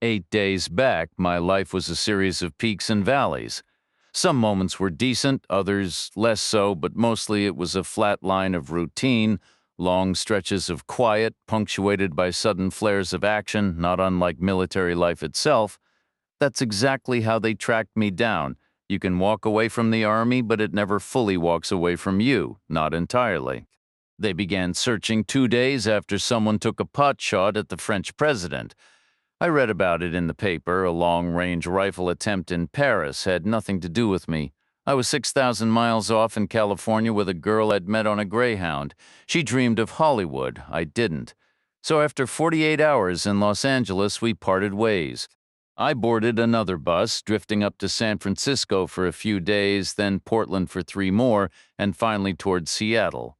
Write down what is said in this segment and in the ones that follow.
8 days back, my life was a series of peaks and valleys. Some moments were decent, others less so, but mostly it was a flat line of routine, long stretches of quiet, punctuated by sudden flares of action, not unlike military life itself. That's exactly how they tracked me down. You can walk away from the army, but it never fully walks away from you, not entirely. They began searching 2 days after someone took a pot shot at the French president. I read about it in the paper. A long-range rifle attempt in Paris had nothing to do with me. I was 6,000 miles off in California with a girl I'd met on a Greyhound. She dreamed of Hollywood. I didn't. So after 48 hours in Los Angeles, we parted ways. I boarded another bus, drifting up to San Francisco for a few days, then Portland for 3 more, and finally toward Seattle.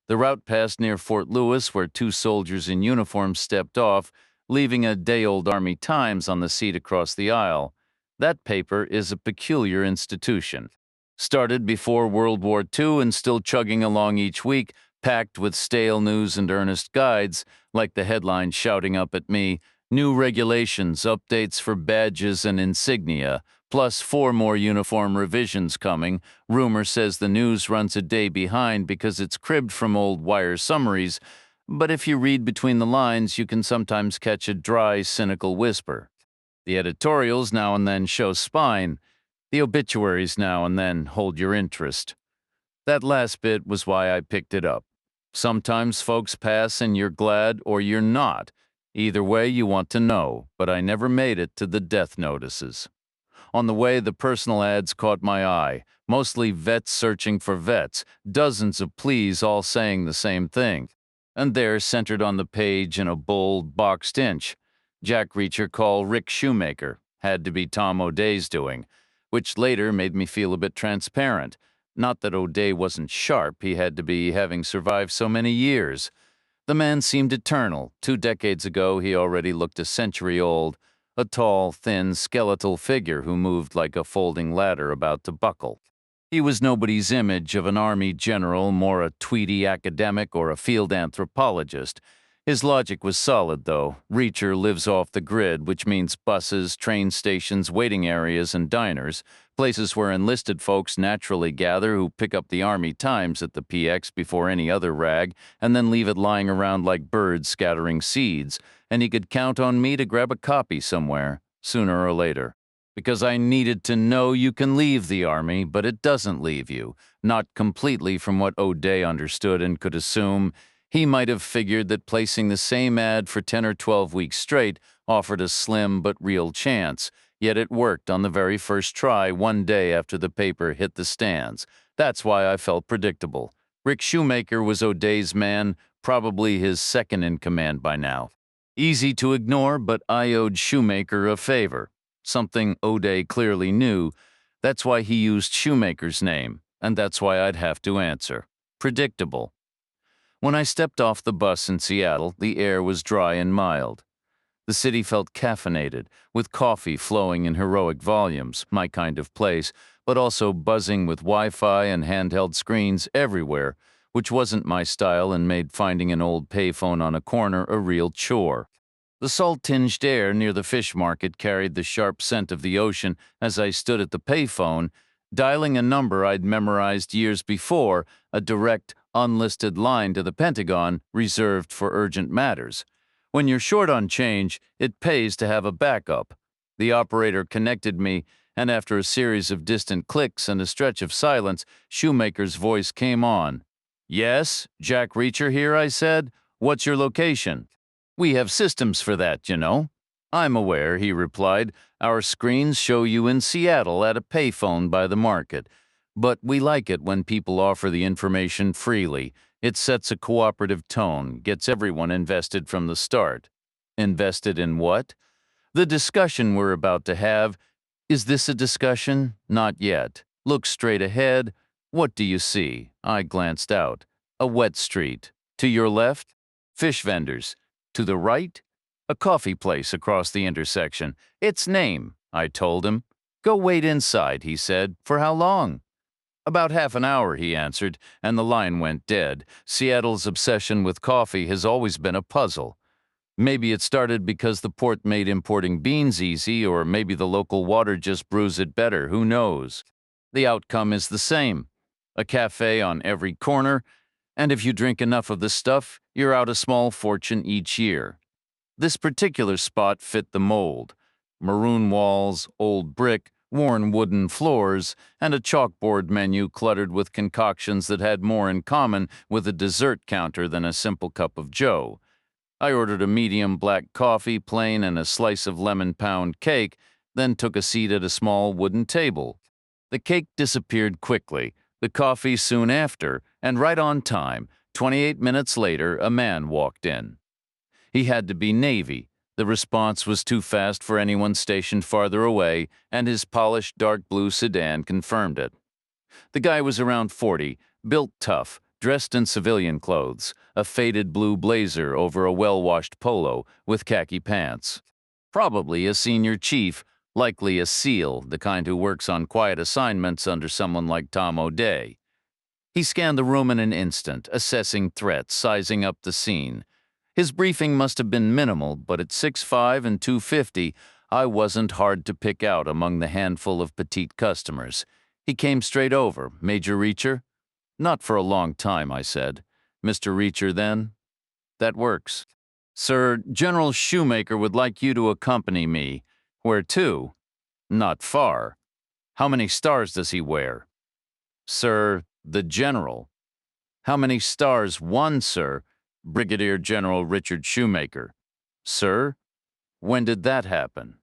The route passed near Fort Lewis, where 2 soldiers in uniform stepped off, leaving a day-old Army Times on the seat across the aisle. That paper is a peculiar institution. Started before World War II and still chugging along each week, packed with stale news and earnest guides, like the headline shouting up at me, "New regulations, updates for badges and insignia, plus 4 more uniform revisions coming. Rumor says the news runs a day behind because it's cribbed from old wire summaries, but if you read between the lines, you can sometimes catch a dry, cynical whisper. The editorials now and then show spine. The obituaries now and then hold your interest." That last bit was why I picked it up. Sometimes folks pass and you're glad or you're not. Either way, you want to know, but I never made it to the death notices. On the way, the personal ads caught my eye, mostly vets searching for vets, dozens of pleas all saying the same thing. And there, centered on the page in a bold, boxed inch, Jack Reacher call Rick Shoemaker, had to be Tom O'Day's doing, which later made me feel a bit transparent. Not that O'Day wasn't sharp, he had to be, having survived so many years. The man seemed eternal. 2 decades ago, he already looked a century old, a tall, thin, skeletal figure who moved like a folding ladder about to buckle. He was nobody's image of an army general, more a tweedy academic or a field anthropologist. His logic was solid, though. Reacher lives off the grid, which means buses, train stations, waiting areas, and diners, places where enlisted folks naturally gather who pick up the Army Times at the PX before any other rag and then leave it lying around like birds scattering seeds, and he could count on me to grab a copy somewhere, sooner or later. Because I needed to know you can leave the Army, but it doesn't leave you, not completely from what O'Day understood and could assume. He might have figured that placing the same ad for 10 or 12 weeks straight offered a slim but real chance, yet it worked on the very first try 1 day after the paper hit the stands. That's why I felt predictable. Rick Shoemaker was O'Day's man, probably his second in command by now. Easy to ignore, but I owed Shoemaker a favor. Something O'Day clearly knew. That's why he used Shoemaker's name, and that's why I'd have to answer. Predictable. When I stepped off the bus in Seattle, the air was dry and mild. The city felt caffeinated, with coffee flowing in heroic volumes, my kind of place, but also buzzing with Wi-Fi and handheld screens everywhere, which wasn't my style and made finding an old payphone on a corner a real chore. The salt-tinged air near the fish market carried the sharp scent of the ocean as I stood at the payphone, dialing a number I'd memorized years before, a direct, unlisted line to the Pentagon reserved for urgent matters. When you're short on change, it pays to have a backup. The operator connected me, and after a series of distant clicks and a stretch of silence, Shoemaker's voice came on. "Yes, Jack Reacher here," I said. "What's your location?" "We have systems for that, you know." "I'm aware," he replied. "Our screens show you in Seattle at a payphone by the market. But we like it when people offer the information freely. It sets a cooperative tone, gets everyone invested from the start." Invested in what? The discussion we're about to have. Is this a discussion? Not yet. Look straight ahead. What do you see? I glanced out. A wet street. To your left? Fish vendors. To the right? A coffee place across the intersection. Its name, I told him. "Go wait inside," he said. "For how long?" "About half an hour," he answered, and the line went dead. Seattle's obsession with coffee has always been a puzzle. Maybe it started because the port made importing beans easy, or maybe the local water just brews it better, who knows? The outcome is the same. A cafe on every corner, and if you drink enough of the stuff, you're out a small fortune each year. This particular spot fit the mold. Maroon walls, old brick, worn wooden floors, and a chalkboard menu cluttered with concoctions that had more in common with a dessert counter than a simple cup of joe. I ordered a medium black coffee, plain, and a slice of lemon pound cake, then took a seat at a small wooden table. The cake disappeared quickly, the coffee soon after, and right on time, 28 minutes later, a man walked in. He had to be Navy. The response was too fast for anyone stationed farther away, and his polished dark blue sedan confirmed it. The guy was around 40, built tough, dressed in civilian clothes, a faded blue blazer over a well-washed polo with khaki pants. Probably a senior chief, likely a SEAL, the kind who works on quiet assignments under someone like Tom O'Day. He scanned the room in an instant, assessing threats, sizing up the scene. His briefing must have been minimal, but at 6'5" and 250, I wasn't hard to pick out among the handful of petite customers. He came straight over. "Major Reacher?" "Not for a long time," I said. "Mr. Reacher, then?" "That works." "Sir, General Shoemaker would like you to accompany me." "Where to?" "Not far." "How many stars does he wear?" "Sir, the General." "How many stars? One, sir." "Brigadier General Richard Shoemaker." "Sir? When did that happen?"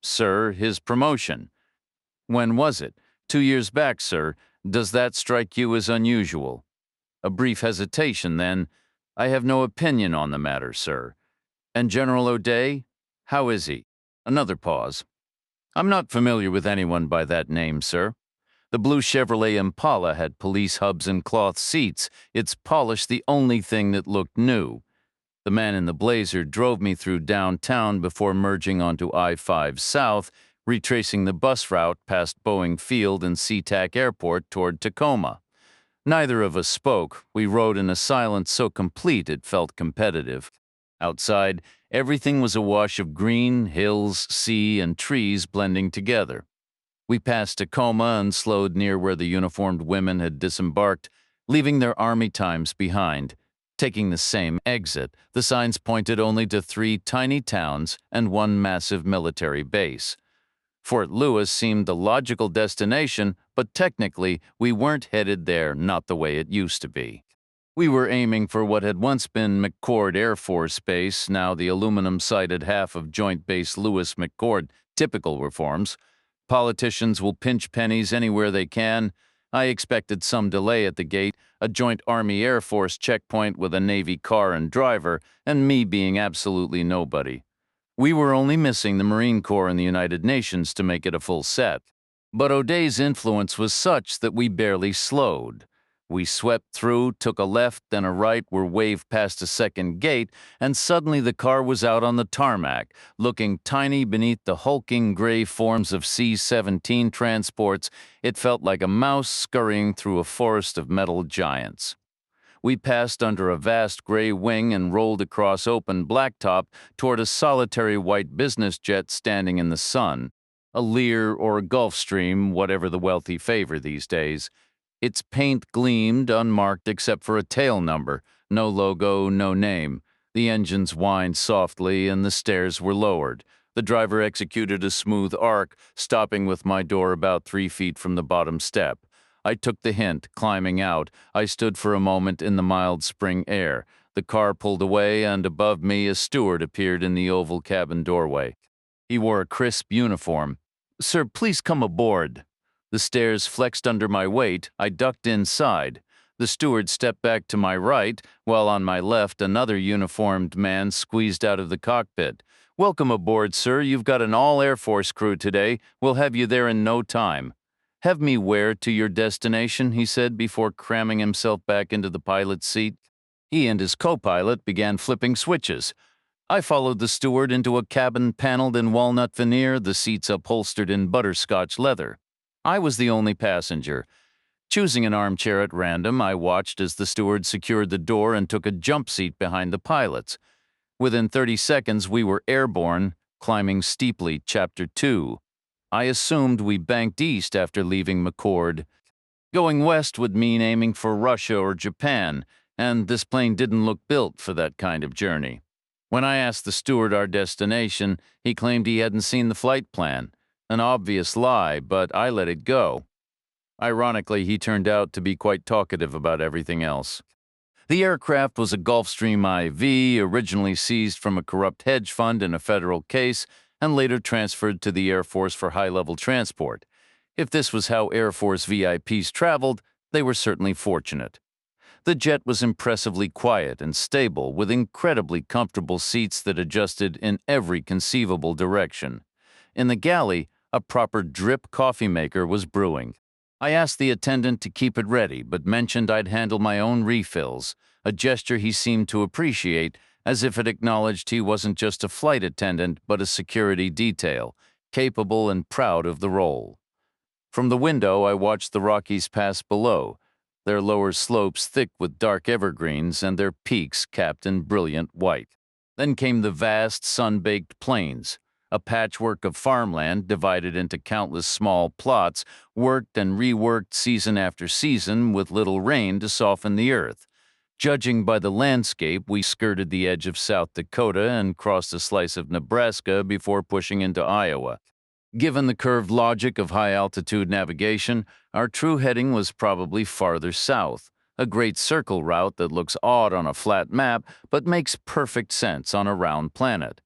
"Sir, his promotion." "When was it?" "2 years back, sir." "Does that strike you as unusual?" A brief hesitation, then. "I have no opinion on the matter, sir." "And General O'Day? How is he?" Another pause. "I'm not familiar with anyone by that name, sir." The blue Chevrolet Impala had police hubs and cloth seats, its polish the only thing that looked new. The man in the blazer drove me through downtown before merging onto I-5 South, retracing the bus route past Boeing Field and SeaTac Airport toward Tacoma. Neither of us spoke. We rode in a silence so complete it felt competitive. Outside, everything was a wash of green, hills, sea, and trees blending together. We passed Tacoma and slowed near where the uniformed women had disembarked, leaving their army times behind. Taking the same exit, the signs pointed only to 3 tiny towns and 1 massive military base. Fort Lewis seemed the logical destination, but technically we weren't headed there, not the way it used to be. We were aiming for what had once been McChord Air Force Base, now the aluminum-sided half of Joint Base Lewis-McChord, typical reforms. Politicians will pinch pennies anywhere they can. I expected some delay at the gate, a joint Army-Air Force checkpoint with a Navy car and driver, and me being absolutely nobody. We were only missing the Marine Corps and the United Nations to make it a full set. But O'Day's influence was such that we barely slowed. We swept through, took a left, then a right, were waved past a second gate, and suddenly the car was out on the tarmac, looking tiny beneath the hulking gray forms of C-17 transports. It felt like a mouse scurrying through a forest of metal giants. We passed under a vast gray wing and rolled across open blacktop toward a solitary white business jet standing in the sun. A Lear or a Gulfstream, whatever the wealthy favor these days. Its paint gleamed, unmarked except for a tail number. No logo, no name. The engines whined softly and the stairs were lowered. The driver executed a smooth arc, stopping with my door about 3 feet from the bottom step. I took the hint, climbing out. I stood for a moment in the mild spring air. The car pulled away, and above me a steward appeared in the oval cabin doorway. He wore a crisp uniform. "Sir, please come aboard." The stairs flexed under my weight. I ducked inside. The steward stepped back to my right, while on my left another uniformed man squeezed out of the cockpit. "Welcome aboard, sir. You've got an all-Air Force crew today. We'll have you there in no time." "Have me where to your destination?" he said before cramming himself back into the pilot's seat. He and his co-pilot began flipping switches. I followed the steward into a cabin paneled in walnut veneer, the seats upholstered in butterscotch leather. I was the only passenger. Choosing an armchair at random, I watched as the steward secured the door and took a jump seat behind the pilots. Within 30 seconds, we were airborne, climbing steeply, Chapter 2. I assumed we banked east after leaving McCord. Going west would mean aiming for Russia or Japan, and this plane didn't look built for that kind of journey. When I asked the steward our destination, he claimed he hadn't seen the flight plan. An obvious lie, but I let it go. Ironically, he turned out to be quite talkative about everything else. The aircraft was a Gulfstream IV, originally seized from a corrupt hedge fund in a federal case and later transferred to the Air Force for high-level transport. If this was how Air Force VIPs traveled, they were certainly fortunate. The jet was impressively quiet and stable, with incredibly comfortable seats that adjusted in every conceivable direction. In the galley, a proper drip coffee maker was brewing. I asked the attendant to keep it ready, but mentioned I'd handle my own refills, a gesture he seemed to appreciate, as if it acknowledged he wasn't just a flight attendant but a security detail, capable and proud of the role. From the window, I watched the Rockies pass below, their lower slopes thick with dark evergreens and their peaks capped in brilliant white. Then came the vast, sun-baked plains, a patchwork of farmland divided into countless small plots, worked and reworked season after season with little rain to soften the earth. Judging by the landscape, we skirted the edge of South Dakota and crossed a slice of Nebraska before pushing into Iowa. Given the curved logic of high-altitude navigation, our true heading was probably farther south, a great circle route that looks odd on a flat map but makes perfect sense on a round planet.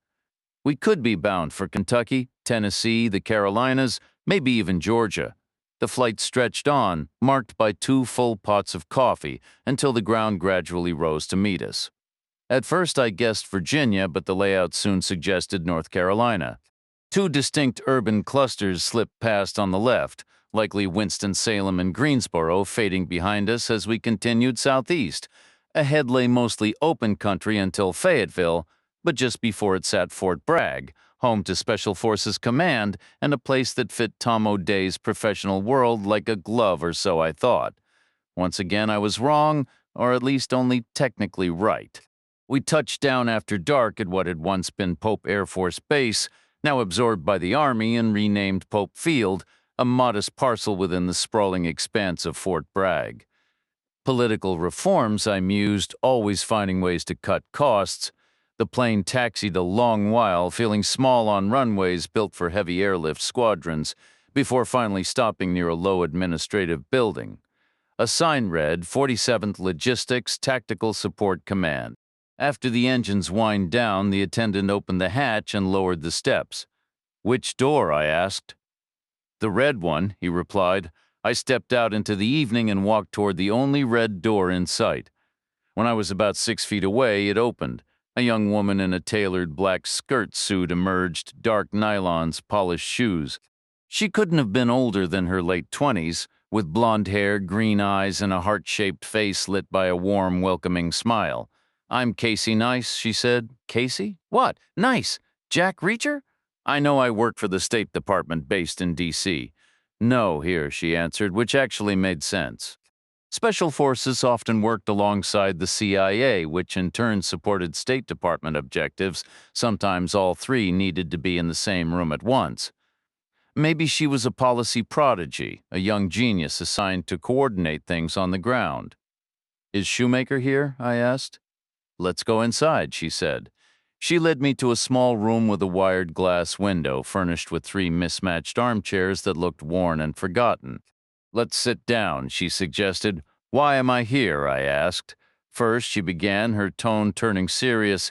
We could be bound for Kentucky, Tennessee, the Carolinas, maybe even Georgia. The flight stretched on, marked by 2 full pots of coffee, until the ground gradually rose to meet us. At first I guessed Virginia, but the layout soon suggested North Carolina. 2 distinct urban clusters slipped past on the left, likely Winston-Salem and Greensboro fading behind us as we continued southeast. Ahead lay mostly open country until Fayetteville, but just before it sat Fort Bragg, home to Special Forces Command and a place that fit Tom O'Day's professional world like a glove, or so I thought. Once again, I was wrong, or at least only technically right. We touched down after dark at what had once been Pope Air Force Base, now absorbed by the Army and renamed Pope Field, a modest parcel within the sprawling expanse of Fort Bragg. Political reforms, I mused, always finding ways to cut costs. The plane taxied a long while, feeling small on runways built for heavy airlift squadrons, before finally stopping near a low administrative building. A sign read, 47th Logistics Tactical Support Command. After the engines whined down, the attendant opened the hatch and lowered the steps. "Which door?" I asked. "The red one," he replied. I stepped out into the evening and walked toward the only red door in sight. When I was about 6 feet away, it opened. A young woman in a tailored black skirt suit emerged, dark nylons, polished shoes. She couldn't have been older than her late 20s, with blonde hair, green eyes, and a heart-shaped face lit by a warm, welcoming smile. "I'm Casey Nice," she said. "Casey? What? Nice? Jack Reacher? I know I work for the State Department based in D.C. "No, here," she answered, which actually made sense. Special Forces often worked alongside the CIA, which in turn supported State Department objectives. Sometimes all 3 needed to be in the same room at once. Maybe she was a policy prodigy, a young genius assigned to coordinate things on the ground. "Is Shoemaker here?" I asked. "Let's go inside," she said. She led me to a small room with a wired glass window, furnished with 3 mismatched armchairs that looked worn and forgotten. "Let's sit down," she suggested. "Why am I here?" I asked. First, she began, her tone turning serious.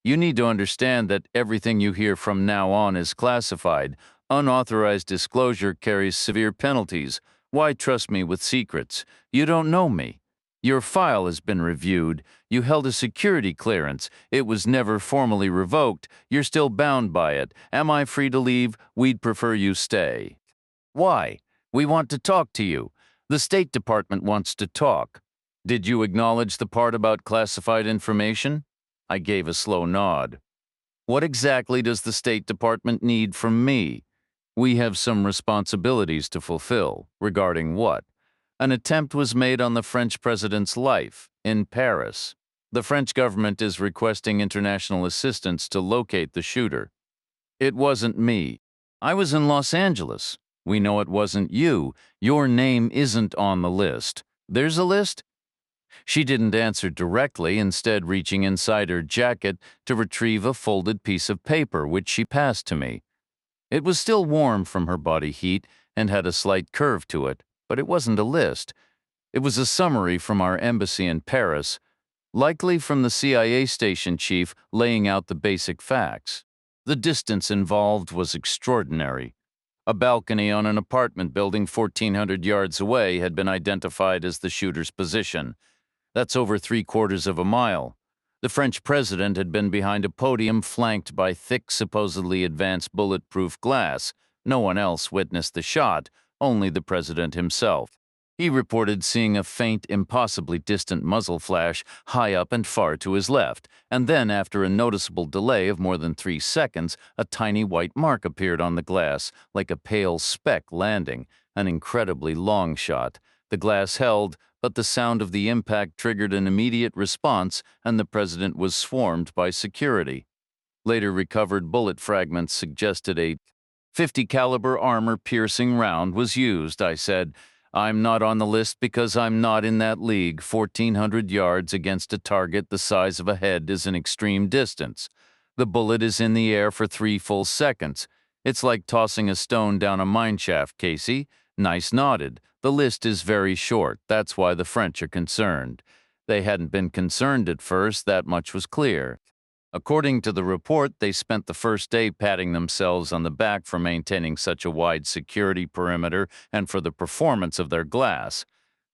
"You need to understand that everything you hear from now on is classified. Unauthorized disclosure carries severe penalties. Why trust me with secrets? You don't know me. Your file has been reviewed. You held a security clearance. It was never formally revoked. You're still bound by it. Am I free to leave? We'd prefer you stay." "Why? We want to talk to you. The State Department wants to talk." "Did you acknowledge the part about classified information?" I gave a slow nod. "What exactly does the State Department need from me?" "We have some responsibilities to fulfill." "Regarding what?" "An attempt was made on the French president's life in Paris." The French government is requesting international assistance to locate the shooter. It wasn't me. I was in Los Angeles. We know it wasn't you. Your name isn't on the list. There's a list? She didn't answer directly, instead reaching inside her jacket to retrieve a folded piece of paper, which she passed to me. It was still warm from her body heat and had a slight curve to it, but it wasn't a list. It was a summary from our embassy in Paris, likely from the CIA station chief laying out the basic facts. The distance involved was extraordinary. A balcony on an apartment building 1,400 yards away had been identified as the shooter's position. That's over 3/4 of a mile. The French president had been behind a podium flanked by thick, supposedly advanced bulletproof glass. No one else witnessed the shot, only the president himself. He reported seeing a faint, impossibly distant muzzle flash high up and far to his left, and then, after a noticeable delay of more than 3 seconds, a tiny white mark appeared on the glass, like a pale speck landing, an incredibly long shot. The glass held, but the sound of the impact triggered an immediate response, and the president was swarmed by security. Later recovered bullet fragments suggested a .50 caliber armor-piercing round was used, I said. I'm not on the list because I'm not in that league. 1,400 yards against a target the size of a head is an extreme distance. The bullet is in the air for 3 full seconds. It's like tossing a stone down a mine shaft, Casey. Nice nodded. The list is very short. That's why the French are concerned. They hadn't been concerned at first, that much was clear. According to the report, they spent the first day patting themselves on the back for maintaining such a wide security perimeter and for the performance of their glass.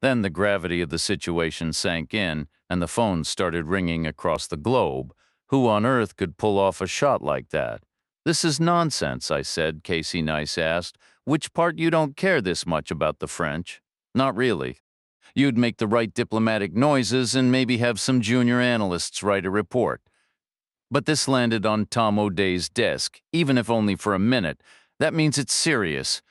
Then the gravity of the situation sank in, and the phones started ringing across the globe. Who on earth could pull off a shot like that? This is nonsense, I said. Casey Nice asked. Which part you don't care this much about the French? Not really. You'd make the right diplomatic noises and maybe have some junior analysts write a report. But this landed on Tom O'Day's desk, even if only for a minute. That means it's serious.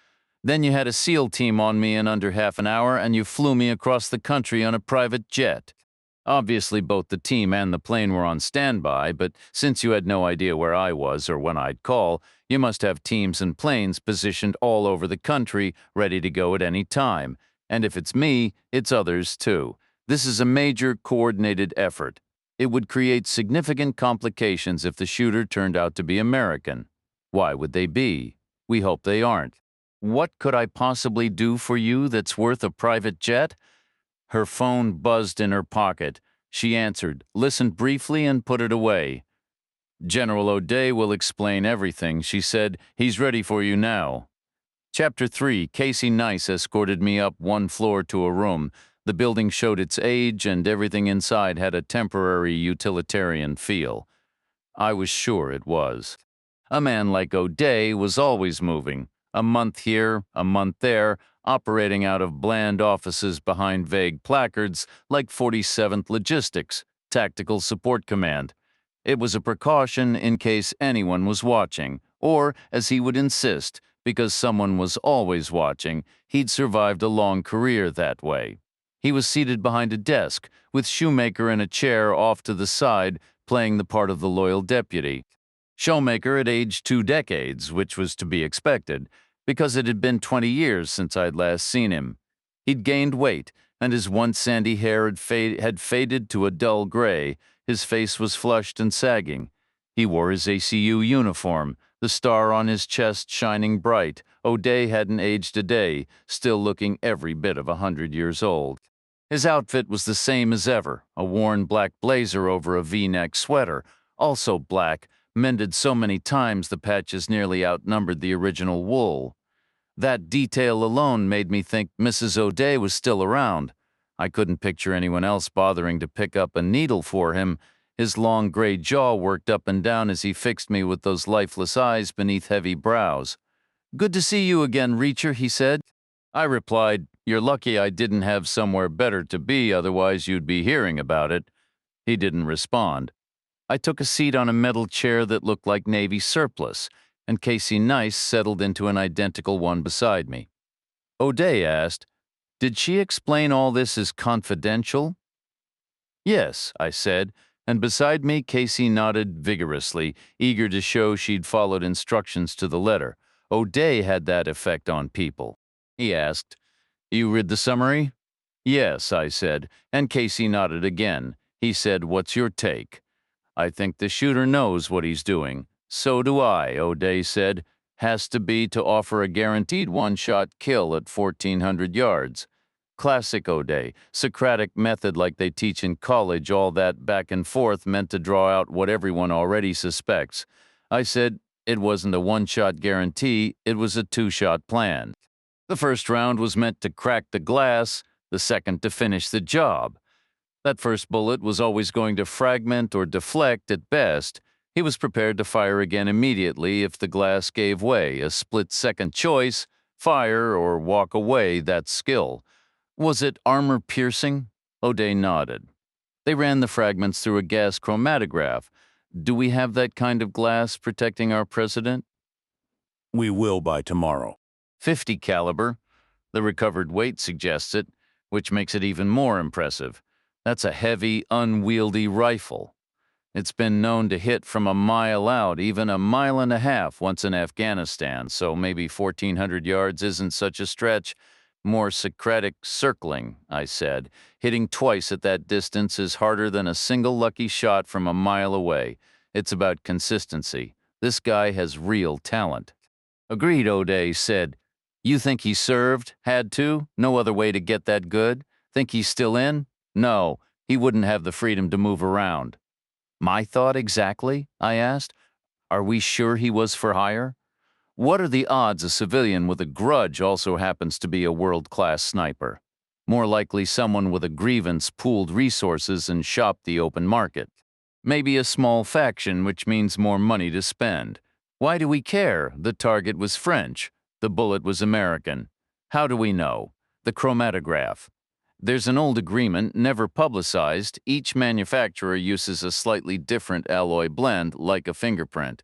Then you had a SEAL team on me in under half an hour, and you flew me across the country on a private jet. Obviously, both the team and the plane were on standby, but since you had no idea where I was or when I'd call, you must have teams and planes positioned all over the country, ready to go at any time. And if it's me, it's others too. This is a major, coordinated effort. It would create significant complications if the shooter turned out to be American. Why would they be? We hope they aren't. What could I possibly do for you that's worth a private jet? Her phone buzzed in her pocket. She answered, listened briefly, and put it away. General O'Day will explain everything, she said. He's ready for you now. Chapter 3. Casey Nice escorted me up 1 floor to a room. The building showed its age, and everything inside had a temporary utilitarian feel. I was sure it was. A man like O'Day was always moving. A month here, a month there, operating out of bland offices behind vague placards like 47th Logistics, Tactical Support Command. It was a precaution in case anyone was watching, or, as he would insist, because someone was always watching, he'd survived a long career that way. He was seated behind a desk, with Shoemaker in a chair off to the side, playing the part of the loyal deputy. Shoemaker had aged 2 decades, which was to be expected, because it had been 20 years since I'd last seen him. He'd gained weight, and his once sandy hair had faded to a dull gray. His face was flushed and sagging. He wore his ACU uniform, the star on his chest shining bright. O'Day hadn't aged a day, still looking every bit of 100 years old. His outfit was the same as ever, a worn black blazer over a V-neck sweater, also black, mended so many times the patches nearly outnumbered the original wool. That detail alone made me think Mrs. O'Day was still around. I couldn't picture anyone else bothering to pick up a needle for him. His long gray jaw worked up and down as he fixed me with those lifeless eyes beneath heavy brows. "Good to see you again, Reacher," he said. I replied, "You're lucky I didn't have somewhere better to be, otherwise you'd be hearing about it." He didn't respond. I took a seat on a metal chair that looked like Navy surplus, and Casey Nice settled into an identical one beside me. O'Day asked, "Did she explain all this as confidential?" Yes, I said, and beside me Casey nodded vigorously, eager to show she'd followed instructions to the letter. O'Day had that effect on people. He asked, "You read the summary?" "Yes," I said, and Casey nodded again. He said, "What's your take?" "I think the shooter knows what he's doing." "So do I," O'Day said. "Has to be to offer a guaranteed one-shot kill at 1,400 yards. Classic O'Day, Socratic method like they teach in college, all that back and forth meant to draw out what everyone already suspects." I said, "It wasn't a one-shot guarantee, it was a two-shot plan. The first round was meant to crack the glass, the second to finish the job. That first bullet was always going to fragment or deflect at best. He was prepared to fire again immediately if the glass gave way, a split-second choice, fire or walk away, that's skill." "Was it armor-piercing?" O'Day nodded. "They ran the fragments through a gas chromatograph. Do we have that kind of glass protecting our president?" We will by tomorrow. 50 caliber. The recovered weight suggests it, which makes it even more impressive. That's a heavy, unwieldy rifle. It's been known to hit from a mile out, even a mile and a half once in Afghanistan, so maybe 1,400 yards isn't such a stretch. More Socratic circling, I said. Hitting twice at that distance is harder than a single lucky shot from a mile away. It's about consistency. This guy has real talent. "Agreed," O'Day said. "You think he served? Had to? No other way to get that good? Think he's still in?" "No, he wouldn't have the freedom to move around." "My thought exactly?" I asked. "Are we sure he was for hire? What are the odds a civilian with a grudge also happens to be a world-class sniper? More likely someone with a grievance pooled resources and shopped the open market. Maybe a small faction, which means more money to spend. Why do we care? The target was French. The bullet was American. How do we know? The chromatograph. There's an old agreement, never publicized. Each manufacturer uses a slightly different alloy blend, like a fingerprint.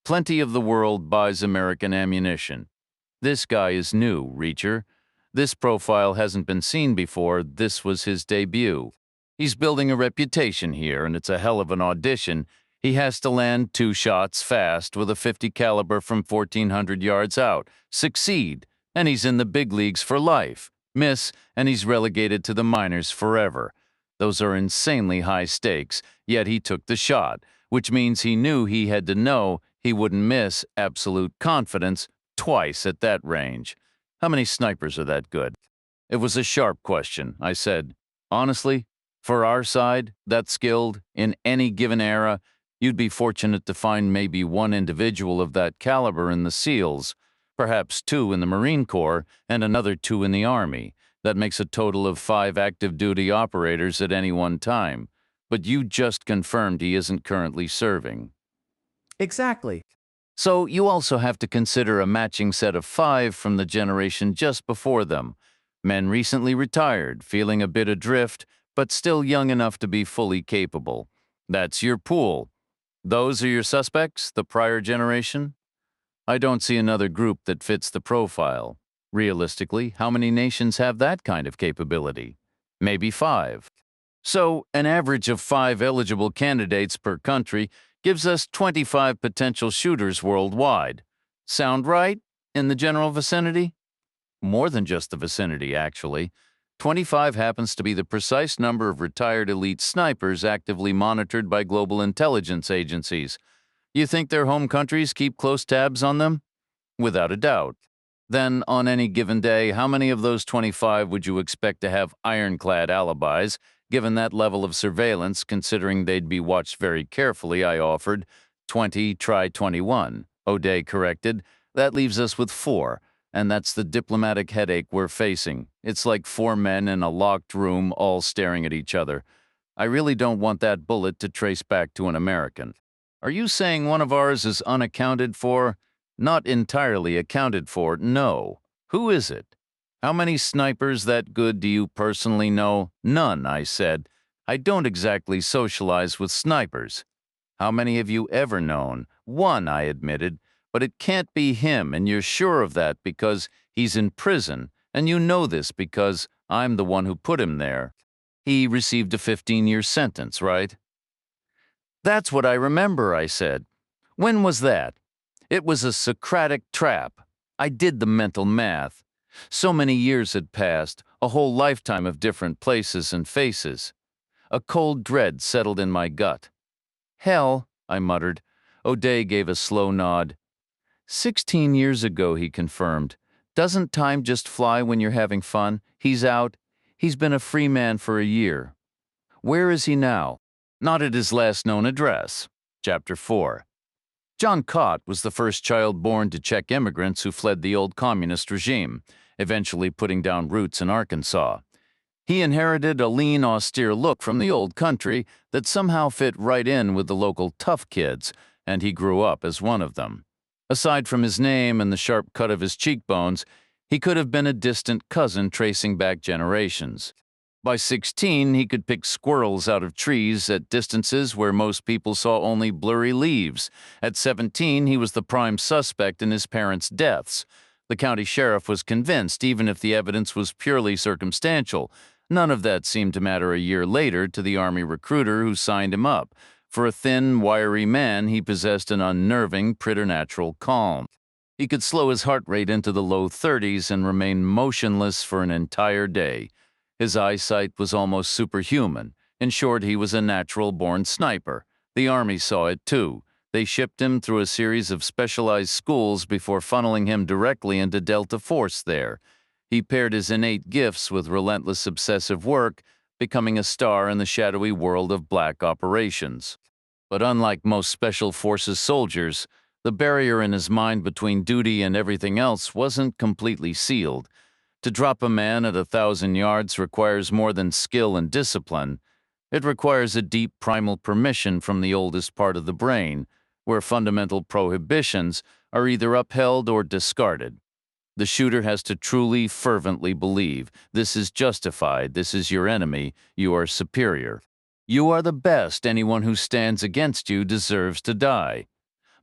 Plenty of the world buys American ammunition. This guy is new, Reacher. This profile hasn't been seen before. This was his debut. He's building a reputation here, and it's a hell of an audition. He has to land 2 shots fast with a 50 caliber from 1,400 yards out. Succeed, and he's in the big leagues for life. Miss, and he's relegated to the minors forever. Those are insanely high stakes, yet he took the shot, which means he knew he had to know he wouldn't miss. Absolute confidence, twice at that range. How many snipers are that good? It was a sharp question. I said, honestly, for our side, that skilled, in any given era, you'd be fortunate to find maybe one individual of that caliber in the SEALs, perhaps 2 in the Marine Corps, and another 2 in the Army. That makes a total of 5 active duty operators at any one time. But you just confirmed he isn't currently serving. Exactly. So you also have to consider a matching set of 5 from the generation just before them. Men recently retired, feeling a bit adrift, but still young enough to be fully capable. That's your pool. Those are your suspects, the prior generation? I don't see another group that fits the profile. Realistically, how many nations have that kind of capability? Maybe 5. So, an average of 5 eligible candidates per country gives us 25 potential shooters worldwide. Sound right in the general vicinity? More than just the vicinity, actually. 25 happens to be the precise number of retired elite snipers actively monitored by global intelligence agencies. You think their home countries keep close tabs on them? Without a doubt. Then, on any given day, how many of those 25 would you expect to have ironclad alibis, given that level of surveillance, considering they'd be watched very carefully? I offered. 20, try 21. O'Day corrected. That leaves us with 4, and that's the diplomatic headache we're facing. It's like 4 men in a locked room all staring at each other. I really don't want that bullet to trace back to an American. Are you saying one of ours is unaccounted for? Not entirely accounted for, no. Who is it? How many snipers that good do you personally know? None, I said. I don't exactly socialize with snipers. How many have you ever known? 1, I admitted. But it can't be him, and you're sure of that because he's in prison, and you know this because I'm the one who put him there. He received a 15-year sentence, right? That's what I remember, I said. When was that? It was a Socratic trap. I did the mental math. So many years had passed, a whole lifetime of different places and faces. A cold dread settled in my gut. Hell, I muttered. O'Day gave a slow nod. 16 years ago, he confirmed. Doesn't time just fly when you're having fun? He's out. He's been a free man for a year. Where is he now? Not at his last known address. Chapter 4. John Cott was the first child born to Czech immigrants who fled the old communist regime, eventually putting down roots in Arkansas. He inherited a lean, austere look from the old country that somehow fit right in with the local tough kids, and he grew up as one of them. Aside from his name and the sharp cut of his cheekbones, he could have been a distant cousin tracing back generations. By 16, he could pick squirrels out of trees at distances where most people saw only blurry leaves. At 17, he was the prime suspect in his parents' deaths. The county sheriff was convinced, even if the evidence was purely circumstantial. None of that seemed to matter a year later to the Army recruiter who signed him up. For a thin, wiry man, he possessed an unnerving, preternatural calm. He could slow his heart rate into the low 30s and remain motionless for an entire day. His eyesight was almost superhuman. In short, he was a natural-born sniper. The Army saw it, too. They shipped him through a series of specialized schools before funneling him directly into Delta Force there. He paired his innate gifts with relentless obsessive work, becoming a star in the shadowy world of black operations. But unlike most Special Forces soldiers, the barrier in his mind between duty and everything else wasn't completely sealed. To drop a man at 1,000 yards requires more than skill and discipline. It requires a deep primal permission from the oldest part of the brain, where fundamental prohibitions are either upheld or discarded. The shooter has to truly, fervently believe, this is justified, this is your enemy, you are superior. You are the best, anyone who stands against you deserves to die.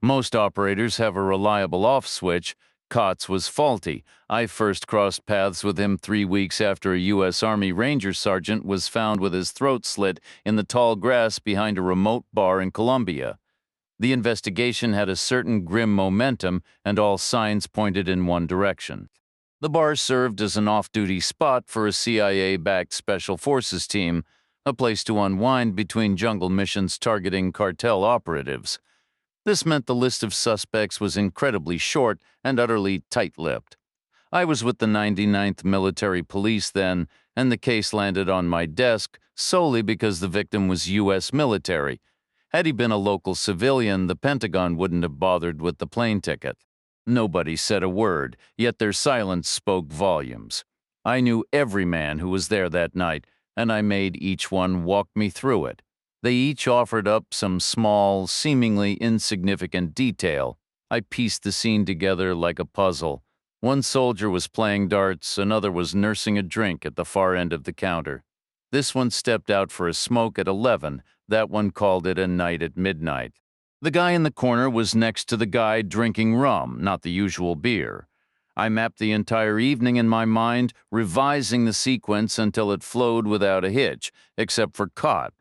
Most operators have a reliable off switch. Cott's was faulty. I first crossed paths with him 3 weeks after a U.S. Army Ranger sergeant was found with his throat slit in the tall grass behind a remote bar in Colombia. The investigation had a certain grim momentum, and all signs pointed in one direction. The bar served as an off-duty spot for a CIA-backed Special Forces team, a place to unwind between jungle missions targeting cartel operatives. This meant the list of suspects was incredibly short and utterly tight-lipped. I was with the 99th Military Police then, and the case landed on my desk solely because the victim was U.S. military. Had he been a local civilian, the Pentagon wouldn't have bothered with the plane ticket. Nobody said a word, yet their silence spoke volumes. I knew every man who was there that night, and I made each one walk me through it. They each offered up some small, seemingly insignificant detail. I pieced the scene together like a puzzle. One soldier was playing darts, another was nursing a drink at the far end of the counter. This one stepped out for a smoke at 11, that one called it a night at midnight. The guy in the corner was next to the guy drinking rum, not the usual beer. I mapped the entire evening in my mind, revising the sequence until it flowed without a hitch, except for Cott.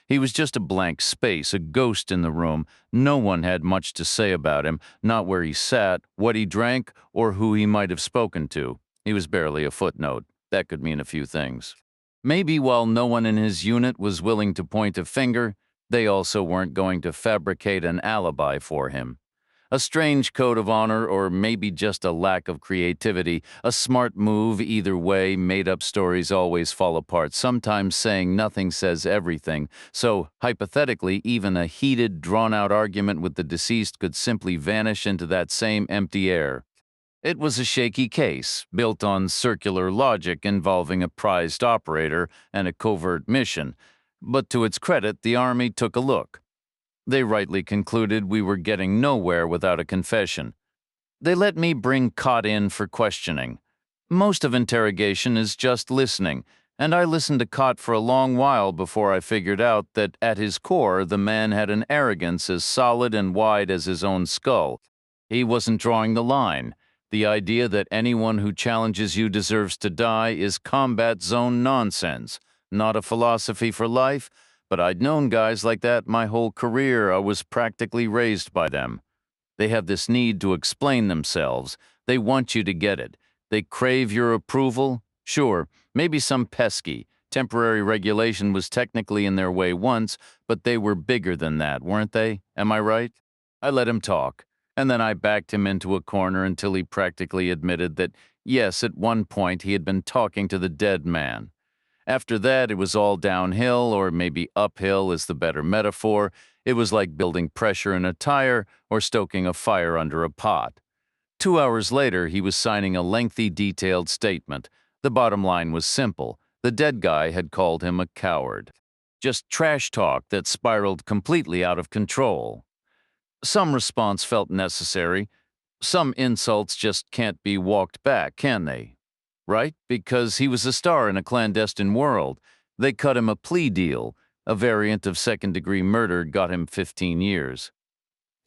He was just a blank space, a ghost in the room. No one had much to say about him, not where he sat, what he drank, or who he might have spoken to. He was barely a footnote. That could mean a few things. Maybe while no one in his unit was willing to point a finger, they also weren't going to fabricate an alibi for him. A strange code of honor, or maybe just a lack of creativity, a smart move either way. Made-up stories always fall apart, sometimes saying nothing says everything, so hypothetically even a heated, drawn-out argument with the deceased could simply vanish into that same empty air. It was a shaky case, built on circular logic involving a prized operator and a covert mission, but to its credit, the Army took a look. They rightly concluded we were getting nowhere without a confession. They let me bring Cott in for questioning. Most of interrogation is just listening, and I listened to Cott for a long while before I figured out that at his core the man had an arrogance as solid and wide as his own skull. He wasn't drawing the line. The idea that anyone who challenges you deserves to die is combat zone nonsense. not a philosophy for life, but I'd known guys like that my whole career. I was practically raised by them. They have this need to explain themselves. They want you to get it. They crave your approval. Sure, maybe some pesky, temporary regulation was technically in their way once, but they were bigger than that, weren't they? Am I right? I let him talk, and then I backed him into a corner until he practically admitted that, yes, at one point he had been talking to the dead man. After that, it was all downhill, or maybe uphill is the better metaphor. It was like building pressure in a tire or stoking a fire under a pot. 2 hours later, he was signing a lengthy, detailed statement. The bottom line was simple. The dead guy had called him a coward. Just trash talk that spiraled completely out of control. Some response felt necessary. Some insults just can't be walked back, can they? Right? Because he was a star in a clandestine world. They cut him a plea deal. A variant of second-degree murder got him 15 years.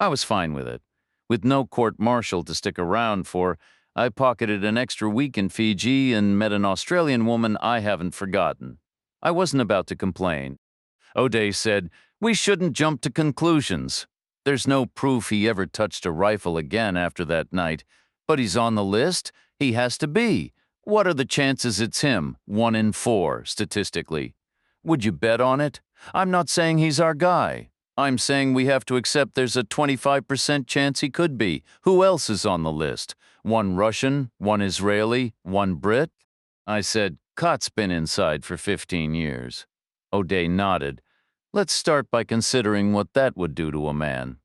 I was fine with it. With no court-martial to stick around for, I pocketed an extra week in Fiji and met an Australian woman I haven't forgotten. I wasn't about to complain. O'Day said, "We shouldn't jump to conclusions. There's no proof he ever touched a rifle again after that night. But he's on the list. He has to be. What are the chances it's him? 1 in 4, statistically. Would you bet on it? I'm not saying he's our guy. I'm saying we have to accept there's a 25% chance he could be. Who else is on the list? 1 Russian, 1 Israeli, 1 Brit?" I said, "Kott's been inside for 15 years. O'Day nodded. "Let's start by considering what that would do to a man."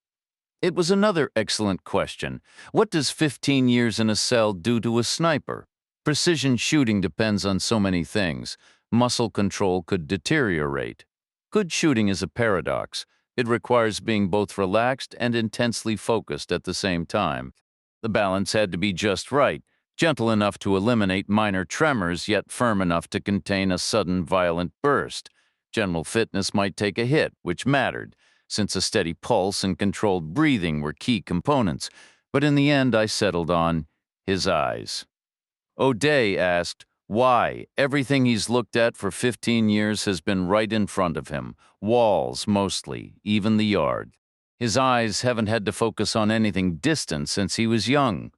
It was another excellent question. What does 15 years in a cell do to a sniper? Precision shooting depends on so many things. Muscle control could deteriorate. Good shooting is a paradox. It requires being both relaxed and intensely focused at the same time. The balance had to be just right, gentle enough to eliminate minor tremors, yet firm enough to contain a sudden violent burst. General fitness might take a hit, which mattered, since a steady pulse and controlled breathing were key components, but in the end I settled on his eyes. O'Day asked, why? Everything he's looked at for 15 years has been right in front of him. Walls, mostly, even the yard. His eyes haven't had to focus on anything distant since he was young.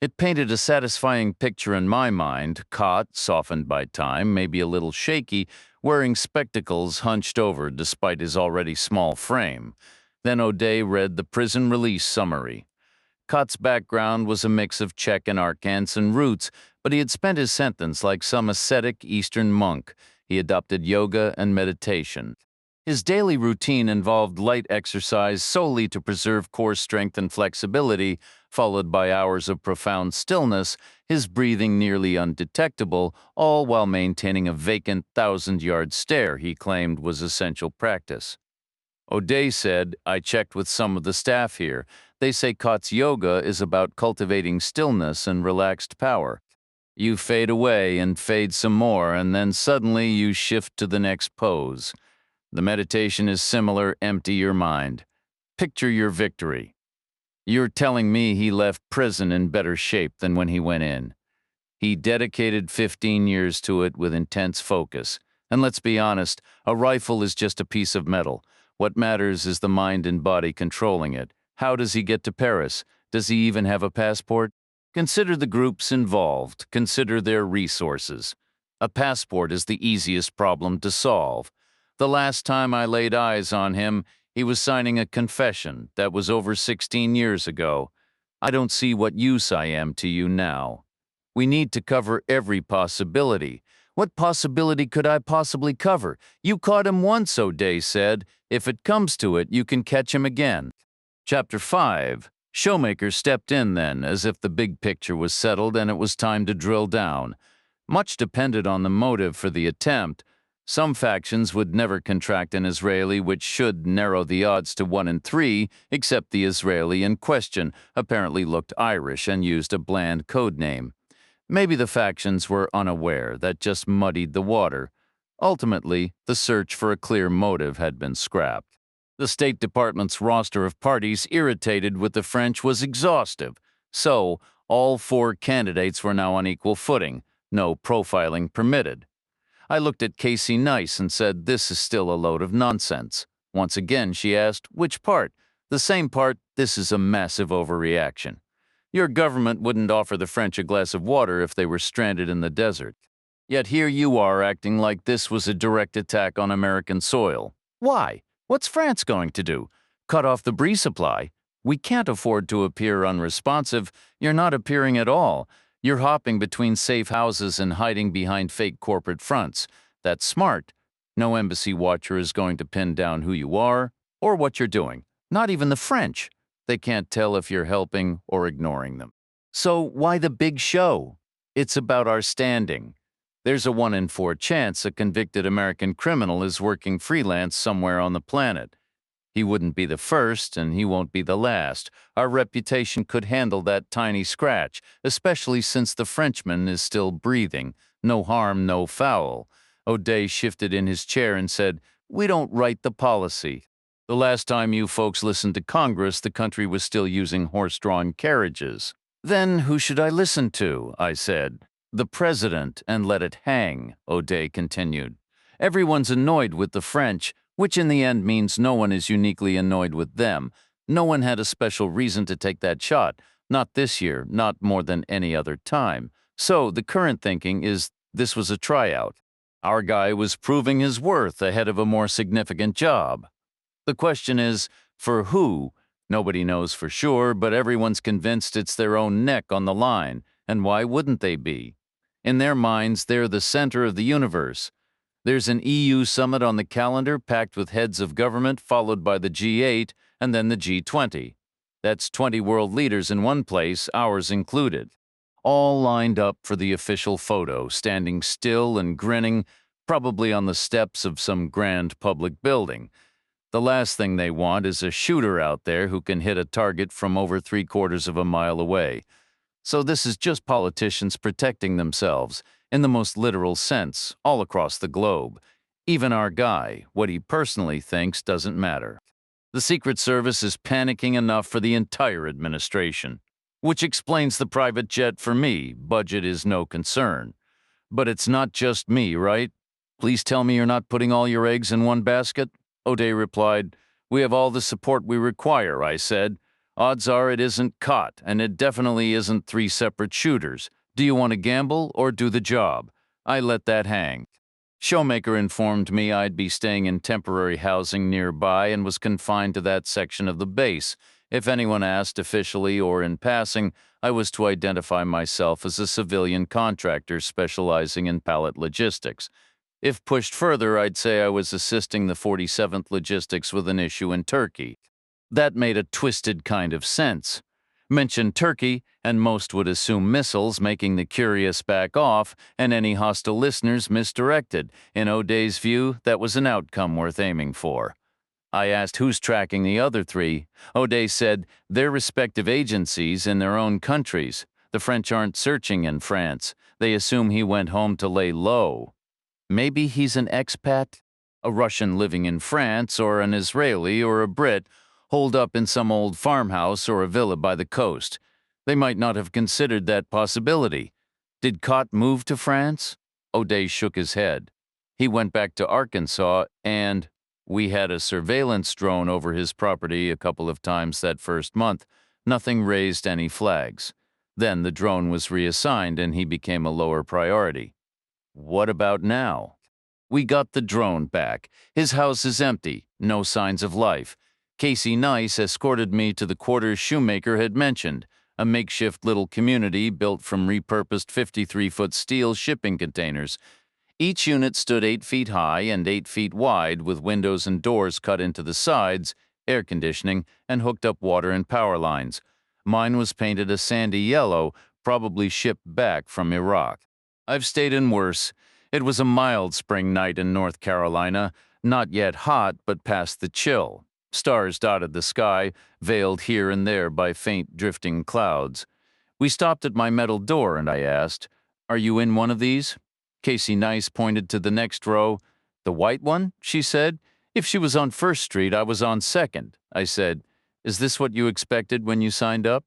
It painted a satisfying picture in my mind, Kott, softened by time, maybe a little shaky, wearing spectacles hunched over despite his already small frame. Then O'Day read the prison release summary. Kott's background was a mix of Czech and Arkansan roots, but he had spent his sentence like some ascetic Eastern monk. He adopted yoga and meditation. His daily routine involved light exercise solely to preserve core strength and flexibility, followed by hours of profound stillness, his breathing nearly undetectable, all while maintaining a vacant 1,000-yard stare he claimed was essential practice. O'Day said, I checked with some of the staff here. They say Kott's yoga is about cultivating stillness and relaxed power. You fade away and fade some more, and then suddenly you shift to the next pose. The meditation is similar, empty your mind. Picture your victory. You're telling me he left prison in better shape than when he went in. He dedicated 15 years to it with intense focus. And let's be honest, a rifle is just a piece of metal. What matters is the mind and body controlling it. How does he get to Paris? Does he even have a passport? Consider the groups involved. Consider their resources. A passport is the easiest problem to solve. The last time I laid eyes on him, he was signing a confession that was over 16 years ago. I don't see what use I am to you now. We need to cover every possibility. What possibility could I possibly cover? You caught him once, O'Day said. If it comes to it, you can catch him again. Chapter 5. Showmaker stepped in then, as if the big picture was settled and it was time to drill down. Much depended on the motive for the attempt. Some factions would never contract an Israeli, which should narrow the odds to 1 in 3, except the Israeli in question apparently looked Irish and used a bland code name. Maybe the factions were unaware, that just muddied the water. Ultimately, the search for a clear motive had been scrapped. The State Department's roster of parties irritated with the French was exhaustive, so all 4 candidates were now on equal footing, no profiling permitted. I looked at Casey Nice and said, "This is still a load of nonsense." Once again, she asked, "Which part?" "The same part. This is a massive overreaction. Your government wouldn't offer the French a glass of water if they were stranded in the desert. Yet here you are acting like this was a direct attack on American soil. Why? What's France going to do? Cut off the brie supply? We can't afford to appear unresponsive. You're not appearing at all. You're hopping between safe houses and hiding behind fake corporate fronts. That's smart. No embassy watcher is going to pin down who you are or what you're doing. Not even the French. They can't tell if you're helping or ignoring them. So why the big show? It's about our standing. There's a 1 in 4 chance a convicted American criminal is working freelance somewhere on the planet. He wouldn't be the first, and he won't be the last. Our reputation could handle that tiny scratch, especially since the Frenchman is still breathing. No harm, no foul. O'Day shifted in his chair and said, "We don't write the policy. The last time you folks listened to Congress, the country was still using horse-drawn carriages." "Then who should I listen to?" I said. "The president, and let it hang," O'Day continued. "Everyone's annoyed with the French, which in the end means no one is uniquely annoyed with them. No one had a special reason to take that shot. Not this year, not more than any other time. So the current thinking is this was a tryout. Our guy was proving his worth ahead of a more significant job. The question is, for who? Nobody knows for sure, but everyone's convinced it's their own neck on the line. And why wouldn't they be? In their minds, they're the center of the universe. There's an EU summit on the calendar packed with heads of government, followed by the G8 and then the G20. That's 20 world leaders in one place, ours included. All lined up for the official photo, standing still and grinning, probably on the steps of some grand public building. The last thing they want is a shooter out there who can hit a target from over 3/4 of a mile away. So this is just politicians protecting themselves, in the most literal sense, all across the globe. Even our guy, what he personally thinks doesn't matter. The Secret Service is panicking enough for the entire administration. Which explains the private jet for me. Budget is no concern. But it's not just me, right? Please tell me you're not putting all your eggs in one basket? O'Day replied. "We have all the support we require," I said. "Odds are it isn't caught, and it definitely isn't 3 separate shooters. Do you want to gamble or do the job?" I let that hang. Showmaker informed me I'd be staying in temporary housing nearby and was confined to that section of the base. If anyone asked officially or in passing, I was to identify myself as a civilian contractor specializing in pallet logistics. If pushed further, I'd say I was assisting the 47th Logistics with an issue in Turkey. That made a twisted kind of sense. Mention Turkey, and most would assume missiles, making the curious back off, and any hostile listeners misdirected. In O'Day's view, that was an outcome worth aiming for. I asked who's tracking the other 3. O'Day said their respective agencies in their own countries. The French aren't searching in France. They assume he went home to lay low. Maybe he's an expat? A Russian living in France, or an Israeli or a Brit, holed up in some old farmhouse or a villa by the coast. They might not have considered that possibility. Did Cott move to France? O'Day shook his head. He went back to Arkansas, and we had a surveillance drone over his property a couple of times that first month. Nothing raised any flags. Then the drone was reassigned and he became a lower priority. What about now? We got the drone back. His house is empty, no signs of life. Casey Nice escorted me to the quarters Shoemaker had mentioned, a makeshift little community built from repurposed 53-foot steel shipping containers. Each unit stood 8 feet high and 8 feet wide, with windows and doors cut into the sides, air conditioning, and hooked up water and power lines. Mine was painted a sandy yellow, probably shipped back from Iraq. I've stayed in worse. It was a mild spring night in North Carolina, not yet hot, but past the chill. Stars dotted the sky, veiled here and there by faint drifting clouds. We stopped at my metal door and I asked, "Are you in one of these?" Casey Nice pointed to the next row. "The white one?" she said. "If she was on First Street, I was on Second." I said, "Is this what you expected when you signed up?"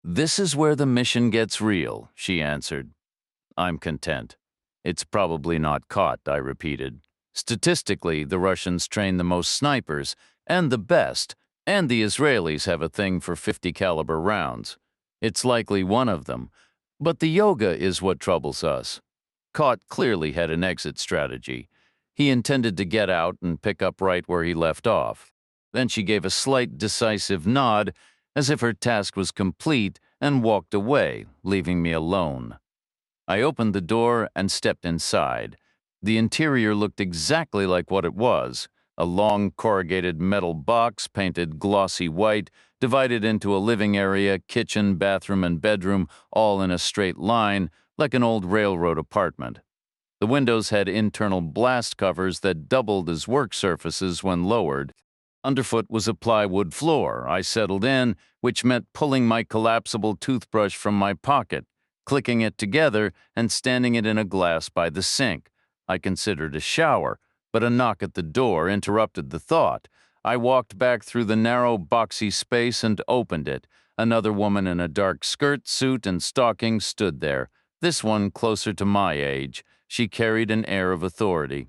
"This is where the mission gets real," she answered. I'm content. It's probably not caught, I repeated. Statistically, the Russians train the most snipers, and the best, and the Israelis have a thing for 50 caliber rounds. It's likely one of them. But the yoga is what troubles us. Caught clearly had an exit strategy. He intended to get out and pick up right where he left off. Then she gave a slight, decisive nod, as if her task was complete, and walked away, leaving me alone. I opened the door and stepped inside. The interior looked exactly like what it was, a long corrugated metal box painted glossy white, divided into a living area, kitchen, bathroom, and bedroom, all in a straight line, like an old railroad apartment. The windows had internal blast covers that doubled as work surfaces when lowered. Underfoot was a plywood floor. I settled in, which meant pulling my collapsible toothbrush from my pocket, clicking it together, and standing it in a glass by the sink. I considered a shower, but a knock at the door interrupted the thought. I walked back through the narrow, boxy space and opened it. Another woman in a dark skirt, suit, and stockings stood there, this one closer to my age. She carried an air of authority.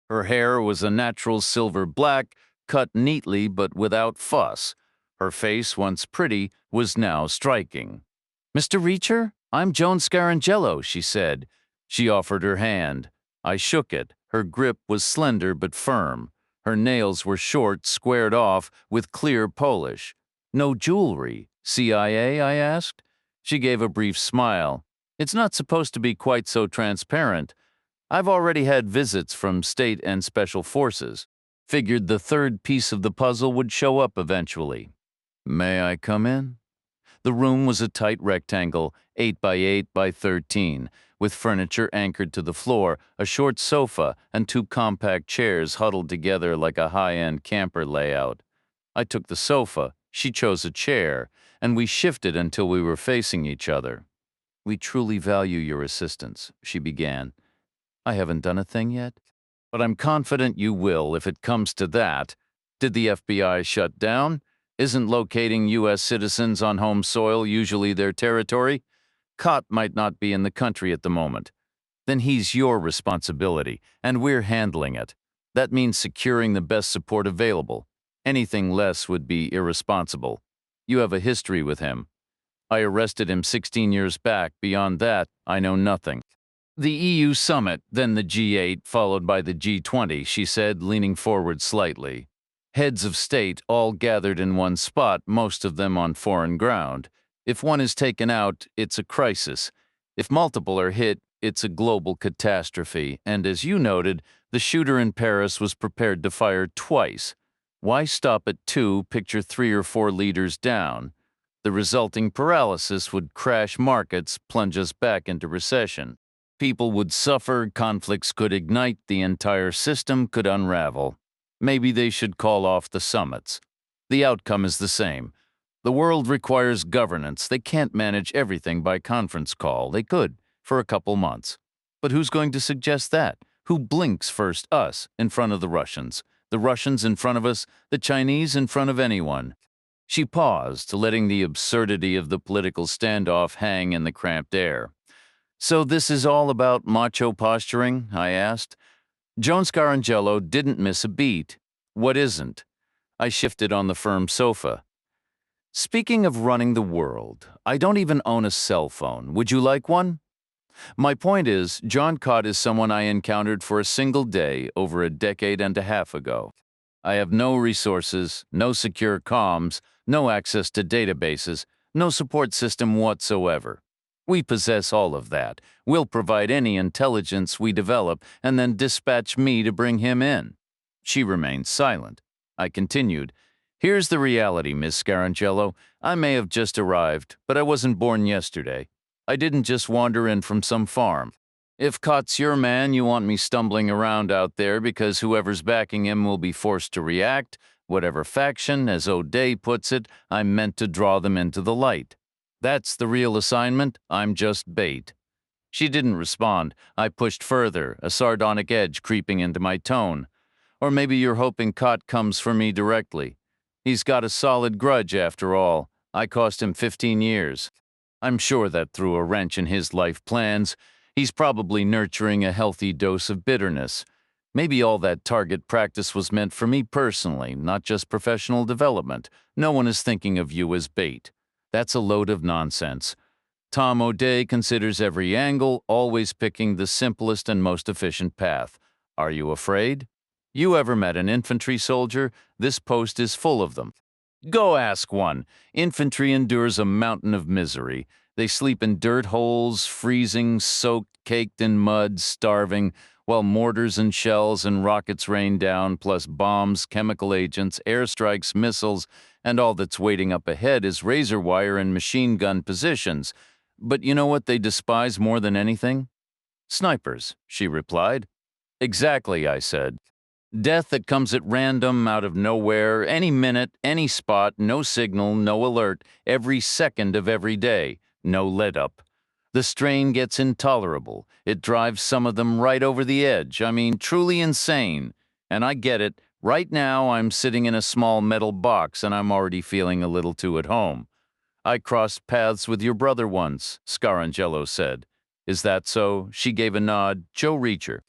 Her hair was a natural silver black, cut neatly but without fuss. Her face, once pretty, was now striking. "Mr. Reacher, I'm Joan Scarangello," she said. She offered her hand. I shook it. Her grip was slender but firm. Her nails were short, squared off, with clear polish. "No jewelry. CIA?" I asked. She gave a brief smile. "It's not supposed to be quite so transparent. I've already had visits from state and special forces. Figured the third piece of the puzzle would show up eventually." "May I come in?" The room was a tight rectangle, 8 by 8 by 13, with furniture anchored to the floor, a short sofa, and 2 compact chairs huddled together like a high-end camper layout. I took the sofa, she chose a chair, and we shifted until we were facing each other. "We truly value your assistance," she began. "I haven't done a thing yet, but I'm confident you will if it comes to that. Did the FBI shut down? Isn't locating U.S. citizens on home soil usually their territory? Cott might not be in the country at the moment. Then he's your responsibility, and we're handling it. That means securing the best support available. Anything less would be irresponsible. You have a history with him. I arrested him 16 years back. Beyond that, I know nothing." "The EU summit, then the G8, followed by the G20, she said, leaning forward slightly. "Heads of state all gathered in one spot, most of them on foreign ground. If one is taken out, it's a crisis. If multiple are hit, it's a global catastrophe. And as you noted, the shooter in Paris was prepared to fire twice. Why stop at 2, picture 3 or 4 leaders down? The resulting paralysis would crash markets, plunge us back into recession. People would suffer, conflicts could ignite, the entire system could unravel. Maybe they should call off the summits. The outcome is the same. The world requires governance. They can't manage everything by conference call. They could, for a couple months. But who's going to suggest that? Who blinks first? Us, in front of the Russians in front of us, the Chinese in front of anyone." She paused, letting the absurdity of the political standoff hang in the cramped air. "So this is all about macho posturing?" I asked. Joan Scarangello didn't miss a beat. "What isn't?" I shifted on the firm sofa. "Speaking of running the world, I don't even own a cell phone. Would you like one? My point is, John Cott is someone I encountered for a single day over a decade and a half ago. I have no resources, no secure comms, no access to databases, no support system whatsoever. We possess all of that. We'll provide any intelligence we develop and then dispatch me to bring him in." She remained silent. I continued, "Here's the reality, Miss Scarangello. I may have just arrived, but I wasn't born yesterday. I didn't just wander in from some farm. If Cott's your man, you want me stumbling around out there because whoever's backing him will be forced to react. Whatever faction, as O'Day puts it, I'm meant to draw them into the light. That's the real assignment. I'm just bait." She didn't respond. I pushed further, a sardonic edge creeping into my tone. "Or maybe you're hoping Cott comes for me directly. He's got a solid grudge after all. I cost him 15 years. I'm sure that threw a wrench in his life plans. He's probably nurturing a healthy dose of bitterness. Maybe all that target practice was meant for me personally, not just professional development. No one is thinking of you as bait. That's a load of nonsense. Tom O'Day considers every angle, always picking the simplest and most efficient path. Are you afraid? You ever met an infantry soldier? This post is full of them. Go ask one. Infantry endures a mountain of misery. They sleep in dirt holes, freezing, soaked, caked in mud, starving, while mortars and shells and rockets rain down, plus bombs, chemical agents, airstrikes, missiles, and all that's waiting up ahead is razor wire and machine gun positions. But you know what they despise more than anything? Snipers, she replied. Exactly, I said. Death that comes at random, out of nowhere, any minute, any spot, no signal, no alert, every second of every day, no let-up. The strain gets intolerable. It drives some of them right over the edge. I mean, truly insane. And I get it. Right now, I'm sitting in a small metal box and I'm already feeling a little too at home. I crossed paths with your brother once, Scarangello said. Is that so? She gave a nod. Joe Reacher.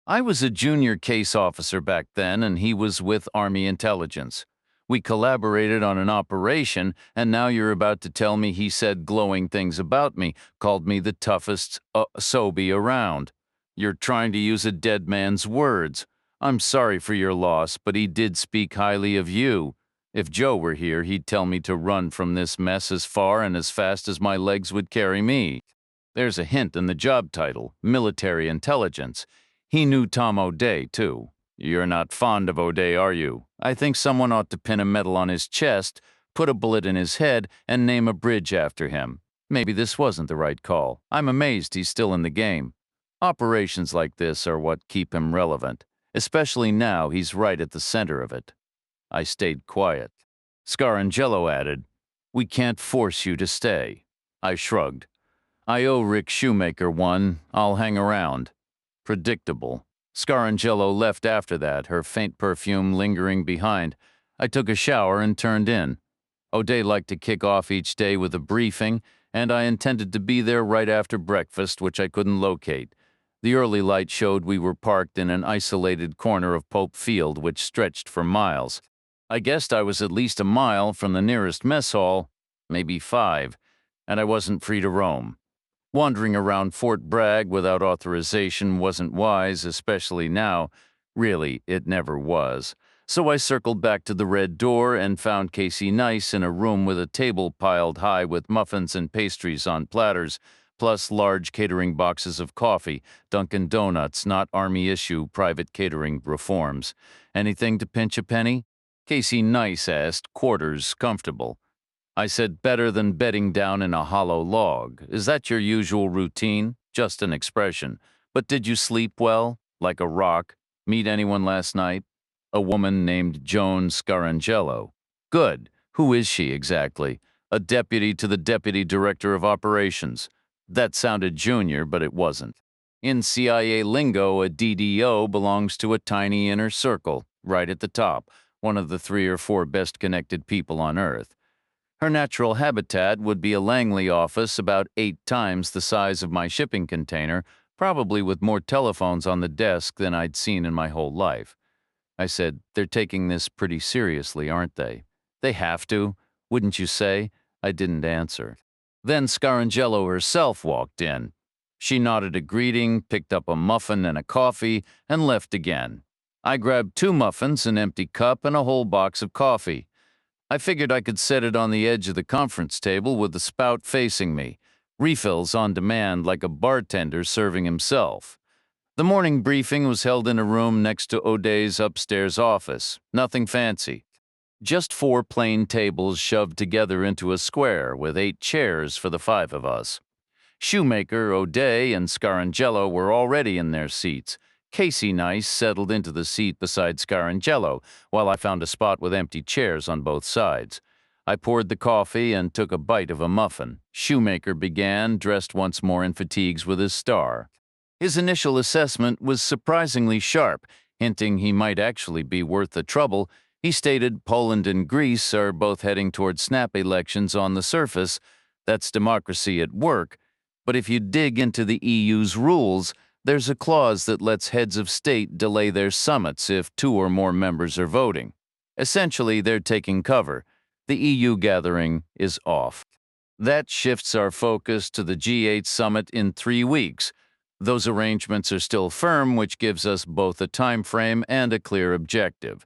I was a junior case officer back then, and he was with Army Intelligence. We collaborated on an operation, and now you're about to tell me he said glowing things about me, called me the toughest SOBie around. You're trying to use a dead man's words. I'm sorry for your loss, but he did speak highly of you. If Joe were here, he'd tell me to run from this mess as far and as fast as my legs would carry me. There's a hint in the job title, Military Intelligence. He knew Tom O'Day, too. You're not fond of O'Day, are you? I think someone ought to pin a medal on his chest, put a bullet in his head, and name a bridge after him. Maybe this wasn't the right call. I'm amazed he's still in the game. Operations like this are what keep him relevant, especially now he's right at the center of it. I stayed quiet. Scarangello added, We can't force you to stay. I shrugged. I owe Rick Shoemaker one. I'll hang around. Predictable. Scarangello left after that, her faint perfume lingering behind. I took a shower and turned in. O'Day liked to kick off each day with a briefing, and I intended to be there right after breakfast, which I couldn't locate. The early light showed we were parked in an isolated corner of Pope Field, which stretched for miles. I guessed I was at least a mile from the nearest mess hall, maybe 5, and I wasn't free to roam. Wandering around Fort Bragg without authorization wasn't wise, especially now. Really, it never was. So I circled back to the red door and found Casey Nice in a room with a table piled high with muffins and pastries on platters, plus large catering boxes of coffee, Dunkin' Donuts, not Army issue private catering reforms. Anything to pinch a penny? Casey Nice asked, quarters comfortable. I said, better than bedding down in a hollow log. Is that your usual routine? Just an expression. But did you sleep well? Like a rock? Meet anyone last night? A woman named Joan Scarangello. Good. Who is she exactly? A deputy to the deputy director of operations. That sounded junior, but it wasn't. In CIA lingo, a DDO belongs to a tiny inner circle, right at the top, one of the 3 or 4 best-connected people on Earth. Her natural habitat would be a Langley office about 8 times the size of my shipping container, probably with more telephones on the desk than I'd seen in my whole life. I said, they're taking this pretty seriously, aren't they? They have to, wouldn't you say? I didn't answer. Then Scarangello herself walked in. She nodded a greeting, picked up a muffin and a coffee, and left again. I grabbed 2 muffins, an empty cup, and a whole box of coffee. I figured I could set it on the edge of the conference table with the spout facing me. Refills on demand like a bartender serving himself. The morning briefing was held in a room next to O'Day's upstairs office. Nothing fancy. Just 4 plain tables shoved together into a square with 8 chairs for the 5 of us. Shoemaker, O'Day, and Scarangello were already in their seats. Casey Nice settled into the seat beside Scarangello, while I found a spot with empty chairs on both sides. I poured the coffee and took a bite of a muffin. Shoemaker began, dressed once more in fatigues with his star. His initial assessment was surprisingly sharp, hinting he might actually be worth the trouble. He stated Poland and Greece are both heading toward snap elections on the surface. That's democracy at work. But if you dig into the EU's rules, there's a clause that lets heads of state delay their summits if 2 or more members are voting. Essentially, they're taking cover. The EU gathering is off. That shifts our focus to the G8 summit in 3 weeks. Those arrangements are still firm, which gives us both a time frame and a clear objective.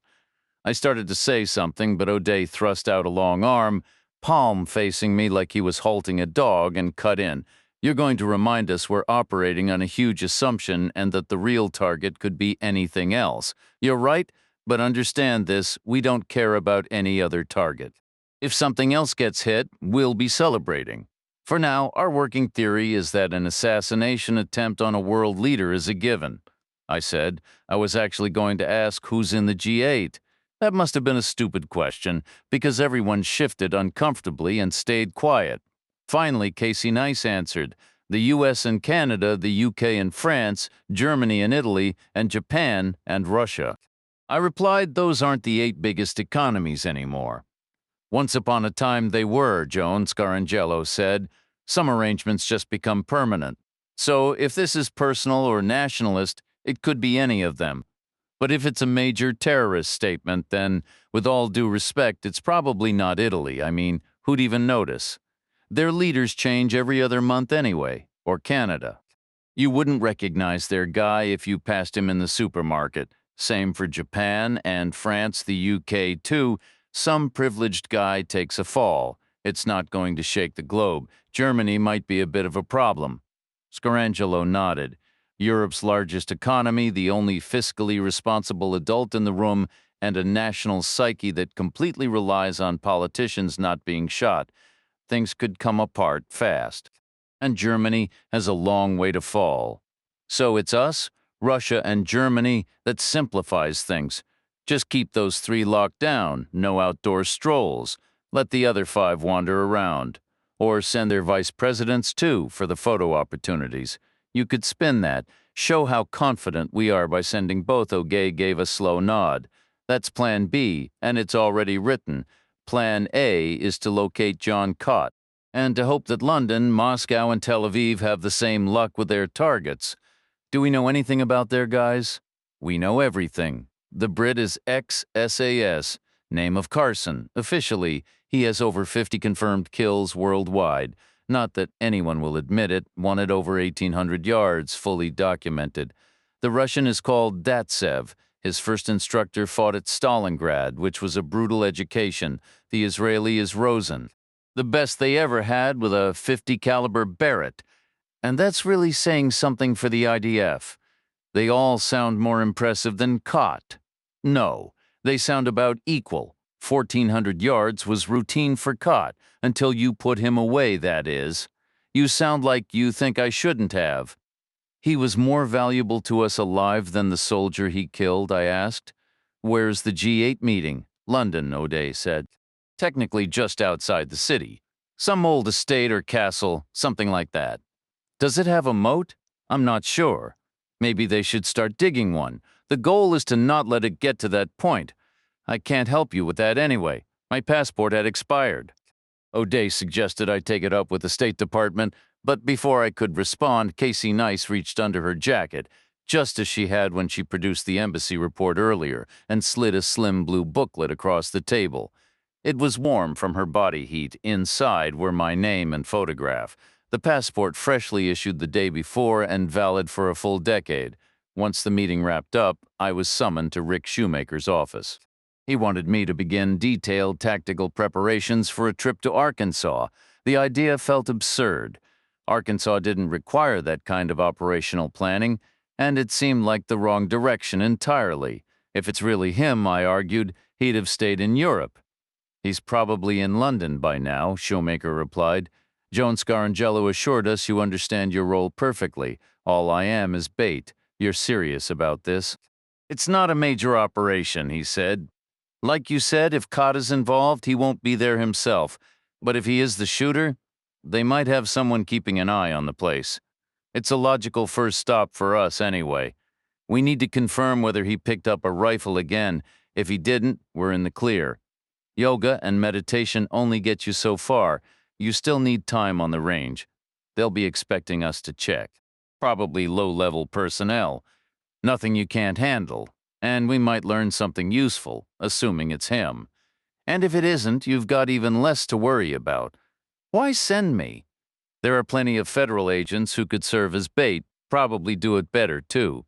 I started to say something, but O'Day thrust out a long arm, palm facing me like he was halting a dog, and cut in. You're going to remind us we're operating on a huge assumption and that the real target could be anything else. You're right, but understand this, we don't care about any other target. If something else gets hit, we'll be celebrating. For now, our working theory is that an assassination attempt on a world leader is a given. I said, I was actually going to ask who's in the G8. That must have been a stupid question, because everyone shifted uncomfortably and stayed quiet. Finally, Casey Nice answered, the US and Canada, the UK and France, Germany and Italy, and Japan and Russia. I replied, those aren't the 8 biggest economies anymore. Once upon a time they were, Joan Scarangello said. Some arrangements just become permanent. So if this is personal or nationalist, it could be any of them. But if it's a major terrorist statement, then, with all due respect, it's probably not Italy. I mean, who'd even notice? Their leaders change every other month anyway, or Canada. You wouldn't recognize their guy if you passed him in the supermarket. Same for Japan and France, the UK too. Some privileged guy takes a fall. It's not going to shake the globe. Germany might be a bit of a problem. Scarangelo nodded. Europe's largest economy, the only fiscally responsible adult in the room, and a national psyche that completely relies on politicians not being shot. Things could come apart fast. And Germany has a long way to fall. So it's us, Russia, and Germany that simplifies things. Just keep those 3 locked down, no outdoor strolls. Let the other 5 wander around. Or send their vice presidents too for the photo opportunities. You could spin that, show how confident we are by sending both. O'Gay gave a slow nod. That's Plan B, and it's already written. Plan A is to locate John Cott, and to hope that London, Moscow, and Tel Aviv have the same luck with their targets. Do we know anything about their guys? We know everything. The Brit is ex-SAS, name of Carson. Officially, he has over 50 confirmed kills worldwide. Not that anyone will admit it, one at over 1,800 yards, fully documented. The Russian is called Datsev. His first instructor fought at Stalingrad, which was a brutal education. The Israeli is Rosen. The best they ever had with a .50 caliber Barrett. And that's really saying something for the IDF. They all sound more impressive than Cott. No, they sound about equal. 1,400 yards was routine for Cott, until you put him away, that is. You sound like you think I shouldn't have. He was more valuable to us alive than the soldier he killed, I asked. Where's the G8 meeting? London, O'Day said. Technically just outside the city. Some old estate or castle, something like that. Does it have a moat? I'm not sure. Maybe they should start digging one. The goal is to not let it get to that point. I can't help you with that anyway. My passport had expired. O'Day suggested I take it up with the State Department, but before I could respond, Casey Nice reached under her jacket, just as she had when she produced the embassy report earlier, and slid a slim blue booklet across the table. It was warm from her body heat. Inside were my name and photograph. The passport freshly issued the day before and valid for a full decade. Once the meeting wrapped up, I was summoned to Rick Shoemaker's office. He wanted me to begin detailed tactical preparations for a trip to Arkansas. The idea felt absurd. Arkansas didn't require that kind of operational planning, and it seemed like the wrong direction entirely. If it's really him, I argued, he'd have stayed in Europe. He's probably in London by now, Shoemaker replied. Joan Scarangello assured us you understand your role perfectly. All I am is bait. You're serious about this? It's not a major operation, he said. Like you said, if Cott is involved, he won't be there himself. But if he is the shooter, they might have someone keeping an eye on the place. It's a logical first stop for us anyway. We need to confirm whether he picked up a rifle again. If he didn't, we're in the clear. Yoga and meditation only get you so far. You still need time on the range. they'll be expecting us to check. Probably low-level personnel. Nothing you can't handle. And we might learn something useful, assuming it's him. And if it isn't, you've got even less to worry about. Why send me? There are plenty of federal agents who could serve as bait, probably do it better, too.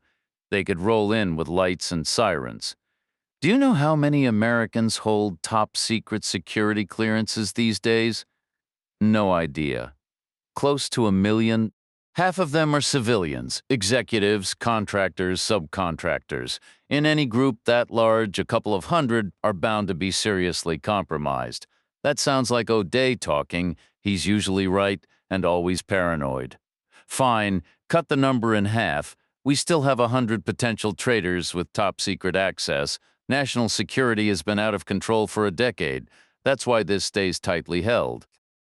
They could roll in with lights and sirens. Do you know how many Americans hold top-secret security clearances these days? No idea. Close to 1 million. Half of them are civilians, executives, contractors, subcontractors. In any group that large, a couple of hundred are bound to be seriously compromised. That sounds like O'Day talking. He's usually right and always paranoid. Fine, cut the number in half. We still have 100 potential traitors with top-secret access. National security has been out of control for a decade. That's why this stays tightly held.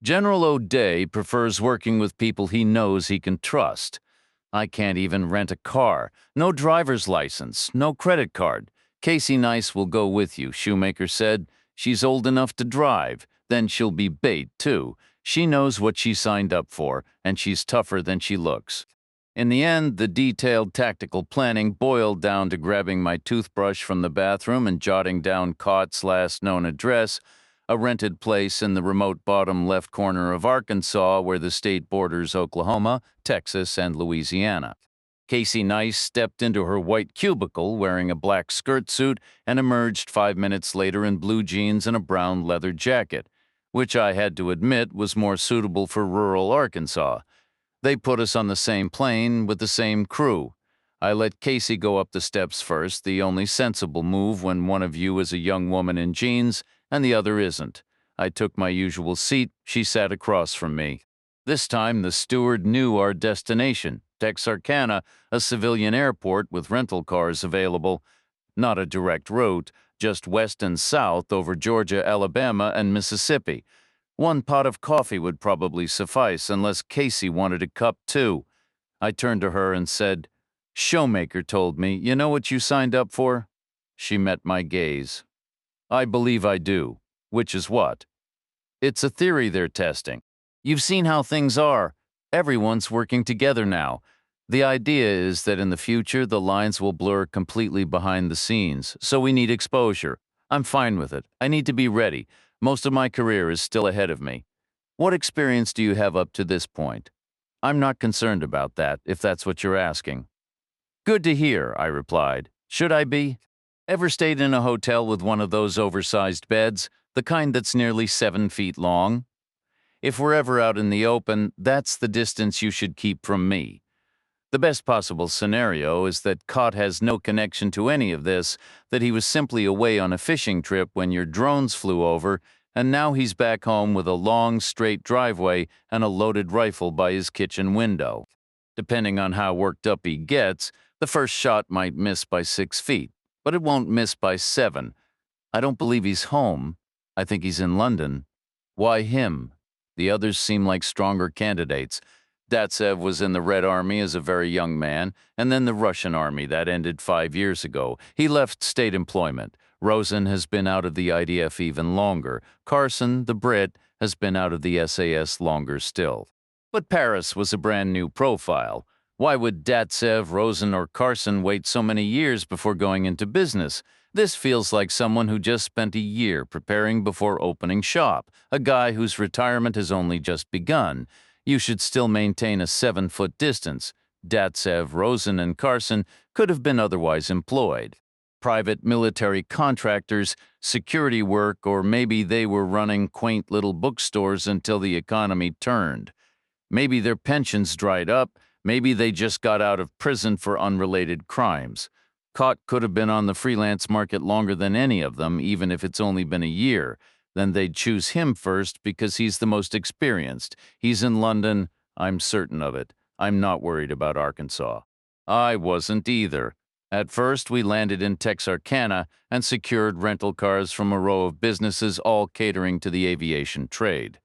General O'Day prefers working with people he knows he can trust. I can't even rent a car. No driver's license, no credit card. Casey Nice will go with you, Shoemaker said. She's old enough to drive. Then she'll be bait, too. She knows what she signed up for, and she's tougher than she looks. In the end, the detailed tactical planning boiled down to grabbing my toothbrush from the bathroom and jotting down Cott's last known address, a rented place in the remote bottom left corner of Arkansas where the state borders Oklahoma, Texas, and Louisiana. Casey Nice stepped into her white cubicle wearing a black skirt suit and emerged 5 minutes later in blue jeans and a brown leather jacket, which I had to admit was more suitable for rural Arkansas. They put us on the same plane with the same crew. I let Casey go up the steps first, the only sensible move when one of you is a young woman in jeans and the other isn't. I took my usual seat. She sat across from me. This time, the steward knew our destination, Texarkana, a civilian airport with rental cars available. Not a direct route, just west and south over Georgia, Alabama, and Mississippi. One pot of coffee would probably suffice unless Casey wanted a cup too. I turned to her and said, "Showmaker told me, you know what you signed up for?" She met my gaze. "I believe I do." "Which is what?" "It's a theory they're testing. You've seen how things are. Everyone's working together now. The idea is that in the future the lines will blur completely behind the scenes, so we need exposure. I'm fine with it. I need to be ready. Most of my career is still ahead of me. What experience do you have up to this point?" "I'm not concerned about that, if that's what you're asking." "Good to hear," I replied. "Should I be? Ever stayed in a hotel with one of those oversized beds, the kind that's nearly 7 feet long? If we're ever out in the open, that's the distance you should keep from me. The best possible scenario is that Cott has no connection to any of this, that he was simply away on a fishing trip when your drones flew over, and now he's back home with a long, straight driveway and a loaded rifle by his kitchen window. Depending on how worked up he gets, the first shot might miss by 6 feet, but it won't miss by 7. I don't believe he's home. I think he's in London. Why him? The others seem like stronger candidates. Datsev was in the Red Army as a very young man, and then the Russian Army that ended 5 years ago. He left state employment. Rosen has been out of the IDF even longer. Carson, the Brit, has been out of the SAS longer still. But Paris was a brand new profile. Why would Datsev, Rosen, or Carson wait so many years before going into business? This feels like someone who just spent a year preparing before opening shop, a guy whose retirement has only just begun. You should still maintain a 7-foot distance. Datsev, Rosen, and Carson could have been otherwise employed. Private military contractors, security work, or maybe they were running quaint little bookstores until the economy turned. Maybe their pensions dried up, maybe they just got out of prison for unrelated crimes. Cott could have been on the freelance market longer than any of them, even if it's only been a year. Then they'd choose him first because he's the most experienced. He's in London. I'm certain of it. I'm not worried about Arkansas. I wasn't either. At first, we landed in Texarkana and secured rental cars from a row of businesses all catering to the aviation trade.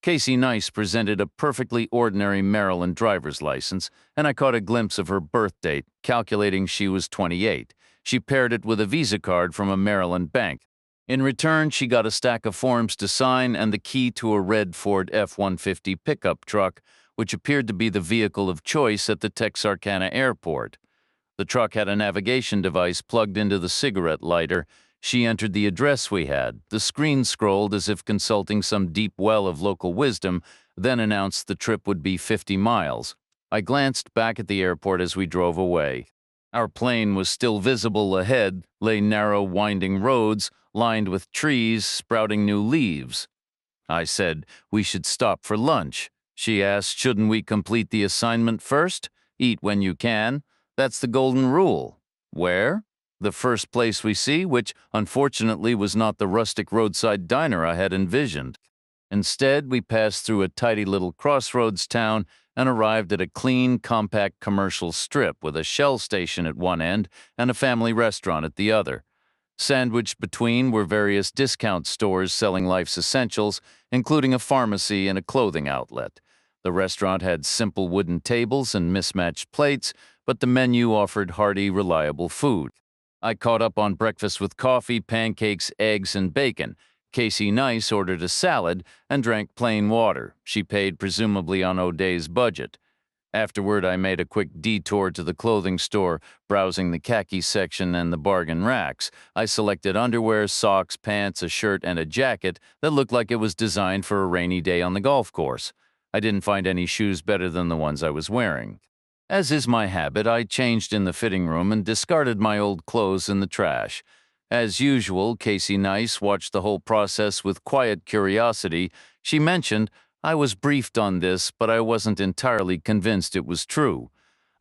Casey Nice presented a perfectly ordinary Maryland driver's license, and I caught a glimpse of her birth date, calculating she was 28. She paired it with a Visa card from a Maryland bank. In return, she got a stack of forms to sign and the key to a red Ford F-150 pickup truck, which appeared to be the vehicle of choice at the Texarkana airport. The truck had a navigation device plugged into the cigarette lighter. She entered the address we had. The screen scrolled as if consulting some deep well of local wisdom, then announced the trip would be 50 miles. I glanced back at the airport as we drove away. Our plane was still visible ahead, lay narrow, winding roads, lined with trees sprouting new leaves. I said we should stop for lunch. She asked, shouldn't we complete the assignment first? Eat when you can. That's the golden rule. Where? The first place we see, which unfortunately was not the rustic roadside diner I had envisioned. Instead, we passed through a tidy little crossroads town and arrived at a clean, compact commercial strip with a Shell station at one end and a family restaurant at the other. Sandwiched between were various discount stores selling life's essentials, including a pharmacy and a clothing outlet. The restaurant had simple wooden tables and mismatched plates, but the menu offered hearty, reliable food. I caught up on breakfast with coffee, pancakes, eggs, and bacon. Casey Nice ordered a salad and drank plain water. She paid presumably on O'Day's budget. Afterward, I made a quick detour to the clothing store, browsing the khaki section and the bargain racks. I selected underwear, socks, pants, a shirt, and a jacket that looked like it was designed for a rainy day on the golf course. I didn't find any shoes better than the ones I was wearing. As is my habit, I changed in the fitting room and discarded my old clothes in the trash. As usual, Casey Nice watched the whole process with quiet curiosity. She mentioned, I was briefed on this, but I wasn't entirely convinced it was true.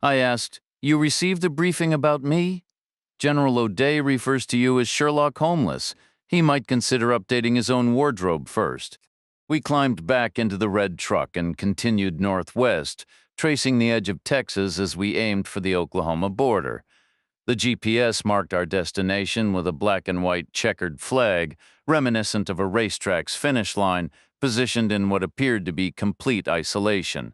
I asked, you received a briefing about me? General O'Day refers to you as Sherlock Holmes. He might consider updating his own wardrobe first. We climbed back into the red truck and continued northwest, tracing the edge of Texas as we aimed for the Oklahoma border. The GPS marked our destination with a black and white checkered flag, reminiscent of a racetrack's finish line, positioned in what appeared to be complete isolation.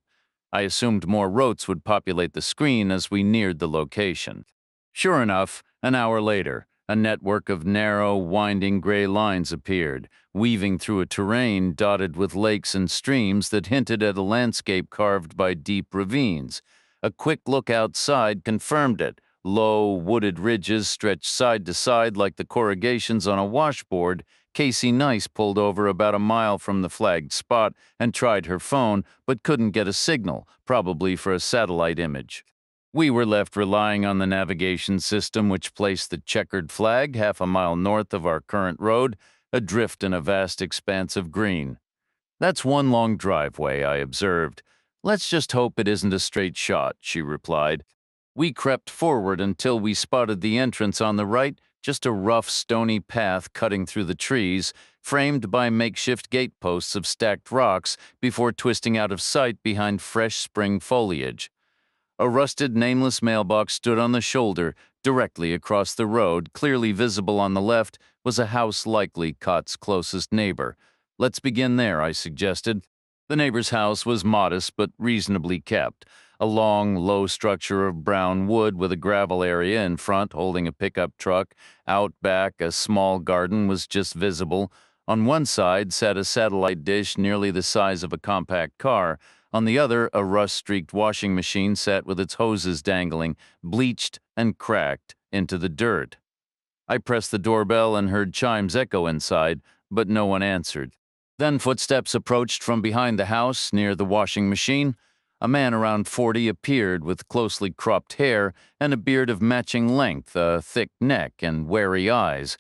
I assumed more rotes would populate the screen as we neared the location. Sure enough, an hour later, a network of narrow, winding gray lines appeared, weaving through a terrain dotted with lakes and streams that hinted at a landscape carved by deep ravines. A quick look outside confirmed it. Low, wooded ridges stretched side to side like the corrugations on a washboard. Casey Nice pulled over about a mile from the flagged spot and tried her phone, but couldn't get a signal, probably for a satellite image. We were left relying on the navigation system, which placed the checkered flag half a mile north of our current road, adrift in a vast expanse of green. That's one long driveway, I observed. Let's just hope it isn't a straight shot, she replied. We crept forward until we spotted the entrance on the right, just a rough, stony path cutting through the trees, framed by makeshift gateposts of stacked rocks before twisting out of sight behind fresh spring foliage. A rusted, nameless mailbox stood on the shoulder, directly across the road. Clearly visible on the left was a house likely Cott's closest neighbor. Let's begin there, I suggested. The neighbor's house was modest but reasonably kept. A long, low structure of brown wood with a gravel area in front holding a pickup truck. Out back, a small garden was just visible. On one side sat a satellite dish nearly the size of a compact car. On the other, a rust-streaked washing machine sat with its hoses dangling, bleached and cracked, into the dirt. I pressed the doorbell and heard chimes echo inside, but no one answered. Then footsteps approached from behind the house near the washing machine. A man around 40 appeared with closely cropped hair and a beard of matching length, a thick neck, and wary eyes.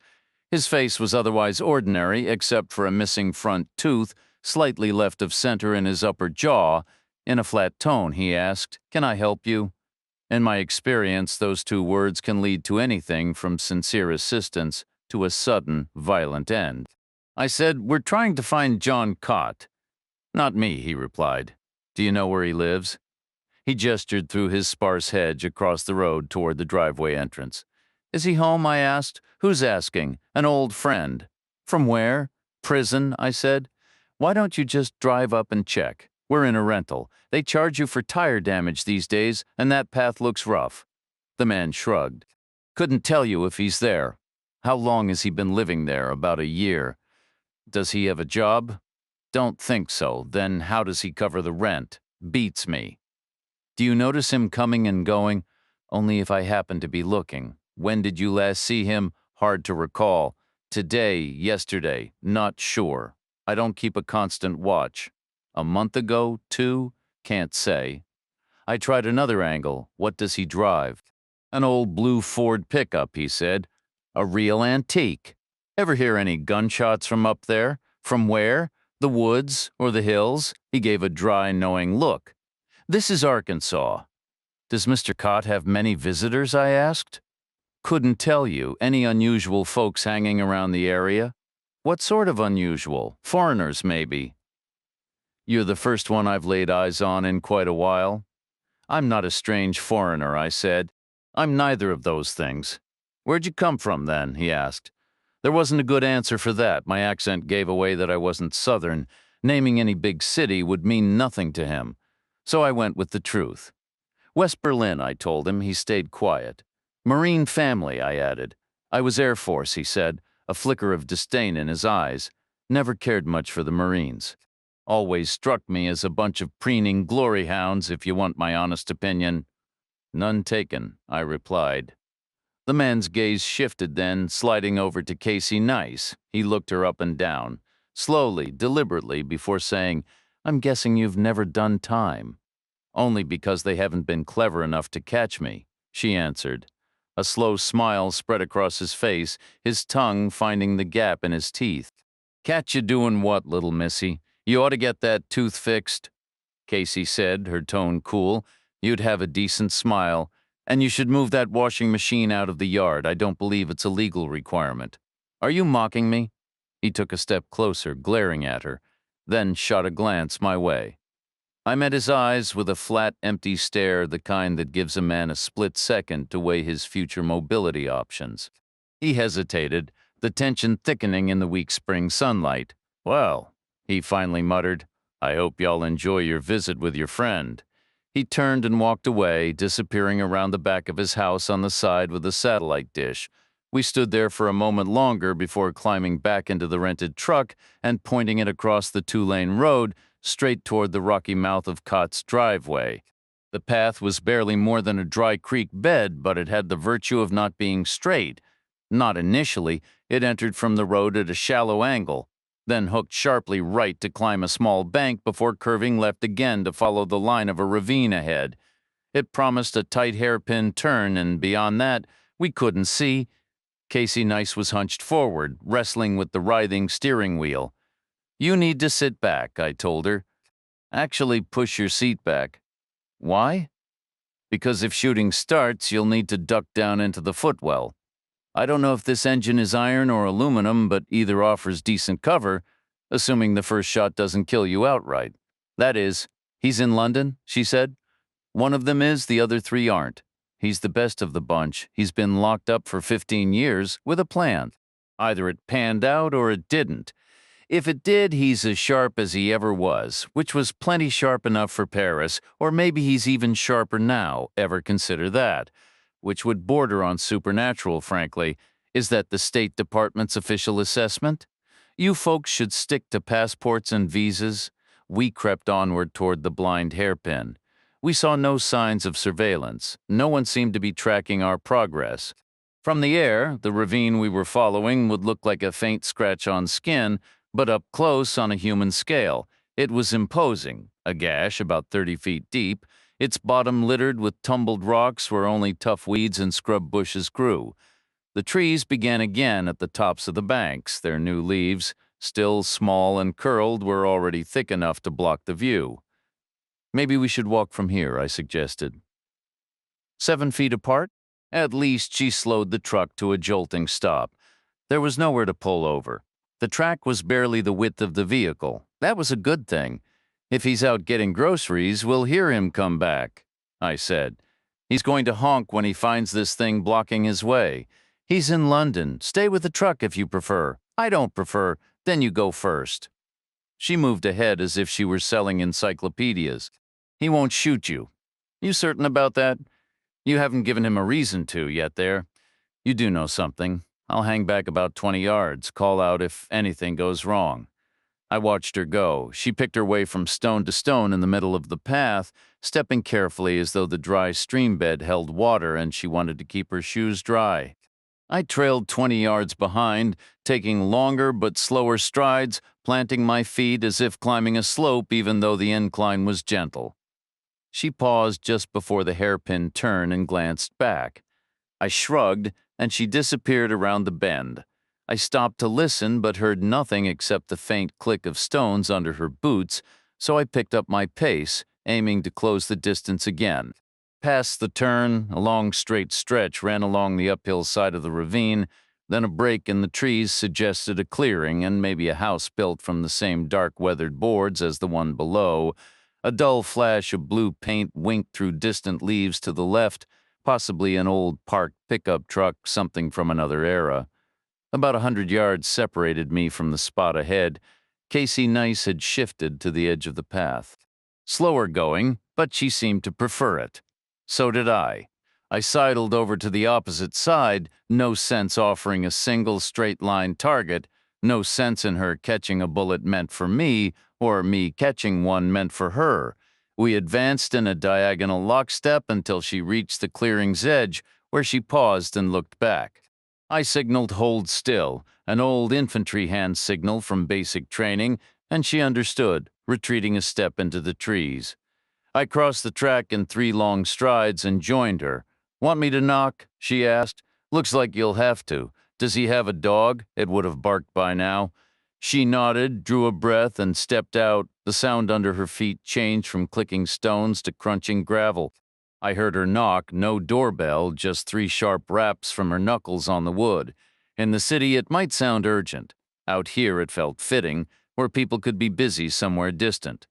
His face was otherwise ordinary, except for a missing front tooth, slightly left of center in his upper jaw. In a flat tone, he asked, "Can I help you?" In my experience, those two words can lead to anything from sincere assistance to a sudden, violent end. I said, "We're trying to find John Cott." "Not me," he replied. "Do you know where he lives?" He gestured through his sparse hedge across the road toward the driveway entrance. "Is he home?" I asked. "Who's asking?" "An old friend." "From where?" "Prison," I said. "Why don't you just drive up and check? We're in a rental. They charge you for tire damage these days, and that path looks rough." The man shrugged. "Couldn't tell you if he's there." "How long has he been living there?" "About a year." "Does he have a job?" "Don't think so. Then how does he cover the rent?" Beats me. Do you notice him coming and going? Only if I happen to be looking. When did you last see him? Hard to recall. Today, yesterday, not sure. I don't keep a constant watch. A month ago, 2? Can't say. I tried another angle. What does he drive? An old blue Ford pickup, he said. A real antique. Ever hear any gunshots from up there? From where? The woods or the hills? He gave a dry, knowing look. This is Arkansas. Does Mr. Cott have many visitors? I asked. Couldn't tell you. Any unusual folks hanging around the area? What sort of unusual? Foreigners, maybe. You're the first one I've laid eyes on in quite a while. I'm not a strange foreigner, I said. I'm neither of those things. Where'd you come from, then? He asked. There wasn't a good answer for that. My accent gave away that I wasn't Southern. Naming any big city would mean nothing to him. So I went with the truth. West Berlin, I told him. He stayed quiet. Marine family, I added. I was Air Force, he said, a flicker of disdain in his eyes. Never cared much for the Marines. Always struck me as a bunch of preening glory hounds, if you want my honest opinion. None taken, I replied. The man's gaze shifted then, sliding over to Casey Nice. He looked her up and down, slowly, deliberately, before saying, I'm guessing you've never done time. Only because they haven't been clever enough to catch me, she answered. A slow smile spread across his face, his tongue finding the gap in his teeth. Catch you doing what, little missy? You ought to get that tooth fixed. Casey said, her tone cool. You'd have a decent smile. And you should move that washing machine out of the yard. I don't believe it's a legal requirement. Are you mocking me? He took a step closer, glaring at her, then shot a glance my way. I met his eyes with a flat, empty stare, the kind that gives a man a split second to weigh his future mobility options. He hesitated, the tension thickening in the weak spring sunlight. Well, he finally muttered, I hope y'all enjoy your visit with your friend. He turned and walked away, disappearing around the back of his house on the side with a satellite dish. We stood there for a moment longer before climbing back into the rented truck and pointing it across the 2-lane road straight toward the rocky mouth of Cott's driveway. The path was barely more than a dry creek bed, but it had the virtue of not being straight. Not initially. It entered from the road at a shallow angle, then hooked sharply right to climb a small bank before curving left again to follow the line of a ravine ahead. It promised a tight hairpin turn, and beyond that, we couldn't see. Casey Nice was hunched forward, wrestling with the writhing steering wheel. You need to sit back, I told her. Actually, push your seat back. Why? Because if shooting starts, you'll need to duck down into the footwell. I don't know if this engine is iron or aluminum, but either offers decent cover, assuming the first shot doesn't kill you outright. That is, he's in London, she said. One of them is, the other 3 aren't. He's the best of the bunch. He's been locked up for 15 years with a plan. Either it panned out or it didn't. If it did, he's as sharp as he ever was, which was plenty sharp enough for Paris, or maybe he's even sharper now, ever consider that, which would border on supernatural, frankly. Is that the State Department's official assessment? You folks should stick to passports and visas. We crept onward toward the blind hairpin. We saw no signs of surveillance. No one seemed to be tracking our progress. From the air, the ravine we were following would look like a faint scratch on skin, but up close on a human scale, it was imposing, a gash about 30 feet deep, its bottom littered with tumbled rocks where only tough weeds and scrub bushes grew. The trees began again at the tops of the banks. Their new leaves, still small and curled, were already thick enough to block the view. Maybe we should walk from here, I suggested. 7 feet apart? At least she slowed the truck to a jolting stop. There was nowhere to pull over. The track was barely the width of the vehicle. That was a good thing. If he's out getting groceries, we'll hear him come back, I said. He's going to honk when he finds this thing blocking his way. He's in London. Stay with the truck if you prefer. I don't prefer. Then you go first. She moved ahead as if she were selling encyclopedias. He won't shoot you. You certain about that? You haven't given him a reason to yet there. You do know something. I'll hang back about 20 yards, call out if anything goes wrong. I watched her go. She picked her way from stone to stone in the middle of the path, stepping carefully as though the dry stream bed held water and she wanted to keep her shoes dry. I trailed 20 yards behind, taking longer but slower strides, planting my feet as if climbing a slope even though the incline was gentle. She paused just before the hairpin turn and glanced back. I shrugged, and she disappeared around the bend. I stopped to listen but heard nothing except the faint click of stones under her boots, so I picked up my pace, aiming to close the distance again. Past the turn, a long straight stretch ran along the uphill side of the ravine, then a break in the trees suggested a clearing and maybe a house built from the same dark weathered boards as the one below. A dull flash of blue paint winked through distant leaves to the left, possibly an old parked pickup truck, something from another era. About 100 yards separated me from the spot ahead. Casey Nice had shifted to the edge of the path. Slower going, but she seemed to prefer it. So did I. I sidled over to the opposite side, no sense offering a single straight-line target, no sense in her catching a bullet meant for me, or me catching one meant for her. We advanced in a diagonal lockstep until she reached the clearing's edge, where she paused and looked back. I signaled hold still, an old infantry hand signal from basic training, and she understood, retreating a step into the trees. I crossed the track in 3 long strides and joined her. "Want me to knock?" she asked. "Looks like you'll have to. Does he have a dog? It would have barked by now." She nodded, drew a breath, and stepped out. The sound under her feet changed from clicking stones to crunching gravel. I heard her knock, no doorbell, just 3 sharp raps from her knuckles on the wood. In the city, it might sound urgent. Out here, it felt fitting, where people could be busy somewhere distant.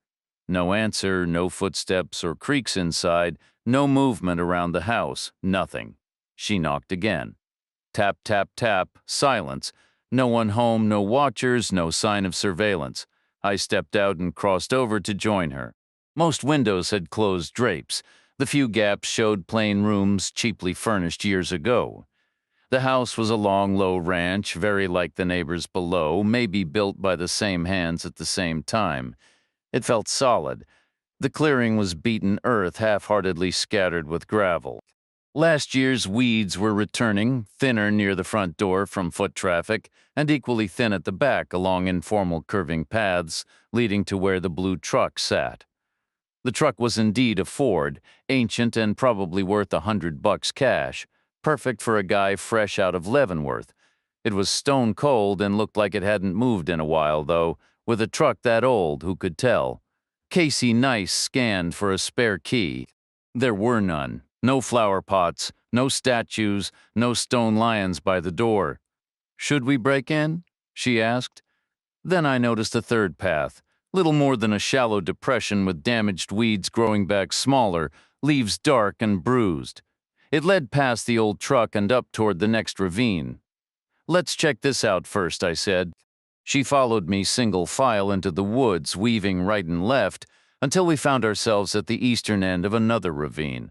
No answer, no footsteps or creaks inside, no movement around the house, nothing. She knocked again. Tap, tap, tap, silence. No one home, no watchers, no sign of surveillance. I stepped out and crossed over to join her. Most windows had closed drapes. The few gaps showed plain rooms cheaply furnished years ago. The house was a long, low ranch, very like the neighbors below, maybe built by the same hands at the same time. It felt solid. The clearing was beaten earth half-heartedly scattered with gravel. Last year's weeds were returning, thinner near the front door from foot traffic, and equally thin at the back along informal curving paths leading to where the blue truck sat. The truck was indeed a Ford, ancient and probably worth $100 cash, perfect for a guy fresh out of Leavenworth. It was stone cold and looked like it hadn't moved in a while, though. With a truck that old, who could tell? Casey Nice scanned for a spare key. There were none. No flower pots, no statues, no stone lions by the door. "Should we break in?" she asked. Then I noticed a third path, little more than a shallow depression with damaged weeds growing back smaller, leaves dark and bruised. It led past the old truck and up toward the next ravine. "Let's check this out first," I said. She followed me single file into the woods, weaving right and left, until we found ourselves at the eastern end of another ravine.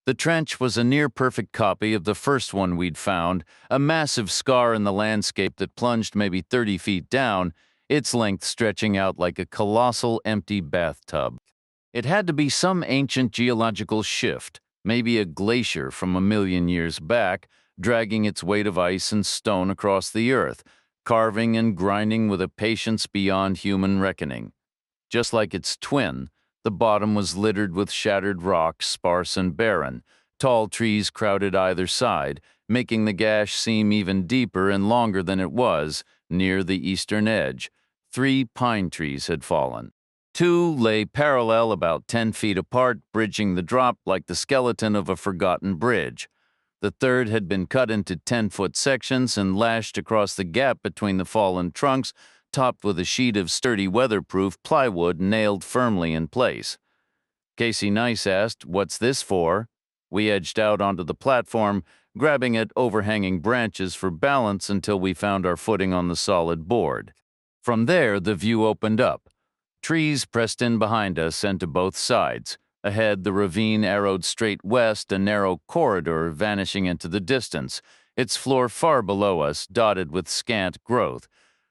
The trench was a near-perfect copy of the first one we'd found, a massive scar in the landscape that plunged maybe 30 feet down, its length stretching out like a colossal empty bathtub. It had to be some ancient geological shift, maybe a glacier from a million years back, dragging its weight of ice and stone across the earth, carving and grinding with a patience beyond human reckoning. Just like its twin, the bottom was littered with shattered rocks, sparse and barren. Tall trees crowded either side, making the gash seem even deeper and longer than it was, near the eastern edge. 3 pine trees had fallen. 2 lay parallel about 10 feet apart, bridging the drop like the skeleton of a forgotten bridge. The third had been cut into 10-foot sections and lashed across the gap between the fallen trunks, topped with a sheet of sturdy weatherproof plywood nailed firmly in place. Casey Nice asked, "What's this for?" We edged out onto the platform, grabbing at overhanging branches for balance until we found our footing on the solid board. From there, the view opened up. Trees pressed in behind us and to both sides. Ahead, the ravine arrowed straight west, a narrow corridor vanishing into the distance, its floor far below us, dotted with scant growth.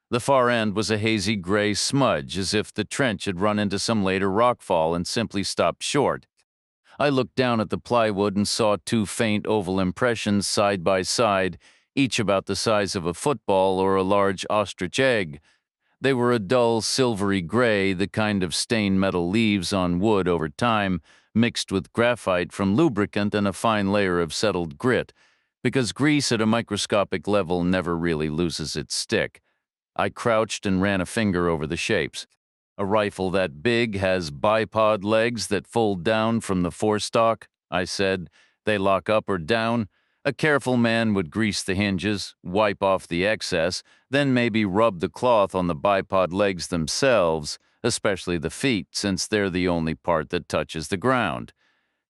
The far end was a hazy gray smudge, as if the trench had run into some later rockfall and simply stopped short. I looked down at the plywood and saw two faint oval impressions side by side, each about the size of a football or a large ostrich egg. They were a dull silvery gray, the kind of stain metal leaves on wood over time, mixed with graphite from lubricant and a fine layer of settled grit, because grease at a microscopic level never really loses its stick. I crouched and ran a finger over the shapes. A rifle that big has bipod legs that fold down from the forestock, I said. They lock up or down. A careful man would grease the hinges, wipe off the excess, then maybe rub the cloth on the bipod legs themselves, especially the feet, since they're the only part that touches the ground.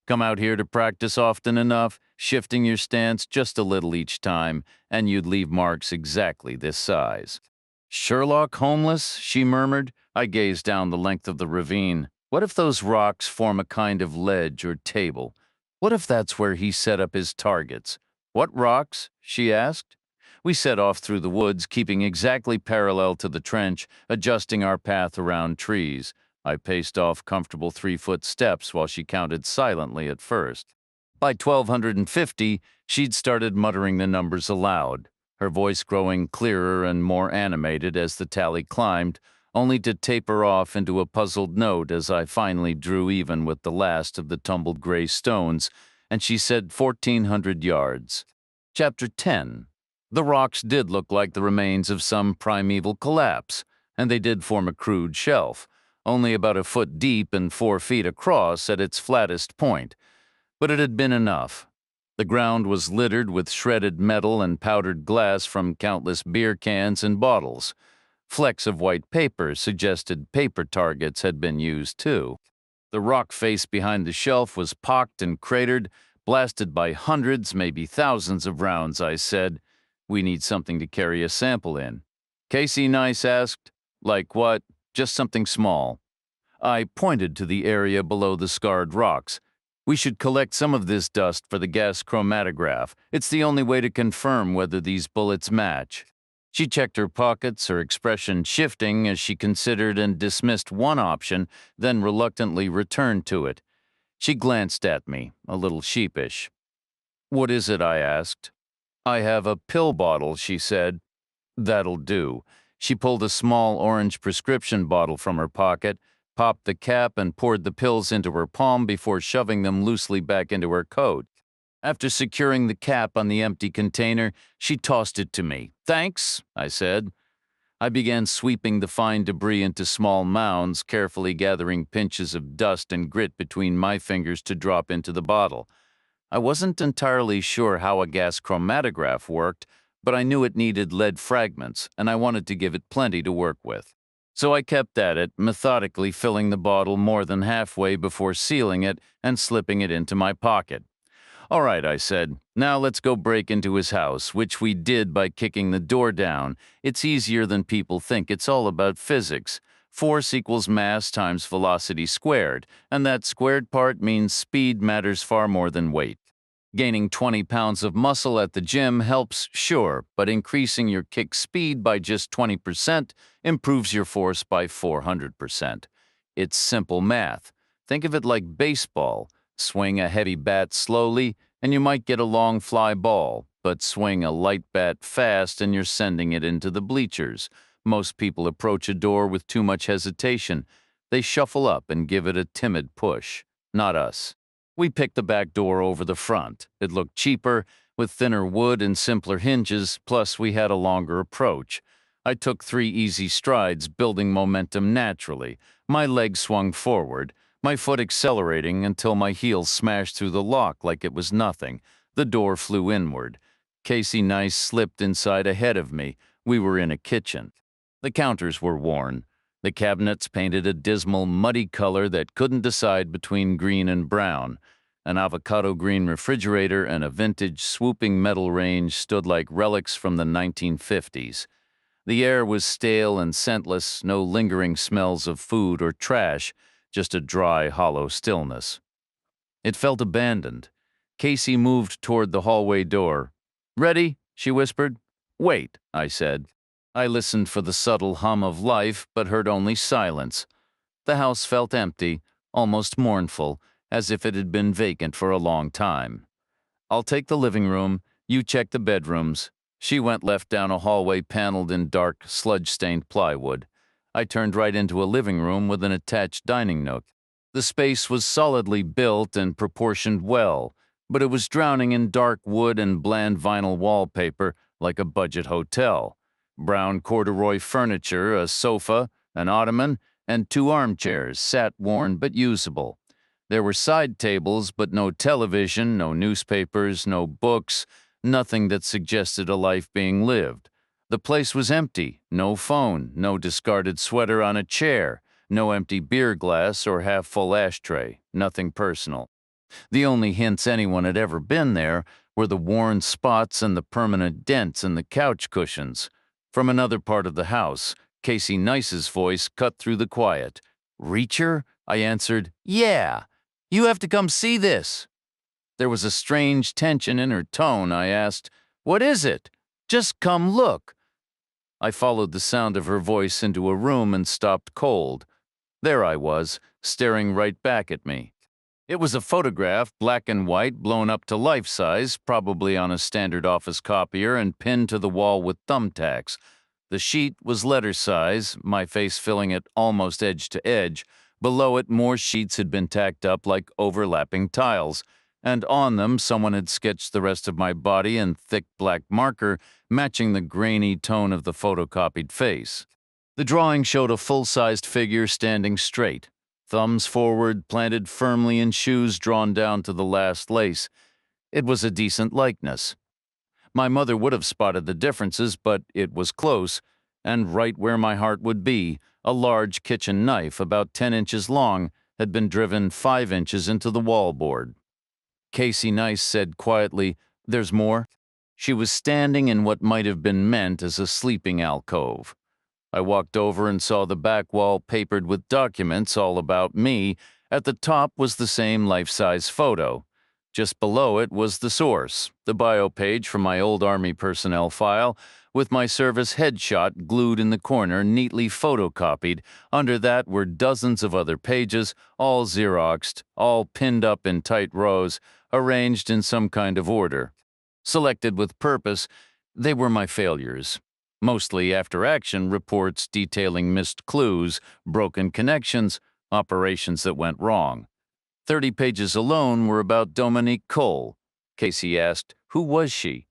Come out here to practice often enough, shifting your stance just a little each time, and you'd leave marks exactly this size. Sherlock Holmes, she murmured. I gazed down the length of the ravine. What if those rocks form a kind of ledge or table? What if that's where he set up his targets? What rocks? She asked. We set off through the woods, keeping exactly parallel to the trench, adjusting our path around trees. I paced off comfortable 3-foot steps while she counted silently at first. By 1250, she'd started muttering the numbers aloud, her voice growing clearer and more animated as the tally climbed, only to taper off into a puzzled note as I finally drew even with the last of the tumbled gray stones, and she said 1,400 yards. Chapter 10. The rocks did look like the remains of some primeval collapse, and they did form a crude shelf, only about a foot deep and 4 feet across at its flattest point. But it had been enough. The ground was littered with shredded metal and powdered glass from countless beer cans and bottles. Flecks of white paper suggested paper targets had been used too. The rock face behind the shelf was pocked and cratered, blasted by hundreds, maybe thousands of rounds, I said. We need something to carry a sample in. Casey Nice asked. Like what? Just something small. I pointed to the area below the scarred rocks. We should collect some of this dust for the gas chromatograph. It's the only way to confirm whether these bullets match. She checked her pockets, her expression shifting as she considered and dismissed one option, then reluctantly returned to it. She glanced at me, a little sheepish. What is it? I asked. I have a pill bottle, she said. That'll do. She pulled a small orange prescription bottle from her pocket, popped the cap and poured the pills into her palm before shoving them loosely back into her coat. After securing the cap on the empty container, she tossed it to me. Thanks, I said. I began sweeping the fine debris into small mounds, carefully gathering pinches of dust and grit between my fingers to drop into the bottle. I wasn't entirely sure how a gas chromatograph worked, but I knew it needed lead fragments, and I wanted to give it plenty to work with. So I kept at it, methodically filling the bottle more than halfway before sealing it and slipping it into my pocket. All right, I said, now let's go break into his house, which we did by kicking the door down. It's easier than people think. It's all about physics. Force equals mass times velocity squared, and that squared part means speed matters far more than weight. Gaining 20 pounds of muscle at the gym helps, sure, but increasing your kick speed by just 20% improves your force by 400%. It's simple math. Think of it like baseball. Swing a heavy bat slowly, and you might get a long fly ball, but swing a light bat fast and you're sending it into the bleachers. Most people approach a door with too much hesitation. They shuffle up and give it a timid push. Not us. We picked the back door over the front. It looked cheaper, with thinner wood and simpler hinges, plus we had a longer approach. I took 3 easy strides, building momentum naturally. My leg swung forward, my foot accelerating until my heel smashed through the lock like it was nothing. The door flew inward. Casey Nice slipped inside ahead of me. We were in a kitchen. The counters were worn. The cabinets painted a dismal, muddy color that couldn't decide between green and brown. An avocado green refrigerator and a vintage swooping metal range stood like relics from the 1950s. The air was stale and scentless, no lingering smells of food or trash, just a dry, hollow stillness. It felt abandoned. Casey moved toward the hallway door. Ready? She whispered. Wait, I said. I listened for the subtle hum of life, but heard only silence. The house felt empty, almost mournful, as if it had been vacant for a long time. "I'll take the living room, you check the bedrooms." She went left down a hallway paneled in dark, sludge-stained plywood. I turned right into a living room with an attached dining nook. The space was solidly built and proportioned well, but it was drowning in dark wood and bland vinyl wallpaper like a budget hotel. Brown corduroy furniture, a sofa, an ottoman, and 2 armchairs sat worn but usable. There were side tables, but no television, no newspapers, no books, nothing that suggested a life being lived. The place was empty, no phone, no discarded sweater on a chair, no empty beer glass or half-full ashtray, nothing personal. The only hints anyone had ever been there were the worn spots and the permanent dents in the couch cushions. From another part of the house, Casey Nice's voice cut through the quiet. "Reacher?" I answered. "Yeah. You have to come see this." There was a strange tension in her tone. I asked, "What is it?" "Just come look." I followed the sound of her voice into a room and stopped cold. There I was, staring right back at me. It was a photograph, black and white, blown up to life size, probably on a standard office copier and pinned to the wall with thumbtacks. The sheet was letter size, my face filling it almost edge to edge. Below it, more sheets had been tacked up like overlapping tiles, and on them someone had sketched the rest of my body in thick black marker, matching the grainy tone of the photocopied face. The drawing showed a full-sized figure standing straight, thumbs forward, planted firmly in shoes drawn down to the last lace. It was a decent likeness. My mother would have spotted the differences, but it was close, and right where my heart would be, a large kitchen knife about 10 inches long had been driven 5 inches into the wallboard. Casey Nice said quietly, "There's more?" She was standing in what might have been meant as a sleeping alcove. I walked over and saw the back wall papered with documents all about me. At the top was the same life-size photo. Just below it was the source, the bio page from my old Army personnel file, with my service headshot glued in the corner, neatly photocopied. Under that were dozens of other pages, all Xeroxed, all pinned up in tight rows, arranged in some kind of order. Selected with purpose, they were my failures. Mostly after-action reports detailing missed clues, broken connections, operations that went wrong. 30 pages alone were about Dominique Cole. Casey asked, "Who was she?"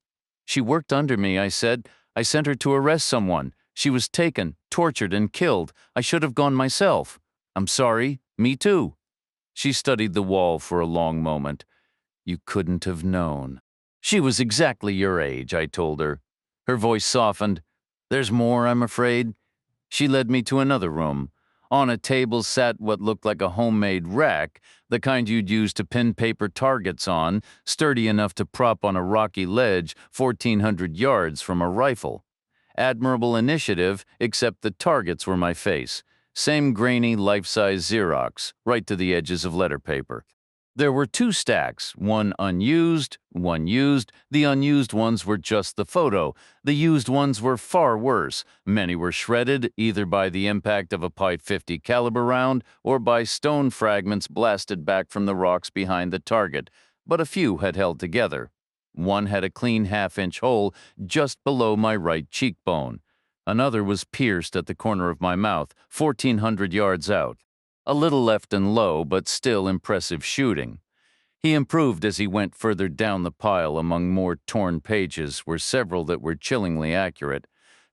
"She worked under me," I said. "I sent her to arrest someone. She was taken, tortured, and killed. I should have gone myself." "I'm sorry. Me too." She studied the wall for a long moment. "You couldn't have known." "She was exactly your age," I told her. Her voice softened. "There's more, I'm afraid." She led me to another room. On a table sat what looked like a homemade rack, the kind you'd use to pin paper targets on, sturdy enough to prop on a rocky ledge 1,400 yards from a rifle. Admirable initiative, except the targets were my face. Same grainy, life-size Xerox, right to the edges of letter paper. There were 2 stacks, one unused, one used. The unused ones were just the photo. The used ones were far worse. Many were shredded, either by the impact of a .50 caliber round or by stone fragments blasted back from the rocks behind the target, but a few had held together. One had a clean half-inch hole just below my right cheekbone. Another was pierced at the corner of my mouth, 1,400 yards out. A little left and low, but still impressive shooting. He improved as he went further down the pile. Among more torn pages were several that were chillingly accurate.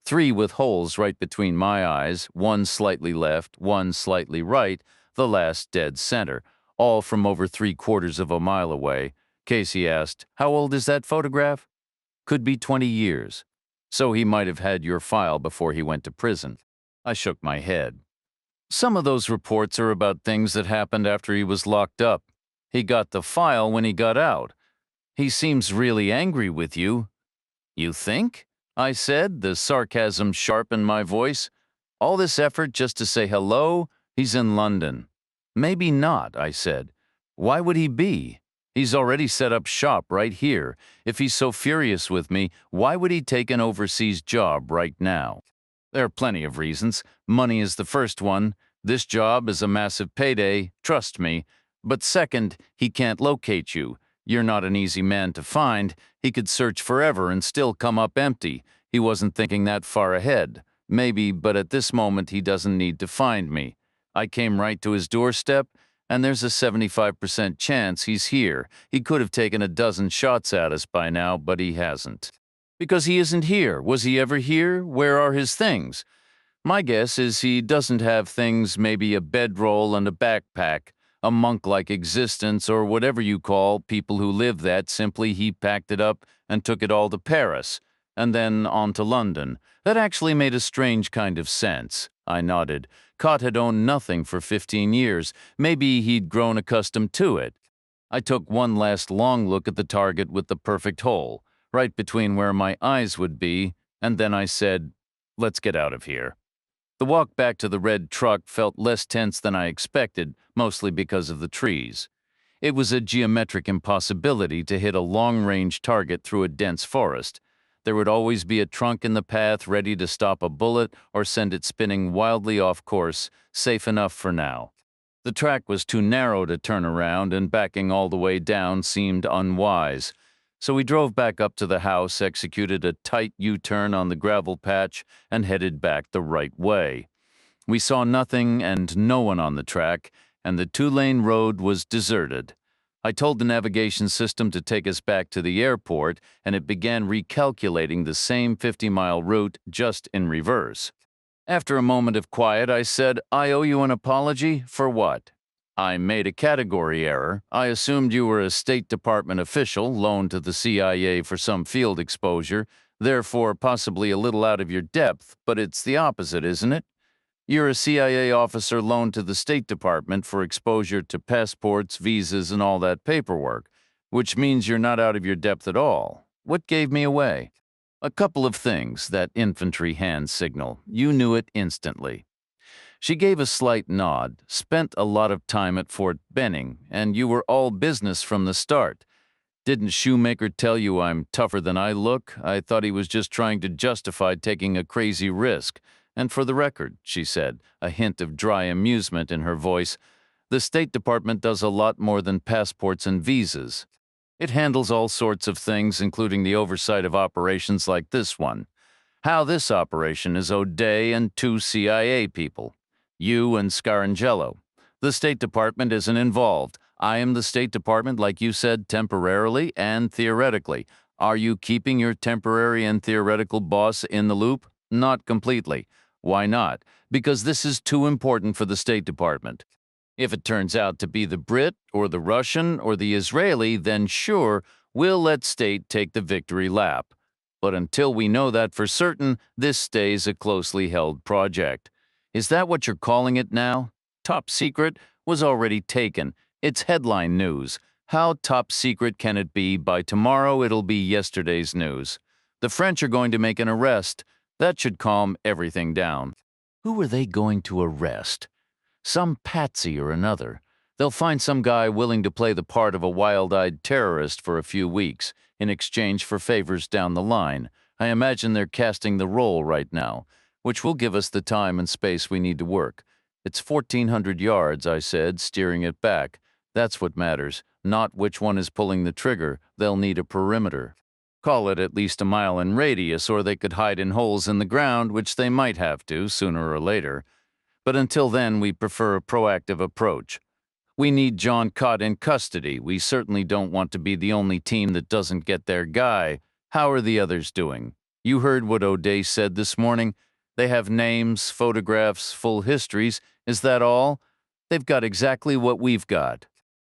3 with holes right between my eyes, 1 slightly left, 1 slightly right, the last dead center, all from over 3/4 of a mile away. Casey asked, "How old is that photograph?" "Could be 20 years. So he might have had your file before he went to prison." I shook my head. "Some of those reports are about things that happened after he was locked up. He got the file when he got out. He seems really angry with you." "You think?" I said, the sarcasm sharp in my voice. "All this effort just to say hello? He's in London." "Maybe not," I said. "Why would he be? He's already set up shop right here. If he's so furious with me, why would he take an overseas job right now?" There are plenty of reasons. Money is the first one. This job is a massive payday, trust me. But second, he can't locate you. You're not an easy man to find. He could search forever and still come up empty. He wasn't thinking that far ahead. Maybe, but at this moment he doesn't need to find me. I came right to his doorstep, and there's a 75% chance he's here. He could have taken a dozen shots at us by now, but he hasn't. Because he isn't here. Was he ever here? Where are his things? My guess is he doesn't have things, maybe a bedroll and a backpack, a monk-like existence, or whatever you call people who live that. Simply he packed it up and took it all to Paris, and then on to London. That actually made a strange kind of sense. I nodded. Cott had owned nothing for 15 years. Maybe he'd grown accustomed to it. I took one last long look at the target with the perfect hole, right between where my eyes would be, and then I said, "Let's get out of here." The walk back to the red truck felt less tense than I expected, mostly because of the trees. It was a geometric impossibility to hit a long-range target through a dense forest. There would always be a trunk in the path ready to stop a bullet or send it spinning wildly off course, safe enough for now. The track was too narrow to turn around, and backing all the way down seemed unwise. So we drove back up to the house, executed a tight U-turn on the gravel patch, and headed back the right way. We saw nothing and no one on the track, and the two-lane road was deserted. I told the navigation system to take us back to the airport, and it began recalculating the same 50-mile route, just in reverse. After a moment of quiet, I said, "I owe you an apology? For what?" "I made a category error. I assumed you were a State Department official loaned to the CIA for some field exposure, therefore possibly a little out of your depth, but it's the opposite, isn't it? You're a CIA officer loaned to the State Department for exposure to passports, visas, and all that paperwork, which means you're not out of your depth at all. What gave me away?" "A couple of things, that infantry hand signal. You knew it instantly." She gave a slight nod. "Spent a lot of time at Fort Benning, and you were all business from the start. Didn't Shoemaker tell you I'm tougher than I look? I thought he was just trying to justify taking a crazy risk. And for the record," she said, a hint of dry amusement in her voice, "the State Department does a lot more than passports and visas. It handles all sorts of things, including the oversight of operations like this one. How this operation is O'Day and 2 CIA people. You and Scarangello. The State Department isn't involved. I am the State Department, like you said, temporarily and theoretically. Are you keeping your temporary and theoretical boss in the loop? Not completely. Why not? Because this is too important for the State Department. If it turns out to be the Brit or the Russian or the Israeli, then sure, we'll let State take the victory lap. But until we know that for certain, this stays a closely held project. Is that what you're calling it now? Top secret was already taken. It's headline news. How top secret can it be? By tomorrow, it'll be yesterday's news. The French are going to make an arrest. That should calm everything down." Who are they going to arrest? Some patsy or another. They'll find some guy willing to play the part of a wild-eyed terrorist for a few weeks in exchange for favors down the line. I imagine they're casting the role right now, which will give us the time and space we need to work. "It's 1,400 yards," I said, steering it back. "That's what matters, not which one is pulling the trigger. They'll need a perimeter. Call it at least a mile in radius, or they could hide in holes in the ground, which they might have to, sooner or later. But until then, we prefer a proactive approach. We need John Cott in custody. We certainly don't want to be the only team that doesn't get their guy. How are the others doing? You heard what O'Day said this morning. They have names, photographs, full histories. Is that all? They've got exactly what we've got."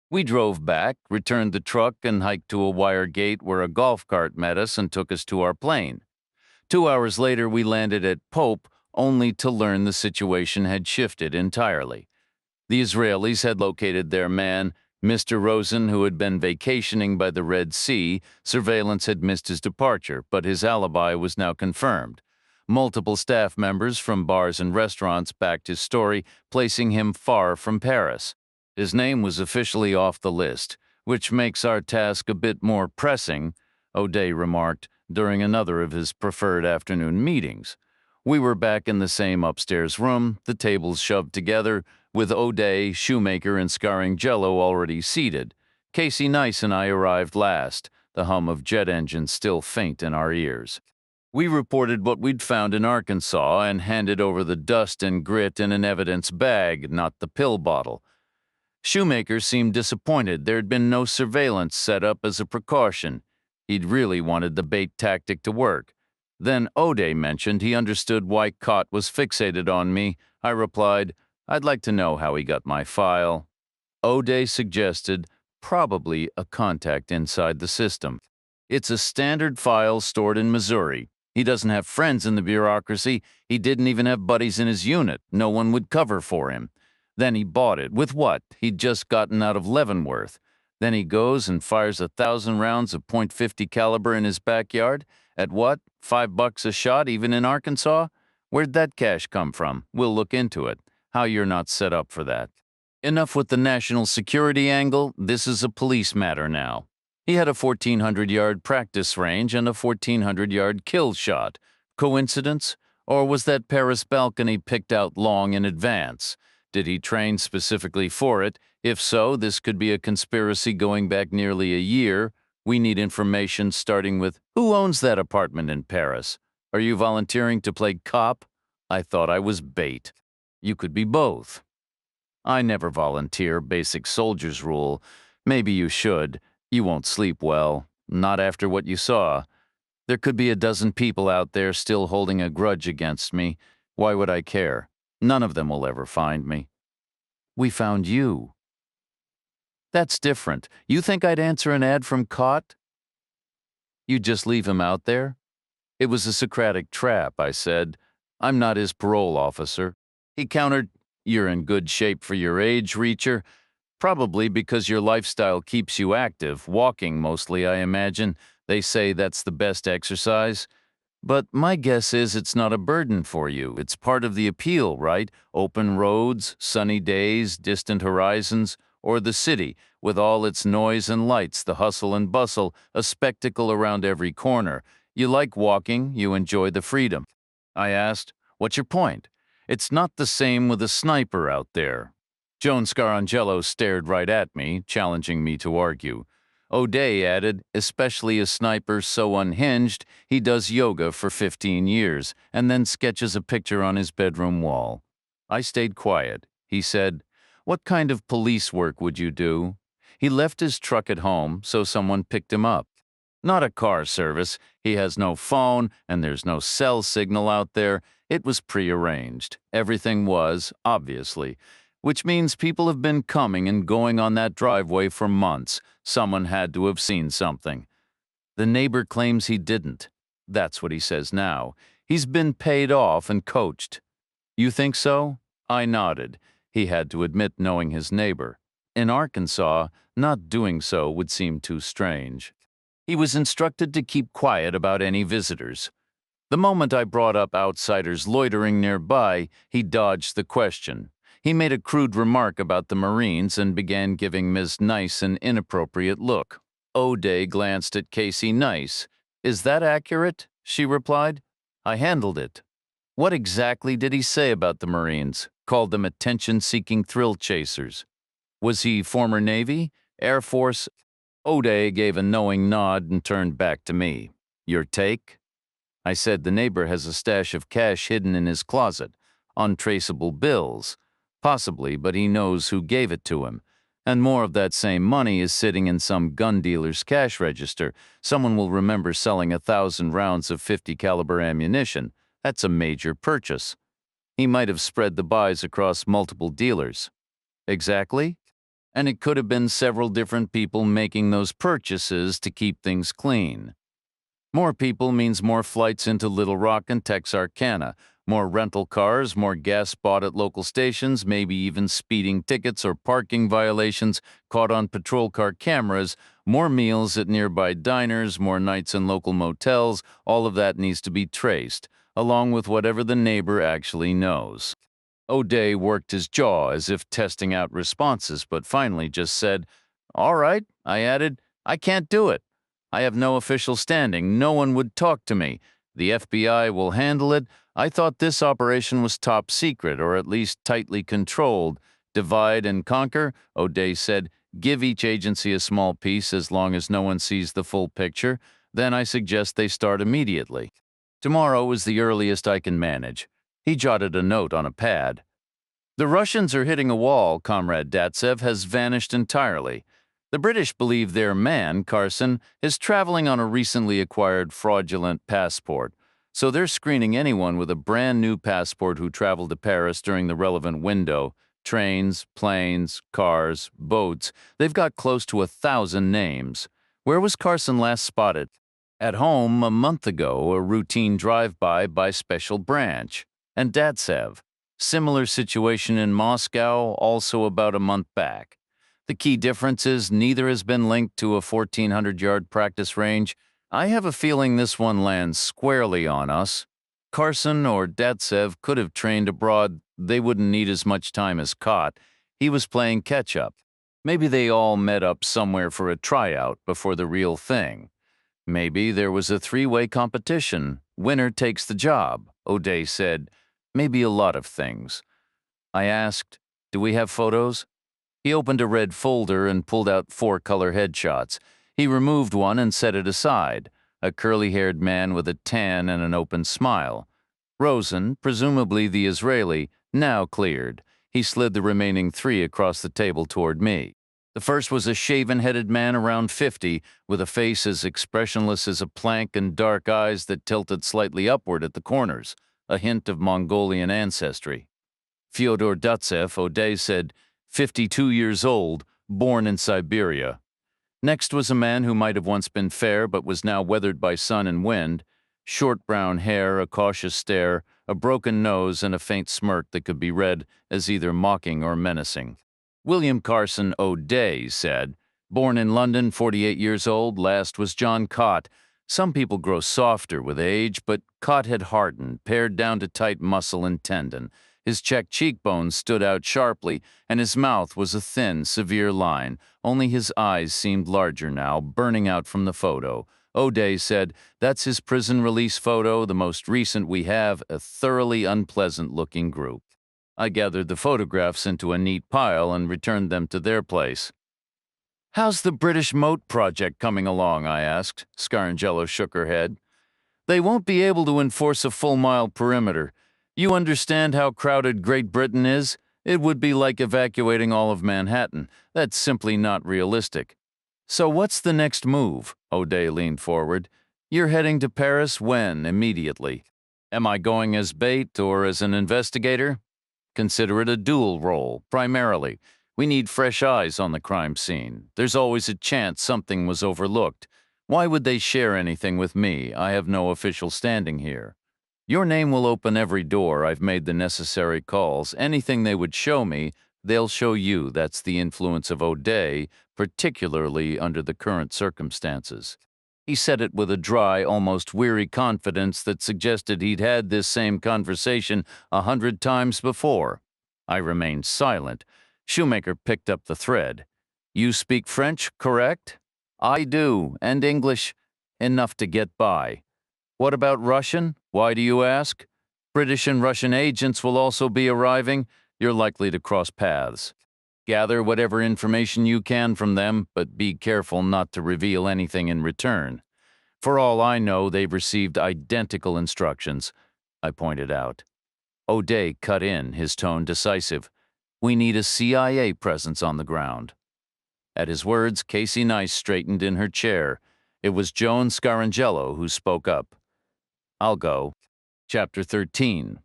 We drove back, returned the truck, and hiked to a wire gate where a golf cart met us and took us to our plane. 2 hours later, we landed at Pope, only to learn the situation had shifted entirely. The Israelis had located their man, Mr. Rosen, who had been vacationing by the Red Sea. Surveillance had missed his departure, but his alibi was now confirmed. Multiple staff members from bars and restaurants backed his story, placing him far from Paris. His name was officially off the list, which makes our task a bit more pressing, O'Day remarked during another of his preferred afternoon meetings. We were back in the same upstairs room, the tables shoved together, with O'Day, Shoemaker, and Scarring Jello already seated. Casey Nice and I arrived last, the hum of jet engines still faint in our ears. We reported what we'd found in Arkansas and handed over the dust and grit in an evidence bag, not the pill bottle. Shoemaker seemed disappointed there'd been no surveillance set up as a precaution. He'd really wanted the bait tactic to work. Then O'Day mentioned he understood why Cott was fixated on me. I replied, I'd like to know how he got my file. O'Day suggested probably a contact inside the system. It's a standard file stored in Missouri. He doesn't have friends in the bureaucracy. He didn't even have buddies in his unit. No one would cover for him. Then he bought it. With what? He'd just gotten out of Leavenworth. Then he goes and fires 1,000 rounds of .50 caliber in his backyard. At what? $5 a shot, even in Arkansas? Where'd that cash come from? We'll look into it. How you're not set up for that. Enough with the national security angle. This is a police matter now. He had a 1,400-yard practice range and a 1,400-yard kill shot. Coincidence? Or was that Paris balcony picked out long in advance? Did he train specifically for it? If so, this could be a conspiracy going back nearly a year. We need information starting with, who owns that apartment in Paris? Are you volunteering to play cop? I thought I was bait. You could be both. I never volunteer, basic soldier's rule. Maybe you should. You won't sleep well. Not after what you saw. There could be a dozen people out there still holding a grudge against me. Why would I care? None of them will ever find me. We found you. That's different. You think I'd answer an ad from Cott? You'd just leave him out there? It was a Socratic trap, I said. I'm not his parole officer. He countered, you're in good shape for your age, Reacher. Probably because your lifestyle keeps you active, walking mostly, I imagine. They say that's the best exercise. But my guess is it's not a burden for you. It's part of the appeal, right? Open roads, sunny days, distant horizons, or the city, with all its noise and lights, the hustle and bustle, a spectacle around every corner. You like walking, you enjoy the freedom. I asked, what's your point? It's not the same with a sniper out there. Joan Scarangelo stared right at me, challenging me to argue. O'Day added, especially a sniper so unhinged, he does yoga for 15 years and then sketches a picture on his bedroom wall. I stayed quiet. He said, what kind of police work would you do? He left his truck at home, so someone picked him up. Not a car service. He has no phone, and there's no cell signal out there. It was prearranged. Everything was, obviously. Which means people have been coming and going on that driveway for months. Someone had to have seen something. The neighbor claims he didn't. That's what he says now. He's been paid off and coached. You think so? I nodded. He had to admit knowing his neighbor. In Arkansas, not doing so would seem too strange. He was instructed to keep quiet about any visitors. The moment I brought up outsiders loitering nearby, he dodged the question. He made a crude remark about the Marines and began giving Ms. Nice an inappropriate look. O'Day glanced at Casey Nice. Is that accurate? She replied. I handled it. What exactly did he say about the Marines? Called them attention-seeking thrill chasers. Was he former Navy? Air Force? O'Day gave a knowing nod and turned back to me. Your take? I said the neighbor has a stash of cash hidden in his closet. Untraceable bills. Possibly, but he knows who gave it to him. And more of that same money is sitting in some gun dealer's cash register. Someone will remember selling 1,000 rounds of .50 caliber ammunition. That's a major purchase. He might have spread the buys across multiple dealers. Exactly? And it could have been several different people making those purchases to keep things clean. More people means more flights into Little Rock and Texarkana, more rental cars, more gas bought at local stations, maybe even speeding tickets or parking violations caught on patrol car cameras, more meals at nearby diners, more nights in local motels. All of that needs to be traced, along with whatever the neighbor actually knows. O'Day worked his jaw as if testing out responses, but finally just said, all right, I added, I can't do it. I have no official standing. No one would talk to me. The FBI will handle it. I thought this operation was top secret, or at least tightly controlled. Divide and conquer, O'Day said. Give each agency a small piece as long as no one sees the full picture. Then I suggest they start immediately. Tomorrow is the earliest I can manage. He jotted a note on a pad. The Russians are hitting a wall, Comrade Datsev has vanished entirely. The British believe their man, Carson, is traveling on a recently acquired fraudulent passport. So they're screening anyone with a brand new passport who traveled to Paris during the relevant window. Trains, planes, cars, boats. They've got close to 1,000 names. Where was Carson last spotted? At home a month ago, a routine drive-by by special branch. And Datsev. Similar situation in Moscow, also about a month back. The key difference is neither has been linked to a 1,400-yard practice range. I have a feeling this one lands squarely on us. Carson or Datsev could have trained abroad. They wouldn't need as much time as Cott. He was playing catch-up. Maybe they all met up somewhere for a tryout before the real thing. Maybe there was a three-way competition. Winner takes the job, O'Day said. Maybe a lot of things. I asked, do we have photos? He opened a red folder and pulled out 4 color headshots. He removed one and set it aside. A curly-haired man with a tan and an open smile. Rosen, presumably the Israeli, now cleared. He slid the remaining 3 across the table toward me. The first was a shaven-headed man around 50, with a face as expressionless as a plank and dark eyes that tilted slightly upward at the corners, a hint of Mongolian ancestry. Fyodor Datsev, O'Day said, 52 years old, born in Siberia. Next was a man who might have once been fair but was now weathered by sun and wind. Short brown hair, a cautious stare, a broken nose, and a faint smirk that could be read as either mocking or menacing. William Carson O'Day said, born in London, 48 years old, last was John Cott. Some people grow softer with age, but Cott had hardened, pared down to tight muscle and tendon. His checked cheekbones stood out sharply, and his mouth was a thin, severe line. Only his eyes seemed larger now, burning out from the photo. O'Day said, that's his prison release photo, the most recent we have, a thoroughly unpleasant-looking group. I gathered the photographs into a neat pile and returned them to their place. How's the British Moat Project coming along, I asked. Scarangello shook her head. They won't be able to enforce a full-mile perimeter. You understand how crowded Great Britain is? It would be like evacuating all of Manhattan. That's simply not realistic. So what's the next move? O'Day leaned forward. You're heading to Paris when? Immediately. Am I going as bait or as an investigator? Consider it a dual role, primarily. We need fresh eyes on the crime scene. There's always a chance something was overlooked. Why would they share anything with me? I have no official standing here. Your name will open every door. I've made the necessary calls. Anything they would show me, they'll show you. That's the influence of O'Day, particularly under the current circumstances. He said it with a dry, almost weary confidence that suggested he'd had this same conversation 100 times before. I remained silent. Shoemaker picked up the thread. You speak French, correct? I do, and English. Enough to get by. What about Russian? Why do you ask? British and Russian agents will also be arriving. You're likely to cross paths. Gather whatever information you can from them, but be careful not to reveal anything in return. For all I know, they've received identical instructions, I pointed out. O'Day cut in, his tone decisive. We need a CIA presence on the ground. At his words, Casey Nice straightened in her chair. It was Joan Scarangello who spoke up. I'll go. Chapter 13.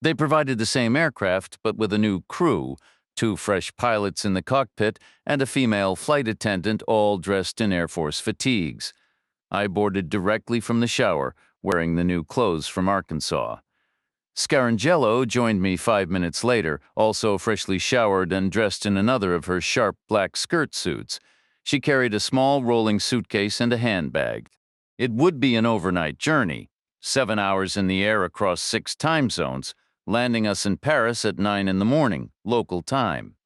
They provided the same aircraft, but with a new crew, 2 fresh pilots in the cockpit and a female flight attendant, all dressed in Air Force fatigues. I boarded directly from the shower, wearing the new clothes from Arkansas. Scarangello joined me 5 minutes later, also freshly showered and dressed in another of her sharp black skirt suits. She carried a small rolling suitcase and a handbag. It would be an overnight journey, 7 hours in the air across 6 time zones, landing us in Paris at 9 in the morning, local time.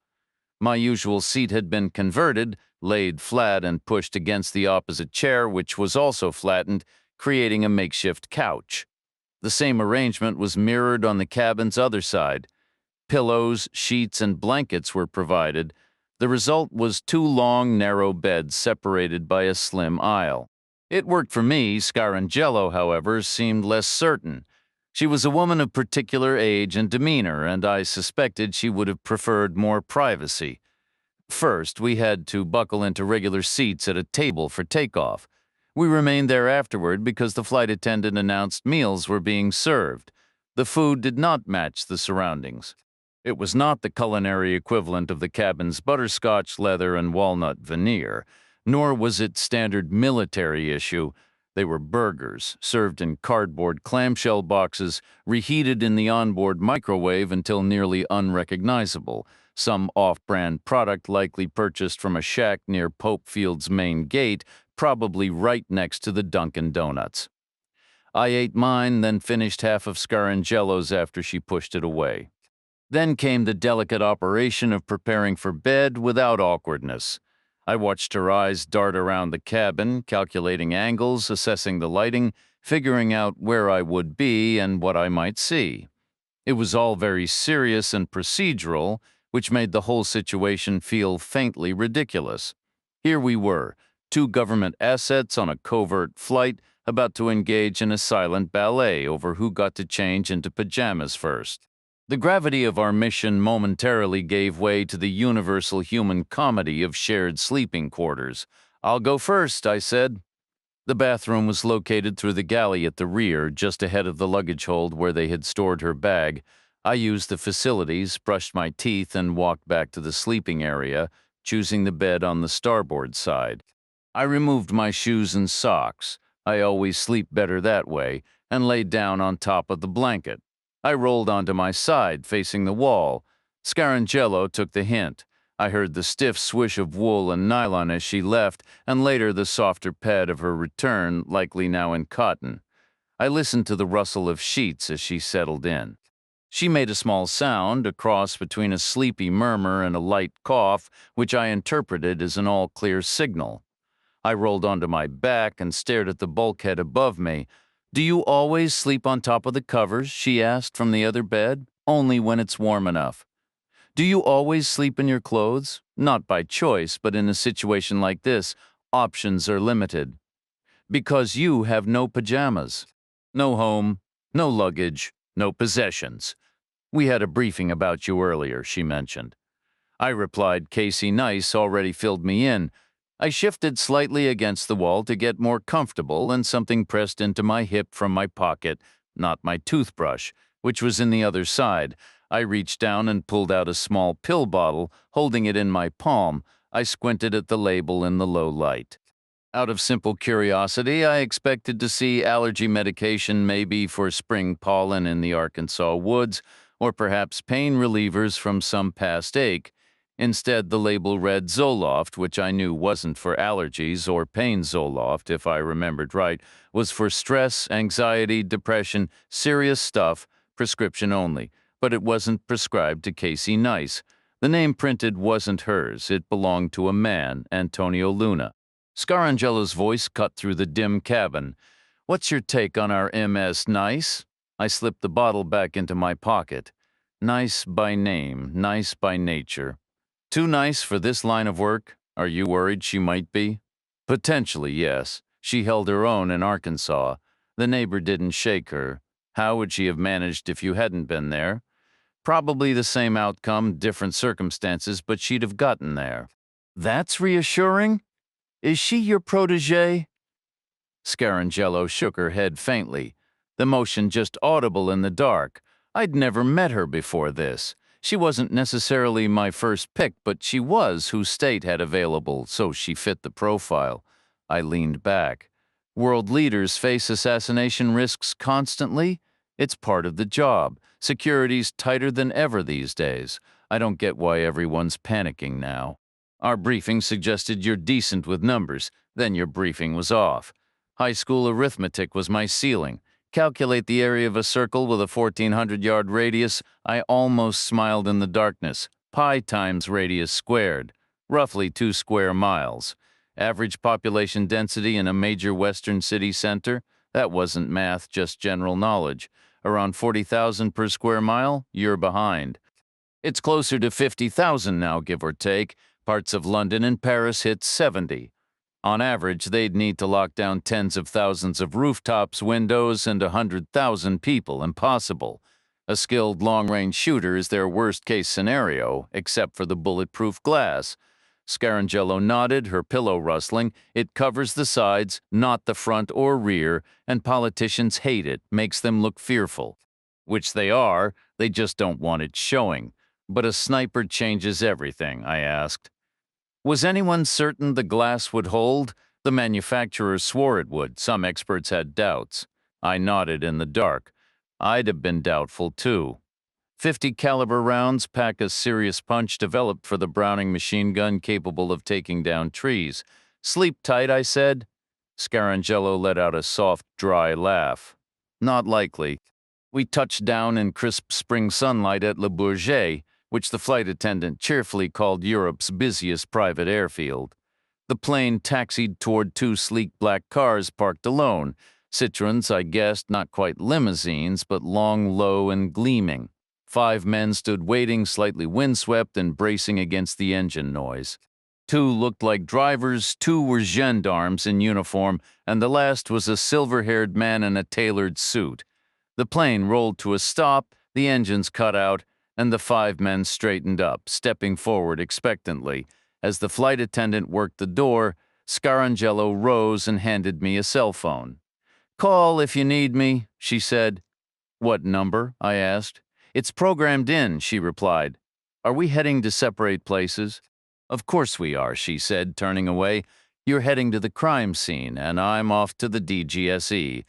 My usual seat had been converted, laid flat and pushed against the opposite chair, which was also flattened, creating a makeshift couch. The same arrangement was mirrored on the cabin's other side. Pillows, sheets, and blankets were provided. The result was two long, narrow beds separated by a slim aisle. It worked for me. Scarangello, however, seemed less certain. She was a woman of particular age and demeanor, and I suspected she would have preferred more privacy. First, we had to buckle into regular seats at a table for takeoff. We remained there afterward because the flight attendant announced meals were being served. The food did not match the surroundings. It was not the culinary equivalent of the cabin's butterscotch leather and walnut veneer, nor was it standard military issue. They were burgers, served in cardboard clamshell boxes, reheated in the onboard microwave until nearly unrecognizable, some off-brand product likely purchased from a shack near Pope Field's main gate, probably right next to the Dunkin' Donuts. I ate mine, then finished half of Scarangello's after she pushed it away. Then came the delicate operation of preparing for bed without awkwardness. I watched her eyes dart around the cabin, calculating angles, assessing the lighting, figuring out where I would be and what I might see. It was all very serious and procedural, which made the whole situation feel faintly ridiculous. Here we were, two government assets on a covert flight, about to engage in a silent ballet over who got to change into pajamas first. The gravity of our mission momentarily gave way to the universal human comedy of shared sleeping quarters. "I'll go first," I said. The bathroom was located through the galley at the rear, just ahead of the luggage hold where they had stored her bag. I used the facilities, brushed my teeth, and walked back to the sleeping area, choosing the bed on the starboard side. I removed my shoes and socks. I always sleep better that way, and laid down on top of the blanket. I rolled onto my side, facing the wall. Scarangello took the hint. I heard the stiff swish of wool and nylon as she left, and later the softer pad of her return, likely now in cotton. I listened to the rustle of sheets as she settled in. She made a small sound, a cross between a sleepy murmur and a light cough, which I interpreted as an all-clear signal. I rolled onto my back and stared at the bulkhead above me. "Do you always sleep on top of the covers?" she asked from the other bed. "Only when it's warm enough." "Do you always sleep in your clothes?" "Not by choice, but in a situation like this, options are limited." "Because you have no pajamas." "No home, no luggage, no possessions. We had a briefing about you earlier," she mentioned. I replied Casey Nice already filled me in. I shifted slightly against the wall to get more comfortable, and something pressed into my hip from my pocket, not my toothbrush, which was in the other side. I reached down and pulled out a small pill bottle, holding it in my palm. I squinted at the label in the low light. Out of simple curiosity, I expected to see allergy medication, maybe for spring pollen in the Arkansas woods, or perhaps pain relievers from some past ache. Instead, the label read Zoloft, which I knew wasn't for allergies, or pain Zoloft, if I remembered right, was for stress, anxiety, depression, serious stuff, prescription only. But it wasn't prescribed to Casey Nice. The name printed wasn't hers. It belonged to a man, Antonio Luna. Scarangello's voice cut through the dim cabin. "What's your take on our MS Nice?" I slipped the bottle back into my pocket. Nice by name, nice by nature. Too nice for this line of work? Are you worried she might be? Potentially, yes. She held her own in Arkansas. The neighbor didn't shake her. How would she have managed if you hadn't been there? Probably the same outcome, different circumstances, but she'd have gotten there. That's reassuring? Is she your protege? Scarangello shook her head faintly, the motion just audible in the dark. I'd never met her before this. She wasn't necessarily my first pick, but she was who State had available, so she fit the profile. I leaned back. World leaders face assassination risks constantly. It's part of the job. Security's tighter than ever these days. I don't get why everyone's panicking now. Our briefing suggested you're decent with numbers, then your briefing was off. High school arithmetic was my ceiling. Calculate the area of a circle with a 1,400-yard radius. I almost smiled in the darkness. Pi times radius squared. Roughly 2 square miles. Average population density in a major western city center. That wasn't math, just general knowledge. Around 40,000 per square mile, you're behind. It's closer to 50,000 now, give or take. Parts of London and Paris hit 70. On average, they'd need to lock down tens of thousands of rooftops, windows, and 100,000 people. Impossible. A skilled long-range shooter is their worst-case scenario, except for the bulletproof glass. Scarangello nodded, her pillow rustling. It covers the sides, not the front or rear, and politicians hate it, makes them look fearful. Which they are, they just don't want it showing. But a sniper changes everything, I asked. Was anyone certain the glass would hold? The manufacturer swore it would. Some experts had doubts. I nodded in the dark. I'd have been doubtful, too. 50 caliber rounds pack a serious punch developed for the Browning machine gun capable of taking down trees. Sleep tight, I said. Scarangello let out a soft, dry laugh. Not likely. We touched down in crisp spring sunlight at Le Bourget, which the flight attendant cheerfully called Europe's busiest private airfield. The plane taxied toward two sleek black cars parked alone. Citroens, I guessed, not quite limousines, but long, low, and gleaming. 5 men stood waiting, slightly windswept and bracing against the engine noise. 2 looked like drivers, 2 were gendarmes in uniform, and the last was a silver-haired man in a tailored suit. The plane rolled to a stop, the engines cut out, and the 5 men straightened up, stepping forward expectantly. As the flight attendant worked the door, Scarangello rose and handed me a cell phone. "Call if you need me," she said. "What number?" I asked. "It's programmed in," she replied. "Are we heading to separate places?" "Of course we are," she said, turning away. "You're heading to the crime scene, and I'm off to the DGSE."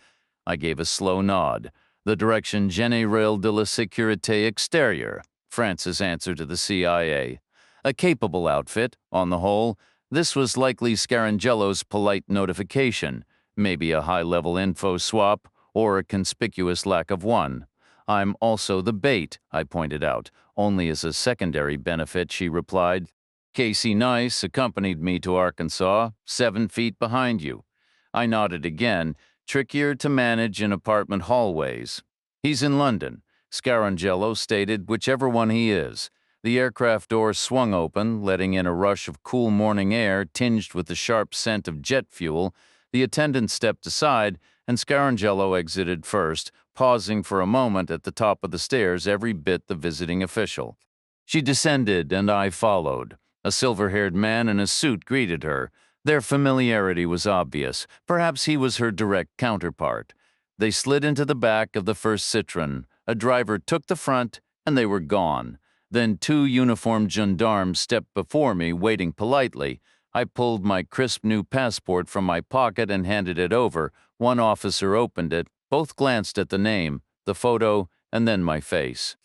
I gave a slow nod. The direction Général de la Sécurité Extérieure, France's answer to the CIA. A capable outfit, on the whole. This was likely Scarangello's polite notification, maybe a high-level info swap, or a conspicuous lack of one. "I'm also the bait," I pointed out. "Only as a secondary benefit," she replied. "Casey Nice accompanied me to Arkansas, 7 feet behind you." I nodded again. "Trickier to manage in apartment hallways." "He's in London," Scarangello stated, "whichever one he is." The aircraft door swung open, letting in a rush of cool morning air tinged with the sharp scent of jet fuel. The attendant stepped aside, and Scarangello exited first, pausing for a moment at the top of the stairs, every bit the visiting official. She descended, and I followed. A silver-haired man in a suit greeted her. Their familiarity was obvious. Perhaps he was her direct counterpart. They slid into the back of the first Citroën. A driver took the front, and they were gone. Then 2 uniformed gendarmes stepped before me, waiting politely. I pulled my crisp new passport from my pocket and handed it over. One officer opened it. Both glanced at the name, the photo, and then my face.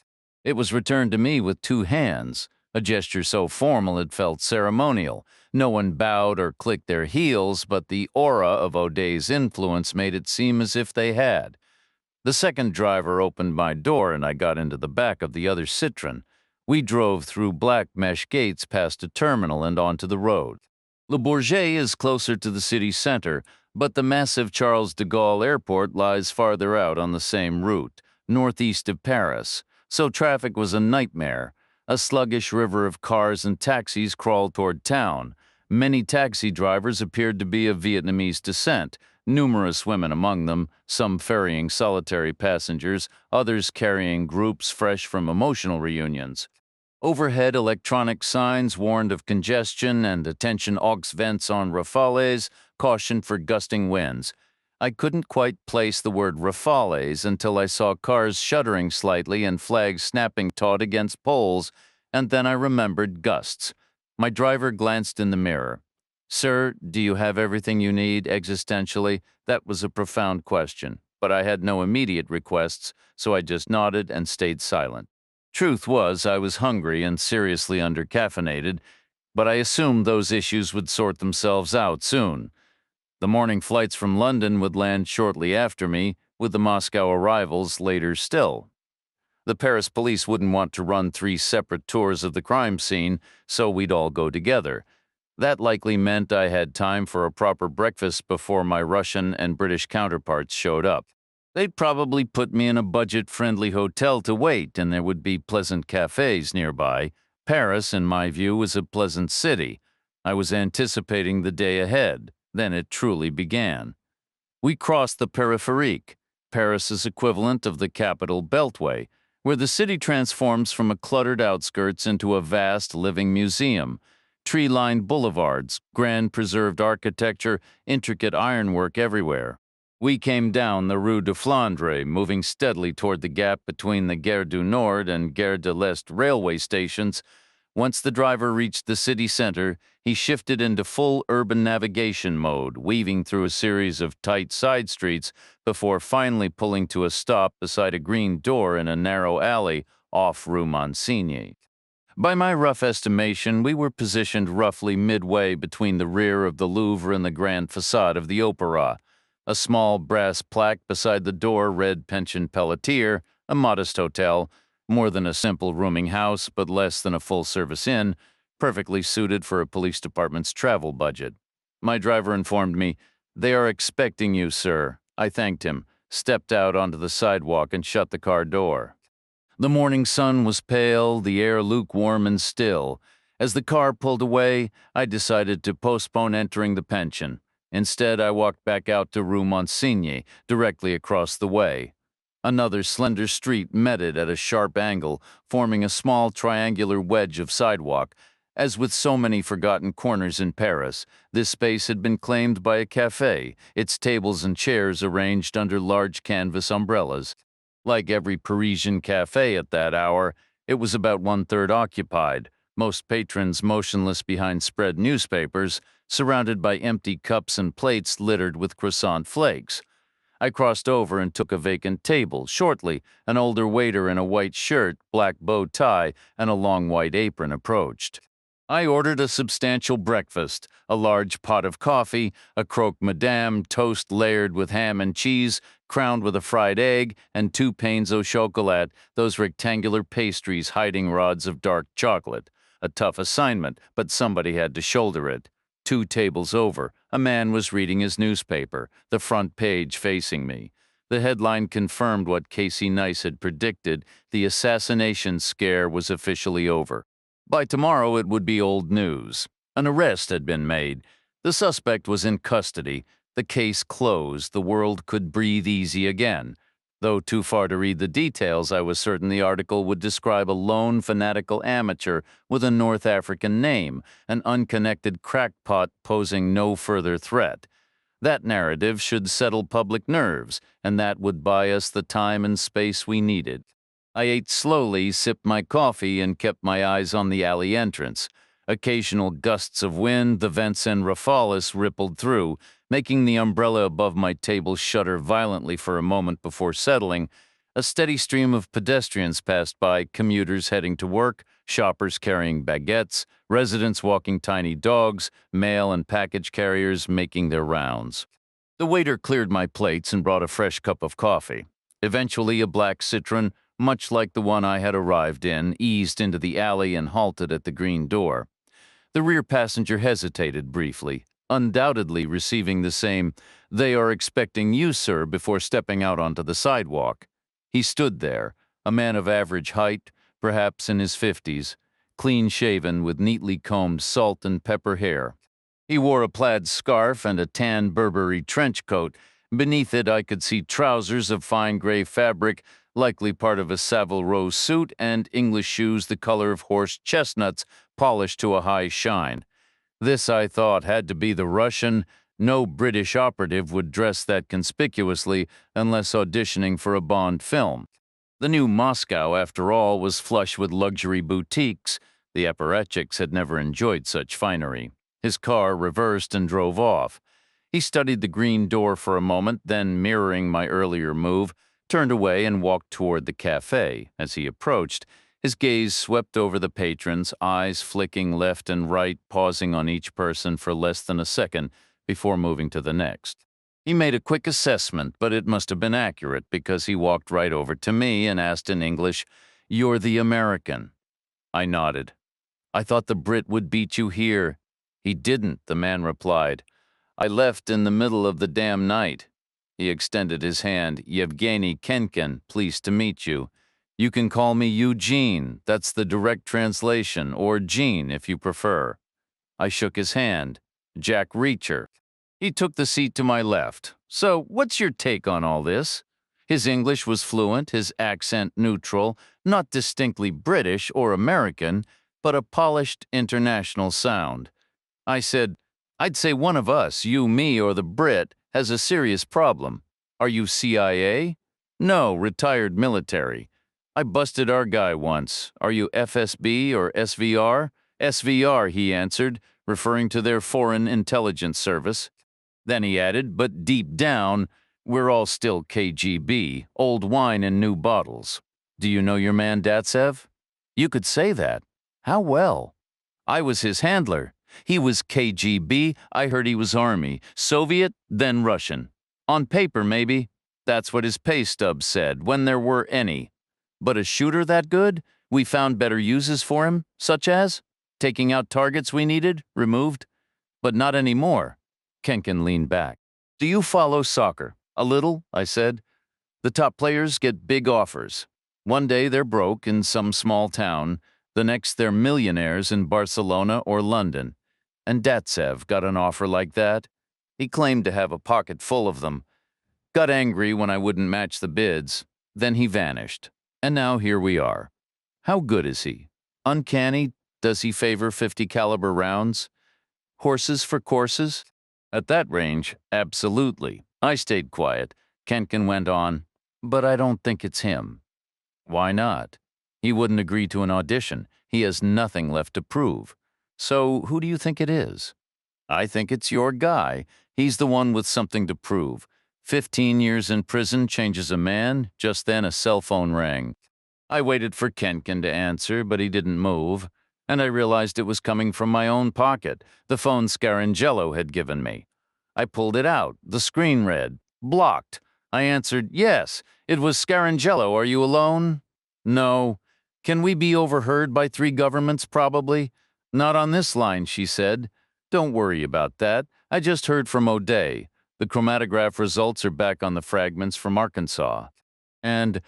It was returned to me with 2 hands, a gesture so formal it felt ceremonial. No one bowed or clicked their heels, but the aura of O'Day's influence made it seem as if they had. The second driver opened my door, and I got into the back of the other Citroën. We drove through black mesh gates past a terminal and onto the road. Le Bourget is closer to the city center, but the massive Charles de Gaulle Airport lies farther out on the same route, northeast of Paris, so traffic was a nightmare. A sluggish river of cars and taxis crawled toward town. Many taxi drivers appeared to be of Vietnamese descent, numerous women among them, some ferrying solitary passengers, others carrying groups fresh from emotional reunions. Overhead electronic signs warned of congestion and attention aux vents on rafales, caution for gusting winds. I couldn't quite place the word rafales until I saw cars shuddering slightly and flags snapping taut against poles, and then I remembered gusts. My driver glanced in the mirror. "Sir, do you have everything you need existentially?" That was a profound question, but I had no immediate requests, so I just nodded and stayed silent. Truth was, I was hungry and seriously undercaffeinated, but I assumed those issues would sort themselves out soon. The morning flights from London would land shortly after me, with the Moscow arrivals later still. The Paris police wouldn't want to run 3 separate tours of the crime scene, so we'd all go together. That likely meant I had time for a proper breakfast before my Russian and British counterparts showed up. They'd probably put me in a budget-friendly hotel to wait, and there would be pleasant cafes nearby. Paris, in my view, was a pleasant city. I was anticipating the day ahead. Then it truly began. We crossed the Périphérique, Paris's equivalent of the capital Beltway, where the city transforms from a cluttered outskirts into a vast living museum. Tree-lined boulevards, grand preserved architecture, intricate ironwork everywhere. We came down the Rue de Flandre, moving steadily toward the gap between the Gare du Nord and Gare de l'Est railway stations. Once the driver reached the city center, he shifted into full urban navigation mode, weaving through a series of tight side streets before finally pulling to a stop beside a green door in a narrow alley off Rue Monsigny. By my rough estimation, we were positioned roughly midway between the rear of the Louvre and the grand facade of the Opera. A small brass plaque beside the door read Pension Pelletier, a modest hotel, more than a simple rooming house, but less than a full-service inn, perfectly suited for a police department's travel budget. My driver informed me, "They are expecting you, sir." I thanked him, stepped out onto the sidewalk, and shut the car door. The morning sun was pale, the air lukewarm and still. As the car pulled away, I decided to postpone entering the pension. Instead, I walked back out to Rue Monsigny, directly across the way. Another slender street met it at a sharp angle, forming a small triangular wedge of sidewalk. As with so many forgotten corners in Paris, this space had been claimed by a cafe, its tables and chairs arranged under large canvas umbrellas. Like every Parisian cafe at that hour, it was about one-third occupied, most patrons motionless behind spread newspapers, surrounded by empty cups and plates littered with croissant flakes. I crossed over and took a vacant table. Shortly, an older waiter in a white shirt, black bow tie, and a long white apron approached. I ordered a substantial breakfast, a large pot of coffee, a croque madame, toast layered with ham and cheese, crowned with a fried egg, and 2 pains au chocolat, those rectangular pastries hiding rods of dark chocolate. A tough assignment, but somebody had to shoulder it. 2 tables over, a man was reading his newspaper, the front page facing me. The headline confirmed what Casey Nice had predicted: the assassination scare was officially over. By tomorrow it would be old news. An arrest had been made. The suspect was in custody. The case closed. The world could breathe easy again. Though too far to read the details, I was certain the article would describe a lone fanatical amateur with a North African name, an unconnected crackpot posing no further threat. That narrative should settle public nerves, and that would buy us the time and space we needed. I ate slowly, sipped my coffee, and kept my eyes on the alley entrance. Occasional gusts of wind, the vents and rafales rippled through, making the umbrella above my table shudder violently for a moment before settling. A steady stream of pedestrians passed by, commuters heading to work, shoppers carrying baguettes, residents walking tiny dogs, mail and package carriers making their rounds. The waiter cleared my plates and brought a fresh cup of coffee. Eventually, a black Citroen, much like the one I had arrived in, eased into the alley and halted at the green door. The rear passenger hesitated briefly, undoubtedly receiving the same "They are expecting you, sir," before stepping out onto the sidewalk. He stood there, a man of average height, perhaps in his 50s, clean-shaven with neatly combed salt and pepper hair. He wore a plaid scarf and a tan Burberry trench coat. Beneath it I could see trousers of fine gray fabric, likely part of a Savile Row suit, and English shoes the color of horse chestnuts, polished to a high shine. This, I thought, had to be the Russian. No British operative would dress that conspicuously unless auditioning for a Bond film. The new Moscow, after all, was flush with luxury boutiques. The apparatchiks had never enjoyed such finery. His car reversed and drove off. He studied the green door for a moment, then, mirroring my earlier move, turned away and walked toward the cafe. As he approached, his gaze swept over the patrons, eyes flicking left and right, pausing on each person for less than a second before moving to the next. He made a quick assessment, but it must have been accurate because he walked right over to me and asked in English, "You're the American?" I nodded. "I thought the Brit would beat you here." He didn't, the man replied. I left in the middle of the damn night. He extended his hand. Yevgeny Kenkin, pleased to meet you. You can call me Eugene, that's the direct translation, or Gene if you prefer. I shook his hand. Jack Reacher. He took the seat to my left. So, what's your take on all this? His English was fluent, his accent neutral, not distinctly British or American, but a polished international sound. I said, I'd say one of us, you, me, or the Brit, has a serious problem. Are you CIA? No, retired military. I busted our guy once. Are you FSB or SVR? SVR, he answered, referring to their Foreign Intelligence Service. Then he added, but deep down, we're all still KGB, old wine in new bottles. Do you know your man Datsev? You could say that. How well? I was his handler. He was KGB, I heard he was Army, Soviet, then Russian. On paper, maybe. That's what his pay stub said, when there were any. But a shooter that good? We found better uses for him, such as taking out targets we needed, removed. But not anymore. Kenkin leaned back. Do you follow soccer? A little, I said. The top players get big offers. One day they're broke in some small town, the next they're millionaires in Barcelona or London. And Datsev got an offer like that. He claimed to have a pocket full of them. Got angry when I wouldn't match the bids. Then he vanished. And now here we are. How good is he? Uncanny? Does he favor 50 caliber rounds? Horses for courses? At that range, absolutely. I stayed quiet. Kenkin went on, but I don't think it's him. Why not? He wouldn't agree to an audition. He has nothing left to prove. So who do you think it is? I think it's your guy. He's the one with something to prove. 15 years in prison changes a man. Just then a cell phone rang. I waited for Kenkin to answer, but he didn't move. And I realized it was coming from my own pocket, the phone Scarangello had given me. I pulled it out. The screen read, blocked. I answered, yes, it was Scarangello. Are you alone? No. Can we be overheard by 3 governments, probably? Not on this line, she said. Don't worry about that. I just heard from O'Day. The chromatograph results are back on the fragments from Arkansas. And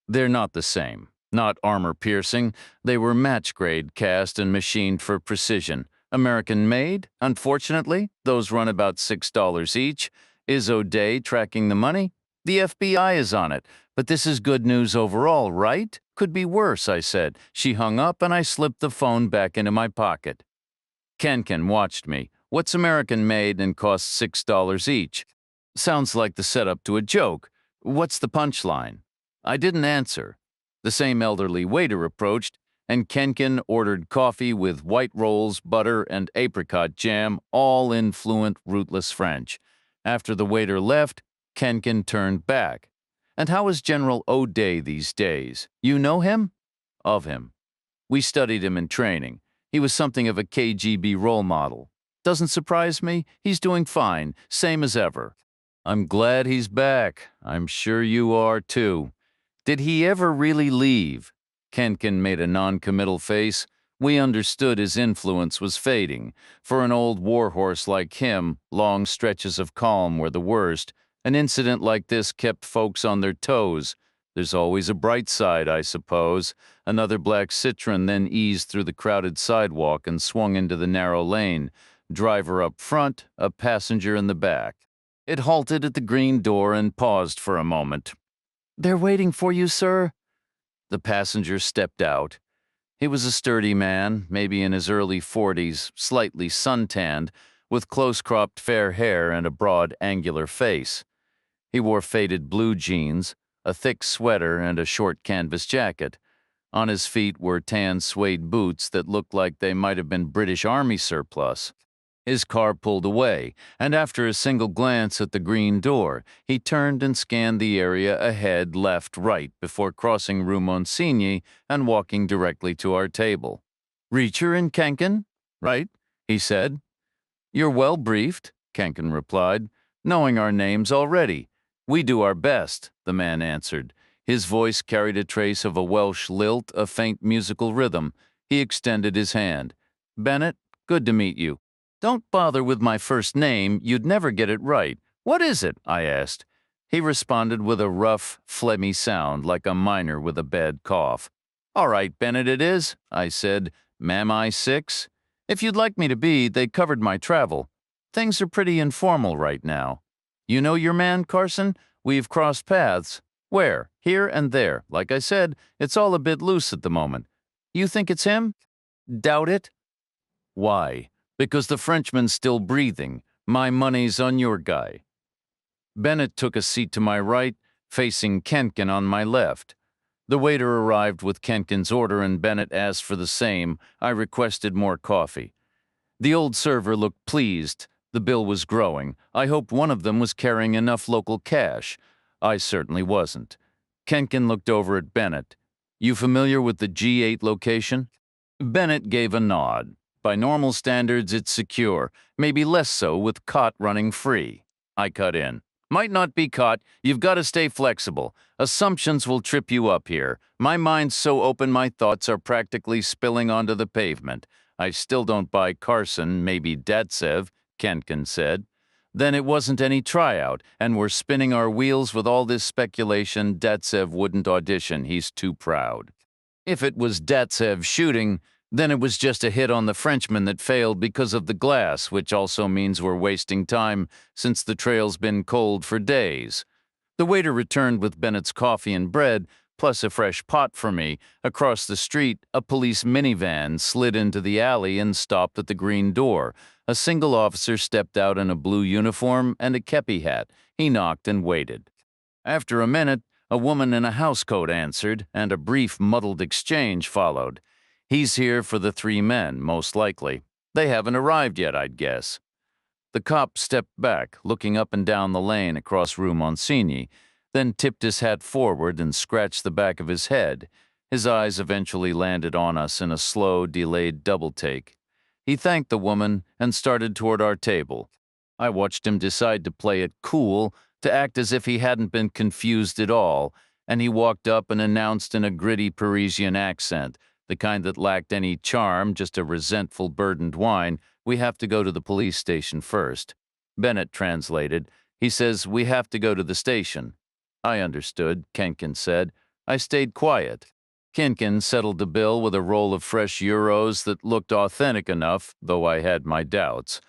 they're not the same. Not armor-piercing. They were match-grade, cast and machined for precision. American-made, unfortunately. Those run about $6 each. Is O'Day tracking the money? The FBI is on it. But this is good news overall, right? Could be worse, I said. She hung up and I slipped the phone back into my pocket. Kenkin watched me. What's American-made and costs $6 each? Sounds like the setup to a joke. What's the punchline? I didn't answer. The same elderly waiter approached, and Kenkin ordered coffee with white rolls, butter, and apricot jam, all in fluent, rootless French. After the waiter left, Kenkin turned back. And how is General O'Day these days? You know him? Of him. We studied him in training. He was something of a KGB role model. Doesn't surprise me. He's doing fine, same as ever. I'm glad he's back. I'm sure you are, too. Did he ever really leave? Kenkin made a non-committal face. We understood his influence was fading. For an old warhorse like him, long stretches of calm were the worst. An incident like this kept folks on their toes. There's always a bright side, I suppose. Another black Citroen then eased through the crowded sidewalk and swung into the narrow lane. Driver up front, a passenger in the back. It halted at the green door and paused for a moment. "They're waiting for you, sir." The passenger stepped out. He was a sturdy man, maybe in his early 40s, slightly suntanned, with close-cropped fair hair and a broad, angular face. He wore faded blue jeans, a thick sweater, and a short canvas jacket. On his feet were tan suede boots that looked like they might have been British Army surplus. His car pulled away, and after a single glance at the green door, he turned and scanned the area ahead, left, right, before crossing Rue Monsigny and walking directly to our table. "Reacher and Kenkin?" "Right," he said. "You're well briefed," Kenkin replied, "knowing our names already." "We do our best," the man answered. His voice carried a trace of a Welsh lilt, a faint musical rhythm. He extended his hand. "Bennett, good to meet you." Don't bother with my first name, you'd never get it right. What is it? I asked. He responded with a rough, phlegmy sound like a miner with a bad cough. All right, Bennett it is, I said. Ma'am I 6? If you'd like me to be, they covered my travel. Things are pretty informal right now. You know your man, Carson? We've crossed paths. Where? Here and there. Like I said, it's all a bit loose at the moment. You think it's him? Doubt it. Why? Because the Frenchman's still breathing. My money's on your guy. Bennett took a seat to my right, facing Kenkin on my left. The waiter arrived with Kenkin's order and Bennett asked for the same. I requested more coffee. The old server looked pleased. The bill was growing. I hoped one of them was carrying enough local cash. I certainly wasn't. Kenkin looked over at Bennett. You familiar with the G8 location? Bennett gave a nod. By normal standards, it's secure, maybe less so with caught running free. I cut in. Might not be caught. You've got to stay flexible. Assumptions will trip you up here. My mind's so open my thoughts are practically spilling onto the pavement. I still don't buy Carson, maybe Datsev, Kenkin said. Then it wasn't any tryout, and we're spinning our wheels with all this speculation. Datsev wouldn't audition, he's too proud. If it was Datsev shooting, then it was just a hit on the Frenchman that failed because of the glass, which also means we're wasting time since the trail's been cold for days. The waiter returned with Bennett's coffee and bread, plus a fresh pot for me. Across the street, a police minivan slid into the alley and stopped at the green door. A single officer stepped out in a blue uniform and a kepi hat. He knocked and waited. After a minute, a woman in a housecoat answered, and a brief, muddled exchange followed. He's here for the 3 men, most likely. They haven't arrived yet, I'd guess. The cop stepped back, looking up and down the lane across Rue Monsigny, then tipped his hat forward and scratched the back of his head. His eyes eventually landed on us in a slow, delayed double-take. He thanked the woman and started toward our table. I watched him decide to play it cool, to act as if he hadn't been confused at all, and he walked up and announced in a gritty Parisian accent, the kind that lacked any charm, just a resentful, burdened whine, we have to go to the police station first. Bennett translated. He says, we have to go to the station. I understood, Kenkin said. I stayed quiet. Kenkin settled the bill with a roll of fresh euros that looked authentic enough, though I had my doubts.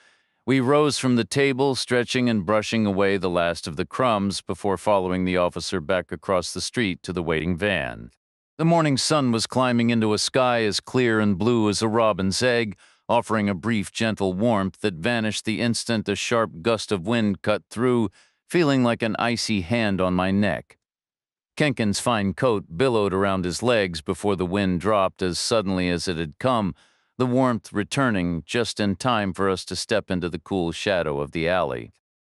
We rose from the table, stretching and brushing away the last of the crumbs before following the officer back across the street to the waiting van. The morning sun was climbing into a sky as clear and blue as a robin's egg, offering a brief, gentle warmth that vanished the instant a sharp gust of wind cut through, feeling like an icy hand on my neck. Kenkin's fine coat billowed around his legs before the wind dropped as suddenly as it had come, the warmth returning just in time for us to step into the cool shadow of the alley.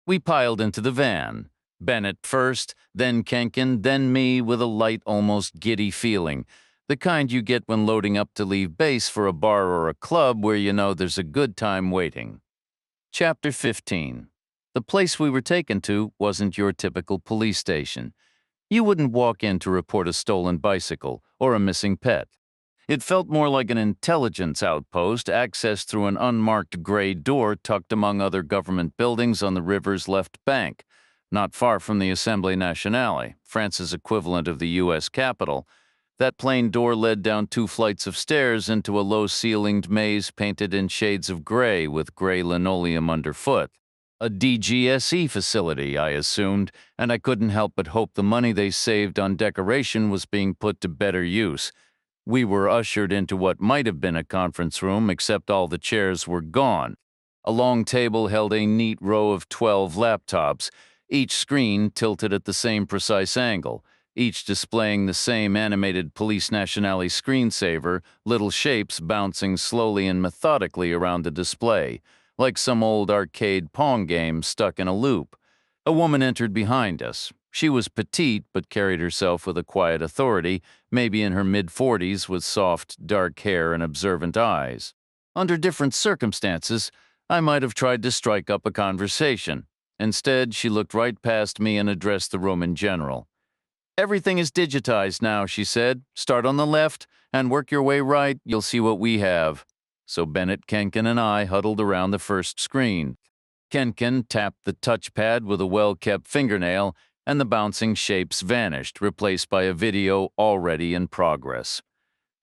We piled into the van. Bennett first, then Kenkin, then me with a light, almost giddy feeling, the kind you get when loading up to leave base for a bar or a club where you know there's a good time waiting. Chapter 15. The place we were taken to wasn't your typical police station. You wouldn't walk in to report a stolen bicycle or a missing pet. It felt more like an intelligence outpost accessed through an unmarked gray door tucked among other government buildings on the river's left bank. Not far from the Assemblée Nationale, France's equivalent of the U.S. Capitol, that plain door led down 2 flights of stairs into a low-ceilinged maze painted in shades of gray with gray linoleum underfoot. A DGSE facility, I assumed, and I couldn't help but hope the money they saved on decoration was being put to better use. We were ushered into what might have been a conference room, except all the chairs were gone. A long table held a neat row of 12 laptops, each screen tilted at the same precise angle, each displaying the same animated Police Nationale screensaver, little shapes bouncing slowly and methodically around the display, like some old arcade Pong game stuck in a loop. A woman entered behind us. She was petite but carried herself with a quiet authority, maybe in her mid-40s with soft, dark hair and observant eyes. Under different circumstances, I might have tried to strike up a conversation. Instead, she looked right past me and addressed the room in general. Everything is digitized now, she said. Start on the left and work your way right, you'll see what we have. so Bennett, Kenkin, and I huddled around the first screen. Kenkin tapped the touchpad with a well-kept fingernail, and the bouncing shapes vanished, replaced by a video already in progress.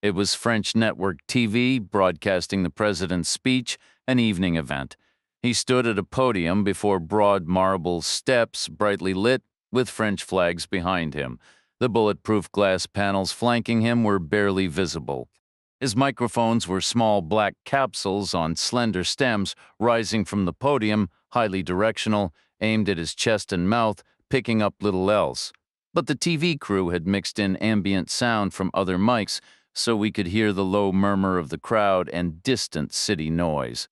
It was French network TV broadcasting the president's speech, an evening event. He stood at a podium before broad marble steps, brightly lit, with French flags behind him. The bulletproof glass panels flanking him were barely visible. His microphones were small black capsules on slender stems rising from the podium, highly directional, aimed at his chest and mouth, picking up little else. But the TV crew had mixed in ambient sound from other mics, so we could hear the low murmur of the crowd and distant city noise.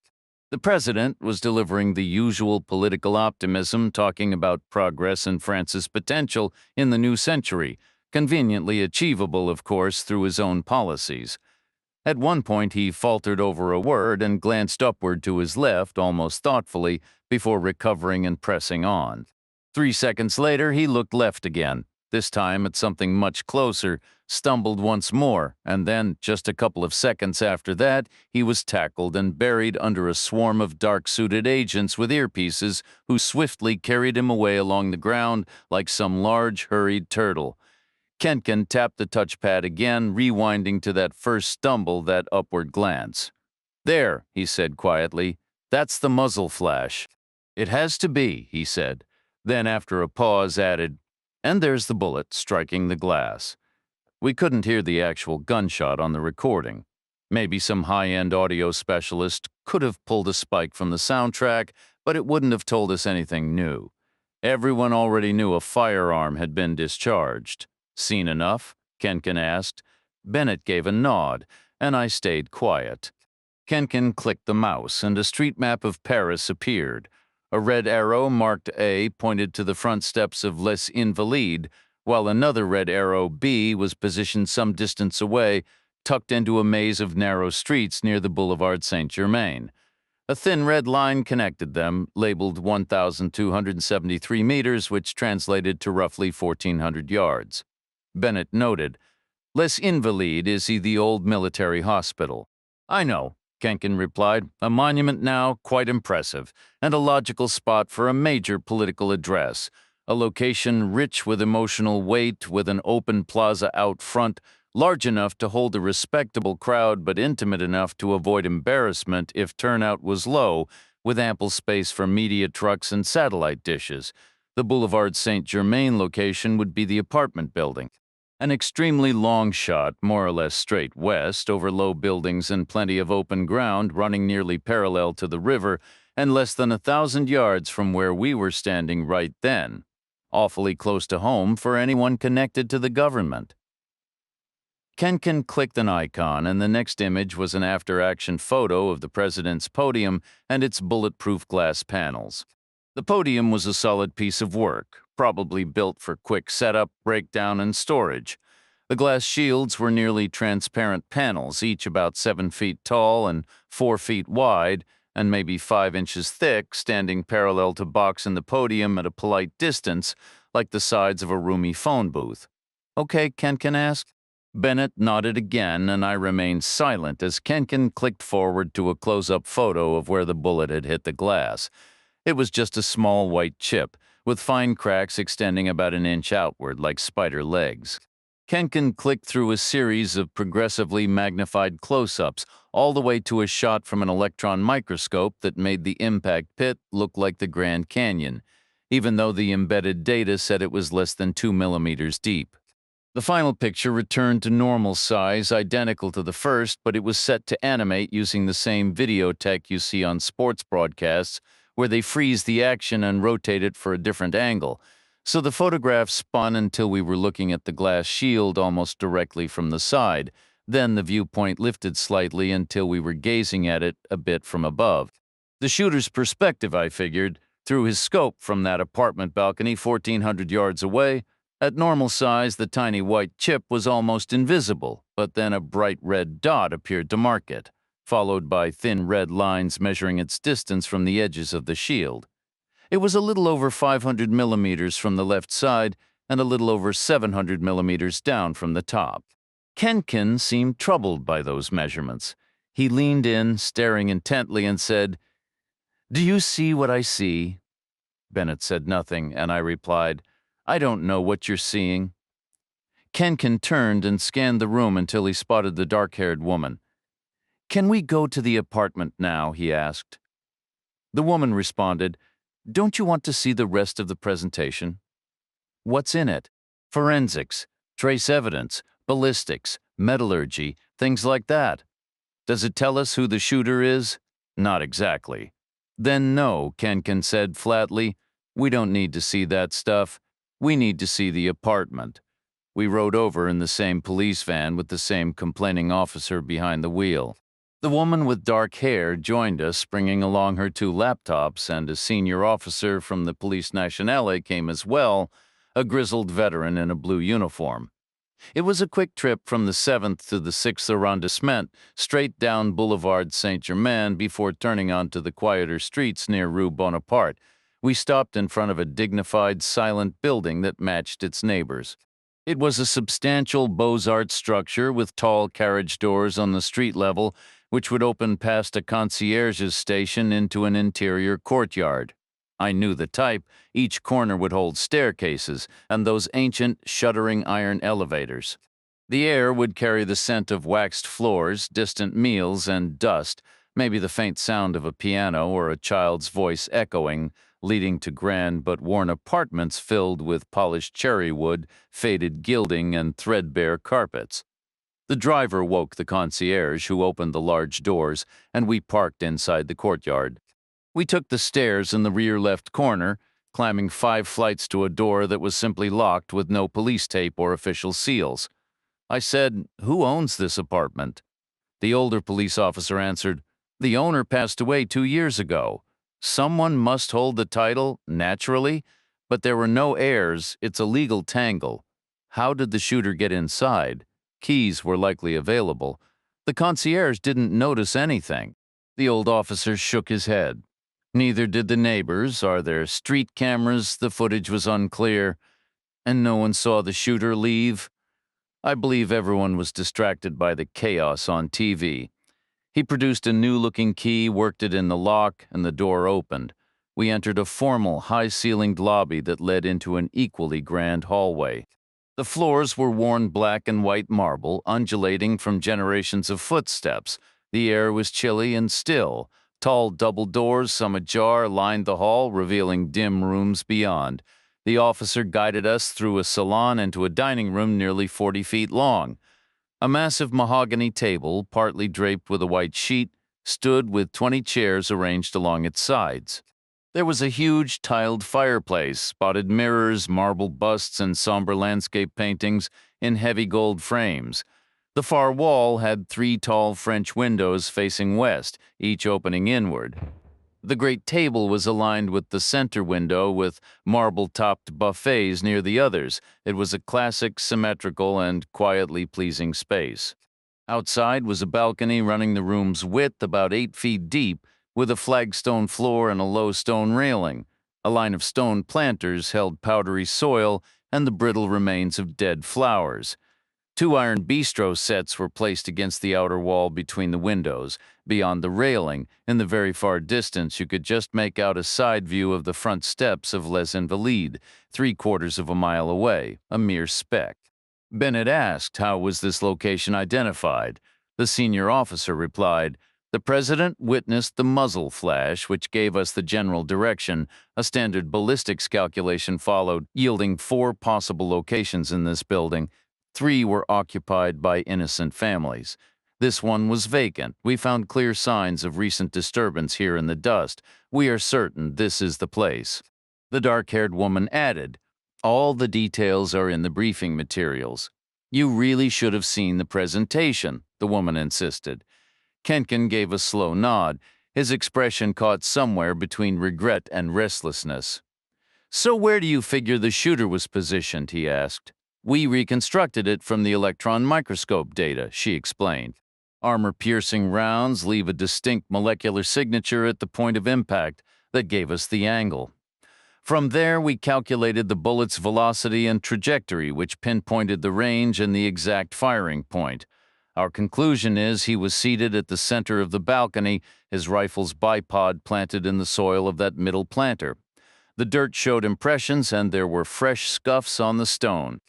The president was delivering the usual political optimism, talking about progress and France's potential in the new century, conveniently achievable, of course, through his own policies. At one point, he faltered over a word and glanced upward to his left, almost thoughtfully, before recovering and pressing on. 3 seconds later, he looked left again, this time at something much closer, stumbled once more, and then, just a couple of seconds after that, he was tackled and buried under a swarm of dark-suited agents with earpieces who swiftly carried him away along the ground like some large, hurried turtle. Kenkin tapped the touchpad again, rewinding to that first stumble, that upward glance. "There," he said quietly, "that's the muzzle flash." "It has to be," he said. Then, after a pause, added, "And there's the bullet striking the glass." We couldn't hear the actual gunshot on the recording. Maybe some high-end audio specialist could have pulled a spike from the soundtrack, but it wouldn't have told us anything new. Everyone already knew a firearm had been discharged. "Seen enough?" Kenkin asked. Bennett gave a nod, and I stayed quiet. Kenkin clicked the mouse, and a street map of Paris appeared. A red arrow marked A pointed to the front steps of Les Invalides, while another red arrow, B, was positioned some distance away, tucked into a maze of narrow streets near the Boulevard Saint-Germain. A thin red line connected them, labeled 1,273 meters, which translated to roughly 1,400 yards. Bennett noted, "Les Invalides is the old military hospital." "I know," Kenkin replied, "a monument now, quite impressive, and a logical spot for a major political address. A location rich with emotional weight, with an open plaza out front, large enough to hold a respectable crowd but intimate enough to avoid embarrassment if turnout was low, with ample space for media trucks and satellite dishes. The Boulevard Saint-Germain location would be the apartment building. An extremely long shot, more or less straight west, over low buildings and plenty of open ground running nearly parallel to the river, and less than 1,000 yards from where we were standing right then. Awfully close to home for anyone connected to the government." Kenkin clicked an icon, and the next image was an after-action photo of the president's podium and its bulletproof glass panels. The podium was a solid piece of work, probably built for quick setup, breakdown, and storage. The glass shields were nearly transparent panels, each about 7 feet tall and 4 feet wide, and maybe 5 inches thick, standing parallel to box in the podium at a polite distance, like the sides of a roomy phone booth. "Okay," Kenkin asked. Bennett nodded again, and I remained silent as Kenkin clicked forward to a close-up photo of where the bullet had hit the glass. It was just a small white chip, with fine cracks extending about an inch outward like spider legs. Kenkin clicked through a series of progressively magnified close-ups, all the way to a shot from an electron microscope that made the impact pit look like the Grand Canyon, even though the embedded data said it was less than 2 millimeters deep. The final picture returned to normal size, identical to the first, but it was set to animate using the same video tech you see on sports broadcasts, where they freeze the action and rotate it for a different angle. So the photograph spun until we were looking at the glass shield almost directly from the side. Then the viewpoint lifted slightly until we were gazing at it a bit from above. The shooter's perspective, I figured, through his scope from that apartment balcony 1,400 yards away. At normal size, the tiny white chip was almost invisible, but then a bright red dot appeared to mark it, followed by thin red lines measuring its distance from the edges of the shield. It was a little over 500 millimeters from the left side and a little over 700 millimeters down from the top. Kenkin seemed troubled by those measurements. He leaned in, staring intently, and said, "Do you see what I see?" Bennett said nothing, and I replied, "I don't know what you're seeing." Kenkin turned and scanned the room until he spotted the dark-haired woman. "Can we go to the apartment now?" he asked. The woman responded, "Don't you want to see the rest of the presentation?" "What's in it?" "Forensics, trace evidence, ballistics, metallurgy, things like that." "Does it tell us who the shooter is?" "Not exactly." "Then no," Kenkin said flatly. "We don't need to see that stuff. We need to see the apartment." We rode over in the same police van with the same complaining officer behind the wheel. The woman with dark hair joined us, bringing along her 2 laptops, and a senior officer from the Police Nationale came as well, a grizzled veteran in a blue uniform. It was a quick trip from the 7th to the 6th arrondissement, straight down Boulevard Saint-Germain before turning onto the quieter streets near Rue Bonaparte. We stopped in front of a dignified, silent building that matched its neighbors. It was a substantial Beaux-Arts structure with tall carriage doors on the street level, which would open past a concierge's station into an interior courtyard. I knew the type. Each corner would hold staircases and those ancient, shuddering iron elevators. The air would carry the scent of waxed floors, distant meals, and dust, maybe the faint sound of a piano or a child's voice echoing, leading to grand but worn apartments filled with polished cherry wood, faded gilding, and threadbare carpets. The driver woke the concierge, who opened the large doors, and we parked inside the courtyard. We took the stairs in the rear left corner, climbing 5 flights to a door that was simply locked with no police tape or official seals. I said, "Who owns this apartment?" The older police officer answered, "The owner passed away 2 years ago. Someone must hold the title, naturally, but there were no heirs. It's a legal tangle. How did the shooter get inside? Keys were likely available. The concierge didn't notice anything." The old officer shook his head. "Neither did the neighbors. Are there street cameras? The footage was unclear. And no one saw the shooter leave?" "I believe everyone was distracted by the chaos on TV." He produced a new-looking key, worked it in the lock, and the door opened. We entered a formal, high-ceilinged lobby that led into an equally grand hallway. The floors were worn black and white marble, undulating from generations of footsteps. The air was chilly and still. Tall double doors, some ajar, lined the hall, revealing dim rooms beyond. The officer guided us through a salon into a dining room nearly 40 feet long. A massive mahogany table, partly draped with a white sheet, stood with 20 chairs arranged along its sides. There was a huge tiled fireplace, spotted mirrors, marble busts, and somber landscape paintings in heavy gold frames. The far wall had 3 tall French windows facing west, each opening inward. The great table was aligned with the center window with marble-topped buffets near the others. It was a classic, symmetrical, and quietly pleasing space. Outside was a balcony running the room's width about 8 feet deep, with a flagstone floor and a low stone railing. A line of stone planters held powdery soil and the brittle remains of dead flowers. 2 iron bistro sets were placed against the outer wall between the windows. Beyond the railing, in the very far distance, you could just make out a side view of the front steps of Les Invalides, 3/4 of a mile away, a mere speck. Bennett asked, how was this location identified? The senior officer replied, "The president witnessed the muzzle flash, which gave us the general direction. A standard ballistics calculation followed, yielding 4 possible locations in this building. 3 were occupied by innocent families. This one was vacant. We found clear signs of recent disturbance here in the dust. We are certain this is the place." The dark-haired woman added, "All the details are in the briefing materials." "You really should have seen the presentation," the woman insisted. Kenkin gave a slow nod, his expression caught somewhere between regret and restlessness. "So where do you figure the shooter was positioned?" he asked. "We reconstructed it from the electron microscope data," she explained. "Armor-piercing rounds leave a distinct molecular signature at the point of impact that gave us the angle. From there, we calculated the bullet's velocity and trajectory, which pinpointed the range and the exact firing point. Our conclusion is he was seated at the center of the balcony, his rifle's bipod planted in the soil of that middle planter. The dirt showed impressions, and there were fresh scuffs on the stone.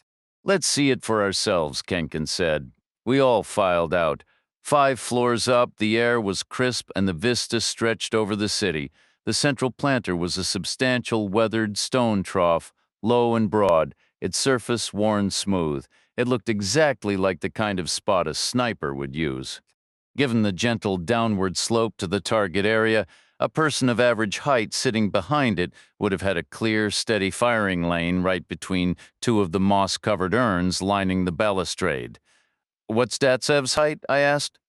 "Let's see it for ourselves," Kenkin said. We all filed out. 5 floors up, the air was crisp and the vista stretched over the city. The central planter was a substantial weathered stone trough, low and broad, its surface worn smooth. It looked exactly like the kind of spot a sniper would use. Given the gentle downward slope to the target area, a person of average height sitting behind it would have had a clear, steady firing lane right between 2 of the moss-covered urns lining the balustrade. "What's Datsev's height?" I asked.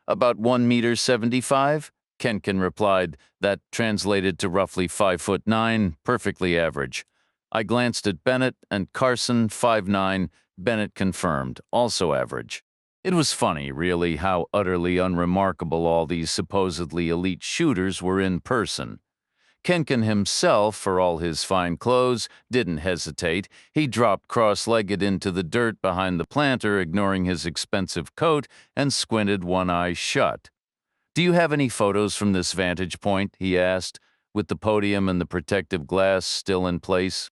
"About 1 meter 75. Kenkin replied. That translated to roughly 5'9", perfectly average. I glanced at Bennett and Carson, 5'9". Bennett confirmed, also average. It was funny, really, how utterly unremarkable all these supposedly elite shooters were in person. Kenkin himself, for all his fine clothes, didn't hesitate. He dropped cross-legged into the dirt behind the planter, ignoring his expensive coat, and squinted one eye shut. "Do you have any photos from this vantage point?" he asked, with the podium and the protective glass still in place.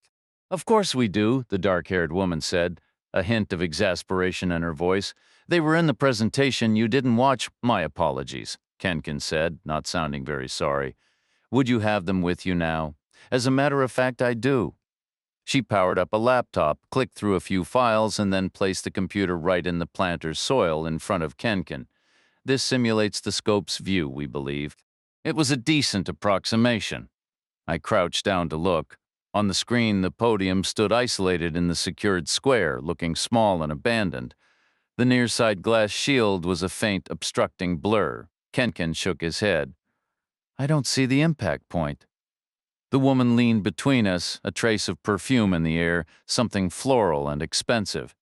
"Of course we do," the dark-haired woman said, a hint of exasperation in her voice. "They were in the presentation. You didn't watch." "My apologies," Kenkin said, not sounding very sorry. "Would you have them with you now?" "As a matter of fact, I do." She powered up a laptop, clicked through a few files, and then placed the computer right in the planter's soil in front of Kenkin. "This simulates the scope's view, we believe." It was a decent approximation. I crouched down to look. On the screen, the podium stood isolated in the secured square, looking small and abandoned. The near-side glass shield was a faint, obstructing blur. Kenkin shook his head. "I don't see the impact point." The woman leaned between us, a trace of perfume in the air, something floral and expensive.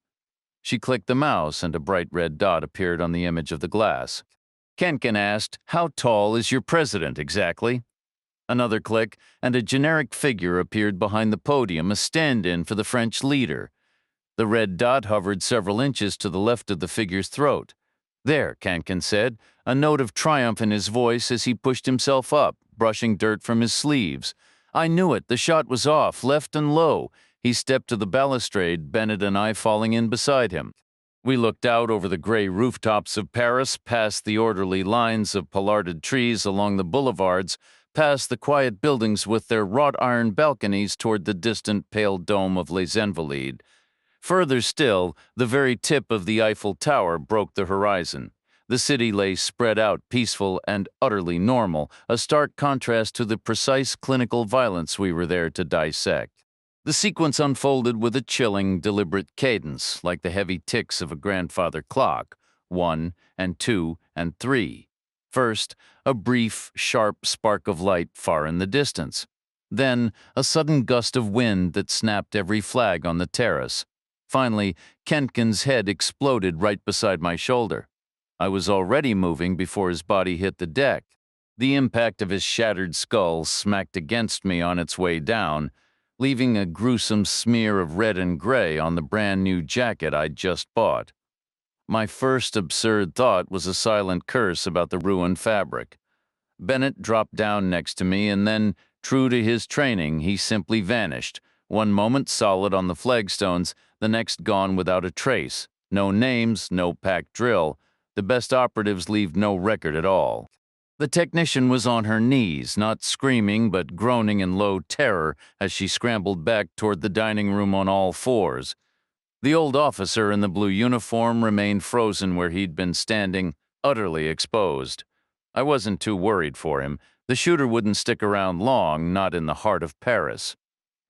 She clicked the mouse, and a bright red dot appeared on the image of the glass. Kenkin asked, "How tall is your president exactly?" Another click, and a generic figure appeared behind the podium, a stand-in for the French leader. The red dot hovered several inches to the left of the figure's throat. "There," Kenkin said, a note of triumph in his voice as he pushed himself up, brushing dirt from his sleeves. "I knew it. The shot was off, left and low." He stepped to the balustrade, Bennett and I falling in beside him. We looked out over the gray rooftops of Paris, past the orderly lines of pollarded trees along the boulevards, past the quiet buildings with their wrought iron balconies toward the distant pale dome of Les Invalides. Further still, the very tip of the Eiffel Tower broke the horizon. The city lay spread out, peaceful and utterly normal, a stark contrast to the precise clinical violence we were there to dissect. The sequence unfolded with a chilling, deliberate cadence, like the heavy ticks of a grandfather clock, 1 and 2 and 3. First, a brief, sharp spark of light far in the distance. Then, a sudden gust of wind that snapped every flag on the terrace. Finally, Kenkin's head exploded right beside my shoulder. I was already moving before his body hit the deck. The impact of his shattered skull smacked against me on its way down, leaving a gruesome smear of red and gray on the brand-new jacket I'd just bought. My first absurd thought was a silent curse about the ruined fabric. Bennett dropped down next to me, and then, true to his training, he simply vanished, one moment solid on the flagstones, the next gone without a trace. No names, no packed drill. The best operatives leave no record at all. The technician was on her knees, not screaming but groaning in low terror as she scrambled back toward the dining room on all fours. The old officer in the blue uniform remained frozen where he'd been standing, utterly exposed. I wasn't too worried for him. The shooter wouldn't stick around long, not in the heart of Paris.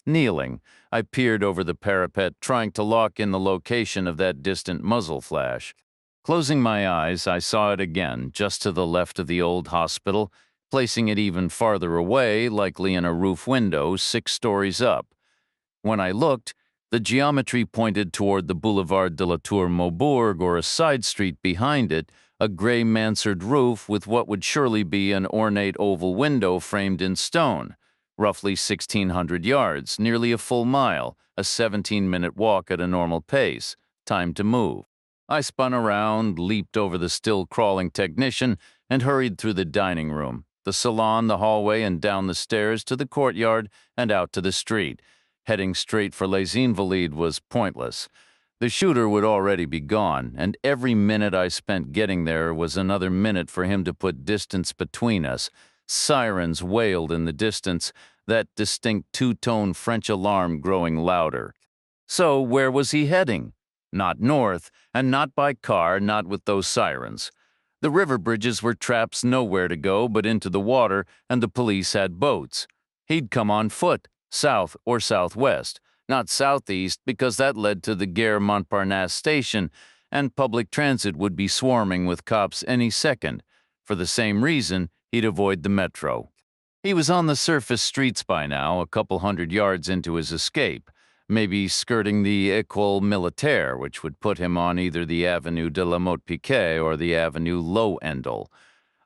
Kneeling, I peered over the parapet, trying to lock in the location of that distant muzzle flash. Closing my eyes, I saw it again, just to the left of the old hospital, placing it even farther away, likely in a roof window 6 stories up. When I looked, the geometry pointed toward the Boulevard de la Tour Maubourg, or a side street behind it, a gray mansard roof with what would surely be an ornate oval window framed in stone. Roughly 1,600 yards, nearly a full mile, a 17-minute walk at a normal pace. Time to move. I spun around, leaped over the still-crawling technician, and hurried through the dining room, the salon, the hallway, and down the stairs to the courtyard and out to the street. Heading straight for Les Invalides was pointless. The shooter would already be gone, and every minute I spent getting there was another minute for him to put distance between us. Sirens wailed in the distance, that distinct two-tone French alarm growing louder. So where was he heading? Not north, and not by car, not with those sirens. The river bridges were traps nowhere to go but into the water, and the police had boats. He'd come on foot, south or southwest, not southeast because that led to the Gare Montparnasse station, and public transit would be swarming with cops any second. For the same reason, he'd avoid the metro. He was on the surface streets by now, a couple hundred yards into his escape, maybe skirting the École Militaire, which would put him on either the Avenue de la Motte-Piquet or the Avenue Low-Endel.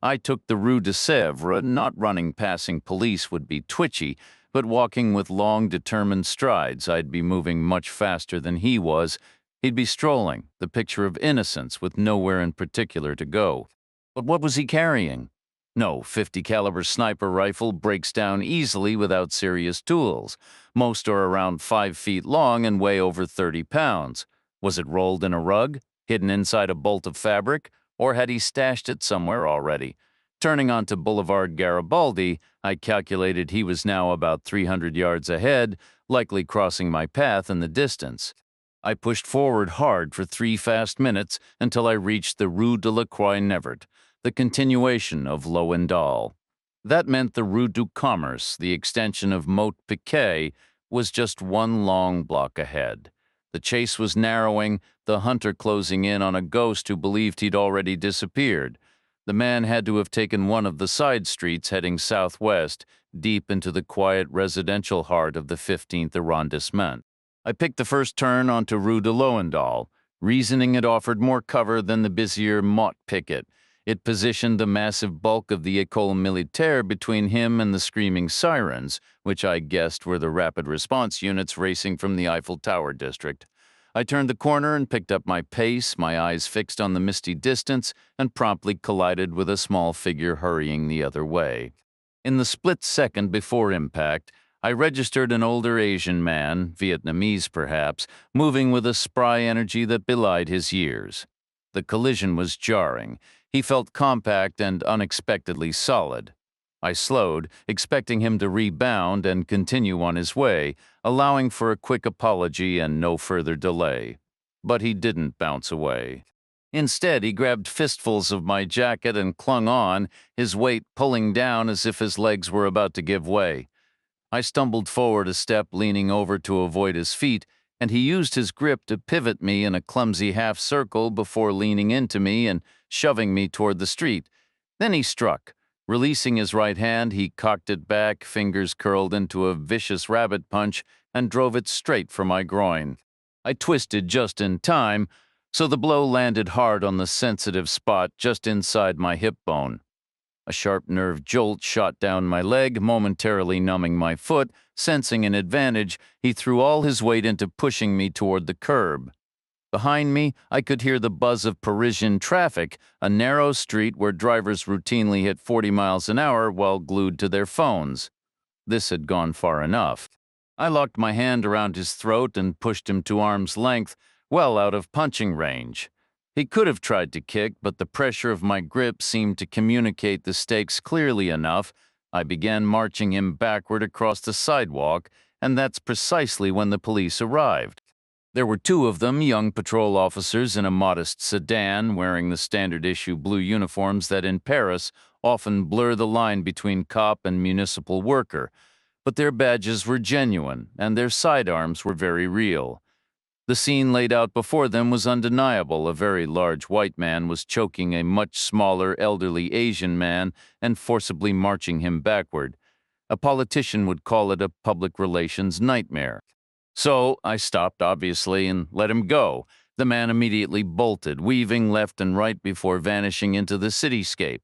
I took the Rue de Sèvres. Not running passing police would be twitchy, but walking with long, determined strides. I'd be moving much faster than he was. He'd be strolling, the picture of innocence with nowhere in particular to go. But what was he carrying? No 50 caliber sniper rifle breaks down easily without serious tools. Most are around 5 feet long and weigh over 30 pounds. Was it rolled in a rug, hidden inside a bolt of fabric, or had he stashed it somewhere already? Turning onto Boulevard Garibaldi, I calculated he was now about 300 yards ahead, likely crossing my path in the distance. I pushed forward hard for 3 fast minutes until I reached the Rue de la Croix-Nevert, the continuation of Low-Endal. That meant the Rue du Commerce, the extension of Motte-Piquet, was just one long block ahead. The chase was narrowing, the hunter closing in on a ghost who believed he'd already disappeared. The man had to have taken one of the side streets heading southwest, deep into the quiet residential heart of the 15th arrondissement. I picked the first turn onto Rue de Low-Endal, reasoning it offered more cover than the busier Motte-Piquet. It positioned the massive bulk of the École Militaire between him and the screaming sirens, which I guessed were the rapid response units racing from the Eiffel Tower district. I turned the corner and picked up my pace, my eyes fixed on the misty distance, and promptly collided with a small figure hurrying the other way. In the split second before impact, I registered an older Asian man, Vietnamese perhaps, moving with a spry energy that belied his years. The collision was jarring. He felt compact and unexpectedly solid. I slowed, expecting him to rebound and continue on his way, allowing for a quick apology and no further delay. But he didn't bounce away. Instead, he grabbed fistfuls of my jacket and clung on, his weight pulling down as if his legs were about to give way. I stumbled forward a step, leaning over to avoid his feet, and he used his grip to pivot me in a clumsy half-circle before leaning into me and shoving me toward the street. Then he struck. Releasing his right hand, he cocked it back, fingers curled into a vicious rabbit punch, and drove it straight for my groin. I twisted just in time, so the blow landed hard on the sensitive spot just inside my hip bone. A sharp nerve jolt shot down my leg, momentarily numbing my foot. Sensing an advantage, he threw all his weight into pushing me toward the curb. Behind me, I could hear the buzz of Parisian traffic, a narrow street where drivers routinely hit 40 miles an hour while glued to their phones. This had gone far enough. I locked my hand around his throat and pushed him to arm's length, well out of punching range. He could have tried to kick, but the pressure of my grip seemed to communicate the stakes clearly enough. I began marching him backward across the sidewalk, and that's precisely when the police arrived. There were 2 of them, young patrol officers in a modest sedan, wearing the standard-issue blue uniforms that in Paris often blur the line between cop and municipal worker. But their badges were genuine, and their sidearms were very real. The scene laid out before them was undeniable. A very large white man was choking a much smaller, elderly Asian man and forcibly marching him backward. A politician would call it a public relations nightmare. So I stopped, obviously, and let him go. The man immediately bolted, weaving left and right before vanishing into the cityscape.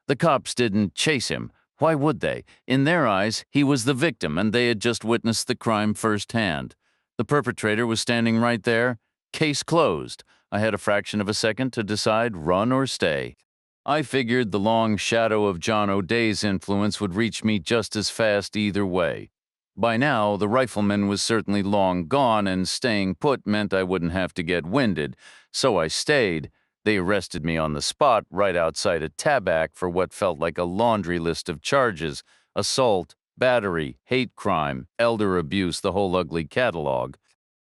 The cops didn't chase him. Why would they? In their eyes, he was the victim, and they had just witnessed the crime firsthand. The perpetrator was standing right there. Case closed. I had a fraction of a second to decide run or stay. I figured the long shadow of John O'Day's influence would reach me just as fast either way. By now, the rifleman was certainly long gone, and staying put meant I wouldn't have to get winded, so I stayed. They arrested me on the spot right outside a tabac for what felt like a laundry list of charges: assault, battery, hate crime, elder abuse, the whole ugly catalog.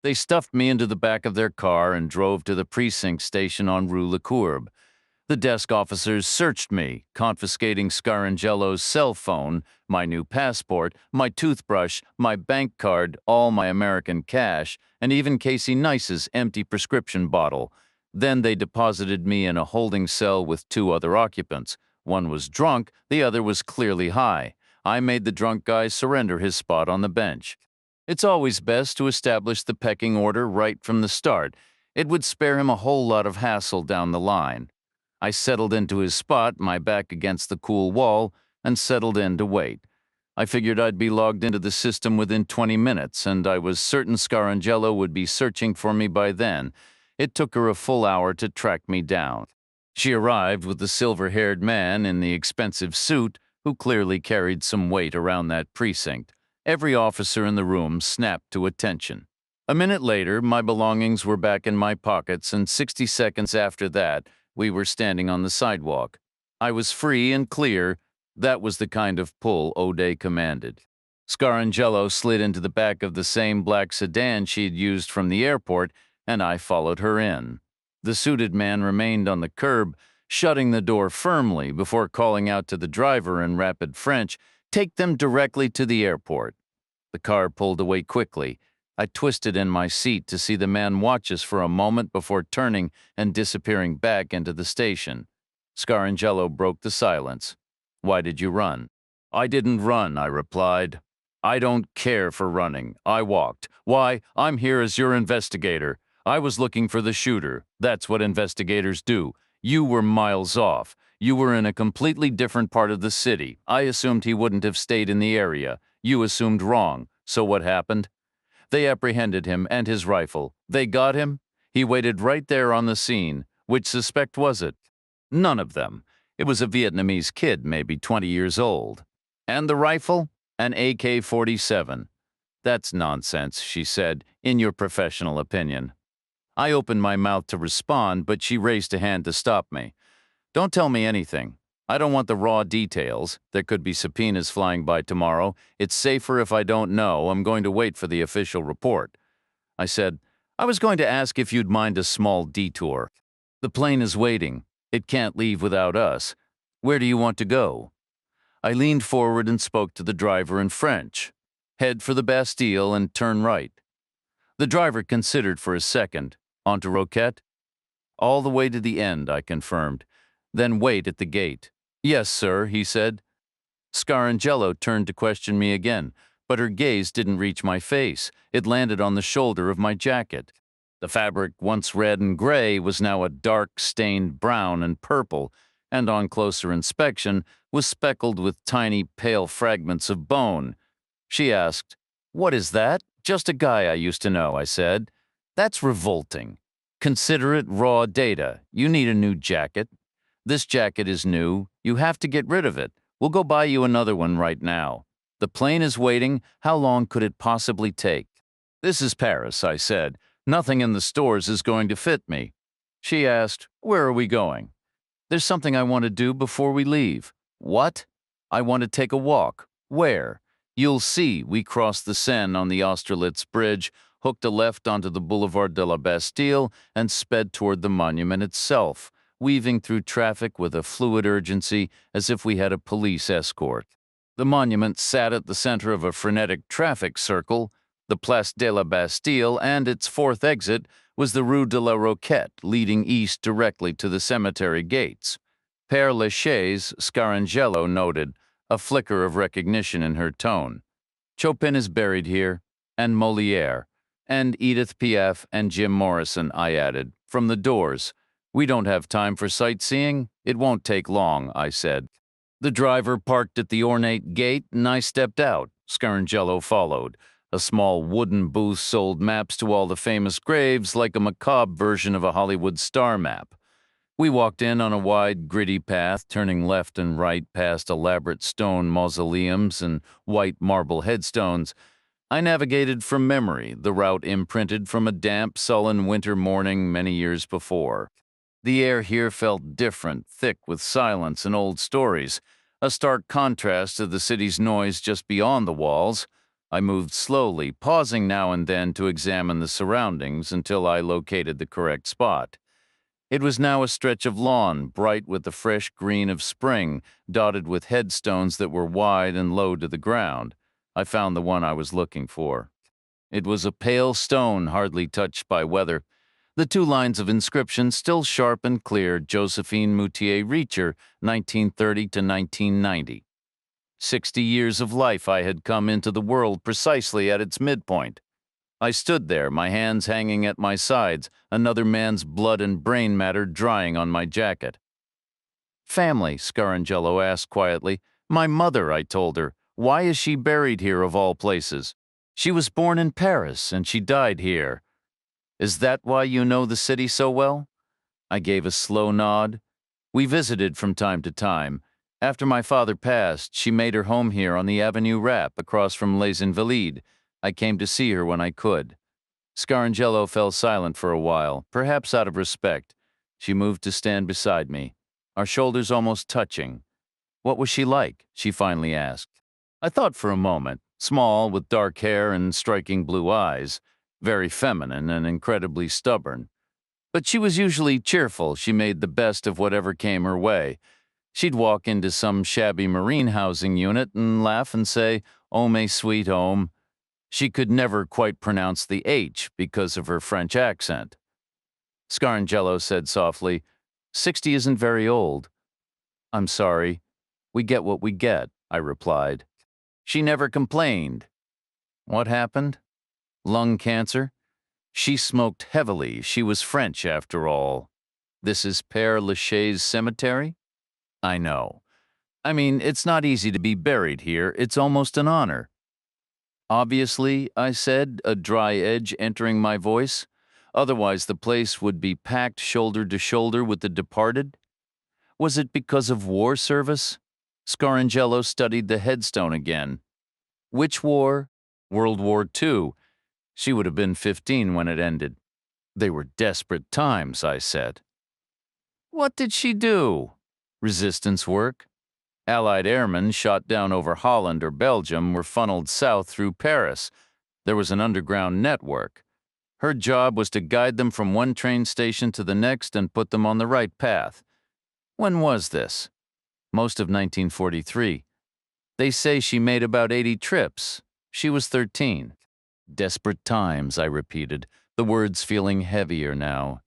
They stuffed me into the back of their car and drove to the precinct station on Rue Lecourbe. The desk officers searched me, confiscating Scarangello's cell phone, my new passport, my toothbrush, my bank card, all my American cash, and even Casey Nice's empty prescription bottle. Then they deposited me in a holding cell with two other occupants. One was drunk, the other was clearly high. I made the drunk guy surrender his spot on the bench. It's always best to establish the pecking order right from the start. It would spare him a whole lot of hassle down the line. I settled into his spot, my back against the cool wall, and settled in to wait. I figured I'd be logged into the system within 20 minutes, and I was certain Scarangello would be searching for me by then. It took her a full hour to track me down. She arrived with the silver-haired man in the expensive suit, who clearly carried some weight around that precinct. Every officer in the room snapped to attention. A minute later, my belongings were back in my pockets, and 60 seconds after that, we were standing on the sidewalk. I was free and clear. That was the kind of pull O'Day commanded. Scarangello slid into the back of the same black sedan she'd used from the airport, and I followed her in. The suited man remained on the curb, shutting the door firmly before calling out to the driver in rapid French, "Take them directly to the airport." The car pulled away quickly. I twisted in my seat to see the man watch us for a moment before turning and disappearing back into the station. Scarangello broke the silence. "Why did you run?" "I didn't run," I replied. "I don't care for running. I walked. Why, I'm here as your investigator. I was looking for the shooter. That's what investigators do. You were miles off. You were in a completely different part of the city. I assumed he wouldn't have stayed in the area. You assumed wrong. So what happened? They apprehended him and his rifle. They got him. He waited right there on the scene. Which suspect was it? None of them. It was a Vietnamese kid, maybe 20 years old. And the rifle? An AK-47. "That's nonsense," she said, "in your professional opinion." I opened my mouth to respond, but she raised a hand to stop me. "Don't tell me anything. I don't want the raw details. There could be subpoenas flying by tomorrow. It's safer if I don't know. I'm going to wait for the official report." I said, "I was going to ask if you'd mind a small detour. The plane is waiting. It can't leave without us. Where do you want to go?" I leaned forward and spoke to the driver in French. "Head for the Bastille and turn right." The driver considered for a second. "Onto Roquette?" "All the way to the end," I confirmed. "Then wait at the gate." "Yes, sir," he said. Scarangello turned to question me again, but her gaze didn't reach my face. It landed on the shoulder of my jacket. The fabric, once red and gray, was now a dark, stained brown and purple, and on closer inspection was speckled with tiny, pale fragments of bone. She asked, "What is that?" "Just a guy I used to know," I said. "That's revolting. Consider it raw data. You need a new jacket. This jacket is new. You have to get rid of it. We'll go buy you another one right now. The plane is waiting. How long could it possibly take?" "This is Paris," I said. "Nothing in the stores is going to fit me." She asked, "Where are we going?" "There's something I want to do before we leave." "What?" "I want to take a walk." "Where?" "You'll see." We crossed the Seine on the Austerlitz Bridge, hooked a left onto the Boulevard de la Bastille, and sped toward the monument itself, weaving through traffic with a fluid urgency as if we had a police escort. The monument sat at the center of a frenetic traffic circle. The Place de la Bastille, and its fourth exit was the Rue de la Roquette, leading east directly to the cemetery gates. "Père Lachaise," Scarangello noted, a flicker of recognition in her tone. "Chopin is buried here, and Molière, and Edith Piaf and Jim Morrison," I added, "from the Doors. We don't have time for sightseeing. It won't take long," I said. The driver parked at the ornate gate, and I stepped out. Scarangello followed. A small wooden booth sold maps to all the famous graves like a macabre version of a Hollywood star map. We walked in on a wide, gritty path, turning left and right past elaborate stone mausoleums and white marble headstones. I navigated from memory, the route imprinted from a damp, sullen winter morning many years before. The air here felt different, thick with silence and old stories, a stark contrast to the city's noise just beyond the walls. I moved slowly, pausing now and then to examine the surroundings until I located the correct spot. It was now a stretch of lawn, bright with the fresh green of spring, dotted with headstones that were wide and low to the ground. I found the one I was looking for. It was a pale stone, hardly touched by weather. The two lines of inscription still sharp and clear: Josephine Moutier Reacher, 1930 to 1990. 60 years of life I had come into the world precisely at its midpoint. I stood there, my hands hanging at my sides, another man's blood and brain matter drying on my jacket. "Family," Scarangello asked quietly. "My mother," I told her. "Why is she buried here of all places? She was born in Paris, and she died here." "Is that why you know the city so well?" I gave a slow nod. "We visited from time to time. After my father passed, she made her home here on the Avenue Rap, across from Les Invalides. I came to see her when I could." Scarangello fell silent for a while, perhaps out of respect. She moved to stand beside me, our shoulders almost touching. "What was she like?" she finally asked. I thought for a moment. Small, with dark hair and striking blue eyes, very feminine and incredibly stubborn. But she was usually cheerful. She made the best of whatever came her way. She'd walk into some shabby marine housing unit and laugh and say, "Oh, mes sweet home." She could never quite pronounce the H because of her French accent. Scarangello said softly, "60 isn't very old." "I'm sorry. We get what we get," I replied. She never complained. What happened? Lung cancer? She smoked heavily. She was French, after all. This is Père Lachaise Cemetery? I know. I mean, it's not easy to be buried here. It's almost an honor. Obviously, I said, a dry edge entering my voice. Otherwise, the place would be packed shoulder to shoulder with the departed. Was it because of war service? Scarangello studied the headstone again. Which war? World War II. She would have been 15 when it ended. They were desperate times, I said. What did she do? Resistance work? Allied airmen shot down over Holland or Belgium were funneled south through Paris. There was an underground network. Her job was to guide them from one train station to the next and put them on the right path. When was this? Most of 1943. They say she made about 80 trips. She was 13. Desperate times, I repeated, the words feeling heavier now.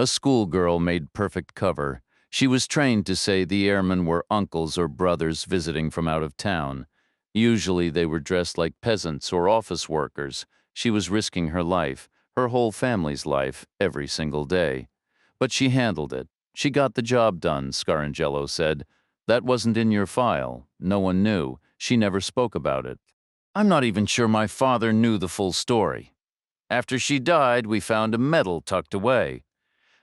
A schoolgirl made perfect cover. She was trained to say the airmen were uncles or brothers visiting from out of town. Usually they were dressed like peasants or office workers. She was risking her life, her whole family's life, every single day. But she handled it. She got the job done, Scarangello said. That wasn't in your file. No one knew. She never spoke about it. I'm not even sure my father knew the full story. After she died, we found a medal tucked away.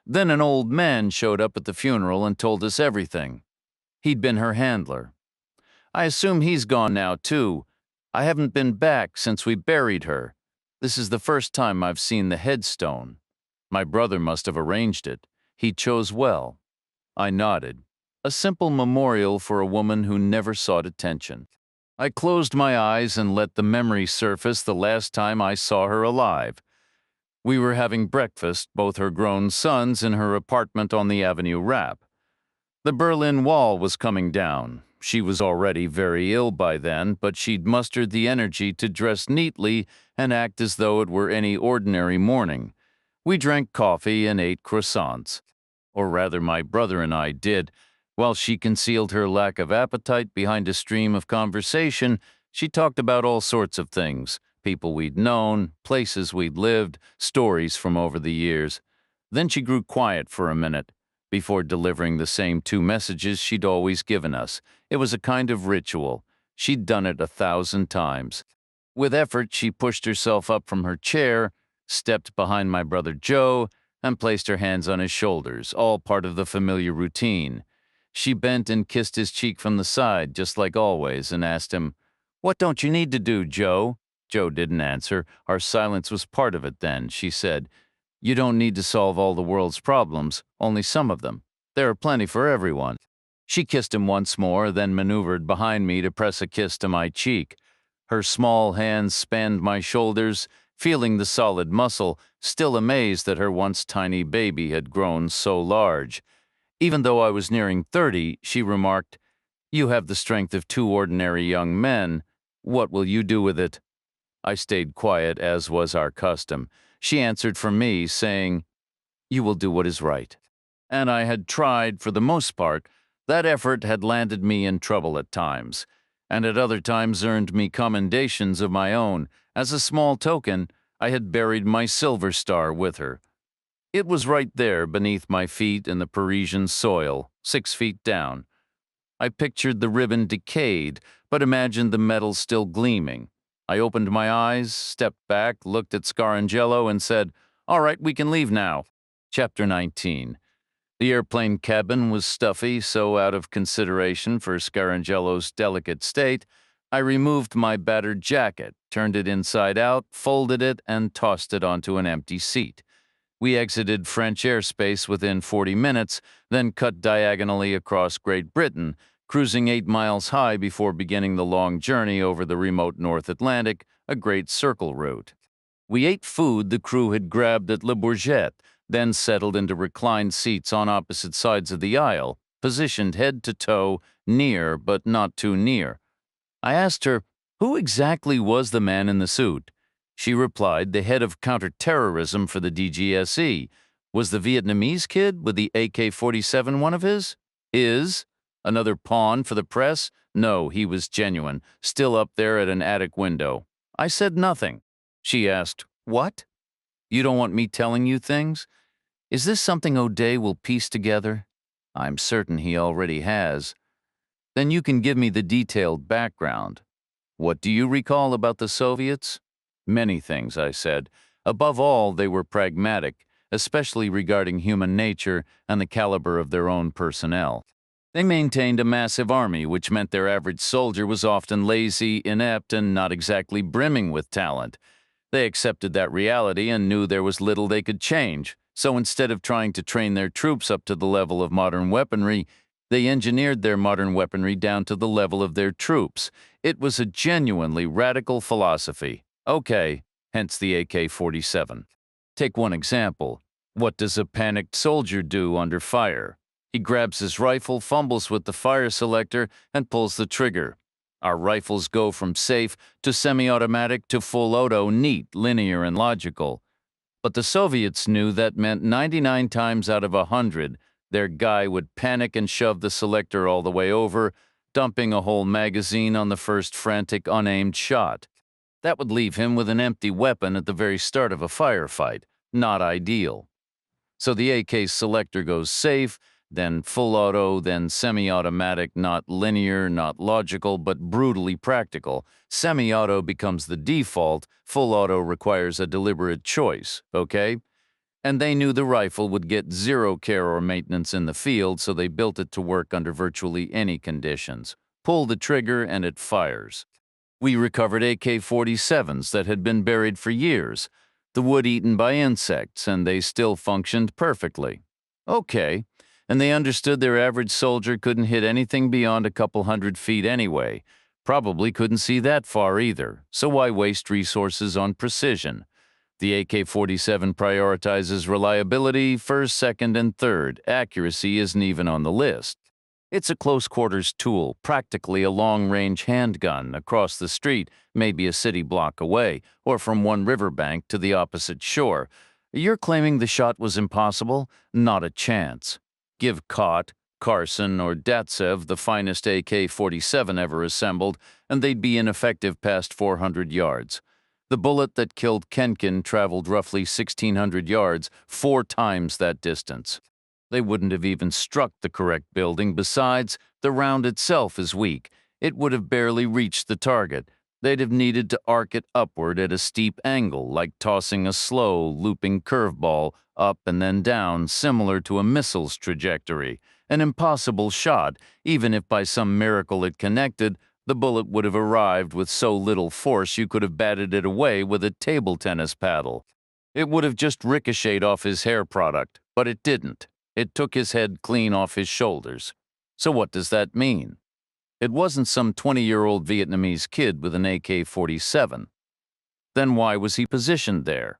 Then an old man showed up at the funeral and told us everything. He'd been her handler. I assume he's gone now, too. I haven't been back since we buried her. This is the first time I've seen the headstone. My brother must have arranged it. He chose well. I nodded. A simple memorial for a woman who never sought attention. I closed my eyes and let the memory surface the last time I saw her alive. We were having breakfast, both her grown sons, in her apartment on the Avenue Rap. The Berlin Wall was coming down. She was already very ill by then, but she'd mustered the energy to dress neatly and act as though it were any ordinary morning. We drank coffee and ate croissants. Or rather, my brother and I did. While she concealed her lack of appetite behind a stream of conversation, she talked about all sorts of things. People we'd known, places we'd lived, stories from over the years. Then she grew quiet for a minute, before delivering the same two messages she'd always given us. It was a kind of ritual. She'd done it 1,000 times. With effort, she pushed herself up from her chair, stepped behind my brother Joe, and placed her hands on his shoulders, all part of the familiar routine. She bent and kissed his cheek from the side, just like always, and asked him, "What don't you need to do, Joe?" Joe didn't answer. Our silence was part of it then. She said, "You don't need to solve all the world's problems, only some of them. There are plenty for everyone." She kissed him once more, then maneuvered behind me to press a kiss to my cheek. Her small hands spanned my shoulders, feeling the solid muscle, still amazed that her once tiny baby had grown so large. Even though I was nearing 30, she remarked, "You have the strength of two ordinary young men. What will you do with it?" I stayed quiet, as was our custom. She answered for me, saying, "You will do what is right." And I had tried, for the most part. That effort had landed me in trouble at times, and at other times earned me commendations of my own. As a small token, I had buried my silver star with her. It was right there beneath my feet in the Parisian soil, 6 feet down. I pictured the ribbon decayed, but imagined the metal still gleaming. I opened my eyes, stepped back, looked at Scarangelo, and said, "All right, we can leave now." Chapter 19. The airplane cabin was stuffy, so out of consideration for Scarangello's delicate state, I removed my battered jacket, turned it inside out, folded it, and tossed it onto an empty seat. We exited French airspace within 40 minutes, then cut diagonally across Great Britain, cruising 8 miles high before beginning the long journey over the remote North Atlantic, a great circle route. We ate food the crew had grabbed at Le Bourget, then settled into reclined seats on opposite sides of the aisle, positioned head to toe, near but not too near. I asked her, who exactly was the man in the suit? She replied, the head of counterterrorism for the DGSE. Was the Vietnamese kid with the AK-47 one of his? His? Another pawn for the press? No, he was genuine, still up there at an attic window. I said nothing. She asked, "What? You don't want me telling you things? Is this something O'Day will piece together?" I'm certain he already has. Then you can give me the detailed background. What do you recall about the Soviets? Many things, I said. Above all, they were pragmatic, especially regarding human nature and the caliber of their own personnel. They maintained a massive army, which meant their average soldier was often lazy, inept, and not exactly brimming with talent. They accepted that reality and knew there was little they could change, so instead of trying to train their troops up to the level of modern weaponry, they engineered their modern weaponry down to the level of their troops. It was a genuinely radical philosophy. Okay, hence the AK-47. Take one example. What does a panicked soldier do under fire? He grabs his rifle, fumbles with the fire selector, and pulls the trigger. Our rifles go from safe to semi-automatic to full auto, neat, linear, and logical. But the Soviets knew that meant 99 times out of 100, their guy would panic and shove the selector all the way over, dumping a whole magazine on the first frantic, unaimed shot. That would leave him with an empty weapon at the very start of a firefight. Not ideal. So the AK selector goes safe, then full auto, then semi-automatic, not linear, not logical, but brutally practical. Semi-auto becomes the default, full auto requires a deliberate choice, okay? And they knew the rifle would get zero care or maintenance in the field, so they built it to work under virtually any conditions. Pull the trigger and it fires. We recovered AK-47s that had been buried for years, the wood eaten by insects, and they still functioned perfectly. Okay. And they understood their average soldier couldn't hit anything beyond a couple 100 feet anyway. Probably couldn't see that far either, so why waste resources on precision? The AK-47 prioritizes reliability first, second, and third. Accuracy isn't even on the list. It's a close-quarters tool, practically a long-range handgun across the street, maybe a city block away, or from one riverbank to the opposite shore. You're claiming the shot was impossible? Not a chance. Give Kott, Carson, or Datsev the finest AK-47 ever assembled, and they'd be ineffective past 400 yards. The bullet that killed Kenkin traveled roughly 1,600 yards, 4 times that distance. They wouldn't have even struck the correct building. Besides, the round itself is weak. It would have barely reached the target. They'd have needed to arc it upward at a steep angle, like tossing a slow, looping curveball up and then down, similar to a missile's trajectory. An impossible shot, even if by some miracle it connected, the bullet would have arrived with so little force you could have batted it away with a table tennis paddle. It would have just ricocheted off his hair product, but it didn't. It took his head clean off his shoulders. So what does that mean? It wasn't some 20-year-old Vietnamese kid with an AK-47. Then why was he positioned there?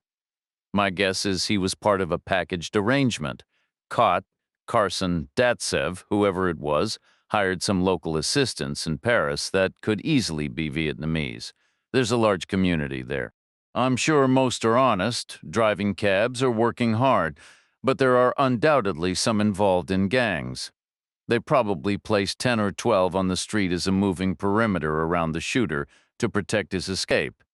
My guess is he was part of a packaged arrangement. Carson Datsev, whoever it was, hired some local assistants in Paris that could easily be Vietnamese. There's a large community there. I'm sure most are honest, driving cabs or working hard, but there are undoubtedly some involved in gangs. They probably placed 10 or 12 on the street as a moving perimeter around the shooter to protect his escape.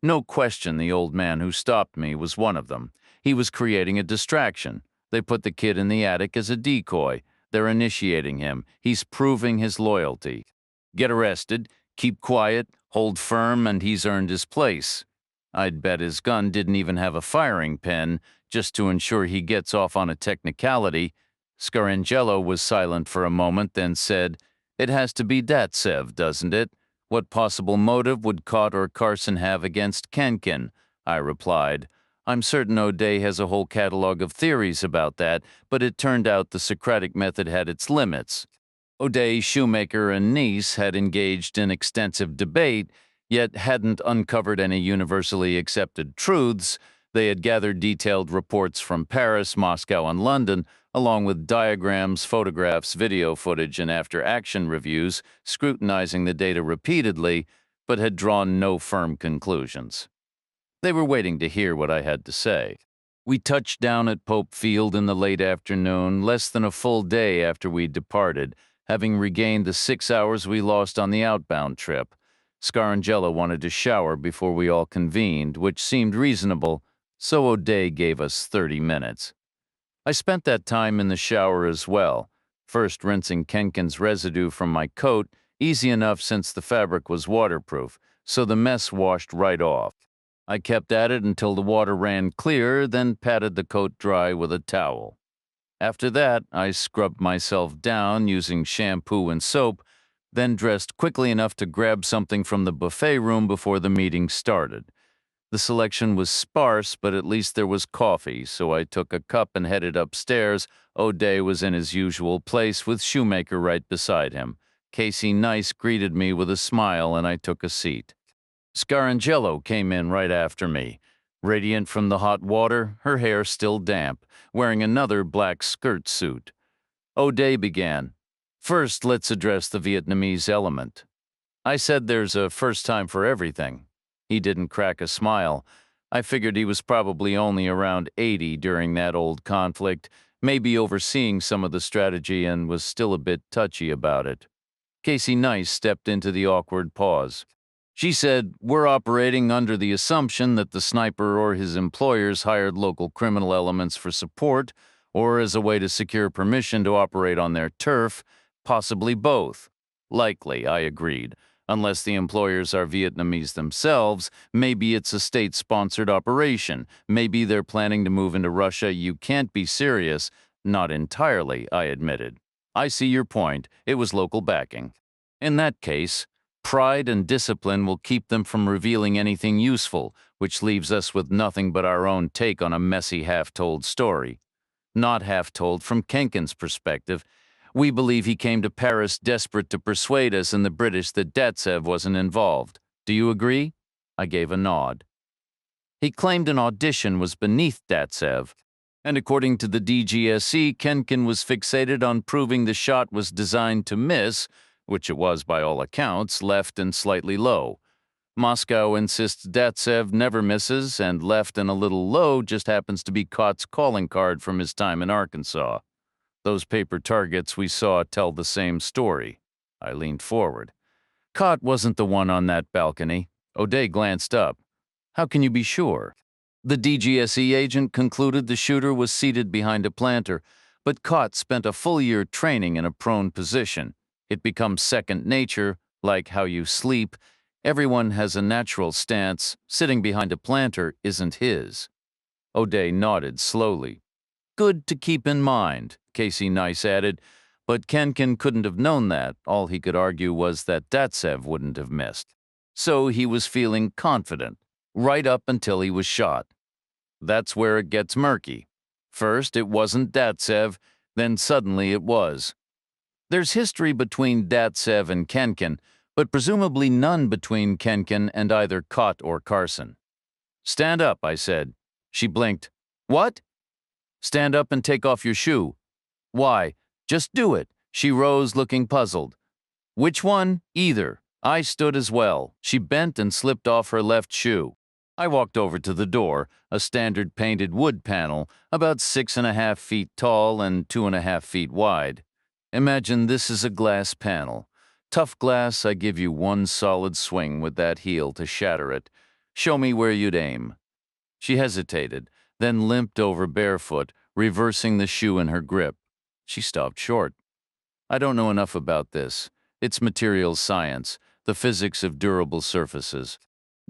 No question the old man who stopped me was one of them. He was creating a distraction. They put the kid in the attic as a decoy. They're initiating him. He's proving his loyalty. Get arrested, keep quiet, hold firm, and he's earned his place. I'd bet his gun didn't even have a firing pin, just to ensure he gets off on a technicality. Scarangelo was silent for a moment, then said, "It has to be Datsev, doesn't it? What possible motive would Cott or Carson have against Kenkin?" I replied. "I'm certain O'Day has a whole catalog of theories about that, but it turned out the Socratic method had its limits. O'Day, Shoemaker, and Nice had engaged in extensive debate, yet hadn't uncovered any universally accepted truths. They had gathered detailed reports from Paris, Moscow, and London, along with diagrams, photographs, video footage, and after-action reviews, scrutinizing the data repeatedly, but had drawn no firm conclusions. They were waiting to hear what I had to say. We touched down at Pope Field in the late afternoon, less than a full day after we departed, having regained the 6 hours we lost on the outbound trip. Scarangelo wanted to shower before we all convened, which seemed reasonable, so O'Day gave us 30 minutes. I spent that time in the shower as well, first rinsing Kenkin's residue from my coat, easy enough since the fabric was waterproof, so the mess washed right off. I kept at it until the water ran clear, then patted the coat dry with a towel. After that, I scrubbed myself down using shampoo and soap, then dressed quickly enough to grab something from the buffet room before the meeting started. The selection was sparse, but at least there was coffee, so I took a cup and headed upstairs. O'Day was in his usual place with Shoemaker right beside him. Casey Nice greeted me with a smile, and I took a seat. Scarangelo came in right after me, radiant from the hot water, her hair still damp, wearing another black skirt suit. O'Day began. "First, let's address the Vietnamese element." I said there's a first time for everything. He didn't crack a smile. I figured he was probably only around 80 during that old conflict, maybe overseeing some of the strategy and was still a bit touchy about it. Casey Nice stepped into the awkward pause. She said, "We're operating under the assumption that the sniper or his employers hired local criminal elements for support, or as a way to secure permission to operate on their turf, possibly both." "Likely," I agreed. "Unless the employers are Vietnamese themselves, maybe it's a state-sponsored operation. Maybe they're planning to move into Russia. You can't be serious." "Not entirely," I admitted. "I see your point. It was local backing." "In that case, pride and discipline will keep them from revealing anything useful, which leaves us with nothing but our own take on a messy half-told story." "Not half-told from Kenkin's perspective. We believe he came to Paris desperate to persuade us and the British that Datsev wasn't involved. Do you agree?" I gave a nod. "He claimed an audition was beneath Datsev, and according to the DGSE, Kenkin was fixated on proving the shot was designed to miss, which it was by all accounts, left and slightly low. Moscow insists Datsev never misses, and left and a little low just happens to be Kott's calling card from his time in Arkansas. Those paper targets we saw tell the same story." I leaned forward. "Cott wasn't the one on that balcony." O'Day glanced up. "How can you be sure?" "The DGSE agent concluded the shooter was seated behind a planter, but Cott spent a full year training in a prone position. It becomes second nature, like how you sleep. Everyone has a natural stance. Sitting behind a planter isn't his. O'Day nodded slowly. Good to keep in mind, Casey Nice added, but Kenkin couldn't have known that. All he could argue was that Datsev wouldn't have missed. So he was feeling confident, right up until he was shot. That's where it gets murky. First, it wasn't Datsev, then suddenly it was. There's history between Datsev and Kenkin, but presumably none between Kenkin and either Kott or Carson. Stand up, I said. She blinked. What? Stand up and take off your shoe. Why? Just do it. She rose, looking puzzled. Which one? Either. I stood as well. She bent and slipped off her left shoe. I walked over to the door, a standard painted wood panel, about 6.5 feet tall and 2.5 feet wide. Imagine this is a glass panel. Tough glass, I give you one solid swing with that heel to shatter it. Show me where you'd aim. She hesitated, then limped over barefoot, reversing the shoe in her grip. She stopped short. I don't know enough about this. It's materials science, the physics of durable surfaces.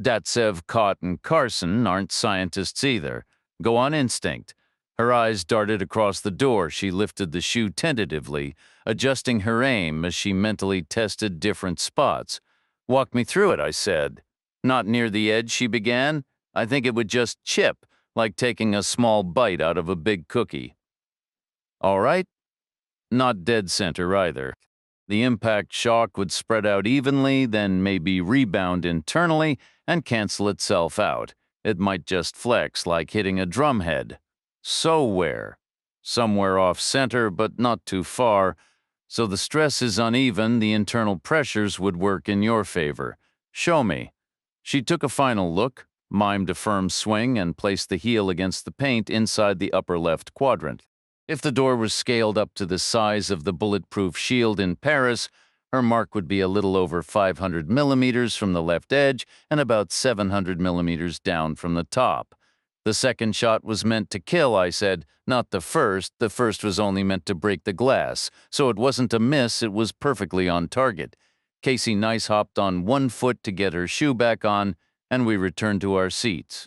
Datsev, Kott, and Carson aren't scientists either. Go on instinct. Her eyes darted across the door. She lifted the shoe tentatively, adjusting her aim as she mentally tested different spots. Walk me through it, I said. Not near the edge, she began. I think it would just chip, like taking a small bite out of a big cookie. All right. Not dead center either. The impact shock would spread out evenly, then maybe rebound internally and cancel itself out. It might just flex like hitting a drumhead. So where? Somewhere off center, but not too far. So the stress is uneven, the internal pressures would work in your favor. Show me. She took a final look, mimed a firm swing, and placed the heel against the paint inside the upper left quadrant. If the door was scaled up to the size of the bulletproof shield in Paris, her mark would be a little over 500 millimeters from the left edge and about 700 millimeters down from the top. The second shot was meant to kill, I said, not the first. The first was only meant to break the glass, so it wasn't a miss, it was perfectly on target. Casey Nice hopped on one foot to get her shoe back on, and we returned to our seats.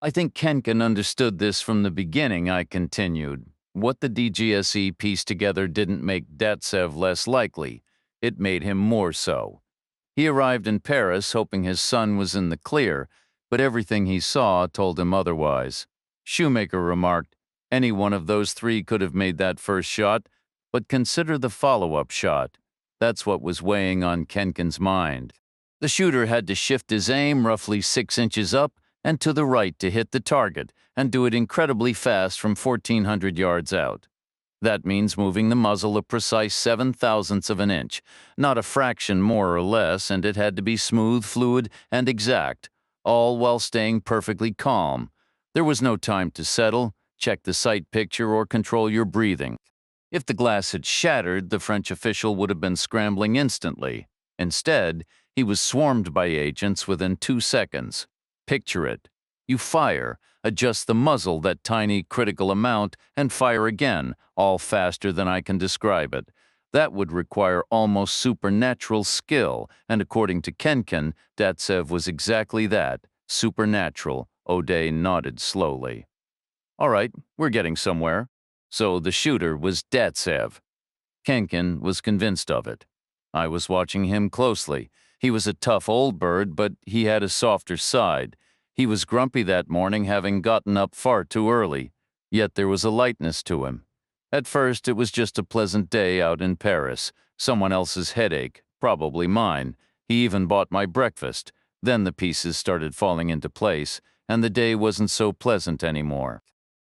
I think Kenkin understood this from the beginning, I continued. What the DGSE pieced together didn't make Datsev less likely. It made him more so. He arrived in Paris hoping his son was in the clear, but everything he saw told him otherwise. Shoemaker remarked, any one of those three could have made that first shot, but consider the follow-up shot. That's what was weighing on Kenkin's mind. The shooter had to shift his aim roughly 6 inches up and to the right to hit the target, and do it incredibly fast from 1,400 yards out. That means moving the muzzle a precise 7/1000th of an inch, not a fraction more or less, and it had to be smooth, fluid, and exact, all while staying perfectly calm. There was no time to settle, check the sight picture, or control your breathing. If the glass had shattered, the French official would have been scrambling instantly. Instead, he was swarmed by agents within 2 seconds. Picture it. You fire, adjust the muzzle that tiny critical amount, and fire again, all faster than I can describe it. That would require almost supernatural skill, and according to Kenkin, Datsev was exactly that, supernatural. O'Day nodded slowly. All right, we're getting somewhere. So the shooter was Datsev. Kenkin was convinced of it. I was watching him closely. He was a tough old bird, but he had a softer side. He was grumpy that morning, having gotten up far too early, yet there was a lightness to him. At first, it was just a pleasant day out in Paris, someone else's headache, probably mine. He even bought my breakfast. Then the pieces started falling into place, and the day wasn't so pleasant anymore.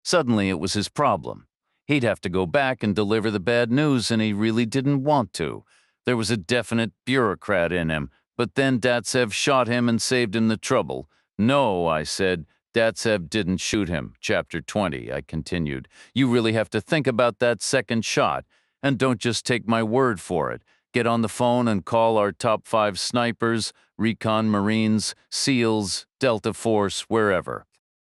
Suddenly, it was his problem. He'd have to go back and deliver the bad news, and he really didn't want to. There was a definite bureaucrat in him, but then Datsev shot him and saved him the trouble. No, I said, Datsev didn't shoot him. Chapter 20, I continued. You really have to think about that second shot, and don't just take my word for it. Get on the phone and call our top 5 snipers, recon Marines, SEALs, Delta Force, wherever.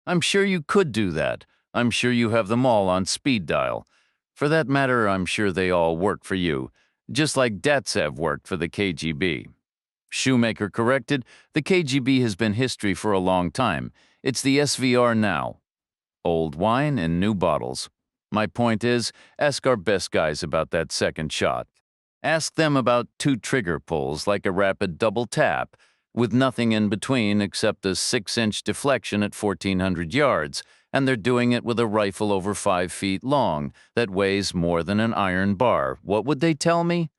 I'm sure you could do that. I'm sure you have them all on speed dial. For that matter, I'm sure they all work for you, just like Datsev worked for the KGB. Shoemaker corrected, the KGB has been history for a long time. It's the SVR now. Old wine in new bottles. My point is, ask our best guys about that second shot. Ask them about two trigger pulls like a rapid double tap, with nothing in between except a 6-inch deflection at 1,400 yards, and they're doing it with a rifle over 5 feet long that weighs more than an iron bar. What would they tell me?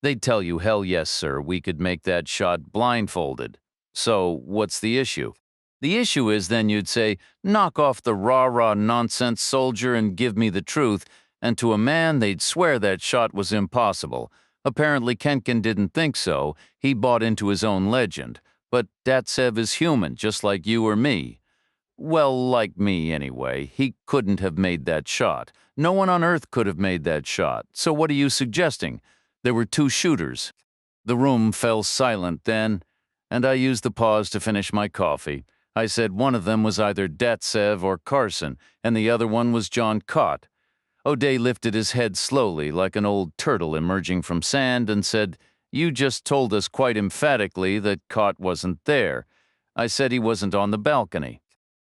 They'd tell you, hell yes, sir, we could make that shot blindfolded. So, what's the issue? The issue is then you'd say, knock off the rah-rah nonsense, soldier, and give me the truth, and to a man they'd swear that shot was impossible. Apparently Kenkin didn't think so, he bought into his own legend. But Datsev is human, just like you or me. Well, like me anyway, he couldn't have made that shot. No one on Earth could have made that shot. So what are you suggesting? There were two shooters. The room fell silent then, and I used the pause to finish my coffee. I said one of them was either Datsev or Carson, and the other one was John Cott. O'Day lifted his head slowly, like an old turtle emerging from sand, and said, "You just told us quite emphatically that Cott wasn't there." I said he wasn't on the balcony.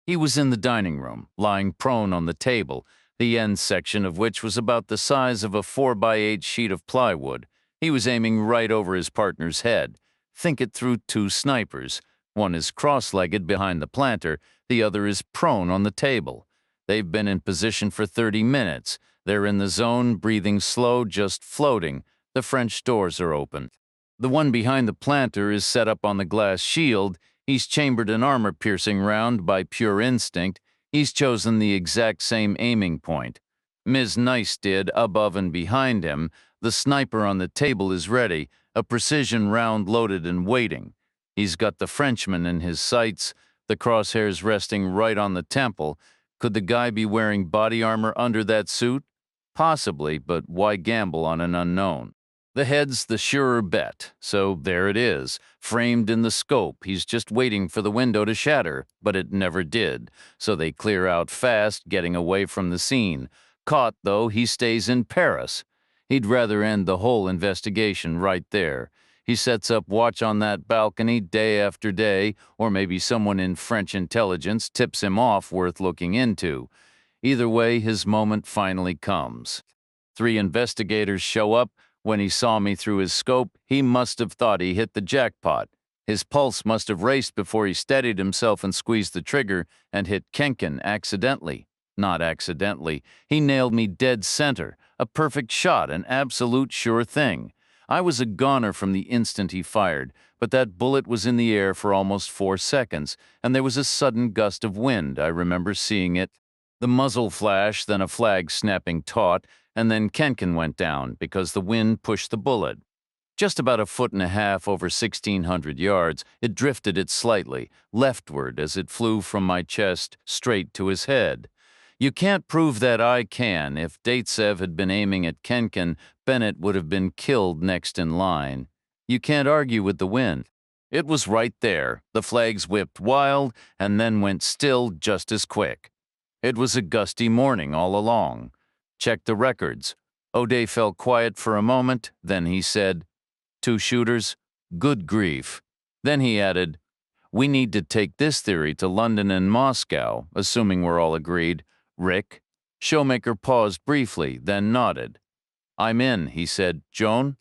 He was in the dining room, lying prone on the table, the end section of which was about the size of a 4x8 sheet of plywood. He was aiming right over his partner's head. Think it through, two snipers. One is cross-legged behind the planter, the other is prone on the table. They've been in position for 30 minutes. They're in the zone, breathing slow, just floating. The French doors are open. The one behind the planter is set up on the glass shield. He's chambered an armor-piercing round by pure instinct. He's chosen the exact same aiming point. Ms. Nice did, above and behind him. The sniper on the table is ready, a precision round loaded and waiting. He's got the Frenchman in his sights, the crosshairs resting right on the temple. Could the guy be wearing body armor under that suit? Possibly, but why gamble on an unknown? The head's the surer bet, so there it is, framed in the scope. He's just waiting for the window to shatter, but it never did, so they clear out fast, getting away from the scene. Caught, though, he stays in Paris. He'd rather end the whole investigation right there. He sets up watch on that balcony day after day, or maybe someone in French intelligence tips him off worth looking into. Either way, his moment finally comes. 3 investigators show up. When he saw me through his scope, he must have thought he hit the jackpot. His pulse must have raced before he steadied himself and squeezed the trigger and hit Kenkin accidentally. Not accidentally. He nailed me dead center. A perfect shot, an absolute sure thing. I was a goner from the instant he fired, but that bullet was in the air for almost 4 seconds, and there was a sudden gust of wind. I remember seeing it. The muzzle flash, then a flag snapping taut, and then Kenkin went down because the wind pushed the bullet. Just about 1.5 feet over 1,600 yards, it drifted it slightly, leftward as it flew from my chest straight to his head. You can't prove that I can. If Datsev had been aiming at Kenkin, Bennett would have been killed next in line. You can't argue with the wind. It was right there. The flags whipped wild and then went still just as quick. It was a gusty morning all along. Check the records. O'Day fell quiet for a moment, then he said, 2 shooters? Good grief. Then he added, we need to take this theory to London and Moscow, assuming we're all agreed. Rick? Showmaker paused briefly, then nodded. I'm in, he said. Joan?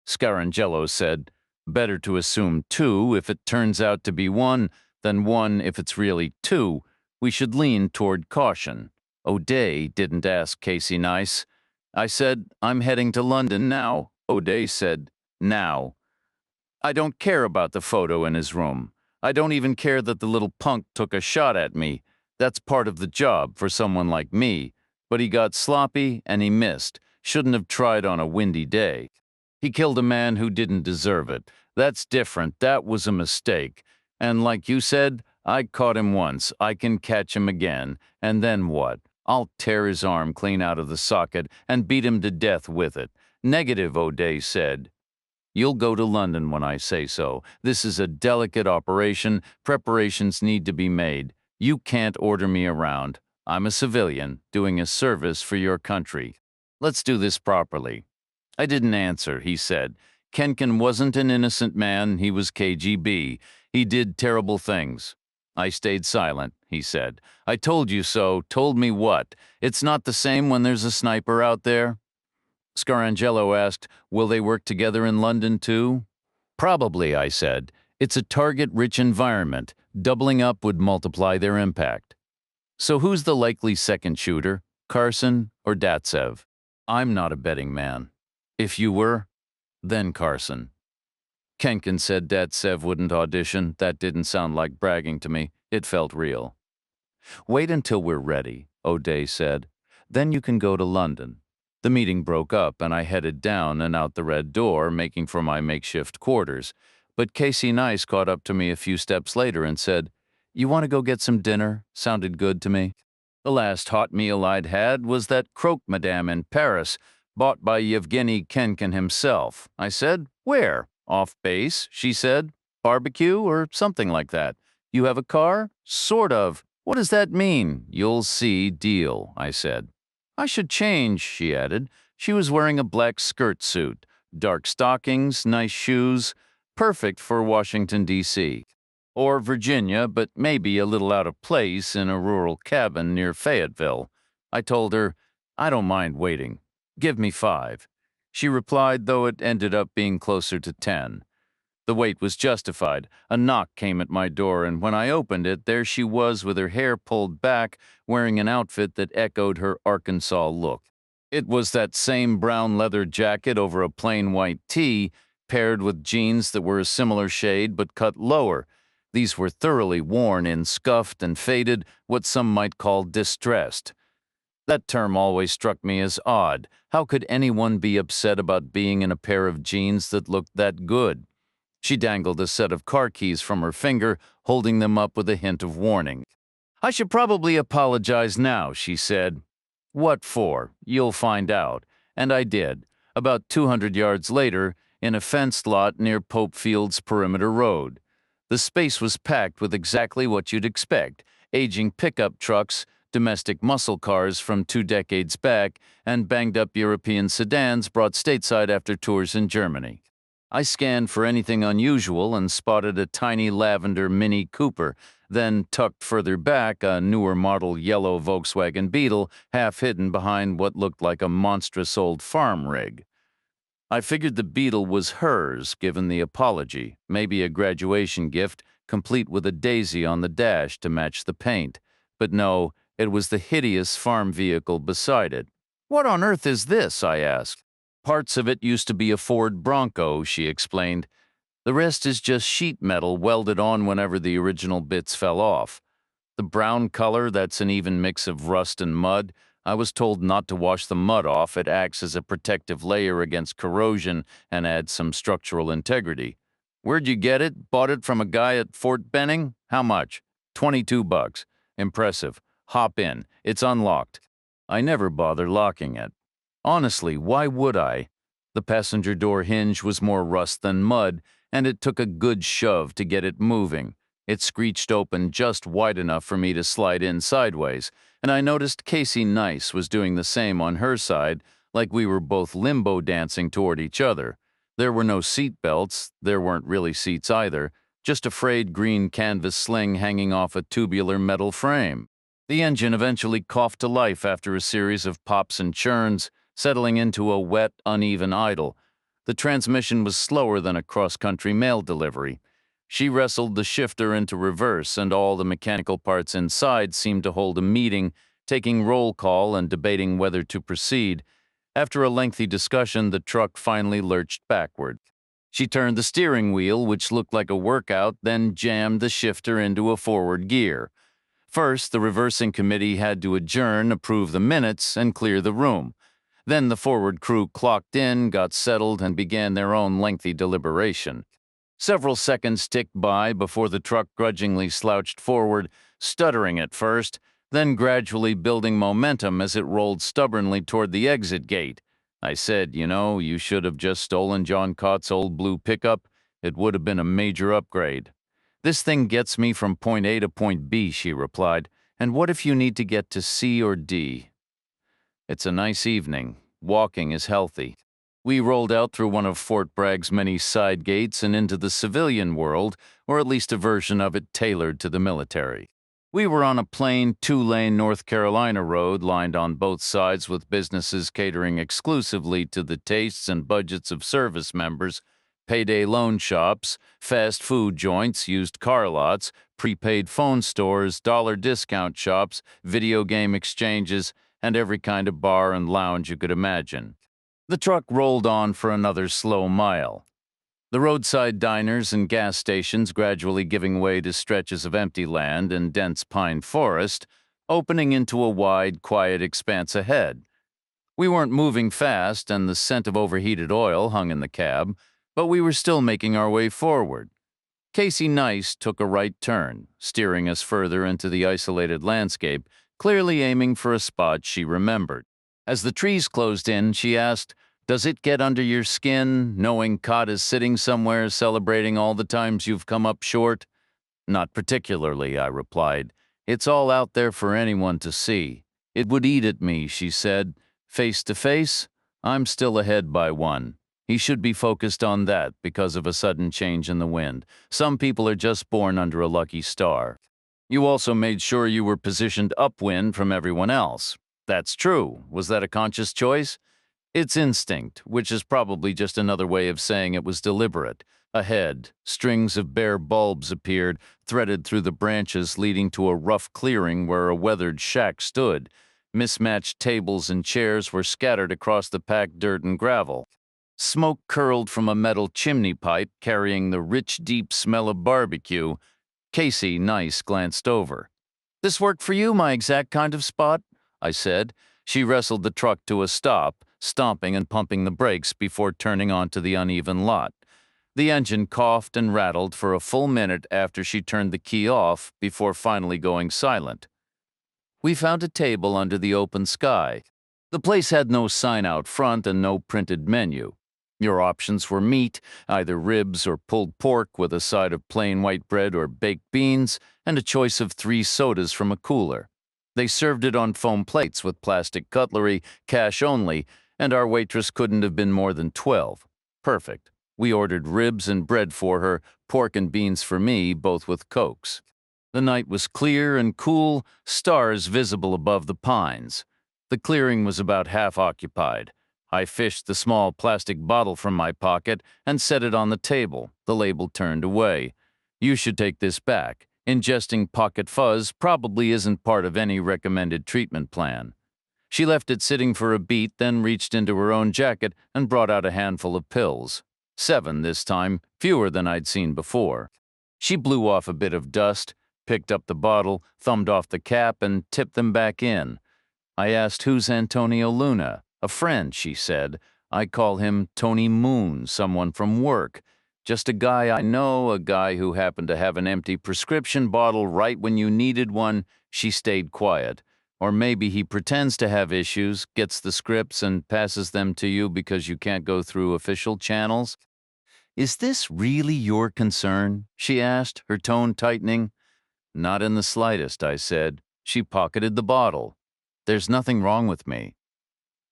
Scarangello said, better to assume 2 if it turns out to be 1 than 1 if it's really 2. We should lean toward caution. O'Day didn't ask Casey Nice. I said, I'm heading to London now. O'Day said, now. I don't care about the photo in his room. I don't even care that the little punk took a shot at me. That's part of the job for someone like me. But he got sloppy and he missed. Shouldn't have tried on a windy day. He killed a man who didn't deserve it. That's different. That was a mistake. And like you said, I caught him once. I can catch him again. And then what? I'll tear his arm clean out of the socket and beat him to death with it. Negative, O'Day said. You'll go to London when I say so. This is a delicate operation. Preparations need to be made. You can't order me around. I'm a civilian, doing a service for your country. Let's do this properly. I didn't answer, he said. Kenkin wasn't an innocent man, he was KGB. He did terrible things. I stayed silent, he said. I told you so. Told me what? It's not the same when there's a sniper out there? Scarangelo asked, will they work together in London too? Probably, I said. It's a target-rich environment. Doubling up would multiply their impact. So who's the likely second shooter, Carson or Datsev? I'm not a betting man. If you were, then Carson. Kenkin said Datsev wouldn't audition. That didn't sound like bragging to me. It felt real. Wait until we're ready, O'Day said. Then you can go to London. The meeting broke up and I headed down and out the red door, making for my makeshift quarters. But Casey Nice caught up to me a few steps later and said, you want to go get some dinner? Sounded good to me. The last hot meal I'd had was that croque madame in Paris, bought by Yevgeny Kenkin himself. I said, where? Off base, she said. Barbecue or something like that. You have a car? Sort of. What does that mean? You'll see, deal, I said. I should change, she added. She was wearing a black skirt suit, dark stockings, nice shoes, perfect for Washington, D.C. Or Virginia, but maybe a little out of place in a rural cabin near Fayetteville. I told her, I don't mind waiting. Give me 5. She replied, though it ended up being closer to 10. The wait was justified. A knock came at my door, and when I opened it, there she was with her hair pulled back, wearing an outfit that echoed her Arkansas look. It was that same brown leather jacket over a plain white tee, paired with jeans that were a similar shade but cut lower. These were thoroughly worn in scuffed and faded, what some might call distressed. That term always struck me as odd. How could anyone be upset about being in a pair of jeans that looked that good? She dangled a set of car keys from her finger, holding them up with a hint of warning. I should probably apologize now, she said. What for? You'll find out. And I did. About 200 yards later, in a fenced lot near Pope Field's Perimeter Road. The space was packed with exactly what you'd expect: aging pickup trucks, domestic muscle cars from 2 decades back, and banged-up European sedans brought stateside after tours in Germany. I scanned for anything unusual and spotted a tiny lavender Mini Cooper, then tucked further back a newer model yellow Volkswagen Beetle, half hidden behind what looked like a monstrous old farm rig. I figured the Beetle was hers, given the apology, maybe a graduation gift, complete with a daisy on the dash to match the paint. But no, it was the hideous farm vehicle beside it. What on earth is this? I asked. Parts of it used to be a Ford Bronco, she explained. The rest is just sheet metal welded on whenever the original bits fell off. The brown color, that's an even mix of rust and mud. I was told not to wash the mud off. It acts as a protective layer against corrosion and adds some structural integrity. Where'd you get it? Bought it from a guy at Fort Benning? How much? $22. Impressive. Hop in. It's unlocked. I never bother locking it. Honestly, why would I? The passenger door hinge was more rust than mud, and it took a good shove to get it moving. It screeched open just wide enough for me to slide in sideways, and I noticed Casey Nice was doing the same on her side, like we were both limbo dancing toward each other. There were no seat belts, there weren't really seats either, just a frayed green canvas sling hanging off a tubular metal frame. The engine eventually coughed to life after a series of pops and churns, settling into a wet, uneven idle. The transmission was slower than a cross-country mail delivery. She wrestled the shifter into reverse, and all the mechanical parts inside seemed to hold a meeting, taking roll call and debating whether to proceed. After a lengthy discussion, the truck finally lurched backward. She turned the steering wheel, which looked like a workout, then jammed the shifter into a forward gear. First, the reversing committee had to adjourn, approve the minutes, and clear the room. Then the forward crew clocked in, got settled, and began their own lengthy deliberation. Several seconds ticked by before the truck grudgingly slouched forward, stuttering at first, then gradually building momentum as it rolled stubbornly toward the exit gate. I said, you should have just stolen John Cott's old blue pickup. It would have been a major upgrade. This thing gets me from point A to point B, she replied. And what if you need to get to C or D? It's a nice evening. Walking is healthy. We rolled out through one of Fort Bragg's many side gates and into the civilian world, or at least a version of it tailored to the military. We were on a plain, two-lane North Carolina road lined on both sides with businesses catering exclusively to the tastes and budgets of service members, payday loan shops, fast food joints, used car lots, prepaid phone stores, dollar discount shops, video game exchanges, and every kind of bar and lounge you could imagine. The truck rolled on for another slow mile. The roadside diners and gas stations gradually giving way to stretches of empty land and dense pine forest, opening into a wide, quiet expanse ahead. We weren't moving fast, and the scent of overheated oil hung in the cab, but we were still making our way forward. Casey Nice took a right turn, steering us further into the isolated landscape, clearly aiming for a spot she remembered. As the trees closed in, she asked, "Does it get under your skin, knowing Cod is sitting somewhere celebrating all the times you've come up short?" "Not particularly," I replied. "It's all out there for anyone to see. It would eat at me," she said. "Face to face, I'm still ahead by one. He should be focused on that because of a sudden change in the wind. Some people are just born under a lucky star. You also made sure you were positioned upwind from everyone else." "That's true. Was that a conscious choice?" "It's instinct, which is probably just another way of saying it was deliberate." Ahead, strings of bare bulbs appeared, threaded through the branches leading to a rough clearing where a weathered shack stood. Mismatched tables and chairs were scattered across the packed dirt and gravel. Smoke curled from a metal chimney pipe carrying the rich, deep smell of barbecue. Casey Nice glanced over. "This work for you, my exact kind of spot?" I said. She wrestled the truck to a stop, stomping and pumping the brakes before turning onto the uneven lot. The engine coughed and rattled for a full minute after she turned the key off before finally going silent. We found a table under the open sky. The place had no sign out front and no printed menu. Your options were meat, either ribs or pulled pork with a side of plain white bread or baked beans, and a choice of 3 sodas from a cooler. They served it on foam plates with plastic cutlery, cash only, and our waitress couldn't have been more than 12. Perfect. We ordered ribs and bread for her, pork and beans for me, both with Cokes. The night was clear and cool, stars visible above the pines. The clearing was about half occupied. I fished the small plastic bottle from my pocket and set it on the table, the label turned away. "You should take this back. Ingesting pocket fuzz probably isn't part of any recommended treatment plan." She left it sitting for a beat, then reached into her own jacket and brought out a handful of pills. 7 this time, fewer than I'd seen before. She blew off a bit of dust, picked up the bottle, thumbed off the cap, and tipped them back in. I asked, "Who's Antonio Luna?" "A friend," she said. "I call him Tony Moon, someone from work. Just a guy I know, a guy who happened to have an empty prescription bottle right when you needed one." She stayed quiet. "Or maybe he pretends to have issues, gets the scripts, and passes them to you because you can't go through official channels." "Is this really your concern?" she asked, her tone tightening. "Not in the slightest," I said. She pocketed the bottle. "There's nothing wrong with me."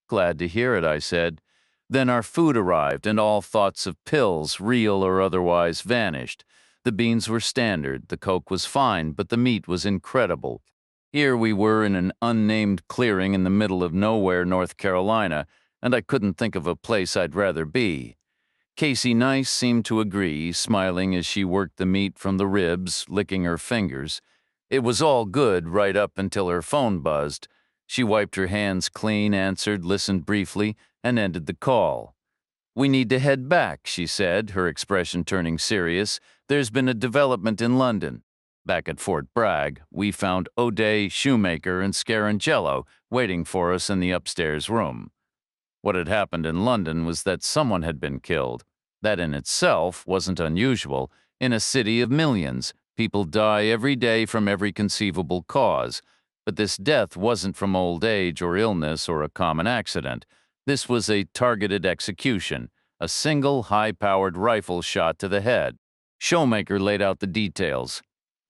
"Glad to hear it," I said. Then our food arrived, and all thoughts of pills, real or otherwise, vanished. The beans were standard, the Coke was fine, but the meat was incredible. Here we were in an unnamed clearing in the middle of nowhere, North Carolina, and I couldn't think of a place I'd rather be. Casey Nice seemed to agree, smiling as she worked the meat from the ribs, licking her fingers. It was all good right up until her phone buzzed. She wiped her hands clean, answered, listened briefly, and ended the call. "We need to head back," she said, her expression turning serious. "There's been a development in London." Back at Fort Bragg, we found O'Day, Shoemaker, and Scarangello waiting for us in the upstairs room. What had happened in London was that someone had been killed. That in itself wasn't unusual. In a city of millions, people die every day from every conceivable cause. But this death wasn't from old age or illness or a common accident. This was a targeted execution, a single high-powered rifle shot to the head. Showmaker laid out the details.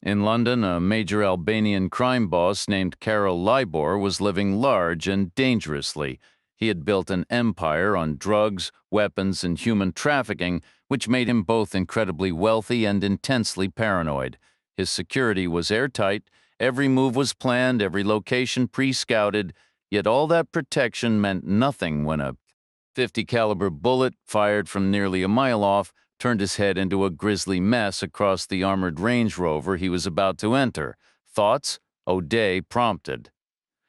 In London, a major Albanian crime boss named Karol Libor was living large and dangerously. He had built an empire on drugs, weapons, and human trafficking, which made him both incredibly wealthy and intensely paranoid. His security was airtight, every move was planned, every location pre-scouted, yet all that protection meant nothing when a .50 caliber bullet fired from nearly a mile off turned his head into a grisly mess across the armored Range Rover he was about to enter. Thoughts? O'Day prompted.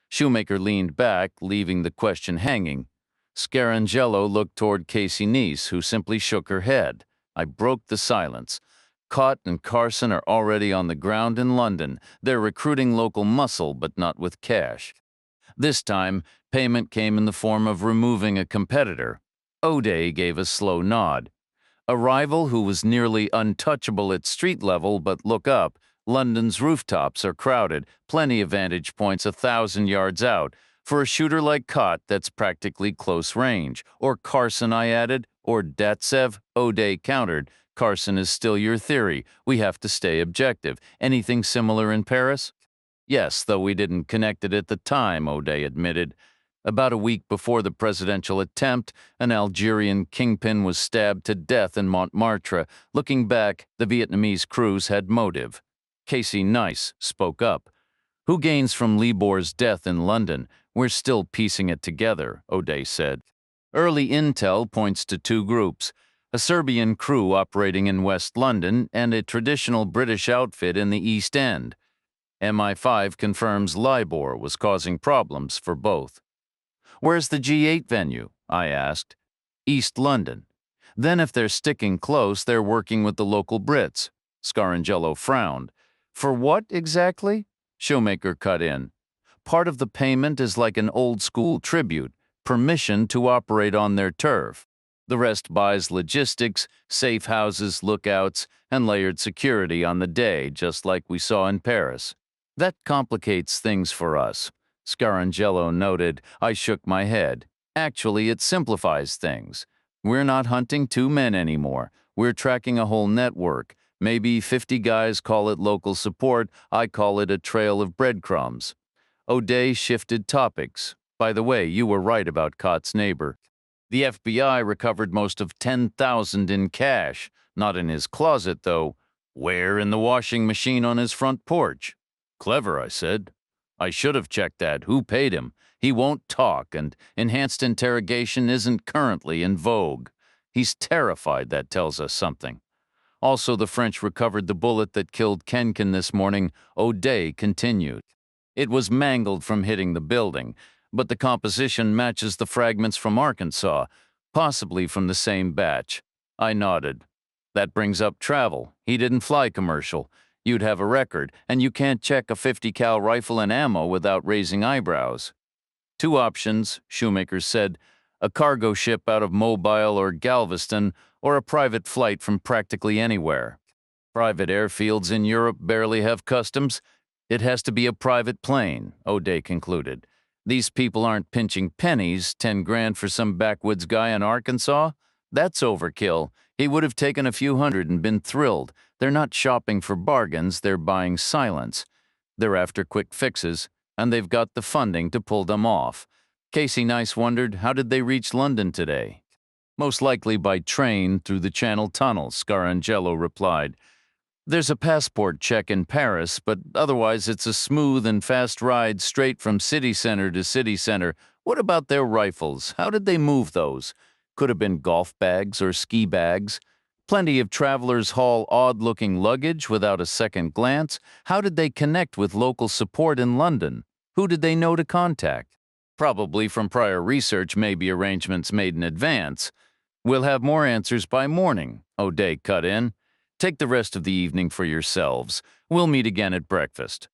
Shoemaker leaned back, leaving the question hanging. Scarangello looked toward Casey Neese, who simply shook her head. I broke the silence. Cott and Carson are already on the ground in London. They're recruiting local muscle, but not with cash. This time, payment came in the form of removing a competitor. O'Day gave a slow nod. A rival who was nearly untouchable at street level, but look up. London's rooftops are crowded, plenty of vantage points 1,000 yards out. For a shooter like Cott, that's practically close range. Or Carson, I added. Or Datsev, O'Day countered. Carson is still your theory. We have to stay objective. Anything similar in Paris? Yes, though we didn't connect it at the time, O'Day admitted. About a week before the presidential attempt, an Algerian kingpin was stabbed to death in Montmartre. Looking back, the Vietnamese crews had motive. Casey Nice spoke up. Who gains from Libor's death in London? We're still piecing it together, O'Day said. Early intel points to two groups. A Serbian crew operating in West London and a traditional British outfit in the East End. MI5 confirms Libor was causing problems for both. Where's the G8 venue? I asked. East London. Then if they're sticking close, they're working with the local Brits. Scarangello frowned. For what exactly? Shoemaker cut in. Part of the payment is like an old-school tribute, permission to operate on their turf. The rest buys logistics, safe houses, lookouts, and layered security on the day, just like we saw in Paris. That complicates things for us. Scarangello noted. I shook my head. Actually, it simplifies things. We're not hunting two men anymore. We're tracking a whole network. Maybe 50 guys call it local support. I call it a trail of breadcrumbs. O'Day shifted topics. By the way, you were right about Cott's neighbor. The FBI recovered most of 10,000 in cash. Not in his closet, though. Where? In the washing machine on his front porch. Clever, I said. I should have checked that. Who paid him? He won't talk, and enhanced interrogation isn't currently in vogue. He's terrified, that tells us something. Also, the French recovered the bullet that killed Kenkin this morning, O'Day continued. It was mangled from hitting the building, but the composition matches the fragments from Arkansas, possibly from the same batch. I nodded. That brings up travel. He didn't fly commercial. You'd have a record, and you can't check a 50 cal rifle and ammo without raising eyebrows. Two options, Shoemaker said, a cargo ship out of Mobile or Galveston, or a private flight from practically anywhere. Private airfields in Europe barely have customs. It has to be a private plane, O'Day concluded. These people aren't pinching pennies, 10 grand for some backwoods guy in Arkansas. That's overkill. He would have taken a few hundred and been thrilled. They're not shopping for bargains, they're buying silence. They're after quick fixes, and they've got the funding to pull them off. Casey Nice wondered, how did they reach London today? Most likely by train through the Channel Tunnel, Scarangello replied. There's a passport check in Paris, but otherwise it's a smooth and fast ride straight from city center to city center. What about their rifles? How did they move those? Could have been golf bags or ski bags. Plenty of travelers haul odd-looking luggage without a second glance. How did they connect with local support in London? Who did they know to contact? Probably from prior research, maybe arrangements made in advance. We'll have more answers by morning, O'Day cut in. Take the rest of the evening for yourselves. We'll meet again at breakfast.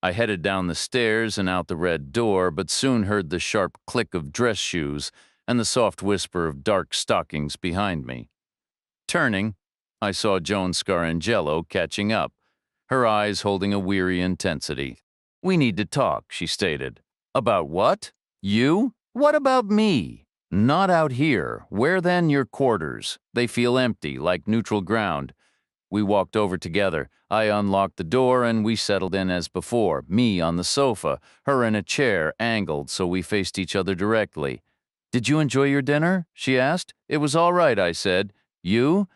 I headed down the stairs and out the red door, but soon heard the sharp click of dress shoes and the soft whisper of dark stockings behind me. Turning, I saw Joan Scarangello catching up, her eyes holding a weary intensity. We need to talk, she stated. About what? You? What about me? Not out here. Where then your quarters? They feel empty, like neutral ground. We walked over together. I unlocked the door and we settled in as before, me on the sofa, her in a chair, angled so we faced each other directly. Did you enjoy your dinner? She asked. It was all right, I said. You?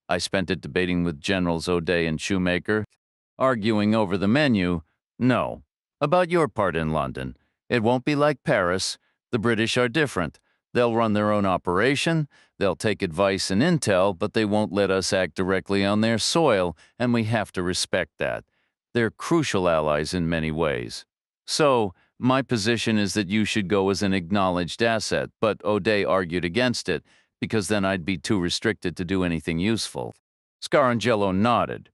I spent it debating with Generals O'Day and Shoemaker, arguing over the menu. No. About your part in London. It won't be like Paris. The British are different. They'll run their own operation, they'll take advice and intel, but they won't let us act directly on their soil, and we have to respect that. They're crucial allies in many ways. So, my position is that you should go as an acknowledged asset, but O'Day argued against it, because then I'd be too restricted to do anything useful. Scarangello nodded.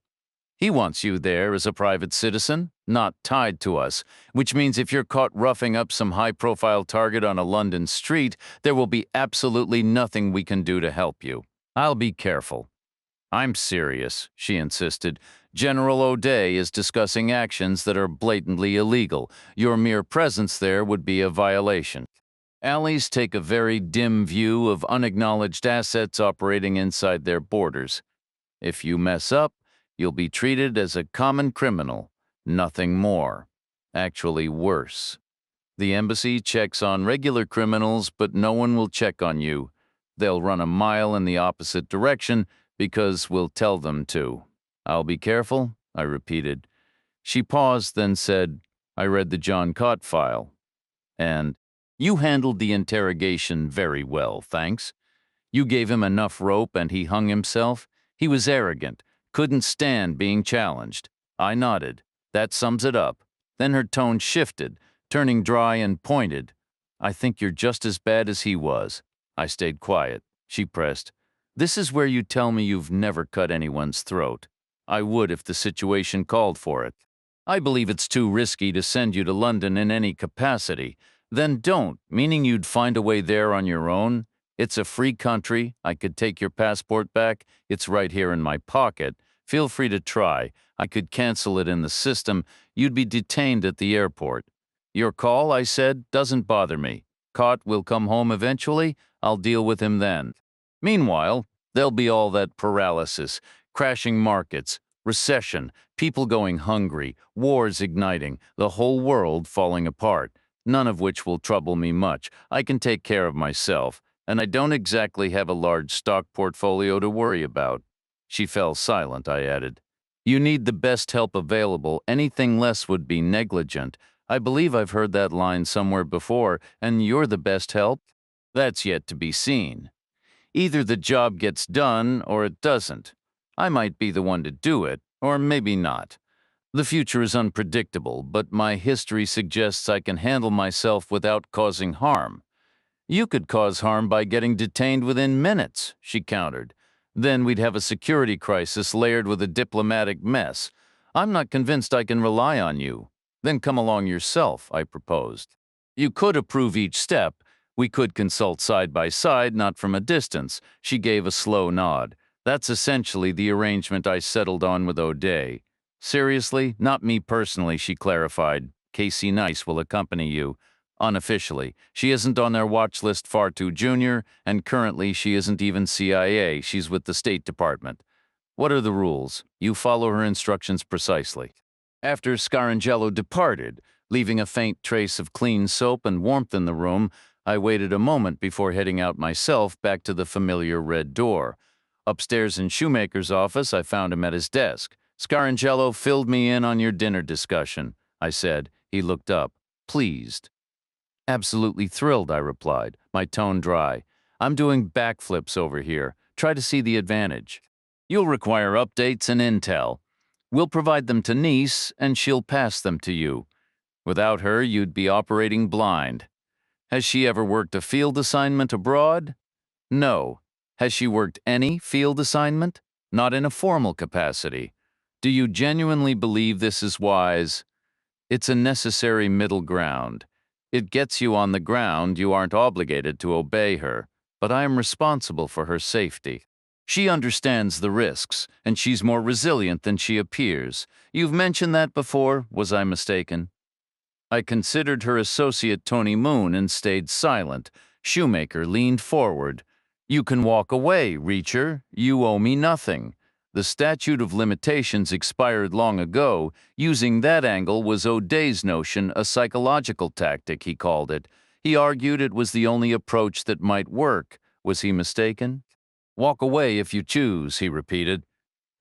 He wants you there as a private citizen, not tied to us, which means if you're caught roughing up some high-profile target on a London street, there will be absolutely nothing we can do to help you. I'll be careful. I'm serious, she insisted. General O'Day is discussing actions that are blatantly illegal. Your mere presence there would be a violation. Allies take a very dim view of unacknowledged assets operating inside their borders. If you mess up, you'll be treated as a common criminal, nothing more. Actually worse. The embassy checks on regular criminals, but no one will check on you. They'll run a mile in the opposite direction because we'll tell them to. I'll be careful, I repeated. She paused, then said, I read the John Cott file. And, you handled the interrogation very well, thanks. You gave him enough rope and he hung himself. He was arrogant, couldn't stand being challenged. I nodded. That sums it up. Then her tone shifted, turning dry and pointed. I think you're just as bad as he was. I stayed quiet. She pressed. This is where you tell me you've never cut anyone's throat. I would if the situation called for it. I believe it's too risky to send you to London in any capacity. Then don't, meaning you'd find a way there on your own. It's a free country. I could take your passport back. It's right here in my pocket. Feel free to try. I could cancel it in the system. You'd be detained at the airport. Your call, I said, doesn't bother me. Cott will come home eventually. I'll deal with him then. Meanwhile, there'll be all that paralysis, crashing markets, recession, people going hungry, wars igniting, the whole world falling apart, none of which will trouble me much. I can take care of myself, and I don't exactly have a large stock portfolio to worry about. She fell silent, I added. You need the best help available. Anything less would be negligent. I believe I've heard that line somewhere before, and you're the best help? That's yet to be seen. Either the job gets done or it doesn't. I might be the one to do it, or maybe not. The future is unpredictable, but my history suggests I can handle myself without causing harm. You could cause harm by getting detained within minutes, she countered. Then we'd have a security crisis layered with a diplomatic mess. I'm not convinced I can rely on you. Then come along yourself, I proposed. You could approve each step. We could consult side by side, not from a distance. She gave a slow nod. That's essentially the arrangement I settled on with O'Day. Seriously, not me personally, she clarified. Casey Nice will accompany you. Unofficially, she isn't on their watch list far too junior, and currently she isn't even CIA, she's with the State Department. What are the rules? You follow her instructions precisely. After Scarangello departed, leaving a faint trace of clean soap and warmth in the room, I waited a moment before heading out myself back to the familiar red door. Upstairs in Shoemaker's office, I found him at his desk. Scarangello filled me in on your dinner discussion, I said. He looked up, pleased. Absolutely thrilled, I replied, my tone dry. I'm doing backflips over here. Try to see the advantage. You'll require updates and intel. We'll provide them to Nice, and she'll pass them to you. Without her, you'd be operating blind. Has she ever worked a field assignment abroad? No. Has she worked any field assignment? Not in a formal capacity. Do you genuinely believe this is wise? It's a necessary middle ground. It gets you on the ground. You aren't obligated to obey her, but I am responsible for her safety. She understands the risks, and she's more resilient than she appears. You've mentioned that before, was I mistaken? I considered her associate Tony Moon and stayed silent. Shoemaker leaned forward. You can walk away, Reacher. You owe me nothing. The statute of limitations expired long ago. Using that angle was O'Day's notion, a psychological tactic, he called it. He argued it was the only approach that might work. Was he mistaken? Walk away if you choose, he repeated.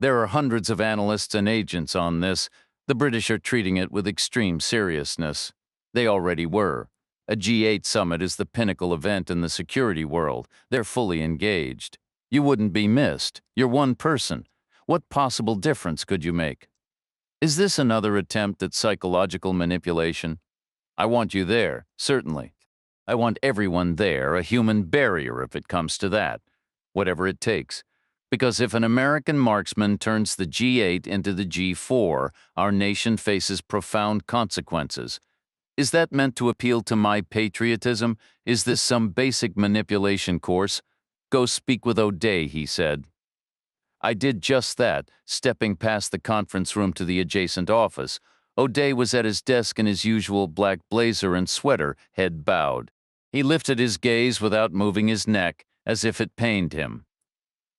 There are hundreds of analysts and agents on this. The British are treating it with extreme seriousness. They already were. A G8 summit is the pinnacle event in the security world. They're fully engaged. You wouldn't be missed. You're one person. What possible difference could you make? Is this another attempt at psychological manipulation? I want you there, certainly. I want everyone there, a human barrier if it comes to that. Whatever it takes. Because if an American marksman turns the G8 into the G4, our nation faces profound consequences. Is that meant to appeal to my patriotism? Is this some basic manipulation course? Go speak with O'Day, he said. I did just that, stepping past the conference room to the adjacent office. O'Day was at his desk in his usual black blazer and sweater, head bowed. He lifted his gaze without moving his neck, as if it pained him.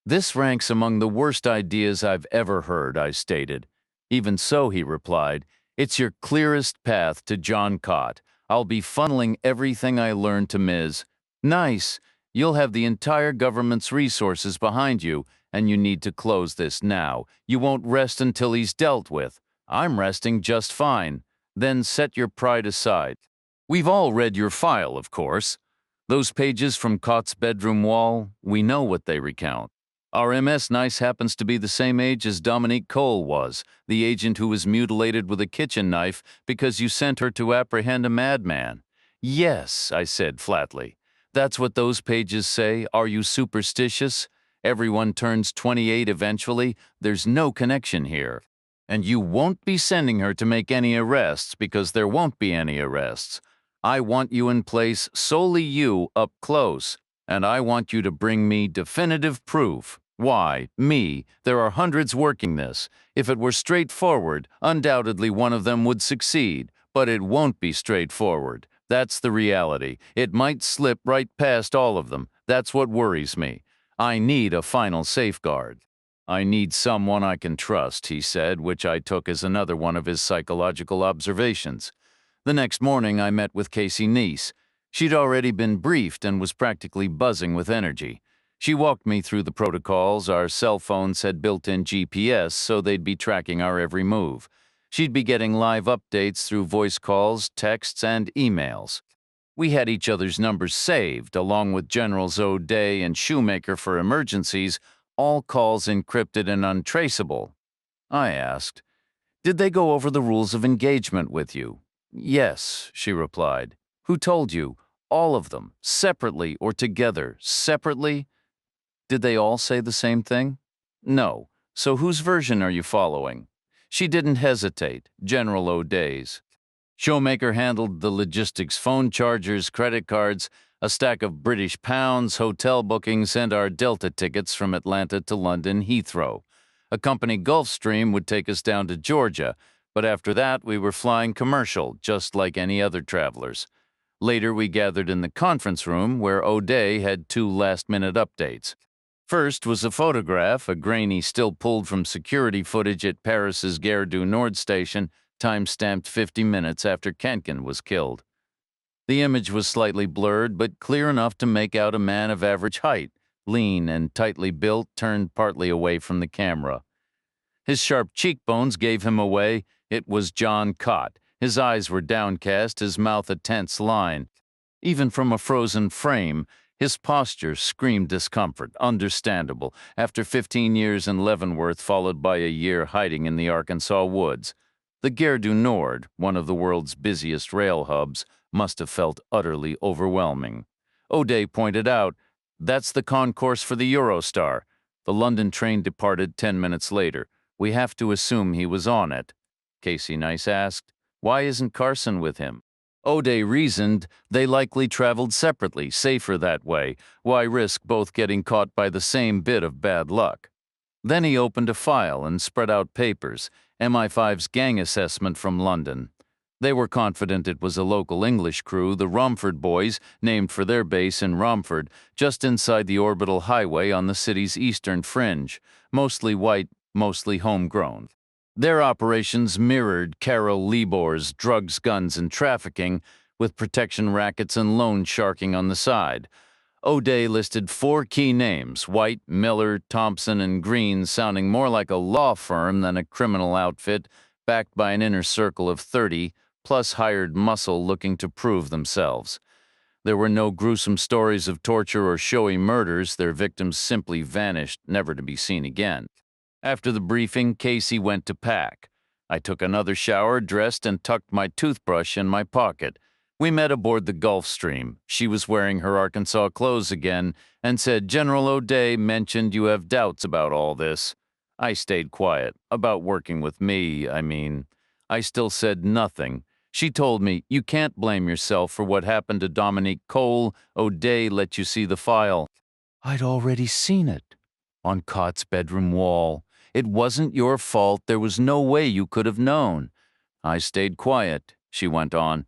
This ranks among the worst ideas I've ever heard, I stated. Even so, he replied, it's your clearest path to John Cott. I'll be funneling everything I learned to Ms. Nice. You'll have the entire government's resources behind you, and you need to close this now. You won't rest until he's dealt with. I'm resting just fine. Then set your pride aside. We've all read your file, of course. Those pages from Cott's bedroom wall, we know what they recount. Our MS Nice happens to be the same age as Dominique Cole was, the agent who was mutilated with a kitchen knife because you sent her to apprehend a madman. Yes, I said flatly. That's what those pages say. Are you superstitious? Everyone turns 28 eventually. There's no connection here. And you won't be sending her to make any arrests because there won't be any arrests. I want you in place, solely you, up close. And I want you to bring me definitive proof. Why, me? There are hundreds working this. If it were straightforward, undoubtedly one of them would succeed. But it won't be straightforward. That's the reality. It might slip right past all of them. That's what worries me. I need a final safeguard. I need someone I can trust, he said, which I took as another one of his psychological observations. The next morning, I met with Casey Neese. She'd already been briefed and was practically buzzing with energy. She walked me through the protocols. Our cell phones had built-in GPS, so they'd be tracking our every move. She'd be getting live updates through voice calls, texts, and emails. We had each other's numbers saved, along with Generals O'Day and Shoemaker for emergencies, all calls encrypted and untraceable. I asked, "Did they go over the rules of engagement with you?" "Yes," she replied. "Who told you?" "All of them, separately or together." "Separately?" "Did they all say the same thing?" "No. So whose version are you following?" She didn't hesitate. General O'Day's. Showmaker handled the logistics: phone chargers, credit cards, a stack of British pounds, hotel bookings, and our Delta tickets from Atlanta to London Heathrow. A company Gulfstream would take us down to Georgia, but after that we were flying commercial, just like any other travelers. Later we gathered in the conference room where O'Day had 2 last-minute updates. First was a photograph, a grainy still pulled from security footage at Paris's Gare du Nord station, time-stamped 50 minutes after Kenkin was killed. The image was slightly blurred, but clear enough to make out a man of average height, lean and tightly built, turned partly away from the camera. His sharp cheekbones gave him away. It was John Cott. His eyes were downcast, his mouth a tense line. Even from a frozen frame, his posture screamed discomfort, understandable, after 15 years in Leavenworth followed by a year hiding in the Arkansas woods. The Gare du Nord, one of the world's busiest rail hubs, must have felt utterly overwhelming. O'Day pointed out, "That's the concourse for the Eurostar." The London train departed 10 minutes later. We have to assume he was on it. Casey Nice asked, "Why isn't Carson with him?" O'Day reasoned they likely traveled separately, safer that way. Why risk both getting caught by the same bit of bad luck? Then he opened a file and spread out papers, MI5's gang assessment from London. They were confident it was a local English crew, the Romford Boys, named for their base in Romford, just inside the orbital highway on the city's eastern fringe, mostly white, mostly homegrown. Their operations mirrored Carol Liebor's drugs, guns, and trafficking, with protection rackets and loan sharking on the side. O'Day listed 4 key names, White, Miller, Thompson, and Green, sounding more like a law firm than a criminal outfit, backed by an inner circle of 30, plus hired muscle looking to prove themselves. There were no gruesome stories of torture or showy murders. Their victims simply vanished, never to be seen again. After the briefing, Casey went to pack. I took another shower, dressed, and tucked my toothbrush in my pocket. We met aboard the Gulfstream. She was wearing her Arkansas clothes again and said, "General O'Day mentioned you have doubts about all this." I stayed quiet. About working with me, I mean. I still said nothing. She told me, "You can't blame yourself for what happened to Dominique Cole. O'Day let you see the file." I'd already seen it. On Cott's bedroom wall. It wasn't your fault. There was no way you could have known. I stayed quiet. She went on.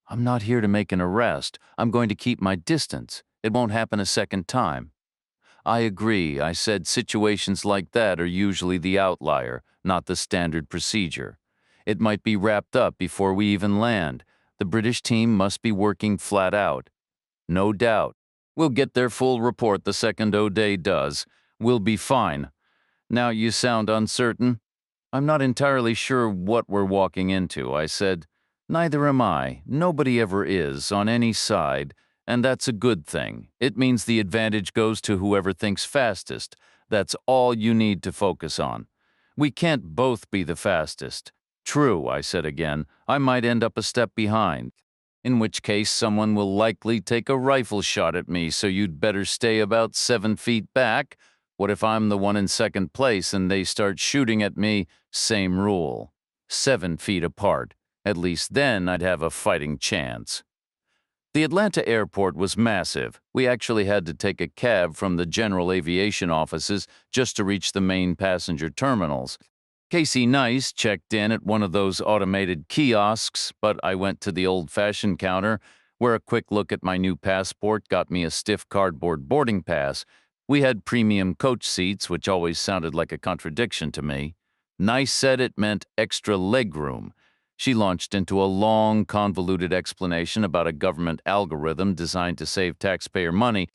"I'm not here to make an arrest. I'm going to keep my distance. It won't happen a second time." I agree. I said situations like that are usually the outlier, not the standard procedure. It might be wrapped up before we even land. The British team must be working flat out. No doubt. We'll get their full report the second O'Day does. We'll be fine. Now you sound uncertain. I'm not entirely sure what we're walking into, I said. Neither am I. Nobody ever is, on any side, and that's a good thing. It means the advantage goes to whoever thinks fastest. That's all you need to focus on. We can't both be the fastest. True, I said again. I might end up a step behind. In which case someone will likely take a rifle shot at me, so you'd better stay about 7 feet back. What if I'm the one in second place and they start shooting at me? Same rule. 7 feet apart. At least then I'd have a fighting chance. The Atlanta airport was massive. We actually had to take a cab from the general aviation offices just to reach the main passenger terminals. Casey Nice checked in at one of those automated kiosks, but I went to the old-fashioned counter, where a quick look at my new passport got me a stiff cardboard boarding pass. We had premium coach seats, which always sounded like a contradiction to me. Nice said it meant extra legroom. She launched into a long, convoluted explanation about a government algorithm designed to save taxpayer money.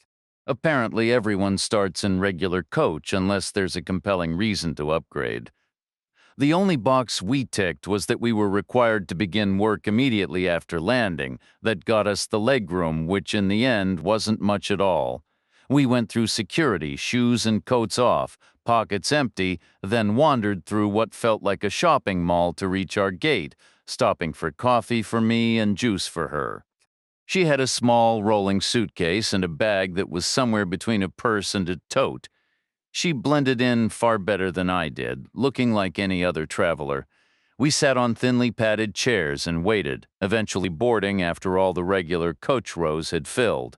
Apparently, everyone starts in regular coach unless there's a compelling reason to upgrade. The only box we ticked was that we were required to begin work immediately after landing. That got us the legroom, which in the end wasn't much at all. We went through security, shoes and coats off, pockets empty, then wandered through what felt like a shopping mall to reach our gate, stopping for coffee for me and juice for her. She had a small rolling suitcase and a bag that was somewhere between a purse and a tote. She blended in far better than I did, looking like any other traveler. We sat on thinly padded chairs and waited, eventually boarding after all the regular coach rows had filled.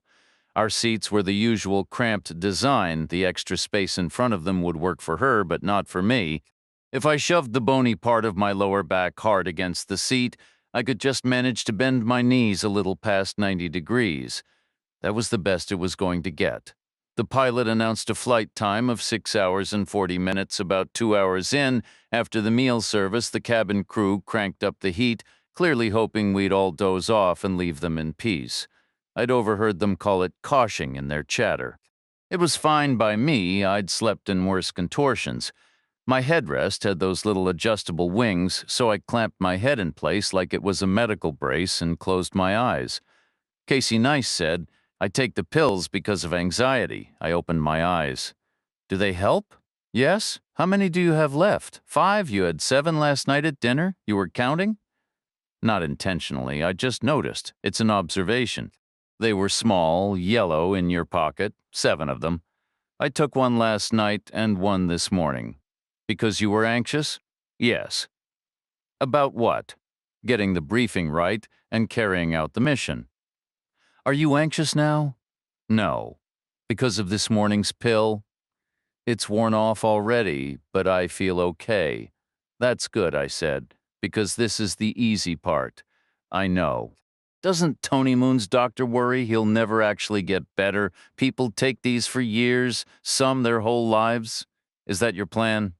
Our seats were the usual cramped design. The extra space in front of them would work for her, but not for me. If I shoved the bony part of my lower back hard against the seat, I could just manage to bend my knees a little past 90 degrees. That was the best it was going to get. The pilot announced a flight time of 6 hours and 40 minutes. About 2 hours in, after the meal service, the cabin crew cranked up the heat, clearly hoping we'd all doze off and leave them in peace. I'd overheard them call it coshing in their chatter. It was fine by me. I'd slept in worse contortions. My headrest had those little adjustable wings, so I clamped my head in place like it was a medical brace and closed my eyes. Casey Nice said, "I take the pills because of anxiety." I opened my eyes. "Do they help?" "Yes. How many do you have left? 5? You had 7 last night at dinner? You were counting?" Not intentionally. I just noticed. It's an observation. They were small, yellow, in your pocket, 7 of them. I took one last night and one this morning. Because you were anxious? Yes. About what? Getting the briefing right and carrying out the mission. Are you anxious now? No. Because of this morning's pill? It's worn off already, but I feel okay. That's good, I said, because this is the easy part. I know. Doesn't Tony Moon's doctor worry he'll never actually get better? People take these for years, some their whole lives. Is that your plan?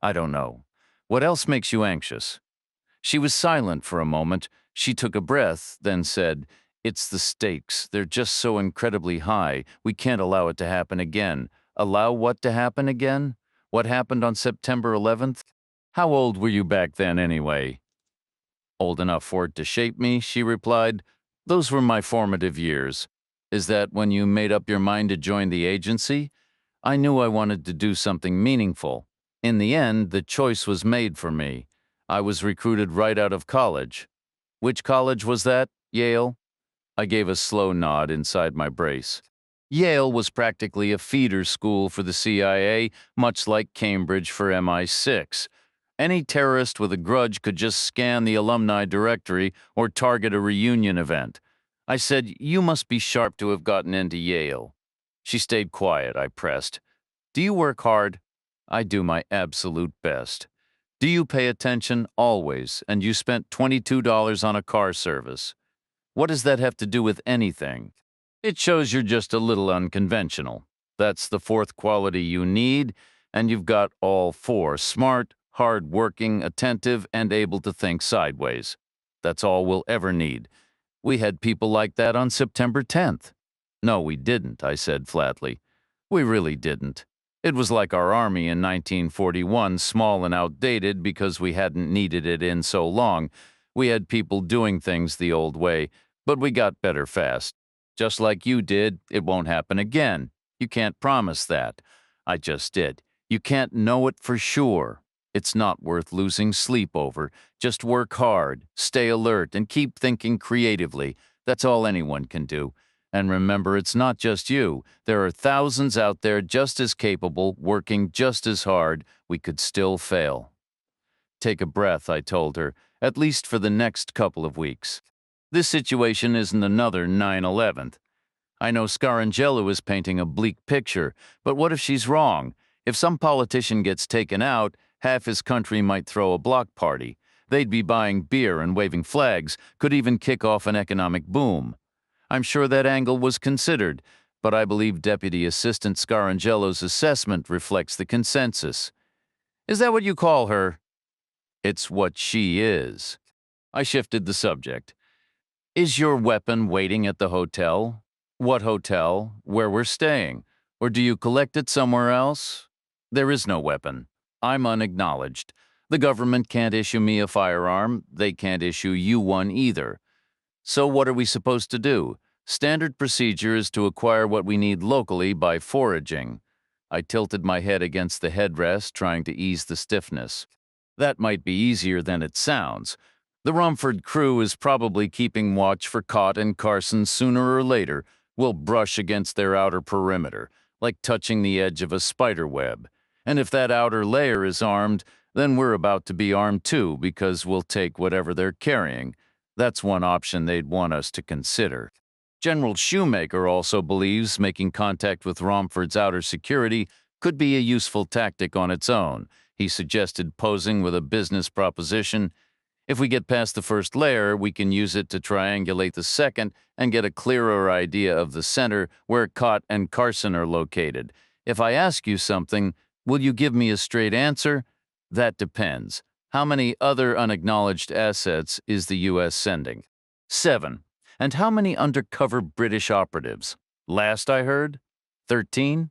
I don't know. What else makes you anxious? She was silent for a moment. She took a breath, then said, "It's the stakes. They're just so incredibly high. We can't allow it to happen again." Allow what to happen again? What happened on September 11th? How old were you back then anyway? Old enough for it to shape me, she replied. Those were my formative years. Is that when you made up your mind to join the agency? I knew I wanted to do something meaningful. In the end, the choice was made for me. I was recruited right out of college. Which college was that? Yale? I gave a slow nod inside my brace. Yale was practically a feeder school for the CIA, much like Cambridge for MI6. Any terrorist with a grudge could just scan the alumni directory or target a reunion event. I said, "You must be sharp to have gotten into Yale." She stayed quiet, I pressed. "Do you work hard?" "I do my absolute best." "Do you pay attention?" "Always. And you spent $22 on a car service." "What does that have to do with anything?" "It shows you're just a little unconventional. That's the fourth quality you need, and you've got all four: smart, hard-working, attentive, and able to think sideways. That's all we'll ever need. We had people like that on September 10th. "No, we didn't," I said flatly. "We really didn't. It was like our army in 1941, small and outdated because we hadn't needed it in so long. We had people doing things the old way, but we got better fast. Just like you did, it won't happen again. You can't promise that. I just did. You can't know it for sure. It's not worth losing sleep over. Just work hard, stay alert, and keep thinking creatively. That's all anyone can do. And remember, it's not just you. There are thousands out there just as capable, working just as hard. We could still fail." "Take a breath," I told her, "at least for the next couple of weeks. This situation isn't another 9/11. I know Scarangelo is painting a bleak picture, but what if she's wrong? If some politician gets taken out, half his country might throw a block party. They'd be buying beer and waving flags, could even kick off an economic boom. I'm sure that angle was considered, but I believe Deputy Assistant Scarangello's assessment reflects the consensus." "Is that what you call her?" "It's what she is." I shifted the subject. "Is your weapon waiting at the hotel?" "What hotel? Where we're staying? Or do you collect it somewhere else?" "There is no weapon. I'm unacknowledged. The government can't issue me a firearm. They can't issue you one either. So what are we supposed to do? Standard procedure is to acquire what we need locally by foraging." I tilted my head against the headrest, trying to ease the stiffness. "That might be easier than it sounds. The Rumford crew is probably keeping watch for Cott and Carson sooner or later. We'll brush against their outer perimeter, like touching the edge of a spider web. And if that outer layer is armed, then we're about to be armed too, because we'll take whatever they're carrying. That's one option they'd want us to consider. General Shoemaker also believes making contact with Romford's outer security could be a useful tactic on its own. He suggested posing with a business proposition. If we get past the first layer, we can use it to triangulate the second and get a clearer idea of the center where Cott and Carson are located. If I ask you something, will you give me a straight answer? That depends. How many other unacknowledged assets is the U.S. sending? 7. And how many undercover British operatives? Last I heard? 13?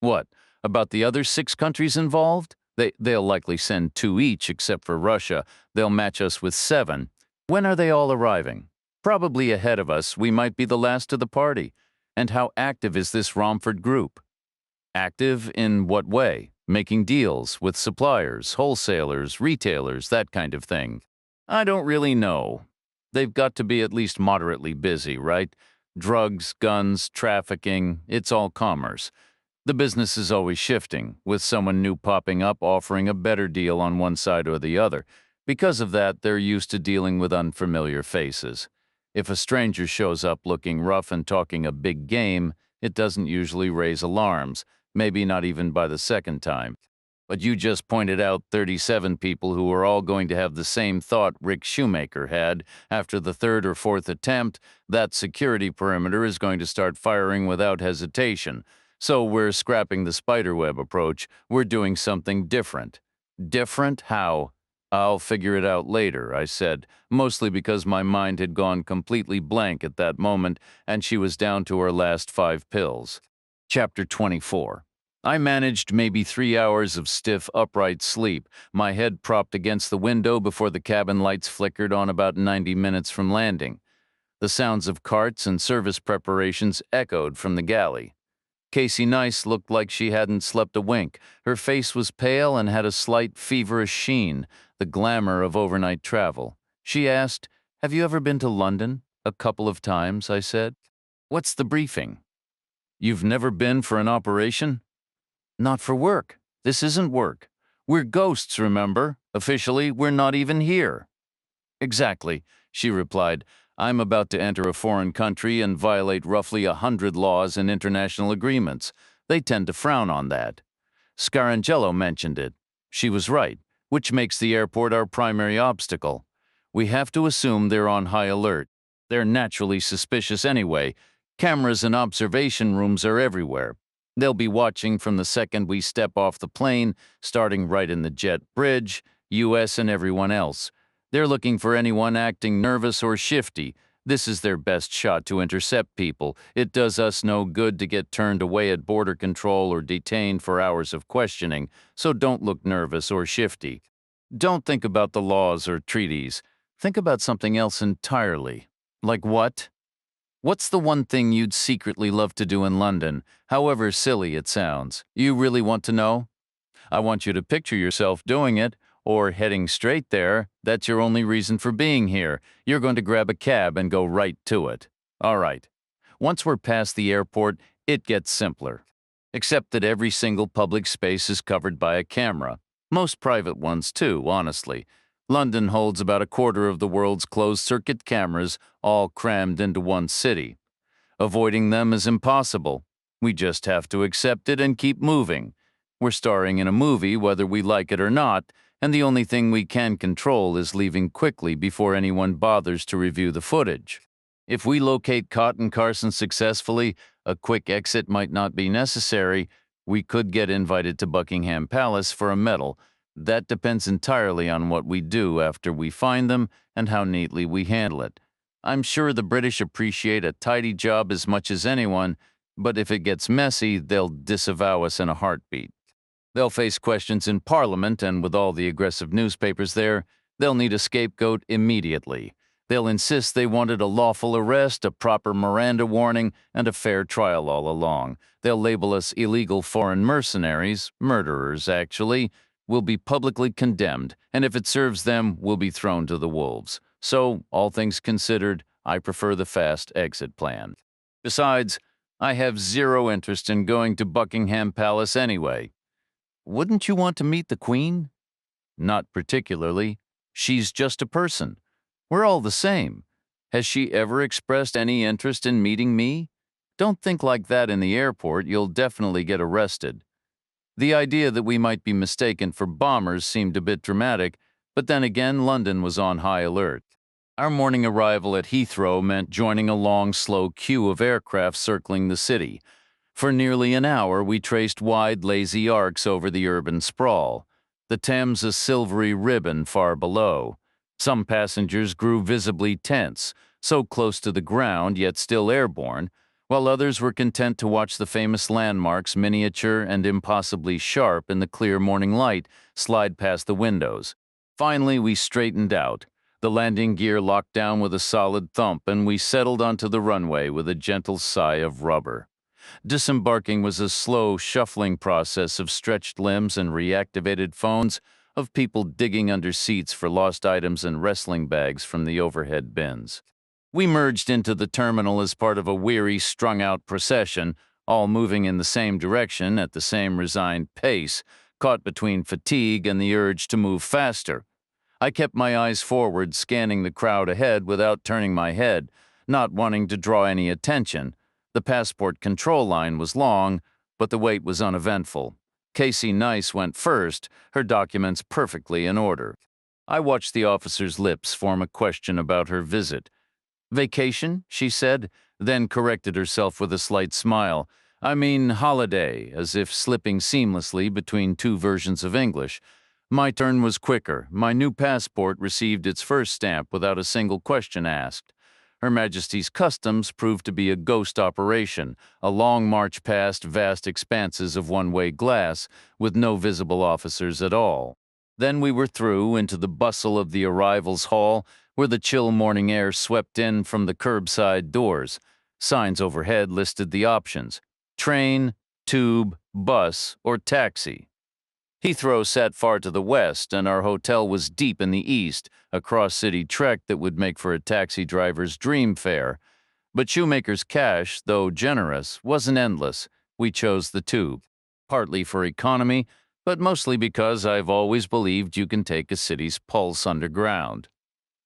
What, about the other 6 countries involved? They'll likely send 2 each, except for Russia. They'll match us with 7. When are they all arriving? Probably ahead of us. We might be the last to the party. And how active is this Romford group? Active in what way? Making deals with suppliers, wholesalers, retailers, that kind of thing. I don't really know. They've got to be at least moderately busy, right? Drugs, guns, trafficking, it's all commerce. The business is always shifting, with someone new popping up offering a better deal on one side or the other. Because of that, they're used to dealing with unfamiliar faces. If a stranger shows up looking rough and talking a big game, it doesn't usually raise alarms, maybe not even by the second time. But you just pointed out 37 people who are all going to have the same thought Rick Shoemaker had. After the 3rd or 4th attempt, that security perimeter is going to start firing without hesitation. So we're scrapping the spiderweb approach. We're doing something different. Different how? I'll figure it out later, I said, mostly because my mind had gone completely blank at that moment and she was down to her last 5 pills. Chapter 24. I managed maybe 3 hours of stiff, upright sleep, my head propped against the window before the cabin lights flickered on about 90 minutes from landing. The sounds of carts and service preparations echoed from the galley. Casey Nice looked like she hadn't slept a wink. Her face was pale and had a slight feverish sheen, the glamour of overnight travel. She asked, "Have you ever been to London?" "A couple of times," I said. "What's the briefing?" "You've never been for an operation?" "Not for work. This isn't work. We're ghosts, remember? Officially, we're not even here." "Exactly," she replied. "I'm about to enter a foreign country and violate roughly 100 laws and international agreements. They tend to frown on that." Scarangello mentioned it. She was right, which makes the airport our primary obstacle. We have to assume they're on high alert. They're naturally suspicious anyway. Cameras and observation rooms are everywhere. They'll be watching from the second we step off the plane, starting right in the jet bridge, US and everyone else. They're looking for anyone acting nervous or shifty. This is their best shot to intercept people. It does us no good to get turned away at border control or detained for hours of questioning, so don't look nervous or shifty. Don't think about the laws or treaties. Think about something else entirely. Like what? What's the one thing you'd secretly love to do in London, however silly it sounds? You really want to know? I want you to picture yourself doing it, or heading straight there. That's your only reason for being here. You're going to grab a cab and go right to it. All right. Once we're past the airport, it gets simpler. Except that every single public space is covered by a camera. Most private ones, too, honestly. London holds about a quarter of the world's closed-circuit cameras, all crammed into one city. Avoiding them is impossible. We just have to accept it and keep moving. We're starring in a movie whether we like it or not, and the only thing we can control is leaving quickly before anyone bothers to review the footage. If we locate Cotton Carson successfully, a quick exit might not be necessary. We could get invited to Buckingham Palace for a medal. That depends entirely on what we do after we find them and how neatly we handle it. I'm sure the British appreciate a tidy job as much as anyone, but if it gets messy, they'll disavow us in a heartbeat. They'll face questions in Parliament, and with all the aggressive newspapers there, they'll need a scapegoat immediately. They'll insist they wanted a lawful arrest, a proper Miranda warning, and a fair trial all along. They'll label us illegal foreign mercenaries, murderers, actually. We'll be publicly condemned, and if it serves them, we'll be thrown to the wolves. So, all things considered, I prefer the fast exit plan. Besides, I have zero interest in going to Buckingham Palace anyway. Wouldn't you want to meet the Queen? Not particularly. She's just a person. We're all the same. Has she ever expressed any interest in meeting me? Don't think like that in the airport. You'll definitely get arrested. The idea that we might be mistaken for bombers seemed a bit dramatic, but then again, London was on high alert. Our morning arrival at Heathrow meant joining a long, slow queue of aircraft circling the city. For nearly an hour, we traced wide, lazy arcs over the urban sprawl, the Thames a silvery ribbon far below. Some passengers grew visibly tense, so close to the ground yet still airborne, while others were content to watch the famous landmarks, miniature and impossibly sharp in the clear morning light, slide past the windows. Finally, we straightened out. The landing gear locked down with a solid thump, and we settled onto the runway with a gentle sigh of rubber. Disembarking was a slow, shuffling process of stretched limbs and reactivated phones, of people digging under seats for lost items and wrestling bags from the overhead bins. We merged into the terminal as part of a weary, strung-out procession, all moving in the same direction at the same resigned pace, caught between fatigue and the urge to move faster. I kept my eyes forward, scanning the crowd ahead without turning my head, not wanting to draw any attention. The passport control line was long, but the wait was uneventful. Casey Nice went first, her documents perfectly in order. I watched the officer's lips form a question about her visit. "Vacation?" she said, then corrected herself with a slight smile. "I mean holiday," as if slipping seamlessly between two versions of English. My turn was quicker. My new passport received its first stamp without a single question asked. Her Majesty's Customs proved to be a ghost operation, a long march past vast expanses of one-way glass with no visible officers at all. Then we were through into the bustle of the arrivals hall, where the chill morning air swept in from the curbside doors. Signs overhead listed the options: train, tube, bus, or taxi. Heathrow sat far to the west, and our hotel was deep in the east, a cross-city trek that would make for a taxi driver's dream fare. But Shoemaker's cash, though generous, wasn't endless. We chose the tube, partly for economy, but mostly because I've always believed you can take a city's pulse underground.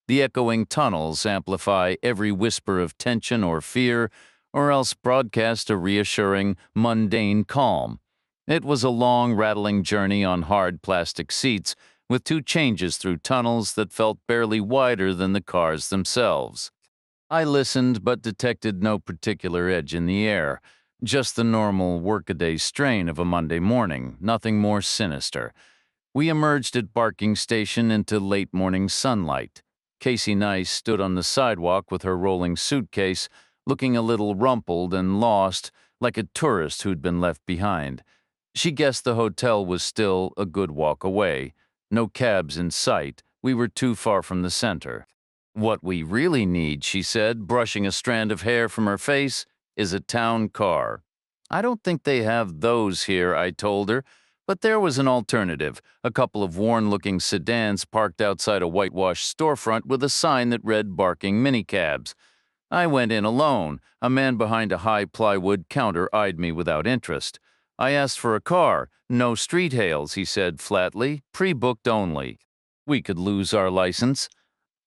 The echoing tunnels amplify every whisper of tension or fear, or else broadcast a reassuring, mundane calm. It was a long, rattling journey on hard plastic seats, with two changes through tunnels that felt barely wider than the cars themselves. I listened but detected no particular edge in the air, just the normal workaday strain of a Monday morning, nothing more sinister. We emerged at Barking Station into late morning sunlight. Casey Nice stood on the sidewalk with her rolling suitcase, looking a little rumpled and lost, like a tourist who'd been left behind. She guessed the hotel was still a good walk away. No cabs in sight. We were too far from the center. What we really need, she said, brushing a strand of hair from her face, is a town car. I don't think they have those here, I told her, but there was an alternative, a couple of worn-looking sedans parked outside a whitewashed storefront with a sign that read Barking Minicabs. I went in alone. A man behind a high plywood counter eyed me without interest. I asked for a car. No street hails, he said flatly, pre-booked only. We could lose our license.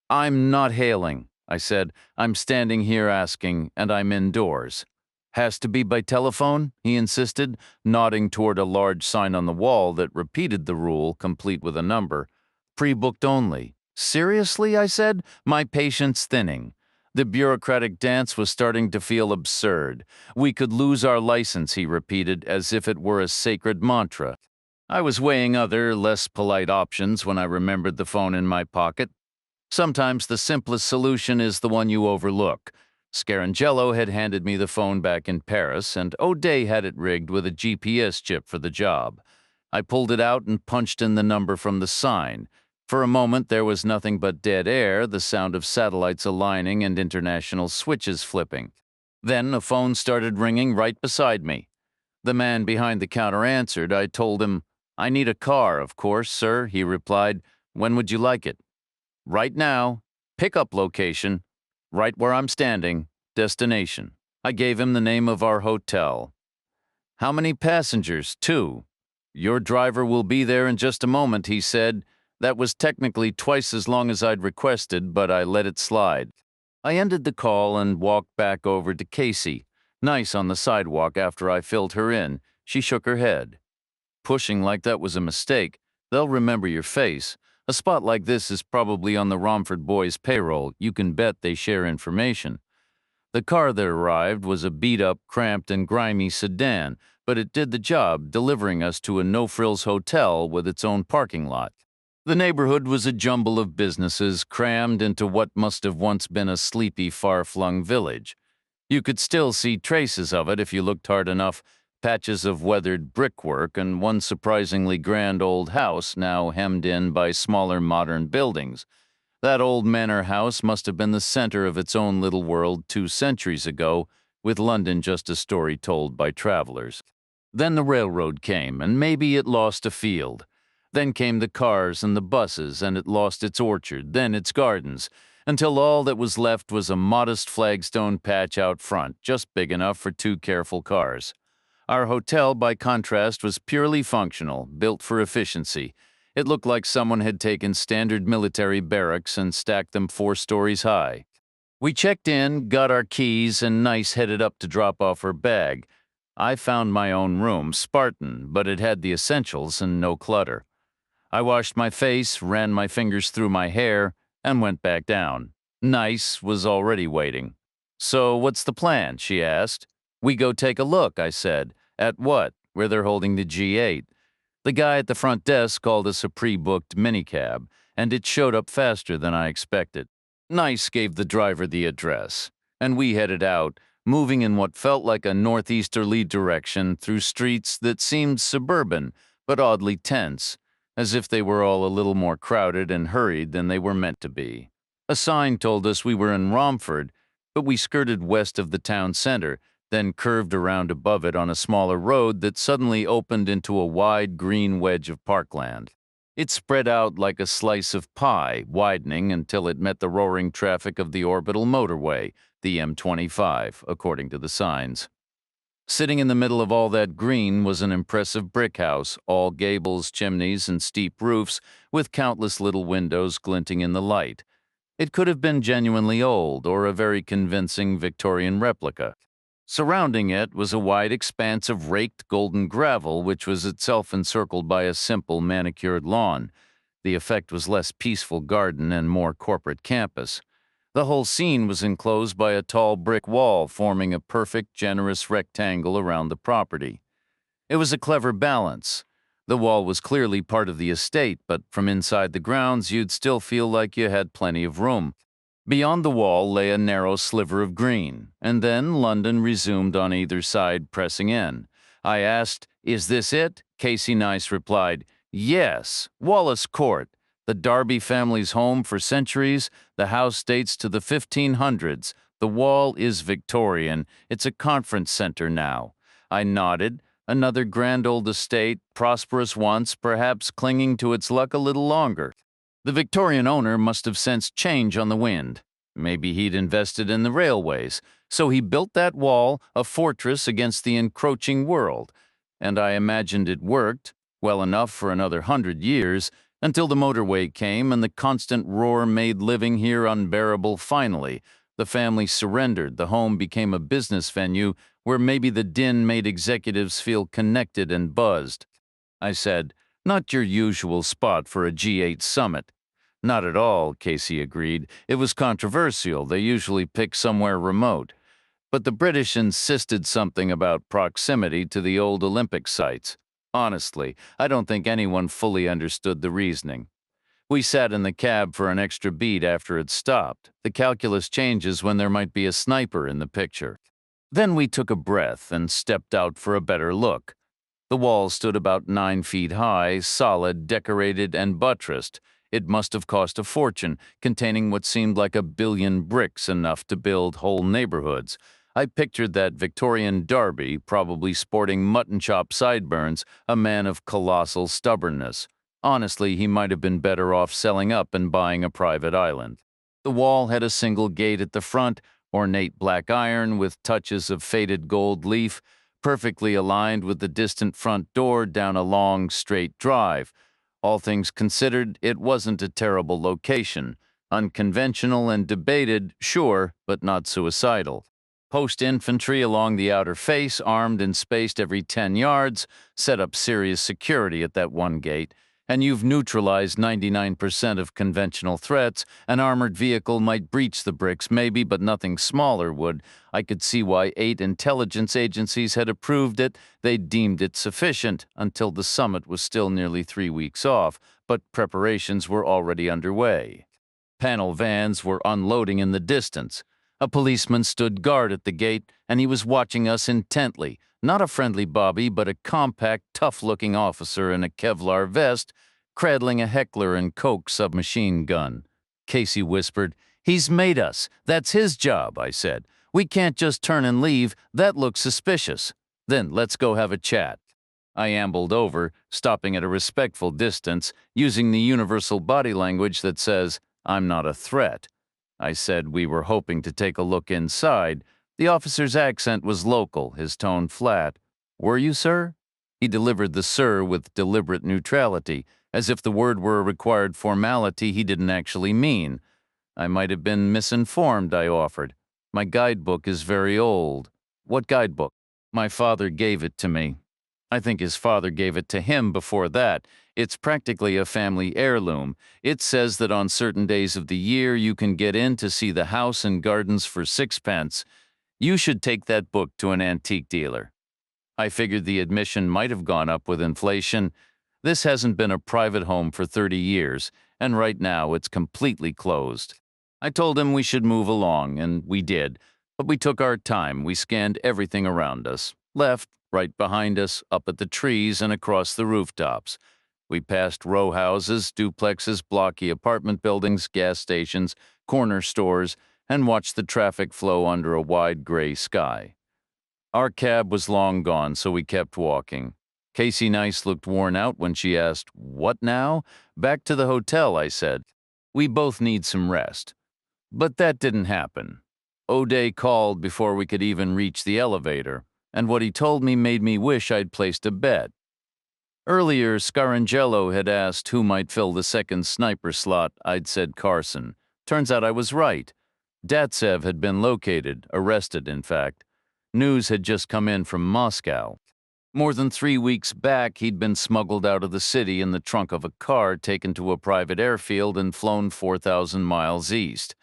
I'm not hailing, I said. I'm standing here asking, and I'm indoors. Has to be by telephone, he insisted, nodding toward a large sign on the wall that repeated the rule, complete with a number. Pre-booked only. Seriously, I said, my patience thinning. The bureaucratic dance was starting to feel absurd. We could lose our license, he repeated, as if it were a sacred mantra. I was weighing other, less polite options when I remembered the phone in my pocket. Sometimes the simplest solution is the one you overlook. Scarangello had handed me the phone back in Paris, and O'Day had it rigged with a GPS chip for the job. I pulled it out and punched in the number from the sign. For a moment there was nothing but dead air, the sound of satellites aligning and international switches flipping. Then a phone started ringing right beside me. The man behind the counter answered. I told him, "I need a car, of course, sir," he replied. "When would you like it?" "Right now. Pickup location. Right where I'm standing. Destination." I gave him the name of our hotel. "How many passengers?" "Two." "Your driver will be there in just a moment," he said. That was technically twice as long as I'd requested, but I let it slide. I ended the call and walked back over to Casey. Nice on the sidewalk after I filled her in. She shook her head. "Pushing like that was a mistake. They'll remember your face. A spot like this is probably on the Romford boys' payroll. You can bet they share information." The car that arrived was a beat-up, cramped, and grimy sedan, but it did the job, delivering us to a no-frills hotel with its own parking lot. The neighborhood was a jumble of businesses crammed into what must have once been a sleepy, far-flung village. You could still see traces of it if you looked hard enough, patches of weathered brickwork and one surprisingly grand old house now hemmed in by smaller modern buildings. That old manor house must have been the center of its own little world 2 centuries ago, with London just a story told by travelers. Then the railroad came, and maybe it lost a field. Then came the cars and the buses, and it lost its orchard, then its gardens, until all that was left was a modest flagstone patch out front, just big enough for 2 careful cars. Our hotel, by contrast, was purely functional, built for efficiency. It looked like someone had taken standard military barracks and stacked them 4 stories high. We checked in, got our keys, and Nice headed up to drop off her bag. I found my own room, Spartan, but it had the essentials and no clutter. I washed my face, ran my fingers through my hair, and went back down. Nice was already waiting. "So what's the plan?" she asked. "We go take a look," I said. "At what?" "Where they're holding the G8. The guy at the front desk called us a pre-booked minicab, and it showed up faster than I expected. Nice gave the driver the address, and we headed out, moving in what felt like a northeasterly direction through streets that seemed suburban but oddly tense, as if they were all a little more crowded and hurried than they were meant to be. A sign told us we were in Romford, but we skirted west of the town center, then curved around above it on a smaller road that suddenly opened into a wide green wedge of parkland. It spread out like a slice of pie, widening until it met the roaring traffic of the orbital motorway, the M25, according to the signs. Sitting in the middle of all that green was an impressive brick house, all gables, chimneys, and steep roofs, with countless little windows glinting in the light. It could have been genuinely old or a very convincing Victorian replica. Surrounding it was a wide expanse of raked golden gravel, which was itself encircled by a simple manicured lawn. The effect was less peaceful garden and more corporate campus. The whole scene was enclosed by a tall brick wall forming a perfect, generous rectangle around the property. It was a clever balance. The wall was clearly part of the estate, but from inside the grounds you'd still feel like you had plenty of room. Beyond the wall lay a narrow sliver of green, and then London resumed on either side, pressing in. I asked, "Is this it?" Casey Nice replied, "Yes, Wallace Court, the Derby family's home for centuries. The house dates to the 1500s. The wall is Victorian. It's a conference center now." I nodded. Another grand old estate, prosperous once, perhaps clinging to its luck a little longer. The Victorian owner must have sensed change on the wind. Maybe he'd invested in the railways, so he built that wall, a fortress against the encroaching world. And I imagined it worked, well enough for another 100 years, until the motorway came and the constant roar made living here unbearable finally. The family surrendered, the home became a business venue where maybe the din made executives feel connected and buzzed. I said, "Not your usual spot for a G8 summit." "Not at all," Casey agreed. "It was controversial. They usually pick somewhere remote. But the British insisted something about proximity to the old Olympic sites. Honestly, I don't think anyone fully understood the reasoning." We sat in the cab for an extra beat after it stopped. The calculus changes when there might be a sniper in the picture. Then we took a breath and stepped out for a better look. The wall stood about 9 feet high, solid, decorated, and buttressed. It must have cost a fortune, containing what seemed like 1 billion bricks, enough to build whole neighborhoods. I pictured that Victorian Derby, probably sporting mutton chop sideburns, a man of colossal stubbornness. Honestly, he might have been better off selling up and buying a private island. The wall had a single gate at the front, ornate black iron with touches of faded gold leaf, perfectly aligned with the distant front door down a long, straight drive. All things considered, it wasn't a terrible location. Unconventional and debated, sure, but not suicidal. Post infantry along the outer face, armed and spaced every 10 yards, set up serious security at that one gate, and you've neutralized 99% of conventional threats. An armored vehicle might breach the bricks, maybe, but nothing smaller would. I could see why 8 intelligence agencies had approved it. They deemed it sufficient until the summit was still nearly 3 weeks off, but preparations were already underway. Panel vans were unloading in the distance. A policeman stood guard at the gate, and he was watching us intently. Not a friendly Bobby, but a compact, tough-looking officer in a Kevlar vest, cradling a Heckler & Koch submachine gun. Casey whispered, "He's made us. That's his job," I said. "We can't just turn and leave. That looks suspicious. Then let's go have a chat." I ambled over, stopping at a respectful distance, using the universal body language that says, "I'm not a threat." I said we were hoping to take a look inside. The officer's accent was local, his tone flat. "Were you, sir?" He delivered the "sir" with deliberate neutrality, as if the word were a required formality he didn't actually mean. "I might have been misinformed," I offered. "My guidebook is very old." "What guidebook?" "My father gave it to me." I think his father gave it to him before that. It's practically a family heirloom. It says that on certain days of the year you can get in to see the house and gardens for 6 pence. You should take that book to an antique dealer. I figured the admission might have gone up with inflation. This hasn't been a private home for 30 years, and right now it's completely closed. I told him we should move along, and we did. But we took our time. We scanned everything around us. Left, right behind us, up at the trees, and across the rooftops. We passed row houses, duplexes, blocky apartment buildings, gas stations, corner stores, and watched the traffic flow under a wide gray sky. Our cab was long gone, so we kept walking. Casey Nice looked worn out when she asked, "What now?" "Back to the hotel," I said. "We both need some rest." But that didn't happen. O'Day called before we could even reach the elevator, and what he told me made me wish I'd placed a bet. Earlier, Scarangello had asked who might fill the second sniper slot. I'd said Carson. Turns out I was right. Datsev had been located, arrested, in fact. News had just come in from Moscow. More than 3 weeks back, he'd been smuggled out of the city in the trunk of a car, taken to a private airfield, and flown 4,000 miles east.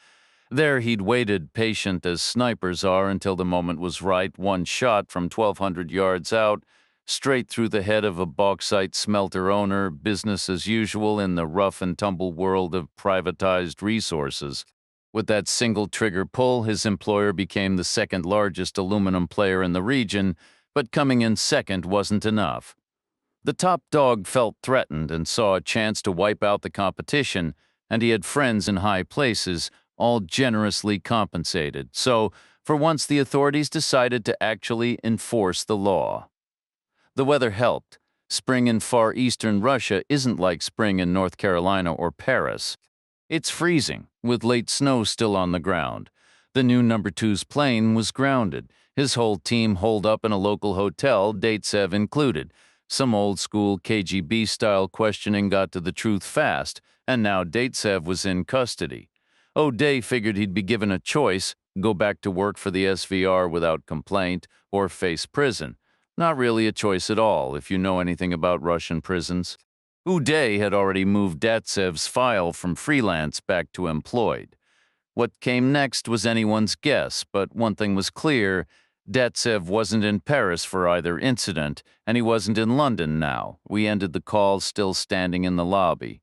There he'd waited, patient as snipers are, until the moment was right. One shot from 1,200 yards out, straight through the head of a bauxite smelter owner, business as usual in the rough and tumble world of privatized resources. With that single trigger pull, his employer became the second largest aluminum player in the region, but coming in second wasn't enough. The top dog felt threatened and saw a chance to wipe out the competition, and he had friends in high places, all generously compensated. So, for once, the authorities decided to actually enforce the law. The weather helped. Spring in far eastern Russia isn't like spring in North Carolina or Paris. It's freezing, with late snow still on the ground. The new number two's plane was grounded. His whole team holed up in a local hotel, Datesev included. Some old-school KGB-style questioning got to the truth fast, and now Datesev was in custody. O'Day figured he'd be given a choice: go back to work for the SVR without complaint, or face prison. Not really a choice at all, if you know anything about Russian prisons. O'Day had already moved Datsev's file from freelance back to employed. What came next was anyone's guess, but one thing was clear: Datsev wasn't in Paris for either incident, and he wasn't in London now. We ended the call still standing in the lobby.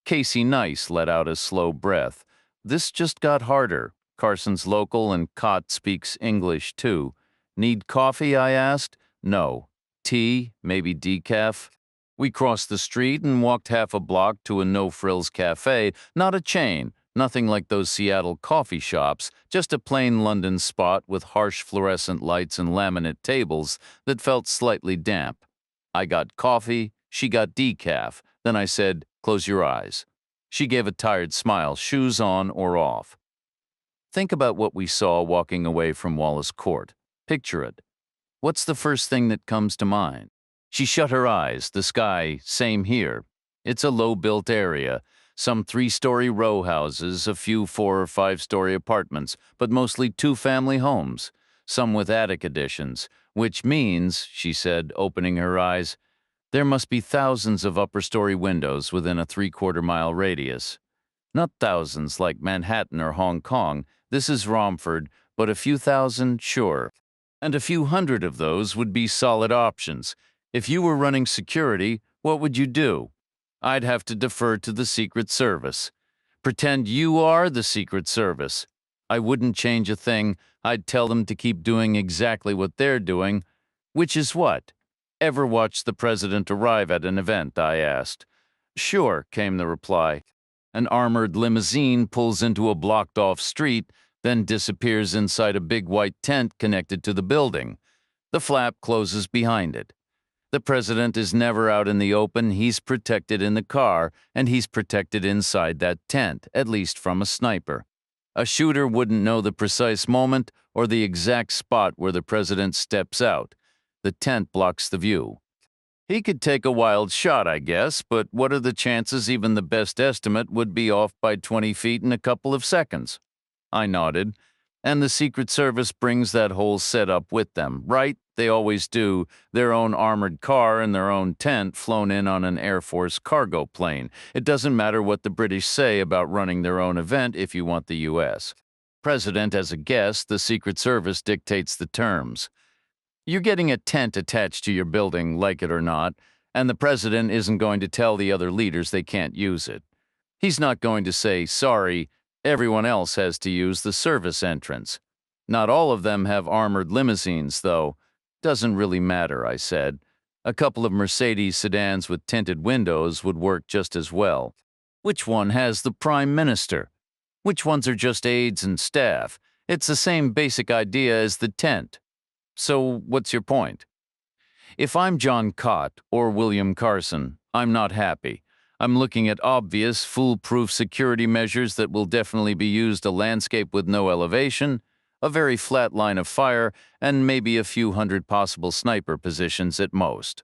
Casey Nice let out a slow breath. This just got harder. Carson's local, and Cott speaks English, too. "Need coffee?" I asked. "No." "Tea? Maybe decaf?" We crossed the street and walked half a block to a no-frills cafe, not a chain, nothing like those Seattle coffee shops, just a plain London spot with harsh fluorescent lights and laminate tables that felt slightly damp. I got coffee, she got decaf. Then I said, "Close your eyes." She gave a tired smile, shoes on or off. Think about what we saw walking away from Wallace Court. Picture it. What's the first thing that comes to mind? She shut her eyes. The sky, same here. It's a low-built area. Some 3-story row houses, a few 4- or 5-story apartments, but mostly 2-family homes, some with attic additions, which means, she said, opening her eyes, there must be thousands of upper-story windows within a 3/4-mile radius. Not thousands like Manhattan or Hong Kong. This is Romford, but a few thousand, sure. And a few hundred of those would be solid options. If you were running security, what would you do? I'd have to defer to the Secret Service. Pretend you are the Secret Service. I wouldn't change a thing. I'd tell them to keep doing exactly what they're doing. Which is what? Ever watch the president arrive at an event? I asked. Sure, came the reply. An armored limousine pulls into a blocked-off street, then disappears inside a big white tent connected to the building. The flap closes behind it. The president is never out in the open. He's protected in the car, and he's protected inside that tent, at least from a sniper. A shooter wouldn't know the precise moment or the exact spot where the president steps out. The tent blocks the view. He could take a wild shot, I guess, but what are the chances even the best estimate would be off by 20 feet in a couple of seconds? I nodded. And the Secret Service brings that whole setup with them, right? They always do. Their own armored car and their own tent flown in on an Air Force cargo plane. It doesn't matter what the British say about running their own event if you want the U.S. President as a guest, the Secret Service dictates the terms. You're getting a tent attached to your building, like it or not, And the president isn't going to tell the other leaders they can't use it. He's not going to say, sorry, everyone else has to use the service entrance. Not all of them have armored limousines, though. Doesn't really matter, I said. A couple of Mercedes sedans with tinted windows would work just as well. Which one has the prime minister? Which ones are just aides and staff? It's the same basic idea as the tent. So what's your point? If I'm John Cott or William Carson, I'm not happy. I'm looking at obvious, foolproof security measures that will definitely be used: a landscape with no elevation, a very flat line of fire, and maybe a few hundred possible sniper positions at most.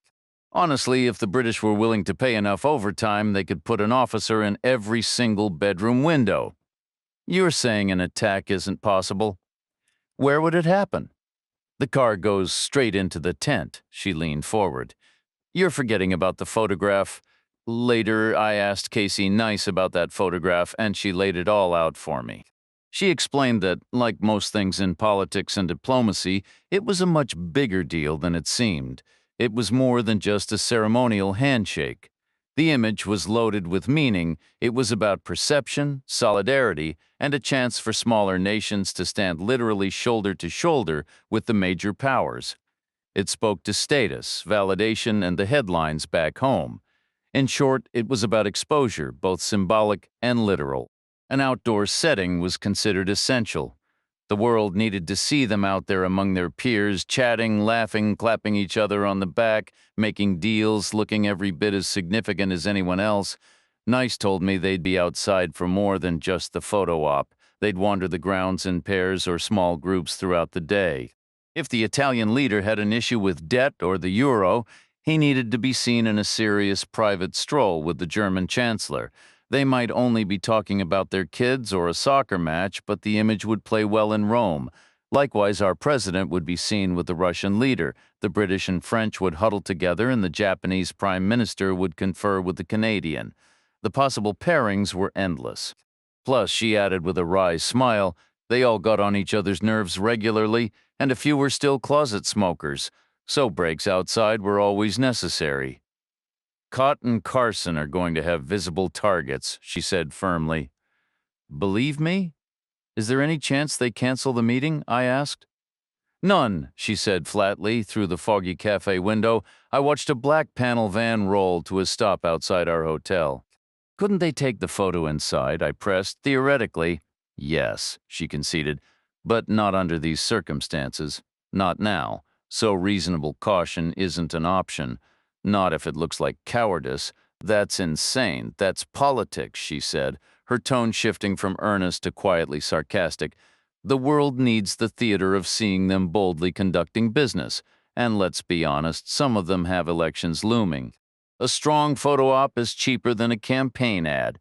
Honestly, if the British were willing to pay enough overtime, they could put an officer in every single bedroom window. You're saying an attack isn't possible? Where would it happen? The car goes straight into the tent. She leaned forward. You're forgetting about the photograph. Later, I asked Casey Nice about that photograph, and she laid it all out for me. She explained that, like most things in politics and diplomacy, it was a much bigger deal than it seemed. It was more than just a ceremonial handshake. The image was loaded with meaning. It was about perception, solidarity, and a chance for smaller nations to stand literally shoulder to shoulder with the major powers. It spoke to status, validation, and the headlines back home. In short, it was about exposure, both symbolic and literal. An outdoor setting was considered essential. The world needed to see them out there among their peers, chatting, laughing, clapping each other on the back, making deals, looking every bit as significant as anyone else. Nice told me they'd be outside for more than just the photo op. They'd wander the grounds in pairs or small groups throughout the day. If the Italian leader had an issue with debt or the euro, he needed to be seen in a serious private stroll with the German chancellor. They might only be talking about their kids or a soccer match, but the image would play well in Rome. Likewise, our president would be seen with the Russian leader. The British and French would huddle together, and the Japanese prime minister would confer with the Canadian. The possible pairings were endless. Plus, she added with a wry smile, they all got on each other's nerves regularly, and a few were still closet smokers, so breaks outside were always necessary. Cott and Carson are going to have visible targets, she said firmly. Believe me? Is there any chance they cancel the meeting? I asked. None, she said flatly through the foggy cafe window. I watched a black panel van roll to a stop outside our hotel. Couldn't they take the photo inside? I pressed. Theoretically, yes, she conceded, but not under these circumstances. Not now. So reasonable caution isn't an option. Not if it looks like cowardice. That's insane. That's politics, she said, her tone shifting from earnest to quietly sarcastic. The world needs the theater of seeing them boldly conducting business. And let's be honest, some of them have elections looming. A strong photo op is cheaper than a campaign ad.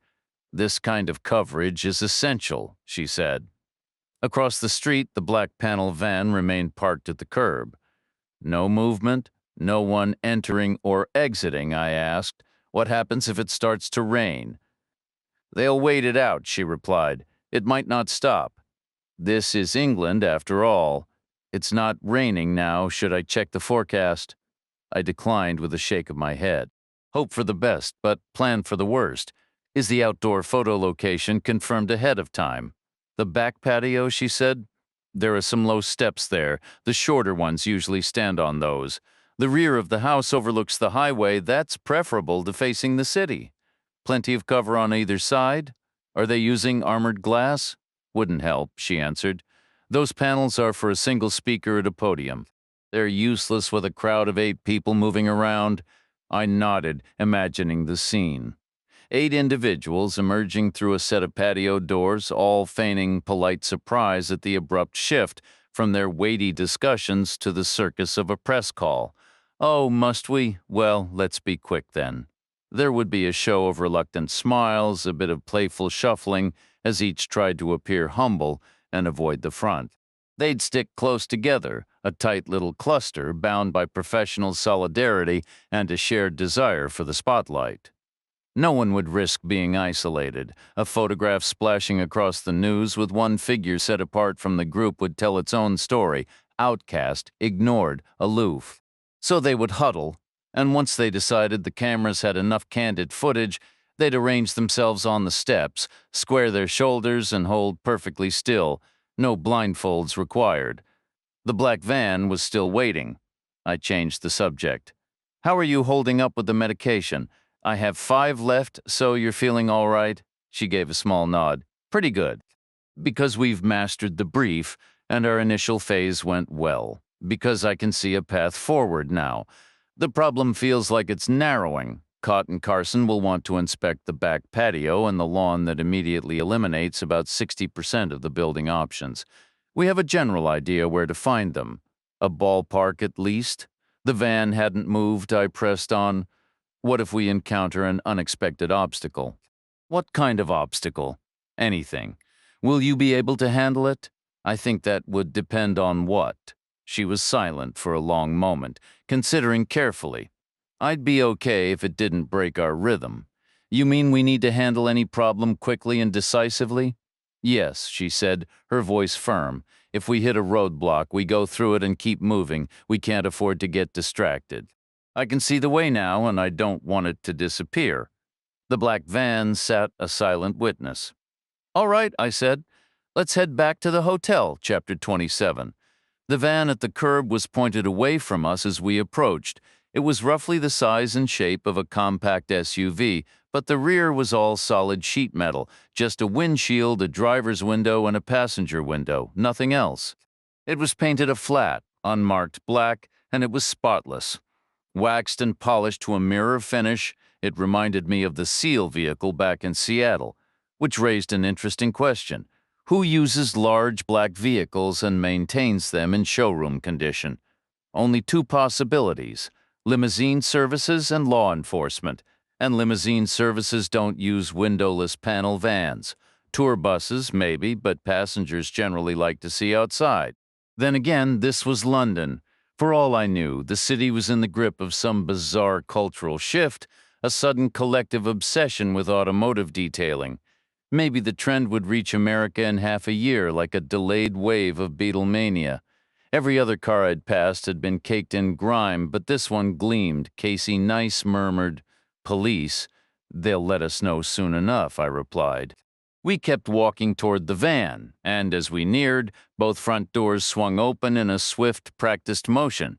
This kind of coverage is essential, she said. Across the street, the black panel van remained parked at the curb. No movement, no one entering or exiting, I asked. What happens if it starts to rain? They'll wait it out, she replied. It might not stop. This is England, after all. It's not raining now. Should I check the forecast? I declined with a shake of my head. Hope for the best, but plan for the worst. Is the outdoor photo location confirmed ahead of time? The back patio, she said. There are some low steps there. The shorter ones usually stand on those. The rear of the house overlooks the highway. That's preferable to facing the city. Plenty of cover on either side? Are they using armored glass? Wouldn't help, she answered. Those panels are for a single speaker at a podium. They're useless with a crowd of 8 people moving around. I nodded, imagining the scene. 8 individuals emerging through a set of patio doors, all feigning polite surprise at the abrupt shift from their weighty discussions to the circus of a press call. Oh, must we? Well, let's be quick then. There would be a show of reluctant smiles, a bit of playful shuffling, as each tried to appear humble and avoid the front. They'd stick close together, a tight little cluster bound by professional solidarity and a shared desire for the spotlight. No one would risk being isolated. A photograph splashing across the news with one figure set apart from the group would tell its own story, outcast, ignored, aloof. So they would huddle, And once they decided the cameras had enough candid footage, they'd arrange themselves on the steps, square their shoulders, and hold perfectly still, no blindfolds required. The black van was still waiting. I changed the subject. "How are you holding up with the medication? I have 5 left, so you're feeling all right?" She gave a small nod. "Pretty good. Because we've mastered the brief, and our initial phase went well. Because I can see a path forward now. The problem feels like it's narrowing. Cott and Carson will want to inspect the back patio and the lawn that immediately eliminates about 60% of the building options. We have a general idea where to find them. A ballpark at least. The van hadn't moved, I pressed on. What if we encounter an unexpected obstacle? What kind of obstacle? Anything. Will you be able to handle it? I think that would depend on what. She was silent for a long moment, considering carefully. I'd be okay if it didn't break our rhythm. You mean we need to handle any problem quickly and decisively? Yes, she said, her voice firm. If we hit a roadblock, we go through it and keep moving. We can't afford to get distracted. I can see the way now, and I don't want it to disappear. The black van sat a silent witness. "All right," I said. "Let's head back to the hotel," Chapter 27. The van at the curb was pointed away from us as we approached. It was roughly the size and shape of a compact SUV, but the rear was all solid sheet metal, just a windshield, a driver's window, and a passenger window, nothing else. It was painted a flat, unmarked black, and it was spotless. Waxed and polished to a mirror finish, it reminded me of the SEAL vehicle back in Seattle, which raised an interesting question. Who uses large black vehicles and maintains them in showroom condition? Only 2 possibilities: limousine services and law enforcement. And limousine services don't use windowless panel vans. Tour buses, maybe, but passengers generally like to see outside. Then again, this was London. For all I knew, the city was in the grip of some bizarre cultural shift, a sudden collective obsession with automotive detailing. Maybe the trend would reach America in half a year, like a delayed wave of Beatlemania. Every other car I'd passed had been caked in grime, but this one gleamed. Casey Nice murmured, "Police? They'll let us know soon enough," I replied. We kept walking toward the van, and as we neared, both front doors swung open in a swift, practiced motion.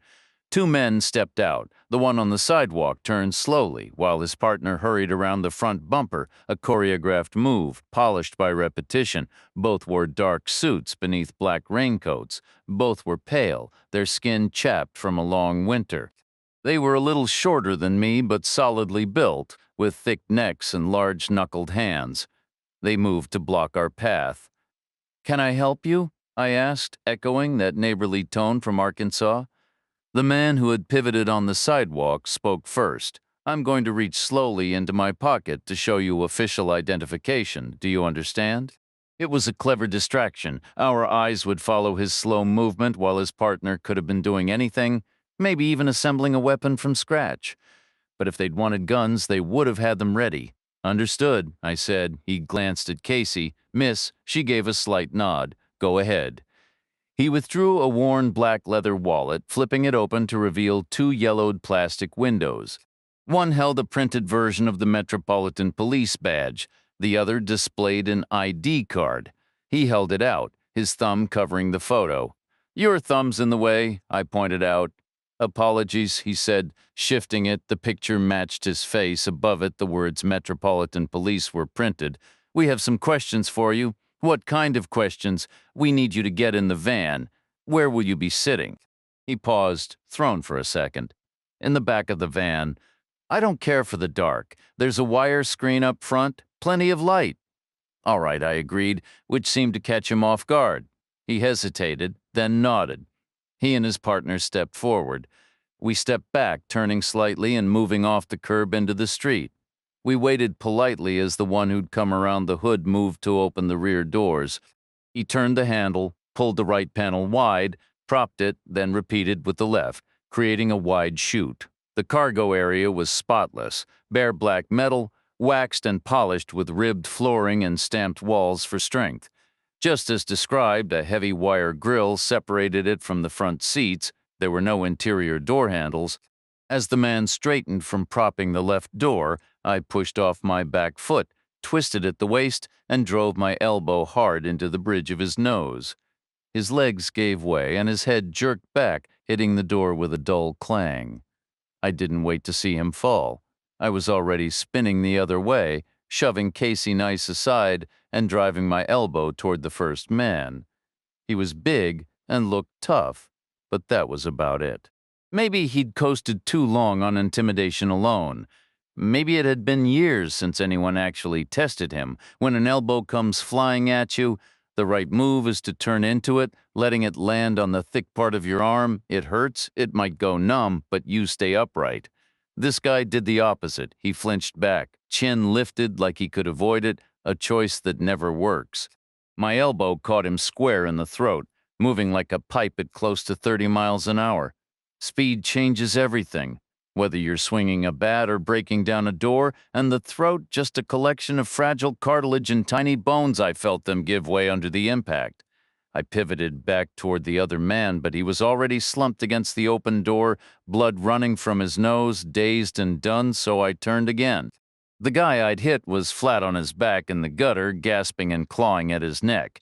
2 men stepped out. The one on the sidewalk turned slowly, while his partner hurried around the front bumper, a choreographed move, polished by repetition. Both wore dark suits beneath black raincoats. Both were pale, their skin chapped from a long winter. They were a little shorter than me, but solidly built, with thick necks and large knuckled hands. They moved to block our path. "Can I help you?" I asked, echoing that neighborly tone from Arkansas. The man who had pivoted on the sidewalk spoke first. "I'm going to reach slowly into my pocket to show you official identification. Do you understand?" It was a clever distraction. Our eyes would follow his slow movement while his partner could have been doing anything, maybe even assembling a weapon from scratch. But if they'd wanted guns, they would have had them ready. "Understood," I said. He glanced at Casey. "Miss," she gave a slight nod. "Go ahead." He withdrew a worn black leather wallet, flipping it open to reveal 2 yellowed plastic windows. One held a printed version of the Metropolitan Police badge. The other displayed an ID card. He held it out, his thumb covering the photo. "Your thumb's in the way," I pointed out. "Apologies," he said, shifting it. The picture matched his face. Above it, the words Metropolitan Police were printed. "We have some questions for you." "What kind of questions?" "We need you to get in the van." "Where will you be sitting?" He paused, thrown for a second. "In the back of the van." "I don't care for the dark. There's a wire screen up front, plenty of light." "All right," I agreed, which seemed to catch him off guard. He hesitated, then nodded. He and his partner stepped forward. We stepped back, turning slightly and moving off the curb into the street. We waited politely as the one who'd come around the hood moved to open the rear doors. He turned the handle, pulled the right panel wide, propped it, then repeated with the left, creating a wide chute. The cargo area was spotless, bare black metal, waxed and polished with ribbed flooring and stamped walls for strength. Just as described, a heavy wire grill separated it from the front seats. There were no interior door handles. As the man straightened from propping the left door, I pushed off my back foot, twisted at the waist, and drove my elbow hard into the bridge of his nose. His legs gave way, and his head jerked back, hitting the door with a dull clang. I didn't wait to see him fall. I was already spinning the other way, shoving Casey Nice aside and driving my elbow toward the first man. He was big and looked tough, but that was about it. Maybe he'd coasted too long on intimidation alone. Maybe it had been years since anyone actually tested him. When an elbow comes flying at you, the right move is to turn into it, letting it land on the thick part of your arm. It hurts, it might go numb, but you stay upright. This guy did the opposite. He flinched back, chin lifted like he could avoid it, a choice that never works. My elbow caught him square in the throat, moving like a pipe at close to 30 miles an hour. Speed changes everything, whether you're swinging a bat or breaking down a door, and the throat just a collection of fragile cartilage and tiny bones. I felt them give way under the impact. I pivoted back toward the other man, but he was already slumped against the open door, blood running from his nose, dazed and done, so I turned again. The guy I'd hit was flat on his back in the gutter, gasping and clawing at his neck.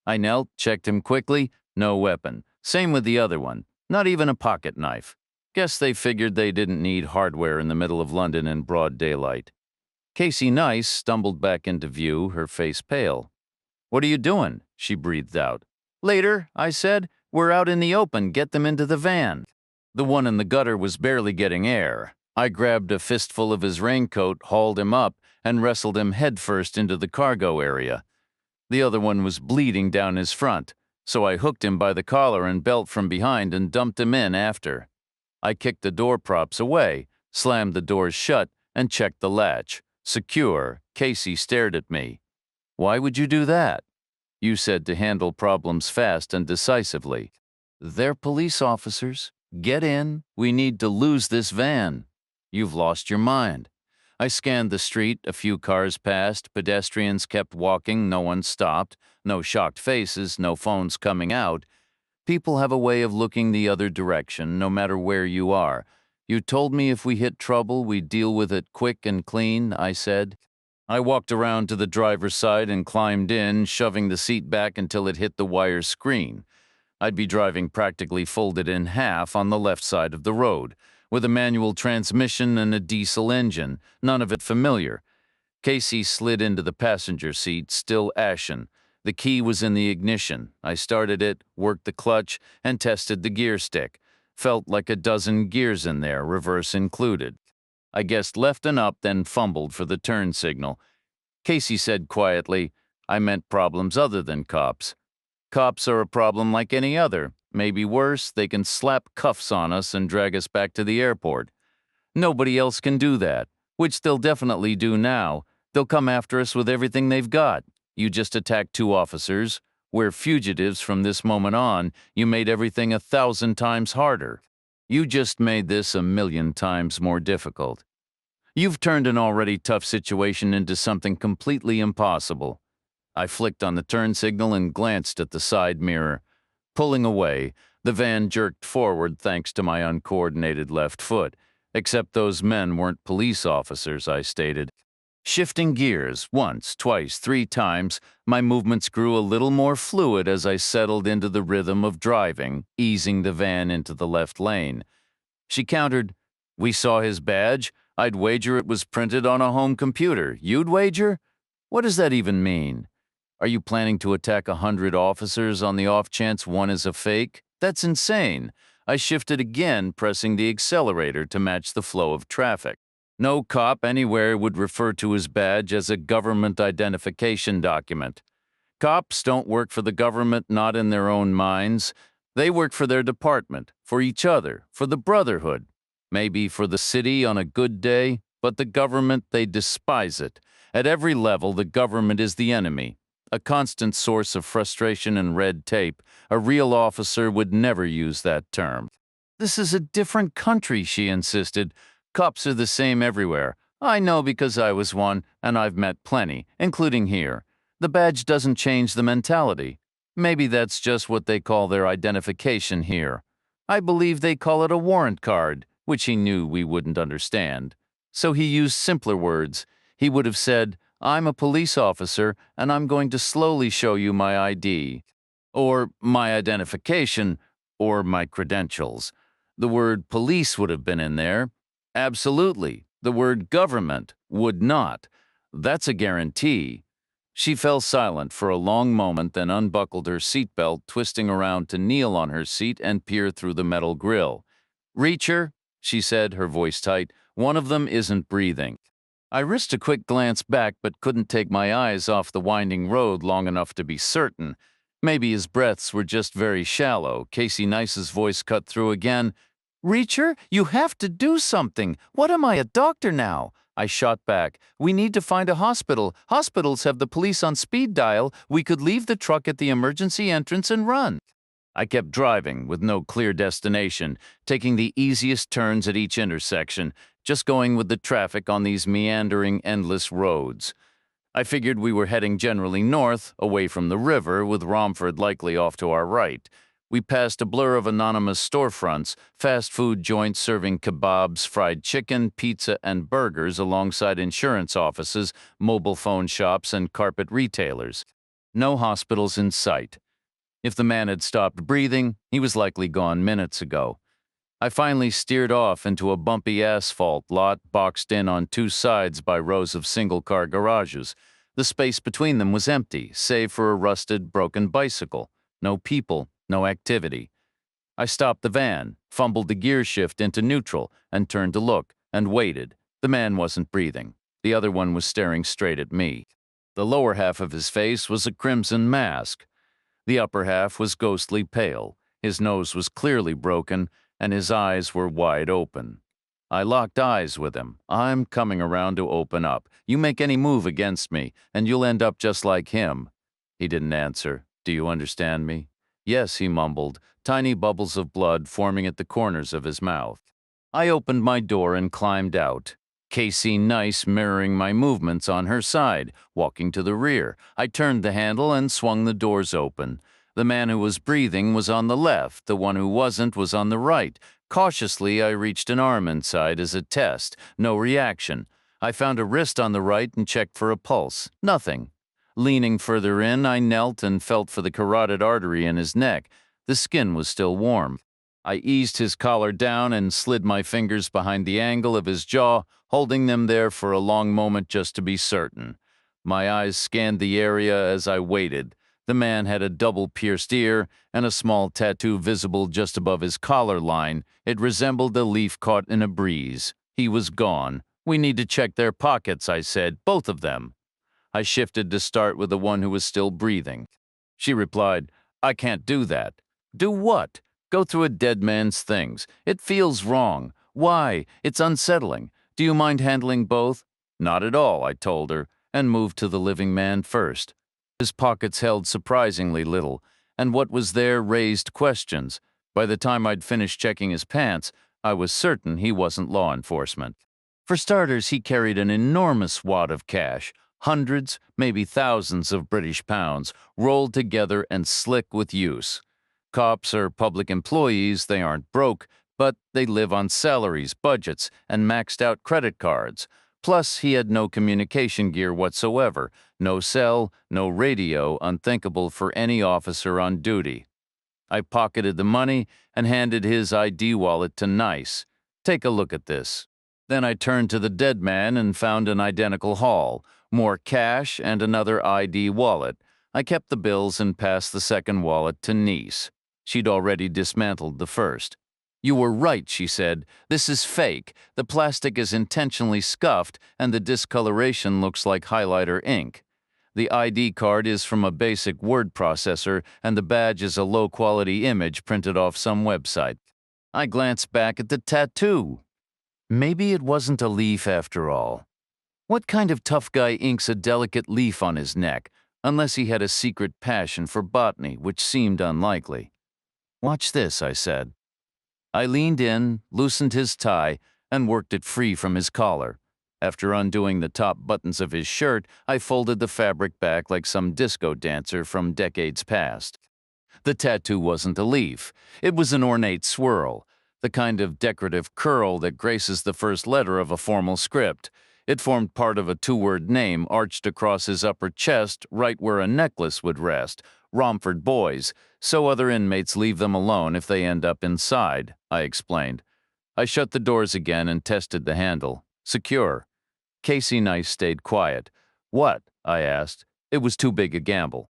I knelt, checked him quickly, no weapon. Same with the other one, not even a pocket knife. Guess they figured they didn't need hardware in the middle of London in broad daylight. Casey Nice stumbled back into view, her face pale. "What are you doing?" she breathed out. "Later," I said. "We're out in the open. Get them into the van." The one in the gutter was barely getting air. I grabbed a fistful of his raincoat, hauled him up, and wrestled him headfirst into the cargo area. The other one was bleeding down his front, so I hooked him by the collar and belt from behind and dumped him in after. I kicked the door props away, slammed the doors shut, and checked the latch. Secure. Casey stared at me. "Why would you do that?" "You said to handle problems fast and decisively." "They're police officers. Get in. We need to lose this van." "You've lost your mind." I scanned the street. A few cars passed. Pedestrians kept walking. No one stopped. No shocked faces. No phones coming out. People have a way of looking the other direction, no matter where you are. "You told me if we hit trouble, we'd deal with it quick and clean," I said. I walked around to the driver's side and climbed in, shoving the seat back until it hit the wire screen. I'd be driving practically folded in half on the left side of the road, with a manual transmission and a diesel engine, none of it familiar. Casey slid into the passenger seat, still ashen. The key was in the ignition. I started it, worked the clutch, and tested the gear stick. Felt like a dozen gears in there, reverse included. I guessed left and up, then fumbled for the turn signal. Casey said quietly, "I meant problems other than cops. Cops are a problem like any other. Maybe worse, they can slap cuffs on us and drag us back to the airport. Nobody else can do that, which they'll definitely do now. They'll come after us with everything they've got. You just attacked 2 officers. We're fugitives from this moment on. You made everything 1,000 times harder. You just made this 1,000,000 times more difficult. You've turned an already tough situation into something completely impossible." I flicked on the turn signal and glanced at the side mirror. Pulling away, the van jerked forward thanks to my uncoordinated left foot. "Except those men weren't police officers," I stated. Shifting gears once, twice, 3 times, my movements grew a little more fluid as I settled into the rhythm of driving, easing the van into the left lane. She countered, "We saw his badge. I'd wager it was printed on a home computer. You'd wager? What does that even mean? Are you planning to attack 100 officers on the off chance one is a fake? That's insane." I shifted again, pressing the accelerator to match the flow of traffic. No cop anywhere would refer to his badge as a government identification document. Cops don't work for the government, not in their own minds. They work for their department, for each other, for the brotherhood, maybe for the city on a good day, but the government, they despise it. At every level, the government is the enemy, a constant source of frustration and red tape. A real officer would never use that term. "This is a different country," she insisted. "Cops are the same everywhere. I know because I was one, and I've met plenty, including here. The badge doesn't change the mentality. Maybe that's just what they call their identification here. I believe they call it a warrant card. which he knew we wouldn't understand. So he used simpler words. He would have said, "I'm a police officer, and I'm going to slowly show you my ID," or my identification, or my credentials. The word police would have been in there. Absolutely. The word government would not. That's a guarantee. She fell silent for a long moment, then unbuckled her seatbelt, twisting around to kneel on her seat and peer through the metal grill. "Reacher," she said, her voice tight, "one of them isn't breathing." I risked a quick glance back but couldn't take my eyes off the winding road long enough to be certain. Maybe his breaths were just very shallow. Casey Nice's voice cut through again. "Reacher, you have to do something. What am I, a doctor now?" I shot back. "We need to find a hospital. Hospitals have the police on speed dial. We could leave the truck at the emergency entrance and run." I kept driving with no clear destination, taking the easiest turns at each intersection, just going with the traffic on these meandering, endless roads. I figured we were heading generally north, away from the river, with Romford likely off to our right. We passed a blur of anonymous storefronts, fast food joints serving kebabs, fried chicken, pizza, and burgers alongside insurance offices, mobile phone shops, and carpet retailers. No hospitals in sight. If the man had stopped breathing, he was likely gone minutes ago. I finally steered off into a bumpy asphalt lot boxed in on two sides by rows of single-car garages. The space between them was empty, save for a rusted, broken bicycle. No people, no activity. I stopped the van, fumbled the gear shift into neutral, and turned to look, and waited. The man wasn't breathing. The other one was staring straight at me. The lower half of his face was a crimson mask. The upper half was ghostly pale. His nose was clearly broken, and his eyes were wide open. I locked eyes with him. "I'm coming around to open up. You make any move against me, and you'll end up just like him." He didn't answer. "Do you understand me?" "Yes," he mumbled, tiny bubbles of blood forming at the corners of his mouth. I opened my door and climbed out. Casey Nice mirroring my movements on her side, walking to the rear. I turned the handle and swung the doors open. The man who was breathing was on the left, the one who wasn't was on the right. Cautiously, I reached an arm inside as a test. No reaction. I found a wrist on the right and checked for a pulse. Nothing. Leaning further in, I knelt and felt for the carotid artery in his neck. The skin was still warm. I eased his collar down and slid my fingers behind the angle of his jaw, holding them there for a long moment just to be certain. My eyes scanned the area as I waited. The man had a double-pierced ear and a small tattoo visible just above his collar line. It resembled a leaf caught in a breeze. He was gone. "We need to check their pockets," I said, "both of them." I shifted to start with the one who was still breathing. She replied, "I can't do that." "Do what?" "Go through a dead man's things. It feels wrong." "Why? It's unsettling. Do you mind handling both?" "Not at all," I told her, and moved to the living man first. His pockets held surprisingly little, and what was there raised questions. By the time I'd finished checking his pants, I was certain he wasn't law enforcement. For starters, he carried an enormous wad of cash, hundreds, maybe thousands of British pounds, rolled together and slick with use. Cops are public employees, they aren't broke, but they live on salaries, budgets, and maxed-out credit cards. Plus, he had no communication gear whatsoever, no cell, no radio, unthinkable for any officer on duty. I pocketed the money and handed his ID wallet to Nice. "Take a look at this." Then I turned to the dead man and found an identical haul, more cash and another ID wallet. I kept the bills and passed the second wallet to Nice. She'd already dismantled the first. "You were right," she said. "This is fake. The plastic is intentionally scuffed, and the discoloration looks like highlighter ink. The ID card is from a basic word processor, and the badge is a low-quality image printed off some website." I glanced back at the tattoo. Maybe it wasn't a leaf after all. What kind of tough guy inks a delicate leaf on his neck, unless he had a secret passion for botany, which seemed unlikely? "Watch this," I said. I leaned in, loosened his tie, and worked it free from his collar. After undoing the top buttons of his shirt, I folded the fabric back like some disco dancer from decades past. The tattoo wasn't a leaf. It was an ornate swirl. the kind of decorative curl that graces the first letter of a formal script. It formed part of a two-word name arched across his upper chest, right where a necklace would rest. Romford Boys, so other inmates leave them alone if they end up inside, I explained. I shut the doors again and tested the handle. Secure. Casey Nice stayed quiet. What? I asked. It was too big a gamble.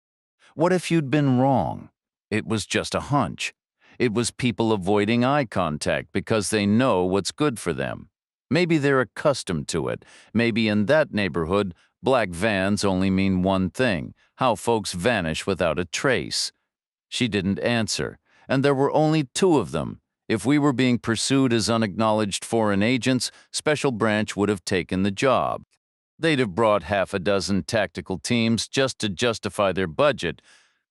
What if you'd been wrong? It was just a hunch. It was people avoiding eye contact because they know what's good for them. Maybe they're accustomed to it. Maybe in that neighborhood, black vans only mean one thing: how folks vanish without a trace. She didn't answer, and there were only two of them. If we were being pursued as unacknowledged foreign agents, Special Branch would have taken the job. They'd have brought half a dozen tactical teams just to justify their budget.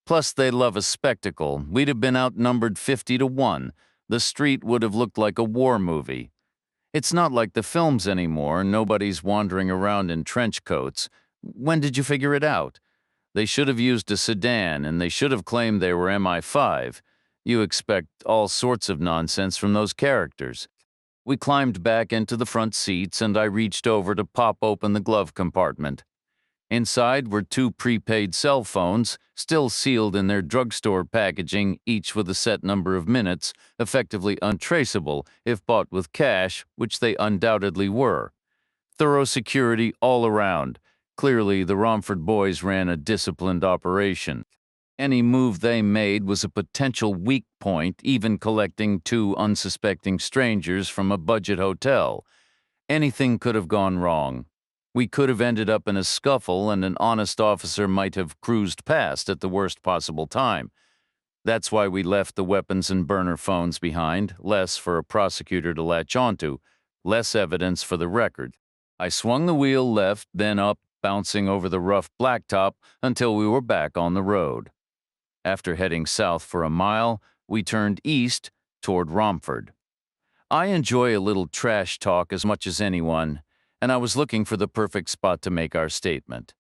Plus, they love a spectacle. We'd have been outnumbered 50-1. The street would have looked like a war movie. It's not like the films anymore. Nobody's wandering around in trench coats. When did you figure it out? They should have used a sedan, and they should have claimed they were MI5. You expect all sorts of nonsense from those characters. We climbed back into the front seats, and I reached over to pop open the glove compartment. Inside were two prepaid cell phones, still sealed in their drugstore packaging, each with a set number of minutes, effectively untraceable if bought with cash, which they undoubtedly were. Thorough security all around. Clearly, the Romford Boys ran a disciplined operation. Any move they made was a potential weak point, even collecting two unsuspecting strangers from a budget hotel. Anything could have gone wrong. We could have ended up in a scuffle, and an honest officer might have cruised past at the worst possible time. That's why we left the weapons and burner phones behind, less for a prosecutor to latch onto, less evidence for the record. I swung the wheel left, then up, bouncing over the rough blacktop until we were back on the road. After heading south for a mile, we turned east toward Romford. I enjoy a little trash talk as much as anyone, and I was looking for the perfect spot to make our statement.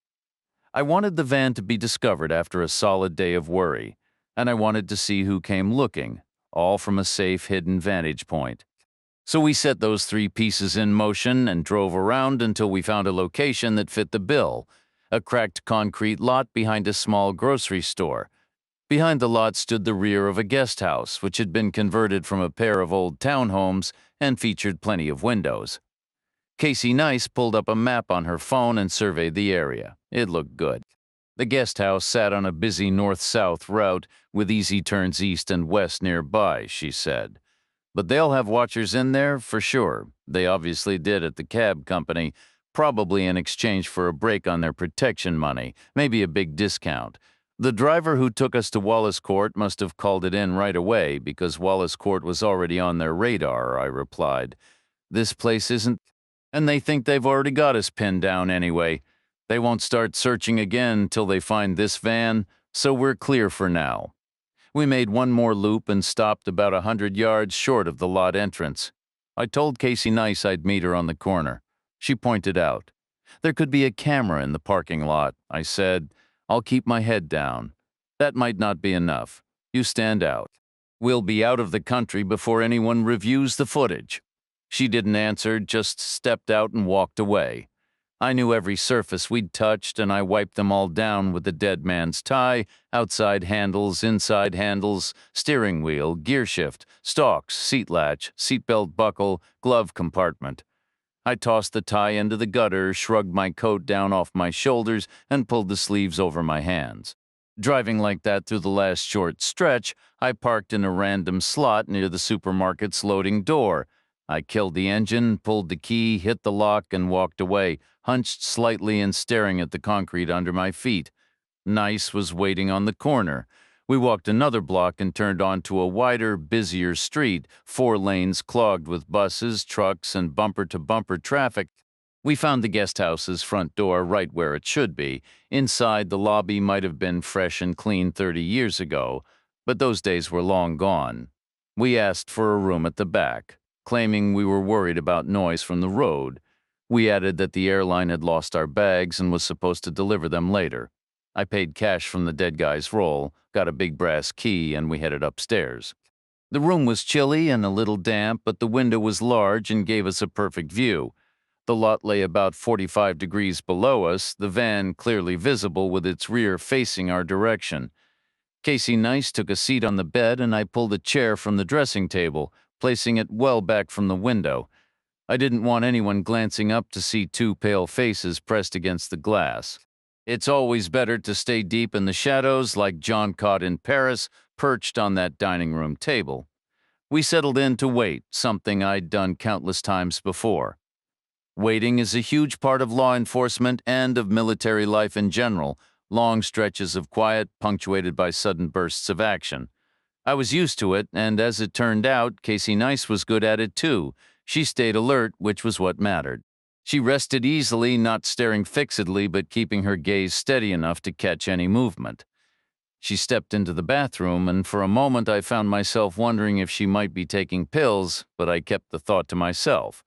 I wanted the van to be discovered after a solid day of worry, and I wanted to see who came looking, all from a safe, hidden vantage point. So we set those three pieces in motion and drove around until we found a location that fit the bill: a cracked concrete lot behind a small grocery store. Behind the lot stood the rear of a guest house, which had been converted from a pair of old townhomes and featured plenty of windows. Casey Nice pulled up a map on her phone and surveyed the area. It looked good. The guest house sat on a busy north-south route with easy turns east and west nearby, she said. But they'll have watchers in there for sure. They obviously did at the cab company, probably in exchange for a break on their protection money, maybe a big discount. The driver who took us to Wallace Court must have called it in right away because Wallace Court was already on their radar, I replied. This place isn't... And they think they've already got us pinned down anyway. They won't start searching again till they find this van, so we're clear for now. We made one more loop and stopped about 100 yards short of the lot entrance. I told Casey Nice I'd meet her on the corner. She pointed out. There could be a camera in the parking lot. I said, I'll keep my head down. That might not be enough. You stand out. We'll be out of the country before anyone reviews the footage. She didn't answer, just stepped out and walked away. I knew every surface we'd touched, and I wiped them all down with the dead man's tie: outside handles, inside handles, steering wheel, gear shift, stalks, seat latch, seatbelt buckle, glove compartment. I tossed the tie into the gutter, shrugged my coat down off my shoulders, and pulled the sleeves over my hands. Driving like that through the last short stretch, I parked in a random slot near the supermarket's loading door. I killed the engine, pulled the key, hit the lock, and walked away, hunched slightly and staring at the concrete under my feet. Nice was waiting on the corner. We walked another block and turned onto a wider, busier street, 4 lanes clogged with buses, trucks, and bumper-to-bumper traffic. We found the guest house's front door right where it should be. Inside, the lobby might have been fresh and clean 30 years ago, but those days were long gone. We asked for a room at the back, claiming we were worried about noise from the road. We added that the airline had lost our bags and was supposed to deliver them later. I paid cash from the dead guy's roll, got a big brass key, and we headed upstairs. The room was chilly and a little damp, but the window was large and gave us a perfect view. The lot lay about 45 degrees below us, the van clearly visible with its rear facing our direction. Casey Nice took a seat on the bed and I pulled a chair from the dressing table, placing it well back from the window. I didn't want anyone glancing up to see two pale faces pressed against the glass. It's always better to stay deep in the shadows like John caught in Paris, perched on that dining room table. We settled in to wait, something I'd done countless times before. Waiting is a huge part of law enforcement and of military life in general, long stretches of quiet punctuated by sudden bursts of action. I was used to it, and as it turned out, Casey Nice was good at it too. She stayed alert, which was what mattered. She rested easily, not staring fixedly, but keeping her gaze steady enough to catch any movement. She stepped into the bathroom, and for a moment I found myself wondering if she might be taking pills, but I kept the thought to myself.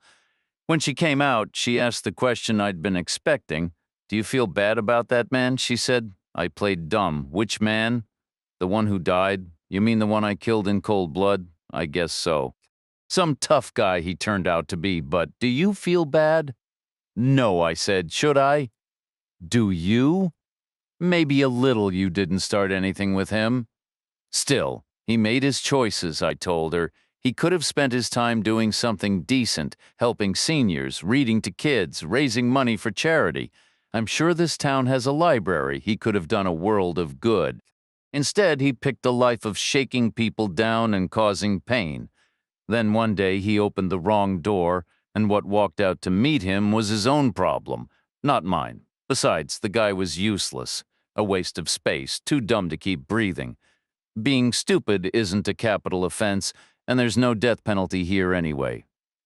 When she came out, she asked the question I'd been expecting. "Do you feel bad about that man?" she said. I played dumb. "Which man?" "The one who died. You mean the one I killed in cold blood?" "I guess so. Some tough guy he turned out to be, but do you feel bad?" "No," I said. "Should I?" "Do you?" "Maybe a little you didn't start anything with him." "Still, he made his choices," I told her. "He could have spent his time doing something decent, helping seniors, reading to kids, raising money for charity. I'm sure this town has a library. He could have done a world of good. Instead, he picked a life of shaking people down and causing pain. Then one day he opened the wrong door, and what walked out to meet him was his own problem, not mine. Besides, the guy was useless, a waste of space, too dumb to keep breathing. Being stupid isn't a capital offense, and there's no death penalty here anyway."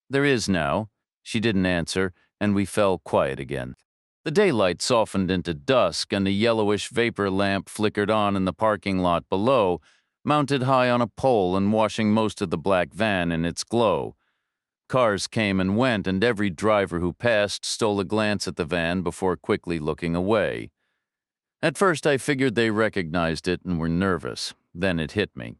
"There is now." She didn't answer, and we fell quiet again. The daylight softened into dusk, and a yellowish vapor lamp flickered on in the parking lot below, mounted high on a pole and washing most of the black van in its glow. Cars came and went, and every driver who passed stole a glance at the van before quickly looking away. At first I figured they recognized it and were nervous. Then it hit me.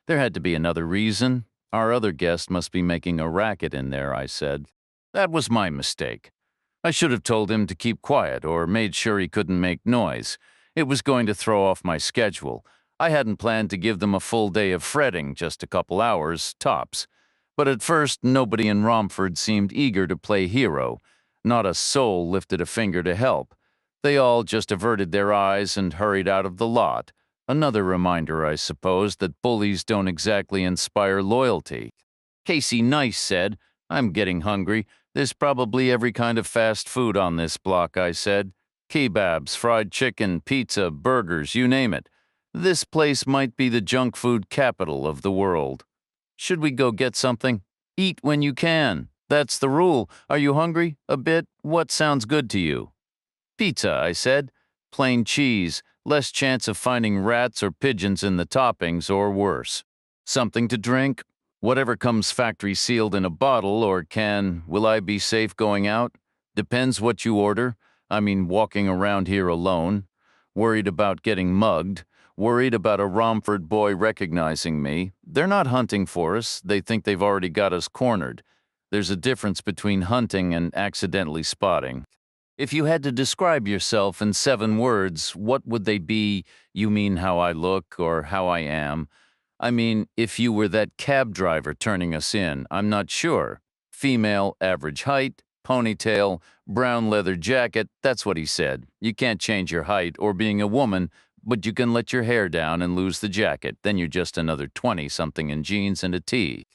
There had to be another reason. Our other guest must be making a racket in there, I said. That was my mistake. I should have told him to keep quiet or made sure he couldn't make noise. It was going to throw off my schedule. I hadn't planned to give them a full day of fretting, just a couple hours, tops. But at first, nobody in Romford seemed eager to play hero. Not a soul lifted a finger to help. They all just averted their eyes and hurried out of the lot. Another reminder, I suppose, that bullies don't exactly inspire loyalty. Casey Nice said, "I'm getting hungry. There's probably every kind of fast food on this block," I said. "Kebabs, fried chicken, pizza, burgers, you name it. This place might be the junk food capital of the world. Should we go get something? Eat when you can. That's the rule. Are you hungry? A bit? What sounds good to you?" "Pizza," I said. "Plain cheese, less chance of finding rats or pigeons in the toppings, or worse. Something to drink? Whatever comes factory sealed in a bottle or can. Will I be safe going out? Depends what you order. I mean, walking around here alone. Worried about getting mugged. Worried about a Romford boy recognizing me. They're not hunting for us. They think they've already got us cornered. There's a difference between hunting and accidentally spotting. If you had to describe yourself in 7 words, what would they be? You mean how I look or how I am? I mean, if you were that cab driver turning us in, I'm not sure. Female, average height, ponytail, brown leather jacket, that's what he said. You can't change your height or being a woman, but you can let your hair down and lose the jacket. Then you're just another 20-something in jeans and a tee.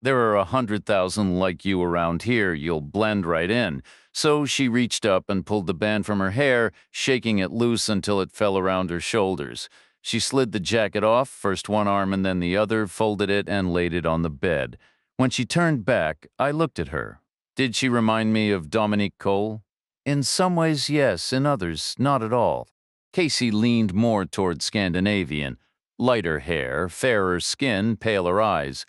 There are 100,000 like you around here. You'll blend right in. So she reached up and pulled the band from her hair, shaking it loose until it fell around her shoulders. She slid the jacket off, first one arm and then the other, folded it and laid it on the bed. When she turned back, I looked at her. Did she remind me of Dominique Cole? In some ways, yes. In others, not at all. Casey leaned more toward Scandinavian. Lighter hair, fairer skin, paler eyes.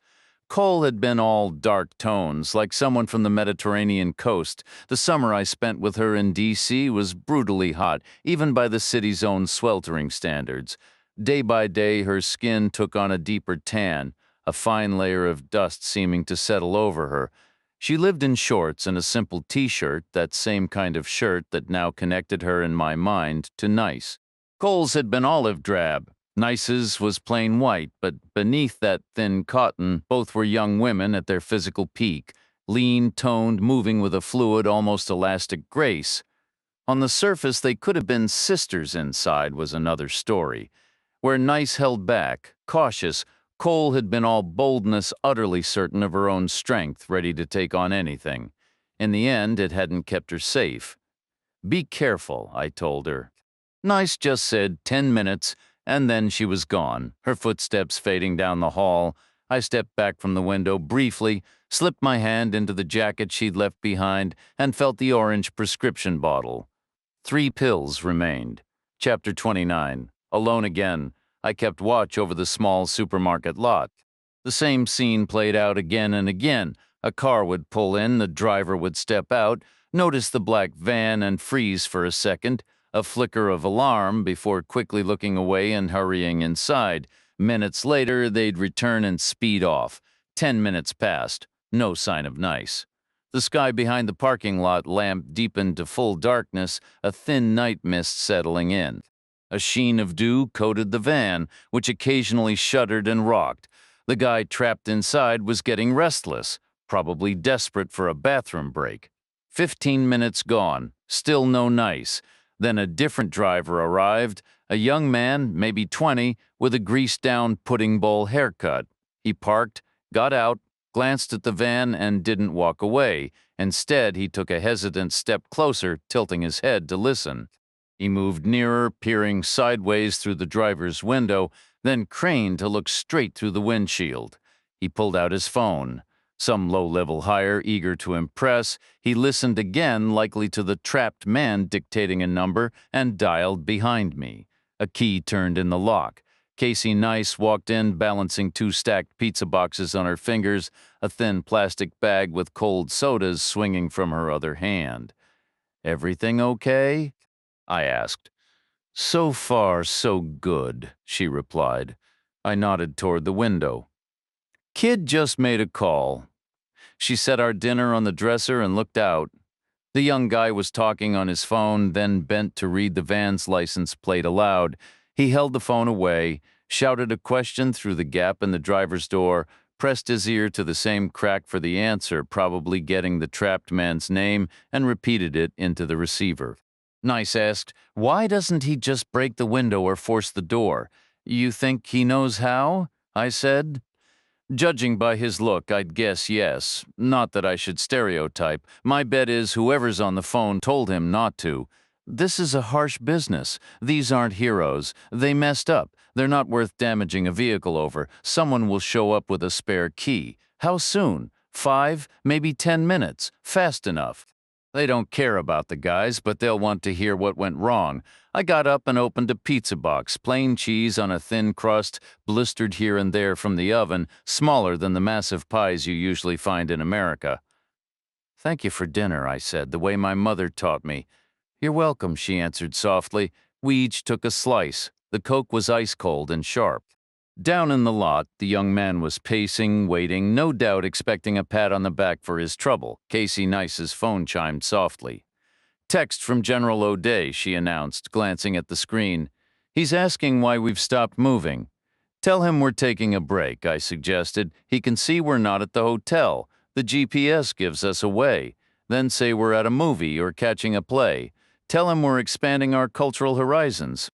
Cole had been all dark tones, like someone from the Mediterranean coast. The summer I spent with her in D.C. was brutally hot, even by the city's own sweltering standards. Day by day, her skin took on a deeper tan. a fine layer of dust seeming to settle over her. She lived in shorts and a simple t-shirt, that same kind of shirt that now connected her in my mind to Nice. Cole's had been olive drab. Nice's was plain white, but beneath that thin cotton, both were young women at their physical peak, lean, toned, moving with a fluid, almost elastic grace. On the surface, they could have been sisters. Inside was another story. Where Nice held back, cautious, Cole had been all boldness, utterly certain of her own strength, ready to take on anything. In the end, it hadn't kept her safe. "Be careful," I told her. Nice just said 10 minutes, and then she was gone, her footsteps fading down the hall. I stepped back from the window briefly, slipped my hand into the jacket she'd left behind, and felt the orange prescription bottle. 3 pills remained. Chapter 29. Alone again. I kept watch over the small supermarket lot. The same scene played out again and again. A car would pull in, the driver would step out, notice the black van and freeze for a second, a flicker of alarm before quickly looking away and hurrying inside. Minutes later, they'd return and speed off. 10 minutes passed. No sign of Nice. The sky behind the parking lot lamp deepened to full darkness, a thin night mist settling in. A sheen of dew coated the van, which occasionally shuddered and rocked. The guy trapped inside was getting restless, probably desperate for a bathroom break. 15 minutes gone, still no Nice. Then a different driver arrived, a young man, maybe 20, with a greased-down pudding bowl haircut. He parked, got out, glanced at the van, and didn't walk away. Instead, he took a hesitant step closer, tilting his head to listen. He moved nearer, peering sideways through the driver's window, then craned to look straight through the windshield. He pulled out his phone. Some low-level hire, eager to impress, he listened again, likely to the trapped man dictating a number, and dialed behind me. A key turned in the lock. Casey Nice walked in, balancing 2 stacked pizza boxes on her fingers, a thin plastic bag with cold sodas swinging from her other hand. "Everything okay?" I asked. "So far, so good," she replied. I nodded toward the window. "Kid just made a call." She set our dinner on the dresser and looked out. The young guy was talking on his phone, then bent to read the van's license plate aloud. He held the phone away, shouted a question through the gap in the driver's door, pressed his ear to the same crack for the answer, probably getting the trapped man's name, and repeated it into the receiver. Nice asked, "Why doesn't he just break the window or force the door?" "You think he knows how?" I said. Judging by his look, I'd guess yes. Not that I should stereotype. My bet is whoever's on the phone told him not to. This is a harsh business. These aren't heroes. They messed up. They're not worth damaging a vehicle over. Someone will show up with a spare key. How soon? 5, maybe 10 minutes. Fast enough. They don't care about the guys, but they'll want to hear what went wrong. I got up and opened a pizza box, plain cheese on a thin crust, blistered here and there from the oven, smaller than the massive pies you usually find in America. "Thank you for dinner," I said, the way my mother taught me. "You're welcome," she answered softly. We each took a slice. The Coke was ice cold and sharp. Down in the lot, the young man was pacing, waiting, no doubt expecting a pat on the back for his trouble. Casey Nice's phone chimed softly. "Text from General O'Day," she announced, glancing at the screen. "He's asking why we've stopped moving." "Tell him we're taking a break," I suggested. "He can see we're not at the hotel. The GPS gives us away. Then say we're at a movie or catching a play. Tell him we're expanding our cultural horizons.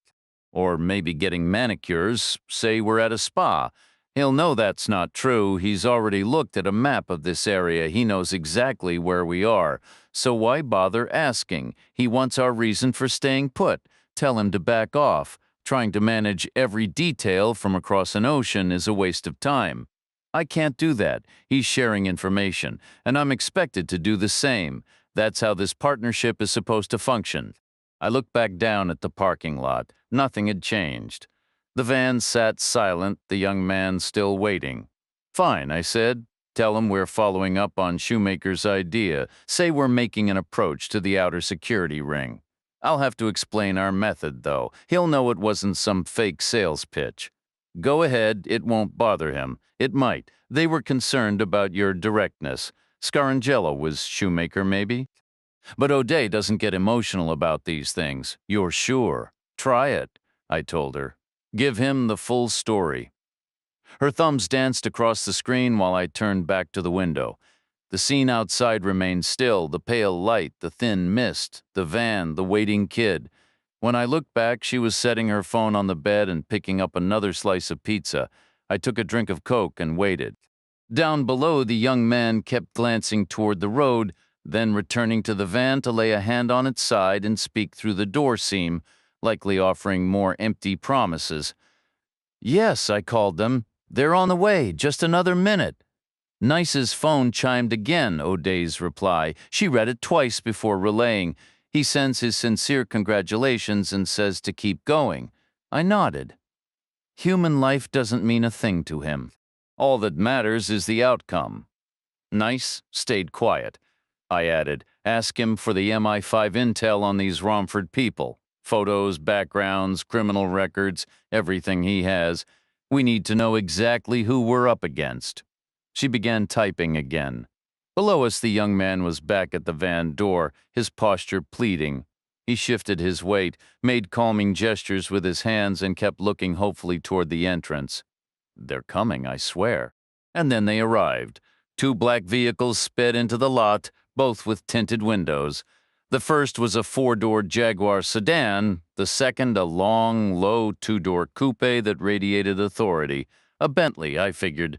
Or maybe getting manicures, say we're at a spa. He'll know that's not true. He's already looked at a map of this area. He knows exactly where we are. So why bother asking? He wants our reason for staying put. Tell him to back off. Trying to manage every detail from across an ocean is a waste of time. I can't do that. He's sharing information, and I'm expected to do the same. That's how this partnership is supposed to function." I looked back down at the parking lot. Nothing had changed. The van sat silent, the young man still waiting. "Fine," I said. "Tell him we're following up on Shoemaker's idea. Say we're making an approach to the outer security ring. I'll have to explain our method, though. He'll know it wasn't some fake sales pitch." Go ahead, it won't bother him. It might. They were concerned about your directness. Scarangello was shoemaker, maybe? But O'Day doesn't get emotional about these things. You're sure. Try it, I told her. Give him the full story. Her thumbs danced across the screen while I turned back to the window. The scene outside remained still, the pale light, the thin mist, the van, the waiting kid. When I looked back, she was setting her phone on the bed and picking up another slice of pizza. I took a drink of Coke and waited. Down below, the young man kept glancing toward the road, then returning to the van to lay a hand on its side and speak through the door seam, likely offering more empty promises. Yes, I called them. They're on the way, just another minute. Nice's phone chimed again, O'Day's reply. She read it twice before relaying. He sends his sincere congratulations and says to keep going. I nodded. Human life doesn't mean a thing to him. All that matters is the outcome. Nice stayed quiet. I added, ask him for the MI5 intel on these Romford people. Photos, backgrounds, criminal records, everything he has. We need to know exactly who we're up against. She began typing again. Below us, the young man was back at the van door, his posture pleading. He shifted his weight, made calming gestures with his hands, and kept looking hopefully toward the entrance. They're coming, I swear. And then they arrived. Two black vehicles sped into the lot, both with tinted windows. The first was a four-door Jaguar sedan, the second a long, low two-door coupe that radiated authority. A Bentley, I figured.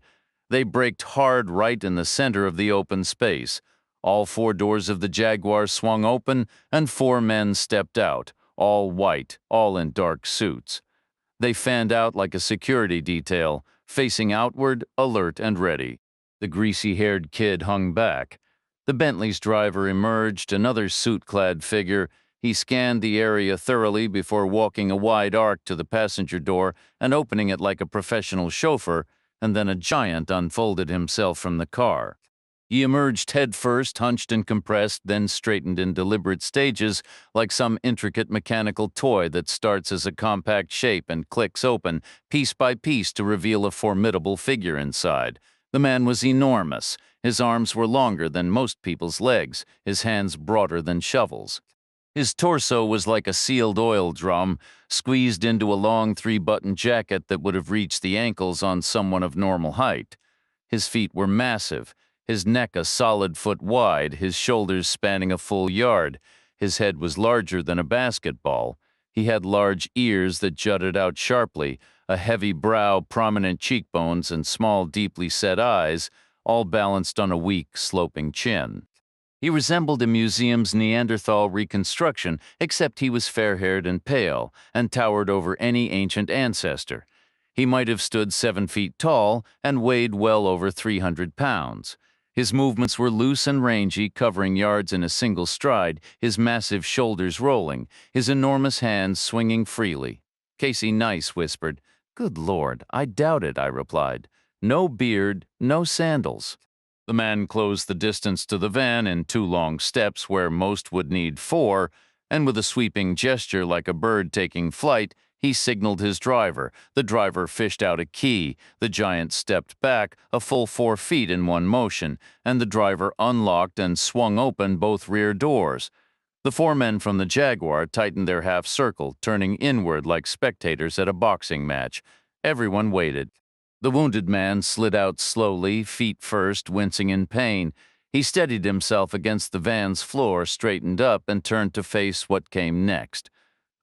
They braked hard right in the center of the open space. All four doors of the Jaguar swung open, and four men stepped out, all white, all in dark suits. They fanned out like a security detail, facing outward, alert and ready. The greasy-haired kid hung back. The Bentley's driver emerged, another suit-clad figure. He scanned the area thoroughly before walking a wide arc to the passenger door and opening it like a professional chauffeur, and then a giant unfolded himself from the car. He emerged headfirst, hunched and compressed, then straightened in deliberate stages, like some intricate mechanical toy that starts as a compact shape and clicks open, piece by piece, to reveal a formidable figure inside. The man was enormous. His arms were longer than most people's legs, his hands broader than shovels. His torso was like a sealed oil drum, squeezed into a long three-button jacket that would have reached the ankles on someone of normal height. His feet were massive, his neck a solid foot wide, his shoulders spanning a full yard. His head was larger than a basketball. He had large ears that jutted out sharply, a heavy brow, prominent cheekbones, and small, deeply set eyes, all balanced on a weak, sloping chin. He resembled a museum's Neanderthal reconstruction, except he was fair-haired and pale, and towered over any ancient ancestor. He might have stood 7 feet tall and weighed well over 300 pounds. His movements were loose and rangy, covering yards in a single stride, his massive shoulders rolling, his enormous hands swinging freely. Casey Nice whispered, "Good Lord, I doubt it," I replied. "No beard, no sandals." The man closed the distance to the van in 2 long steps where most would need 4, and with a sweeping gesture like a bird taking flight, he signaled his driver. The driver fished out a key. The giant stepped back, a full 4 feet in one motion, and the driver unlocked and swung open both rear doors. The 4 men from the Jaguar tightened their half circle, turning inward like spectators at a boxing match. Everyone waited. The wounded man slid out slowly, feet first, wincing in pain. He steadied himself against the van's floor, straightened up, and turned to face what came next.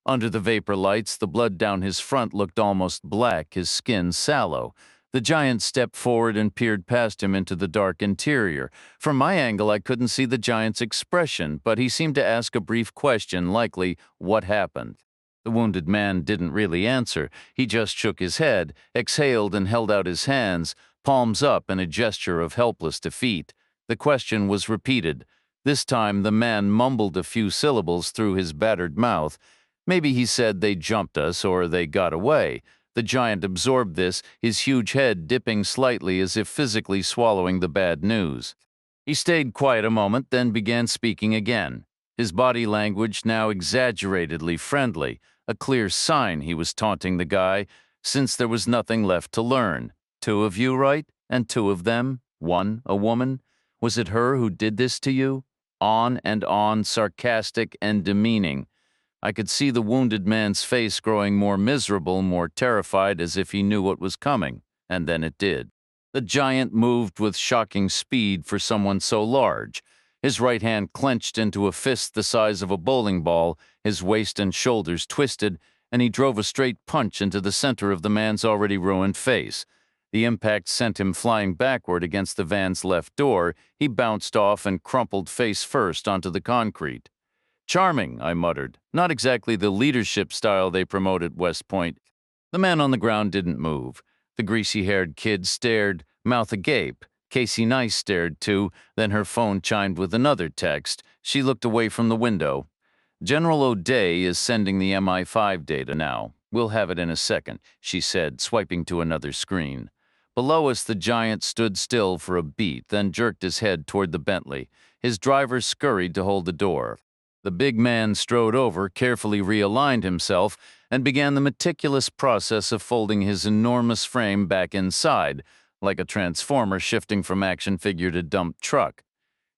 Under the vapor lights, the blood down his front looked almost black, his skin sallow. The giant stepped forward and peered past him into the dark interior. From my angle, I couldn't see the giant's expression, but he seemed to ask a brief question, likely, what happened? The wounded man didn't really answer. He just shook his head, exhaled, and held out his hands, palms up in a gesture of helpless defeat. The question was repeated. This time, the man mumbled a few syllables through his battered mouth. Maybe he said they jumped us or they got away. The giant absorbed this, his huge head dipping slightly as if physically swallowing the bad news. He stayed quiet a moment, then began speaking again. His body language now exaggeratedly friendly, a clear sign he was taunting the guy. since there was nothing left to learn. Two of you, right? And two of them? One, a woman? Was it her who did this to you? On and on, sarcastic and demeaning. I could see the wounded man's face growing more miserable, more terrified, as if he knew what was coming. And then it did. The giant moved with shocking speed for someone so large. His right hand clenched into a fist the size of a bowling ball, his waist and shoulders twisted, and he drove a straight punch into the center of the man's already ruined face. The impact sent him flying backward against the van's left door. He bounced off and crumpled face first onto the concrete. "Charming," I muttered. Not exactly the leadership style they promote at West Point. The man on the ground didn't move. The greasy-haired kid stared, mouth agape. Casey Nice stared too, then her phone chimed with another text. She looked away from the window. "General O'Day is sending the MI5 data now. We'll have it in a second," she said, swiping to another screen. Below us, the giant stood still for a beat, then jerked his head toward the Bentley. His driver scurried to hold the door. The big man strode over, carefully realigned himself, and began the meticulous process of folding his enormous frame back inside, like a transformer shifting from action figure to dump truck.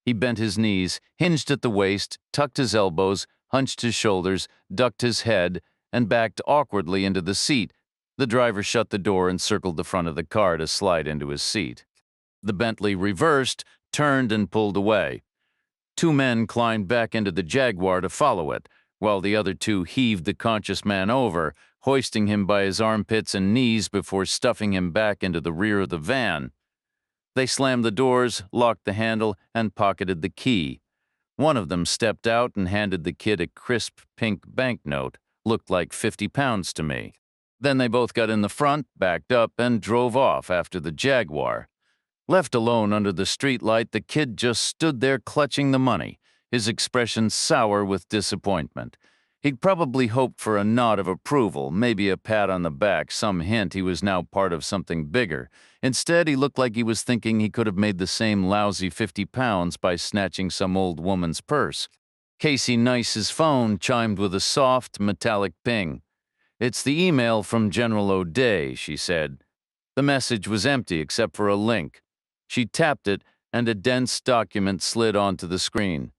He bent his knees, hinged at the waist, tucked his elbows, hunched his shoulders, ducked his head, and backed awkwardly into the seat. The driver shut the door and circled the front of the car to slide into his seat. The Bentley reversed, turned, and pulled away. Two men climbed back into the Jaguar to follow it, while the other two heaved the conscious man over, hoisting him by his armpits and knees before stuffing him back into the rear of the van. They slammed the doors, locked the handle, and pocketed the key. One of them stepped out and handed the kid a crisp pink banknote. Looked like 50 pounds to me. Then they both got in the front, backed up, and drove off after the Jaguar. Left alone under the streetlight, the kid just stood there clutching the money, his expression sour with disappointment. He'd probably hoped for a nod of approval, maybe a pat on the back, some hint he was now part of something bigger. Instead, he looked like he was thinking he could have made the same lousy 50 pounds by snatching some old woman's purse. Casey Nice's phone chimed with a soft, metallic ping. "It's the email from General O'Day," she said. The message was empty except for a link. She tapped it, and a dense document slid onto the screen.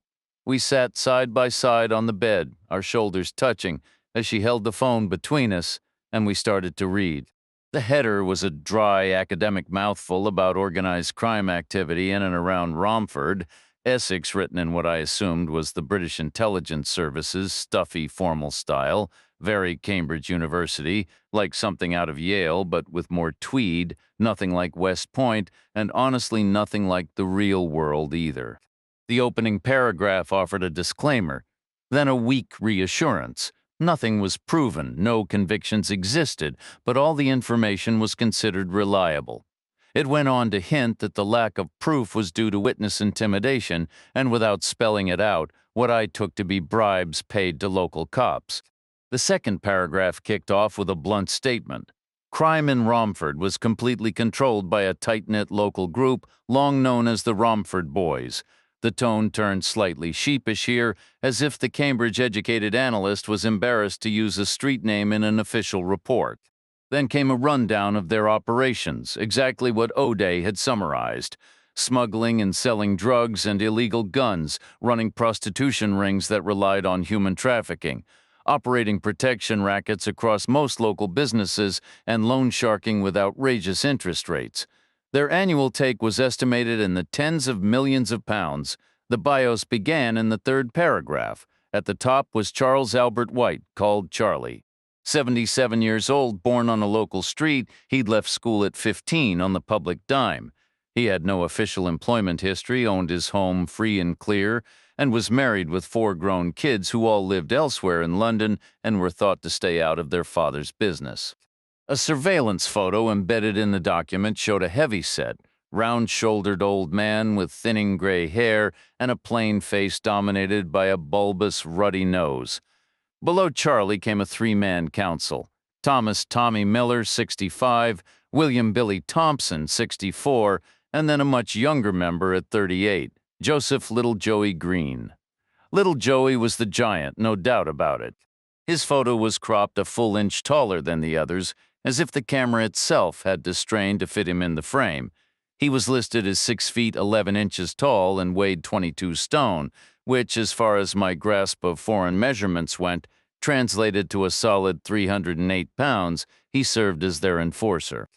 We sat side by side on the bed, our shoulders touching, as she held the phone between us, and we started to read. The header was a dry academic mouthful about organized crime activity in and around Romford, Essex, written in what I assumed was the British Intelligence Service's stuffy formal style, very Cambridge University, like something out of Yale, but with more tweed, nothing like West Point, and honestly nothing like the real world either. The opening paragraph offered a disclaimer, then a weak reassurance. Nothing was proven, no convictions existed, but all the information was considered reliable. It went on to hint that the lack of proof was due to witness intimidation, and without spelling it out, what I took to be bribes paid to local cops. The second paragraph kicked off with a blunt statement. Crime in Romford was completely controlled by a tight-knit local group long known as the Romford Boys. The tone turned slightly sheepish here, as if the Cambridge-educated analyst was embarrassed to use a street name in an official report. Then came a rundown of their operations, exactly what O'Day had summarized. Smuggling and selling drugs and illegal guns, running prostitution rings that relied on human trafficking, operating protection rackets across most local businesses, and loan sharking with outrageous interest rates. Their annual take was estimated in the tens of millions of pounds. The bios began in the third paragraph. At the top was Charles Albert White, called Charlie. 77 years old, born on a local street, he'd left school at 15 on the public dime. He had no official employment history, owned his home free and clear, and was married with 4 grown kids who all lived elsewhere in London and were thought to stay out of their father's business. A surveillance photo embedded in the document showed a heavy-set, round-shouldered old man with thinning gray hair and a plain face dominated by a bulbous, ruddy nose. Below Charlie came a 3-man council. Thomas Tommy Miller, 65, William Billy Thompson, 64, and then a much younger member at 38, Joseph Little Joey Green. Little Joey was the giant, no doubt about it. His photo was cropped a full inch taller than the others, as if the camera itself had to strain to fit him in the frame. He was listed as 6 feet 11 inches tall and weighed 22 stone, which, as far as my grasp of foreign measurements went, translated to a solid 308 pounds. He served as their enforcer.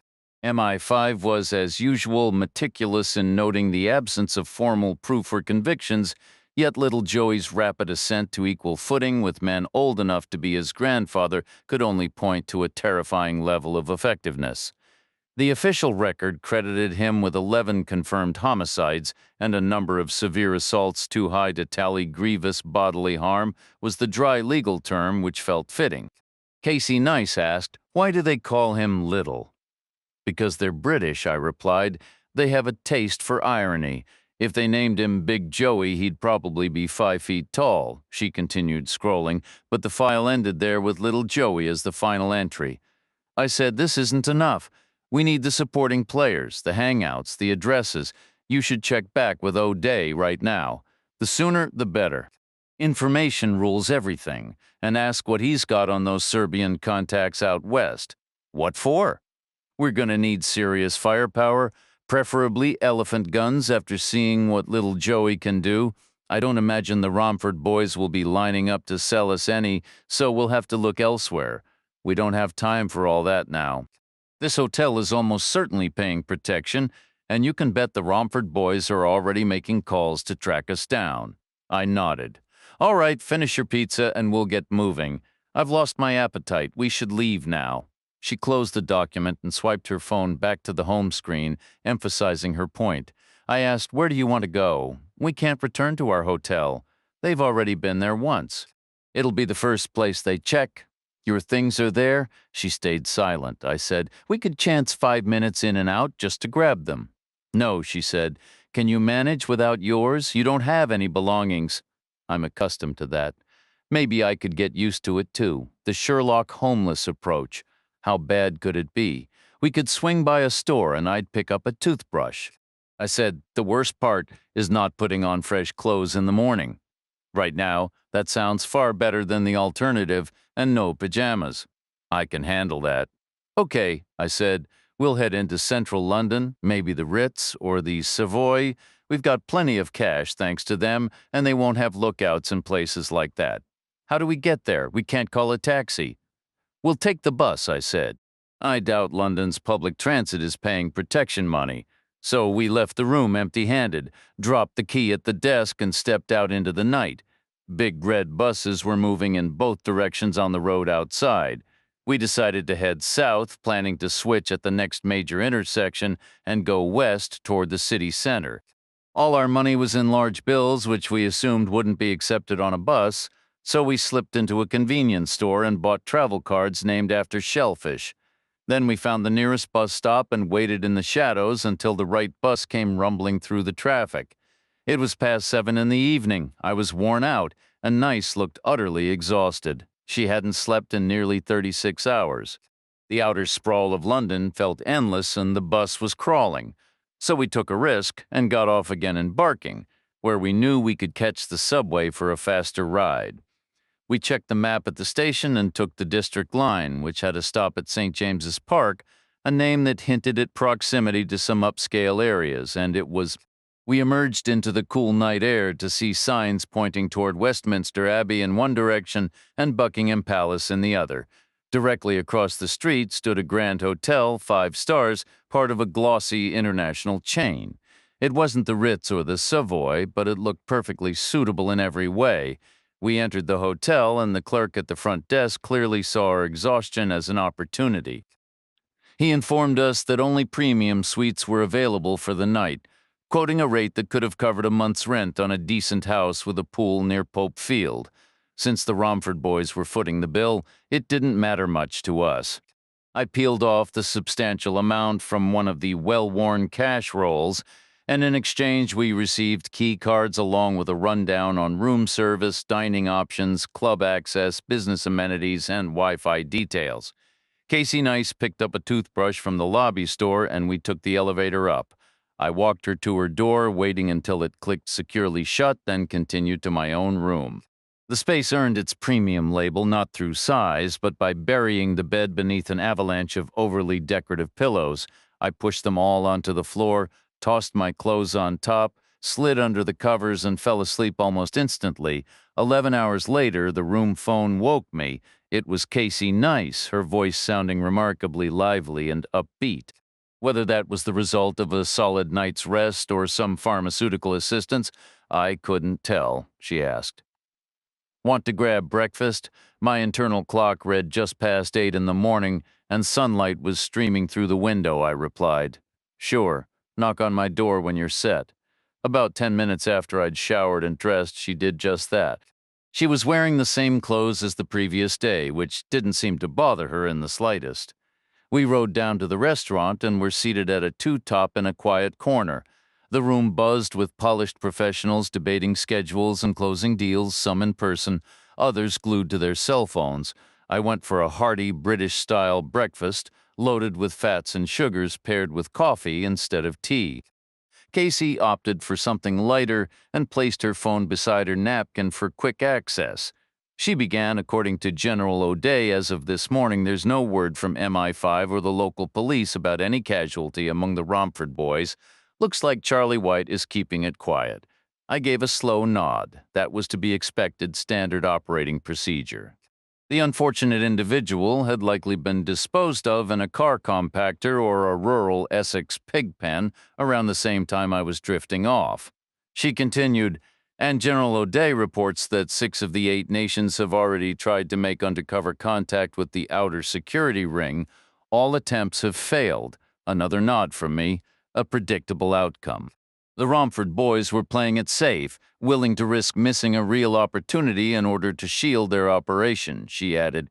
MI5 was, as usual, meticulous in noting the absence of formal proof or convictions, yet little Joey's rapid ascent to equal footing with men old enough to be his grandfather could only point to a terrifying level of effectiveness. The official record credited him with 11 confirmed homicides, and a number of severe assaults too high to tally grievous bodily harm was the dry legal term which felt fitting. Casey Nice asked, "Why do they call him Little?" "Because they're British," I replied. "They have a taste for irony. If they named him Big Joey, he'd probably be 5 feet tall." She continued scrolling, but the file ended there with Little Joey as the final entry. I said, "This isn't enough. We need the supporting players, the hangouts, the addresses. You should check back with O'Day right now. The sooner, the better. Information rules everything, and ask what he's got on those Serbian contacts out west." "What for?" "We're going to need serious firepower, preferably elephant guns after seeing what Little Joey can do. I don't imagine the Romford boys will be lining up to sell us any, so we'll have to look elsewhere. We don't have time for all that now. This hotel is almost certainly paying protection, and you can bet the Romford boys are already making calls to track us down." I nodded. "All right, finish your pizza and we'll get moving. I've lost my appetite. We should leave now." She closed the document and swiped her phone back to the home screen, emphasizing her point. I asked, "Where do you want to go?" "We can't return to our hotel. They've already been there once. It'll be the first place they check." "Your things are there?" She stayed silent. I said, "We could chance 5 minutes in and out just to grab them." "No," she said. "Can you manage without yours? You don't have any belongings." "I'm accustomed to that. Maybe I could get used to it too. The Sherlock homeless approach. How bad could it be? We could swing by a store and I'd pick up a toothbrush." I said, "The worst part is not putting on fresh clothes in the morning." "Right now, that sounds far better than the alternative, and no pajamas." "I can handle that." "Okay," I said, "we'll head into central London, maybe the Ritz or the Savoy. We've got plenty of cash thanks to them, and they won't have lookouts in places like that." "How do we get there? We can't call a taxi." "We'll take the bus," I said. I doubt London's public transit is paying protection money. So we left the room empty-handed, dropped the key at the desk, and stepped out into the night. Big red buses were moving in both directions on the road outside. We decided to head south, planning to switch at the next major intersection and go west toward the city center. All our money was in large bills, which we assumed wouldn't be accepted on a bus, so we slipped into a convenience store and bought travel cards named after shellfish. Then we found the nearest bus stop and waited in the shadows until the right bus came rumbling through the traffic. It was past 7 in the evening. I was worn out, and Nice looked utterly exhausted. She hadn't slept in nearly 36 hours. The outer sprawl of London felt endless, and the bus was crawling. So we took a risk and got off again in Barking, where we knew we could catch the subway for a faster ride. We checked the map at the station and took the District Line, which had a stop at St. James's Park, a name that hinted at proximity to some upscale areas, and it was. We emerged into the cool night air to see signs pointing toward Westminster Abbey in one direction and Buckingham Palace in the other. Directly across the street stood a grand hotel, 5 stars, part of a glossy international chain. It wasn't the Ritz or the Savoy, but it looked perfectly suitable in every way. We entered the hotel, and the clerk at the front desk clearly saw our exhaustion as an opportunity. He informed us that only premium suites were available for the night, quoting a rate that could have covered a month's rent on a decent house with a pool near Pope Field. Since the Romford boys were footing the bill, it didn't matter much to us. I peeled off the substantial amount from one of the well-worn cash rolls, and in exchange we received key cards along with a rundown on room service, dining options, club access, business amenities, and Wi-Fi details. Casey Nice picked up a toothbrush from the lobby store, and we took the elevator up. I walked her to her door, waiting until it clicked securely shut, then continued to my own room. The space earned its premium label not through size, but by burying the bed beneath an avalanche of overly decorative pillows. I pushed them all onto the floor, tossed my clothes on top, slid under the covers, and fell asleep almost instantly. 11 hours later, the room phone woke me. It was Casey Nice, her voice sounding remarkably lively and upbeat. Whether that was the result of a solid night's rest or some pharmaceutical assistance, I couldn't tell, she asked. Want to grab breakfast? My internal clock read just past 8 in the morning, and sunlight was streaming through the window, I replied. Sure, knock on my door when you're set. About 10 minutes after I'd showered and dressed, she did just that. She was wearing the same clothes as the previous day, which didn't seem to bother her in the slightest. We rode down to the restaurant and were seated at a two-top in a quiet corner. The room buzzed with polished professionals debating schedules and closing deals, some in person, others glued to their cell phones. I went for a hearty British-style breakfast, loaded with fats and sugars paired with coffee instead of tea. Casey opted for something lighter and placed her phone beside her napkin for quick access. She began, according to General O'Day, as of this morning, there's no word from MI5 or the local police about any casualty among the Romford boys. Looks like Charlie White is keeping it quiet. I gave a slow nod. That was to be expected standard operating procedure. The unfortunate individual had likely been disposed of in a car compactor or a rural Essex pig pen around the same time I was drifting off. She continued, and General O'Day reports that 6 of the 8 nations have already tried to make undercover contact with the outer security ring. All attempts have failed. Another nod from me, a predictable outcome. The Romford boys were playing it safe, willing to risk missing a real opportunity in order to shield their operation, she added.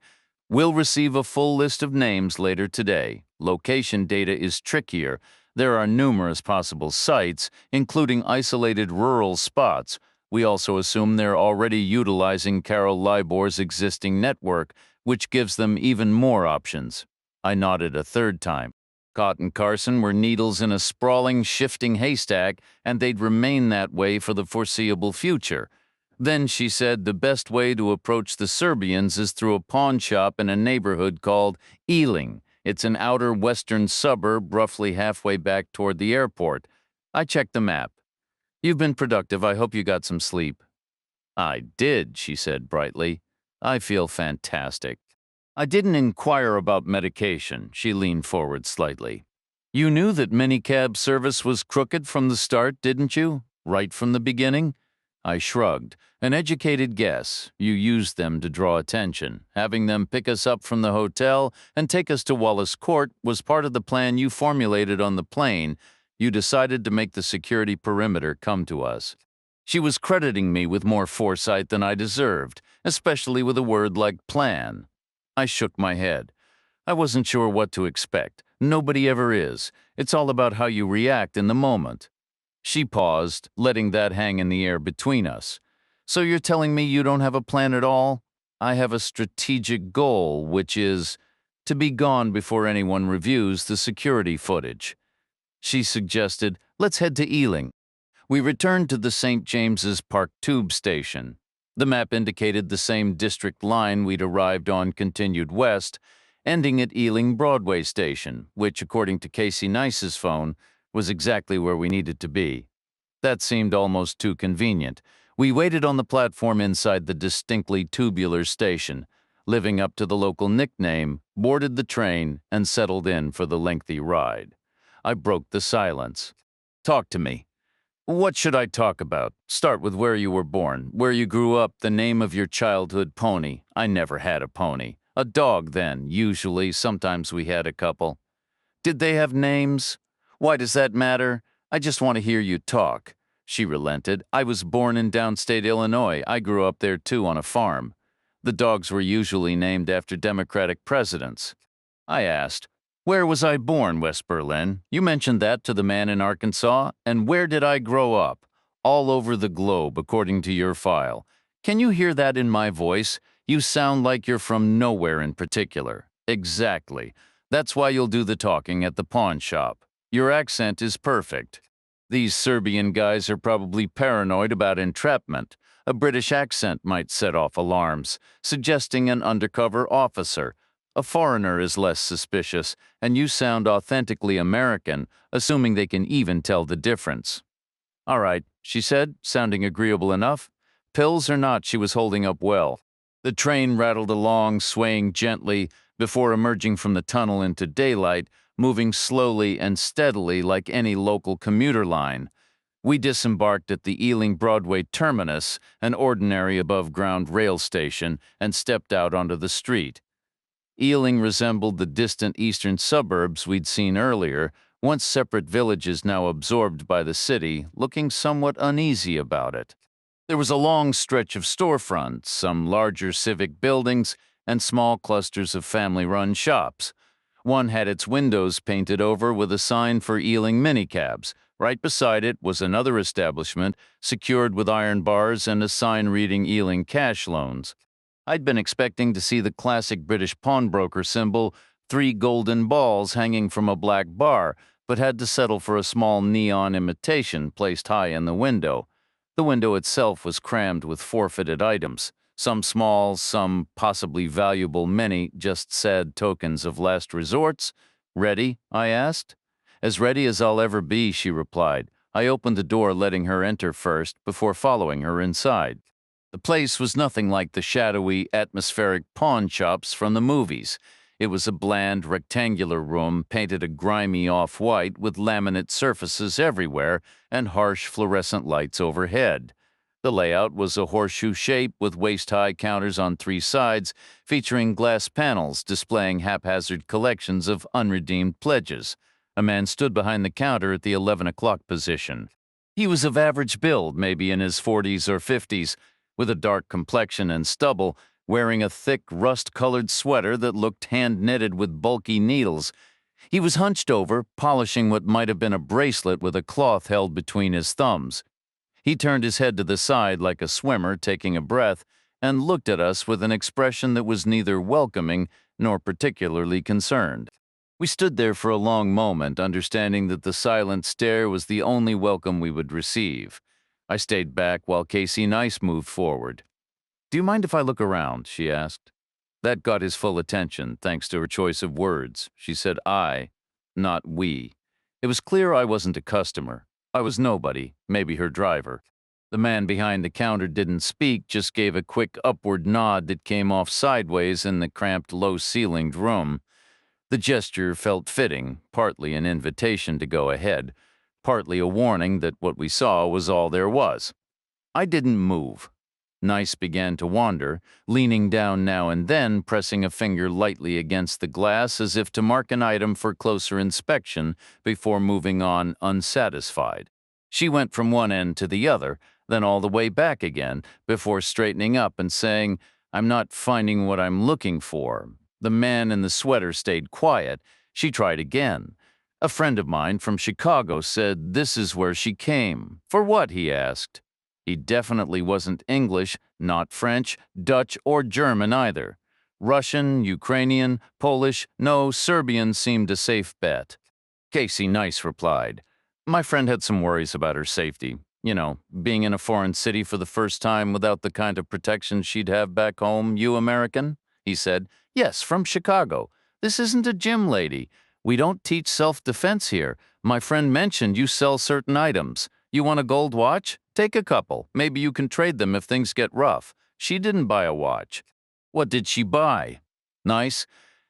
We'll receive a full list of names later today. Location data is trickier. There are numerous possible sites, including isolated rural spots. We also assume they're already utilizing Carol Libor's existing network, which gives them even more options. I nodded a third time. Cott and Carson were needles in a sprawling, shifting haystack, and they'd remain that way for the foreseeable future. Then she said the best way to approach the Serbians is through a pawn shop in a neighborhood called Ealing. It's an outer western suburb roughly halfway back toward the airport. I checked the map. You've been productive. I hope you got some sleep. I did, she said brightly. I feel fantastic. I didn't inquire about medication. She leaned forward slightly. You knew that minicab service was crooked from the start, didn't you? Right from the beginning? I shrugged. An educated guess. You used them to draw attention. Having them pick us up from the hotel and take us to Wallace Court was part of the plan you formulated on the plane. You decided to make the security perimeter come to us. She was crediting me with more foresight than I deserved, especially with a word like plan. I shook my head. I wasn't sure what to expect. Nobody ever is. It's all about how you react in the moment. She paused, letting that hang in the air between us. So you're telling me you don't have a plan at all? I have a strategic goal, which is to be gone before anyone reviews the security footage. She suggested, let's head to Ealing. We returned to the St. James's Park tube station. The map indicated the same district line we'd arrived on continued west, ending at Ealing Broadway Station, which, according to Casey Nice's phone, was exactly where we needed to be. That seemed almost too convenient. We waited on the platform inside the distinctly tubular station, living up to the local nickname, boarded the train, and settled in for the lengthy ride. I broke the silence. Talk to me. What should I talk about? Start with where you were born, where you grew up, the name of your childhood pony. I never had a pony. A dog then, usually. Sometimes we had a couple. Did they have names? Why does that matter? I just want to hear you talk. She relented. I was born in downstate Illinois. I grew up there too on a farm. The dogs were usually named after Democratic presidents. I asked, where was I born, West Berlin? You mentioned that to the man in Arkansas. And where did I grow up? All over the globe, according to your file. Can you hear that in my voice? You sound like you're from nowhere in particular. Exactly. That's why you'll do the talking at the pawn shop. Your accent is perfect. These Serbian guys are probably paranoid about entrapment. A British accent might set off alarms, suggesting an undercover officer. A foreigner is less suspicious, and you sound authentically American, assuming they can even tell the difference. All right, she said, sounding agreeable enough. Pills or not, she was holding up well. The train rattled along, swaying gently, before emerging from the tunnel into daylight, moving slowly and steadily like any local commuter line. We disembarked at the Ealing Broadway terminus, an ordinary above-ground rail station, and stepped out onto the street. Ealing resembled the distant eastern suburbs we'd seen earlier, once separate villages now absorbed by the city, looking somewhat uneasy about it. There was a long stretch of storefronts, some larger civic buildings, and small clusters of family-run shops. One had its windows painted over with a sign for Ealing minicabs. Right beside it was another establishment, secured with iron bars and a sign reading Ealing Cash Loans. I'd been expecting to see the classic British pawnbroker symbol, 3 golden balls hanging from a black bar, but had to settle for a small neon imitation placed high in the window. The window itself was crammed with forfeited items, some small, some possibly valuable, many just sad tokens of last resorts. Ready? I asked. As ready as I'll ever be, she replied. I opened the door, letting her enter first, before following her inside. The place was nothing like the shadowy, atmospheric pawn shops from the movies. It was a bland, rectangular room painted a grimy off-white with laminate surfaces everywhere and harsh fluorescent lights overhead. The layout was a horseshoe shape with waist-high counters on 3 sides, featuring glass panels displaying haphazard collections of unredeemed pledges. A man stood behind the counter at the 11 o'clock position. He was of average build, maybe in his 40s or 50s, with a dark complexion and stubble, wearing a thick, rust-colored sweater that looked hand-knitted with bulky needles. He was hunched over, polishing what might have been a bracelet with a cloth held between his thumbs. He turned his head to the side like a swimmer taking a breath and looked at us with an expression that was neither welcoming nor particularly concerned. We stood there for a long moment, understanding that the silent stare was the only welcome we would receive. I stayed back while Casey Nice moved forward. "Do you mind if I look around?" she asked. That got his full attention, thanks to her choice of words. She said I, not we. It was clear I wasn't a customer. I was nobody, maybe her driver. The man behind the counter didn't speak, just gave a quick upward nod that came off sideways in the cramped, low-ceilinged room. The gesture felt fitting, partly an invitation to go ahead, partly a warning that what we saw was all there was. I didn't move. Nice began to wander, leaning down now and then, pressing a finger lightly against the glass as if to mark an item for closer inspection before moving on unsatisfied. She went from one end to the other, then all the way back again, before straightening up and saying, "I'm not finding what I'm looking for." The man in the sweater stayed quiet. She tried again. A friend of mine from Chicago said this is where she came. For what, he asked. He definitely wasn't English, not French, Dutch, or German either. Russian, Ukrainian, Polish, no, Serbian seemed a safe bet. Casey Nice replied. My friend had some worries about her safety. You know, being in a foreign city for the first time without the kind of protection she'd have back home, you American? He said. Yes, from Chicago. This isn't a gym, lady. We don't teach self-defense here. My friend mentioned you sell certain items. You want a gold watch? Take a couple. Maybe you can trade them if things get rough. She didn't buy a watch. What did she buy? Nice.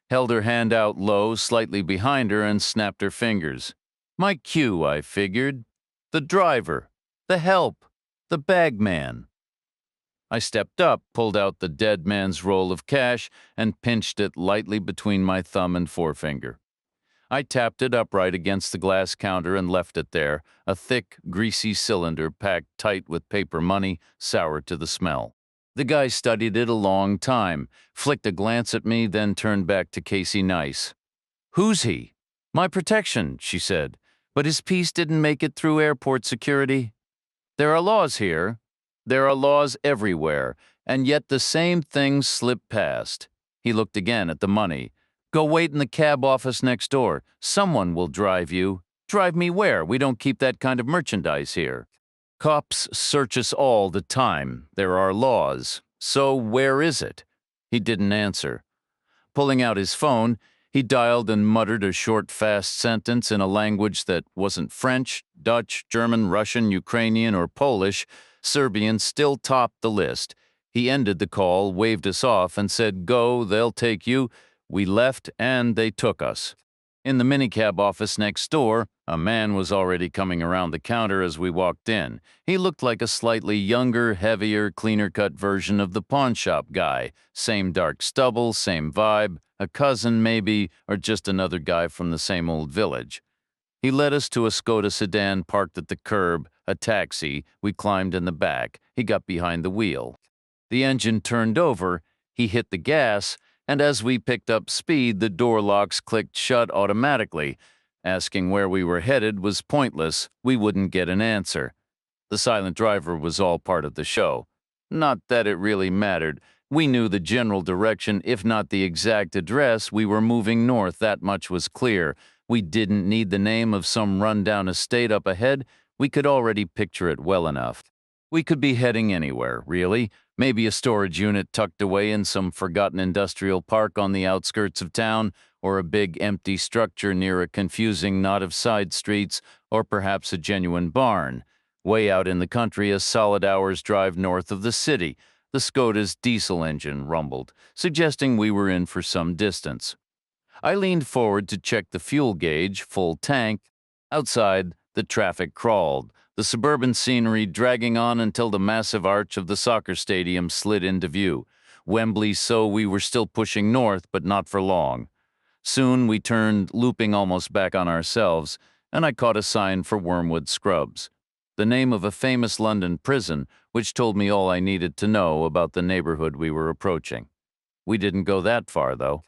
Held her hand out low, slightly behind her, and snapped her fingers. My cue, I figured. The driver. The help. The bagman. I stepped up, pulled out the dead man's roll of cash, and pinched it lightly between my thumb and forefinger. I tapped it upright against the glass counter and left it there, a thick, greasy cylinder packed tight with paper money, sour to the smell. The guy studied it a long time, flicked a glance at me, then turned back to Casey Nice. Who's he? My protection, she said, but his piece didn't make it through airport security. There are laws here. There are laws everywhere, and yet the same things slip past. He looked again at the money. Go wait in the cab office next door. Someone will drive you. Drive me where? We don't keep that kind of merchandise here. Cops search us all the time. There are laws. So where is it? He didn't answer. Pulling out his phone, he dialed and muttered a short, fast sentence in a language that wasn't French, Dutch, German, Russian, Ukrainian, or Polish. Serbian still topped the list. He ended the call, waved us off, and said, "Go, they'll take you." We left, and they took us. In the minicab office next door, a man was already coming around the counter as we walked in. He looked like a slightly younger, heavier, cleaner-cut version of the pawn shop guy. Same dark stubble, same vibe, a cousin maybe, or just another guy from the same old village. He led us to a Skoda sedan parked at the curb, a taxi. We climbed in the back. He got behind the wheel. The engine turned over. He hit the gas, and as we picked up speed, the door locks clicked shut automatically. Asking where we were headed was pointless. We wouldn't get an answer. The silent driver was all part of the show. Not that it really mattered. We knew the general direction, if not the exact address. We were moving north, that much was clear. We didn't need the name of some rundown estate up ahead. We could already picture it well enough. We could be heading anywhere, really. Maybe a storage unit tucked away in some forgotten industrial park on the outskirts of town, or a big empty structure near a confusing knot of side streets, or perhaps a genuine barn. Way out in the country, a solid hour's drive north of the city, the Skoda's diesel engine rumbled, suggesting we were in for some distance. I leaned forward to check the fuel gauge, full tank. Outside, the traffic crawled, the suburban scenery dragging on until the massive arch of the soccer stadium slid into view. Wembley, so we were still pushing north, but not for long. Soon we turned, looping almost back on ourselves, and I caught a sign for Wormwood Scrubs, the name of a famous London prison, which told me all I needed to know about the neighborhood we were approaching. We didn't go that far, though.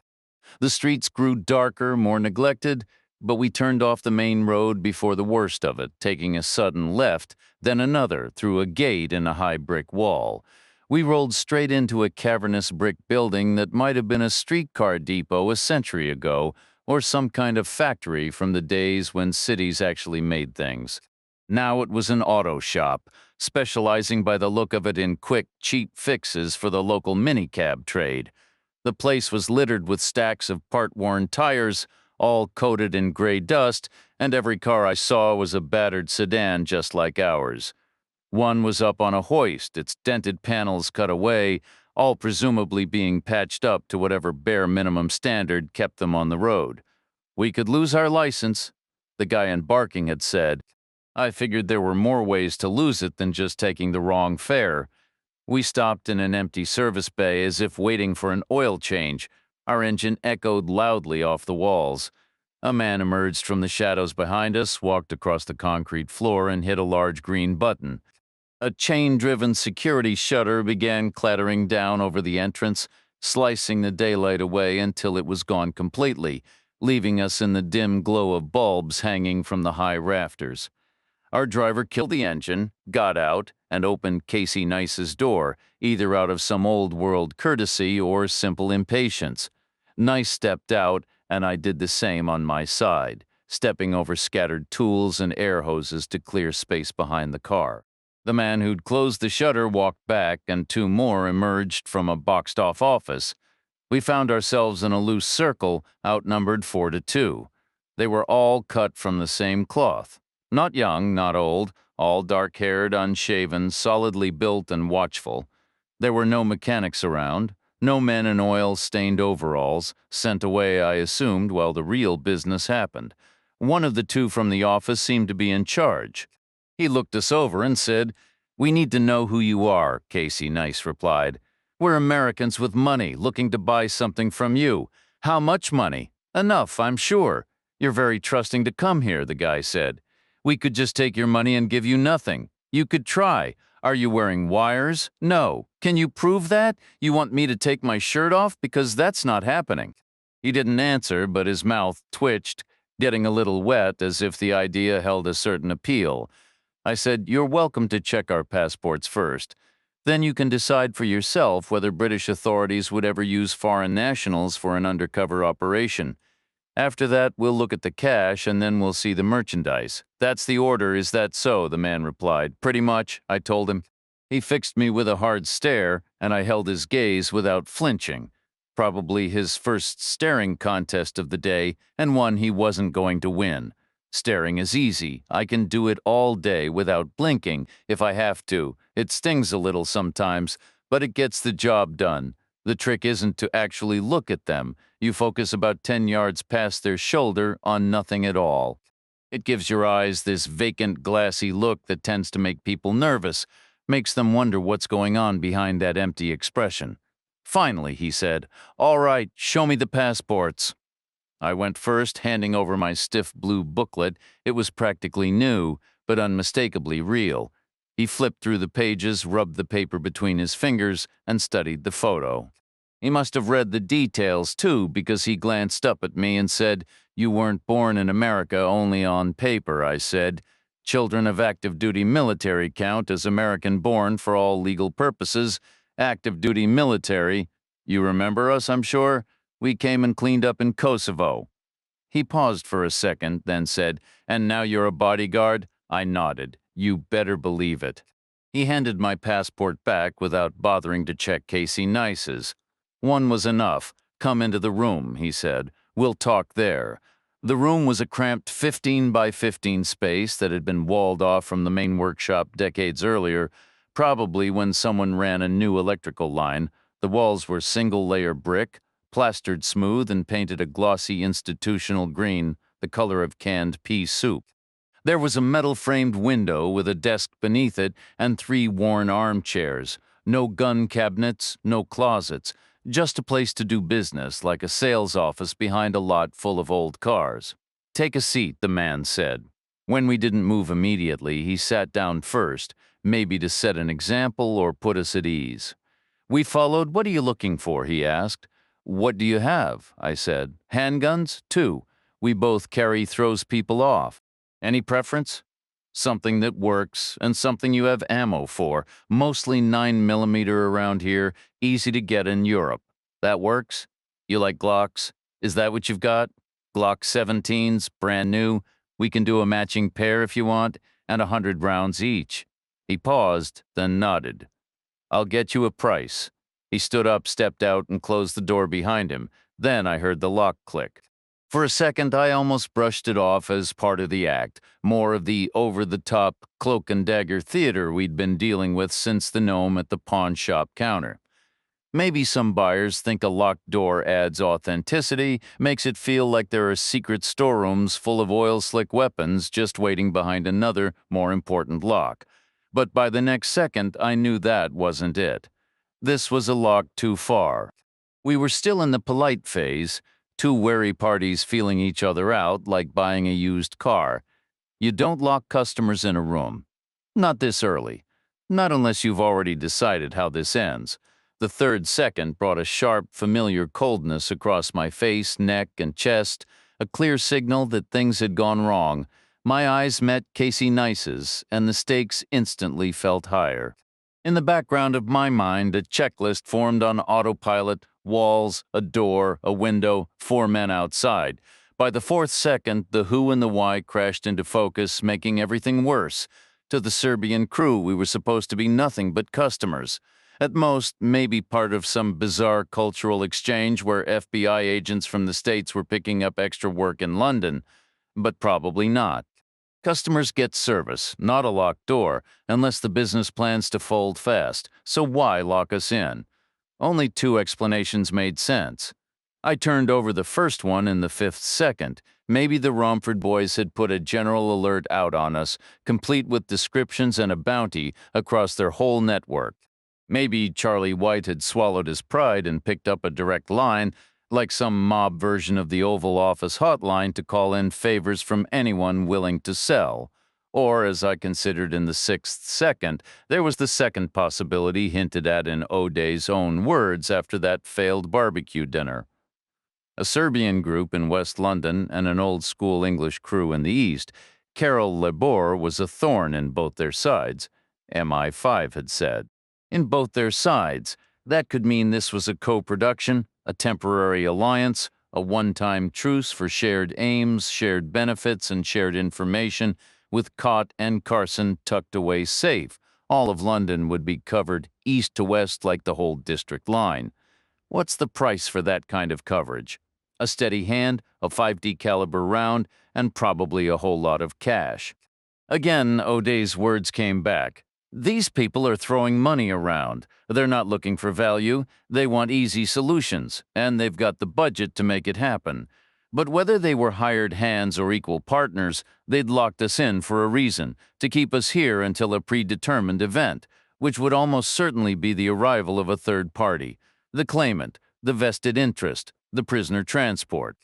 The streets grew darker, more neglected, but we turned off the main road before the worst of it, taking a sudden left, then another, through a gate in a high brick wall. We rolled straight into a cavernous brick building that might have been a streetcar depot a century ago, or some kind of factory from the days when cities actually made things. Now it was an auto shop, specializing by the look of it in quick, cheap fixes for the local minicab trade. The place was littered with stacks of part-worn tires, all coated in gray dust, and every car I saw was a battered sedan just like ours. One was up on a hoist, its dented panels cut away, all presumably being patched up to whatever bare minimum standard kept them on the road. "We could lose our license," the guy embarking had said. I figured there were more ways to lose it than just taking the wrong fare. We stopped in an empty service bay as if waiting for an oil change. Our engine echoed loudly off the walls. A man emerged from the shadows behind us, walked across the concrete floor, and hit a large green button. A chain-driven security shutter began clattering down over the entrance, slicing the daylight away until it was gone completely, leaving us in the dim glow of bulbs hanging from the high rafters. Our driver killed the engine, got out, and opened Casey Nice's door, either out of some old-world courtesy or simple impatience. Nice stepped out, and I did the same on my side, stepping over scattered tools and air hoses to clear space behind the car. The man who'd closed the shutter walked back, and two more emerged from a boxed-off office. We found ourselves in a loose circle, outnumbered 4-2. They were all cut from the same cloth. Not young, not old, all dark-haired, unshaven, solidly built and watchful. There were no mechanics around, no men in oil-stained overalls, sent away, I assumed, while the real business happened. One of the two from the office seemed to be in charge. He looked us over and said, "We need to know who you are," Casey Nice replied. "We're Americans with money, looking to buy something from you. How much money?" "Enough, I'm sure." "You're very trusting to come here," the guy said. "We could just take your money and give you nothing. You could try. Are you wearing wires? No. Can you prove that? You want me to take my shirt off? Because that's not happening." He didn't answer, but his mouth twitched, getting a little wet as if the idea held a certain appeal. I said, "You're welcome to check our passports first. Then you can decide for yourself whether British authorities would ever use foreign nationals for an undercover operation." After that, we'll look at the cash and then we'll see the merchandise. That's the order, is that so? The man replied. Pretty much, I told him. He fixed me with a hard stare, and I held his gaze without flinching. Probably his first staring contest of the day, and one he wasn't going to win. Staring is easy. I can do it all day without blinking, if I have to. It stings a little sometimes, but it gets the job done. The trick isn't to actually look at them. You focus about 10 yards past their shoulder on nothing at all. It gives your eyes this vacant, glassy look that tends to make people nervous, makes them wonder what's going on behind that empty expression. Finally, he said, "All right, show me the passports." I went first, handing over my stiff blue booklet. It was practically new, but unmistakably real. He flipped through the pages, rubbed the paper between his fingers, and studied the photo. He must have read the details, too, because he glanced up at me and said, "You weren't born in America only on paper," I said. "Children of active-duty military count as American-born for all legal purposes. Active-duty military. You remember us, I'm sure? We came and cleaned up in Kosovo." He paused for a second, then said, "And now you're a bodyguard?" I nodded. "You better believe it." He handed my passport back without bothering to check Casey Nice's. One was enough. "Come into the room," he said. "We'll talk there." The room was a cramped 15 by 15 space that had been walled off from the main workshop decades earlier, probably when someone ran a new electrical line. The walls were single-layer brick, plastered smooth and painted a glossy institutional green, the color of canned pea soup. There was a metal-framed window with a desk beneath it and 3 worn armchairs. No gun cabinets, no closets, just a place to do business like a sales office behind a lot full of old cars. "Take a seat," the man said. When we didn't move immediately, he sat down first, maybe to set an example or put us at ease. We followed. "What are you looking for?" he asked. "What do you have?" I said. "Handguns? 2. We both carry throws people off. Any preference?" "Something that works, and something you have ammo for, mostly 9mm around here, easy to get in Europe. That works? You like Glocks? Is that what you've got? Glock 17s, brand new. We can do a matching pair if you want, and 100 rounds each." He paused, then nodded. "I'll get you a price." He stood up, stepped out, and closed the door behind him. Then I heard the lock click. For a second, I almost brushed it off as part of the act, more of the over-the-top cloak-and-dagger theater we'd been dealing with since the gnome at the pawn shop counter. Maybe some buyers think a locked door adds authenticity, makes it feel like there are secret storerooms full of oil-slick weapons just waiting behind another, more important lock. But by the next second, I knew that wasn't it. This was a lock too far. We were still in the polite phase, 2 wary parties feeling each other out like buying a used car. You don't lock customers in a room. Not this early. Not unless you've already decided how this ends. The third second brought a sharp, familiar coldness across my face, neck, and chest, a clear signal that things had gone wrong. My eyes met Casey Nice's, and the stakes instantly felt higher. In the background of my mind, a checklist formed on autopilot: walls, a door, a window, 4 men outside. By the 4th second, the who and the why crashed into focus, making everything worse. To the Serbian crew, we were supposed to be nothing but customers. At most, maybe part of some bizarre cultural exchange where FBI agents from the States were picking up extra work in London. But probably not. Customers get service, not a locked door, unless the business plans to fold fast. So why lock us in? Only 2 explanations made sense. I turned over the first one in the 5th second. Maybe the Romford boys had put a general alert out on us, complete with descriptions and a bounty across their whole network. Maybe Charlie White had swallowed his pride and picked up a direct line, like some mob version of the Oval Office hotline, to call in favors from anyone willing to sell. Or, as I considered in the 6th second, there was the second possibility hinted at in O'Day's own words after that failed barbecue dinner. A Serbian group in West London and an old-school English crew in the East. Carol Lebor was a thorn in both their sides, MI5 had said. In both their sides. That could mean this was a co-production, a temporary alliance, a one-time truce for shared aims, shared benefits, and shared information, with Cott and Carson tucked away safe. All of London would be covered east to west like the whole district line. What's the price for that kind of coverage? A steady hand, a 5D caliber round, and probably a whole lot of cash. Again, O'Day's words came back. These people are throwing money around. They're not looking for value. They want easy solutions, and they've got the budget to make it happen. But whether they were hired hands or equal partners, they'd locked us in for a reason, to keep us here until a predetermined event, which would almost certainly be the arrival of a third party, the claimant, the vested interest, the prisoner transport.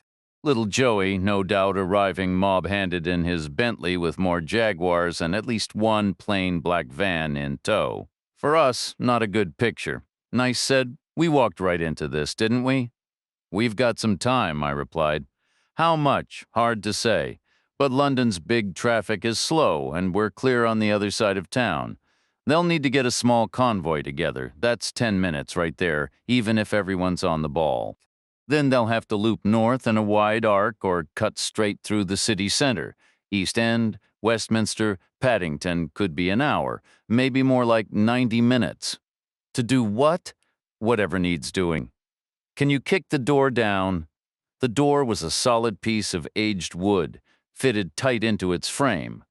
Little Joey, no doubt, arriving mob-handed in his Bentley with more Jaguars and at least one plain black van in tow. For us, not a good picture. Nice said, we walked right into this, didn't we? We've got some time, I replied. How much? Hard to say. But London's big traffic is slow, and we're clear on the other side of town. They'll need to get a small convoy together. That's 10 minutes right there, even if everyone's on the ball. Then they'll have to loop north in a wide arc or cut straight through the city center. East End, Westminster, Paddington could be an hour, maybe more like 90 minutes. To do what? Whatever needs doing. Can you kick the door down? The door was a solid piece of aged wood, fitted tight into its frame.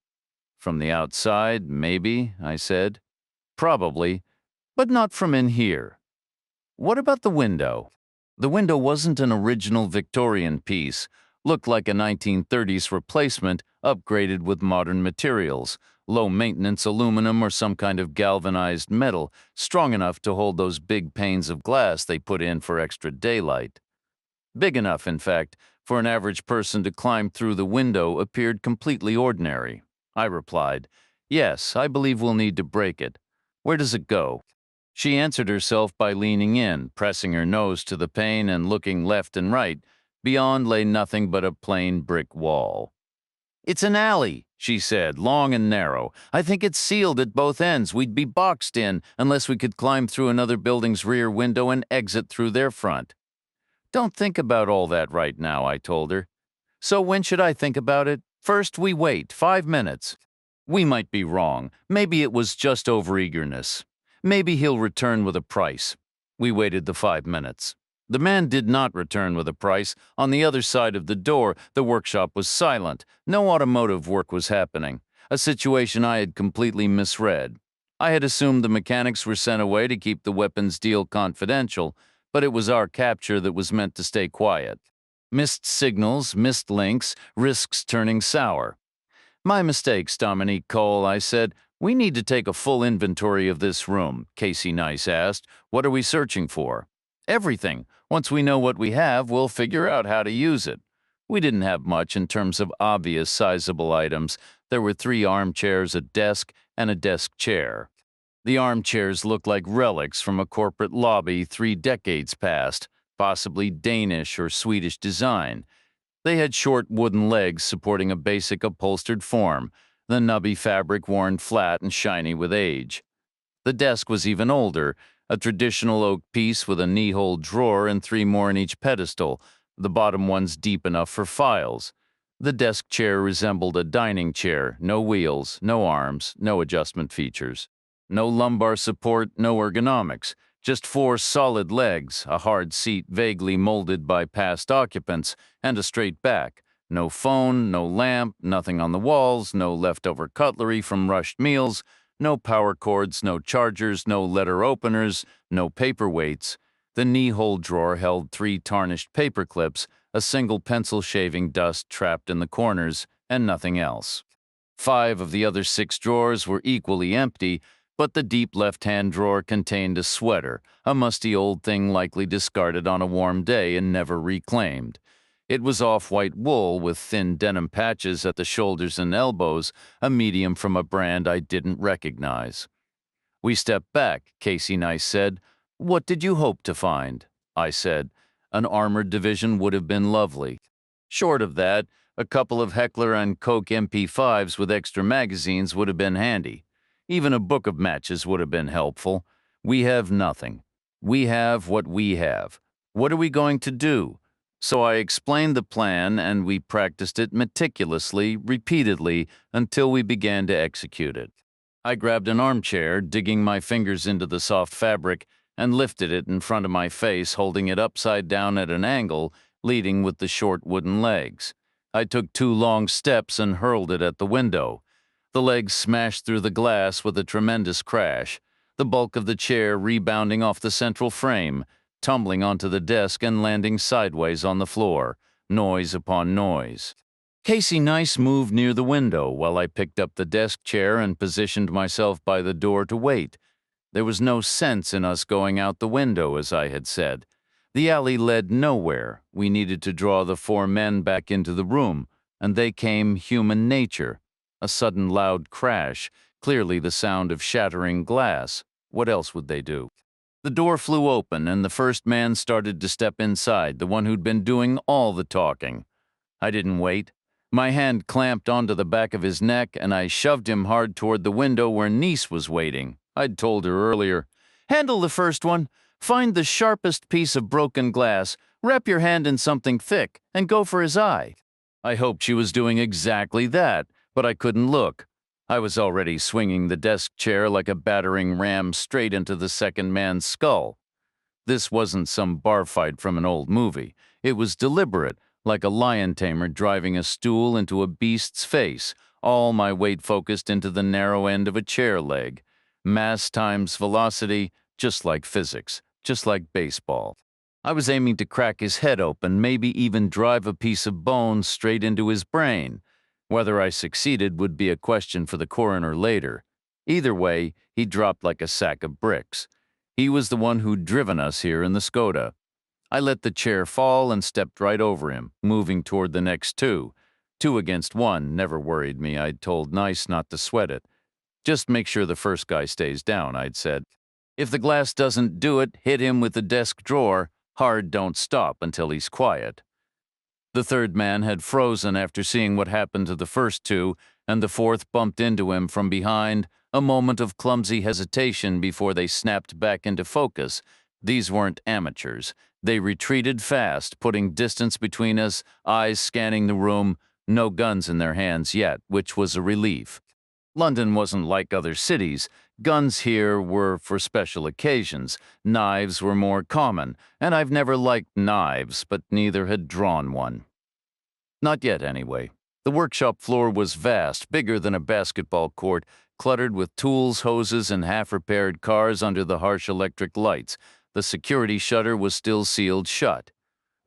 From the outside, maybe, I said. Probably, but not from in here. What about the window? The window wasn't an original Victorian piece, looked like a 1930s replacement upgraded with modern materials, low-maintenance aluminum or some kind of galvanized metal, strong enough to hold those big panes of glass they put in for extra daylight. Big enough, in fact, for an average person to climb through the window appeared completely ordinary. I replied, yes, I believe we'll need to break it. Where does it go? She answered herself by leaning in, pressing her nose to the pane and looking left and right. Beyond lay nothing but a plain brick wall. It's an alley, she said, long and narrow. I think it's sealed at both ends. We'd be boxed in unless we could climb through another building's rear window and exit through their front. Don't think about all that right now, I told her. So when should I think about it? First, we wait 5 minutes. We might be wrong. Maybe it was just overeagerness. Maybe he'll return with a price. We waited the 5 minutes. The man did not return with a price. On the other side of the door, the workshop was silent. No automotive work was happening, a situation I had completely misread. I had assumed the mechanics were sent away to keep the weapons deal confidential, but it was our capture that was meant to stay quiet. Missed signals, missed links, risks turning sour. My mistakes, Dominique Cole, I said. We need to take a full inventory of this room, Casey Nice asked. What are we searching for? Everything. Once we know what we have, we'll figure out how to use it. We didn't have much in terms of obvious sizable items. There were 3 armchairs, a desk, and a desk chair. The armchairs looked like relics from a corporate lobby 3 decades past, possibly Danish or Swedish design. They had short wooden legs supporting a basic upholstered form, the nubby fabric worn flat and shiny with age. The desk was even older, a traditional oak piece with a knee-hole drawer and 3 more in each pedestal, the bottom ones deep enough for files. The desk chair resembled a dining chair, no wheels, no arms, no adjustment features. No lumbar support, no ergonomics, just 4 solid legs, a hard seat vaguely molded by past occupants, and a straight back. No phone, no lamp, nothing on the walls, no leftover cutlery from rushed meals, no power cords, no chargers, no letter openers, no paperweights. The knee-hole drawer held 3 tarnished paper clips, a single pencil shaving dust trapped in the corners, and nothing else. 5 of the other 6 drawers were equally empty, but the deep left-hand drawer contained a sweater, a musty old thing likely discarded on a warm day and never reclaimed. It was off-white wool with thin denim patches at the shoulders and elbows, a medium from a brand I didn't recognize. We stepped back, Casey Nice said. What did you hope to find? I said. An armored division would have been lovely. Short of that, a couple of Heckler & Koch MP5s with extra magazines would have been handy. Even a book of matches would have been helpful. We have nothing. We have what we have. What are we going to do? So I explained the plan and we practiced it meticulously, repeatedly, until we began to execute it. I grabbed an armchair, digging my fingers into the soft fabric, and lifted it in front of my face, holding it upside down at an angle, leading with the short wooden legs. I took 2 long steps and hurled it at the window. The legs smashed through the glass with a tremendous crash, the bulk of the chair rebounding off the central frame, tumbling onto the desk and landing sideways on the floor, noise upon noise. Casey Nice moved near the window while I picked up the desk chair and positioned myself by the door to wait. There was no sense in us going out the window, as I had said. The alley led nowhere. We needed to draw the 4 men back into the room, and they came human nature. A sudden loud crash, clearly the sound of shattering glass. What else would they do? The door flew open, and the first man started to step inside, the one who'd been doing all the talking. I didn't wait. My hand clamped onto the back of his neck, and I shoved him hard toward the window where Niece was waiting. I'd told her earlier, "Handle the first one. Find the sharpest piece of broken glass, wrap your hand in something thick, and go for his eye." I hoped she was doing exactly that, but I couldn't look. I was already swinging the desk chair like a battering ram straight into the second man's skull. This wasn't some bar fight from an old movie. It was deliberate, like a lion tamer driving a stool into a beast's face, all my weight focused into the narrow end of a chair leg. Mass times velocity, just like physics, just like baseball. I was aiming to crack his head open, maybe even drive a piece of bone straight into his brain. Whether I succeeded would be a question for the coroner later. Either way, he dropped like a sack of bricks. He was the one who'd driven us here in the Skoda. I let the chair fall and stepped right over him, moving toward the next 2. 2 against 1 never worried me. I'd told Nice not to sweat it. Just make sure the first guy stays down, I'd said. If the glass doesn't do it, hit him with the desk drawer. Hard don't stop until he's quiet. The third man had frozen after seeing what happened to the first 2, and the fourth bumped into him from behind, a moment of clumsy hesitation before they snapped back into focus. These weren't amateurs. They retreated fast, putting distance between us, eyes scanning the room, no guns in their hands yet, which was a relief. London wasn't like other cities. Guns here were for special occasions. Knives were more common, and I've never liked knives, but neither had drawn one. Not yet, anyway. The workshop floor was vast, bigger than a basketball court, cluttered with tools, hoses, and half-repaired cars under the harsh electric lights. The security shutter was still sealed shut.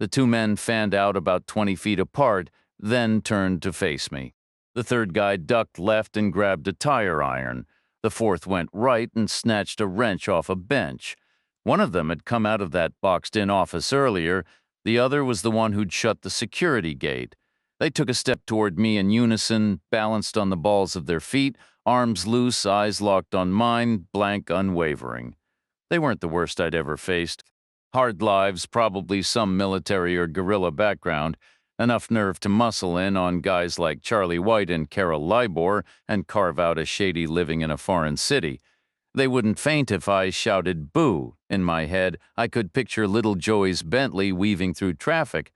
The 2 men fanned out about 20 feet apart, then turned to face me. The third guy ducked left and grabbed a tire iron. The fourth went right and snatched a wrench off a bench. One of them had come out of that boxed-in office earlier. The other was the one who'd shut the security gate. They took a step toward me in unison, balanced on the balls of their feet, arms loose, eyes locked on mine, blank, unwavering. They weren't the worst I'd ever faced. Hard lives, probably some military or guerrilla background, enough nerve to muscle in on guys like Charlie White and Carol Libor and carve out a shady living in a foreign city. They wouldn't faint if I shouted boo. In my head, I could picture little Joey's Bentley weaving through traffic,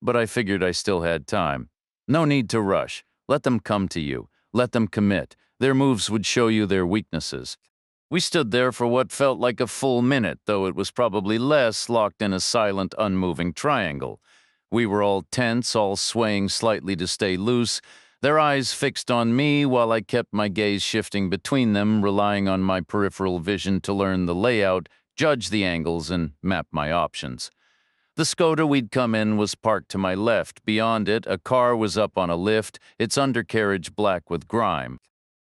but I figured I still had time. No need to rush. Let them come to you. Let them commit. Their moves would show you their weaknesses. We stood there for what felt like a full minute, though it was probably less, locked in a silent, unmoving triangle. We were all tense, all swaying slightly to stay loose, their eyes fixed on me while I kept my gaze shifting between them, relying on my peripheral vision to learn the layout, judge the angles, and map my options. The Skoda we'd come in was parked to my left. Beyond it, a car was up on a lift, its undercarriage black with grime.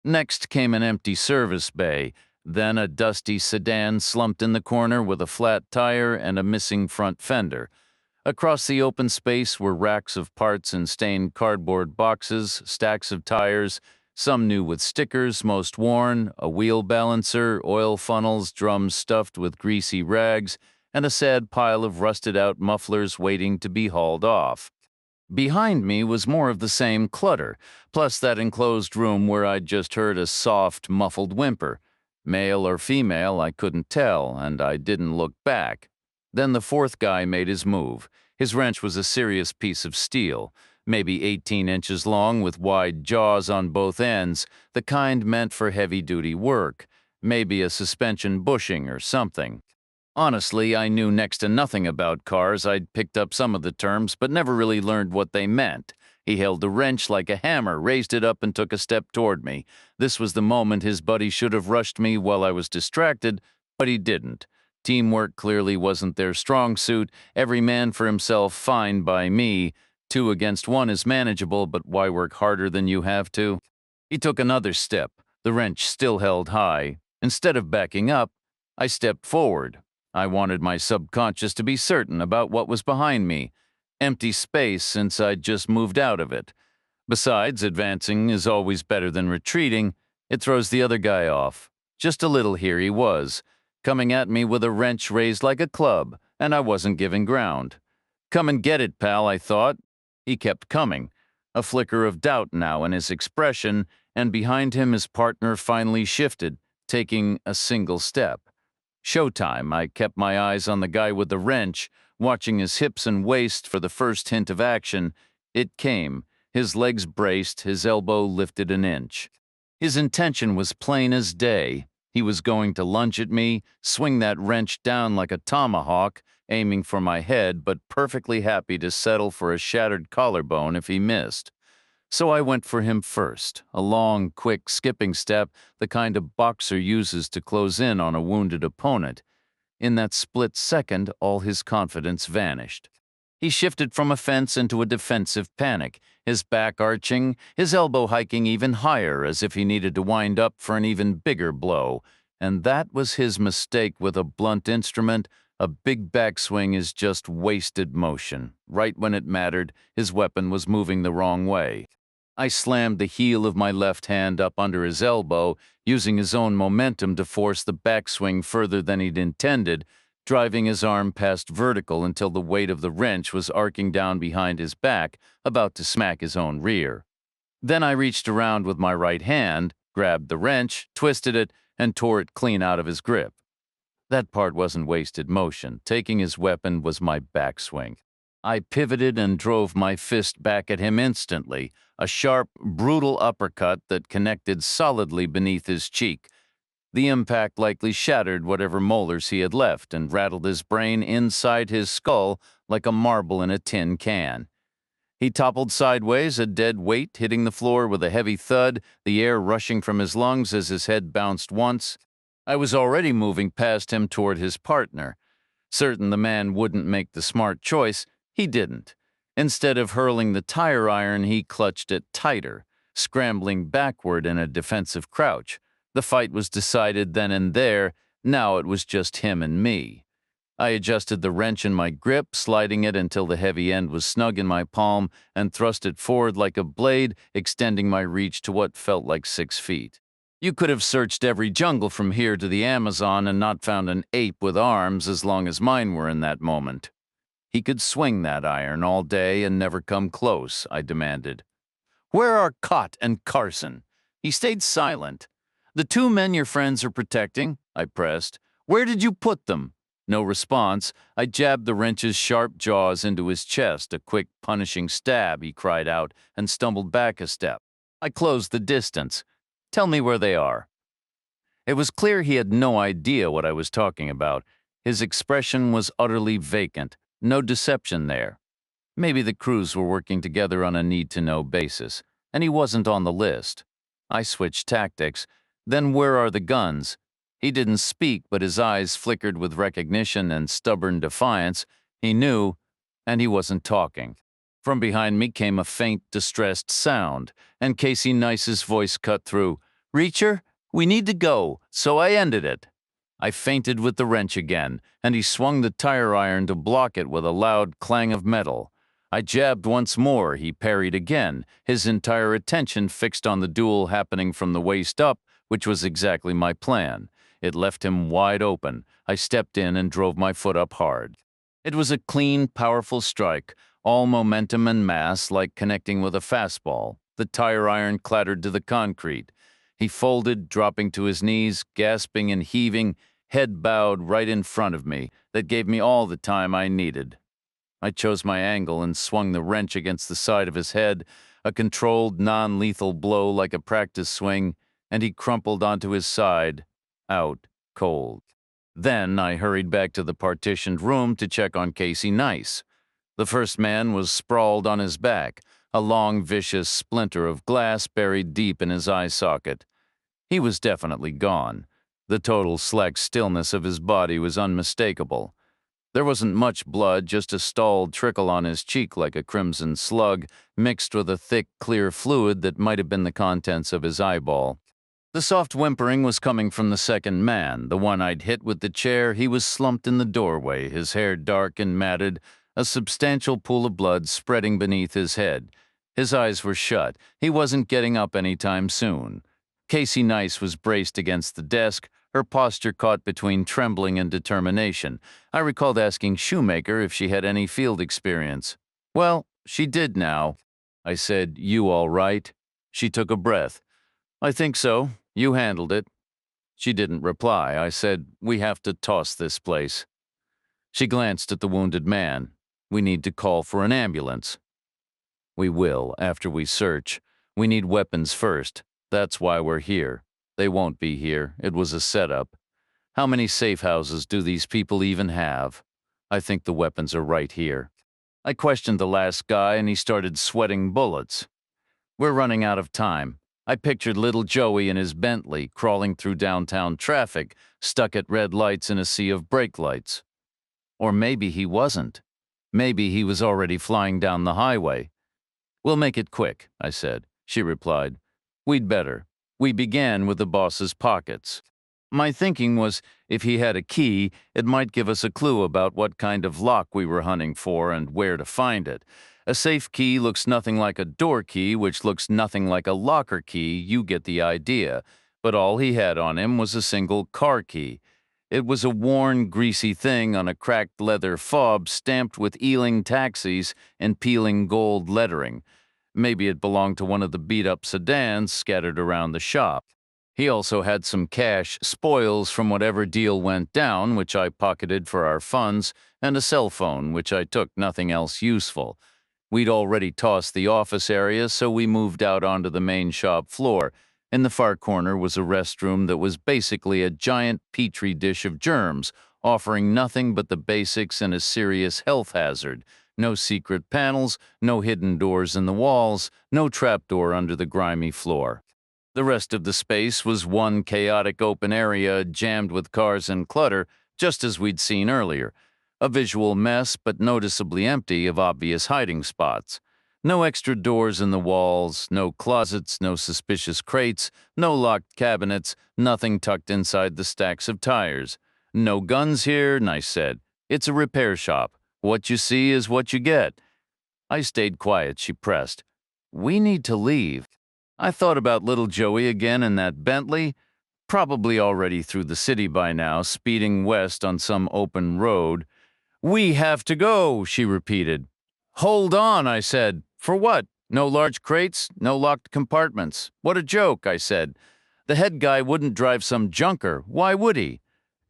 Next came an empty service bay, then a dusty sedan slumped in the corner with a flat tire and a missing front fender. Across the open space were racks of parts and stained cardboard boxes, stacks of tires, some new with stickers, most worn, a wheel balancer, oil funnels, drums stuffed with greasy rags, and a sad pile of rusted-out mufflers waiting to be hauled off. Behind me was more of the same clutter, plus that enclosed room where I'd just heard a soft, muffled whimper. Male or female, I couldn't tell, and I didn't look back. Then the fourth guy made his move. His wrench was a serious piece of steel, maybe 18 inches long with wide jaws on both ends, the kind meant for heavy-duty work, maybe a suspension bushing or something. Honestly, I knew next to nothing about cars. I'd picked up some of the terms, but never really learned what they meant. He held the wrench like a hammer, raised it up, and took a step toward me. This was the moment his buddy should have rushed me while I was distracted, but he didn't. Teamwork clearly wasn't their strong suit. Every man for himself, fine by me. 2 against 1 is manageable, but why work harder than you have to? He took another step, the wrench still held high. Instead of backing up, I stepped forward. I wanted my subconscious to be certain about what was behind me. Empty space since I'd just moved out of it. Besides, advancing is always better than retreating. It throws the other guy off. Just a little here he was, coming at me with a wrench raised like a club, and I wasn't giving ground. Come and get it, pal, I thought. He kept coming, a flicker of doubt now in his expression, and behind him his partner finally shifted, taking a single step. Showtime. I kept my eyes on the guy with the wrench, watching his hips and waist for the first hint of action. It came. His legs braced, his elbow lifted an inch. His intention was plain as day. He was going to lunge at me, swing that wrench down like a tomahawk, aiming for my head, but perfectly happy to settle for a shattered collarbone if he missed. So I went for him first, a long, quick skipping step, the kind a boxer uses to close in on a wounded opponent. In that split second, all his confidence vanished. He shifted from offense into a defensive panic, his back arching, his elbow hiking even higher as if he needed to wind up for an even bigger blow. And that was his mistake with a blunt instrument. A big backswing is just wasted motion. Right when it mattered, his weapon was moving the wrong way. I slammed the heel of my left hand up under his elbow, using his own momentum to force the backswing further than he'd intended, driving his arm past vertical until the weight of the wrench was arcing down behind his back, about to smack his own rear. Then I reached around with my right hand, grabbed the wrench, twisted it, and tore it clean out of his grip. That part wasn't wasted motion. Taking his weapon was my backswing. I pivoted and drove my fist back at him instantly, a sharp, brutal uppercut that connected solidly beneath his cheek. The impact likely shattered whatever molars he had left and rattled his brain inside his skull like a marble in a tin can. He toppled sideways, a dead weight hitting the floor with a heavy thud, the air rushing from his lungs as his head bounced once. I was already moving past him toward his partner. Certain the man wouldn't make the smart choice, he didn't. Instead of hurling the tire iron, he clutched it tighter, scrambling backward in a defensive crouch. The fight was decided then and there. Now it was just him and me. I adjusted the wrench in my grip, sliding it until the heavy end was snug in my palm, and thrust it forward like a blade, extending my reach to what felt like 6 feet. You could have searched every jungle from here to the Amazon and not found an ape with arms as long as mine were in that moment. He could swing that iron all day and never come close, I demanded. Where are Cott and Carson? He stayed silent. The 2 men your friends are protecting, I pressed. Where did you put them? No response. I jabbed the wrench's sharp jaws into his chest, a quick, punishing stab, he cried out, and stumbled back a step. I closed the distance. Tell me where they are. It was clear he had no idea what I was talking about. His expression was utterly vacant. No deception there. Maybe the crews were working together on a need-to-know basis, and he wasn't on the list. I switched tactics. Then where are the guns? He didn't speak, but his eyes flickered with recognition and stubborn defiance. He knew, and he wasn't talking. From behind me came a faint, distressed sound, and Casey Nice's voice cut through. Reacher, we need to go, so I ended it. I feinted with the wrench again, and he swung the tire iron to block it with a loud clang of metal. I jabbed once more, he parried again, his entire attention fixed on the duel happening from the waist up, which was exactly my plan. It left him wide open. I stepped in and drove my foot up hard. It was a clean, powerful strike, all momentum and mass, like connecting with a fastball. The tire iron clattered to the concrete. He folded, dropping to his knees, gasping and heaving, head bowed right in front of me. That gave me all the time I needed. I chose my angle and swung the wrench against the side of his head, a controlled, non-lethal blow like a practice swing, and he crumpled onto his side, out cold. Then I hurried back to the partitioned room to check on Casey Nice. The first man was sprawled on his back, a long, vicious splinter of glass buried deep in his eye socket. He was definitely gone. The total slack stillness of his body was unmistakable. There wasn't much blood, just a stalled trickle on his cheek like a crimson slug, mixed with a thick, clear fluid that might have been the contents of his eyeball. The soft whimpering was coming from the second man, the one I'd hit with the chair. He was slumped in the doorway, his hair dark and matted, a substantial pool of blood spreading beneath his head. His eyes were shut. He wasn't getting up any time soon. Casey Nice was braced against the desk, her posture caught between trembling and determination. I recalled asking Shoemaker if she had any field experience. Well, she did now. I said, "You all right?" She took a breath. "I think so. You handled it." She didn't reply. I said, "We have to toss this place." She glanced at the wounded man. "We need to call for an ambulance." "We will, after we search. We need weapons first. That's why we're here. They won't be here. It was a setup. How many safe houses do these people even have? I think the weapons are right here." I questioned the last guy, and he started sweating bullets. "We're running out of time." I pictured little Joey in his Bentley crawling through downtown traffic, stuck at red lights in a sea of brake lights. Or maybe he wasn't. Maybe he was already flying down the highway. "We'll make it quick," I said. She replied, "We'd better. We began with the boss's pockets." My thinking was, if he had a key, it might give us a clue about what kind of lock we were hunting for and where to find it. A safe key looks nothing like a door key, which looks nothing like a locker key. You get the idea. But all he had on him was a single car key. It was a worn, greasy thing on a cracked leather fob stamped with Ealing taxis and peeling gold lettering. Maybe it belonged to one of the beat-up sedans scattered around the shop. He also had some cash, spoils from whatever deal went down, which I pocketed for our funds, and a cell phone, which I took nothing else useful. We'd already tossed the office area, so we moved out onto the main shop floor. In the far corner was a restroom that was basically a giant petri dish of germs, offering nothing but the basics and a serious health hazard. No secret panels, no hidden doors in the walls, no trapdoor under the grimy floor. The rest of the space was one chaotic open area jammed with cars and clutter, just as we'd seen earlier. A visual mess, but noticeably empty of obvious hiding spots. No extra doors in the walls, no closets, no suspicious crates, no locked cabinets, nothing tucked inside the stacks of tires. "No guns here," Nice said. "It's a repair shop. What you see is what you get." I stayed quiet. She pressed. "We need to leave." I thought about little Joey again in that Bentley, probably already through the city by now, speeding west on some open road. "We have to go," she repeated. "Hold on," I said. "For what? No large crates, no locked compartments. What a joke," I said. "The head guy wouldn't drive some junker. Why would he?"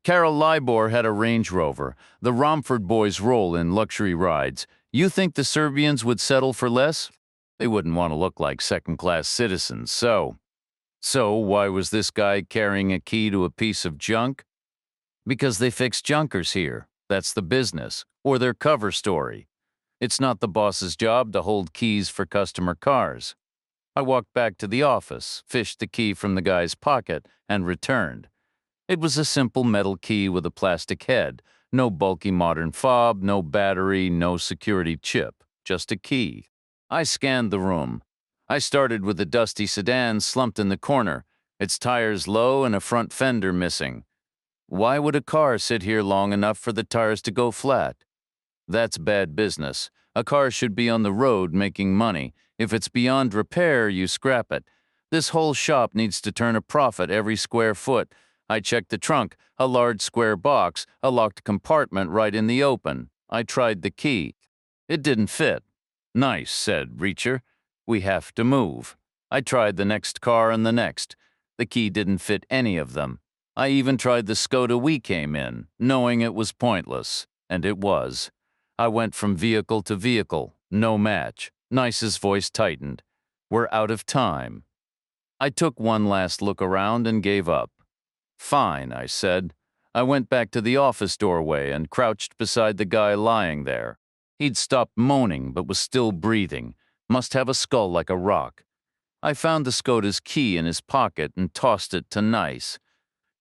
Carol Libor had a Range Rover. The Romford boys roll in luxury rides. You think the Serbians would settle for less? They wouldn't want to look like second-class citizens, so why was this guy carrying a key to a piece of junk? Because they fix junkers here. That's the business, or their cover story. It's not the boss's job to hold keys for customer cars. I walked back to the office, fished the key from the guy's pocket, and returned. It was a simple metal key with a plastic head. No bulky modern fob, no battery, no security chip. Just a key. I scanned the room. I started with a dusty sedan slumped in the corner, its tires low and a front fender missing. Why would a car sit here long enough for the tires to go flat? That's bad business. A car should be on the road making money. If it's beyond repair, you scrap it. This whole shop needs to turn a profit every square foot. I checked the trunk, a large square box, a locked compartment right in the open. I tried the key. It didn't fit. "Nice," said Reacher. "We have to move." I tried the next car and the next. The key didn't fit any of them. I even tried the Skoda we came in, knowing it was pointless. And it was. I went from vehicle to vehicle. No match. Nice's voice tightened. We're out of time. I took one last look around and gave up. Fine, I said. I went back to the office doorway and crouched beside the guy lying there. He'd stopped moaning but was still breathing. Must have a skull like a rock. I found the Skoda's key in his pocket and tossed it to Nice.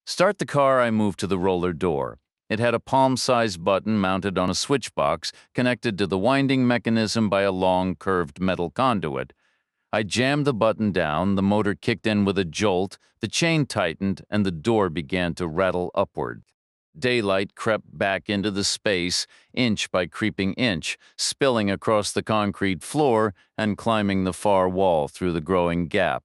Start the car, I moved to the roller door. It had a palm-sized button mounted on a switch box connected to the winding mechanism by a long, curved metal conduit. I jammed the button down, the motor kicked in with a jolt, the chain tightened, and the door began to rattle upward. Daylight crept back into the space, inch by creeping inch, spilling across the concrete floor and climbing the far wall through the growing gap.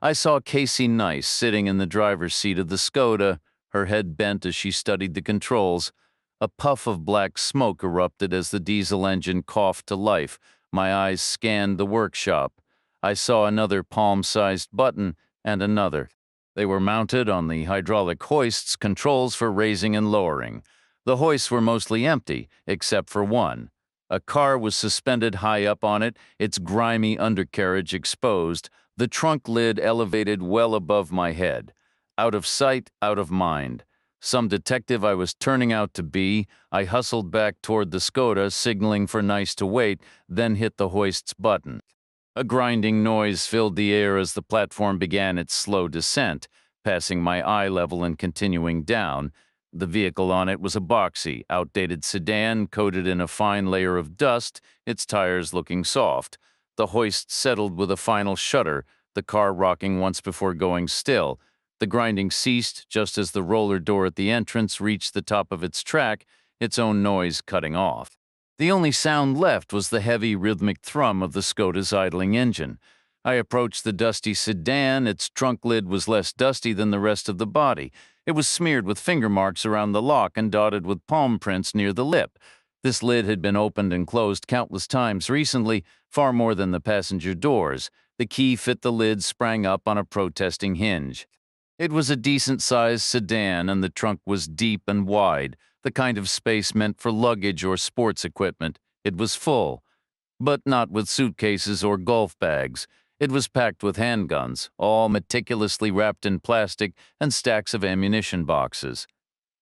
I saw Casey Nice sitting in the driver's seat of the Skoda, her head bent as she studied the controls. A puff of black smoke erupted as the diesel engine coughed to life. My eyes scanned the workshop. I saw another palm-sized button and another. They were mounted on the hydraulic hoists, controls for raising and lowering. The hoists were mostly empty, except for one. A car was suspended high up on it, its grimy undercarriage exposed, the trunk lid elevated well above my head. Out of sight, out of mind. Some detective I was turning out to be, I hustled back toward the Skoda, signaling for Nice to wait, then hit the hoist's button. A grinding noise filled the air as the platform began its slow descent, passing my eye level and continuing down. The vehicle on it was a boxy, outdated sedan coated in a fine layer of dust, its tires looking soft. The hoist settled with a final shudder, the car rocking once before going still. The grinding ceased just as the roller door at the entrance reached the top of its track, its own noise cutting off. The only sound left was the heavy, rhythmic thrum of the Skoda's idling engine. I approached the dusty sedan. Its trunk lid was less dusty than the rest of the body. It was smeared with finger marks around the lock and dotted with palm prints near the lip. This lid had been opened and closed countless times recently, far more than the passenger doors. The key fit the lid sprang up on a protesting hinge. It was a decent-sized sedan, and the trunk was deep and wide, the kind of space meant for luggage or sports equipment. It was full, but not with suitcases or golf bags. It was packed with handguns, all meticulously wrapped in plastic, and stacks of ammunition boxes.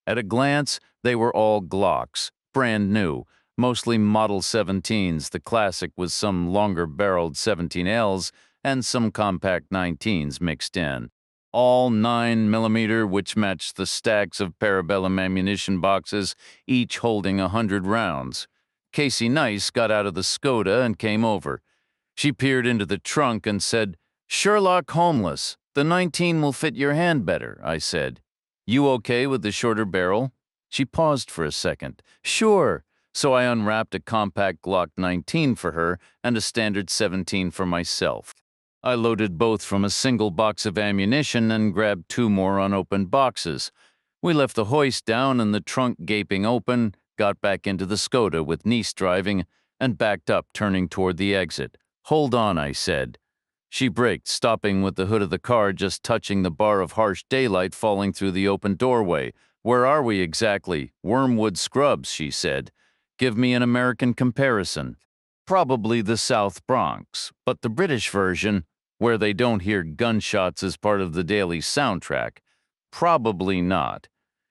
At a glance, they were all Glocks, brand new, mostly Model 17s, the classic with some longer-barreled 17Ls and some compact 19s mixed in. All 9mm, which matched the stacks of parabellum ammunition boxes, each holding 100 rounds. Casey Nice got out of the Skoda and came over. She peered into the trunk and said, "Sherlock Holmes, the 19 will fit your hand better," I said. "You okay with the shorter barrel?" She paused for a second. "Sure." So I unwrapped a compact Glock 19 for her and a standard 17 for myself. I loaded both from a single box of ammunition and grabbed 2 more unopened boxes. We left the hoist down and the trunk gaping open, got back into the Skoda with Nice driving, and backed up, turning toward the exit. "Hold on," I said. She braked, stopping with the hood of the car just touching the bar of harsh daylight falling through the open doorway. "Where are we exactly?" "Wormwood Scrubs," she said. "Give me an American comparison." "Probably the South Bronx, but the British version, where they don't hear gunshots as part of the daily soundtrack. Probably not.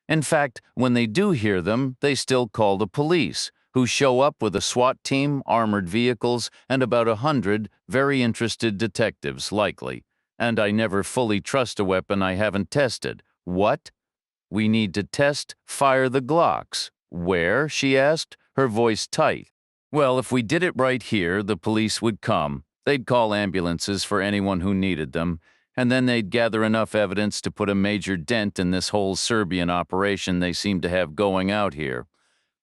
In fact, when they do hear them, they still call the police, who show up with a SWAT team, armored vehicles, and about 100 very interested detectives, likely. And I never fully trust a weapon I haven't tested. What? "We need to test, fire the Glocks." "Where?" she asked, her voice tight. "Well, if we did it right here, the police would come. They'd call ambulances for anyone who needed them, and then they'd gather enough evidence to put a major dent in this whole Serbian operation they seem to have going out here.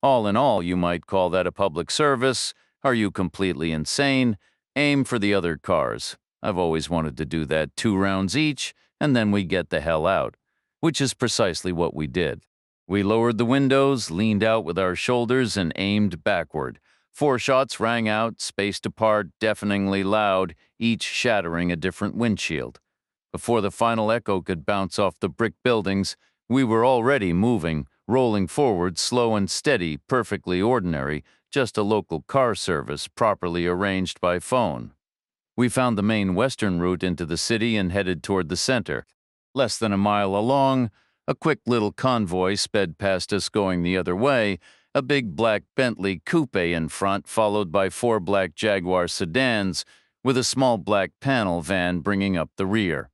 All in all, you might call that a public service. Are you completely insane? Aim for the other cars. I've always wanted to do that, 2 rounds each, and then we get the hell out." Which is precisely what we did. We lowered the windows, leaned out with our shoulders, and aimed backward. 4 shots rang out, spaced apart, deafeningly loud, each shattering a different windshield. Before the final echo could bounce off the brick buildings, we were already moving, rolling forward slow and steady, perfectly ordinary, just a local car service properly arranged by phone. We found the main western route into the city and headed toward the center. Less than a mile along, a quick little convoy sped past us going the other way, a big black Bentley coupe in front, followed by 4 black Jaguar sedans, with a small black panel van bringing up the rear.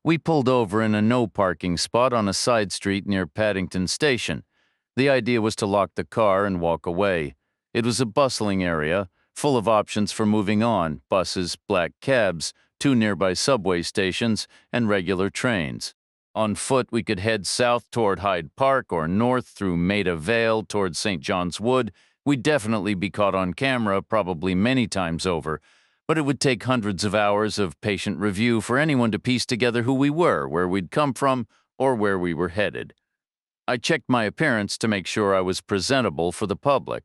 We pulled over in a no-parking spot on a side street near Paddington Station. The idea was to lock the car and walk away. It was a bustling area, full of options for moving on: buses, black cabs, 2 nearby subway stations, and regular trains. On foot, we could head south toward Hyde Park or north through Maida Vale toward St. John's Wood. We'd definitely be caught on camera, probably many times over, but it would take hundreds of hours of patient review for anyone to piece together who we were, where we'd come from, or where we were headed. I checked my appearance to make sure I was presentable for the public.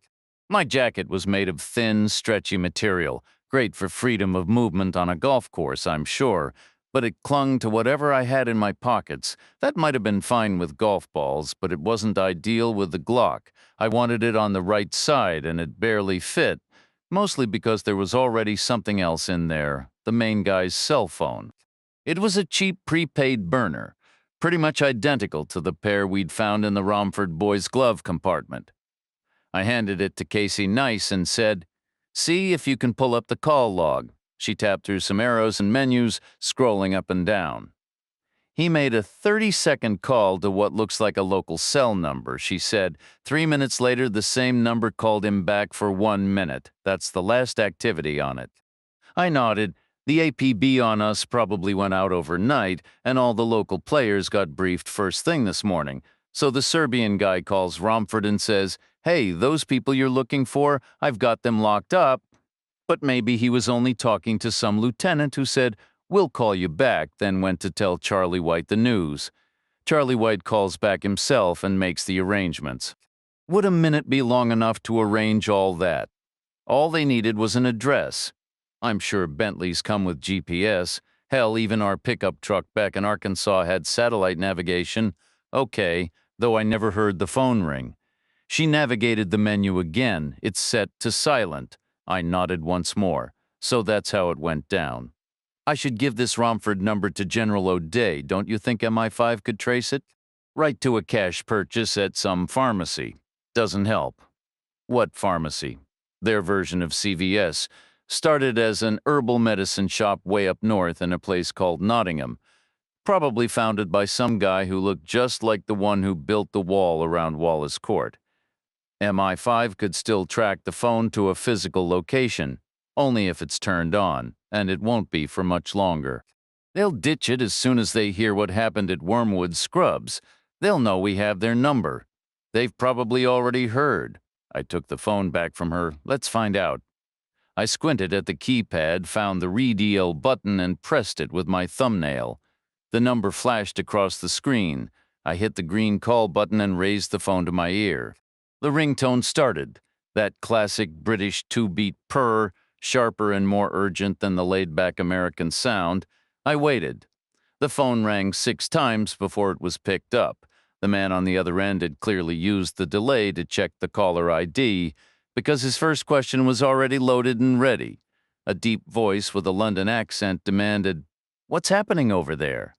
My jacket was made of thin, stretchy material, great for freedom of movement on a golf course, I'm sure, but it clung to whatever I had in my pockets. That might have been fine with golf balls, but it wasn't ideal with the Glock. I wanted it on the right side, and it barely fit, mostly because there was already something else in there, the main guy's cell phone. It was a cheap prepaid burner, pretty much identical to the pair we'd found in the Romford boys' glove compartment. I handed it to Casey Nice and said, "See if you can pull up the call log." She tapped through some arrows and menus, scrolling up and down. "He made a 30-second call to what looks like a local cell number," she said. 3 minutes later, the same number called him back for 1 minute. That's the last activity on it. I nodded. The APB on us probably went out overnight, and all the local players got briefed first thing this morning. So the Serbian guy calls Romford and says, "Hey, those people you're looking for, I've got them locked up." But maybe he was only talking to some lieutenant who said, "We'll call you back," then went to tell Charlie White the news. Charlie White calls back himself and makes the arrangements. Would a minute be long enough to arrange all that? All they needed was an address. I'm sure Bentleys come with GPS. Hell, even our pickup truck back in Arkansas had satellite navigation. Okay, though I never heard the phone ring. She navigated the menu again. It's set to silent. I nodded once more. So that's how it went down. I should give this Romford number to General O'Day. Don't you think MI5 could trace it? Right to a cash purchase at some pharmacy. Doesn't help. What pharmacy? Their version of CVS. Started as an herbal medicine shop way up north in a place called Nottingham. Probably founded by some guy who looked just like the one who built the wall around Wallace Court. MI5 could still track the phone to a physical location, only if it's turned on, and it won't be for much longer. They'll ditch it as soon as they hear what happened at Wormwood Scrubs. They'll know we have their number. They've probably already heard. I took the phone back from her. Let's find out. I squinted at the keypad, found the redial button, and pressed it with my thumbnail. The number flashed across the screen. I hit the green call button and raised the phone to my ear. The ringtone started, that classic British 2-beat purr, sharper and more urgent than the laid-back American sound. I waited. The phone rang 6 times before it was picked up. The man on the other end had clearly used the delay to check the caller ID, because his first question was already loaded and ready. A deep voice with a London accent demanded, "What's happening over there?"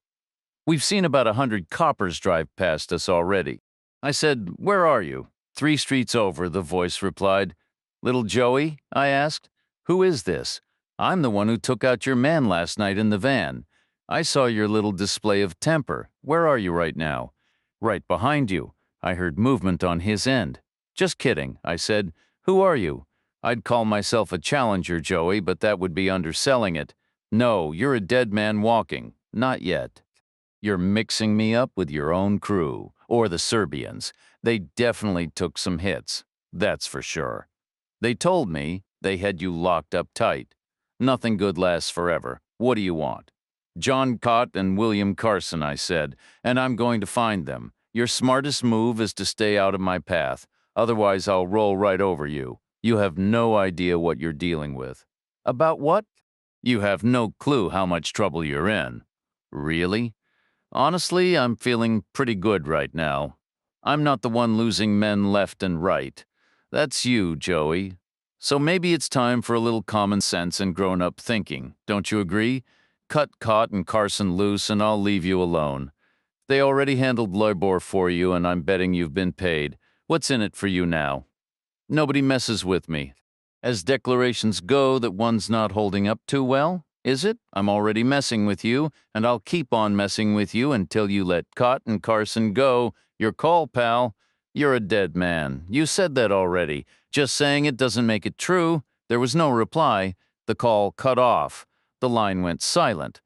"We've seen about 100 coppers drive past us already." I said, "Where are you?" "3 streets over," the voice replied. "Little Joey?" I asked. "Who is this?" "I'm the one who took out your man last night in the van. I saw your little display of temper. Where are you right now?" "Right behind you." I heard movement on his end. "Just kidding," I said. "Who are you?" "I'd call myself a challenger, Joey, but that would be underselling it." "No, you're a dead man walking. Not yet." "You're mixing me up with your own crew, or the Serbians. They definitely took some hits. That's for sure. They told me they had you locked up tight. Nothing good lasts forever. What do you want?" "John Cott and William Carson," I said, "and I'm going to find them. Your smartest move is to stay out of my path. Otherwise, I'll roll right over you. You have no idea what you're dealing with." "About what?" "You have no clue how much trouble you're in." "Really?" "Honestly, I'm feeling pretty good right now." I'm not the one losing men left and right. That's you, Joey. So maybe it's time for a little common sense and grown-up thinking. Don't you agree? Cut Cott and Carson loose and I'll leave you alone. They already handled Loibor for you and I'm betting you've been paid. What's in it for you now? Nobody messes with me. As declarations go that one's not holding up too well, is it? I'm already messing with you, and I'll keep on messing with you until you let Cott and Carson go. Your call, pal. You're a dead man. You said that already. Just saying it doesn't make it true. There was no reply. The call cut off. The line went silent.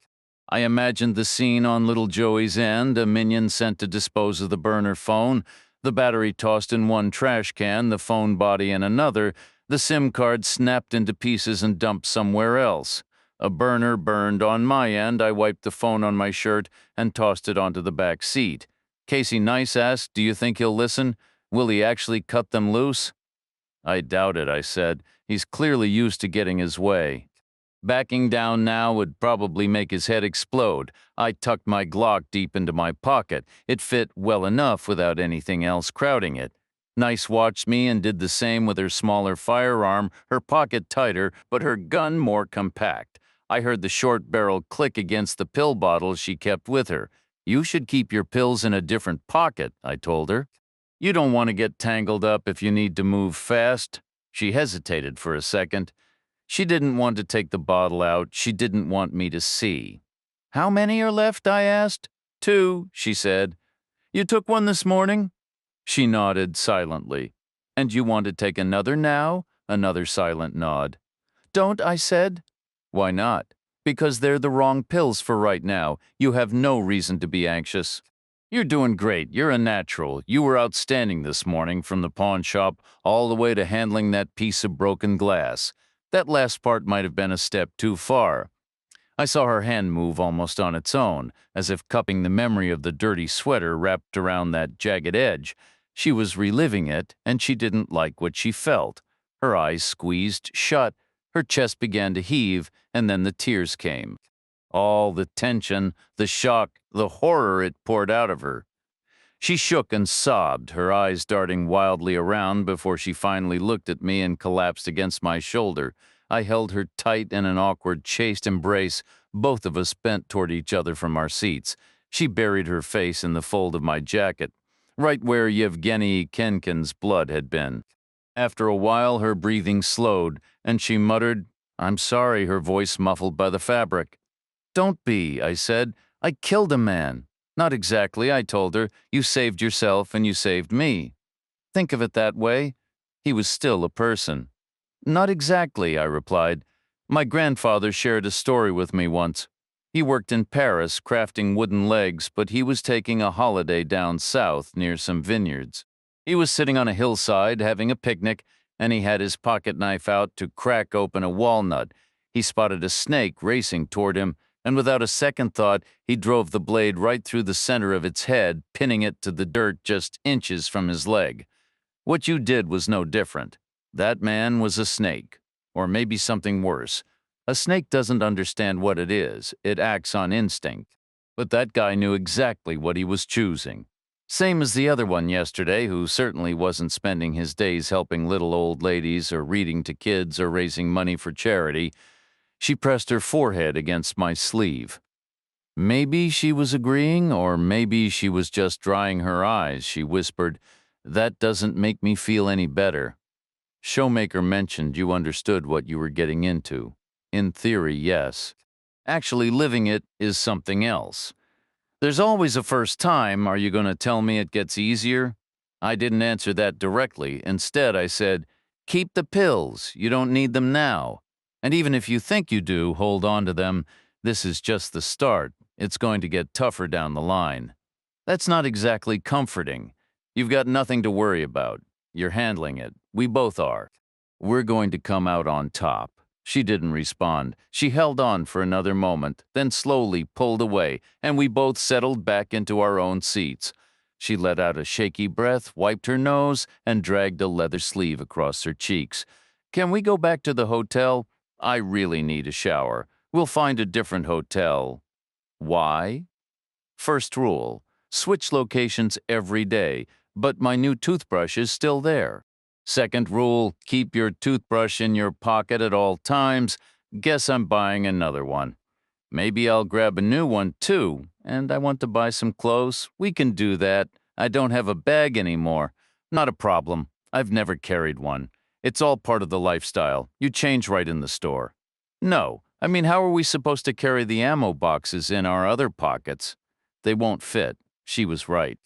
I imagined the scene on little Joey's end, a minion sent to dispose of the burner phone, the battery tossed in one trash can, the phone body in another, the SIM card snapped into pieces and dumped somewhere else. A burner burned on my end. I wiped the phone on my shirt and tossed it onto the back seat. Casey Nice asked, "Do you think he'll listen? Will he actually cut them loose?" "I doubt it," I said. "He's clearly used to getting his way. Backing down now would probably make his head explode." I tucked my Glock deep into my pocket. It fit well enough without anything else crowding it. Nice watched me and did the same with her smaller firearm, her pocket tighter, but her gun more compact. I heard the short barrel click against the pill bottle she kept with her. "You should keep your pills in a different pocket," I told her. "You don't want to get tangled up if you need to move fast." She hesitated for a second. She didn't want to take the bottle out. She didn't want me to see. "How many are left?" I asked. "Two," she said. "You took one this morning?" She nodded silently. "And you want to take another now?" Another silent nod. "Don't," I said. "Why not?" "Because they're the wrong pills for right now. You have no reason to be anxious." "You're doing great. You're a natural. You were outstanding this morning, from the pawn shop all the way to handling that piece of broken glass. That last part might have been a step too far." I saw her hand move almost on its own, as if cupping the memory of the dirty sweater wrapped around that jagged edge. She was reliving it, and she didn't like what she felt. Her eyes squeezed shut, her chest began to heave, and then the tears came. All the tension, the shock, the horror it poured out of her. She shook and sobbed, her eyes darting wildly around before she finally looked at me and collapsed against my shoulder. I held her tight in an awkward, chaste embrace, both of us bent toward each other from our seats. She buried her face in the fold of my jacket, right where Yevgeny Kenkin's blood had been. After a while, her breathing slowed, and she muttered, "I'm sorry," her voice muffled by the fabric. "Don't be," I said. "I killed a man." "Not exactly," I told her. "You saved yourself and you saved me." "Think of it that way. He was still a person." "Not exactly," I replied. "My grandfather shared a story with me once. He worked in Paris crafting wooden legs, but he was taking a holiday down south near some vineyards. He was sitting on a hillside having a picnic, and he had his pocket knife out to crack open a walnut. He spotted a snake racing toward him, and without a second thought, he drove the blade right through the center of its head, pinning it to the dirt just inches from his leg. What you did was no different. That man was a snake, or maybe something worse. A snake doesn't understand what it is. It acts on instinct. But that guy knew exactly what he was choosing. Same as the other one yesterday, who certainly wasn't spending his days helping little old ladies or reading to kids or raising money for charity. She pressed her forehead against my sleeve. Maybe she was agreeing, or maybe she was just drying her eyes. She whispered, "That doesn't make me feel any better." Showmaker mentioned you understood what you were getting into. In theory, yes. Actually, living it is something else. There's always a first time. Are you going to tell me it gets easier? I didn't answer that directly. Instead, I said, "Keep the pills. You don't need them now. And even if you think you do, hold on to them. This is just the start. It's going to get tougher down the line." That's not exactly comforting. You've got nothing to worry about. You're handling it. We both are. We're going to come out on top. She didn't respond. She held on for another moment, then slowly pulled away, and we both settled back into our own seats. She let out a shaky breath, wiped her nose, and dragged a leather sleeve across her cheeks. "Can we go back to the hotel? I really need a shower. We'll find a different hotel." "Why?" First rule, switch locations every day. but my new toothbrush is still there. Second rule, keep your toothbrush in your pocket at all times. Guess I'm buying another one. Maybe I'll grab a new one too, and I want to buy some clothes. We can do that. I don't have a bag anymore. Not a problem. I've never carried one. It's all part of the lifestyle. You change right in the store. No, I mean, how are we supposed to carry the ammo boxes in our other pockets? They won't fit. She was right.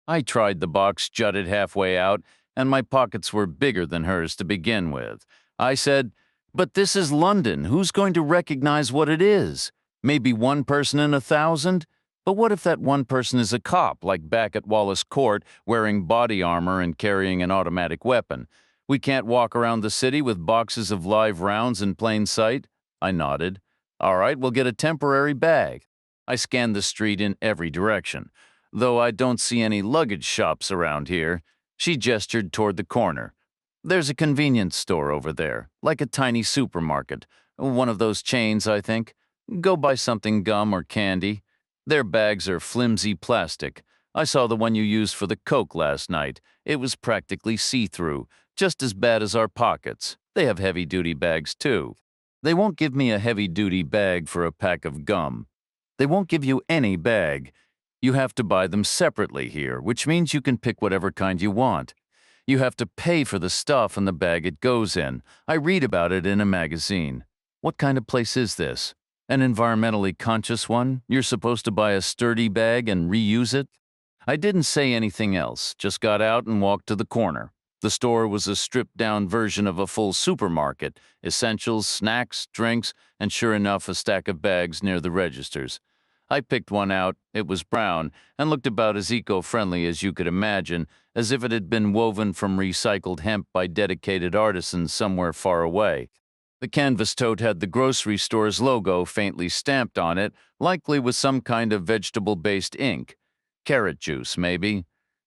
I tried the box jutted halfway out, and my pockets were bigger than hers to begin with. I said, "But this is London. Who's going to recognize what it is? Maybe one person in 1,000? But what if that one person is a cop, like back at Wallace Court, wearing body armor and carrying an automatic weapon? We can't walk around the city with boxes of live rounds in plain sight?" I nodded. "All right, we'll get a temporary bag." I scanned the street in every direction, though I don't see any luggage shops around here. She gestured toward the corner. "There's a convenience store over there, like a tiny supermarket. One of those chains, I think. Go buy something gum or candy. Their bags are flimsy plastic. I saw the one you used for the Coke last night. It was practically see-through, just as bad as our pockets. They have heavy-duty bags, too. They won't give me a heavy-duty bag for a pack of gum. They won't give you any bag. You have to buy them separately here, which means you can pick whatever kind you want. You have to pay for the stuff and the bag it goes in. I read about it in a magazine. What kind of place is this? An environmentally conscious one? You're supposed to buy a sturdy bag and reuse it? I didn't say anything else, just got out and walked to the corner. The store was a stripped-down version of a full supermarket, essentials, snacks, drinks, and sure enough, a stack of bags near the registers. I picked one out, it was brown, and looked about as eco-friendly as you could imagine, as if it had been woven from recycled hemp by dedicated artisans somewhere far away. The canvas tote had the grocery store's logo faintly stamped on it, likely with some kind of vegetable-based ink. Carrot juice, maybe.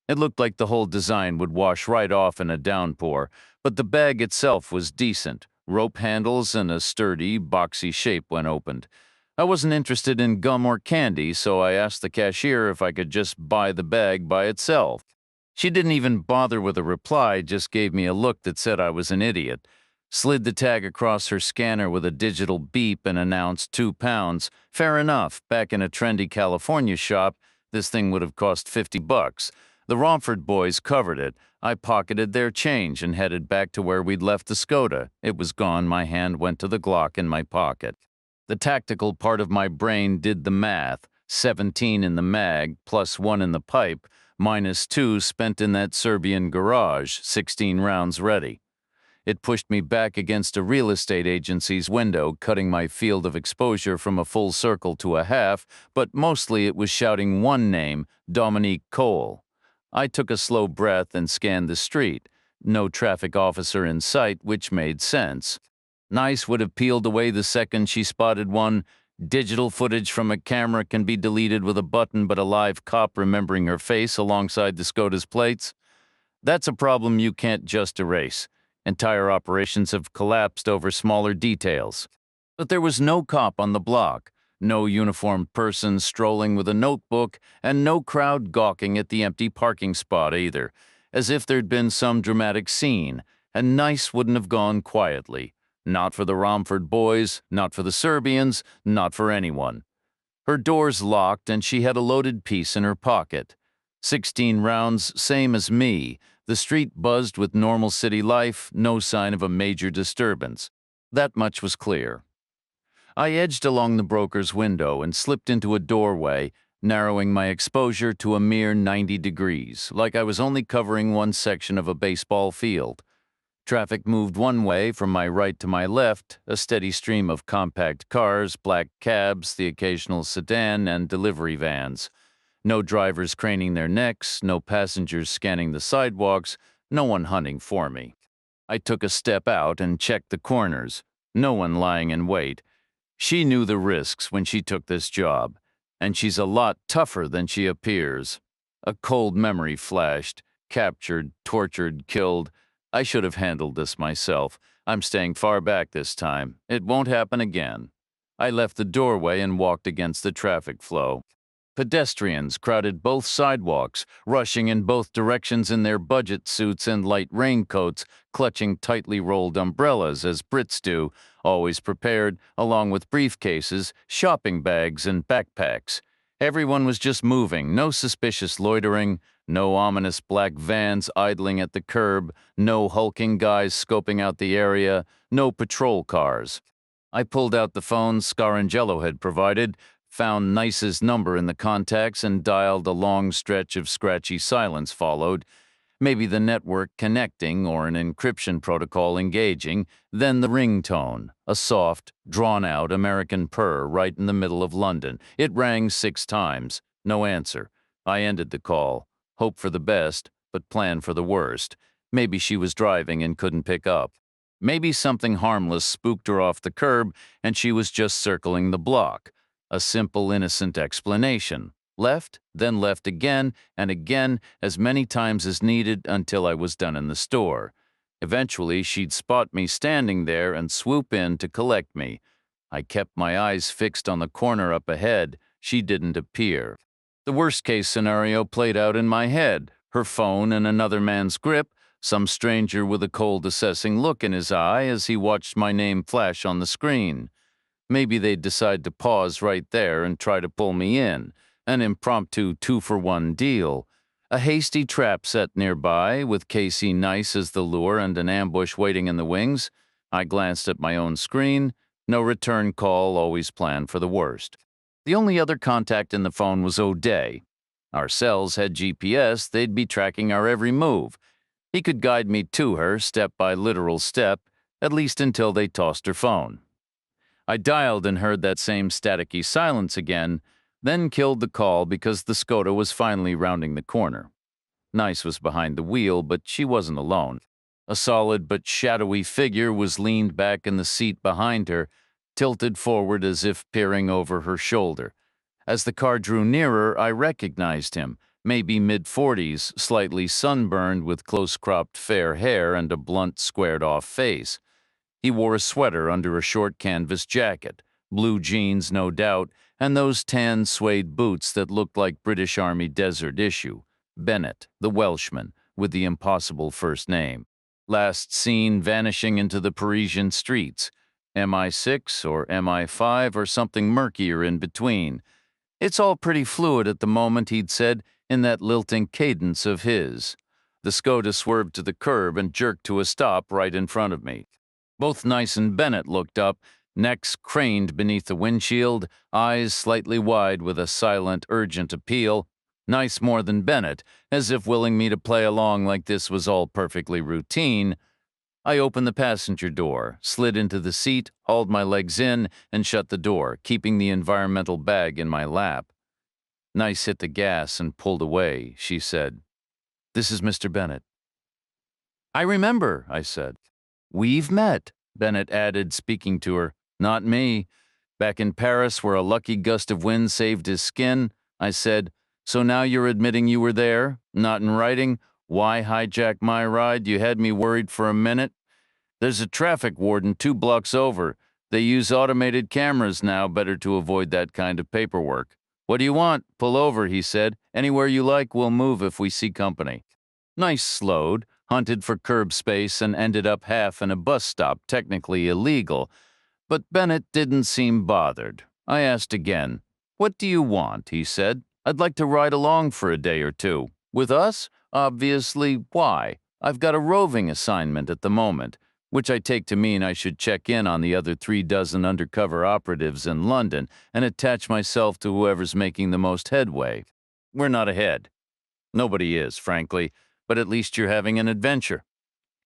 It looked like the whole design would wash right off in a downpour, but the bag itself was decent. Rope handles and a sturdy, boxy shape when opened. I wasn't interested in gum or candy, so I asked the cashier if I could just buy the bag by itself. She didn't even bother with a reply, just gave me a look that said I was an idiot. Slid the tag across her scanner with a digital beep and announced £2. Fair enough, back in a trendy California shop, this thing would have cost $50. The Romford boys covered it. I pocketed their change and headed back to where we'd left the Skoda. It was gone. My hand went to the Glock in my pocket. The tactical part of my brain did the math. 17 in the mag, plus 1 in the pipe, minus 2 spent in that Serbian garage, 16 rounds ready. It pushed me back against a real estate agency's window, cutting my field of exposure from a full circle to a half, but mostly it was shouting one name, Dominique Cole. I took a slow breath and scanned the street. No traffic officer in sight, which made sense. Nice would have peeled away the second she spotted one. Digital footage from a camera can be deleted with a button, but a live cop remembering her face alongside the Skoda's plates? That's a problem you can't just erase. Entire operations have collapsed over smaller details. But there was no cop on the block, no uniformed person strolling with a notebook, and no crowd gawking at the empty parking spot either, as if there'd been some dramatic scene, and nice wouldn't have gone quietly. Not for the Romford boys, not for the Serbians, not for anyone. Her doors locked, and she had a loaded piece in her pocket. 16 rounds, same as me. The street buzzed with normal city life, no sign of a major disturbance. That much was clear. I edged along the broker's window and slipped into a doorway, narrowing my exposure to a mere 90 degrees, like I was only covering one section of a baseball field. Traffic moved one way from my right to my left, a steady stream of compact cars, black cabs, the occasional sedan, and delivery vans. No drivers craning their necks, no passengers scanning the sidewalks, no one hunting for me. I took a step out and checked the corners. No one lying in wait. She knew the risks when she took this job, and she's a lot tougher than she appears. A cold memory flashed. Captured, tortured, killed. I should have handled this myself. I'm staying far back this time. It won't happen again. I left the doorway and walked against the traffic flow. Pedestrians crowded both sidewalks, rushing in both directions in their budget suits and light raincoats, clutching tightly rolled umbrellas as Brits do, always prepared, along with briefcases, shopping bags, and backpacks. Everyone was just moving, no suspicious loitering, no ominous black vans idling at the curb, no hulking guys scoping out the area, no patrol cars. I pulled out the phone Scarangello had provided, found Nice's number in the contacts, and dialed. A long stretch of scratchy silence followed, maybe the network connecting or an encryption protocol engaging, then the ringtone, a soft, drawn-out American purr right in the middle of London. It rang 6 times. No answer. I ended the call. Hope for the best, but plan for the worst. Maybe she was driving and couldn't pick up. Maybe something harmless spooked her off the curb and she was just circling the block. A simple, innocent explanation. Left, then left again and again, as many times as needed until I was done in the store. Eventually, she'd spot me standing there and swoop in to collect me. I kept my eyes fixed on the corner up ahead. She didn't appear. The worst-case scenario played out in my head. Her phone in another man's grip, some stranger with a cold, assessing look in his eye as he watched my name flash on the screen. Maybe they'd decide to pause right there and try to pull me in. An impromptu 2-for-1 deal. A hasty trap set nearby, with Casey Nice as the lure and an ambush waiting in the wings. I glanced at my own screen. No return call, always planned for the worst. The only other contact in the phone was O'Day. Our cells had GPS, they'd be tracking our every move. He could guide me to her, step by literal step, at least until they tossed her phone. I dialed and heard that same staticky silence again, then killed the call because the Skoda was finally rounding the corner. Nice was behind the wheel, but she wasn't alone. A solid but shadowy figure was leaned back in the seat behind her, tilted forward as if peering over her shoulder. As the car drew nearer, I recognized him, maybe mid-40s, slightly sunburned with close-cropped fair hair and a blunt, squared-off face. He wore a sweater under a short canvas jacket, blue jeans no doubt, and those tan suede boots that looked like British Army Desert issue. Bennett, the Welshman, with the impossible first name. Last seen vanishing into the Parisian streets. MI6 or MI5 or something murkier in between. It's all pretty fluid at the moment, he'd said, in that lilting cadence of his. The Skoda swerved to the curb and jerked to a stop right in front of me. Both Nice and Bennett looked up, necks craned beneath the windshield, eyes slightly wide with a silent, urgent appeal. Nice more than Bennett, as if willing me to play along like this was all perfectly routine. I opened the passenger door, slid into the seat, hauled my legs in, and shut the door, keeping the environmental bag in my lap. Nice hit the gas and pulled away, she said. "This is Mr. Bennett." "I remember," I said. "We've met," Bennett added, speaking to her. "Not me. Back in Paris, where a lucky gust of wind saved his skin," I said. "So now you're admitting you were there? Not in writing? Why hijack my ride? You had me worried for a minute." "There's a traffic warden 2 blocks over. They use automated cameras now, better to avoid that kind of paperwork." "What do you want? Pull over," he said. "Anywhere you like, we'll move if we see company." Nice slowed, hunted for curb space, and ended up half in a bus stop, technically illegal. But Bennett didn't seem bothered. I asked again. "What do you want?" he said. "I'd like to ride along for a day or two." "With us? Obviously. Why? I've got a roving assignment at the moment, which I take to mean I should check in on the other 36 undercover operatives in London and attach myself to whoever's making the most headway. We're not ahead. Nobody is, frankly, but at least you're having an adventure."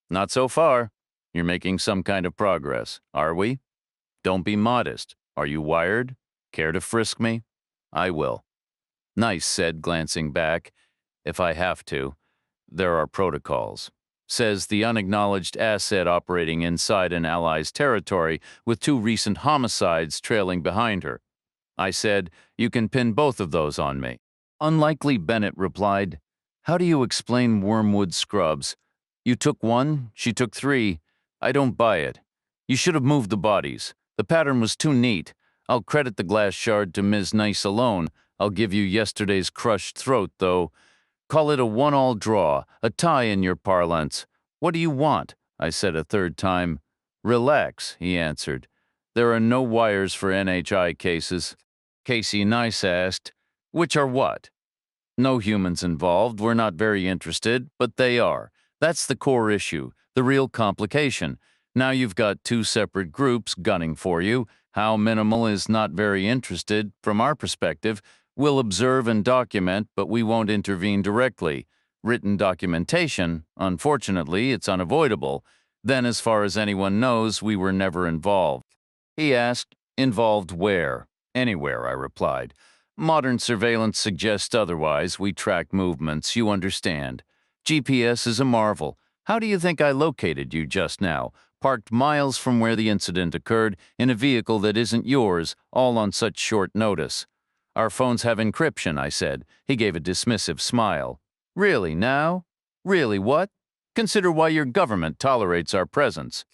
"Not so far. You're making some kind of progress, are we?" "Don't be modest. Are you wired? Care to frisk me?" "I will." Nice said, glancing back. "If I have to. There are protocols. Says the unacknowledged asset operating inside an ally's territory with 2 recent homicides trailing behind her." I said, "You can pin both of those on me." "Unlikely," Bennett replied. "How do you explain Wormwood Scrubs? You took 1, she took 3. I don't buy it. You should have moved the bodies. The pattern was too neat. I'll credit the glass shard to Ms. Nice alone. I'll give you yesterday's crushed throat, though. Call it a one-all draw, a tie in your parlance. What do you want? I said a third time. Relax, he answered. There are no wires for NHI cases. Casey Nice asked, which are what? No humans involved. We're not very interested, but they are. That's the core issue, the real complication. Now you've got two separate groups gunning for you. How Minimal is not very interested, from our perspective. We'll observe and document, but we won't intervene directly. Written documentation, unfortunately, it's unavoidable. Then, as far as anyone knows, we were never involved. He asked, involved where? Anywhere, I replied. Modern surveillance suggests otherwise. We track movements, you understand. GPS is a marvel. How do you think I located you just now? Parked miles from where the incident occurred, in a vehicle that isn't yours, all on such short notice. Our phones have encryption, I said. He gave a dismissive smile. Really, now? Really, what? Consider why your government tolerates our presence.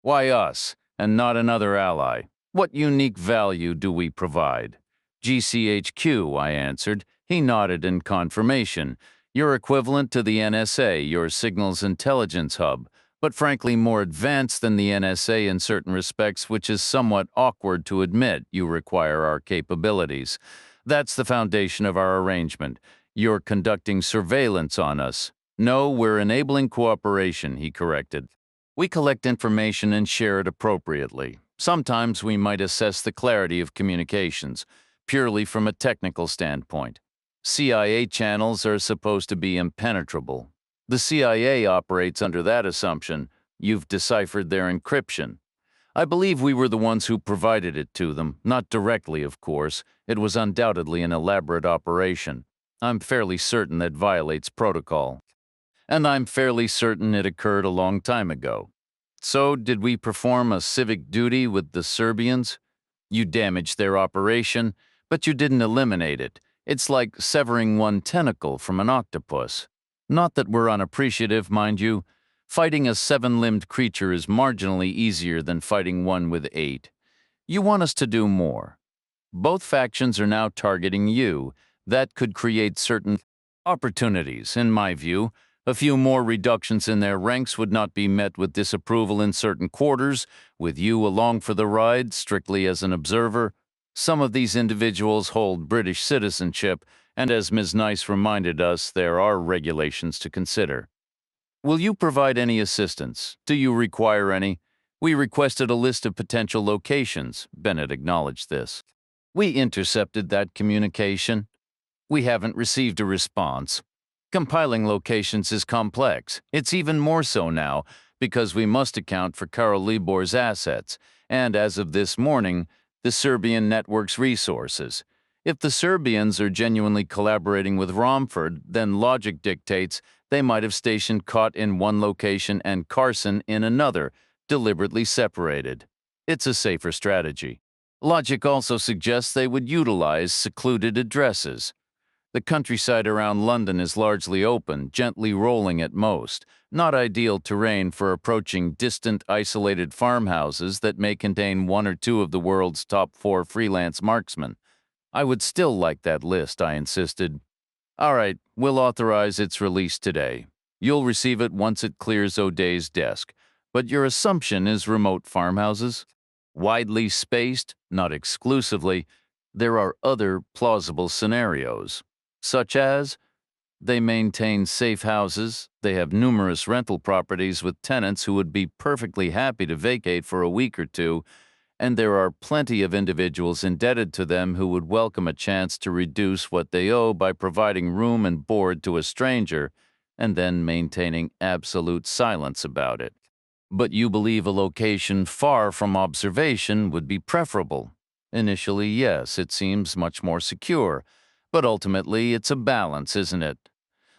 Why us, and not another ally? What unique value do we provide? GCHQ, I answered. He nodded in confirmation. You're equivalent to the NSA, your signals intelligence hub, but frankly more advanced than the NSA in certain respects, which is somewhat awkward to admit. You require our capabilities. That's the foundation of our arrangement. You're conducting surveillance on us. No, we're enabling cooperation, he corrected. We collect information and share it appropriately. Sometimes we might assess the clarity of communications, purely from a technical standpoint. CIA channels are supposed to be impenetrable. The CIA operates under that assumption. You've deciphered their encryption. I believe we were the ones who provided it to them, not directly, of course. It was undoubtedly an elaborate operation. I'm fairly certain that violates protocol. And I'm fairly certain it occurred a long time ago. So, did we perform a civic duty with the Serbians? You damaged their operation, but you didn't eliminate it. It's like severing one tentacle from an octopus. Not that we're unappreciative, mind you. Fighting a seven-limbed creature is marginally easier than fighting one with 8. You want us to do more. Both factions are now targeting you. That could create certain opportunities, in my view. A few more reductions in their ranks would not be met with disapproval in certain quarters, with you along for the ride, strictly as an observer. Some of these individuals hold British citizenship, and as Ms. Nice reminded us, there are regulations to consider. Will you provide any assistance? Do you require any? We requested a list of potential locations. Bennett acknowledged this. We intercepted that communication. We haven't received a response. Compiling locations is complex. It's even more so now, because we must account for Karol Libor's assets, and as of this morning, the Serbian network's resources. If the Serbians are genuinely collaborating with Romford, then logic dictates they might have stationed Caught in one location and Carson in another, deliberately separated. It's a safer strategy. Logic also suggests they would utilize secluded addresses. The countryside around London is largely open, gently rolling at most, not ideal terrain for approaching distant, isolated farmhouses that may contain one or two of the world's top 4 freelance marksmen. I would still like that list, I insisted. All right, we'll authorize its release today. You'll receive it once it clears O'Day's desk. But your assumption is remote farmhouses? Widely spaced, not exclusively. There are other plausible scenarios, such as they maintain safe houses, they have numerous rental properties with tenants who would be perfectly happy to vacate for a week or two, and there are plenty of individuals indebted to them who would welcome a chance to reduce what they owe by providing room and board to a stranger and then maintaining absolute silence about it. But you believe a location far from observation would be preferable. Initially, yes, it seems much more secure, but ultimately it's a balance, isn't it?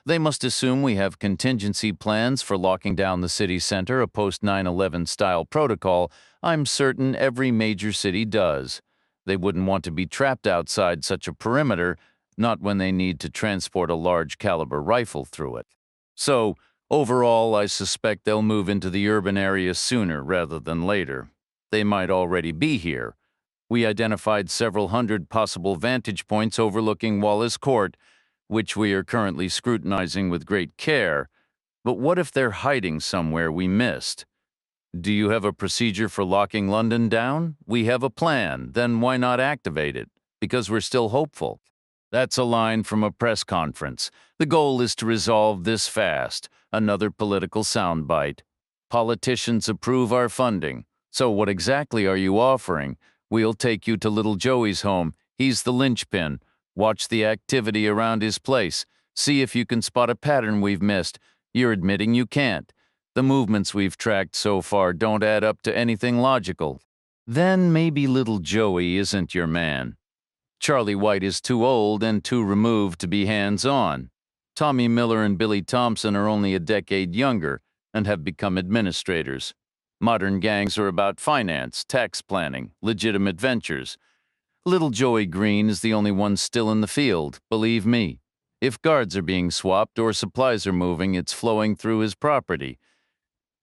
They must assume we have contingency plans for locking down the city center, a post-9/11 style protocol. I'm certain every major city does. They wouldn't want to be trapped outside such a perimeter, not when they need to transport a large caliber rifle through it. So, overall, I suspect they'll move into the urban area sooner rather than later. They might already be here. We identified several hundred possible vantage points overlooking Wallace Court, which we are currently scrutinizing with great care. But what if they're hiding somewhere we missed? Do you have a procedure for locking London down? We have a plan. Then why not activate it? Because we're still hopeful. That's a line from a press conference. The goal is to resolve this fast. Another political soundbite. Politicians approve our funding. So what exactly are you offering? We'll take you to little Joey's home. He's the linchpin. Watch the activity around his place. See if you can spot a pattern we've missed. You're admitting you can't. The movements we've tracked so far don't add up to anything logical. Then maybe little Joey isn't your man. Charlie White is too old and too removed to be hands-on. Tommy Miller and Billy Thompson are only a decade younger and have become administrators. Modern gangs are about finance, tax planning, legitimate ventures. Little Joey Green is the only one still in the field, believe me. If guards are being swapped or supplies are moving, it's flowing through his property.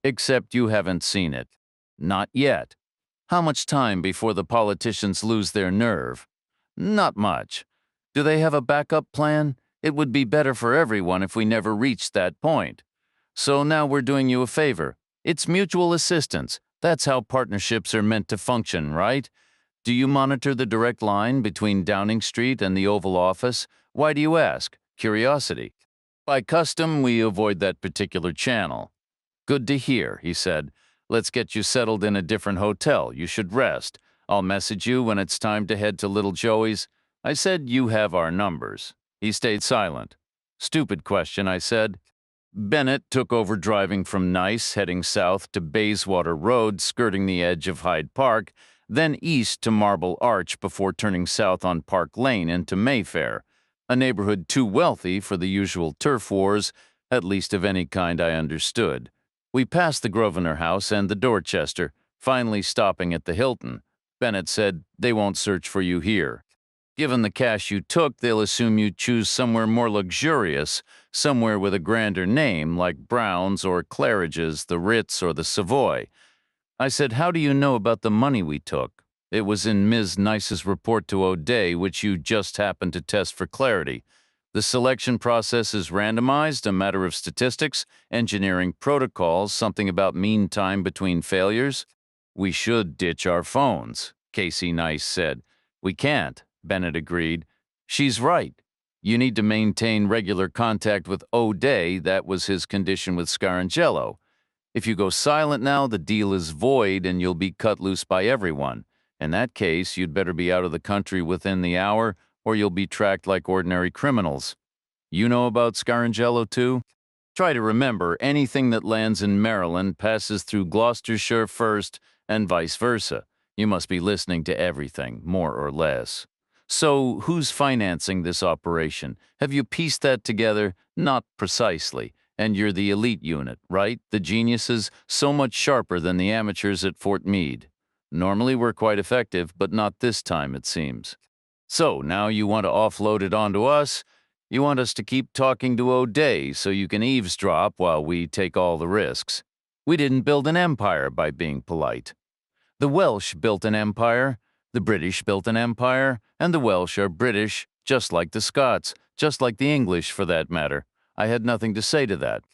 Except you haven't seen it. Not yet. How much time before the politicians lose their nerve? Not much. Do they have a backup plan? It would be better for everyone if we never reached that point. So now we're doing you a favor. It's mutual assistance. That's how partnerships are meant to function, right? Do you monitor the direct line between Downing Street and the Oval Office? Why do you ask? Curiosity. By custom, we avoid that particular channel. Good to hear, he said. Let's get you settled in a different hotel. You should rest. I'll message you when it's time to head to Little Joey's. I said you have our numbers. He stayed silent. Stupid question, I said. Bennett took over driving from Nice, heading south to Bayswater Road, skirting the edge of Hyde Park, then east to Marble Arch before turning south on Park Lane into Mayfair, a neighborhood too wealthy for the usual turf wars, at least of any kind I understood. We passed the Grosvenor House and the Dorchester, finally stopping at the Hilton. Bennett said, they won't search for you here. Given the cash you took, they'll assume you choose somewhere more luxurious, somewhere with a grander name, like Brown's or Claridge's, the Ritz or the Savoy. I said, how do you know about the money we took? It was in Ms. Nice's report to O'Day, which you just happened to test for clarity. The selection process is randomized, a matter of statistics, engineering protocols, something about mean time between failures. We should ditch our phones, Casey Nice said. We can't, Bennett agreed. She's right. You need to maintain regular contact with O'Day. That was his condition with Scarangello. If you go silent now, the deal is void and you'll be cut loose by everyone. In that case, you'd better be out of the country within the hour, or you'll be tracked like ordinary criminals. You know about Scarangello, too? Try to remember, anything that lands in Maryland passes through Gloucestershire first, and vice versa. You must be listening to everything, more or less. So, who's financing this operation? Have you pieced that together? Not precisely. And you're the elite unit, right? The geniuses, so much sharper than the amateurs at Fort Meade. Normally we're quite effective, but not this time, it seems. So, now you want to offload it onto us? You want us to keep talking to O'Day so you can eavesdrop while we take all the risks. We didn't build an empire by being polite. The Welsh built an empire, the British built an empire, and the Welsh are British, just like the Scots, just like the English for that matter. I had nothing to say to that.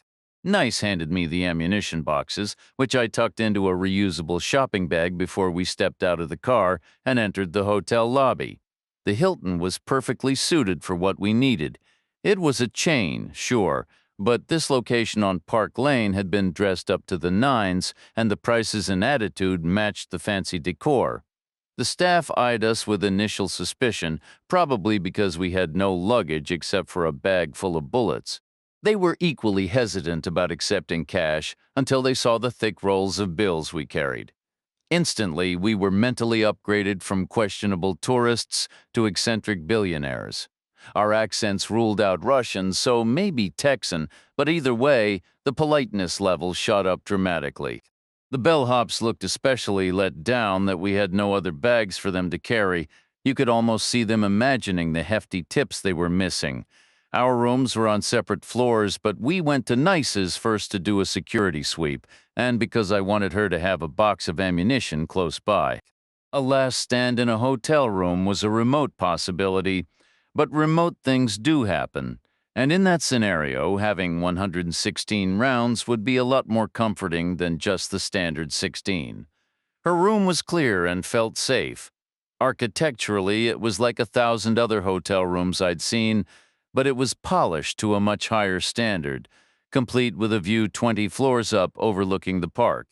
Nice handed me the ammunition boxes, which I tucked into a reusable shopping bag before we stepped out of the car and entered the hotel lobby. The Hilton was perfectly suited for what we needed. It was a chain, sure, but this location on Park Lane had been dressed up to the nines, and the prices and attitude matched the fancy decor. The staff eyed us with initial suspicion, probably because we had no luggage except for a bag full of bullets. They were equally hesitant about accepting cash until they saw the thick rolls of bills we carried. Instantly, we were mentally upgraded from questionable tourists to eccentric billionaires. Our accents ruled out Russian, so maybe Texan, but either way, the politeness level shot up dramatically. The bellhops looked especially let down that we had no other bags for them to carry. You could almost see them imagining the hefty tips they were missing. Our rooms were on separate floors, but we went to Nice's first to do a security sweep, and because I wanted her to have a box of ammunition close by. A last stand in a hotel room was a remote possibility, but remote things do happen. And in that scenario, having 116 rounds would be a lot more comforting than just the standard 16. Her room was clear and felt safe. Architecturally, it was like 1,000 other hotel rooms I'd seen, but it was polished to a much higher standard, complete with a view 20 floors up overlooking the park.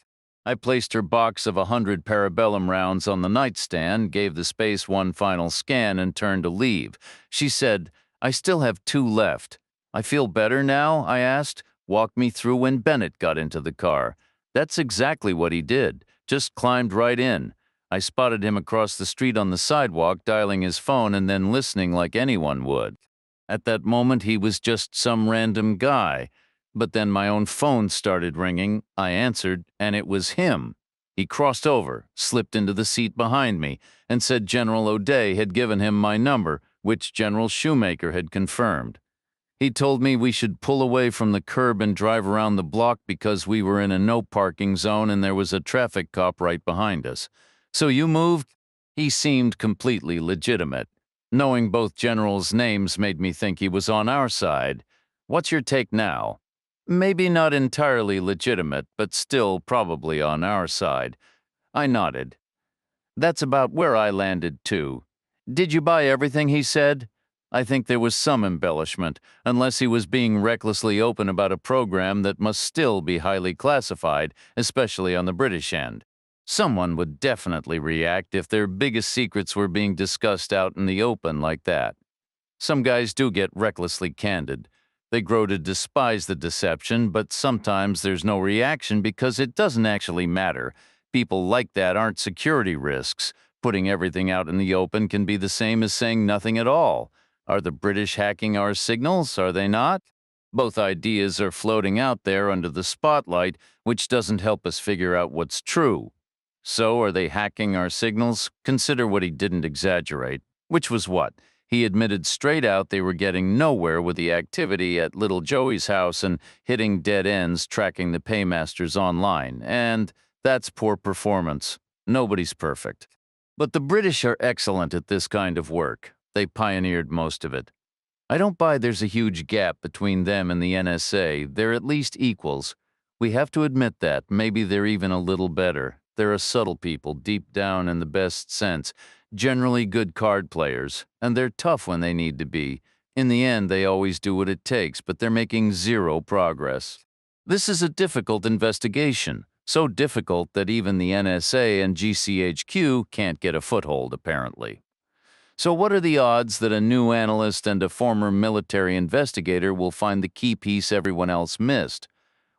I placed her box of 100 parabellum rounds on the nightstand, gave the space one final scan, and turned to leave. She said, "I still have 2 left." "I feel better now?" I asked. "Walk me through when Bennett got into the car." That's exactly what he did. Just climbed right in. I spotted him across the street on the sidewalk, dialing his phone and then listening like anyone would. At that moment, he was just some random guy. But then my own phone started ringing. I answered, and it was him. He crossed over, slipped into the seat behind me, and said General O'Day had given him my number, which General Shoemaker had confirmed. He told me we should pull away from the curb and drive around the block because we were in a no parking zone and there was a traffic cop right behind us. "So you moved?" He seemed completely legitimate. Knowing both generals' names made me think he was on our side. "What's your take now?" "Maybe not entirely legitimate, but still probably on our side." I nodded. "That's about where I landed, too." "Did you buy everything he said?" "I think there was some embellishment, unless he was being recklessly open about a program that must still be highly classified, especially on the British end. Someone would definitely react if their biggest secrets were being discussed out in the open like that. Some guys do get recklessly candid. They grow to despise the deception, but sometimes there's no reaction because it doesn't actually matter. People like that aren't security risks. Putting everything out in the open can be the same as saying nothing at all. Are the British hacking our signals? Are they not? Both ideas are floating out there under the spotlight, which doesn't help us figure out what's true. So are they hacking our signals? Consider what he didn't exaggerate. Which was what? He admitted straight out they were getting nowhere with the activity at Little Joey's house and hitting dead ends tracking the paymasters online. And that's poor performance. Nobody's perfect. But the British are excellent at this kind of work. They pioneered most of it. I don't buy there's a huge gap between them and the NSA. They're at least equals. We have to admit that. Maybe they're even a little better. They're a subtle people, deep down in the best sense, generally good card players, and they're tough when they need to be. In the end, they always do what it takes, but they're making zero progress. This is a difficult investigation, so difficult that even the NSA and GCHQ can't get a foothold, apparently. So what are the odds that a new analyst and a former military investigator will find the key piece everyone else missed?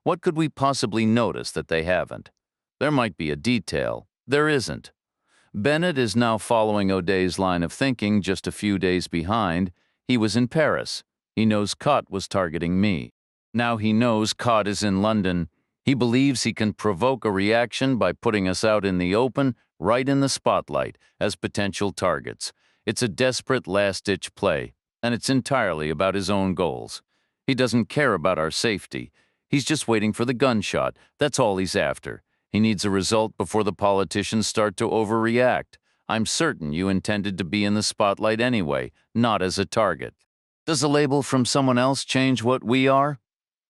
What could we possibly notice that they haven't? There might be a detail. There isn't. Bennett is now following O'Day's line of thinking just a few days behind. He was in Paris. He knows Cott was targeting me. Now he knows Cott is in London. He believes he can provoke a reaction by putting us out in the open, right in the spotlight, as potential targets. It's a desperate last-ditch play, and it's entirely about his own goals. He doesn't care about our safety. He's just waiting for the gunshot. That's all he's after. He needs a result before the politicians start to overreact. I'm certain you intended to be in the spotlight anyway, not as a target. Does a label from someone else change what we are?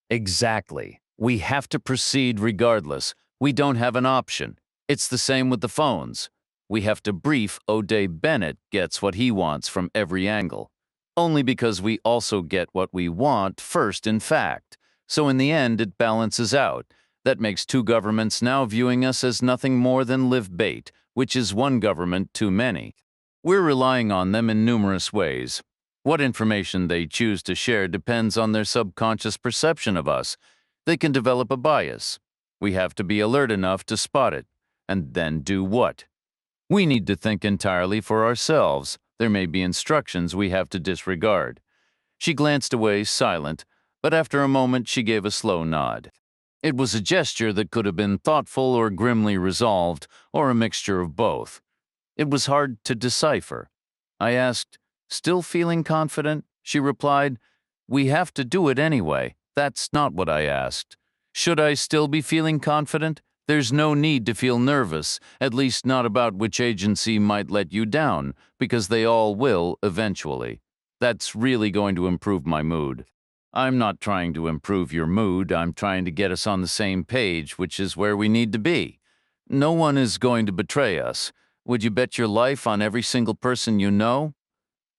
Exactly. We have to proceed regardless. We don't have an option. It's the same with the phones. We have to brief O'Day. Bennett gets what he wants from every angle. Only because we also get what we want first, in fact. So in the end, it balances out. That makes 2 governments now viewing us as nothing more than live bait, which is one government too many. We're relying on them in numerous ways. What information they choose to share depends on their subconscious perception of us. They can develop a bias. We have to be alert enough to spot it. And then do what? We need to think entirely for ourselves. There may be instructions we have to disregard. She glanced away, silent, but after a moment she gave a slow nod. It was a gesture that could have been thoughtful or grimly resolved, or a mixture of both. It was hard to decipher. I asked, "Still feeling confident?" She replied, "We have to do it anyway." That's not what I asked. Should I still be feeling confident? There's no need to feel nervous, at least not about which agency might let you down, because they all will eventually. That's really going to improve my mood. I'm not trying to improve your mood, I'm trying to get us on the same page, which is where we need to be. No one is going to betray us. Would you bet your life on every single person you know?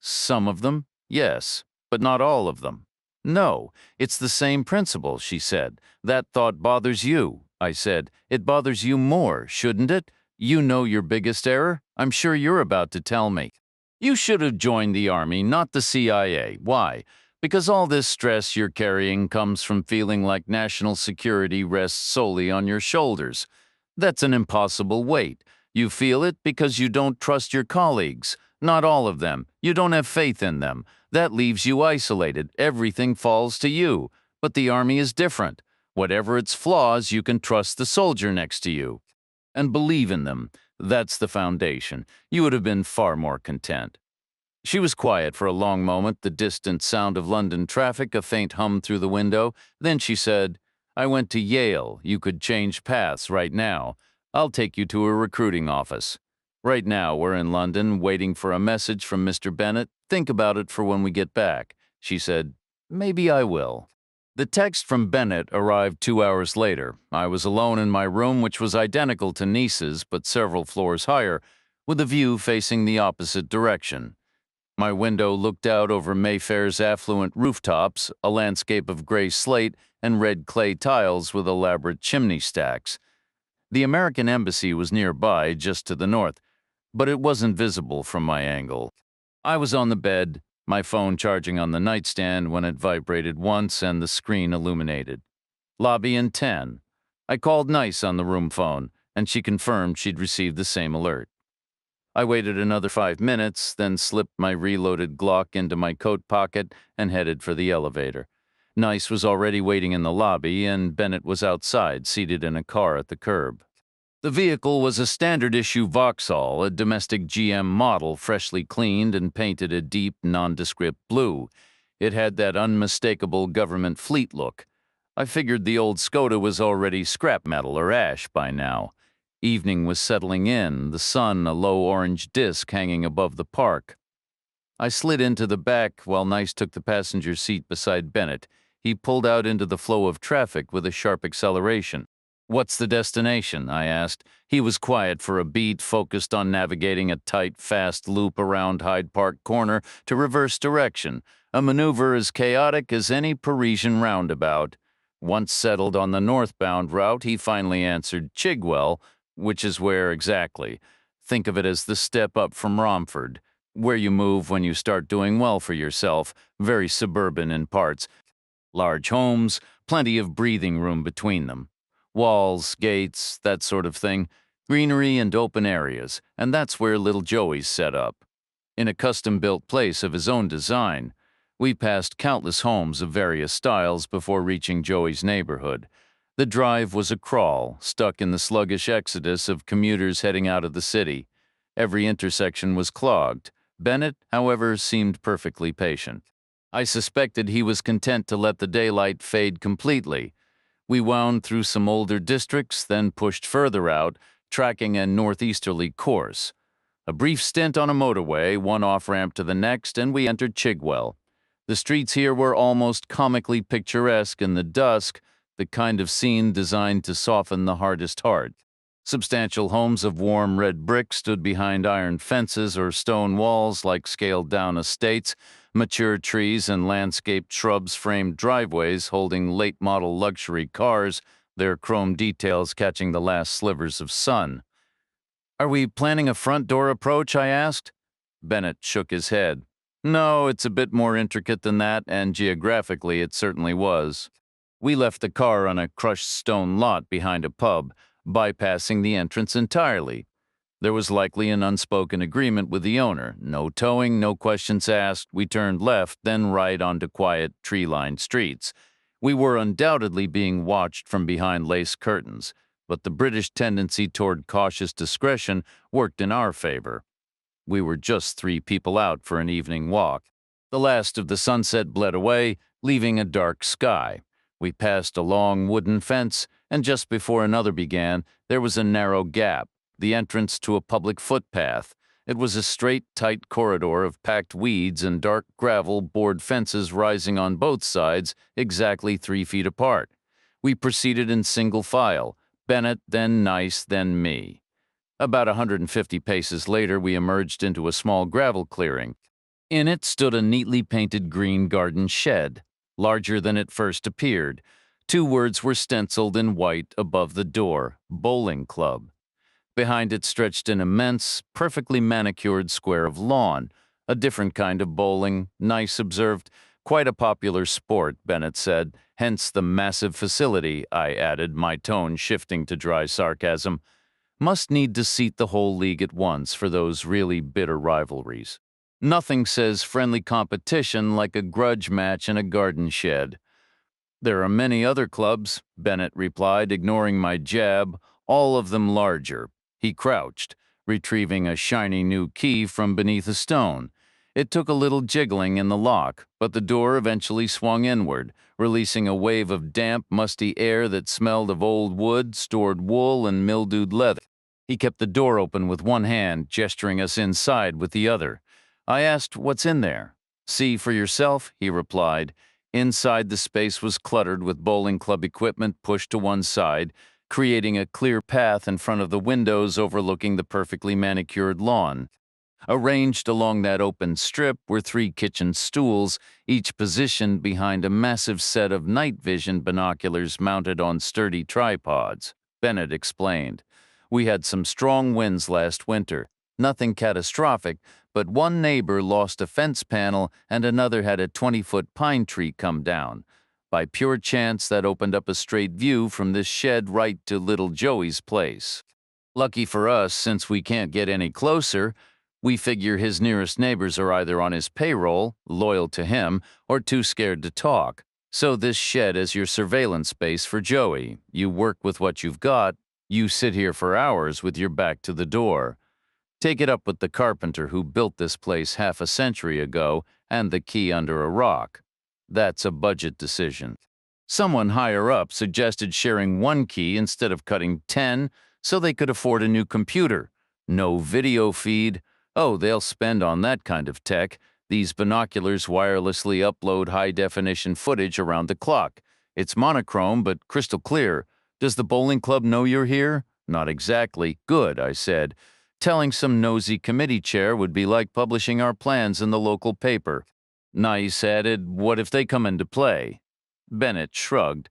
Some of them, yes, but not all of them. No, it's the same principle, she said. That thought bothers you, I said. It bothers you more, shouldn't it? You know your biggest error? I'm sure you're about to tell me. You should have joined the Army, not the CIA. Why? Because all this stress you're carrying comes from feeling like national security rests solely on your shoulders. That's an impossible weight. You feel it because you don't trust your colleagues. Not all of them. You don't have faith in them. That leaves you isolated. Everything falls to you. But the Army is different. Whatever its flaws, you can trust the soldier next to you. And believe in them. That's the foundation. You would have been far more content. She was quiet for a long moment, the distant sound of London traffic, a faint hum through the window. Then she said, I went to Yale. You could change paths right now. I'll take you to a recruiting office. Right now, we're in London, waiting for a message from Mr. Bennett. Think about it for when we get back. She said, maybe I will. The text from Bennett arrived 2 hours later. I was alone in my room, which was identical to Niece's, but several floors higher, with a view facing the opposite direction. My window looked out over Mayfair's affluent rooftops, a landscape of gray slate and red clay tiles with elaborate chimney stacks. The American embassy was nearby, just to the north, but it wasn't visible from my angle. I was on the bed, my phone charging on the nightstand when it vibrated once and the screen illuminated. Lobby in 10. I called Nice on the room phone, and she confirmed she'd received the same alert. I waited another 5 minutes, then slipped my reloaded Glock into my coat pocket and headed for the elevator. Nice was already waiting in the lobby, and Bennett was outside, seated in a car at the curb. The vehicle was a standard-issue Vauxhall, a domestic GM model, freshly cleaned and painted a deep, nondescript blue. It had that unmistakable government fleet look. I figured the old Skoda was already scrap metal or ash by now. Evening was settling in, the sun a low orange disk hanging above the park. I slid into the back while Nice took the passenger seat beside Bennett. He pulled out into the flow of traffic with a sharp acceleration. What's the destination? I asked. He was quiet for a beat, focused on navigating a tight, fast loop around Hyde Park Corner to reverse direction, a maneuver as chaotic as any Parisian roundabout. Once settled on the northbound route, he finally answered Chigwell, which is where exactly. Think of it as the step up from Romford, where you move when you start doing well for yourself, very suburban in parts. Large homes, plenty of breathing room between them. Walls, gates, that sort of thing, greenery and open areas, and that's where little Joey's set up. In a custom-built place of his own design. We passed countless homes of various styles before reaching Joey's neighborhood. The drive was a crawl, stuck in the sluggish exodus of commuters heading out of the city. Every intersection was clogged. Bennett, however, seemed perfectly patient. I suspected he was content to let the daylight fade completely. We wound through some older districts, then pushed further out, tracking a northeasterly course. A brief stint on a motorway, one off-ramp to the next, and we entered Chigwell. The streets here were almost comically picturesque in the dusk, the kind of scene designed to soften the hardest heart. Substantial homes of warm red brick stood behind iron fences or stone walls like scaled-down estates. Mature trees and landscaped shrubs framed driveways holding late-model luxury cars, their chrome details catching the last slivers of sun. Are we planning a front door approach? I asked. Bennett shook his head. No, it's a bit more intricate than that, and geographically it certainly was. We left the car on a crushed stone lot behind a pub, bypassing the entrance entirely. There was likely an unspoken agreement with the owner. No towing, no questions asked. We turned left, then right onto quiet, tree-lined streets. We were undoubtedly being watched from behind lace curtains, but the British tendency toward cautious discretion worked in our favor. We were just 3 people out for an evening walk. The last of the sunset bled away, leaving a dark sky. We passed a long wooden fence, And just before another began, there was a narrow gap, the entrance to a public footpath. It was a straight, tight corridor of packed weeds and dark gravel board fences rising on both sides, exactly 3 feet apart. We proceeded in single file, Bennett, then Nice, then me. About 150 paces later, we emerged into a small gravel clearing. In it stood a neatly painted green garden shed, larger than it first appeared. 2 words were stenciled in white above the door, Bowling Club. Behind it stretched an immense, perfectly manicured square of lawn. A different kind of bowling, Nice observed. Quite a popular sport, Bennett said. Hence the massive facility, I added, my tone shifting to dry sarcasm. Must need to seat the whole league at once for those really bitter rivalries. Nothing says friendly competition like a grudge match in a garden shed. There are many other clubs, Bennett replied, ignoring my jab, all of them larger. He crouched, retrieving a shiny new key from beneath a stone. It took a little jiggling in the lock, but the door eventually swung inward, releasing a wave of damp, musty air that smelled of old wood, stored wool, and mildewed leather. He kept the door open with one hand, gesturing us inside with the other. I asked, "What's in there?" "See for yourself," he replied. Inside, the space was cluttered with bowling club equipment pushed to one side, creating a clear path in front of the windows overlooking the perfectly manicured lawn. Arranged along that open strip were 3 kitchen stools, each positioned behind a massive set of night vision binoculars mounted on sturdy tripods. Bennett explained. We had some strong winds last winter. Nothing catastrophic, but one neighbor lost a fence panel and another had a 20-foot pine tree come down. By pure chance, that opened up a straight view from this shed right to little Joey's place. Lucky for us, since we can't get any closer, we figure his nearest neighbors are either on his payroll, loyal to him, or too scared to talk. So this shed is your surveillance space for Joey. You work with what you've got. You sit here for hours with your back to the door. Take it up with the carpenter who built this place half a century ago and the key under a rock. That's a budget decision. Someone higher up suggested sharing 1 key instead of cutting 10 so they could afford a new computer. No video feed. Oh, they'll spend on that kind of tech. These binoculars wirelessly upload high-definition footage around the clock. It's monochrome, but crystal clear. Does the bowling club know you're here? Not exactly. Good, I said. Telling some nosy committee chair would be like publishing our plans in the local paper. Nice added, what if they come into play? Bennett shrugged.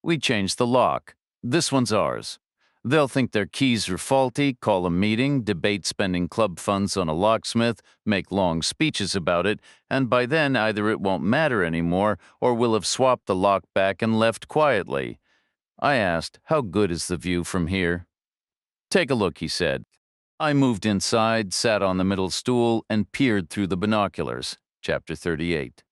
We changed the lock. This one's ours. They'll think their keys are faulty, call a meeting, debate spending club funds on a locksmith, make long speeches about it, and by then either it won't matter anymore or we'll have swapped the lock back and left quietly. I asked, how good is the view from here? Take a look, he said. I moved inside, sat on the middle stool, and peered through the binoculars. Chapter 38.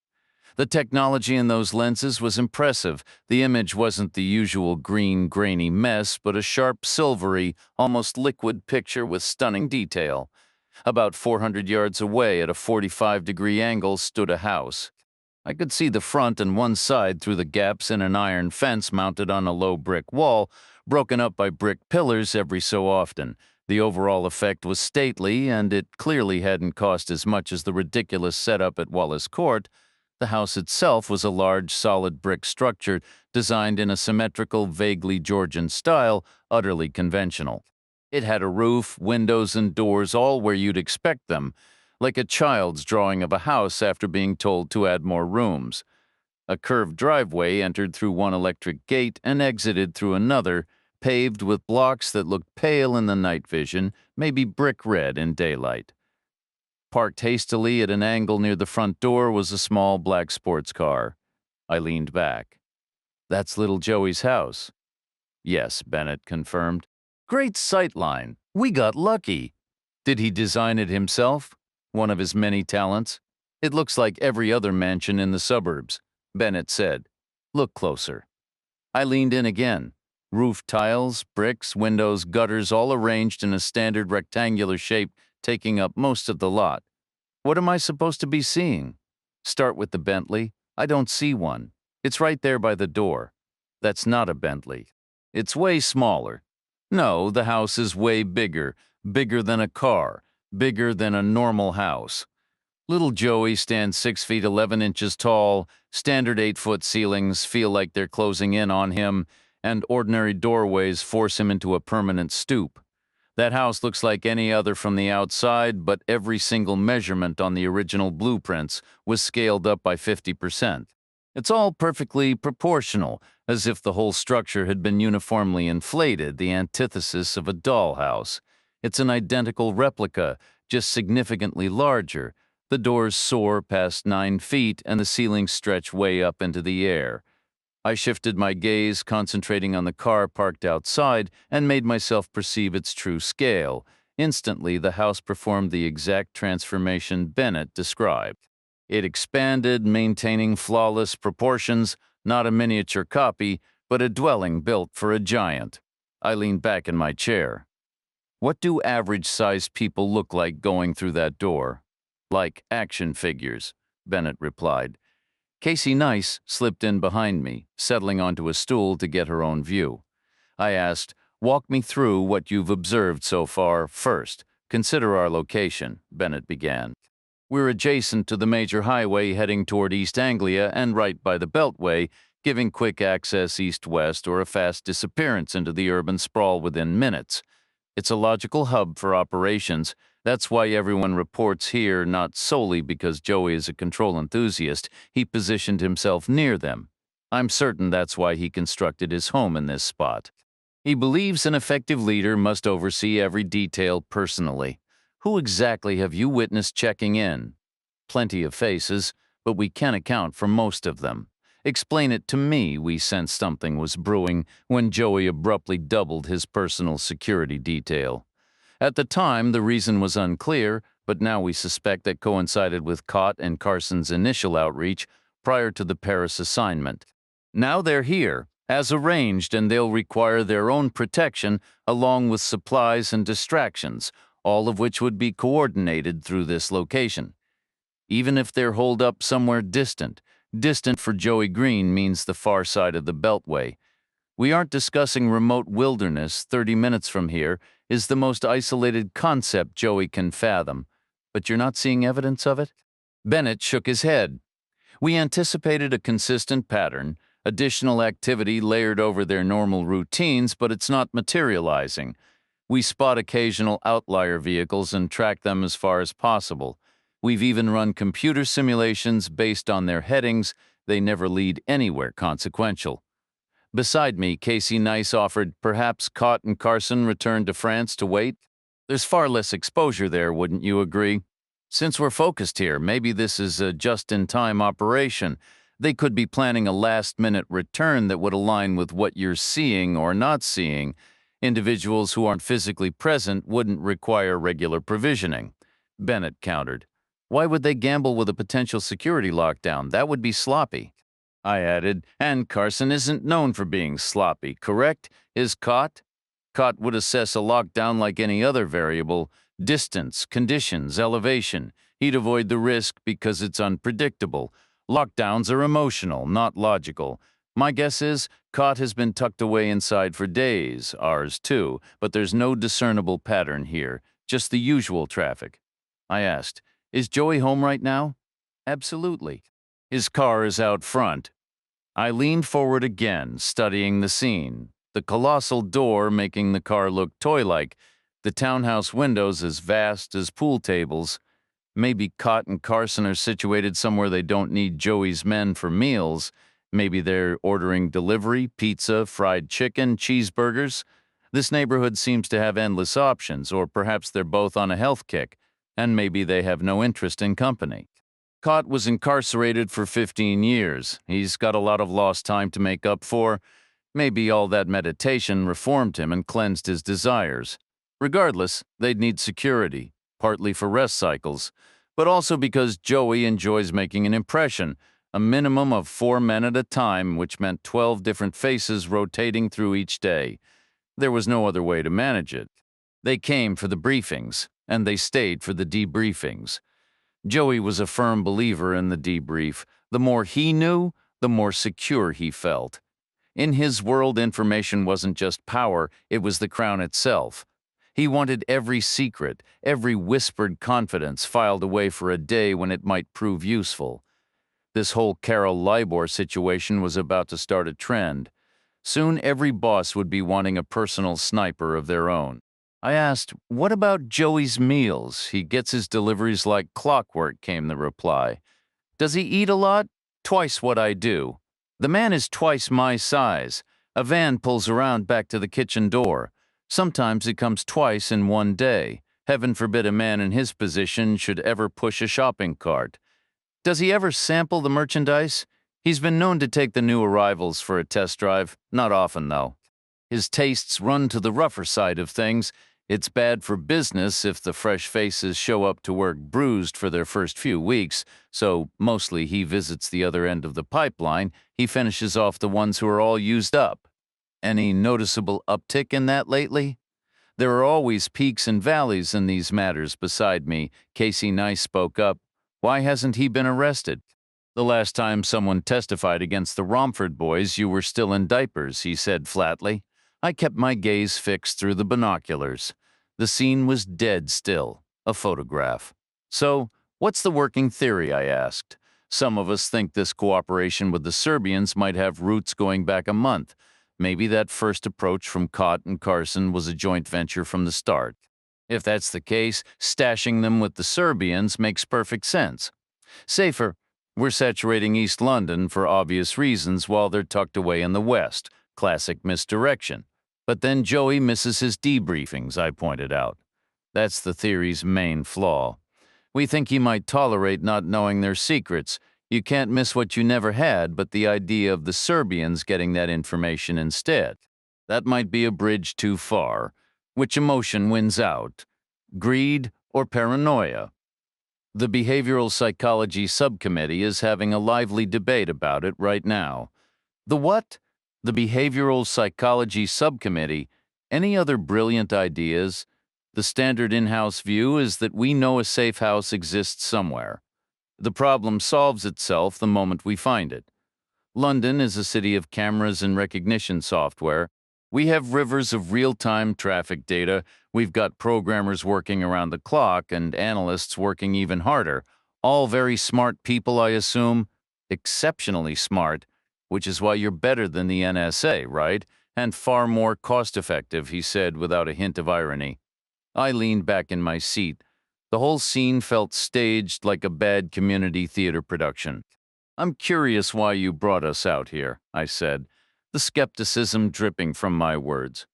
The technology in those lenses was impressive. The image wasn't the usual green, grainy mess, but a sharp, silvery, almost liquid picture with stunning detail. About 400 yards away, at a 45-degree angle, stood a house. I could see the front and one side through the gaps in an iron fence mounted on a low brick wall, broken up by brick pillars every so often. The overall effect was stately, and it clearly hadn't cost as much as the ridiculous setup at Wallace Court. The house itself was a large, solid brick structure designed in a symmetrical, vaguely Georgian style, utterly conventional. It had a roof, windows, and doors all where you'd expect them, like a child's drawing of a house after being told to add more rooms. A curved driveway entered through one electric gate and exited through another, paved with blocks that looked pale in the night vision, maybe brick red in daylight. Parked hastily at an angle near the front door was a small black sports car. I leaned back. That's little Joey's house. Yes, Bennett confirmed. Great sightline. We got lucky. Did he design it himself? One of his many talents? It looks like every other mansion in the suburbs, Bennett said. Look closer. I leaned in again. Roof tiles, bricks, windows, gutters, all arranged in a standard rectangular shape, taking up most of the lot. What am I supposed to be seeing? Start with the Bentley. I don't see one. It's right there by the door. That's not a Bentley. It's way smaller. No, the house is way bigger, bigger than a car, bigger than a normal house. Little Joey stands 6 feet 11 inches tall, standard 8-foot ceilings feel like they're closing in on him, and ordinary doorways force him into a permanent stoop. That house looks like any other from the outside, but every single measurement on the original blueprints was scaled up by 50%. It's all perfectly proportional, as if the whole structure had been uniformly inflated, the antithesis of a dollhouse. It's an identical replica, just significantly larger. The doors soar past 9 feet, and the ceilings stretch way up into the air. I shifted my gaze, concentrating on the car parked outside, and made myself perceive its true scale. Instantly, the house performed the exact transformation Bennett described. It expanded, maintaining flawless proportions, not a miniature copy, but a dwelling built for a giant. I leaned back in my chair. What do average-sized people look like going through that door? Like action figures, Bennett replied. Casey Nice slipped in behind me, settling onto a stool to get her own view. I asked, "Walk me through what you've observed so far first. Consider our location," Bennett began. We're adjacent to the major highway heading toward East Anglia and right by the Beltway, giving quick access east-west or a fast disappearance into the urban sprawl within minutes. It's a logical hub for operations. That's why everyone reports here, not solely because Joey is a control enthusiast. He positioned himself near them. I'm certain that's why he constructed his home in this spot. He believes an effective leader must oversee every detail personally. Who exactly have you witnessed checking in? Plenty of faces, but we can't account for most of them. Explain it to me, we sensed something was brewing when Joey abruptly doubled his personal security detail. At the time, the reason was unclear, but now we suspect that coincided with Cott and Carson's initial outreach prior to the Paris assignment. Now they're here, as arranged, and they'll require their own protection along with supplies and distractions, all of which would be coordinated through this location. Even if they're holed up somewhere distant for Joey Green means the far side of the Beltway. We aren't discussing remote wilderness. 30 minutes from here is the most isolated concept Joey can fathom. But you're not seeing evidence of it? Bennett shook his head. We anticipated a consistent pattern, additional activity layered over their normal routines, but it's not materializing. We spot occasional outlier vehicles and track them as far as possible. We've even run computer simulations based on their headings. They never lead anywhere consequential. Beside me, Casey Nice offered, perhaps Cott and Carson returned to France to wait. There's far less exposure there, wouldn't you agree? Since we're focused here, maybe this is a just-in-time operation. They could be planning a last-minute return that would align with what you're seeing or not seeing. Individuals who aren't physically present wouldn't require regular provisioning. Bennett countered. Why would they gamble with a potential security lockdown? That would be sloppy. I added, and Carson isn't known for being sloppy, correct? Is Cott? Cott would assess a lockdown like any other variable. Distance, conditions, elevation. He'd avoid the risk because it's unpredictable. Lockdowns are emotional, not logical. My guess is Cott has been tucked away inside for days, ours too, but there's no discernible pattern here, just the usual traffic. I asked, is Joey home right now? Absolutely. His car is out front. I leaned forward again, studying the scene. The colossal door making the car look toy-like, the townhouse windows as vast as pool tables. Maybe Cott and Carson are situated somewhere they don't need Joey's men for meals. Maybe they're ordering delivery, pizza, fried chicken, cheeseburgers. This neighborhood seems to have endless options, or perhaps they're both on a health kick, and maybe they have no interest in company. Cott was incarcerated for 15 years. He's got a lot of lost time to make up for. Maybe all that meditation reformed him and cleansed his desires. Regardless, they'd need security, partly for rest cycles, but also because Joey enjoys making an impression, a minimum of 4 men at a time, which meant 12 different faces rotating through each day. There was no other way to manage it. They came for the briefings, and they stayed for the debriefings. Joey was a firm believer in the debrief. The more he knew, the more secure he felt. In his world, information wasn't just power, it was the crown itself. He wanted every secret, every whispered confidence filed away for a day when it might prove useful. This whole Carol Libor situation was about to start a trend. Soon every boss would be wanting a personal sniper of their own. I asked, "What about Joey's meals? He gets his deliveries like clockwork," came the reply. "Does he eat a lot? Twice what I do. The man is twice my size. A van pulls around back to the kitchen door. Sometimes it comes twice in one day. Heaven forbid a man in his position should ever push a shopping cart. Does he ever sample the merchandise? He's been known to take the new arrivals for a test drive. Not often, though. His tastes run to the rougher side of things. It's bad for business if the fresh faces show up to work bruised for their first few weeks, so mostly he visits the other end of the pipeline. He finishes off the ones who are all used up. Any noticeable uptick in that lately?" "There are always peaks and valleys in these matters." Beside me, Casey Nice spoke up. "Why hasn't he been arrested?" "The last time someone testified against the Romford boys, you were still in diapers," he said flatly. I kept my gaze fixed through the binoculars. The scene was dead still, a photograph. "So, what's the working theory?" I asked. "Some of us think this cooperation with the Serbians might have roots going back a month. Maybe that first approach from Cott and Carson was a joint venture from the start. If that's the case, stashing them with the Serbians makes perfect sense. Safer, we're saturating East London for obvious reasons while they're tucked away in the West. Classic misdirection. But then Joey misses his debriefings," I pointed out. "That's the theory's main flaw. We think he might tolerate not knowing their secrets. You can't miss what you never had, but the idea of the Serbians getting that information instead. That might be a bridge too far. Which emotion wins out? Greed or paranoia?" The Behavioral Psychology Subcommittee is having a lively debate about it right now. The what? The Behavioral Psychology Subcommittee. Any other brilliant ideas? The standard in-house view is that we know a safe house exists somewhere. The problem solves itself the moment we find it. London is a city of cameras and recognition software. We have rivers of real-time traffic data. We've got programmers working around the clock and analysts working even harder. All very smart people, I assume. Exceptionally smart, which is why you're better than the NSA, right? And far more cost-effective, he said without a hint of irony. I leaned back in my seat. The whole scene felt staged like a bad community theater production. "I'm curious why you brought us out here," I said, the skepticism dripping from my words.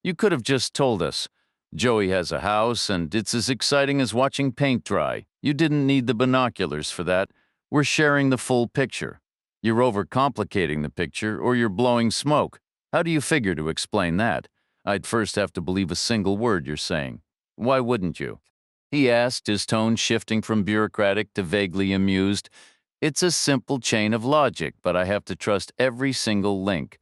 "You could have just told us. Joey has a house, and it's as exciting as watching paint dry. You didn't need the binoculars for that. We're sharing the full picture. You're overcomplicating the picture, or you're blowing smoke. How do you figure to explain that? I'd first have to believe a single word you're saying. Why wouldn't you?" he asked, his tone shifting from bureaucratic to vaguely amused. "It's a simple chain of logic, but I have to trust every single link."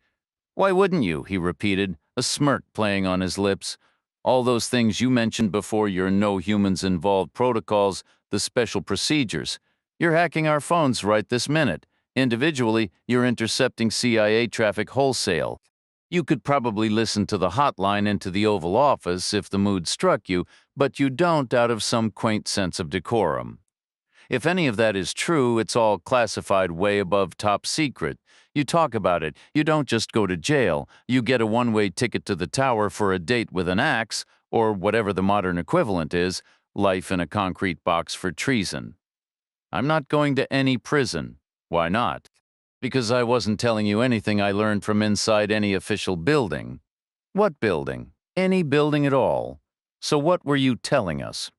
"Why wouldn't you?" he repeated, a smirk playing on his lips. "All those things you mentioned before, your no humans involved protocols, the special procedures. You're hacking our phones right this minute. Individually, you're intercepting CIA traffic wholesale. You could probably listen to the hotline into the Oval Office if the mood struck you, but you don't out of some quaint sense of decorum. If any of that is true, it's all classified way above top secret. You talk about it. You don't just go to jail. You get a one-way ticket to the tower for a date with an axe, or whatever the modern equivalent is, life in a concrete box for treason. I'm not going to any prison. Why not? Because I wasn't telling you anything I learned from inside any official building. What building? Any building at all. So what were you telling us?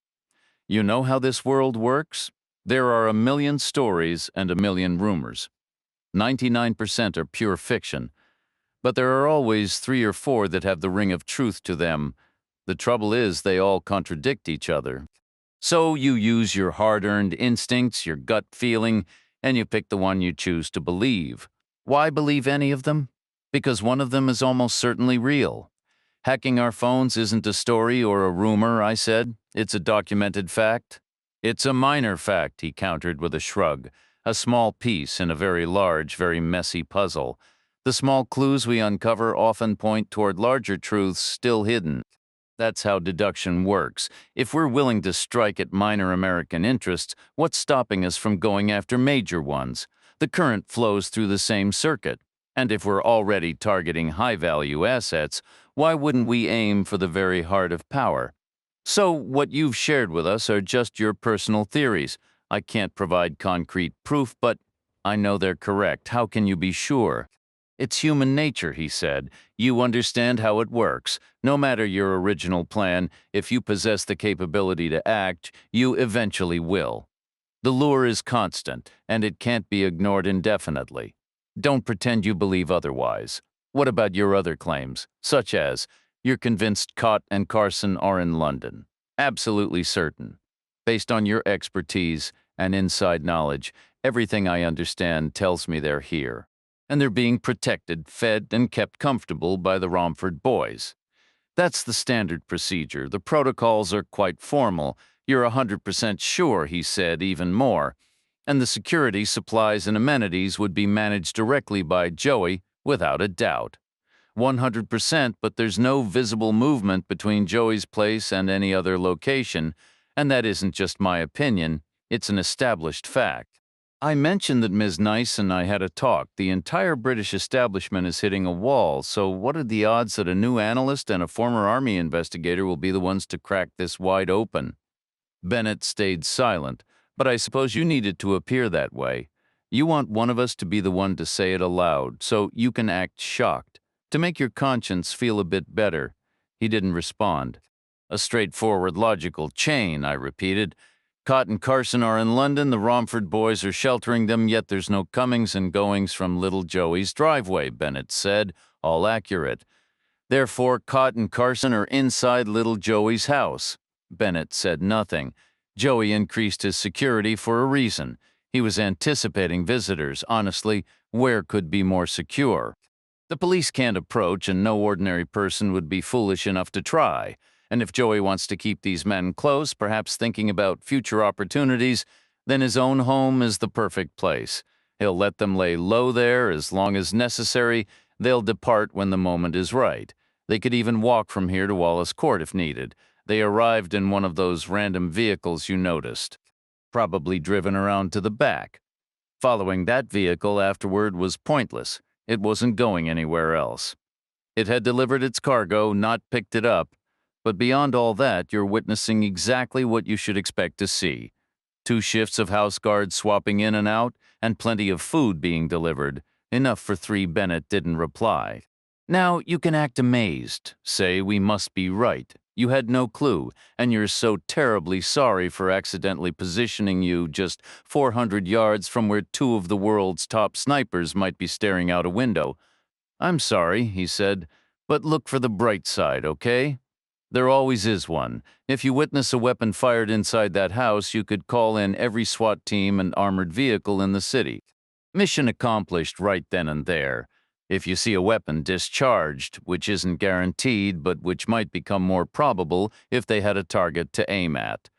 You know how this world works? There are a million stories and a million rumors. 99% are pure fiction, but there are always 3 or 4 that have the ring of truth to them. The trouble is they all contradict each other. So you use your hard-earned instincts, your gut feeling, and you pick the one you choose to believe. Why believe any of them? Because one of them is almost certainly real. Hacking our phones isn't a story or a rumor, I said. It's a documented fact. It's a minor fact, he countered with a shrug, a small piece in a very large, very messy puzzle. The small clues we uncover often point toward larger truths still hidden. That's how deduction works. If we're willing to strike at minor American interests, what's stopping us from going after major ones? The current flows through the same circuit. And if we're already targeting high-value assets, why wouldn't we aim for the very heart of power? So, what you've shared with us are just your personal theories. I can't provide concrete proof, but I know they're correct. How can you be sure? It's human nature, he said. You understand how it works. No matter your original plan, if you possess the capability to act, you eventually will. The lure is constant, and it can't be ignored indefinitely. Don't pretend you believe otherwise. What about your other claims, such as, you're convinced Cott and Carson are in London? Absolutely certain. Based on your expertise and inside knowledge, everything I understand tells me they're here. And they're being protected, fed, and kept comfortable by the Romford boys. That's the standard procedure. The protocols are quite formal. You're 100% sure, he said, even more. And the security, supplies, and amenities would be managed directly by Joey, without a doubt. 100%, but there's no visible movement between Joey's place and any other location, and that isn't just my opinion, it's an established fact. I mentioned that Ms. Nice and I had a talk. The entire British establishment is hitting a wall, so what are the odds that a new analyst and a former army investigator will be the ones to crack this wide open? Bennett stayed silent, but I suppose you needed to appear that way. You want one of us to be the one to say it aloud, so you can act shocked, to make your conscience feel a bit better. He didn't respond. A straightforward, logical chain, I repeated. Cott and Carson are in London, the Romford boys are sheltering them, yet there's no comings and goings from little Joey's driveway, Bennett said, all accurate. Therefore, Cott and Carson are inside little Joey's house. Bennett said nothing. Joey increased his security for a reason. He was anticipating visitors. Honestly, where could be more secure? The police can't approach, and no ordinary person would be foolish enough to try. And if Joey wants to keep these men close, perhaps thinking about future opportunities, then his own home is the perfect place. He'll let them lay low there as long as necessary. They'll depart when the moment is right. They could even walk from here to Wallace Court if needed. They arrived in one of those random vehicles you noticed, probably driven around to the back. Following that vehicle afterward was pointless. It wasn't going anywhere else. It had delivered its cargo, not picked it up. But beyond all that, you're witnessing exactly what you should expect to see. 2 shifts of house guards swapping in and out, and plenty of food being delivered. Enough for 3. Bennett didn't reply. Now, you can act amazed, say we must be right. You had no clue, and you're so terribly sorry for accidentally positioning you just 400 yards from where 2 of the world's top snipers might be staring out a window. I'm sorry, he said, but look for the bright side, okay? There always is one. If you witness a weapon fired inside that house, you could call in every SWAT team and armored vehicle in the city. Mission accomplished right then and there. If you see a weapon discharged, which isn't guaranteed, but which might become more probable if they had a target to aim at.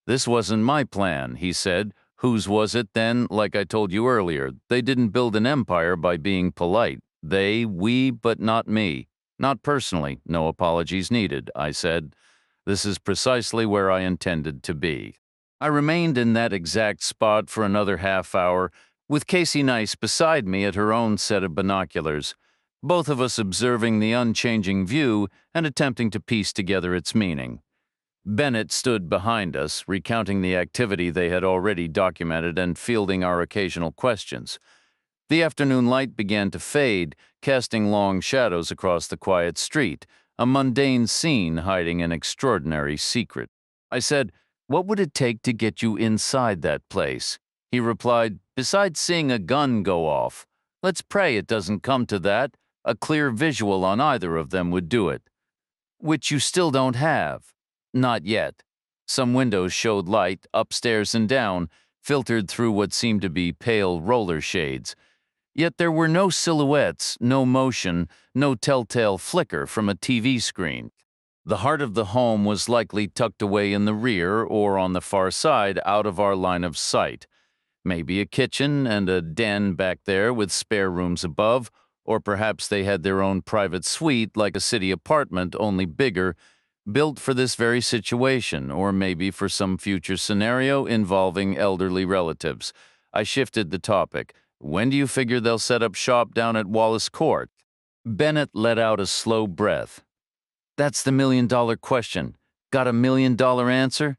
This wasn't my plan, he said. Whose was it then? Like I told you earlier, they didn't build an empire by being polite. We, but not me. Not personally, no apologies needed, I said. This is precisely where I intended to be. I remained in that exact spot for another half hour, with Casey Nice beside me at her own set of binoculars, both of us observing the unchanging view and attempting to piece together its meaning. Bennett stood behind us, recounting the activity they had already documented and fielding our occasional questions. The afternoon light began to fade, casting long shadows across the quiet street, a mundane scene hiding an extraordinary secret. I said, "What would it take to get you inside that place?" He replied, "Besides seeing a gun go off. Let's pray it doesn't come to that. A clear visual on either of them would do it." "Which you still don't have." "Not yet." Some windows showed light, upstairs and down, filtered through what seemed to be pale roller shades. Yet there were no silhouettes, no motion, no telltale flicker from a TV screen. The heart of the home was likely tucked away in the rear or on the far side out of our line of sight. Maybe a kitchen and a den back there with spare rooms above, Or perhaps they had their own private suite, like a city apartment, only bigger, built for this very situation, or maybe for some future scenario involving elderly relatives. I shifted the topic. When do you figure they'll set up shop down at Wallace Court? Bennett let out a slow breath. That's the million-dollar question. Got a million-dollar answer?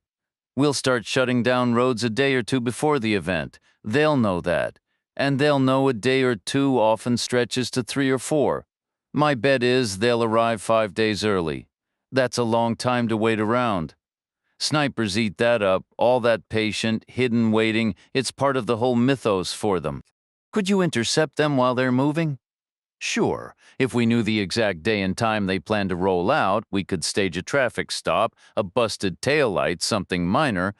We'll start shutting down roads a day or two before the event. They'll know that. And they'll know a day or two often stretches to 3 or 4. My bet is they'll arrive 5 days early. That's a long time to wait around. Snipers eat that up, all that patient, hidden waiting. It's part of the whole mythos for them. Could you intercept them while they're moving? Sure, if we knew the exact day and time they plan to roll out, we could stage a traffic stop, a busted taillight, something minor,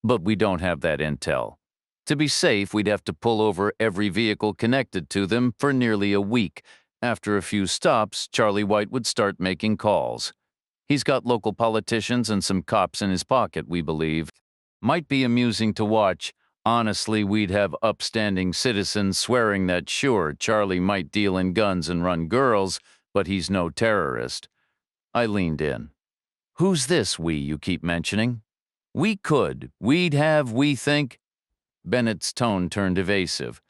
but we don't have that intel. To be safe, we'd have to pull over every vehicle connected to them for nearly a week. After a few stops, Charlie White would start making calls. He's got local politicians and some cops in his pocket, we believe. Might be amusing to watch. Honestly, we'd have upstanding citizens swearing that sure, Charlie might deal in guns and run girls, but he's no terrorist. I leaned in. Who's this we you keep mentioning? We could. We think. Bennett's tone turned evasive.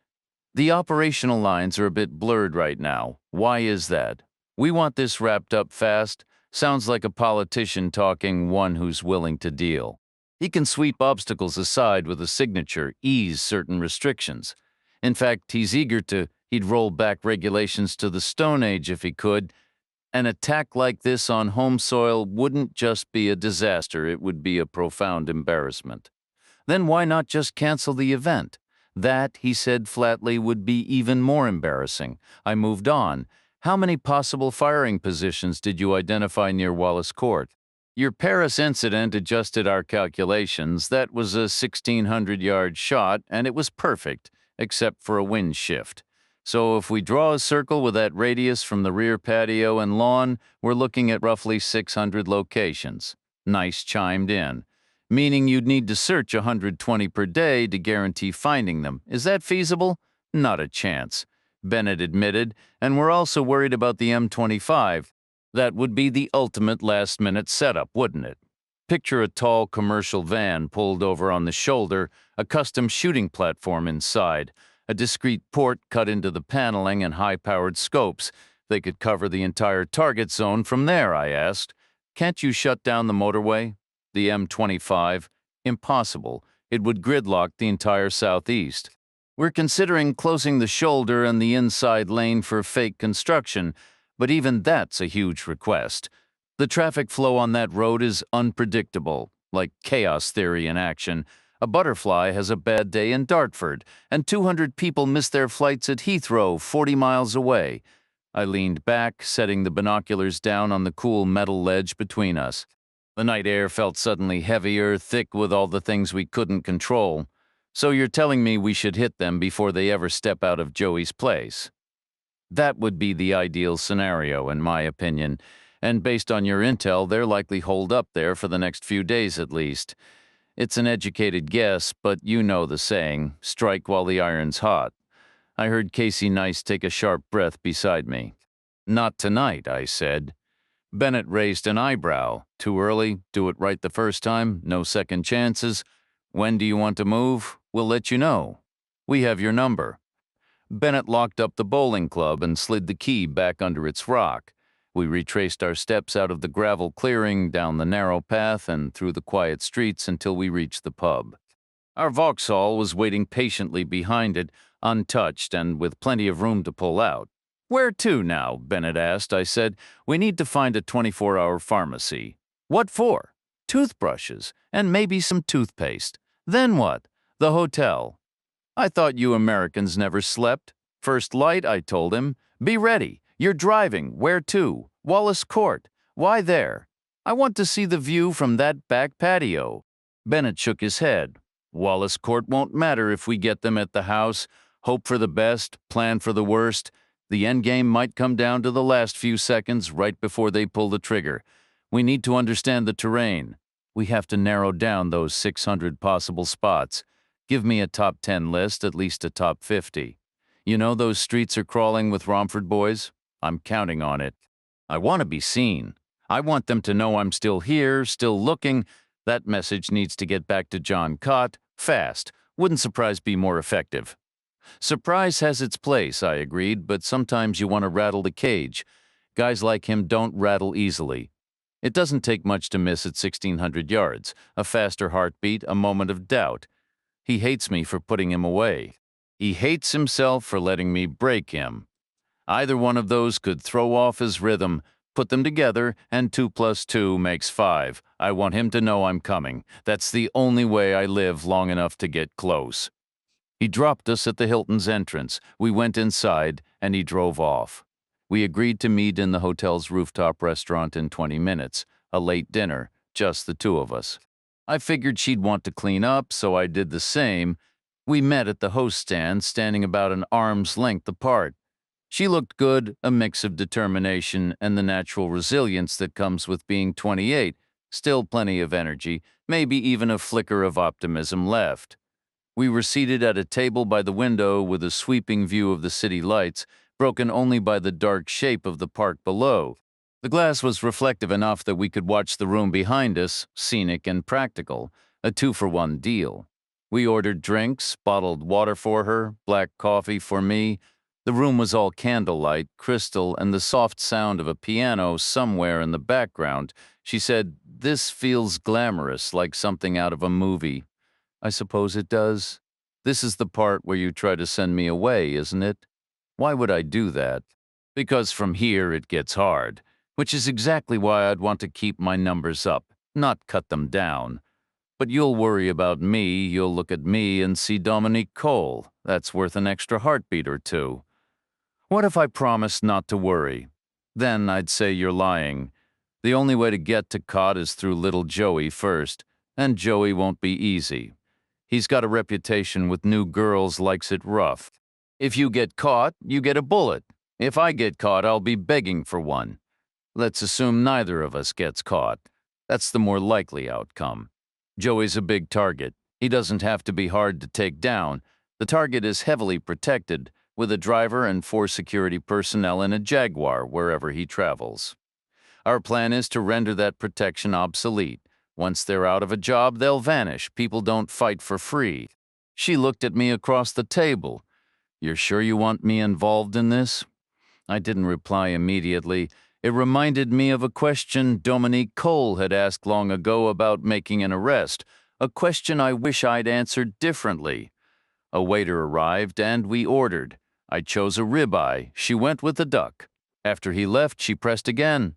The operational lines are a bit blurred right now. Why is that? We want this wrapped up fast. Sounds like a politician talking, one who's willing to deal. He can sweep obstacles aside with a signature, ease certain restrictions. In fact, he'd roll back regulations to the Stone Age if he could. An attack like this on home soil wouldn't just be a disaster, it would be a profound embarrassment. Then why not just cancel the event? That, he said flatly, would be even more embarrassing. I moved on. How many possible firing positions did you identify near Wallace Court? Your Paris incident adjusted our calculations. That was a 1,600-yard shot, and it was perfect, except for a wind shift. So if we draw a circle with that radius from the rear patio and lawn, we're looking at roughly 600 locations. Nice chimed in. Meaning you'd need to search 120 per day to guarantee finding them. Is that feasible? Not a chance, Bennett admitted, and we're also worried about the M25. That would be the ultimate last-minute setup, wouldn't it? Picture a tall commercial van pulled over on the shoulder, a custom shooting platform inside, a discrete port cut into the paneling and high-powered scopes. They could cover the entire target zone from there, I asked. Can't you shut down the motorway? The M25? Impossible. It would gridlock the entire southeast. We're considering closing the shoulder and the inside lane for fake construction, but even that's a huge request. The traffic flow on that road is unpredictable, like chaos theory in action. A butterfly has a bad day in Dartford, and 200 people miss their flights at Heathrow, 40 miles away. I leaned back, setting the binoculars down on the cool metal ledge between us. The night air felt suddenly heavier, thick with all the things we couldn't control. So you're telling me we should hit them before they ever step out of Joey's place? That would be the ideal scenario, in my opinion, and based on your intel, they're likely holed up there for the next few days at least. It's an educated guess, but you know the saying, strike while the iron's hot. I heard Casey Nice take a sharp breath beside me. Not tonight, I said. Bennett raised an eyebrow. Too early? Do it right the first time? No second chances? When do you want to move? We'll let you know. We have your number. Bennett locked up the bowling club and slid the key back under its rock. We retraced our steps out of the gravel clearing, down the narrow path, and through the quiet streets until we reached the pub. Our Vauxhall was waiting patiently behind it, untouched and with plenty of room to pull out. Where to now? Bennett asked. I said, we need to find a 24-hour pharmacy. What for? Toothbrushes, and maybe some toothpaste. Then what? The hotel. I thought you Americans never slept. First light, I told him. Be ready. You're driving. Where to? Wallace Court. Why there? I want to see the view from that back patio. Bennett shook his head. Wallace Court won't matter if we get them at the house. Hope for the best, plan for the worst. The endgame might come down to the last few seconds right before they pull the trigger. We need to understand the terrain. We have to narrow down those 600 possible spots. Give me a top 10 list, at least a top 50. You know those streets are crawling with Romford boys? I'm counting on it. I want to be seen. I want them to know I'm still here, still looking. That message needs to get back to John Cott, fast. Wouldn't surprise be more effective. Surprise has its place, I agreed, but sometimes you want to rattle the cage. Guys like him don't rattle easily. It doesn't take much to miss at 1,600 yards, a faster heartbeat, a moment of doubt. He hates me for putting him away. He hates himself for letting me break him. Either one of those could throw off his rhythm. Put them together, and 2 + 2 makes 5. I want him to know I'm coming. That's the only way I live long enough to get close. He dropped us at the Hilton's entrance. We went inside, and he drove off. We agreed to meet in the hotel's rooftop restaurant in 20 minutes, a late dinner, just the two of us. I figured she'd want to clean up, so I did the same. We met at the host stand, standing about an arm's length apart. She looked good, a mix of determination and the natural resilience that comes with being 28, still plenty of energy, maybe even a flicker of optimism left. We were seated at a table by the window with a sweeping view of the city lights, broken only by the dark shape of the park below. The glass was reflective enough that we could watch the room behind us, scenic and practical, a 2-for-1 deal. We ordered drinks, bottled water for her, black coffee for me. The room was all candlelight, crystal, and the soft sound of a piano somewhere in the background. She said, "This feels glamorous, like something out of a movie." I suppose it does. This is the part where you try to send me away, isn't it? Why would I do that? Because from here it gets hard, which is exactly why I'd want to keep my numbers up, not cut them down. But you'll worry about me, you'll look at me and see Dominique Cole. That's worth an extra heartbeat or two. What if I promised not to worry? Then I'd say you're lying. The only way to get to Cott is through little Joey first, and Joey won't be easy. He's got a reputation with new girls, likes it rough. If you get caught, you get a bullet. If I get caught, I'll be begging for one. Let's assume neither of us gets caught. That's the more likely outcome. Joey's a big target. He doesn't have to be hard to take down. The target is heavily protected, with a driver and 4 security personnel in a Jaguar wherever he travels. Our plan is to render that protection obsolete. Once they're out of a job, they'll vanish. People don't fight for free. She looked at me across the table. "You're sure you want me involved in this?" I didn't reply immediately. It reminded me of a question Dominique Cole had asked long ago about making an arrest, a question I wish I'd answered differently. A waiter arrived, and we ordered. I chose a ribeye. She went with a duck. After he left, she pressed again.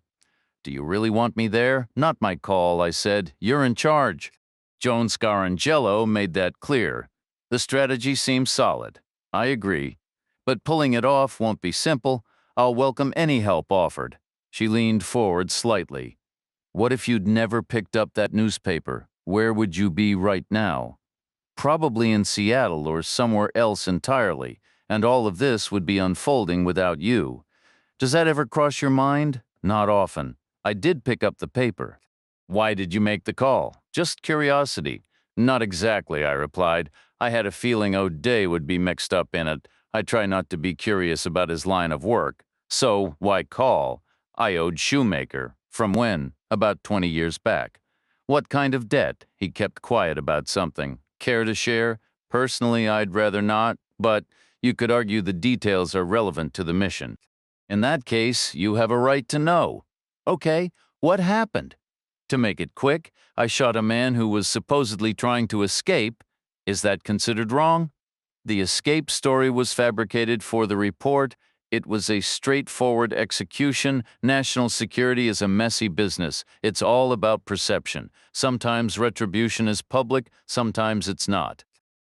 "Do you really want me there?" "Not my call," I said. "You're in charge." Joan Scarangello made that clear. The strategy seems solid. I agree. But pulling it off won't be simple. I'll welcome any help offered. She leaned forward slightly. "What if you'd never picked up that newspaper? Where would you be right now?" "Probably in Seattle or somewhere else entirely, and all of this would be unfolding without you. Does that ever cross your mind?" "Not often. I did pick up the paper." "Why did you make the call?" "Just curiosity." "Not exactly," I replied. I had a feeling O'Day would be mixed up in it. I try not to be curious about his line of work. So, why call? I owed Shoemaker. From when? About 20 years back. What kind of debt? He kept quiet about something. Care to share? Personally, I'd rather not, but you could argue the details are relevant to the mission. In that case, you have a right to know. Okay, what happened? To make it quick, I shot a man who was supposedly trying to escape. Is that considered wrong? The escape story was fabricated for the report. It was a straightforward execution. National security is a messy business. It's all about perception. Sometimes retribution is public, sometimes it's not.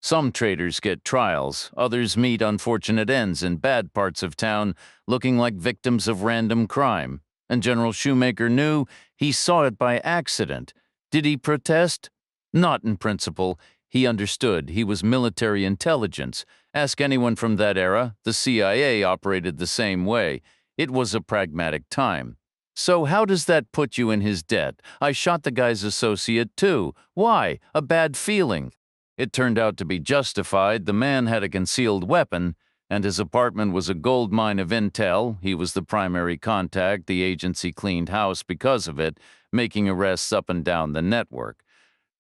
Some traitors get trials, others meet unfortunate ends in bad parts of town, looking like victims of random crime. And General Shoemaker knew. He saw it by accident. Did he protest? Not in principle. He understood. He was military intelligence. Ask anyone from that era. The CIA operated the same way. It was a pragmatic time. So how does that put you in his debt? I shot the guy's associate too. Why? A bad feeling. It turned out to be justified. The man had a concealed weapon. And his apartment was a gold mine of intel. He was the primary contact. The agency cleaned house because of it, making arrests up and down the network.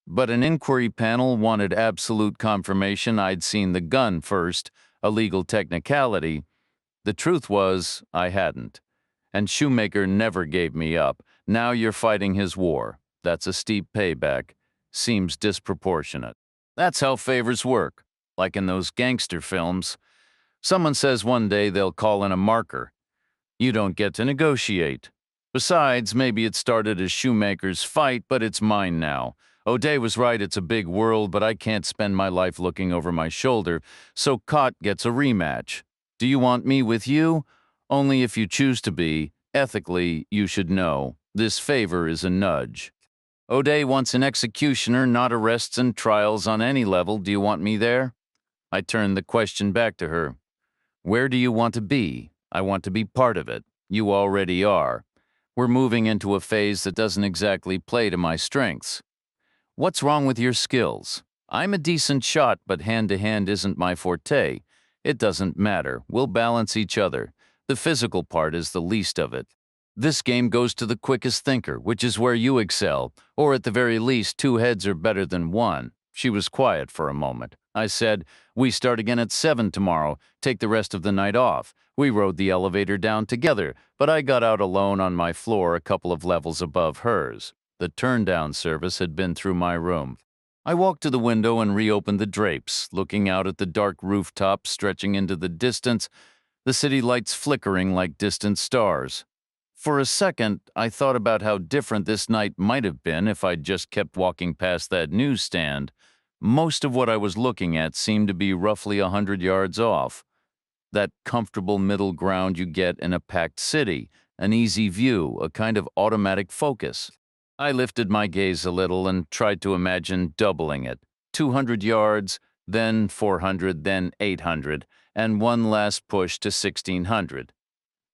But an inquiry panel wanted absolute confirmation I'd seen the gun first, a legal technicality. The truth was, I hadn't. And Shoemaker never gave me up. Now you're fighting his war. That's a steep payback. Seems disproportionate. That's how favors work, like in those gangster films. Someone says one day they'll call in a marker. You don't get to negotiate. Besides, maybe it started as Shoemaker's fight, but it's mine now. O'Day was right, it's a big world, but I can't spend my life looking over my shoulder, so Cott gets a rematch. Do you want me with you? Only if you choose to be. Ethically, you should know. This favor is a nudge. O'Day wants an executioner, not arrests and trials on any level. Do you want me there? I turned the question back to her. Where do you want to be? I want to be part of it. You already are. We're moving into a phase that doesn't exactly play to my strengths. What's wrong with your skills? I'm a decent shot, but hand-to-hand isn't my forte. It doesn't matter. We'll balance each other. The physical part is the least of it. This game goes to the quickest thinker, which is where you excel, or at the very least, 2 heads are better than 1. She was quiet for a moment. I said, we start again at 7 tomorrow. Take the rest of the night off. We rode the elevator down together, but I got out alone on my floor a couple of levels above hers. The turn-down service had been through my room. I walked to the window and reopened the drapes, looking out at the dark rooftop stretching into the distance, the city lights flickering like distant stars. For a second, I thought about how different this night might have been if I'd just kept walking past that newsstand. Most of what I was looking at seemed to be roughly 100 yards off. That comfortable middle ground you get in a packed city, an easy view, a kind of automatic focus. I lifted my gaze a little and tried to imagine doubling it. 200 yards, then 400, then 800, and one last push to 1600.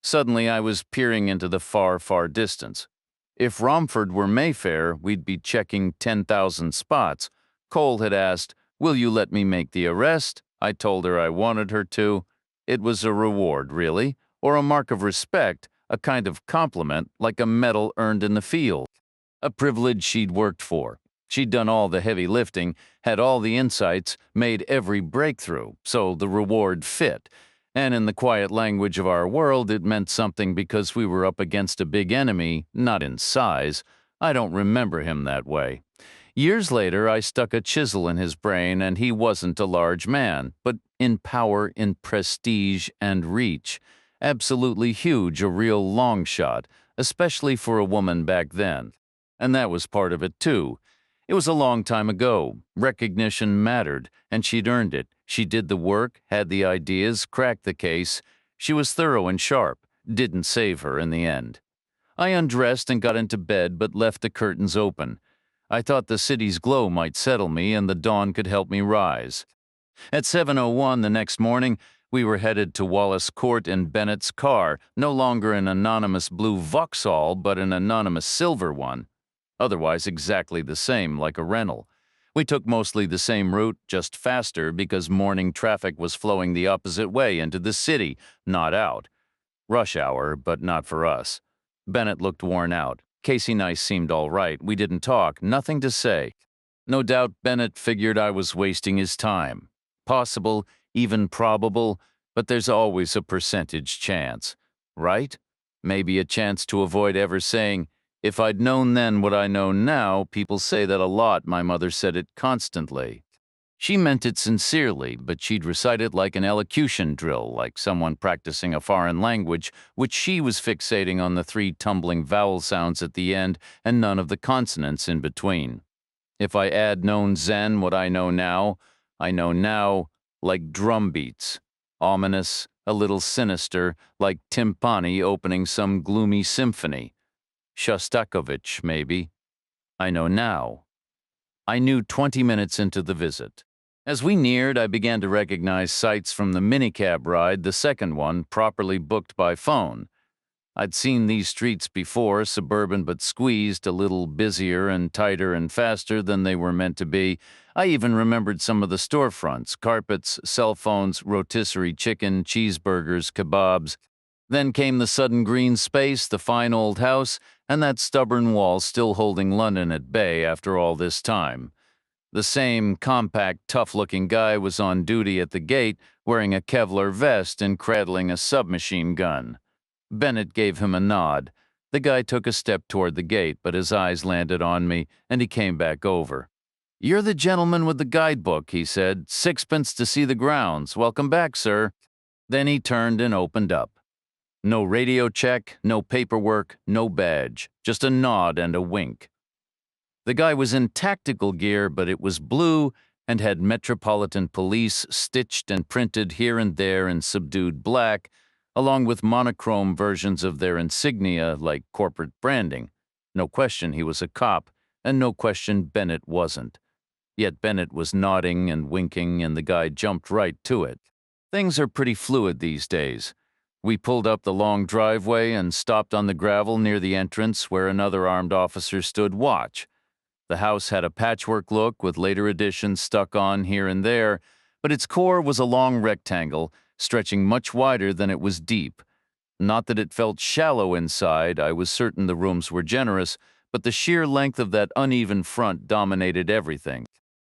Suddenly, I was peering into the far, far distance. If Romford were Mayfair, we'd be checking 10,000 spots. Cole had asked, will you let me make the arrest? I told her I wanted her to. It was a reward, really, or a mark of respect, a kind of compliment, like a medal earned in the field. A privilege she'd worked for. She'd done all the heavy lifting, had all the insights, made every breakthrough, so the reward fit. And in the quiet language of our world, it meant something because we were up against a big enemy, not in size. I don't remember him that way. Years later, I stuck a chisel in his brain, and he wasn't a large man, but in power, in prestige, and reach. Absolutely huge, a real long shot, especially for a woman back then. And that was part of it, too. It was a long time ago. Recognition mattered, and she'd earned it. She did the work, had the ideas, cracked the case. She was thorough and sharp. Didn't save her in the end. I undressed and got into bed, but left the curtains open. I thought the city's glow might settle me and the dawn could help me rise. At 7:01 the next morning, we were headed to Wallace Court in Bennett's car, no longer an anonymous blue Vauxhall, but an anonymous silver one. Otherwise exactly the same, like a rental. We took mostly the same route, just faster because morning traffic was flowing the opposite way into the city, not out. Rush hour, but not for us. Bennett looked worn out. Casey Nice seemed all right. We didn't talk, nothing to say. No doubt Bennett figured I was wasting his time. Possible, even probable, but there's always a percentage chance. Right? Maybe a chance to avoid ever saying, if I'd known then what I know now. People say that a lot. My mother said it constantly. She meant it sincerely, but she'd recite it like an elocution drill, like someone practicing a foreign language, which she was fixating on the 3 tumbling vowel sounds at the end and none of the consonants in between. If I add known then what I know now like drum beats, ominous, a little sinister, like timpani opening some gloomy symphony. Shostakovich, maybe. I know now. I knew 20 minutes into the visit. As we neared, I began to recognize sights from the minicab ride, the second one, properly booked by phone. I'd seen these streets before, suburban but squeezed, a little busier and tighter and faster than they were meant to be. I even remembered some of the storefronts, carpets, cell phones, rotisserie chicken, cheeseburgers, kebabs. Then came the sudden green space, the fine old house, and that stubborn wall still holding London at bay after all this time. The same compact, tough-looking guy was on duty at the gate, wearing a Kevlar vest and cradling a submachine gun. Bennett gave him a nod. The guy took a step toward the gate, but his eyes landed on me, and he came back over. "You're the gentleman with the guidebook," he said. "Sixpence to see the grounds. Welcome back, sir." Then he turned and opened up. No radio check, no paperwork, no badge, just a nod and a wink. The guy was in tactical gear, but it was blue and had Metropolitan Police stitched and printed here and there in subdued black, along with monochrome versions of their insignia like corporate branding. No question he was a cop, and no question Bennett wasn't. Yet Bennett was nodding and winking, and the guy jumped right to it. Things are pretty fluid these days. We pulled up the long driveway and stopped on the gravel near the entrance where another armed officer stood watch. The house had a patchwork look with later additions stuck on here and there, but its core was a long rectangle, stretching much wider than it was deep. Not that it felt shallow inside, I was certain the rooms were generous, but the sheer length of that uneven front dominated everything.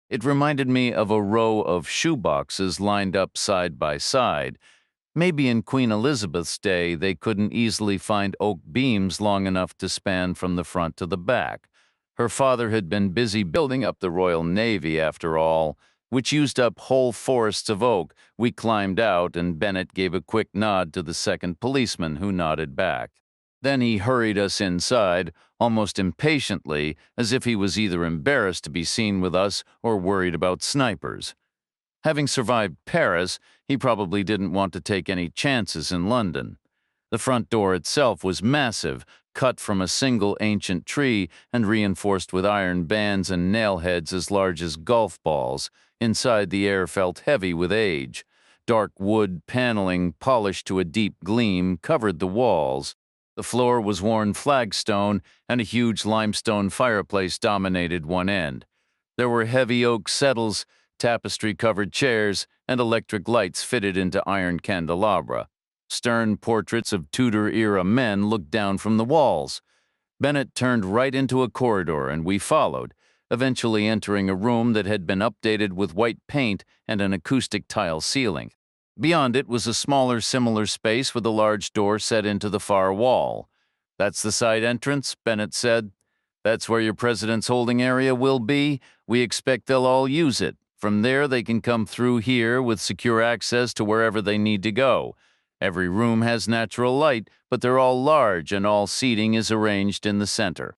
It reminded me of a row of shoeboxes lined up side by side. Maybe in Queen Elizabeth's day they couldn't easily find oak beams long enough to span from the front to the back. Her father had been busy building up the Royal Navy, after all, which used up whole forests of oak. We climbed out, and Bennett gave a quick nod to the second policeman, who nodded back. Then he hurried us inside, almost impatiently, as if he was either embarrassed to be seen with us or worried about snipers. Having survived Paris, he probably didn't want to take any chances in London. The front door itself was massive, cut from a single ancient tree and reinforced with iron bands and nail heads as large as golf balls. Inside, the air felt heavy with age. Dark wood paneling, polished to a deep gleam, covered the walls. The floor was worn flagstone, and a huge limestone fireplace dominated one end. There were heavy oak settles, tapestry-covered chairs, and electric lights fitted into iron candelabra. Stern portraits of Tudor-era men looked down from the walls. Bennett turned right into a corridor, and we followed, eventually entering a room that had been updated with white paint and an acoustic tile ceiling. Beyond it was a smaller, similar space with a large door set into the far wall. "That's the side entrance," Bennett said. "That's where your president's holding area will be. We expect they'll all use it. From there, they can come through here with secure access to wherever they need to go. Every room has natural light, but they're all large, and all seating is arranged in the center.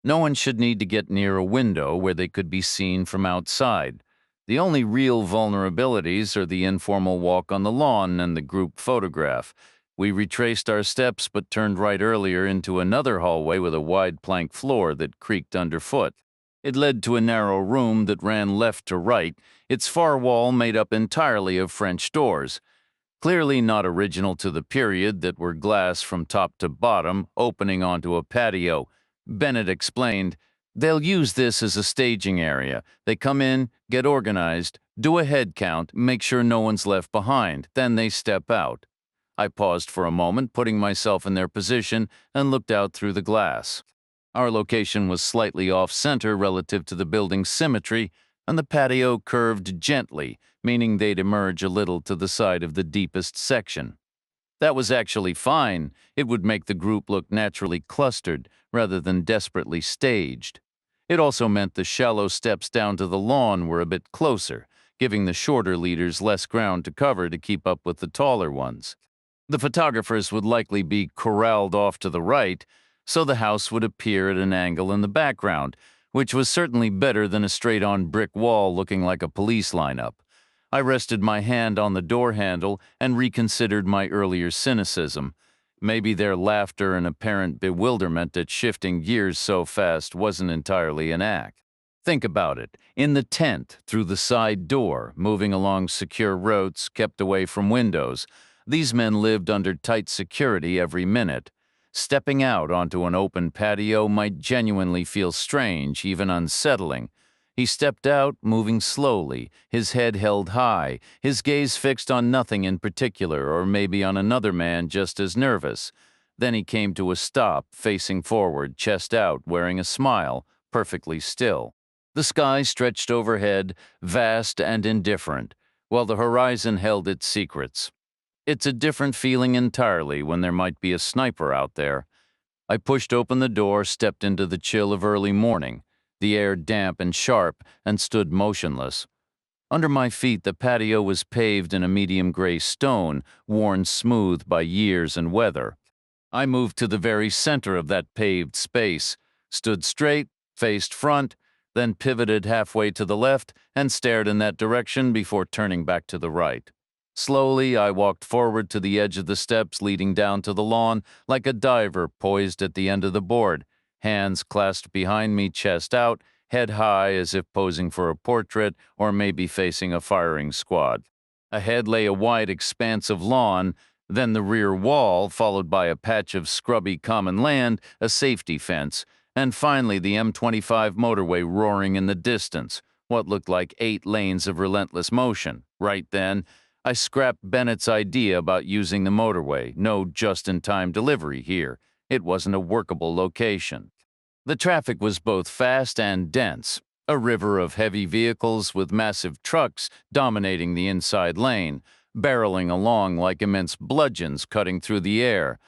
No one should need to get near a window where they could be seen from outside. The only real vulnerabilities are the informal walk on the lawn and the group photograph. We retraced our steps but turned right earlier into another hallway with a wide plank floor that creaked underfoot. It led to a narrow room that ran left to right, its far wall made up entirely of French doors. Clearly not original to the period, that were glass from top to bottom, opening onto a patio. Bennett explained, "They'll use this as a staging area. They come in, get organized, do a head count, make sure no one's left behind, then they step out." I paused for a moment, putting myself in their position, and looked out through the glass. Our location was slightly off-center relative to the building's symmetry, and the patio curved gently, meaning they'd emerge a little to the side of the deepest section. That was actually fine. It would make the group look naturally clustered rather than desperately staged. It also meant the shallow steps down to the lawn were a bit closer, giving the shorter leaders less ground to cover to keep up with the taller ones. The photographers would likely be corralled off to the right, so the house would appear at an angle in the background, which was certainly better than a straight-on brick wall looking like a police lineup. I rested my hand on the door handle and reconsidered my earlier cynicism. Maybe their laughter and apparent bewilderment at shifting gears so fast wasn't entirely an act. Think about it. In the tent, through the side door, moving along secure routes, kept away from windows. These men lived under tight security every minute. Stepping out onto an open patio might genuinely feel strange, even unsettling. He stepped out, moving slowly, his head held high, his gaze fixed on nothing in particular, or maybe on another man just as nervous. Then he came to a stop, facing forward, chest out, wearing a smile, perfectly still. The sky stretched overhead, vast and indifferent, while the horizon held its secrets. It's a different feeling entirely when there might be a sniper out there. I pushed open the door, stepped into the chill of early morning, the air damp and sharp, and stood motionless. Under my feet, the patio was paved in a medium gray stone, worn smooth by years and weather. I moved to the very center of that paved space, stood straight, faced front, then pivoted halfway to the left and stared in that direction before turning back to the right. Slowly, I walked forward to the edge of the steps leading down to the lawn like a diver poised at the end of the board, hands clasped behind me, chest out, head high as if posing for a portrait or maybe facing a firing squad. Ahead lay a wide expanse of lawn, then the rear wall, followed by a patch of scrubby common land, a safety fence, and finally the M25 motorway roaring in the distance, what looked like 8 lanes of relentless motion. Right then, I scrapped Bennett's idea about using the motorway. No just-in-time delivery here. It wasn't a workable location. The traffic was both fast and dense, a river of heavy vehicles with massive trucks dominating the inside lane, barreling along like immense bludgeons cutting through the air.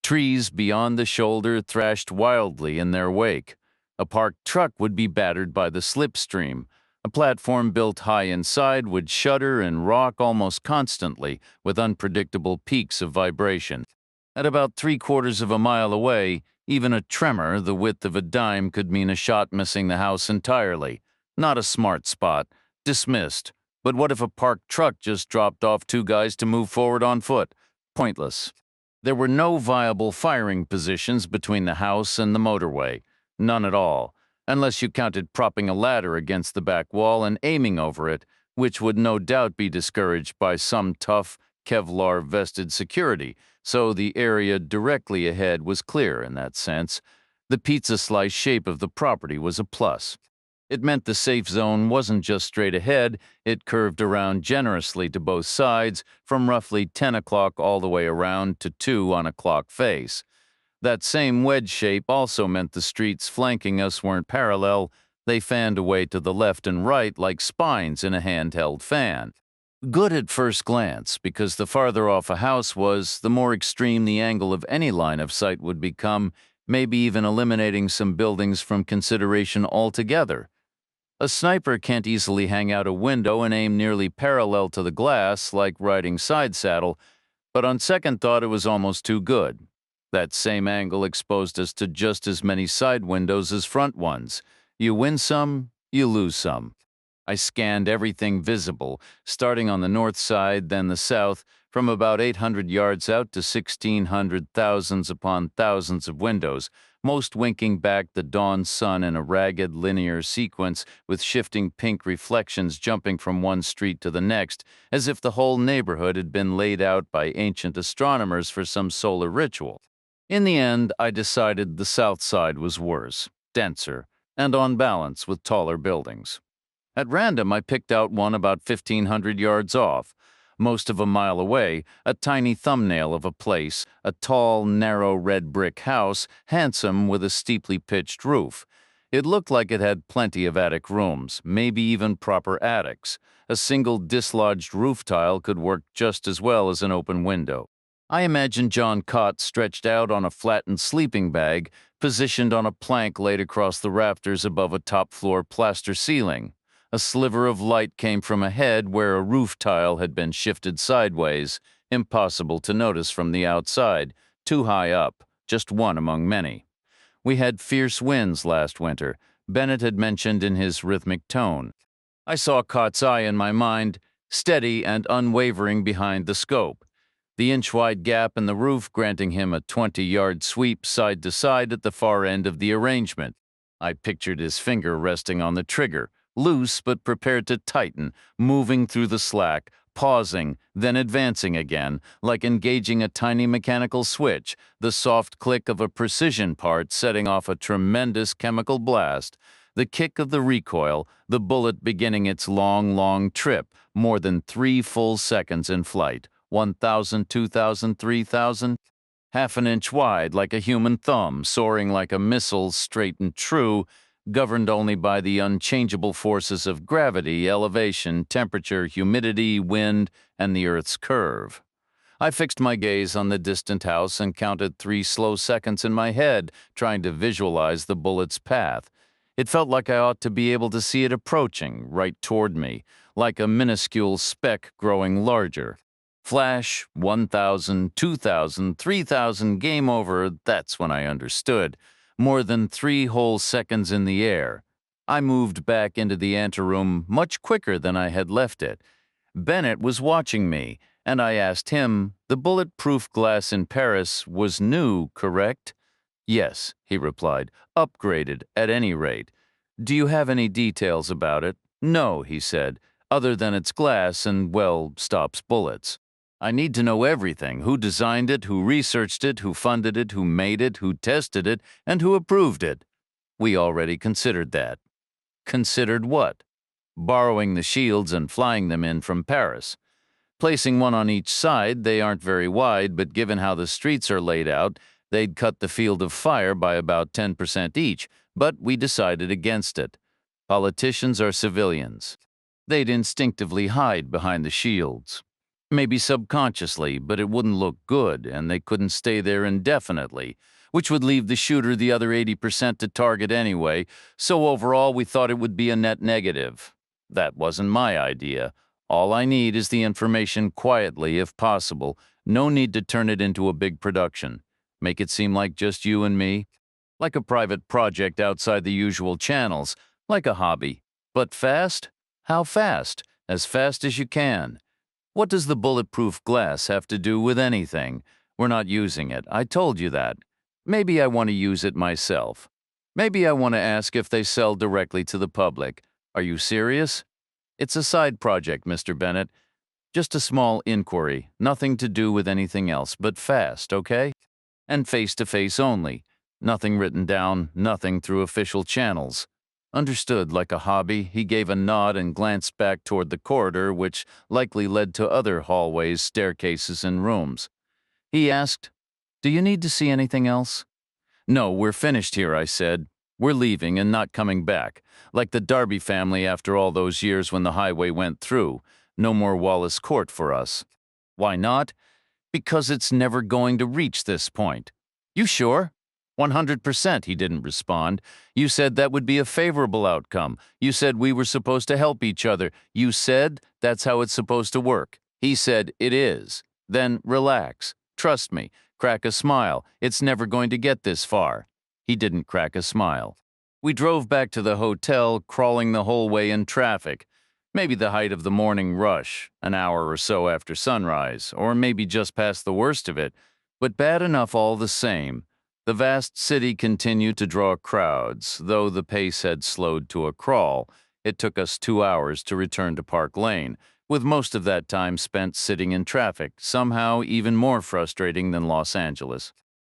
Trees beyond the shoulder thrashed wildly in their wake. A parked truck would be battered by the slipstream. A platform built high inside would shudder and rock almost constantly with unpredictable peaks of vibration. At about 3/4 of a mile away, even a tremor the width of a dime could mean a shot missing the house entirely. Not a smart spot. Dismissed. But what if a parked truck just dropped off 2 guys to move forward on foot? Pointless. There were no viable firing positions between the house and the motorway. None at all, unless you counted propping a ladder against the back wall and aiming over it, which would no doubt be discouraged by some tough, Kevlar-vested security, so the area directly ahead was clear in that sense. The pizza slice shape of the property was a plus. It meant the safe zone wasn't just straight ahead, it curved around generously to both sides, from roughly 10 o'clock all the way around to 2 on a clock face. That same wedge shape also meant the streets flanking us weren't parallel, they fanned away to the left and right like spines in a handheld fan. Good at first glance, because the farther off a house was, the more extreme the angle of any line of sight would become, maybe even eliminating some buildings from consideration altogether. A sniper can't easily hang out a window and aim nearly parallel to the glass like riding side saddle, but on second thought it was almost too good. That same angle exposed us to just as many side windows as front ones. You win some, you lose some. I scanned everything visible, starting on the north side, then the south, from about 800 yards out to 1,600 thousands upon thousands of windows, most winking back the dawn sun in a ragged linear sequence with shifting pink reflections jumping from one street to the next, as if the whole neighborhood had been laid out by ancient astronomers for some solar ritual. In the end, I decided the south side was worse, denser, and on balance with taller buildings. At random, I picked out one about 1,500 yards off, most of a mile away, a tiny thumbnail of a place, a tall, narrow red brick house, handsome with a steeply pitched roof. It looked like it had plenty of attic rooms, maybe even proper attics. A single dislodged roof tile could work just as well as an open window. I imagined John Cott stretched out on a flattened sleeping bag, positioned on a plank laid across the rafters above a top-floor plaster ceiling. A sliver of light came from ahead where a roof tile had been shifted sideways, impossible to notice from the outside, too high up, just one among many. We had fierce winds last winter, Bennett had mentioned in his rhythmic tone. I saw Cott's eye in my mind, steady and unwavering behind the scope, the inch-wide gap in the roof granting him a 20-yard sweep side to side at the far end of the arrangement. I pictured his finger resting on the trigger, loose but prepared to tighten, moving through the slack, pausing, then advancing again, like engaging a tiny mechanical switch, the soft click of a precision part setting off a tremendous chemical blast, the kick of the recoil, the bullet beginning its long trip, more than 3 full seconds in flight, 1,000, 2,000, 3,000, half an inch wide like a human thumb, soaring like a missile straight and true, governed only by the unchangeable forces of gravity, elevation, temperature, humidity, wind, and the Earth's curve. I fixed my gaze on the distant house and counted 3 slow seconds in my head, trying to visualize the bullet's path. It felt like I ought to be able to see it approaching, right toward me, like a minuscule speck growing larger. Flash, 1,000, 2,000, 3,000, game over, that's when I understood. More than 3 whole seconds in the air. I moved back into the anteroom much quicker than I had left it. Bennett was watching me, and I asked him, "The bulletproof glass in Paris was new, correct?" "Yes," he replied, "upgraded, at any rate." "Do you have any details about it?" "No," he said, "other than it's glass and, well, stops bullets." "I need to know everything: who designed it, who researched it, who funded it, who made it, who tested it, and who approved it." "We already considered that." "Considered what?" "Borrowing the shields and flying them in from Paris. Placing one on each side, they aren't very wide, but given how the streets are laid out, they'd cut the field of fire by about 10% each, but we decided against it. Politicians are civilians. They'd instinctively hide behind the shields. Maybe subconsciously, but it wouldn't look good, and they couldn't stay there indefinitely, which would leave the shooter the other 80% to target anyway, so overall we thought it would be a net negative. That wasn't my idea. All I need is the information quietly, if possible. No need to turn it into a big production. Make it seem like just you and me. Like a private project outside the usual channels. Like a hobby. But fast? How fast? As fast as you can. What does the bulletproof glass have to do with anything? We're not using it. I told you that. Maybe I want to use it myself. Maybe I want to ask if they sell directly to the public. Are you serious? It's a side project, Mr. Bennett. Just a small inquiry, nothing to do with anything else, but fast, okay? And face-to-face only. Nothing written down, nothing through official channels. Understood. Like a hobby, he gave a nod and glanced back toward the corridor, which likely led to other hallways, staircases, and rooms. He asked, "Do you need to see anything else?" "No, we're finished here," I said. "We're leaving and not coming back. Like the Darby family after all those years when the highway went through. No more Wallace Court for us." "Why not?" "Because it's never going to reach this point." "You sure?" 100%, he didn't respond. "You said that would be a favorable outcome. You said we were supposed to help each other. You said that's how it's supposed to work." He said, "It is." "Then relax. Trust me. Crack a smile. It's never going to get this far." He didn't crack a smile. We drove back to the hotel, crawling the whole way in traffic. Maybe the height of the morning rush, an hour or so after sunrise, or maybe just past the worst of it, but bad enough all the same. The vast city continued to draw crowds, though the pace had slowed to a crawl. It took us 2 hours to return to Park Lane, with most of that time spent sitting in traffic, somehow even more frustrating than Los Angeles.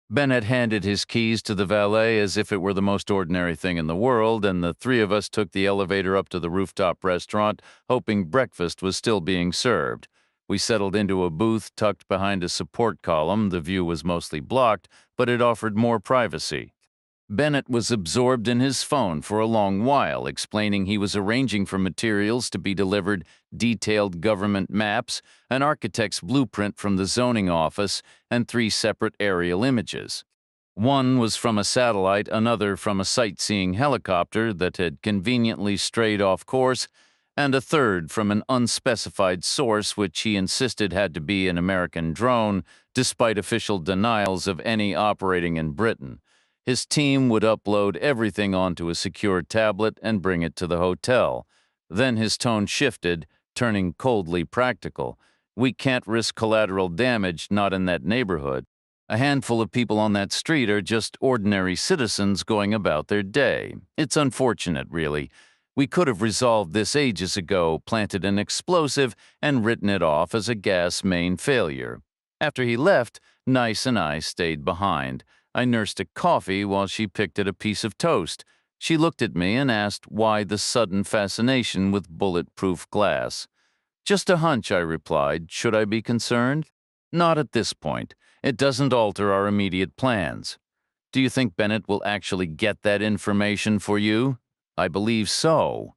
Bennett handed his keys to the valet as if it were the most ordinary thing in the world, and the 3 of us took the elevator up to the rooftop restaurant, hoping breakfast was still being served. We settled into a booth tucked behind a support column. The view was mostly blocked, but it offered more privacy. Bennett was absorbed in his phone for a long while, explaining he was arranging for materials to be delivered, detailed government maps, an architect's blueprint from the zoning office, and 3 separate aerial images. One was from a satellite, another from a sightseeing helicopter that had conveniently strayed off course, and a third from an unspecified source which he insisted had to be an American drone, despite official denials of any operating in Britain. His team would upload everything onto a secure tablet and bring it to the hotel. Then his tone shifted, turning coldly practical. "We can't risk collateral damage, not in that neighborhood. A handful of people on that street are just ordinary citizens going about their day. It's unfortunate, really. We could have resolved this ages ago, planted an explosive, and written it off as a gas main failure. After he left, Nice and I stayed behind. I nursed a coffee while she picked at a piece of toast. She looked at me and asked why the sudden fascination with bulletproof glass. Just a hunch, I replied. Should I be concerned? Not at this point. It doesn't alter our immediate plans. Do you think Bennett will actually get that information for you? I believe so.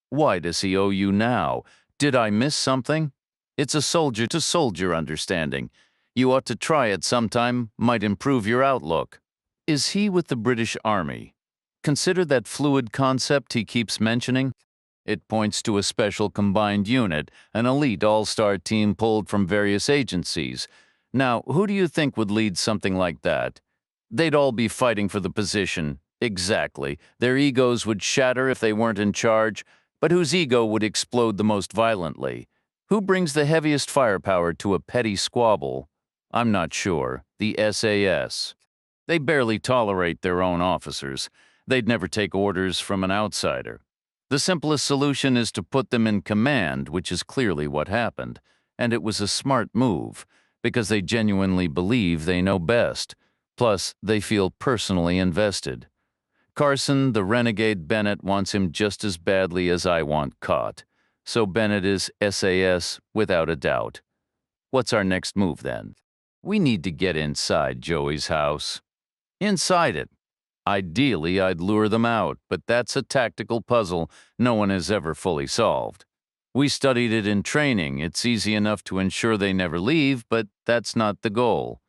Why does he owe you now? Did I miss something? It's a soldier-to-soldier understanding. You ought to try it sometime, might improve your outlook. Is he with the British Army? Consider that fluid concept he keeps mentioning. It points to a special combined unit, an elite all-star team pulled from various agencies. Now, who do you think would lead something like that? They'd all be fighting for the position. Exactly. Their egos would shatter if they weren't in charge, but whose ego would explode the most violently? Who brings the heaviest firepower to a petty squabble? I'm not sure. The SAS. They barely tolerate their own officers. They'd never take orders from an outsider. The simplest solution is to put them in command, which is clearly what happened. And it was a smart move, because they genuinely believe they know best. Plus, they feel personally invested. Carson, the renegade Bennett, wants him just as badly as I want caught. So Bennett is SAS without a doubt. What's our next move then? We need to get inside Joey's house. Inside it. Ideally, I'd lure them out, but that's a tactical puzzle no one has ever fully solved. We studied it in training. It's easy enough to ensure they never leave, but that's not the goal.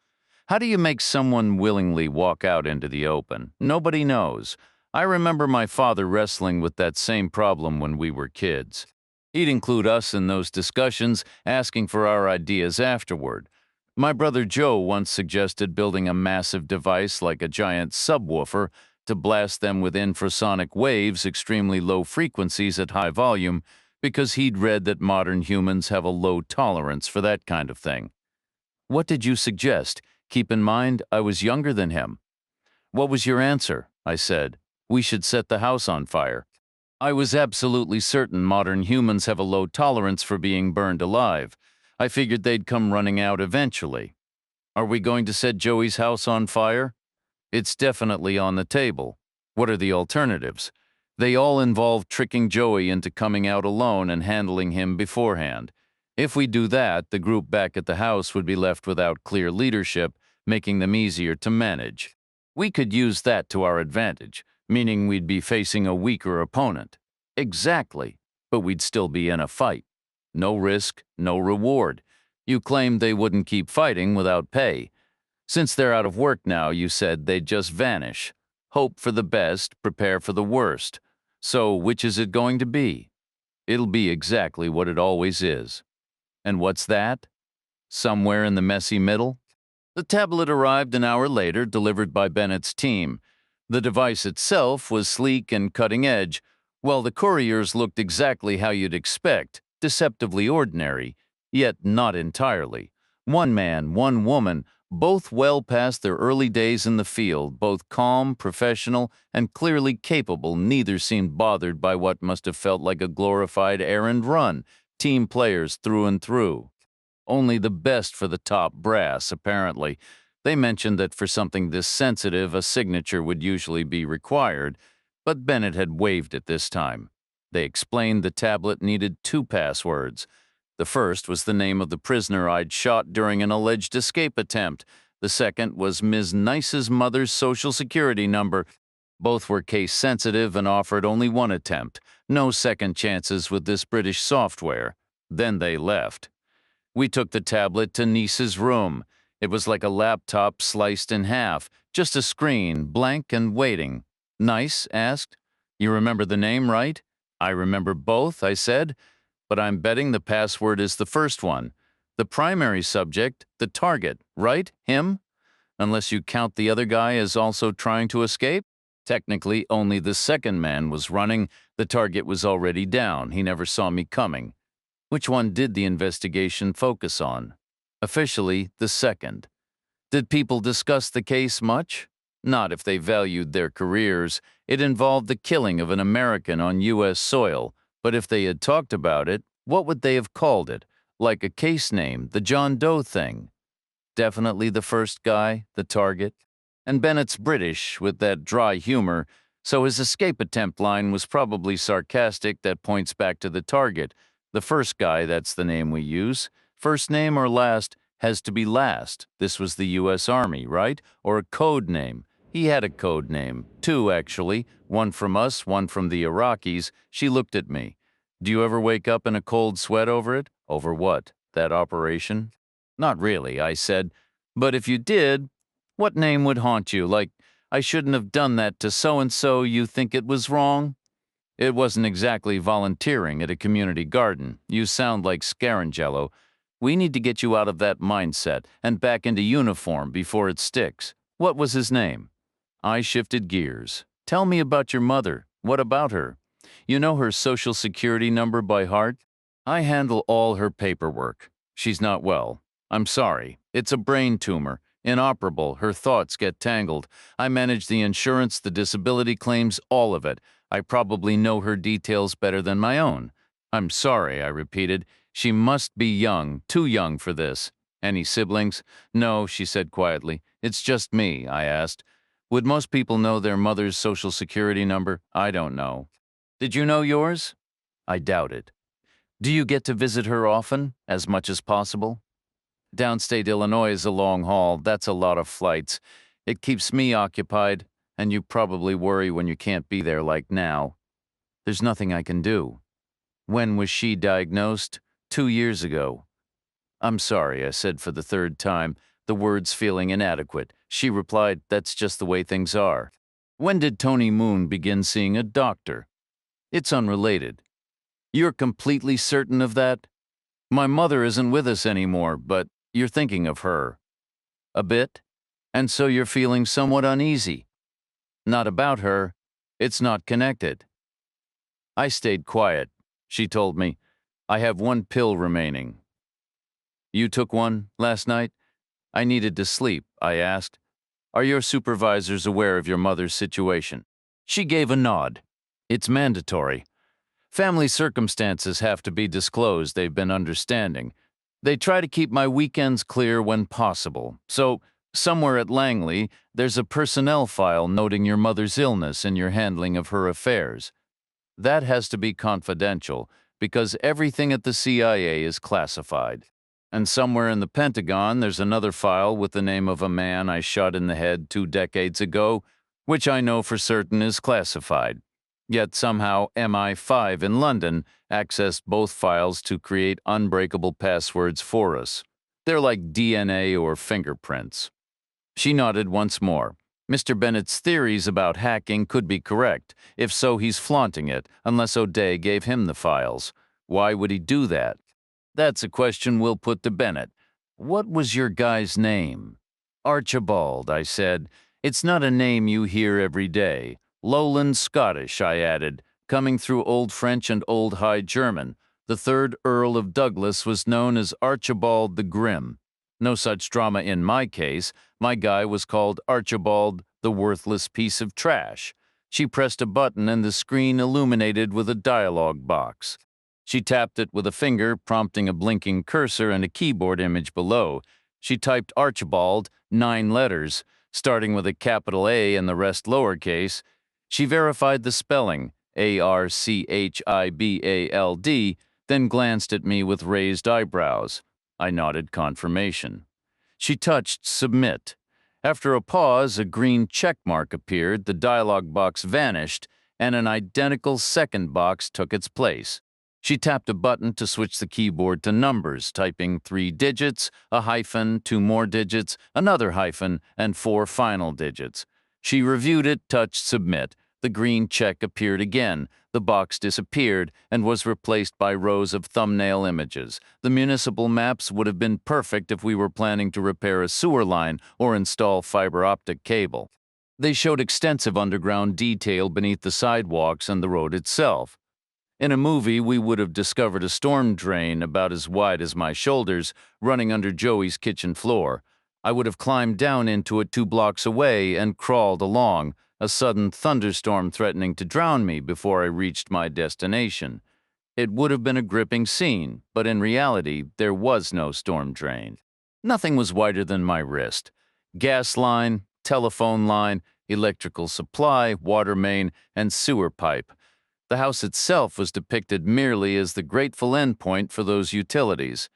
How do you make someone willingly walk out into the open? Nobody knows. I remember my father wrestling with that same problem when we were kids. He'd include us in those discussions, asking for our ideas afterward. My brother Joe once suggested building a massive device like a giant subwoofer to blast them with infrasonic waves, extremely low frequencies at high volume, because he'd read that modern humans have a low tolerance for that kind of thing. What did you suggest? Keep in mind, I was younger than him. What was your answer? I said. We should set the house on fire. I was absolutely certain modern humans have a low tolerance for being burned alive. I figured they'd come running out eventually. Are we going to set Joey's house on fire? It's definitely on the table. What are the alternatives? They all involve tricking Joey into coming out alone and handling him beforehand. If we do that, the group back at the house would be left without clear leadership, making them easier to manage. We could use that to our advantage, meaning we'd be facing a weaker opponent. Exactly, but we'd still be in a fight. No risk, no reward. You claimed they wouldn't keep fighting without pay. Since they're out of work now, you said they'd just vanish. Hope for the best, prepare for the worst. So which is it going to be? It'll be exactly what it always is. And what's that? Somewhere in the messy middle? The tablet arrived an hour later, delivered by Bennett's team. The device itself was sleek and cutting edge, while the couriers looked exactly how you'd expect, deceptively ordinary, yet not entirely. One man, one woman, both well past their early days in the field, both calm, professional, and clearly capable. Neither seemed bothered by what must have felt like a glorified errand run, team players through and through. Only the best for the top brass, apparently. They mentioned that for something this sensitive, a signature would usually be required, but Bennett had waived it this time. They explained the tablet needed 2 passwords. The first was the name of the prisoner I'd shot during an alleged escape attempt. The second was Ms. Nice's mother's social security number. Both were case-sensitive and offered only 1 attempt. No second chances with this British software. Then they left. We took the tablet to Nice's room. It was like a laptop sliced in half, just a screen, blank and waiting. Nice asked. You remember the name, right? I remember both, I said. But I'm betting the password is the first one. The primary subject, the target, right? Him? Unless you count the other guy as also trying to escape? Technically, only the second man was running. The target was already down. He never saw me coming. Which one did the investigation focus on? Officially, the second. Did people discuss the case much? Not if they valued their careers. It involved the killing of an American on U.S. soil. But if they had talked about it, what would they have called it? Like a case name, the John Doe thing. Definitely the first guy, the target. And Bennett's British, with that dry humor, so his escape attempt line was probably sarcastic. That points back to the target. The first guy, that's the name we use. First name or last has to be last. This was the U.S. Army, right? Or a code name. He had a code name. Two, actually. One from us, one from the Iraqis. She looked at me. Do you ever wake up in a cold sweat over it? Over what? That operation? Not really, I said. But if you did, what name would haunt you? Like, I shouldn't have done that to so-and-so, you think it was wrong? It wasn't exactly volunteering at a community garden. You sound like Scarangello. We need to get you out of that mindset and back into uniform before it sticks. What was his name? I shifted gears. Tell me about your mother. What about her? You know her social security number by heart? I handle all her paperwork. She's not well. I'm sorry. It's a brain tumor. Inoperable. Her thoughts get tangled. I manage the insurance, the disability claims, all of it. I probably know her details better than my own. I'm sorry, I repeated. She must be young, too young for this. Any siblings? No, she said quietly. It's just me, I asked. Would most people know their mother's social security number? I don't know. Did you know yours? I doubt it. Do you get to visit her often, as much as possible? Downstate Illinois is a long haul. That's a lot of flights. It keeps me occupied, and you probably worry when you can't be there like now. There's nothing I can do. When was she diagnosed? 2 years ago. I'm sorry, I said for the third time, the words feeling inadequate. She replied, that's just the way things are. When did Tony Moon begin seeing a doctor? It's unrelated. You're completely certain of that? My mother isn't with us anymore, but you're thinking of her. A bit? And so you're feeling somewhat uneasy. Not about her. It's not connected. I stayed quiet. She told me, I have one pill remaining. You took one last night? I needed to sleep, I asked. Are your supervisors aware of your mother's situation? She gave a nod. It's mandatory. Family circumstances have to be disclosed, they've been understanding. They try to keep my weekends clear when possible. So, somewhere at Langley, there's a personnel file noting your mother's illness and your handling of her affairs. That has to be confidential, because everything at the CIA is classified. And somewhere in the Pentagon, there's another file with the name of a man I shot in the head 2 decades ago, which I know for certain is classified. Yet somehow MI5 in London accessed both files to create unbreakable passwords for us. They're like DNA or fingerprints. She nodded once more. Mr. Bennett's theories about hacking could be correct. If so, he's flaunting it, unless O'Day gave him the files. Why would he do that? That's a question we'll put to Bennett. What was your guy's name? Archibald, I said. It's not a name you hear every day. Lowland Scottish, I added, coming through Old French and Old High German. The 3rd Earl of Douglas was known as Archibald the Grim. No such drama in my case. My guy was called Archibald the Worthless Piece of Trash. She pressed a button and the screen illuminated with a dialogue box. She tapped it with a finger, prompting a blinking cursor and a keyboard image below. She typed Archibald, 9 letters, starting with a capital A and the rest lowercase. She verified the spelling, Archibald, then glanced at me with raised eyebrows. I nodded confirmation. She touched Submit. After a pause, a green check mark appeared, the dialog box vanished, and an identical second box took its place. She tapped a button to switch the keyboard to numbers, typing 3 digits, a hyphen, 2 more digits, another hyphen, and 4 final digits. She reviewed it, touched Submit. The green check appeared again. The box disappeared and was replaced by rows of thumbnail images. The municipal maps would have been perfect if we were planning to repair a sewer line or install fiber optic cable. They showed extensive underground detail beneath the sidewalks and the road itself. In a movie, we would have discovered a storm drain about as wide as my shoulders running under Joey's kitchen floor. I would have climbed down into it 2 blocks away and crawled along, a sudden thunderstorm threatening to drown me before I reached my destination. It would have been a gripping scene, but in reality, there was no storm drain. Nothing was wider than my wrist. Gas line, telephone line, electrical supply, water main, and sewer pipe. The house itself was depicted merely as the grateful endpoint for those utilities.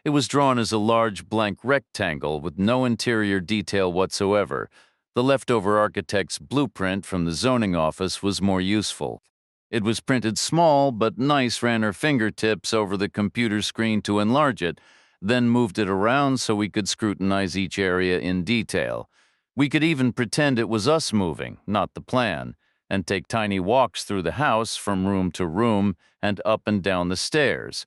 It was drawn as a large blank rectangle with no interior detail whatsoever. The leftover architect's blueprint from the zoning office was more useful. It was printed small, but Nice ran her fingertips over the computer screen to enlarge it, then moved it around so we could scrutinize each area in detail. We could even pretend it was us moving, not the plan, and take tiny walks through the house from room to room and up and down the stairs.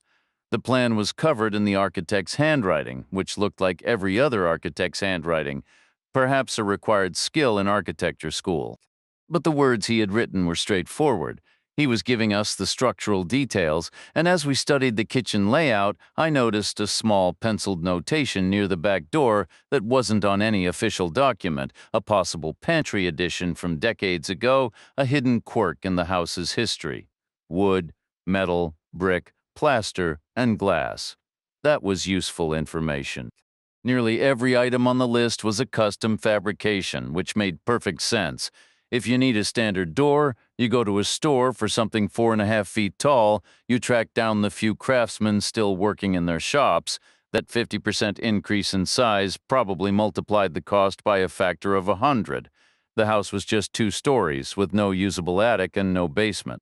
The plan was covered in the architect's handwriting, which looked like every other architect's handwriting, perhaps a required skill in architecture school. But the words he had written were straightforward. He was giving us the structural details, and as we studied the kitchen layout, I noticed a small penciled notation near the back door that wasn't on any official document, a possible pantry addition from decades ago, a hidden quirk in the house's history. Wood, metal, brick, plaster, and glass. That was useful information. Nearly every item on the list was a custom fabrication, which made perfect sense. If you need a standard door, you go to a store for something 4.5 feet tall, you track down the few craftsmen still working in their shops. That 50% increase in size probably multiplied the cost by a factor of 100. The house was just 2 stories, with no usable attic and no basement.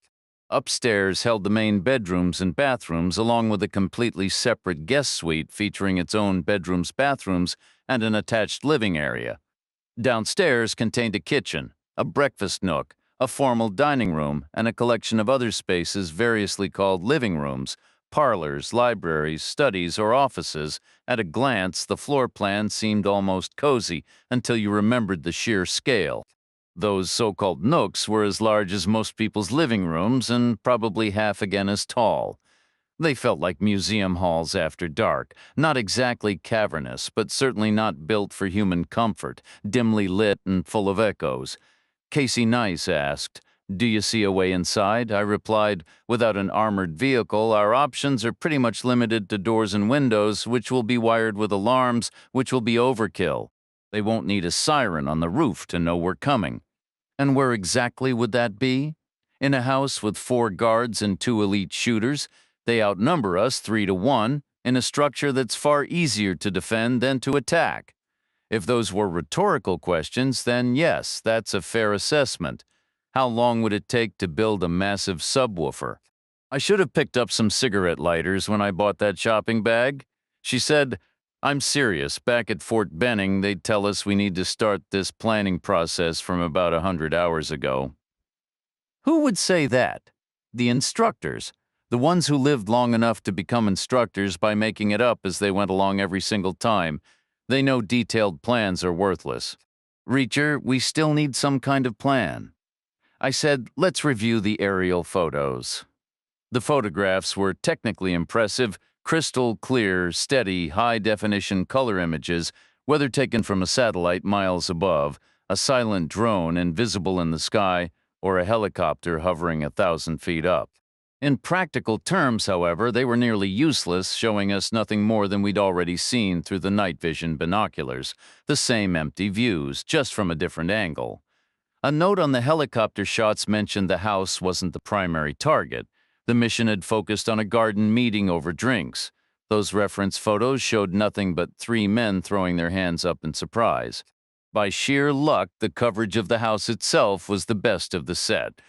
Upstairs held the main bedrooms and bathrooms, along with a completely separate guest suite featuring its own bedrooms, bathrooms, and an attached living area. Downstairs contained a kitchen, a breakfast nook, a formal dining room, and a collection of other spaces variously called living rooms, parlors, libraries, studies, or offices. At a glance, the floor plan seemed almost cozy until you remembered the sheer scale. Those so-called nooks were as large as most people's living rooms and probably half again as tall. They felt like museum halls after dark, not exactly cavernous, but certainly not built for human comfort, dimly lit and full of echoes. Casey Nice asked, "Do you see a way inside?" I replied, "Without an armored vehicle, our options are pretty much limited to doors and windows, which will be wired with alarms, which will be overkill. They won't need a siren on the roof to know we're coming." And where exactly would that be? In a house with 4 guards and 2 elite shooters, they outnumber us 3-to-1, in a structure that's far easier to defend than to attack. If those were rhetorical questions, then yes, that's a fair assessment. How long would it take to build a massive subwoofer? I should have picked up some cigarette lighters when I bought that shopping bag. She said, "I'm serious. Back at Fort Benning, they'd tell us we need to start this planning process from about 100 hours ago." Who would say that? The instructors. The ones who lived long enough to become instructors by making it up as they went along every single time. They know detailed plans are worthless. "Reacher, we still need some kind of plan." I said, "Let's review the aerial photos." The photographs were technically impressive, crystal clear, steady, high-definition color images, whether taken from a satellite miles above, a silent drone invisible in the sky, or a helicopter hovering 1,000 feet up. In practical terms, however, they were nearly useless, showing us nothing more than we'd already seen through the night vision binoculars, the same empty views, just from a different angle. A note on the helicopter shots mentioned the house wasn't the primary target. The mission had focused on a garden meeting over drinks. Those reference photos showed nothing but 3 men throwing their hands up in surprise. By sheer luck, the coverage of the house itself was the best of the set.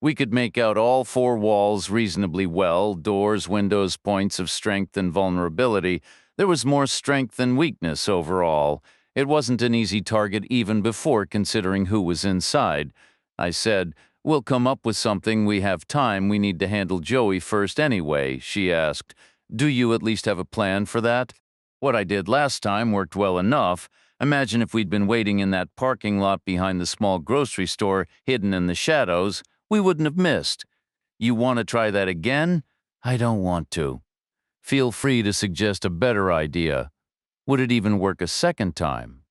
We could make out all 4 walls reasonably well, doors, windows, points of strength and vulnerability. There was more strength than weakness overall. It wasn't an easy target even before considering who was inside. I said, "We'll come up with something. We have time. We need to handle Joey first anyway," she asked. "Do you at least have a plan for that?" "What I did last time worked well enough. Imagine if we'd been waiting in that parking lot behind the small grocery store, hidden in the shadows. We wouldn't have missed." "You want to try that again?" "I don't want to." "Feel free to suggest a better idea." "Would it even work a second time?"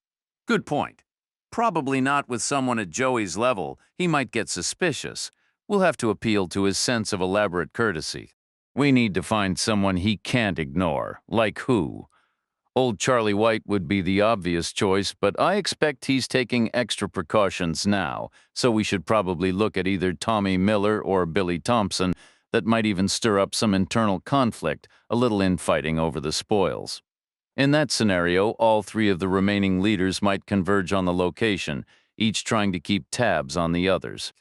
Good point. Probably not with someone at Joey's level. He might get suspicious. We'll have to appeal to his sense of elaborate courtesy. We need to find someone he can't ignore. Like who? Old Charlie White would be the obvious choice, but I expect he's taking extra precautions now, so we should probably look at either Tommy Miller or Billy Thompson. That might even stir up some internal conflict, a little infighting over the spoils. In that scenario, all three of the remaining leaders might converge on the location, each trying to keep tabs on the others.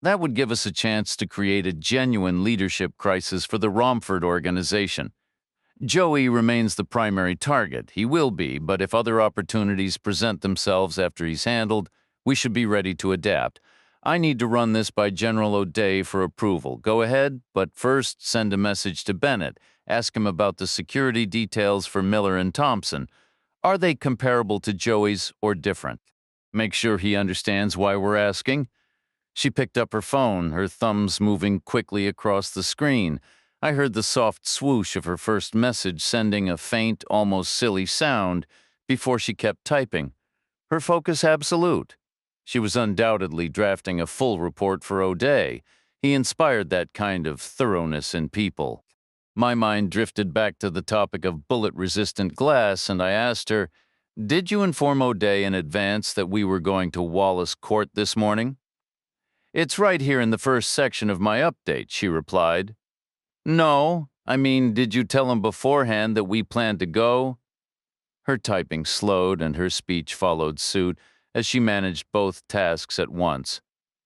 That would give us a chance to create a genuine leadership crisis for the Romford organization. Joey remains the primary target. He will be, but if other opportunities present themselves after he's handled, we should be ready to adapt. I need to run this by General O'Day for approval. Go ahead, but first send a message to Bennett. Ask him about the security details for Miller and Thompson. Are they comparable to Joey's or different? Make sure he understands why we're asking. She picked up her phone, her thumbs moving quickly across the screen. I heard the soft swoosh of her first message sending a faint, almost silly sound before she kept typing. Her focus absolute. She was undoubtedly drafting a full report for O'Day. He inspired that kind of thoroughness in people. My mind drifted back to the topic of bullet-resistant glass, and I asked her, "Did you inform O'Day in advance that we were going to Wallace Court this morning?" "It's right here in the first section of my update," she replied. "No, I mean, did you tell him beforehand that we planned to go?" Her typing slowed and her speech followed suit as she managed both tasks at once.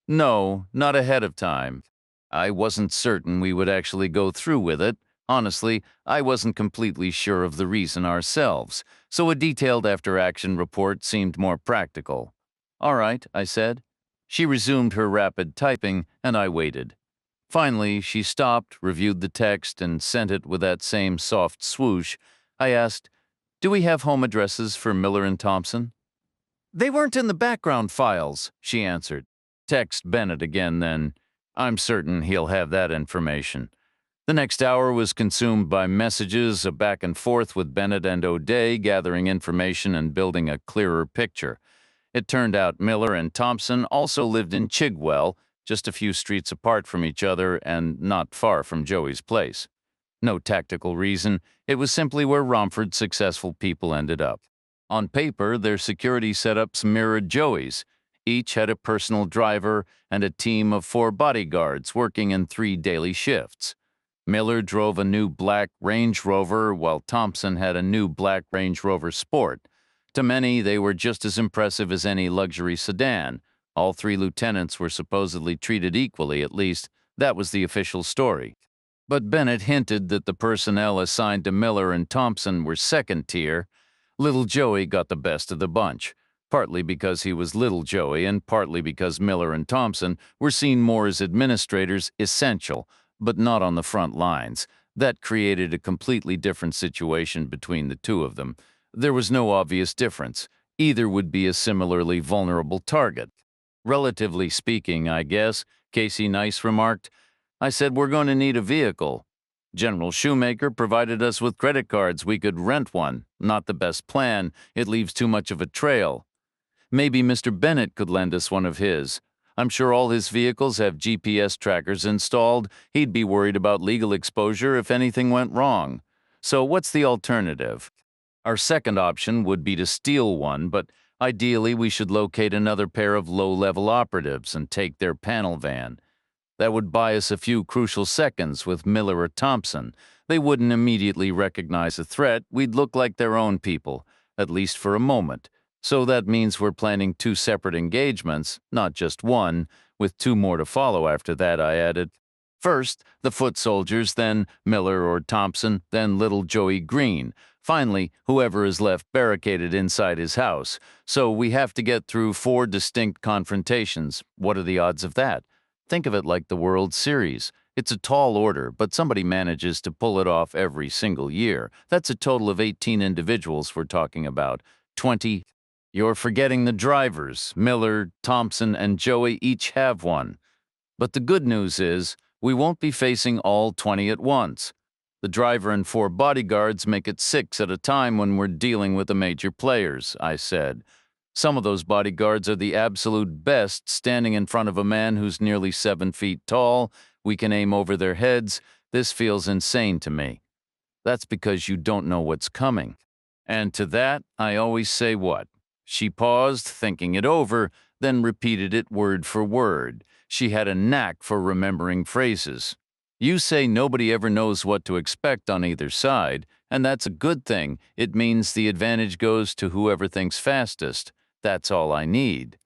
"No, not ahead of time. I wasn't certain we would actually go through with it. Honestly, I wasn't completely sure of the reason ourselves, so a detailed after-action report seemed more practical." "All right," I said. She resumed her rapid typing, and I waited. Finally, she stopped, reviewed the text, and sent it with that same soft swoosh. I asked, "Do we have home addresses for Miller and Thompson?" "They weren't in the background files," she answered. "Text Bennett again, then. I'm certain he'll have that information." The next hour was consumed by messages, a back and forth with Bennett and O'Day, gathering information and building a clearer picture. It turned out Miller and Thompson also lived in Chigwell, just a few streets apart from each other and not far from Joey's place. No tactical reason, it was simply where Romford's successful people ended up. On paper, their security setups mirrored Joey's. Each had a personal driver and a team of 4 bodyguards working in 3 daily shifts. Miller drove a new black Range Rover, while Thompson had a new black Range Rover Sport. To many, they were just as impressive as any luxury sedan. All 3 lieutenants were supposedly treated equally, at least that was the official story. But Bennett hinted that the personnel assigned to Miller and Thompson were second tier. Little Joey got the best of the bunch, partly because he was Little Joey and partly because Miller and Thompson were seen more as administrators, essential, but not on the front lines. That created a completely different situation between the two of them. There was no obvious difference. Either would be a similarly vulnerable target. "Relatively speaking, I guess," Casey Nice remarked. I said, "We're going to need a vehicle." "General Shoemaker provided us with credit cards. We could rent one. Not the best plan. It leaves too much of a trail." "Maybe Mr. Bennett could lend us one of his. I'm sure all his vehicles have GPS trackers installed. He'd be worried about legal exposure if anything went wrong. So what's the alternative?" "Our second option would be to steal one, but ideally we should locate another pair of low-level operatives and take their panel van. That would buy us a few crucial seconds with Miller or Thompson. They wouldn't immediately recognize a threat. We'd look like their own people, at least for a moment. So that means we're planning 2 separate engagements, not just one, with 2 more to follow after that," I added. "First, the foot soldiers, then Miller or Thompson, then little Joey Green. Finally, whoever is left barricaded inside his house. So we have to get through 4 distinct confrontations. What are the odds of that? Think of it like the World Series. It's a tall order, but somebody manages to pull it off every single year. That's a total of 18 individuals we're talking about. 20. You're forgetting the drivers. Miller, Thompson, and Joey each have one. But the good news is, we won't be facing all 20 at once. The driver and 4 bodyguards make it 6 at a time when we're dealing with the major players," I said. Some of those bodyguards are the absolute best, standing in front of a man who's nearly 7 feet tall. We can aim over their heads. This feels insane to me. That's because you don't know what's coming. And to that, I always say what? She paused, thinking it over, then repeated it word for word. She had a knack for remembering phrases. You say nobody ever knows what to expect on either side, and that's a good thing. It means the advantage goes to whoever thinks fastest. That's all I need.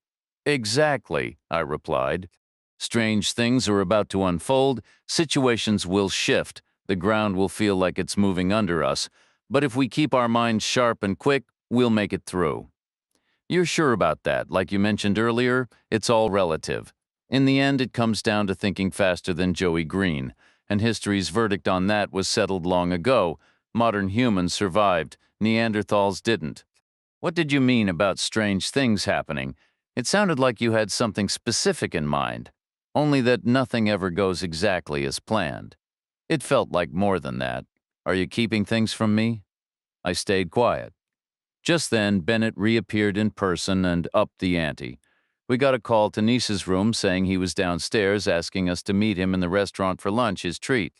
Exactly, I replied. Strange things are about to unfold, situations will shift, the ground will feel like it's moving under us, but if we keep our minds sharp and quick, we'll make it through. You're sure about that? Like you mentioned earlier, it's all relative. In the end, it comes down to thinking faster than Joey Green, and history's verdict on that was settled long ago. Modern humans survived, Neanderthals didn't. What did you mean about strange things happening? It sounded like you had something specific in mind, only that nothing ever goes exactly as planned. It felt like more than that. Are you keeping things from me? I stayed quiet. Just then, Bennett reappeared in person and upped the ante. We got a call to Niece's room saying he was downstairs asking us to meet him in the restaurant for lunch, his treat.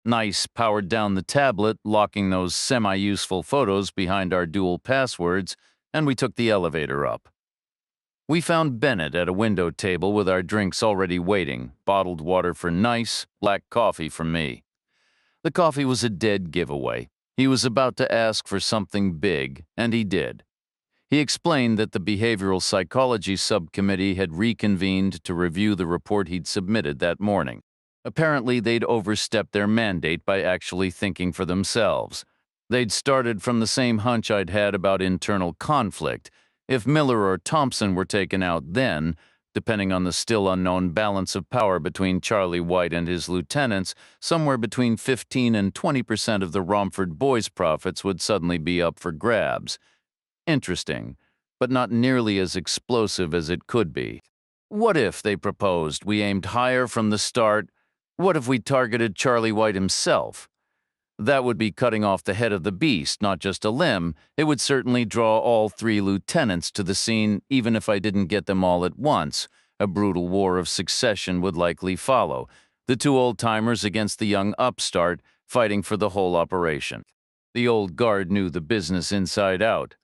Nice powered down the tablet, locking those semi-useful photos behind our dual passwords, and we took the elevator up. We found Bennett at a window table with our drinks already waiting, bottled water for Nice, black coffee for me. The coffee was a dead giveaway. He was about to ask for something big, and he did. He explained that the Behavioral Psychology Subcommittee had reconvened to review the report he'd submitted that morning. Apparently, they'd overstepped their mandate by actually thinking for themselves. They'd started from the same hunch I'd had about internal conflict. If Miller or Thompson were taken out then, depending on the still unknown balance of power between Charlie White and his lieutenants, somewhere between 15 and 20% of the Romford boys' profits would suddenly be up for grabs. Interesting, but not nearly as explosive as it could be. What if, they proposed, we aimed higher from the start? What if we targeted Charlie White himself? That would be cutting off the head of the beast, not just a limb. It would certainly draw all 3 lieutenants to the scene, even if I didn't get them all at once. A brutal war of succession would likely follow. The 2 old-timers against the young upstart, fighting for the whole operation. The old guard knew the business inside out.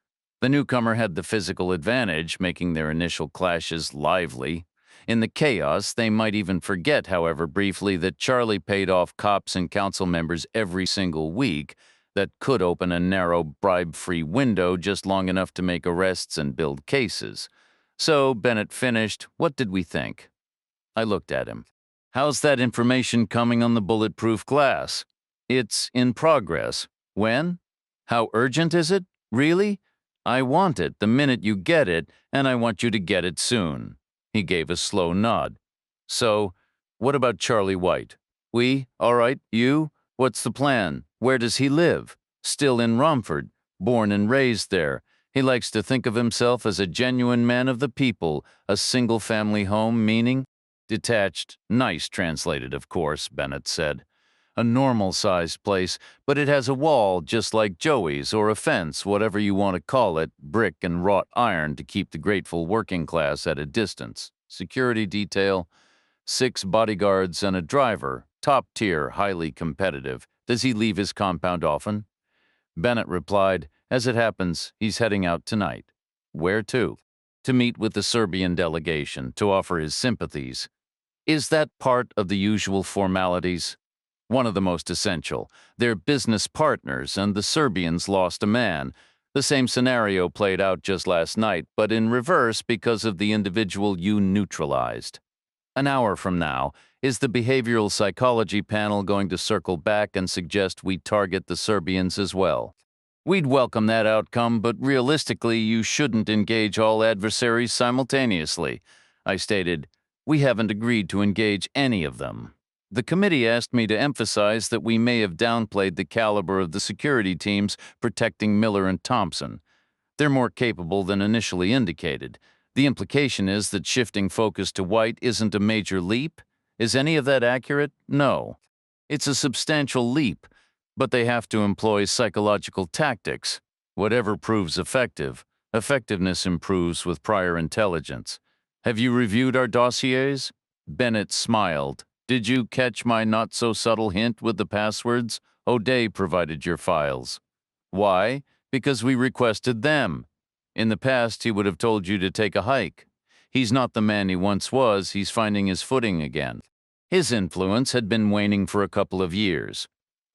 The newcomer had the physical advantage, making their initial clashes lively. In the chaos, they might even forget, however briefly, that Charlie paid off cops and council members every single week. That could open a narrow, bribe-free window just long enough to make arrests and build cases. So, Bennett finished. What did we think? I looked at him. How's that information coming on the bulletproof glass? It's in progress. When? How urgent is it? Really? I want it the minute you get it, and I want you to get it soon. He gave a slow nod. So, what about Charlie White? All right, you? What's the plan? Where does he live? Still in Romford, born and raised there. He likes to think of himself as a genuine man of the people, a single-family home, meaning? Detached, nice translated, of course, Bennett said. A normal-sized place, but it has a wall just like Joey's, or a fence, whatever you want to call it, brick and wrought iron to keep the grateful working class at a distance. Security detail, 6 bodyguards and a driver, top tier, highly competitive. Does he leave his compound often? Bennett replied, as it happens, he's heading out tonight. Where to? To meet with the Serbian delegation, to offer his sympathies. Is that part of the usual formalities? One of the most essential. They're business partners, and the Serbians lost a man. The same scenario played out just last night, but in reverse because of the individual you neutralized. An hour from now, is the behavioral psychology panel going to circle back and suggest we target the Serbians as well? We'd welcome that outcome, but realistically, you shouldn't engage all adversaries simultaneously. I stated, we haven't agreed to engage any of them. The committee asked me to emphasize that we may have downplayed the caliber of the security teams protecting Miller and Thompson. They're more capable than initially indicated. The implication is that shifting focus to White isn't a major leap. Is any of that accurate? No. It's a substantial leap, but they have to employ psychological tactics. Whatever proves effective, Effectiveness improves with prior intelligence. Have you reviewed our dossiers? Bennett smiled. Did you catch my not-so-subtle hint with the passwords? O'Day provided your files. Why? Because we requested them. In the past, he would have told you to take a hike. He's not the man he once was, he's finding his footing again. His influence had been waning for a couple of years.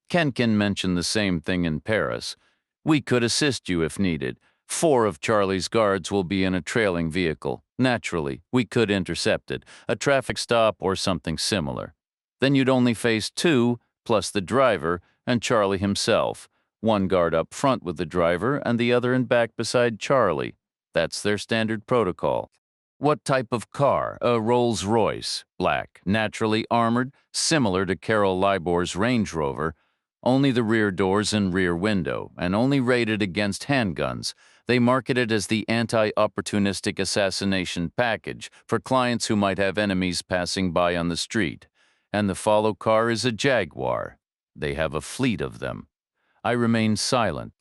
Kenkin mentioned the same thing in Paris. We could assist you if needed. 4 of Charlie's guards will be in a trailing vehicle. Naturally, we could intercept it, a traffic stop or something similar. Then you'd only face 2, plus the driver, and Charlie himself. 1 guard up front with the driver and the other in back beside Charlie. That's their standard protocol. What type of car? A Rolls-Royce, black, naturally armored, similar to Carol Libor's Range Rover. Only the rear doors and rear window, and only rated against handguns. They market it as the anti-opportunistic assassination package for clients who might have enemies passing by on the street. And the follow car is a Jaguar. They have a fleet of them. I remained silent.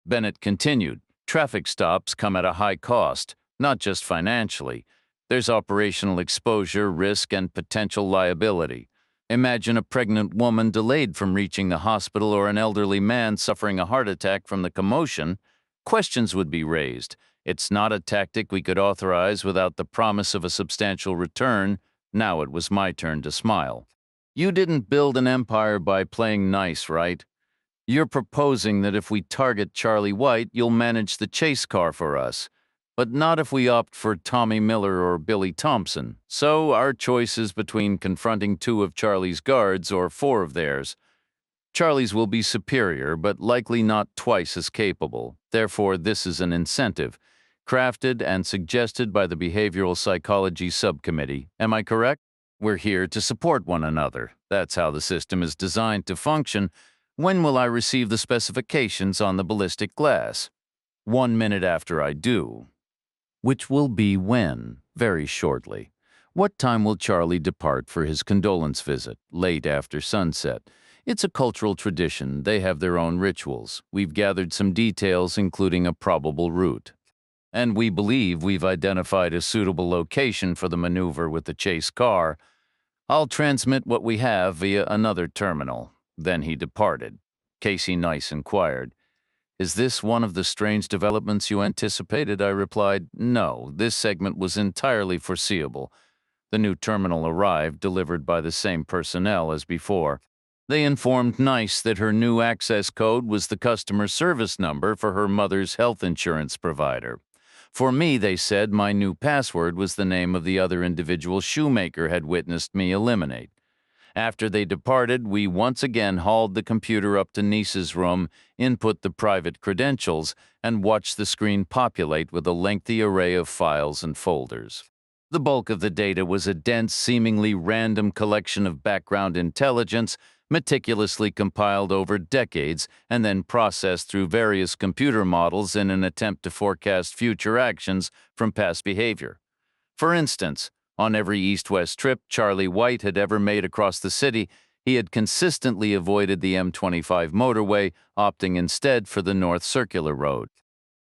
Bennett continued. Traffic stops come at a high cost, not just financially. There's operational exposure, risk, and potential liability. Imagine a pregnant woman delayed from reaching the hospital or an elderly man suffering a heart attack from the commotion. Questions would be raised. It's not a tactic we could authorize without the promise of a substantial return. Now it was my turn to smile. You didn't build an empire by playing nice, right? You're proposing that if we target Charlie White, you'll manage the chase car for us. But not if we opt for Tommy Miller or Billy Thompson. So our choice is between confronting 2 of Charlie's guards or 4 of theirs. Charlie's will be superior, but likely not twice as capable. Therefore, this is an incentive, crafted and suggested by the Behavioral Psychology Subcommittee. Am I correct? We're here to support one another. That's how the system is designed to function. When will I receive the specifications on the ballistic glass? 1 minute after I do. Which will be when? Very shortly. What time will Charlie depart for his condolence visit? Late after sunset. It's a cultural tradition. They have their own rituals. We've gathered some details, including a probable route. And we believe we've identified a suitable location for the maneuver with the chase car. I'll transmit what we have via another terminal. Then he departed. Casey Nice inquired, "Is this one of the strange developments you anticipated?" I replied, "No, this segment was entirely foreseeable." The new terminal arrived, delivered by the same personnel as before. They informed Nice that her new access code was the customer service number for her mother's health insurance provider. For me, they said, my new password was the name of the other individual Shoemaker had witnessed me eliminate. After they departed, we once again hauled the computer up to Nice's room, input the private credentials, and watched the screen populate with a lengthy array of files and folders. The bulk of the data was a dense, seemingly random collection of background intelligence, meticulously compiled over decades and then processed through various computer models in an attempt to forecast future actions from past behavior. For instance, on every east-west trip Charlie White had ever made across the city, he had consistently avoided the M25 motorway, opting instead for the North Circular Road.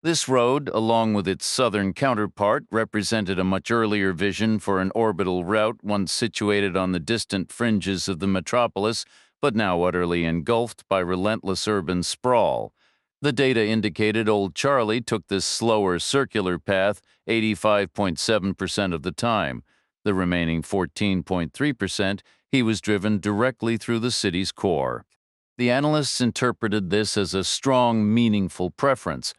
This road, along with its southern counterpart, represented a much earlier vision for an orbital route once situated on the distant fringes of the metropolis, but now utterly engulfed by relentless urban sprawl. The data indicated old Charlie took this slower circular path 85.7% of the time. The remaining 14.3%, he was driven directly through the city's core. The analysts interpreted this as a strong, meaningful preference.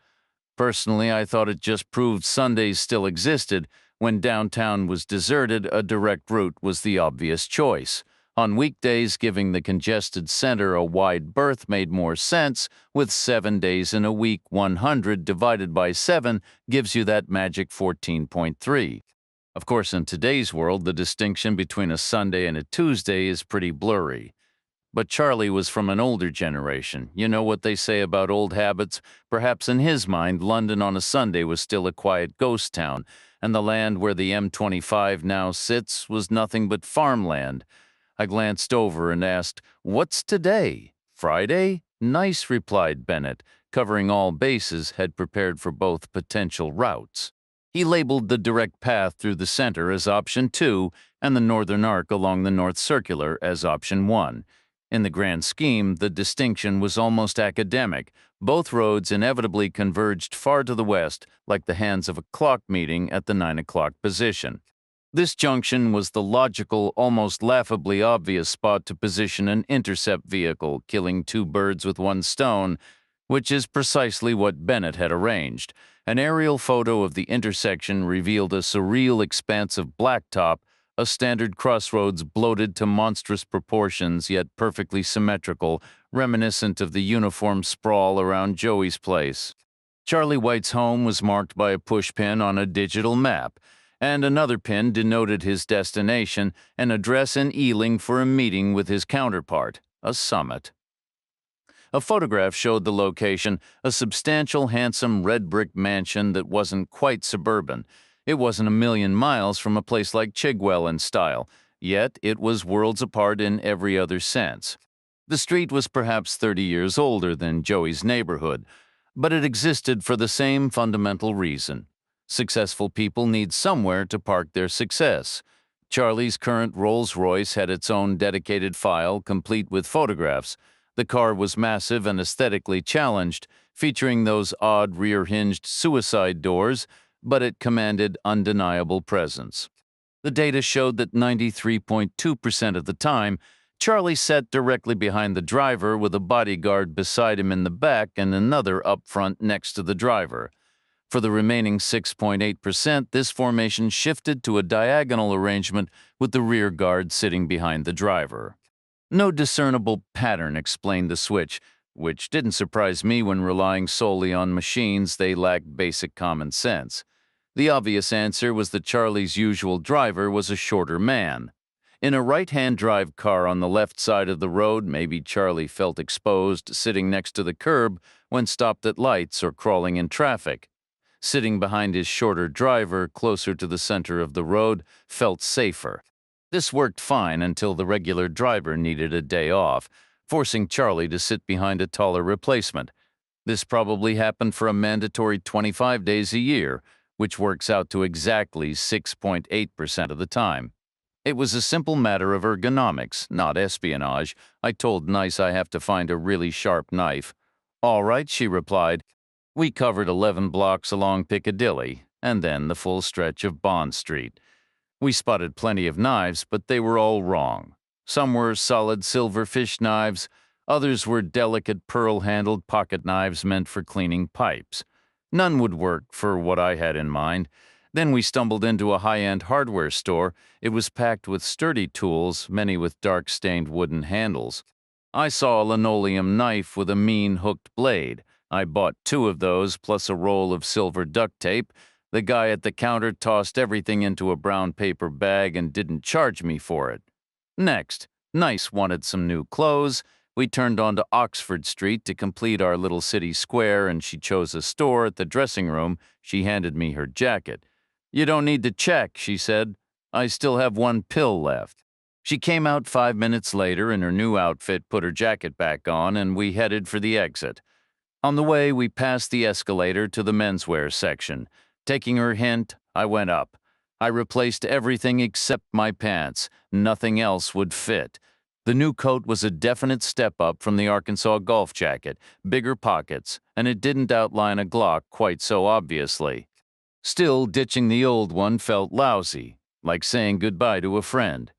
Personally, I thought it just proved Sundays still existed. When downtown was deserted, a direct route was the obvious choice. On weekdays, giving the congested center a wide berth made more sense. With 7 days in a week, 100 divided by 7 gives you that magic 14.3. Of course, in today's world, the distinction between a Sunday and a Tuesday is pretty blurry. But Charlie was from an older generation. You know what they say about old habits? Perhaps in his mind, London on a Sunday was still a quiet ghost town, and the land where the M25 now sits was nothing but farmland. I glanced over and asked, "What's today? Friday?" Nice, replied Bennett, covering all bases, had prepared for both potential routes. He labeled the direct path through the center as option 2 and the northern arc along the North Circular as option 1. In the grand scheme, the distinction was almost academic. Both roads inevitably converged far to the west, like the hands of a clock meeting at the 9 o'clock position. This junction was the logical, almost laughably obvious spot to position an intercept vehicle, killing two birds with one stone, which is precisely what Bennett had arranged. An aerial photo of the intersection revealed a surreal expanse of blacktop, a standard crossroads bloated to monstrous proportions yet perfectly symmetrical, reminiscent of the uniform sprawl around Joey's place. Charlie White's home was marked by a pushpin on a digital map, and another pin denoted his destination, an address in Ealing for a meeting with his counterpart, a summit. A photograph showed the location, a substantial, handsome red brick mansion that wasn't quite suburban. It wasn't a million miles from a place like Chigwell in style, yet it was worlds apart in every other sense. The street was perhaps 30 years older than Joey's neighborhood, but it existed for the same fundamental reason. Successful people need somewhere to park their success. Charlie's current Rolls-Royce had its own dedicated file, complete with photographs. The car was massive and aesthetically challenged, featuring those odd rear-hinged suicide doors, but it commanded undeniable presence. The data showed that 93.2% of the time, Charlie sat directly behind the driver with a bodyguard beside him in the back and another up front next to the driver. For the remaining 6.8%, this formation shifted to a diagonal arrangement with the rear guard sitting behind the driver. No discernible pattern explained the switch, which didn't surprise me when relying solely on machines. They lacked basic common sense. The obvious answer was that Charlie's usual driver was a shorter man. In a right-hand drive car on the left side of the road, maybe Charlie felt exposed sitting next to the curb when stopped at lights or crawling in traffic. Sitting behind his shorter driver, closer to the center of the road, felt safer. This worked fine until the regular driver needed a day off, forcing Charlie to sit behind a taller replacement. This probably happened for a mandatory 25 days a year, which works out to exactly 6.8% of the time. It was a simple matter of ergonomics, not espionage. I told Nice I have to find a really sharp knife. All right, she replied. We covered 11 blocks along Piccadilly, and then the full stretch of Bond Street. We spotted plenty of knives, but they were all wrong. Some were solid silverfish knives, others were delicate pearl-handled pocket knives meant for cleaning pipes. None would work for what I had in mind. Then we stumbled into a high-end hardware store. It was packed with sturdy tools, many with dark-stained wooden handles. I saw a linoleum knife with a mean hooked blade. I bought 2 of those, plus a roll of silver duct tape. The guy at the counter tossed everything into a brown paper bag and didn't charge me for it. Next, Nice wanted some new clothes. We turned onto Oxford Street to complete our little city square, and she chose a store at the dressing room. She handed me her jacket. You don't need to check, she said. I still have 1 pill left. She came out 5 minutes later in her new outfit, put her jacket back on, and we headed for the exit. On the way, we passed the escalator to the menswear section. Taking her hint, I went up. I replaced everything except my pants. Nothing else would fit. The new coat was a definite step up from the Arkansas golf jacket, bigger pockets, and it didn't outline a Glock quite so obviously. Still, ditching the old one felt lousy, like saying goodbye to a friend.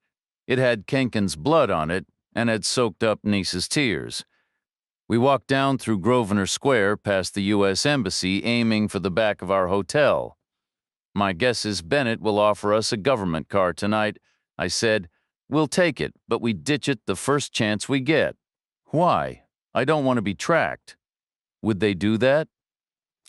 It had Kenkin's blood on it and had soaked up Niece's tears. We walked down through Grosvenor Square past the U.S. Embassy, aiming for the back of our hotel. My guess is Bennett will offer us a government car tonight. I said, we'll take it, but we ditch it the first chance we get. Why? I don't want to be tracked. Would they do that?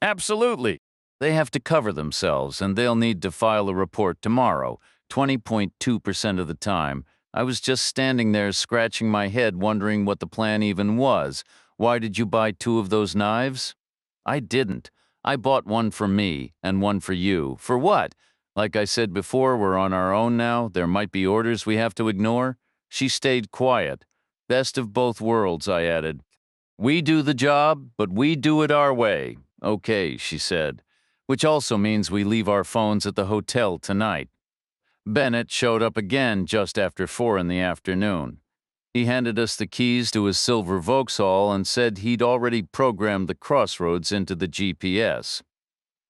Absolutely. They have to cover themselves, and they'll need to file a report tomorrow, 20.2% of the time. I was just standing there scratching my head wondering what the plan even was. Why did you buy 2 of those knives? I didn't. I bought one for me and one for you. For what? Like I said before, we're on our own now. There might be orders we have to ignore. She stayed quiet. Best of both worlds, I added. We do the job, but we do it our way. Okay, she said, which also means we leave our phones at the hotel tonight. Bennett showed up again just after 4 in the afternoon. He handed us the keys to his silver Vauxhall and said he'd already programmed the crossroads into the GPS.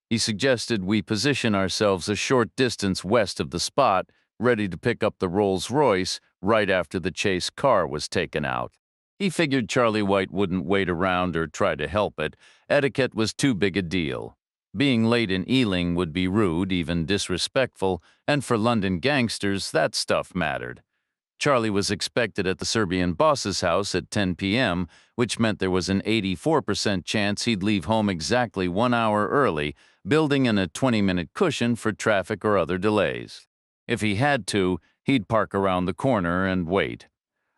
He suggested we position ourselves a short distance west of the spot, ready to pick up the Rolls-Royce right after the chase car was taken out. He figured Charlie White wouldn't wait around or try to help it. Etiquette was too big a deal. Being late in Ealing would be rude, even disrespectful, and for London gangsters, that stuff mattered. Charlie was expected at the Serbian boss's house at 10 p.m., which meant there was an 84% chance he'd leave home exactly 1 hour early, building in a 20-minute cushion for traffic or other delays. If he had to, he'd park around the corner and wait.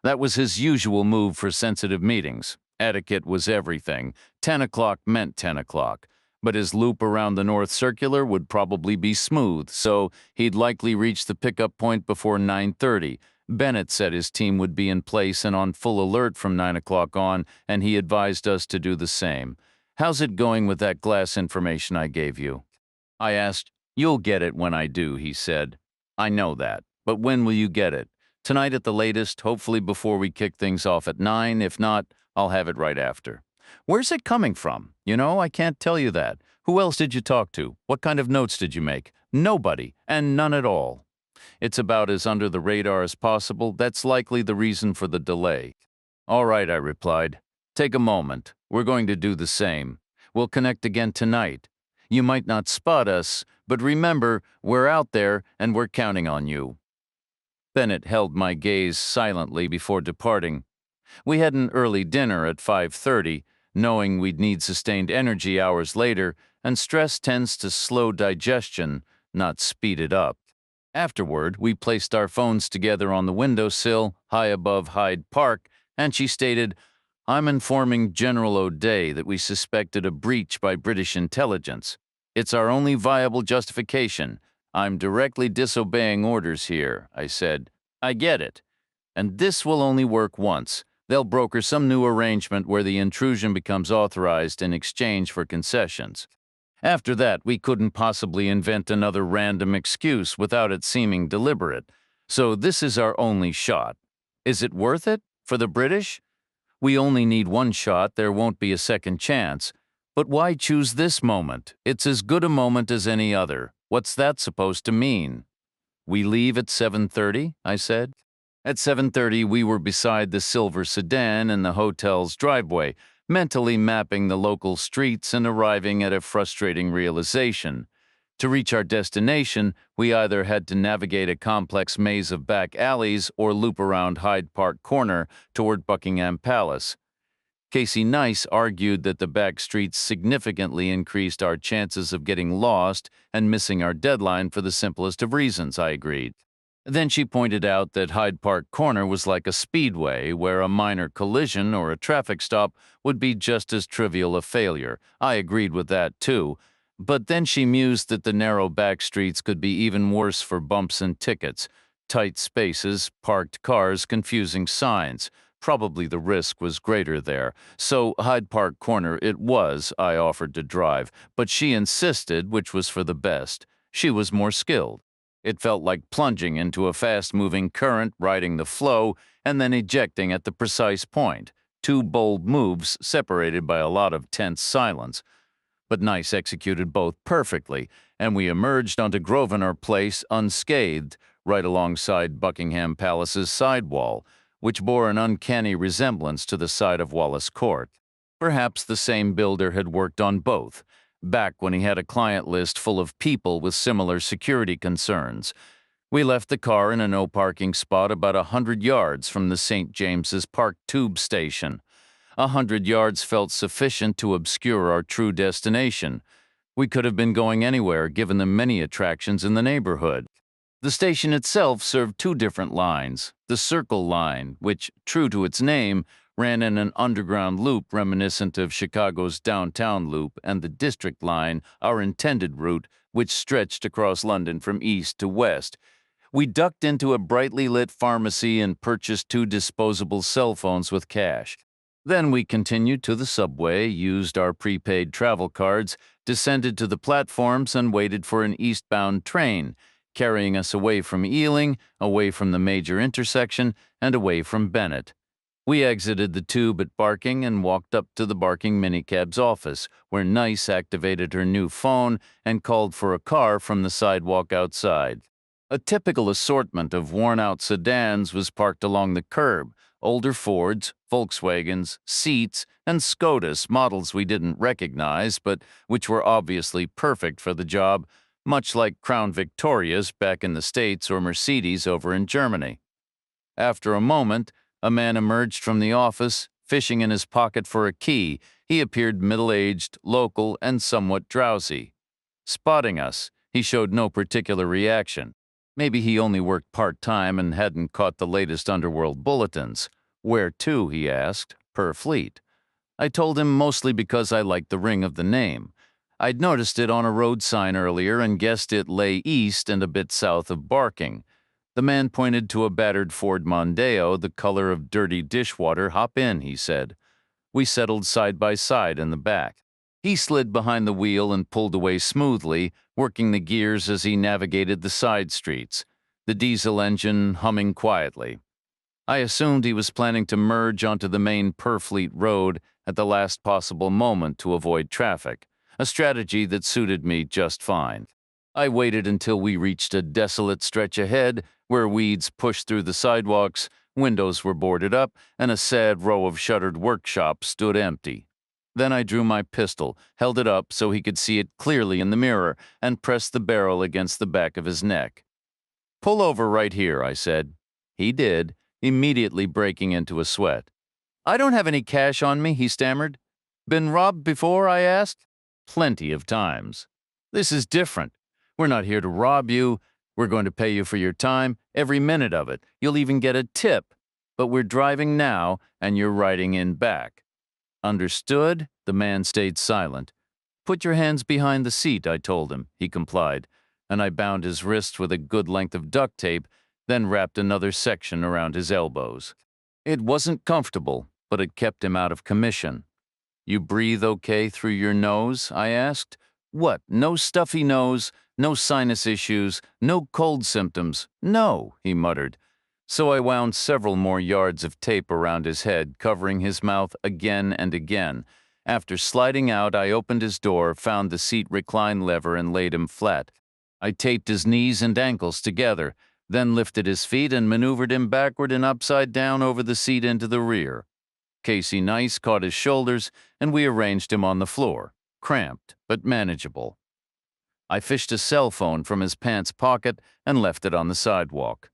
That was his usual move for sensitive meetings. Etiquette was everything. 10 o'clock meant 10 o'clock. But his loop around the North Circular would probably be smooth, so he'd likely reach the pickup point before 9:30. Bennett said his team would be in place and on full alert from 9 o'clock on, and he advised us to do the same. How's it going with that glass information I gave you? I asked. You'll get it when I do, he said. I know that, but when will you get it? Tonight at the latest, hopefully before we kick things off at 9. If not, I'll have it right after. Where's it coming from? I can't tell you that. Who else did you talk to? What kind of notes did you make? Nobody, and none at all. It's about as under the radar as possible. That's likely the reason for the delay. All right, I replied. Take a moment. We're going to do the same. We'll connect again tonight. You might not spot us, but remember, we're out there and we're counting on you. Bennett held my gaze silently before departing. We had an early dinner at 5:30, knowing we'd need sustained energy hours later, and stress tends to slow digestion, not speed it up. Afterward, we placed our phones together on the windowsill, high above Hyde Park, and she stated, I'm informing General O'Day that we suspected a breach by British intelligence. It's our only viable justification. I'm directly disobeying orders here, I said. I get it. And this will only work once. They'll broker some new arrangement where the intrusion becomes authorized in exchange for concessions. After that, we couldn't possibly invent another random excuse without it seeming deliberate. So this is our only shot. Is it worth it? For the British? We only need one shot, there won't be a second chance. But why choose this moment? It's as good a moment as any other. What's that supposed to mean? We leave at 7:30, I said. At 7:30, we were beside the silver sedan in the hotel's driveway, mentally mapping the local streets and arriving at a frustrating realization. To reach our destination, we either had to navigate a complex maze of back alleys or loop around Hyde Park Corner toward Buckingham Palace. Casey Nice argued that the back streets significantly increased our chances of getting lost and missing our deadline for the simplest of reasons, I agreed. Then she pointed out that Hyde Park Corner was like a speedway where a minor collision or a traffic stop would be just as trivial a failure. I agreed with that too. But then she mused that the narrow back streets could be even worse for bumps and tickets. Tight spaces, parked cars, confusing signs. Probably the risk was greater there. So Hyde Park Corner it was I offered to drive, but she insisted, which was for the best. She was more skilled. It felt like plunging into a fast-moving current, riding the flow, and then ejecting at the precise point. 2 bold moves separated by a lot of tense silence. But Nice executed both perfectly, and we emerged onto Grosvenor Place unscathed, right alongside Buckingham Palace's side wall, which bore an uncanny resemblance to the side of Wallace Court. Perhaps the same builder had worked on both, back when he had a client list full of people with similar security concerns. We left the car in a no-parking spot about 100 yards from the St. James's Park tube station. 100 yards felt sufficient to obscure our true destination. We could have been going anywhere given the many attractions in the neighborhood. The station itself served 2 different lines. The Circle Line, which, true to its name, ran in an underground loop reminiscent of Chicago's downtown loop, and the District Line, our intended route, which stretched across London from east to west. We ducked into a brightly lit pharmacy and purchased 2 disposable cell phones with cash. Then we continued to the subway, used our prepaid travel cards, descended to the platforms, and waited for an eastbound train, carrying us away from Ealing, away from the major intersection, and away from Bennett. We exited the tube at Barking and walked up to the Barking minicab's office, where Nice activated her new phone and called for a car from the sidewalk outside. A typical assortment of worn-out sedans was parked along the curb: older Fords, Volkswagens, Seats, and Scotus, models we didn't recognize, but which were obviously perfect for the job, much like Crown Victorias back in the States or Mercedes over in Germany. After a moment, a man emerged from the office, fishing in his pocket for a key. He appeared middle-aged, local, and somewhat drowsy. Spotting us, he showed no particular reaction. Maybe he only worked part-time and hadn't caught the latest underworld bulletins. Where to, he asked, per fleet. I told him mostly because I liked the ring of the name. I'd noticed it on a road sign earlier and guessed it lay east and a bit south of Barking. The man pointed to a battered Ford Mondeo, the color of dirty dishwater. "Hop in," he said. We settled side by side in the back. He slid behind the wheel and pulled away smoothly, working the gears as he navigated the side streets, the diesel engine humming quietly. I assumed he was planning to merge onto the main Purfleet road at the last possible moment to avoid traffic, a strategy that suited me just fine. I waited until we reached a desolate stretch ahead where weeds pushed through the sidewalks, windows were boarded up, and a sad row of shuttered workshops stood empty. Then I drew my pistol, held it up so he could see it clearly in the mirror, and pressed the barrel against the back of his neck. "Pull over right here," I said. He did, immediately breaking into a sweat. "I don't have any cash on me," he stammered. "Been robbed before?" I asked. "Plenty of times." "This is different. We're not here to rob you. We're going to pay you for your time, every minute of it. You'll even get a tip. But we're driving now, and you're riding in back." "Understood?" The man stayed silent. "Put your hands behind the seat," I told him. He complied, and I bound his wrists with a good length of duct tape, then wrapped another section around his elbows. It wasn't comfortable, but it kept him out of commission. "You breathe okay through your nose?" I asked. "What, no stuffy nose, no sinus issues, no cold symptoms?" "No," he muttered. So I wound several more yards of tape around his head, covering his mouth again and again. After sliding out, I opened his door, found the seat recline lever, and laid him flat. I taped his knees and ankles together, then lifted his feet and maneuvered him backward and upside down over the seat into the rear. Casey Nice caught his shoulders, and we arranged him on the floor, cramped but manageable. I fished a cell phone from his pants pocket and left it on the sidewalk.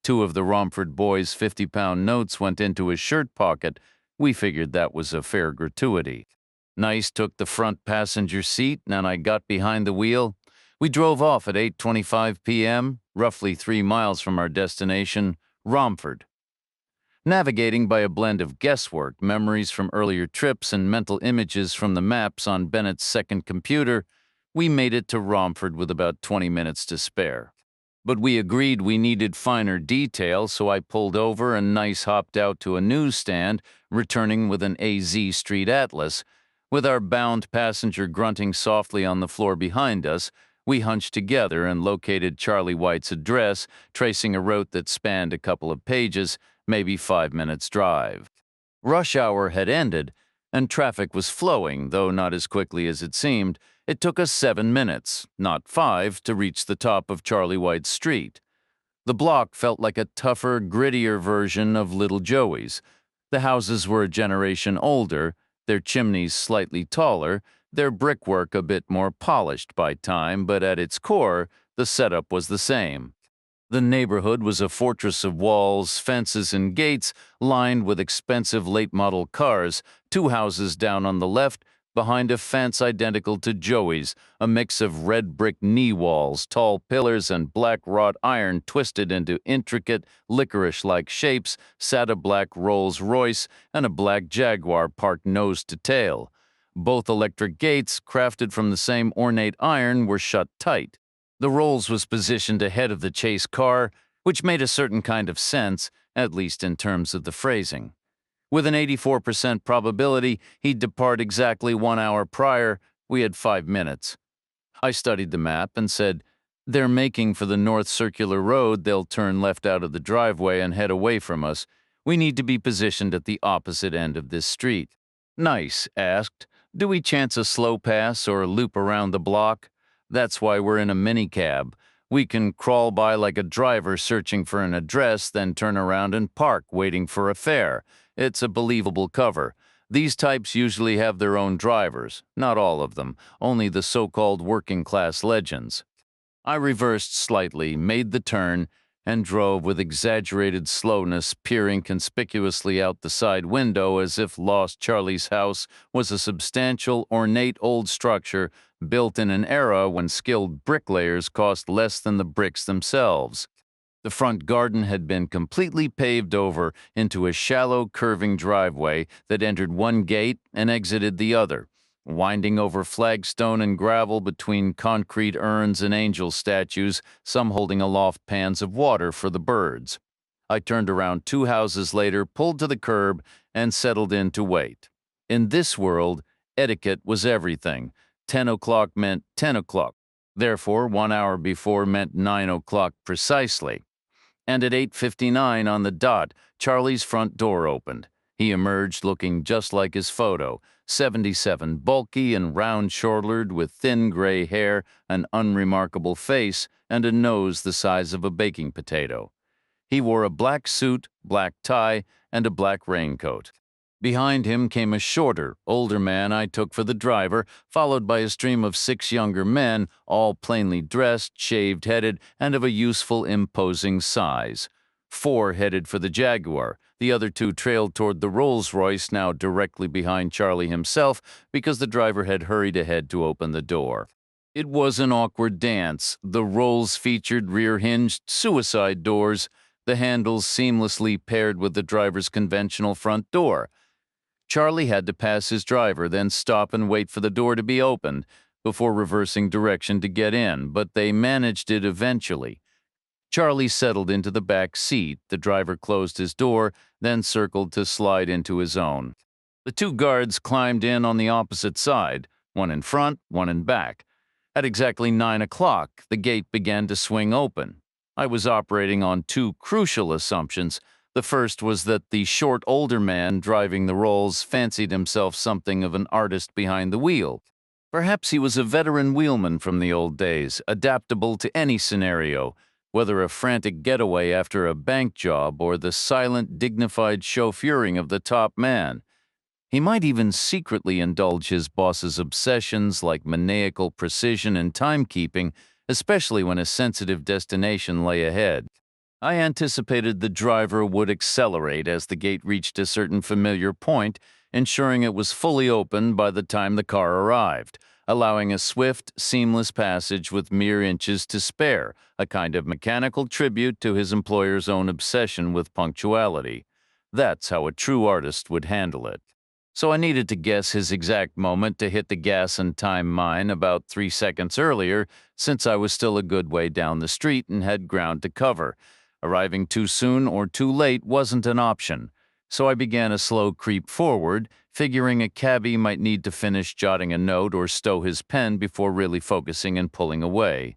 2 of the Romford boys' 50-pound notes went into his shirt pocket. We figured that was a fair gratuity. Nice took the front passenger seat, and I got behind the wheel. We drove off at 8:25 p.m., roughly 3 miles from our destination, Romford. Navigating by a blend of guesswork, memories from earlier trips, and mental images from the maps on Bennett's second computer, we made it to Romford with about 20 minutes to spare. But we agreed we needed finer detail, so I pulled over and Nice hopped out to a newsstand, returning with an AZ Street Atlas. With our bound passenger grunting softly on the floor behind us, we hunched together and located Charlie White's address, tracing a route that spanned a couple of pages, maybe 5 minutes' drive. Rush hour had ended, and traffic was flowing, though not as quickly as it seemed. It took us 7 minutes, not 5, to reach the top of Charlie White's street. The block felt like a tougher, grittier version of Little Joey's. The houses were a generation older, their chimneys slightly taller, their brickwork a bit more polished by time, but at its core, the setup was the same. The neighborhood was a fortress of walls, fences, and gates lined with expensive late-model cars. 2 houses down on the left, behind a fence identical to Joey's, a mix of red brick knee walls, tall pillars, and black wrought iron twisted into intricate, licorice-like shapes, sat a black Rolls-Royce and a black Jaguar parked nose to tail. Both electric gates, crafted from the same ornate iron, were shut tight. The Rolls was positioned ahead of the chase car, which made a certain kind of sense, at least in terms of the phrasing. With an 84% probability he'd depart exactly 1 hour prior, we had 5 minutes. I studied the map and said, "They're making for the North Circular Road. They'll turn left out of the driveway and head away from us. We need to be positioned at the opposite end of this street." Nice asked, "Do we chance a slow pass or a loop around the block?" "That's why we're in a minicab. We can crawl by like a driver searching for an address, then turn around and park, waiting for a fare. It's a believable cover. These types usually have their own drivers. Not all of them, only the so-called working-class legends." I reversed slightly, made the turn, and drove with exaggerated slowness, peering conspicuously out the side window as if Lost Charlie's house was a substantial, ornate old structure built in an era when skilled bricklayers cost less than the bricks themselves. The front garden had been completely paved over into a shallow, curving driveway that entered one gate and exited the other, winding over flagstone and gravel between concrete urns and angel statues, some holding aloft pans of water for the birds. I turned around 2 houses later, pulled to the curb, and settled in to wait. In this world, etiquette was everything. 10 o'clock meant 10 o'clock. Therefore, 1 hour before meant 9 o'clock precisely. And at 8:59 on the dot, Charlie's front door opened. He emerged looking just like his photo, 77, bulky and round-shouldered with thin gray hair, an unremarkable face, and a nose the size of a baking potato. He wore a black suit, black tie, and a black raincoat. Behind him came a shorter, older man I took for the driver, followed by a stream of 6 younger men, all plainly dressed, shaved-headed, and of a useful, imposing size. 4 headed for the Jaguar. The other 2 trailed toward the Rolls-Royce, now directly behind Charlie himself, because the driver had hurried ahead to open the door. It was an awkward dance. The Rolls featured rear-hinged suicide doors, the handles seamlessly paired with the driver's conventional front door. Charlie had to pass his driver, then stop and wait for the door to be opened before reversing direction to get in, but they managed it eventually. Charlie settled into the back seat. The driver closed his door, then circled to slide into his own. The 2 guards climbed in on the opposite side, one in front, one in back. At exactly 9 o'clock, the gate began to swing open. I was operating on 2 crucial assumptions. The first was that the short older man driving the Rolls fancied himself something of an artist behind the wheel. Perhaps he was a veteran wheelman from the old days, adaptable to any scenario, whether a frantic getaway after a bank job or the silent, dignified chauffeuring of the top man. He might even secretly indulge his boss's obsessions like maniacal precision and timekeeping, especially when a sensitive destination lay ahead. I anticipated the driver would accelerate as the gate reached a certain familiar point, ensuring it was fully open by the time the car arrived, allowing a swift, seamless passage with mere inches to spare, a kind of mechanical tribute to his employer's own obsession with punctuality. That's how a true artist would handle it. So I needed to guess his exact moment to hit the gas and time mine about 3 seconds earlier, since I was still a good way down the street and had ground to cover. Arriving too soon or too late wasn't an option, so I began a slow creep forward, figuring a cabbie might need to finish jotting a note or stow his pen before really focusing and pulling away.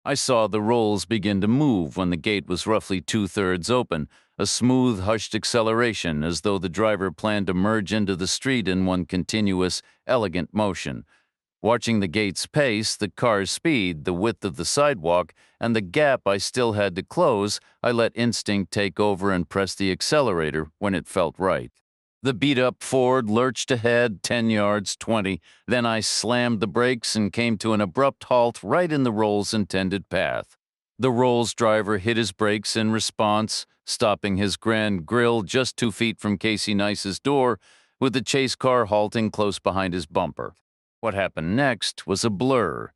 I saw the Rolls begin to move when the gate was roughly 2/3 open, a smooth, hushed acceleration as though the driver planned to merge into the street in one continuous, elegant motion. Watching the gate's pace, the car's speed, the width of the sidewalk, and the gap I still had to close, I let instinct take over and pressed the accelerator when it felt right. The beat-up Ford lurched ahead 10 yards, 20, then I slammed the brakes and came to an abrupt halt right in the Rolls' intended path. The Rolls driver hit his brakes in response, stopping his grand grille just 2 feet from Casey Nice's door, with the chase car halting close behind his bumper. What happened next was a blur.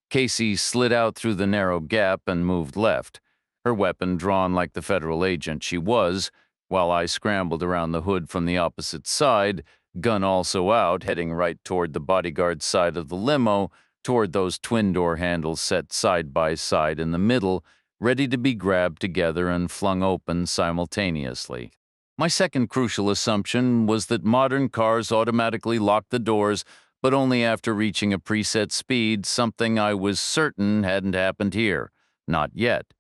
Casey slid out through the narrow gap and moved left, her weapon drawn like the federal agent she was, while I scrambled around the hood from the opposite side, gun also out, heading right toward the bodyguard side of the limo, toward those twin-door handles set side by side in the middle, ready to be grabbed together and flung open simultaneously. My second crucial assumption was that modern cars automatically lock the doors, but only after reaching a preset speed, something I was certain hadn't happened here. Not yet.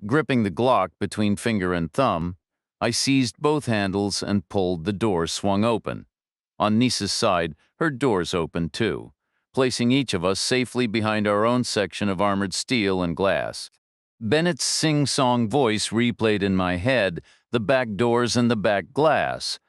Gripping the Glock between finger and thumb, I seized both handles and pulled. The door swung open. On Nisa's side, her doors opened too, placing each of us safely behind our own section of armored steel and glass. Bennett's sing-song voice replayed in my head, the back doors and the back glass.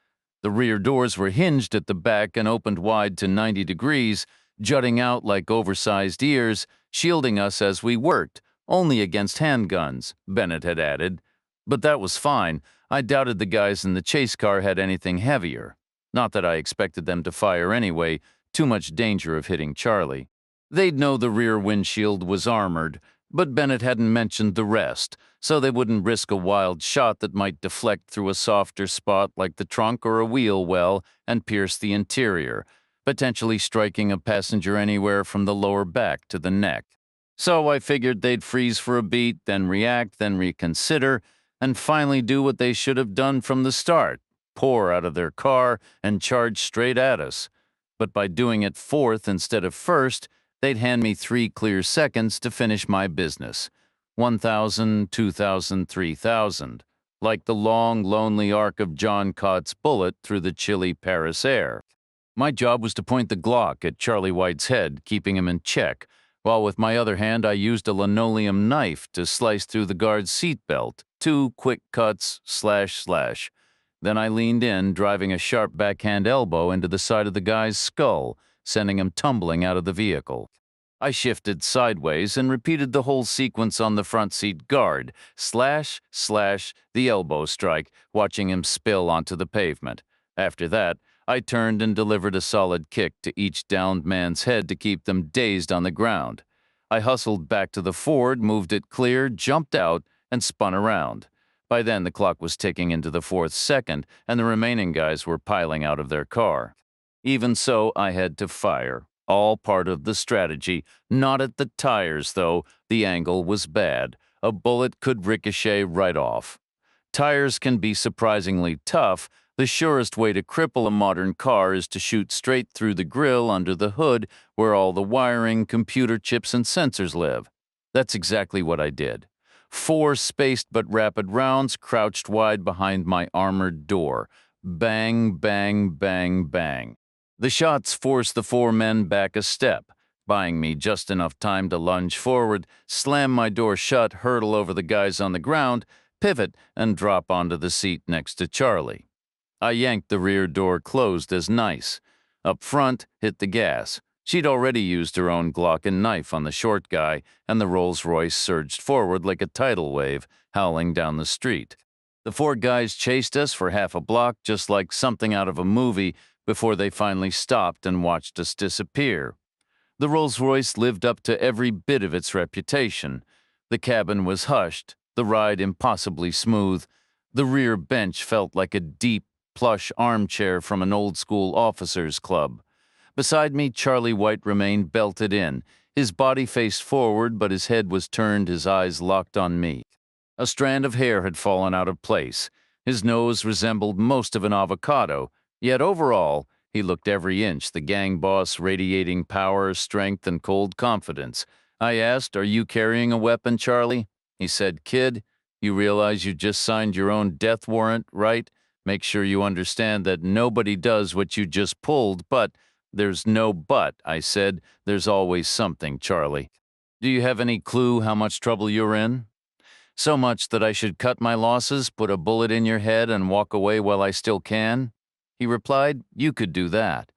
The rear doors were hinged at the back and opened wide to 90 degrees, jutting out like oversized ears, shielding us as we worked, only against handguns, Bennett had added. But that was fine. I doubted the guys in the chase car had anything heavier. Not that I expected them to fire anyway, too much danger of hitting Charlie. They'd know the rear windshield was armored, but Bennett hadn't mentioned the rest, so they wouldn't risk a wild shot that might deflect through a softer spot like the trunk or a wheel well and pierce the interior, potentially striking a passenger anywhere from the lower back to the neck. So I figured they'd freeze for a beat, then react, then reconsider, and finally do what they should have done from the start, pour out of their car and charge straight at us. But by doing it fourth instead of first, they'd hand me 3 clear seconds to finish my business. 1,000, 2,000, 3,000. Like the long, lonely arc of John Cott's bullet through the chilly Paris air. My job was to point the Glock at Charlie White's head, keeping him in check, while with my other hand I used a linoleum knife to slice through the guard's seatbelt. 2 quick cuts, slash. Then I leaned in, driving a sharp backhand elbow into the side of the guy's skull, sending him tumbling out of the vehicle. I shifted sideways and repeated the whole sequence on the front seat guard, slash, the elbow strike, watching him spill onto the pavement. After that, I turned and delivered a solid kick to each downed man's head to keep them dazed on the ground. I hustled back to the Ford, moved it clear, jumped out, and spun around. By then, the clock was ticking into the 4th second, and the remaining guys were piling out of their car. Even so, I had to fire. All part of the strategy. Not at the tires, though. The angle was bad. A bullet could ricochet right off. Tires can be surprisingly tough. The surest way to cripple a modern car is to shoot straight through the grille under the hood where all the wiring, computer chips, and sensors live. That's exactly what I did. 4 spaced but rapid rounds crouched wide behind my armored door. Bang, bang, bang, bang. The shots forced the 4 men back a step, buying me just enough time to lunge forward, slam my door shut, hurtle over the guys on the ground, pivot, and drop onto the seat next to Charlie. I yanked the rear door closed as nice. Up front, hit the gas. She'd already used her own Glock and knife on the short guy, and the Rolls-Royce surged forward like a tidal wave, howling down the street. The 4 guys chased us for half a block, just like something out of a movie, before they finally stopped and watched us disappear. The Rolls-Royce lived up to every bit of its reputation. The cabin was hushed, the ride impossibly smooth. The rear bench felt like a deep, plush armchair from an old-school officers' club. Beside me, Charlie White remained belted in. His body faced forward, but his head was turned, his eyes locked on me. A strand of hair had fallen out of place. His nose resembled most of an avocado, yet overall, he looked every inch the gang boss, radiating power, strength, and cold confidence. I asked, "Are you carrying a weapon, Charlie?" He said, "Kid, you realize you just signed your own death warrant, right? Make sure you understand that nobody does what you just pulled, but..." "There's no but," I said. "There's always something, Charlie. Do you have any clue how much trouble you're in? So much that I should cut my losses, put a bullet in your head, and walk away while I still can?" He replied, "You could do that.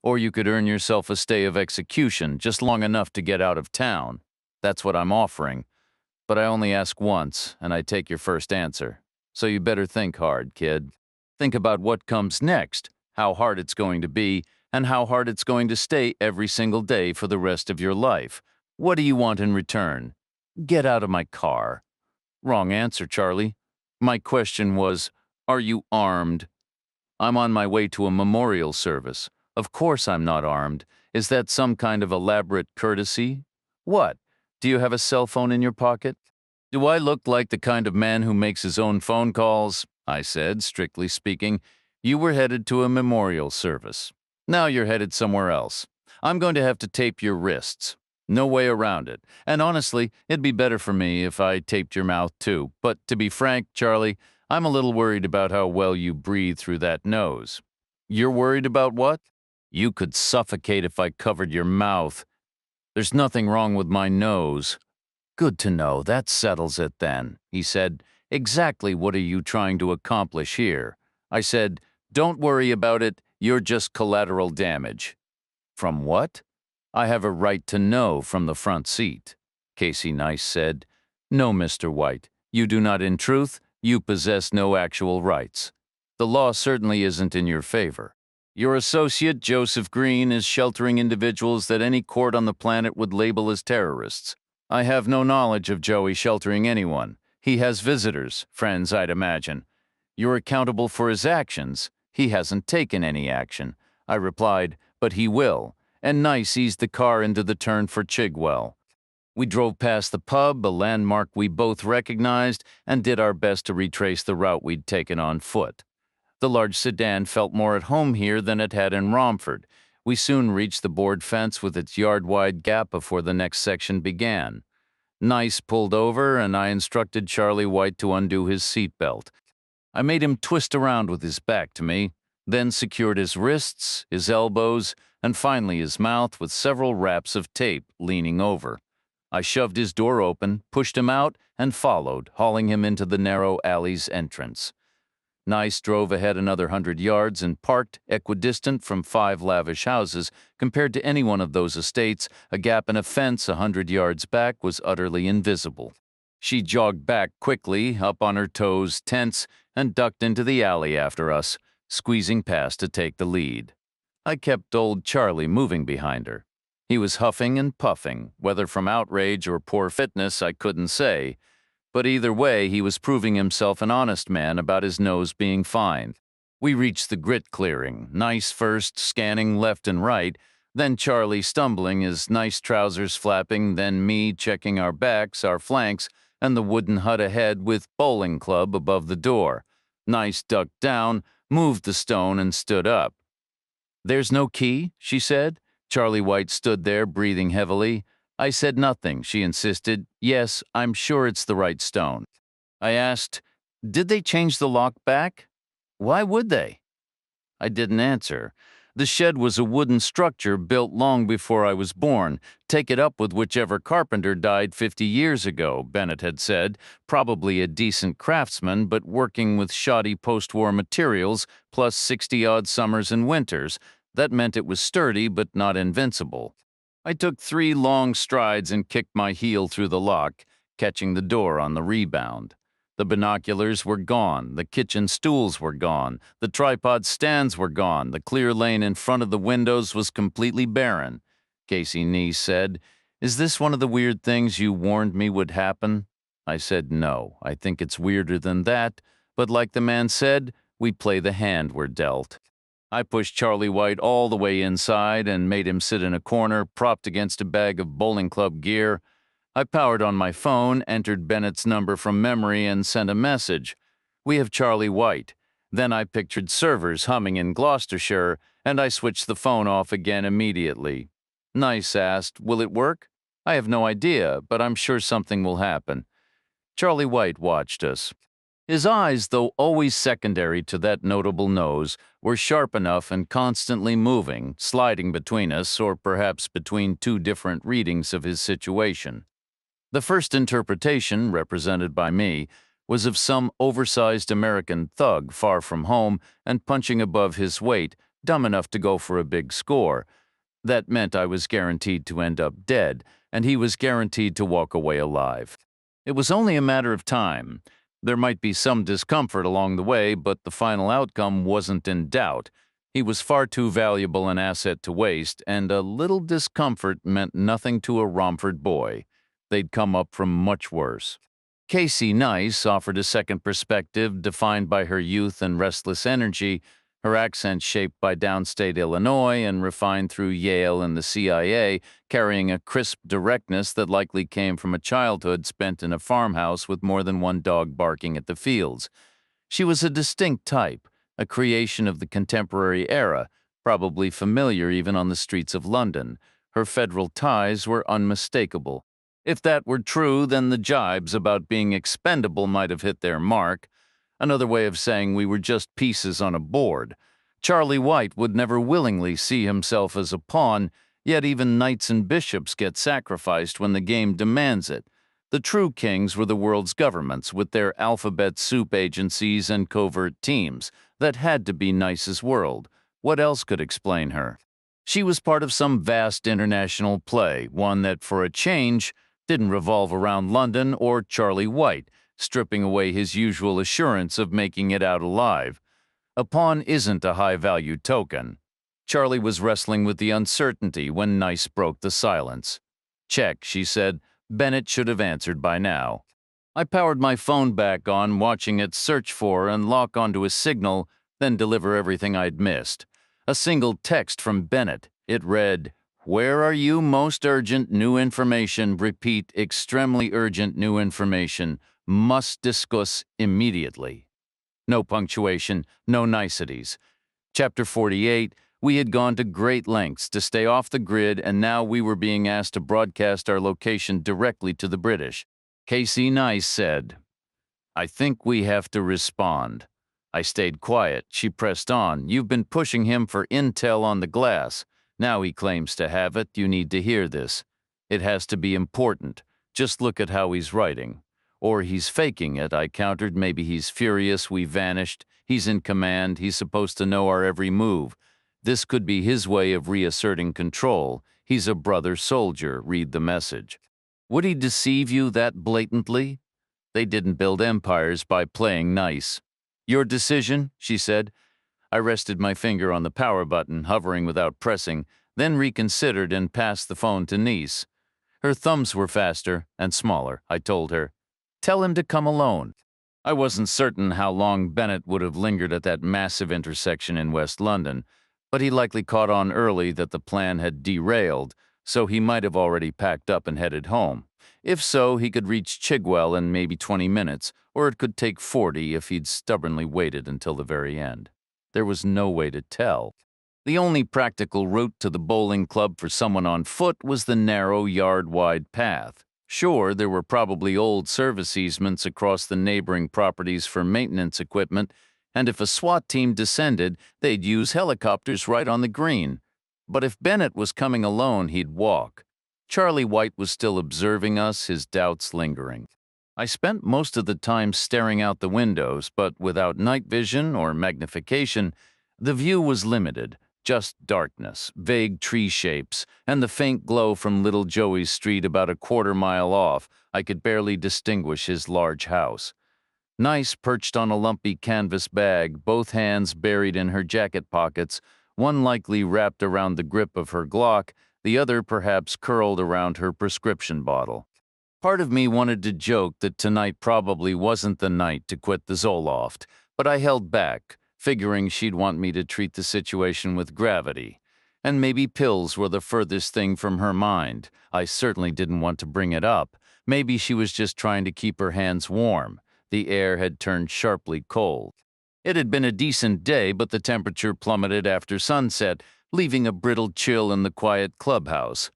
Or you could earn yourself a stay of execution, just long enough to get out of town. That's what I'm offering. But I only ask once, and I take your first answer. So you better think hard, kid. Think about what comes next, how hard it's going to be, and how hard it's going to stay every single day for the rest of your life. What do you want in return? Get out of my car." "Wrong answer, Charlie. My question was, are you armed?" "I'm on my way to a memorial service. Of course I'm not armed. Is that some kind of elaborate courtesy? What? Do you have a cell phone in your pocket? Do I look like the kind of man who makes his own phone calls? I said, strictly speaking. You were headed to a memorial service. Now you're headed somewhere else. I'm going to have to tape your wrists. No way around it. And honestly, it'd be better for me if I taped your mouth too. But to be frank, Charlie, I'm a little worried about how well you breathe through that nose. You're worried about what? You could suffocate if I covered your mouth. There's nothing wrong with my nose. Good to know. That settles it then, he said. Exactly what are you trying to accomplish here? I said, don't worry about it. You're just collateral damage. From what? I have a right to know from the front seat. Casey Nice said, no, Mr. White. You do not in truth. You possess no actual rights. The law certainly isn't in your favor. Your associate, Joseph Green, is sheltering individuals that any court on the planet would label as terrorists. I have no knowledge of Joey sheltering anyone. He has visitors, friends, I'd imagine. You're accountable for his actions. He hasn't taken any action. I replied, but he will. And Nice eased the car into the turn for Chigwell. We drove past the pub, a landmark we both recognized, and did our best to retrace the route we'd taken on foot. The large sedan felt more at home here than it had in Romford. We soon reached the board fence with its yard-wide gap before the next section began. Nice pulled over, and I instructed Charlie White to undo his seatbelt. I made him twist around with his back to me, then secured his wrists, his elbows, and finally his mouth with several wraps of tape leaning over. I shoved his door open, pushed him out, and followed, hauling him into the narrow alley's entrance. Nice drove ahead another 100 yards and parked, equidistant from 5 lavish houses. Compared to any one of those estates, a gap in a fence 100 yards back was utterly invisible. She jogged back quickly, up on her toes, tense, and ducked into the alley after us, squeezing past to take the lead. I kept old Charlie moving behind her. He was huffing and puffing, whether from outrage or poor fitness I couldn't say. But either way, he was proving himself an honest man about his nose being fine. We reached the grit clearing, Nice first, scanning left and right, then Charlie stumbling, his nice trousers flapping, then me checking our backs, our flanks, and the wooden hut ahead with bowling club above the door. Nice ducked down, moved the stone, and stood up. There's no key, she said. Charlie White stood there, breathing heavily. I said nothing, she insisted. Yes, I'm sure it's the right stone. I asked, did they change the lock back? Why would they? I didn't answer. The shed was a wooden structure built long before I was born. Take it up with whichever carpenter died 50 years ago, Bennett had said. Probably a decent craftsman, but working with shoddy post-war materials, plus 60-odd summers and winters. That meant it was sturdy, but not invincible. I took 3 long strides and kicked my heel through the lock, catching the door on the rebound. The binoculars were gone, the kitchen stools were gone, the tripod stands were gone, the clear lane in front of the windows was completely barren. Casey Neese said, is this one of the weird things you warned me would happen? I said, no, I think it's weirder than that, but like the man said, we play the hand we're dealt. I pushed Charlie White all the way inside and made him sit in a corner, propped against a bag of bowling club gear. I powered on my phone, entered Bennett's number from memory, and sent a message. We have Charlie White. Then I pictured servers humming in Gloucestershire, and I switched the phone off again immediately. Nice asked, will it work? I have no idea, but I'm sure something will happen. Charlie White watched us. His eyes, though always secondary to that notable nose, were sharp enough and constantly moving, sliding between us, or perhaps between 2 different readings of his situation. The first interpretation, represented by me, was of some oversized American thug far from home and punching above his weight, dumb enough to go for a big score. That meant I was guaranteed to end up dead, and he was guaranteed to walk away alive. It was only a matter of time. There might be some discomfort along the way, but the final outcome wasn't in doubt. He was far too valuable an asset to waste, and a little discomfort meant nothing to a Romford boy. They'd come up from much worse. Casey Nice offered a second perspective defined by her youth and restless energy, her accent shaped by downstate Illinois and refined through Yale and the CIA, carrying a crisp directness that likely came from a childhood spent in a farmhouse with more than one dog barking at the fields. She was a distinct type, a creation of the contemporary era, probably familiar even on the streets of London. Her federal ties were unmistakable. If that were true, then the jibes about being expendable might have hit their mark. Another way of saying we were just pieces on a board. Charlie White would never willingly see himself as a pawn, yet even knights and bishops get sacrificed when the game demands it. The true kings were the world's governments, with their alphabet soup agencies and covert teams. That had to be Nice's world. What else could explain her? She was part of some vast international play, one that, for a change, didn't revolve around London or Charlie White, stripping away his usual assurance of making it out alive. A pawn isn't a high-value token. Charlie was wrestling with the uncertainty when Nice broke the silence. "Check," she said. Bennett should have answered by now. I powered my phone back on, watching it search for and lock onto a signal, then deliver everything I'd missed. A single text from Bennett. It read, "Where are you? Most urgent new information. Repeat, extremely urgent new information. Must discuss immediately." No punctuation, no niceties. Chapter 48, we had gone to great lengths to stay off the grid, and now we were being asked to broadcast our location directly to the British. Casey Nice said, "I think we have to respond." I stayed quiet. She pressed on. "You've been pushing him for intel on the glass. Now he claims to have it. You need to hear this. It has to be important. Just look at how he's writing." "Or he's faking it," I countered. "Maybe he's furious we vanished. He's in command. He's supposed to know our every move. This could be his way of reasserting control. He's a brother soldier. Read the message." Would he deceive you that blatantly? They didn't build empires by playing nice. "Your decision," she said. I rested my finger on the power button, hovering without pressing, then reconsidered and passed the phone to Nice. Her thumbs were faster and smaller, I told her. "Tell him to come alone." I wasn't certain how long Bennett would have lingered at that massive intersection in West London, but he likely caught on early that the plan had derailed, so he might have already packed up and headed home. If so, he could reach Chigwell in maybe 20 minutes, or it could take 40 if he'd stubbornly waited until the very end. There was no way to tell. The only practical route to the bowling club for someone on foot was the narrow, yard-wide path. Sure, there were probably old service easements across the neighboring properties for maintenance equipment, and if a SWAT team descended, they'd use helicopters right on the green. But if Bennett was coming alone, he'd walk. Charlie White was still observing us, his doubts lingering. I spent most of the time staring out the windows, but without night vision or magnification, the view was limited. Just darkness, vague tree shapes, and the faint glow from Little Joey's street about a quarter-mile off. I could barely distinguish his large house. Nice perched on a lumpy canvas bag, both hands buried in her jacket pockets, one likely wrapped around the grip of her Glock, the other perhaps curled around her prescription bottle. Part of me wanted to joke that tonight probably wasn't the night to quit the Zoloft, but I held back, figuring she'd want me to treat the situation with gravity. And maybe pills were the furthest thing from her mind. I certainly didn't want to bring it up. Maybe she was just trying to keep her hands warm. The air had turned sharply cold. It had been a decent day, but the temperature plummeted after sunset, leaving a brittle chill in the quiet clubhouse.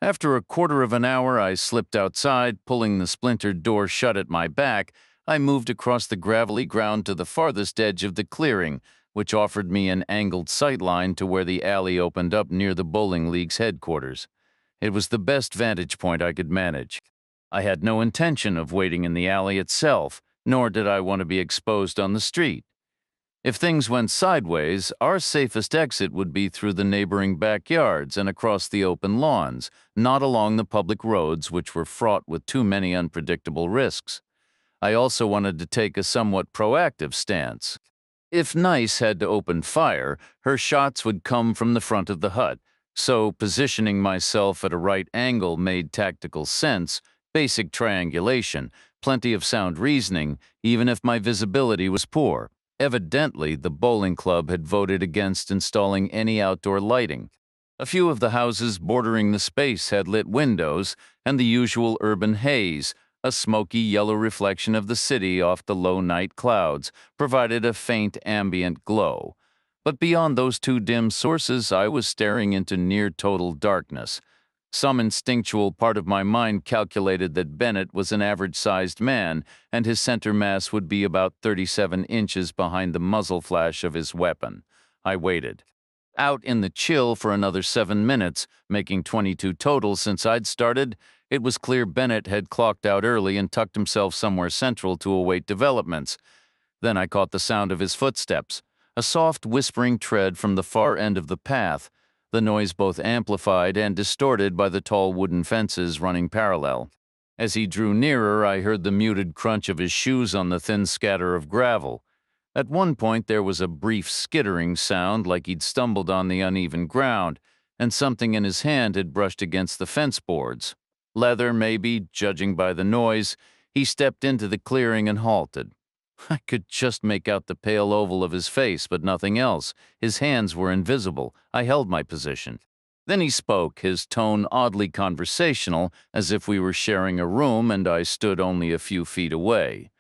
After a quarter of an hour, I slipped outside, pulling the splintered door shut at my back. I moved across the gravelly ground to the farthest edge of the clearing, which offered me an angled sightline to where the alley opened up near the bowling league's headquarters. It was the best vantage point I could manage. I had no intention of waiting in the alley itself, nor did I want to be exposed on the street. If things went sideways, our safest exit would be through the neighboring backyards and across the open lawns, not along the public roads, which were fraught with too many unpredictable risks. I also wanted to take a somewhat proactive stance. If Nice had to open fire, her shots would come from the front of the hut, so positioning myself at a right angle made tactical sense, basic triangulation, plenty of sound reasoning, even if my visibility was poor. Evidently, the bowling club had voted against installing any outdoor lighting. A few of the houses bordering the space had lit windows and the usual urban haze, A smoky yellow reflection of the city off the low night clouds provided a faint ambient glow. But beyond those two dim sources, I was staring into near total darkness. Some instinctual part of my mind calculated that Bennett was an average-sized man, and his center mass would be about 37 inches behind the muzzle flash of his weapon. I waited. Out in the chill for another 7 minutes, making 22 total since I'd started, it was clear Bennett had clocked out early and tucked himself somewhere central to await developments. Then I caught the sound of his footsteps, a soft whispering tread from the far end of the path, the noise both amplified and distorted by the tall wooden fences running parallel. As he drew nearer, I heard the muted crunch of his shoes on the thin scatter of gravel. At one point there was a brief skittering sound like he'd stumbled on the uneven ground, and something in his hand had brushed against the fence boards. Leather, maybe, judging by the noise. He stepped into the clearing and halted. I could just make out the pale oval of his face, but nothing else. His hands were invisible. I held my position. Then he spoke, his tone oddly conversational, as if we were sharing a room and I stood only a few feet away.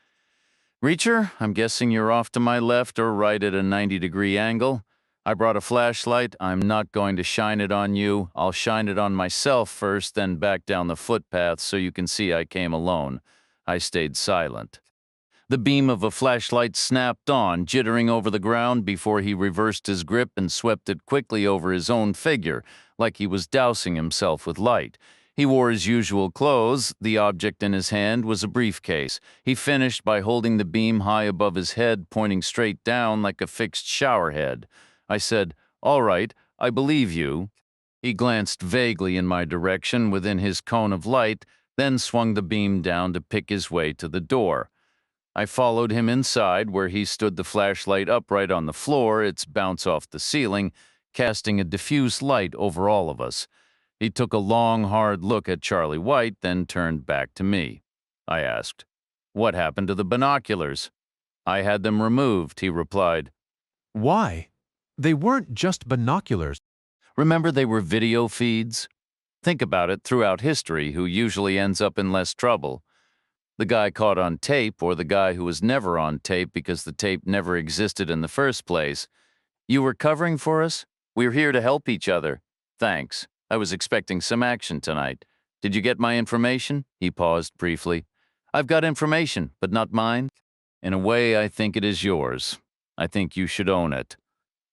"Reacher, I'm guessing you're off to my left or right at a 90-degree angle. I brought a flashlight. I'm not going to shine it on you. I'll shine it on myself first, then back down the footpath so you can see I came alone." I stayed silent. The beam of a flashlight snapped on, jittering over the ground before he reversed his grip and swept it quickly over his own figure, like he was dousing himself with light. He wore his usual clothes. The object in his hand was a briefcase. He finished by holding the beam high above his head, pointing straight down like a fixed shower head. I said, "All right, I believe you." He glanced vaguely in my direction within his cone of light, then swung the beam down to pick his way to the door. I followed him inside, where he stood the flashlight upright on the floor, its bounce off the ceiling, casting a diffuse light over all of us. He took a long, hard look at Charlie White, then turned back to me. I asked, "What happened to the binoculars?" "I had them removed," he replied. Why? They weren't just binoculars. "Remember they were video feeds? Think about it throughout history, who usually ends up in less trouble. The guy caught on tape or the guy who was never on tape because the tape never existed in the first place. You were covering for us? We're here to help each other. Thanks. I was expecting some action tonight. Did you get my information?" He paused briefly. "I've got information, but not mine. In a way, I think it is yours. I think you should own it.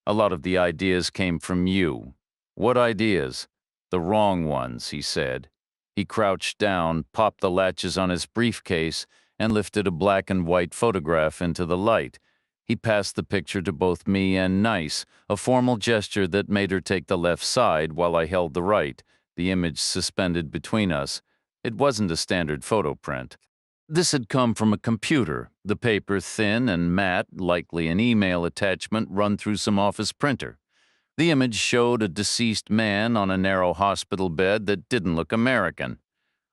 A lot of the ideas came from you." "What ideas?" "The wrong ones," he said. He crouched down, popped the latches on his briefcase, and lifted a black and white photograph into the light. He passed the picture to both me and Nice, a formal gesture that made her take the left side while I held the right, the image suspended between us. It wasn't a standard photo print. This had come from a computer, the paper thin and matte, likely an email attachment run through some office printer. The image showed a deceased man on a narrow hospital bed that didn't look American.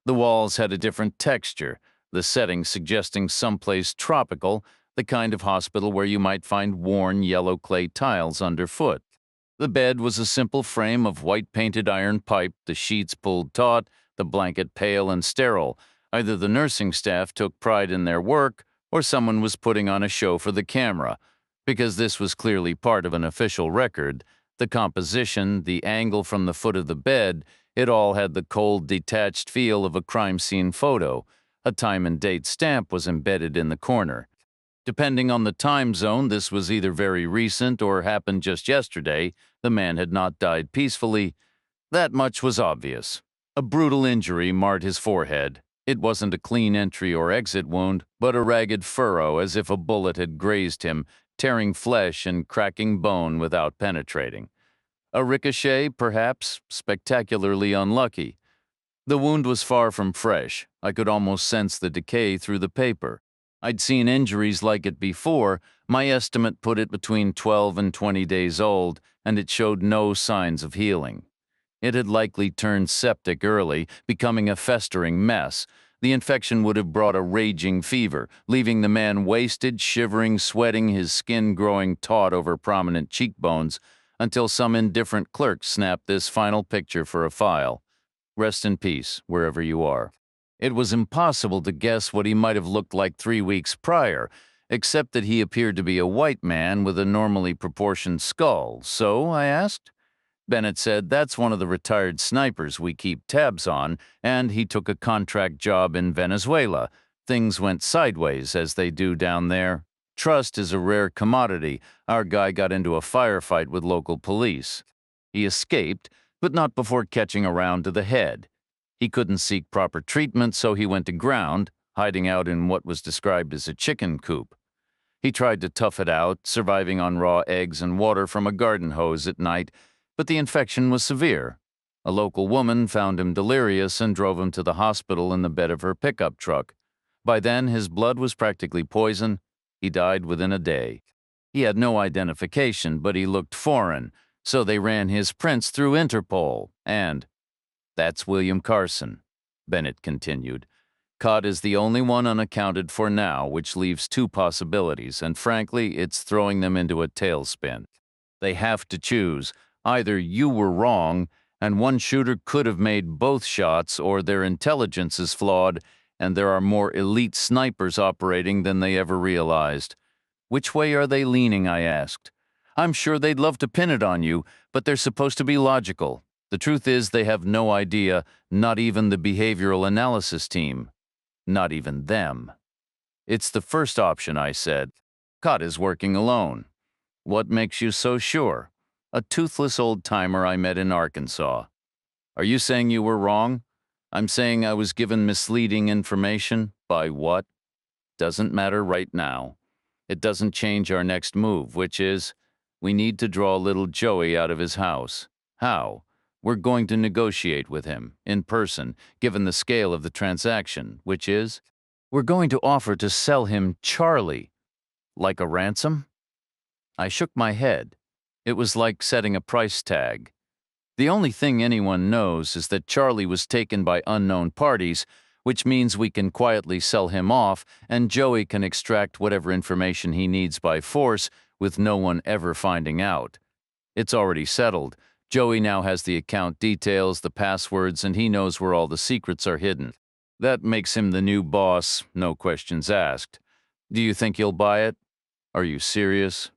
The walls had a different texture, the setting suggesting someplace tropical, the kind of hospital where you might find worn yellow clay tiles underfoot. The bed was a simple frame of white-painted iron pipe, the sheets pulled taut, the blanket pale and sterile. Either the nursing staff took pride in their work, or someone was putting on a show for the camera. Because this was clearly part of an official record, the composition, the angle from the foot of the bed, it all had the cold, detached feel of a crime scene photo. A time and date stamp was embedded in the corner. Depending on the time zone, this was either very recent or happened just yesterday. The man had not died peacefully. That much was obvious. A brutal injury marred his forehead. It wasn't a clean entry or exit wound, but a ragged furrow as if a bullet had grazed him, tearing flesh and cracking bone without penetrating. A ricochet, perhaps, spectacularly unlucky. The wound was far from fresh. I could almost sense the decay through the paper. I'd seen injuries like it before. My estimate put it between 12 and 20 days old, and it showed no signs of healing. It had likely turned septic early, becoming a festering mess. The infection would have brought a raging fever, leaving the man wasted, shivering, sweating, his skin growing taut over prominent cheekbones, until some indifferent clerk snapped this final picture for a file. Rest in peace, wherever you are. It was impossible to guess what he might have looked like 3 weeks prior, except that he appeared to be a white man with a normally proportioned skull. So, I asked. Bennett said that's one of the retired snipers we keep tabs on, and he took a contract job in Venezuela. Things went sideways, as they do down there. Trust is a rare commodity. Our guy got into a firefight with local police. He escaped, but not before catching a round to the head. He couldn't seek proper treatment, so he went to ground, hiding out in what was described as a chicken coop. He tried to tough it out, surviving on raw eggs and water from a garden hose at night, but the infection was severe. A local woman found him delirious and drove him to the hospital in the bed of her pickup truck. By then, his blood was practically poison. He died within a day. He had no identification, but he looked foreign, so they ran his prints through Interpol, and that's William Carson, Bennett continued. Cott is the only one unaccounted for now, which leaves two possibilities, and frankly, it's throwing them into a tailspin. They have to choose. Either you were wrong, and one shooter could have made both shots, or their intelligence is flawed, and there are more elite snipers operating than they ever realized. Which way are they leaning, I asked. I'm sure they'd love to pin it on you, but they're supposed to be logical. The truth is they have no idea, not even the behavioral analysis team. Not even them. It's the first option, I said. Cott is working alone. What makes you so sure? A toothless old-timer I met in Arkansas. Are you saying you were wrong? I'm saying I was given misleading information. By what? Doesn't matter right now. It doesn't change our next move, which is, we need to draw little Joey out of his house. How? We're going to negotiate with him, in person, given the scale of the transaction, which is, we're going to offer to sell him Charlie. Like a ransom? I shook my head. It was like setting a price tag. The only thing anyone knows is that Charlie was taken by unknown parties, which means we can quietly sell him off, and Joey can extract whatever information he needs by force with no one ever finding out. It's already settled. Joey now has the account details, the passwords, and he knows where all the secrets are hidden. That makes him the new boss, no questions asked. Do you think he'll buy it? Are you serious?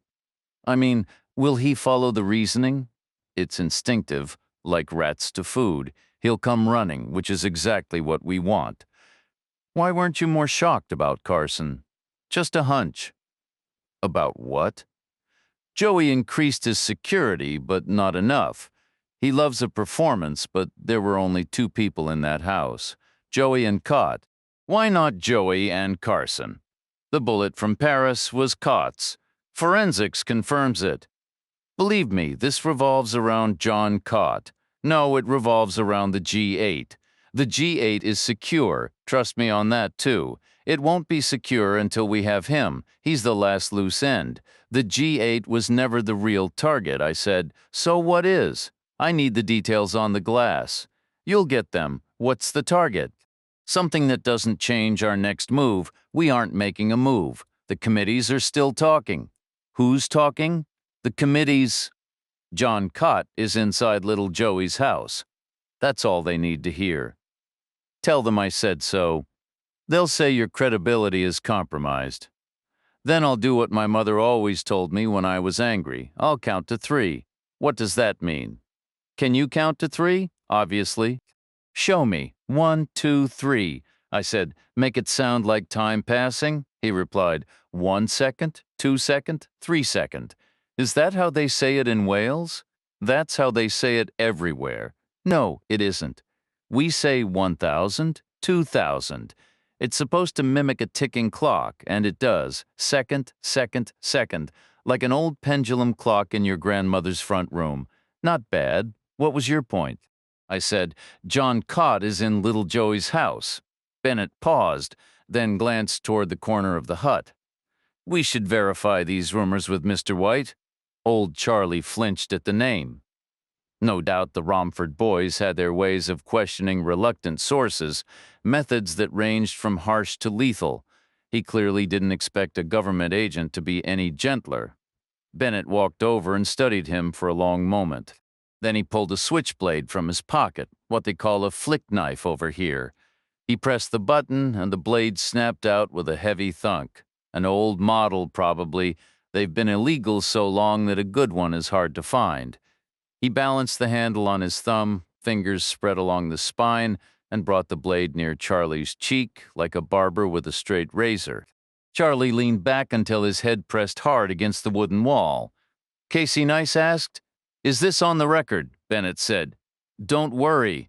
I mean, will he follow the reasoning? It's instinctive, like rats to food. He'll come running, which is exactly what we want. Why weren't you more shocked about Carson? Just a hunch. About what? Joey increased his security, but not enough. He loves a performance, but there were only two people in that house, Joey and Cott. Why not Joey and Carson? The bullet from Paris was Cott's. Forensics confirms it. Believe me, this revolves around John Cott. No, it revolves around the G8. The G8 is secure, trust me on that too. It won't be secure until we have him. He's the last loose end. The G8 was never the real target, I said. So what is? I need the details on the glass. You'll get them. What's the target? Something that doesn't change our next move. We aren't making a move. The committees are still talking. Who's talking? The committees. John Cott is inside little Joey's house. That's all they need to hear. Tell them I said so. They'll say your credibility is compromised. Then I'll do what my mother always told me when I was angry. I'll count to 3. What does that mean? Can you count to 3? Obviously. Show me. 1, 2, 3. I said, make it sound like time passing? He replied, 1 second, 2 second, 3 second. Is that how they say it in Wales? That's how they say it everywhere. No, it isn't. We say 1,000, 2,000. It's supposed to mimic a ticking clock, and it does. Second, second, second, like an old pendulum clock in your grandmother's front room. Not bad. What was your point? I said, John Cott is in little Joey's house. Bennett paused, then glanced toward the corner of the hut. We should verify these rumors with Mr. White. Old Charlie flinched at the name. No doubt the Romford boys had their ways of questioning reluctant sources, methods that ranged from harsh to lethal. He clearly didn't expect a government agent to be any gentler. Bennett walked over and studied him for a long moment. Then he pulled a switchblade from his pocket, what they call a flick knife over here. He pressed the button, and the blade snapped out with a heavy thunk. An old model, probably. They've been illegal so long that a good one is hard to find. He balanced the handle on his thumb, fingers spread along the spine, and brought the blade near Charlie's cheek, like a barber with a straight razor. Charlie leaned back until his head pressed hard against the wooden wall. Casey Nice asked. "Is this on the record?" Bennett said. "Don't worry."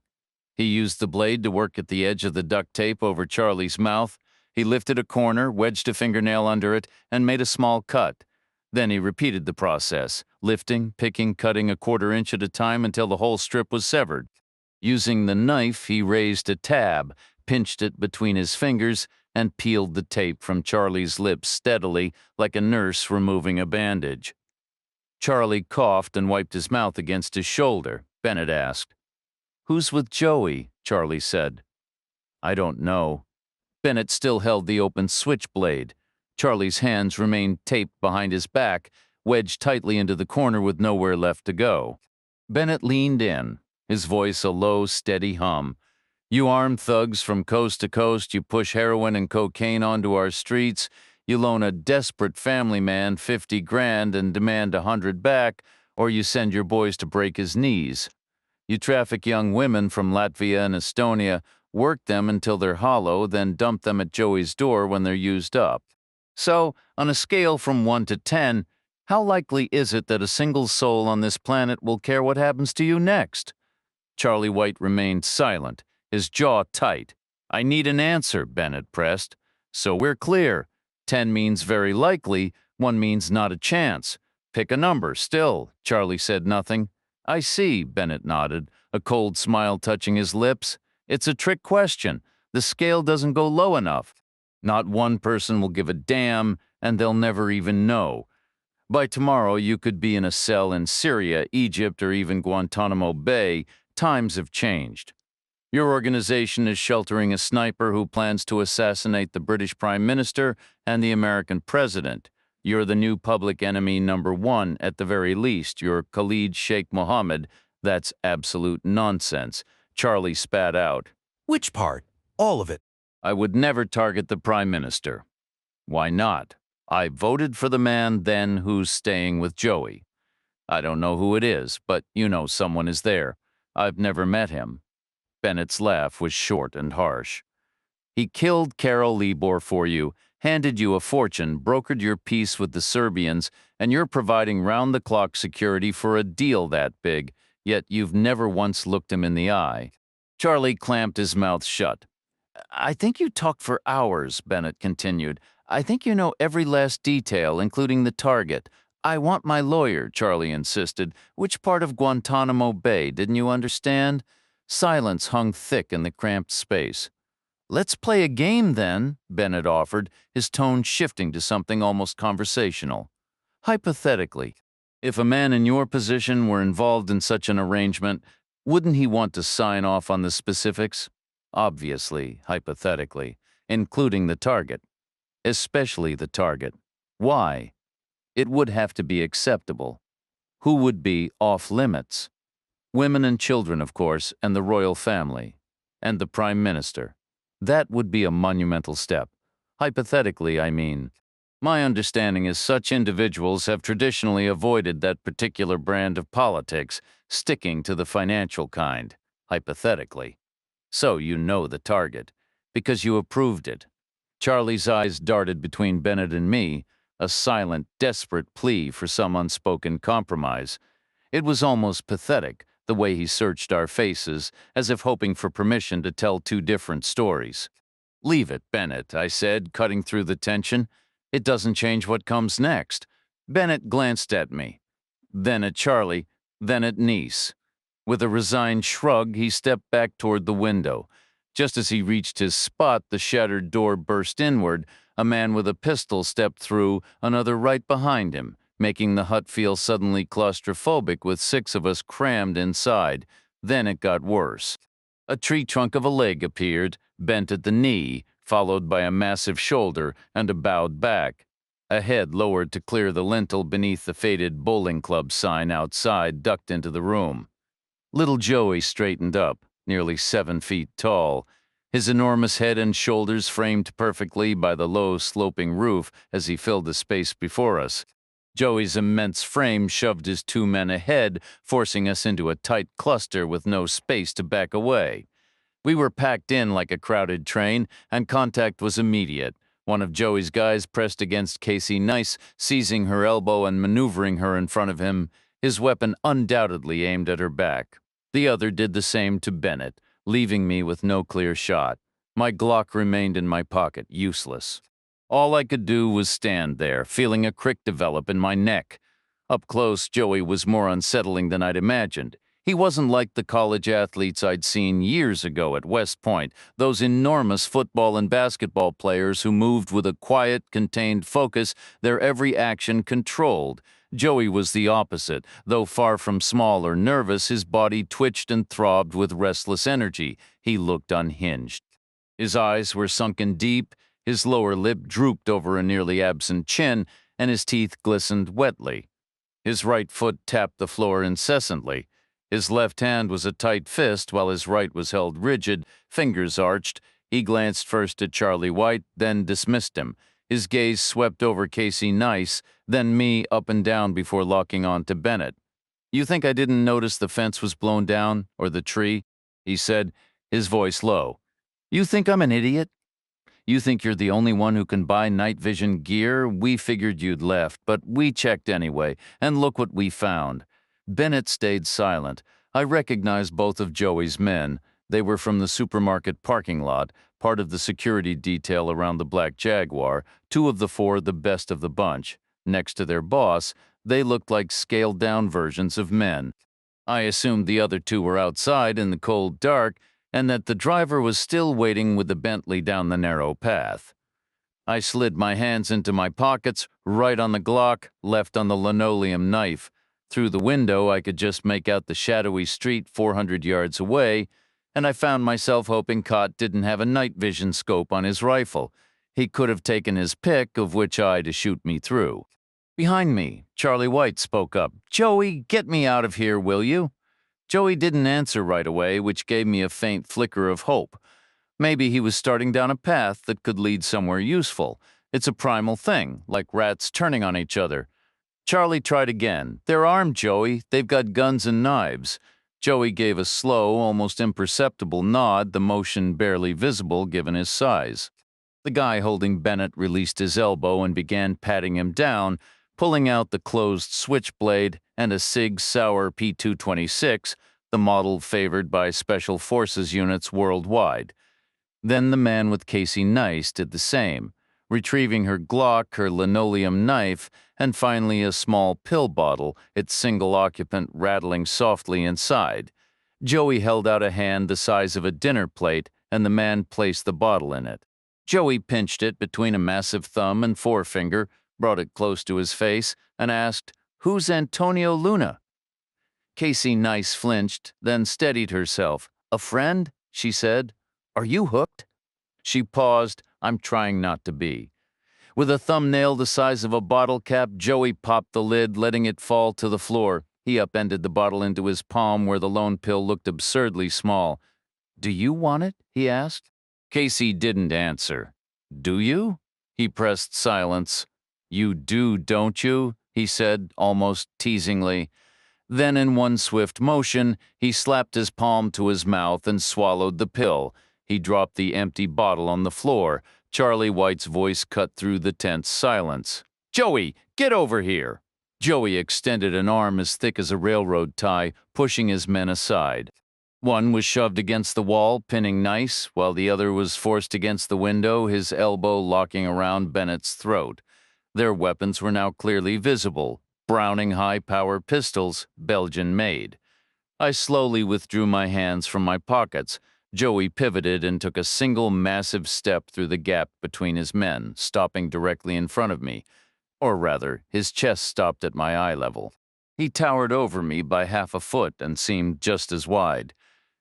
He used the blade to work at the edge of the duct tape over Charlie's mouth. He lifted a corner, wedged a fingernail under it, and made a small cut. Then he repeated the process, lifting, picking, cutting a quarter-inch at a time until the whole strip was severed. Using the knife, he raised a tab, pinched it between his fingers, and peeled the tape from Charlie's lips steadily, like a nurse removing a bandage. Charlie coughed and wiped his mouth against his shoulder. Bennett asked. "Who's with Joey?" Charlie said. "I don't know." Bennett still held the open switchblade. Charlie's hands remained taped behind his back, wedged tightly into the corner with nowhere left to go. Bennett leaned in, his voice a low, steady hum. "You armed thugs from coast to coast, you push heroin and cocaine onto our streets, you loan a desperate family man 50 grand and demand 100 back, or you send your boys to break his knees. You traffic young women from Latvia and Estonia, work them until they're hollow, then dump them at Joey's door when they're used up. So, on a scale from 1 to 10, how likely is it that a single soul on this planet will care what happens to you next?" Charlie White remained silent, his jaw tight. "I need an answer," Bennett pressed. "So we're clear. 10 means very likely, 1 means not a chance. Pick a number, still." Charlie said nothing. "I see," Bennett nodded, a cold smile touching his lips. "It's a trick question. The scale doesn't go low enough. Not one person will give a damn, and they'll never even know. By tomorrow, you could be in a cell in Syria, Egypt, or even Guantanamo Bay. Times have changed. Your organization is sheltering a sniper who plans to assassinate the British Prime Minister and the American President. You're the new public enemy #1, at the very least. You're Khalid Sheikh Mohammed. That's absolute nonsense." Charlie spat out. Which part? All of it. "I would never target the Prime Minister." "Why not? I voted for the man then who's staying with Joey. I don't know who it is, but you know someone is there. I've never met him." Bennett's laugh was short and harsh. "He killed Karol Libor for you, handed you a fortune, brokered your peace with the Serbians, and you're providing round-the-clock security for a deal that big, yet you've never once looked him in the eye." Charlie clamped his mouth shut. "I think you talk for hours," Bennett continued. "I think you know every last detail, including the target." "I want my lawyer," Charlie insisted. "Which part of Guantanamo Bay, didn't you understand?" Silence hung thick in the cramped space. "Let's play a game, then," Bennett offered, his tone shifting to something almost conversational. "Hypothetically, if a man in your position were involved in such an arrangement, wouldn't he want to sign off on the specifics? Obviously, hypothetically, including the target. Especially the target. Why? It would have to be acceptable. Who would be off limits? Women and children, of course, and the royal family. And the Prime Minister. That would be a monumental step. Hypothetically, I mean. My understanding is such individuals have traditionally avoided that particular brand of politics, sticking to the financial kind, hypothetically. So you know the target, because you approved it." Charlie's eyes darted between Bennett and me, a silent, desperate plea for some unspoken compromise. It was almost pathetic, the way he searched our faces, as if hoping for permission to tell 2 different stories. "Leave it, Bennett," I said, cutting through the tension. "It doesn't change what comes next." Bennett glanced at me, then at Charlie, then at Nice. With a resigned shrug, he stepped back toward the window. Just as he reached his spot, the shattered door burst inward. A man with a pistol stepped through, another right behind him, making the hut feel suddenly claustrophobic with 6 of us crammed inside. Then it got worse. A tree trunk of a leg appeared, bent at the knee, followed by a massive shoulder and a bowed back. A head lowered to clear the lintel beneath the faded bowling club sign outside ducked into the room. Little Joey straightened up, nearly 7 feet tall. his enormous head and shoulders framed perfectly by the low, sloping roof as he filled the space before us. Joey's immense frame shoved his two men ahead, forcing us into a tight cluster with no space to back away. We were packed in like a crowded train, and contact was immediate. One of Joey's guys pressed against Casey Nice, seizing her elbow and maneuvering her in front of him, his weapon undoubtedly aimed at her back. The other did the same to Bennett, leaving me with no clear shot. My Glock remained in my pocket, useless. All I could do was stand there, feeling a crick develop in my neck. Up close, Joey was more unsettling than I'd imagined. He wasn't like the college athletes I'd seen years ago at West Point, those enormous football and basketball players who moved with a quiet, contained focus, their every action controlled. Joey was the opposite. Though far from small or nervous, his body twitched and throbbed with restless energy. He looked unhinged. His eyes were sunken deep, his lower lip drooped over a nearly absent chin, and his teeth glistened wetly. His right foot tapped the floor incessantly. His left hand was a tight fist, while his right was held rigid, fingers arched. He glanced first at Charlie White, then dismissed him. His gaze swept over Casey Nice, then me up and down before locking on to Bennett. "You think I didn't notice the fence was blown down, or the tree?" he said, his voice low. "You think I'm an idiot? You think you're the only one who can buy night vision gear? We figured you'd left, but we checked anyway, and look what we found." Bennett stayed silent. I recognized both of Joey's men. They were from the supermarket parking lot, part of the security detail around the Black Jaguar, two of the four the best of the bunch. Next to their boss, they looked like scaled-down versions of men. I assumed the other two were outside in the cold dark, and that the driver was still waiting with the Bentley down the narrow path. I slid my hands into my pockets, right on the Glock, left on the linoleum knife. Through the window, I could just make out the shadowy street 400 yards away, and I found myself hoping Cott didn't have a night vision scope on his rifle. He could have taken his pick of which eye to shoot me through. Behind me, Charlie White spoke up. "Joey, get me out of here, will you?" Joey didn't answer right away, which gave me a faint flicker of hope. Maybe he was starting down a path that could lead somewhere useful. It's a primal thing, like rats turning on each other. Charlie tried again. "They're armed, Joey. They've got guns and knives." Joey gave a slow, almost imperceptible nod, the motion barely visible given his size. The guy holding Bennett released his elbow and began patting him down, pulling out the closed switchblade and a Sig Sauer P226, the model favored by Special Forces units worldwide. Then the man with Casey Nice did the same, retrieving her Glock, her linoleum knife, and finally a small pill bottle, its single occupant rattling softly inside. Joey held out a hand the size of a dinner plate, and the man placed the bottle in it. Joey pinched it between a massive thumb and forefinger, brought it close to his face, and asked, "Who's Antonio Luna?" Casey Nice flinched, then steadied herself. "A friend?" she said. "Are you hooked?" She paused. I'm trying not to be. With a thumbnail the size of a bottle cap, Joey popped the lid, letting it fall to the floor. He upended the bottle into his palm where the lone pill looked absurdly small. "Do you want it?" he asked. Casey didn't answer. "Do you?" He pressed silence. "You do, don't you?" he said, almost teasingly. Then in one swift motion, he slapped his palm to his mouth and swallowed the pill. He dropped the empty bottle on the floor. Charlie White's voice cut through the tense silence. "Joey, get over here!" Joey extended an arm as thick as a railroad tie, pushing his men aside. One was shoved against the wall, pinning Nice, while the other was forced against the window, his elbow locking around Bennett's throat. Their weapons were now clearly visible. Browning high-power pistols, Belgian-made. I slowly withdrew my hands from my pockets. Joey pivoted and took a single massive step through the gap between his men, stopping directly in front of me. Or rather, his chest stopped at my eye level. He towered over me by half a foot and seemed just as wide.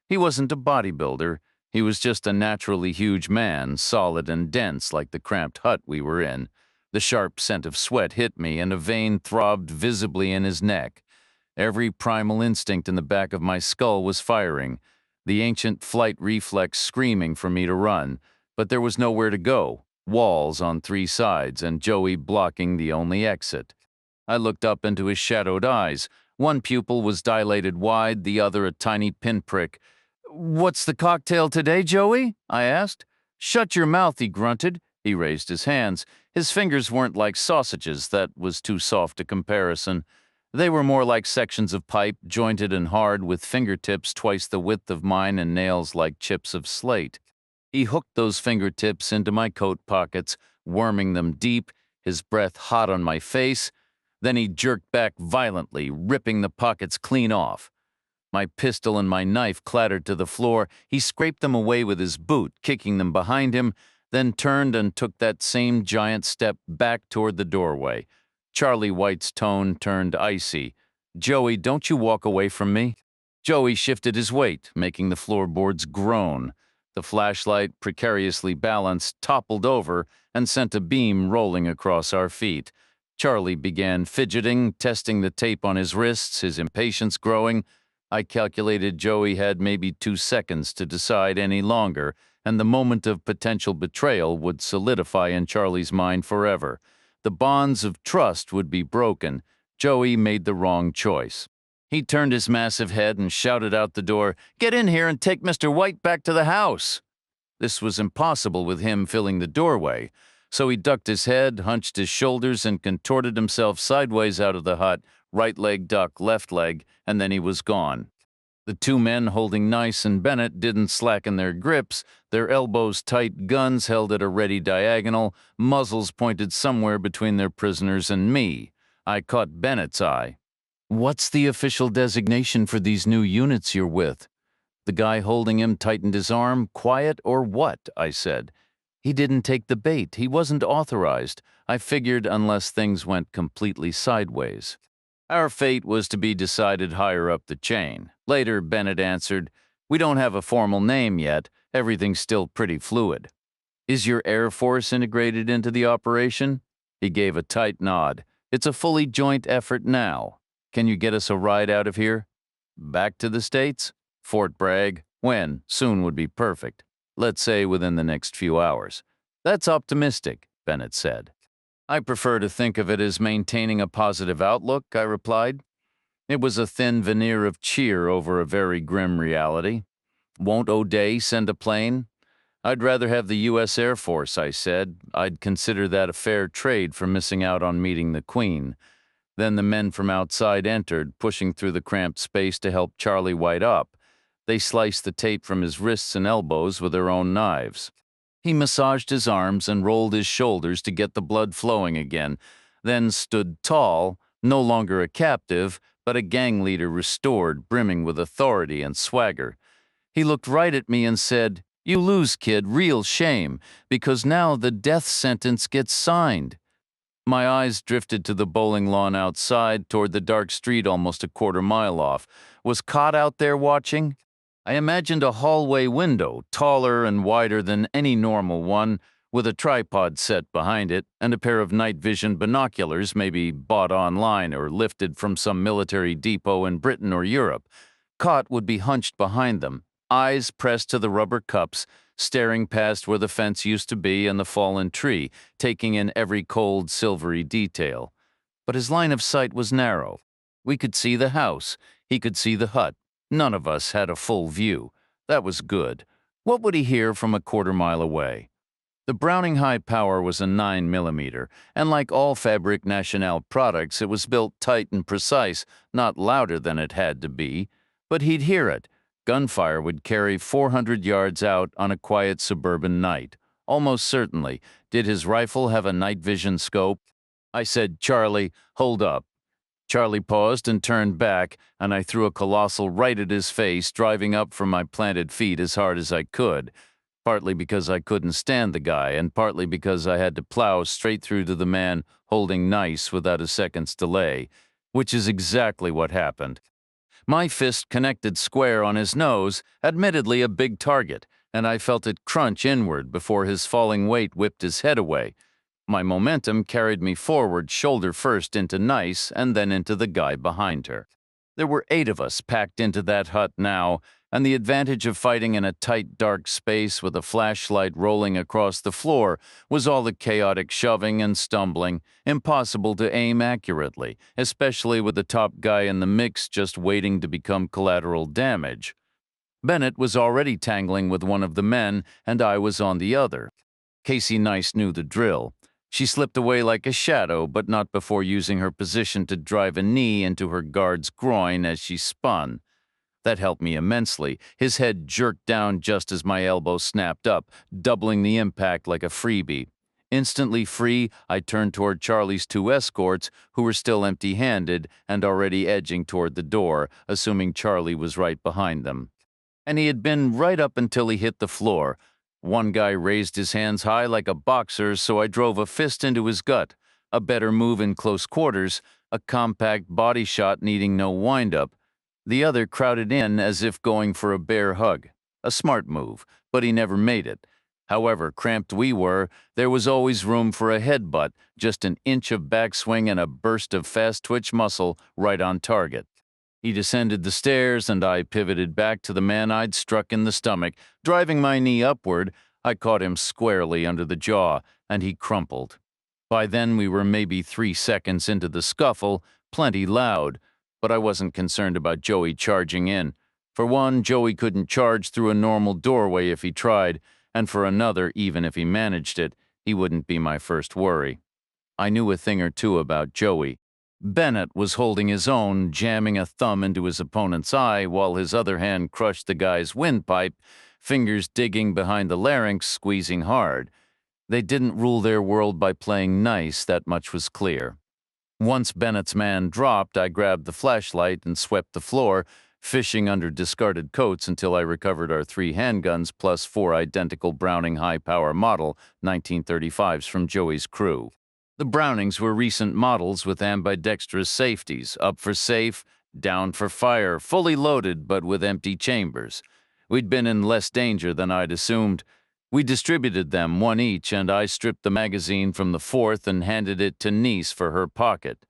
He wasn't a bodybuilder. He was just a naturally huge man, solid and dense like the cramped hut we were in. The sharp scent of sweat hit me, and a vein throbbed visibly in his neck. Every primal instinct in the back of my skull was firing. the ancient flight reflex screaming for me to run, but there was nowhere to go, walls on 3 sides and Joey blocking the only exit. I looked up into his shadowed eyes. One pupil was dilated wide, the other a tiny pinprick. "What's the cocktail today, Joey?" I asked. "Shut your mouth," he grunted. He raised his hands. His fingers weren't like sausages, that was too soft a comparison. They were more like sections of pipe, jointed and hard, with fingertips twice the width of mine and nails like chips of slate. He hooked those fingertips into my coat pockets, worming them deep, his breath hot on my face. Then he jerked back violently, ripping the pockets clean off. My pistol and my knife clattered to the floor. He scraped them away with his boot, kicking them behind him, then turned and took that same giant step back toward the doorway. Charlie White's tone turned icy. "Joey, don't you walk away from me." Joey shifted his weight, making the floorboards groan. The flashlight, precariously balanced, toppled over and sent a beam rolling across our feet. Charlie began fidgeting, testing the tape on his wrists, his impatience growing. I calculated Joey had maybe 2 seconds to decide any longer, and the moment of potential betrayal would solidify in Charlie's mind forever. The bonds of trust would be broken. Joey made the wrong choice. He turned his massive head and shouted out the door, "Get in here and take Mr. White back to the house." This was impossible with him filling the doorway, so he ducked his head, hunched his shoulders, and contorted himself sideways out of the hut, right leg duck, left leg, and then he was gone. The 2 men holding Nice and Bennett didn't slacken their grips, their elbows tight, guns held at a ready diagonal, muzzles pointed somewhere between their prisoners and me. I caught Bennett's eye. "What's the official designation for these new units you're with?" The guy holding him tightened his arm. "Quiet or what?" I said. He didn't take the bait. He wasn't authorized. I figured unless things went completely sideways. Our fate was to be decided higher up the chain. Later, Bennett answered, "We don't have a formal name yet. Everything's still pretty fluid." "Is your Air Force integrated into the operation?" He gave a tight nod. "It's a fully joint effort now. Can you get us a ride out of here?" "Back to the States?" "Fort Bragg. When?" "Soon would be perfect. Let's say within the next few hours." "That's optimistic," Bennett said. "I prefer to think of it as maintaining a positive outlook," I replied. It was a thin veneer of cheer over a very grim reality. "Won't O'Day send a plane?" "I'd rather have the U.S. Air Force," I said. "I'd consider that a fair trade for missing out on meeting the Queen." Then the men from outside entered, pushing through the cramped space to help Charlie White up. They sliced the tape from his wrists and elbows with their own knives. He massaged his arms and rolled his shoulders to get the blood flowing again, then stood tall, no longer a captive, but a gang leader restored, brimming with authority and swagger. He looked right at me and said, "You lose, kid, real shame, because now the death sentence gets signed." My eyes drifted to the bowling lawn outside, toward the dark street almost a quarter mile off. Was Cott out there watching? I imagined a hallway window, taller and wider than any normal one, with a tripod set behind it, and a pair of night vision binoculars, maybe bought online or lifted from some military depot in Britain or Europe. Cott would be hunched behind them, eyes pressed to the rubber cups, staring past where the fence used to be and the fallen tree, taking in every cold, silvery detail. But his line of sight was narrow. We could see the house. He could see the hut. None of us had a full view. That was good. What would he hear from a quarter mile away? The Browning high power was a 9mm, and like all Fabrique Nationale products, it was built tight and precise, not louder than it had to be. But he'd hear it. Gunfire would carry 400 yards out on a quiet suburban night. Almost certainly. Did his rifle have a night vision scope? I said, "Charlie, hold up." Charlie paused and turned back, and I threw a colossal right at his face, driving up from my planted feet as hard as I could, partly because I couldn't stand the guy, and partly because I had to plow straight through to the man holding Nice without a second's delay, which is exactly what happened. My fist connected square on his nose, admittedly a big target, and I felt it crunch inward before his falling weight whipped his head away. My momentum carried me forward shoulder first into Nice and then into the guy behind her. There were 8 of us packed into that hut now, and the advantage of fighting in a tight, dark space with a flashlight rolling across the floor was all the chaotic shoving and stumbling, impossible to aim accurately, especially with the top guy in the mix just waiting to become collateral damage. Bennett was already tangling with one of the men, and I was on the other. Casey Nice knew the drill. She slipped away like a shadow, but not before using her position to drive a knee into her guard's groin as she spun. That helped me immensely. His head jerked down just as my elbow snapped up, doubling the impact like a freebie. Instantly free, I turned toward Charlie's two escorts, who were still empty-handed and already edging toward the door, assuming Charlie was right behind them. And he had been right up until he hit the floor. One guy raised his hands high like a boxer, so I drove a fist into his gut. A better move in close quarters, a compact body shot needing no wind-up. The other crowded in as if going for a bear hug. A smart move, but he never made it. However cramped we were, there was always room for a headbutt, just an inch of backswing and a burst of fast-twitch muscle right on target. He descended the stairs, and I pivoted back to the man I'd struck in the stomach. Driving my knee upward, I caught him squarely under the jaw, and he crumpled. By then we were maybe 3 seconds into the scuffle, plenty loud, but I wasn't concerned about Joey charging in. For one, Joey couldn't charge through a normal doorway if he tried, and for another, even if he managed it, he wouldn't be my first worry. I knew a thing or two about Joey. Bennett was holding his own, jamming a thumb into his opponent's eye while his other hand crushed the guy's windpipe, fingers digging behind the larynx, squeezing hard. They didn't rule their world by playing nice, that much was clear. Once Bennett's man dropped, I grabbed the flashlight and swept the floor, fishing under discarded coats until I recovered our 3 handguns plus 4 identical Browning high-power model 1935s from Joey's crew. The Brownings were recent models with ambidextrous safeties, up for safe, down for fire, fully loaded but with empty chambers. We'd been in less danger than I'd assumed. We distributed them, 1 each, and I stripped the magazine from the 4th and handed it to Nice for her pocket.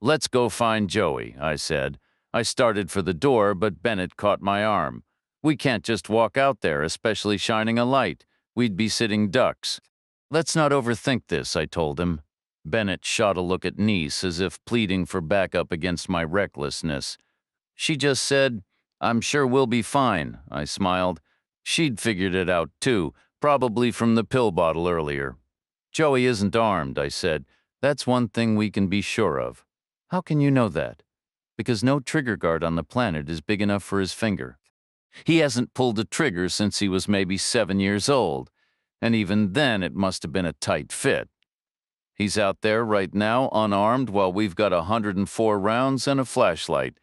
"Let's go find Joey," I said. I started for the door, but Bennett caught my arm. "We can't just walk out there, especially shining a light. We'd be sitting ducks." "Let's not overthink this," I told him. Bennett shot a look at Nice as if pleading for backup against my recklessness. She just said, "I'm sure we'll be fine," I smiled. She'd figured it out too, probably from the pill bottle earlier. "Joey isn't armed," I said. "That's one thing we can be sure of." "How can you know that?" "Because no trigger guard on the planet is big enough for his finger. He hasn't pulled a trigger since he was maybe 7 years old, and even then it must have been a tight fit. He's out there right now, unarmed, while we've got 104 rounds and a flashlight."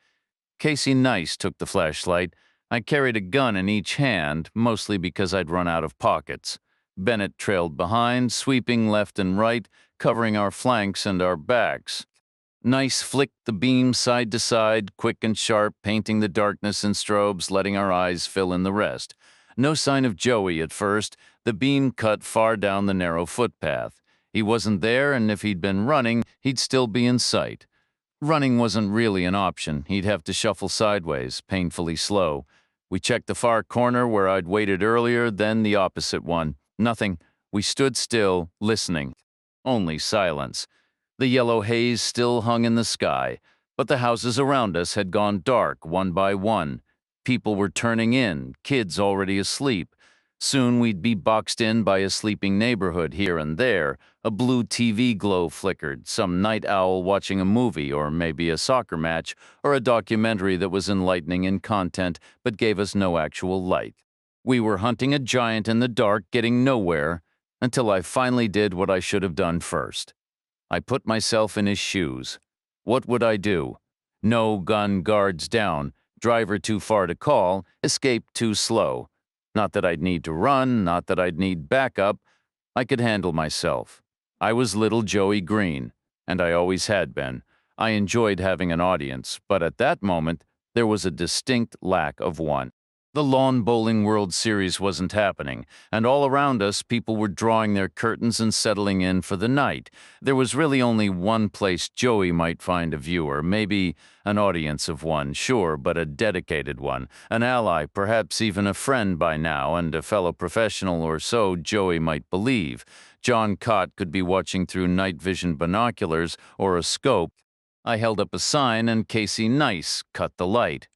Casey Nice took the flashlight. I carried a gun in each hand, mostly because I'd run out of pockets. Bennett trailed behind, sweeping left and right, covering our flanks and our backs. Nice flicked the beam side to side, quick and sharp, painting the darkness in strobes, letting our eyes fill in the rest. No sign of Joey at first. The beam cut far down the narrow footpath. He wasn't there, and if he'd been running, he'd still be in sight. Running wasn't really an option. He'd have to shuffle sideways, painfully slow. We checked the far corner where I'd waited earlier, then the opposite one. Nothing. We stood still, listening. Only silence. The yellow haze still hung in the sky, but the houses around us had gone dark one by one. People were turning in, kids already asleep. Soon we'd be boxed in by a sleeping neighborhood here and there. A blue TV glow flickered, some night owl watching a movie or maybe a soccer match or a documentary that was enlightening in content but gave us no actual light. We were hunting a giant in the dark, getting nowhere, until I finally did what I should have done first. I put myself in his shoes. What would I do? No gun guards down, driver too far to call, escape too slow. Not that I'd need to run, not that I'd need backup. I could handle myself. I was little Joey Green, and I always had been. I enjoyed having an audience, but at that moment, there was a distinct lack of one. The Lawn Bowling World Series wasn't happening, and all around us people were drawing their curtains and settling in for the night. There was really only one place Joey might find a viewer, maybe an audience of one, sure, but a dedicated one, an ally, perhaps even a friend by now, and a fellow professional or so Joey might believe. John Cott could be watching through night vision binoculars or a scope. I held up a sign and Casey Nice cut the light.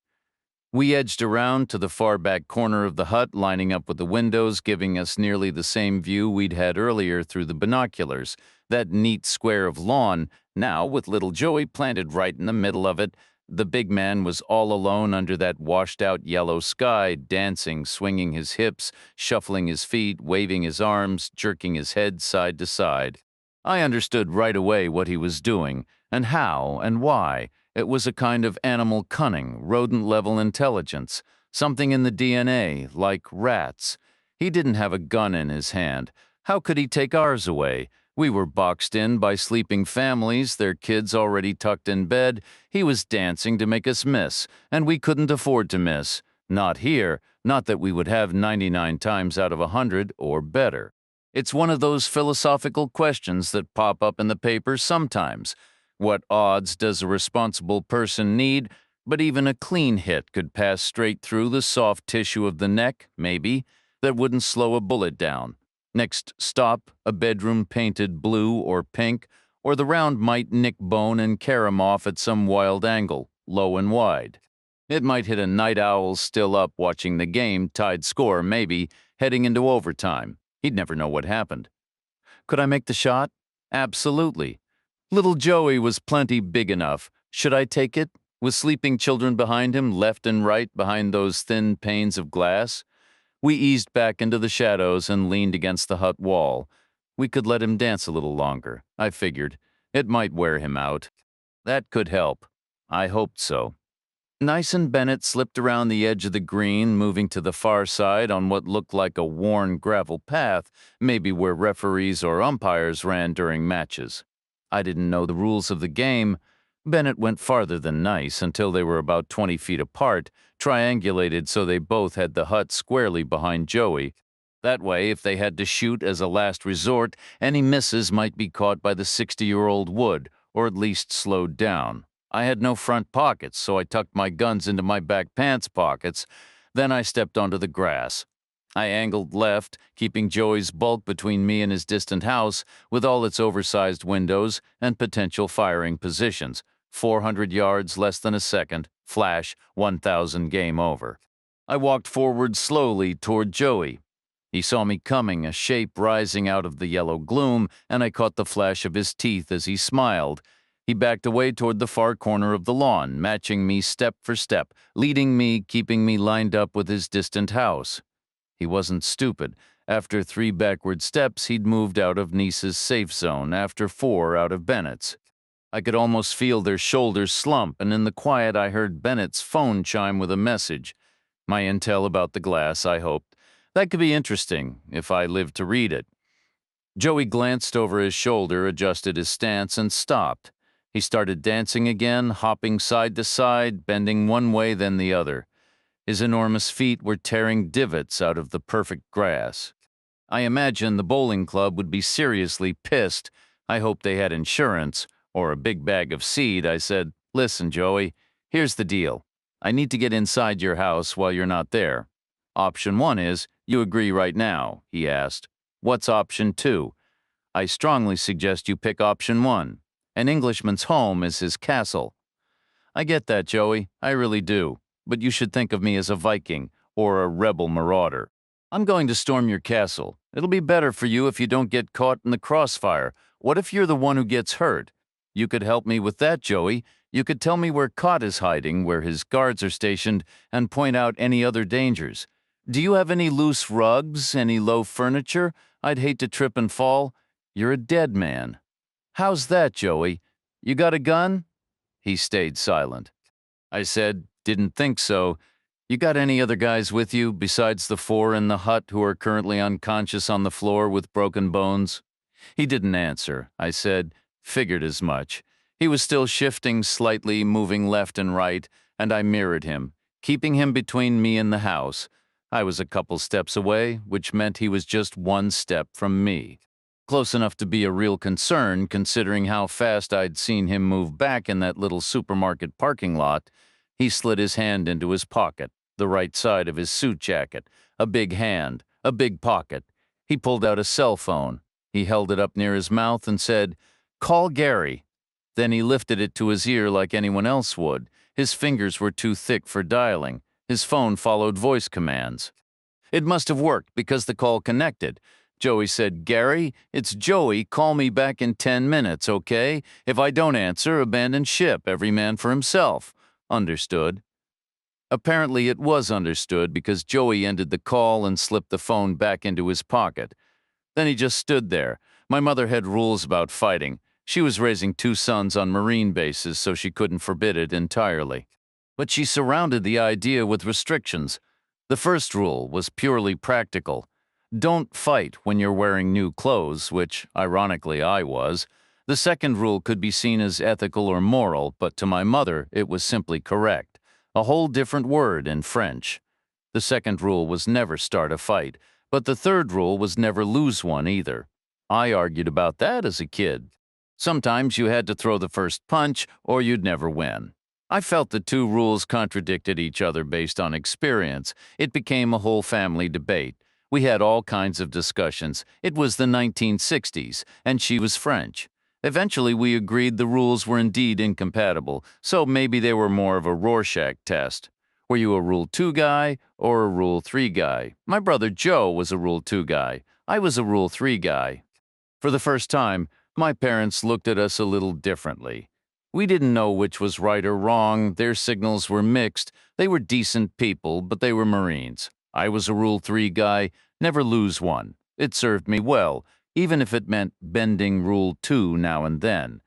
We edged around to the far back corner of the hut, lining up with the windows, giving us nearly the same view we'd had earlier through the binoculars. That neat square of lawn, now with little Joey planted right in the middle of it. The big man was all alone under that washed-out yellow sky, dancing, swinging his hips, shuffling his feet, waving his arms, jerking his head side to side. I understood right away what he was doing, and how, and why. It was a kind of animal cunning, rodent-level intelligence, something in the DNA, like rats. He didn't have a gun in his hand. How could he take ours away? We were boxed in by sleeping families, their kids already tucked in bed. He was dancing to make us miss, and we couldn't afford to miss. Not here, not that we would have 99 times out of 100 or better. It's one of those philosophical questions that pop up in the papers sometimes. What odds does a responsible person need? But even a clean hit could pass straight through the soft tissue of the neck, maybe, that wouldn't slow a bullet down. Next stop, a bedroom painted blue or pink, or the round might nick bone and carry him off at some wild angle, low and wide. It might hit a night owl still up watching the game, tied score maybe, heading into overtime. He'd never know what happened. Could I make the shot? Absolutely. Little Joey was plenty big enough. Should I take it? With sleeping children behind him, left and right behind those thin panes of glass? We eased back into the shadows and leaned against the hut wall. We could let him dance a little longer, I figured. It might wear him out. That could help. I hoped so. Nice and Bennett slipped around the edge of the green, moving to the far side on what looked like a worn gravel path, maybe where referees or umpires ran during matches. I didn't know the rules of the game. Bennett went farther than Nice until they were about 20 feet apart, triangulated so they both had the hut squarely behind Joey. That way, if they had to shoot as a last resort, any misses might be caught by the 60-year-old wood, or at least slowed down. I had no front pockets, so I tucked my guns into my back pants pockets. Then I stepped onto the grass. I angled left, keeping Joey's bulk between me and his distant house, with all its oversized windows and potential firing positions. 400 yards, less than a second, flash, 1,000 game over. I walked forward slowly toward Joey. He saw me coming, a shape rising out of the yellow gloom, and I caught the flash of his teeth as he smiled. He backed away toward the far corner of the lawn, matching me step for step, leading me, keeping me lined up with his distant house. He wasn't stupid. After 3 backward steps, he'd moved out of Nice's safe zone, after 4 out of Bennett's. I could almost feel their shoulders slump, and in the quiet I heard Bennett's phone chime with a message. My intel about the glass, I hoped. That could be interesting, if I lived to read it. Joey glanced over his shoulder, adjusted his stance, and stopped. He started dancing again, hopping side to side, bending one way then the other. His enormous feet were tearing divots out of the perfect grass. I imagined the bowling club would be seriously pissed. I hoped they had insurance, or a big bag of seed. I said, "Listen, Joey, here's the deal. I need to get inside your house while you're not there. Option 1 is, you agree right now," he asked. "What's option 2? I strongly suggest you pick option 1. An Englishman's home is his castle." "I get that, Joey. I really do. But you should think of me as a Viking or a rebel marauder. I'm going to storm your castle. It'll be better for you if you don't get caught in the crossfire. What if you're the one who gets hurt? You could help me with that, Joey. You could tell me where Cott is hiding, where his guards are stationed, and point out any other dangers. Do you have any loose rugs, any low furniture? I'd hate to trip and fall. You're a dead man. How's that, Joey? You got a gun?" He stayed silent. I said, "Didn't think so. You got any other guys with you besides the 4 in the hut who are currently unconscious on the floor with broken bones?" He didn't answer. I said, "Figured as much." He was still shifting slightly, moving left and right, and I mirrored him. keeping him between me and the house. I was a couple steps away, which meant he was just one step from me. Close enough to be a real concern, considering how fast I'd seen him move back in that little supermarket parking lot. He slid his hand into his pocket, the right side of his suit jacket, a big hand, a big pocket. He pulled out a cell phone. He held it up near his mouth and said, "Call Gary." Then he lifted it to his ear like anyone else would. His fingers were too thick for dialing. His phone followed voice commands. It must have worked because the call connected. Joey said, "Gary, it's Joey. Call me back in 10 minutes, okay? If I don't answer, abandon ship, every man for himself." Understood. Apparently it was understood because Joey ended the call and slipped the phone back into his pocket. Then he just stood there. My mother had rules about fighting. She was raising 2 sons on Marine bases, so she couldn't forbid it entirely. But she surrounded the idea with restrictions. The first rule was purely practical. Don't fight when you're wearing new clothes, which, ironically, I was. The second rule could be seen as ethical or moral, but to my mother it was simply correct. A whole different word in French. The second rule was never start a fight, but the third rule was never lose one either. I argued about that as a kid. Sometimes you had to throw the first punch or you'd never win. I felt the 2 rules contradicted each other based on experience. It became a whole family debate. We had all kinds of discussions. It was the 1960s, and she was French. Eventually, we agreed the rules were indeed incompatible, so maybe they were more of a Rorschach test. Were you a Rule 2 guy or a Rule 3 guy? My brother Joe was a Rule 2 guy. I was a Rule 3 guy. For the first time, my parents looked at us a little differently. We didn't know which was right or wrong. Their signals were mixed. They were decent people, but they were Marines. I was a Rule 3 guy. Never lose one. It served me well, even if it meant bending Rule 2 now and then.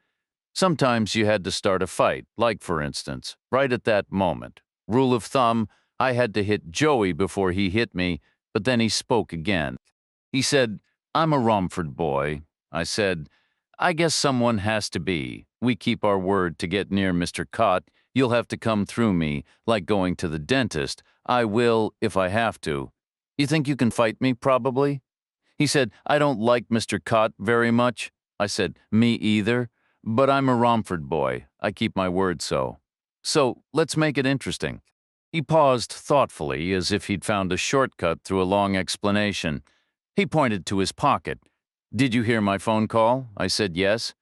Sometimes you had to start a fight, like, for instance, right at that moment. Rule of thumb, I had to hit Joey before he hit me, but then he spoke again. He said, "I'm a Romford boy." I said, "I guess someone has to be. We keep our word to get near Mr. Cott. You'll have to come through me, like going to the dentist. I will, if I have to. You think you can fight me, probably?" He said, "I don't like Mr. Cott very much." I said, "Me either. But I'm a Romford boy. I keep my word so. So let's make it interesting." He paused thoughtfully, as if he'd found a shortcut through a long explanation. He pointed to his pocket. "Did you hear my phone call?" I said yes.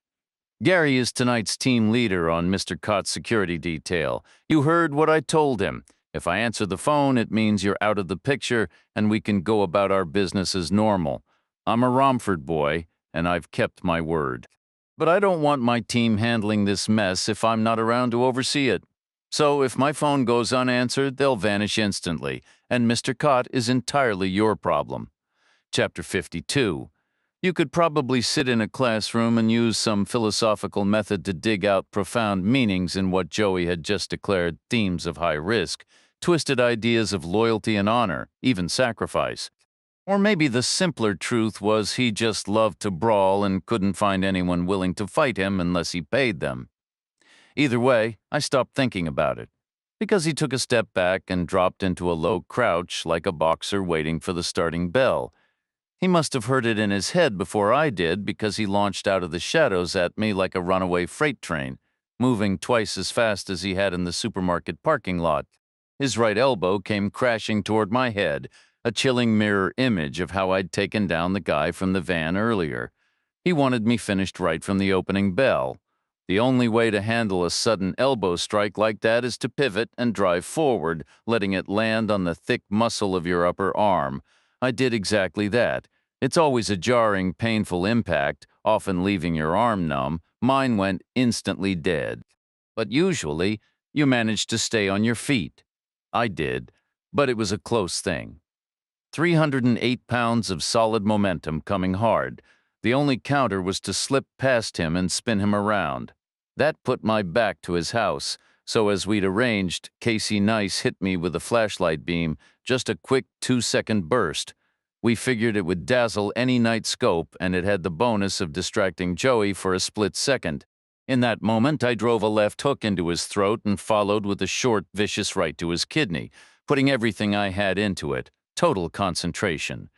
"Gary is tonight's team leader on Mr. Cott's security detail. You heard what I told him. If I answer the phone, it means you're out of the picture and we can go about our business as normal. I'm a Romford boy, and I've kept my word. But I don't want my team handling this mess if I'm not around to oversee it. So if my phone goes unanswered, they'll vanish instantly, and Mr. Cott is entirely your problem." Chapter 52. You could probably sit in a classroom and use some philosophical method to dig out profound meanings in what Joey had just declared themes of high risk, twisted ideas of loyalty and honor, even sacrifice. Or maybe the simpler truth was he just loved to brawl and couldn't find anyone willing to fight him unless he paid them. Either way, I stopped thinking about it, because he took a step back and dropped into a low crouch like a boxer waiting for the starting bell. He must have heard it in his head before I did, because he launched out of the shadows at me like a runaway freight train, moving twice as fast as he had in the supermarket parking lot. His right elbow came crashing toward my head, a chilling mirror image of how I'd taken down the guy from the van earlier. He wanted me finished right from the opening bell. The only way to handle a sudden elbow strike like that is to pivot and drive forward, letting it land on the thick muscle of your upper arm. I did exactly that. It's always a jarring, painful impact, often leaving your arm numb. Mine went instantly dead. But usually, you manage to stay on your feet. I did, but it was a close thing. 308 pounds of solid momentum coming hard. The only counter was to slip past him and spin him around. That put my back to his house, so as we'd arranged, Casey Nice hit me with a flashlight beam, just a quick 2-second burst. We figured it would dazzle any night scope, and it had the bonus of distracting Joey for a split second. In that moment, I drove a left hook into his throat and followed with a short, vicious right to his kidney, putting everything I had into it. Total concentration.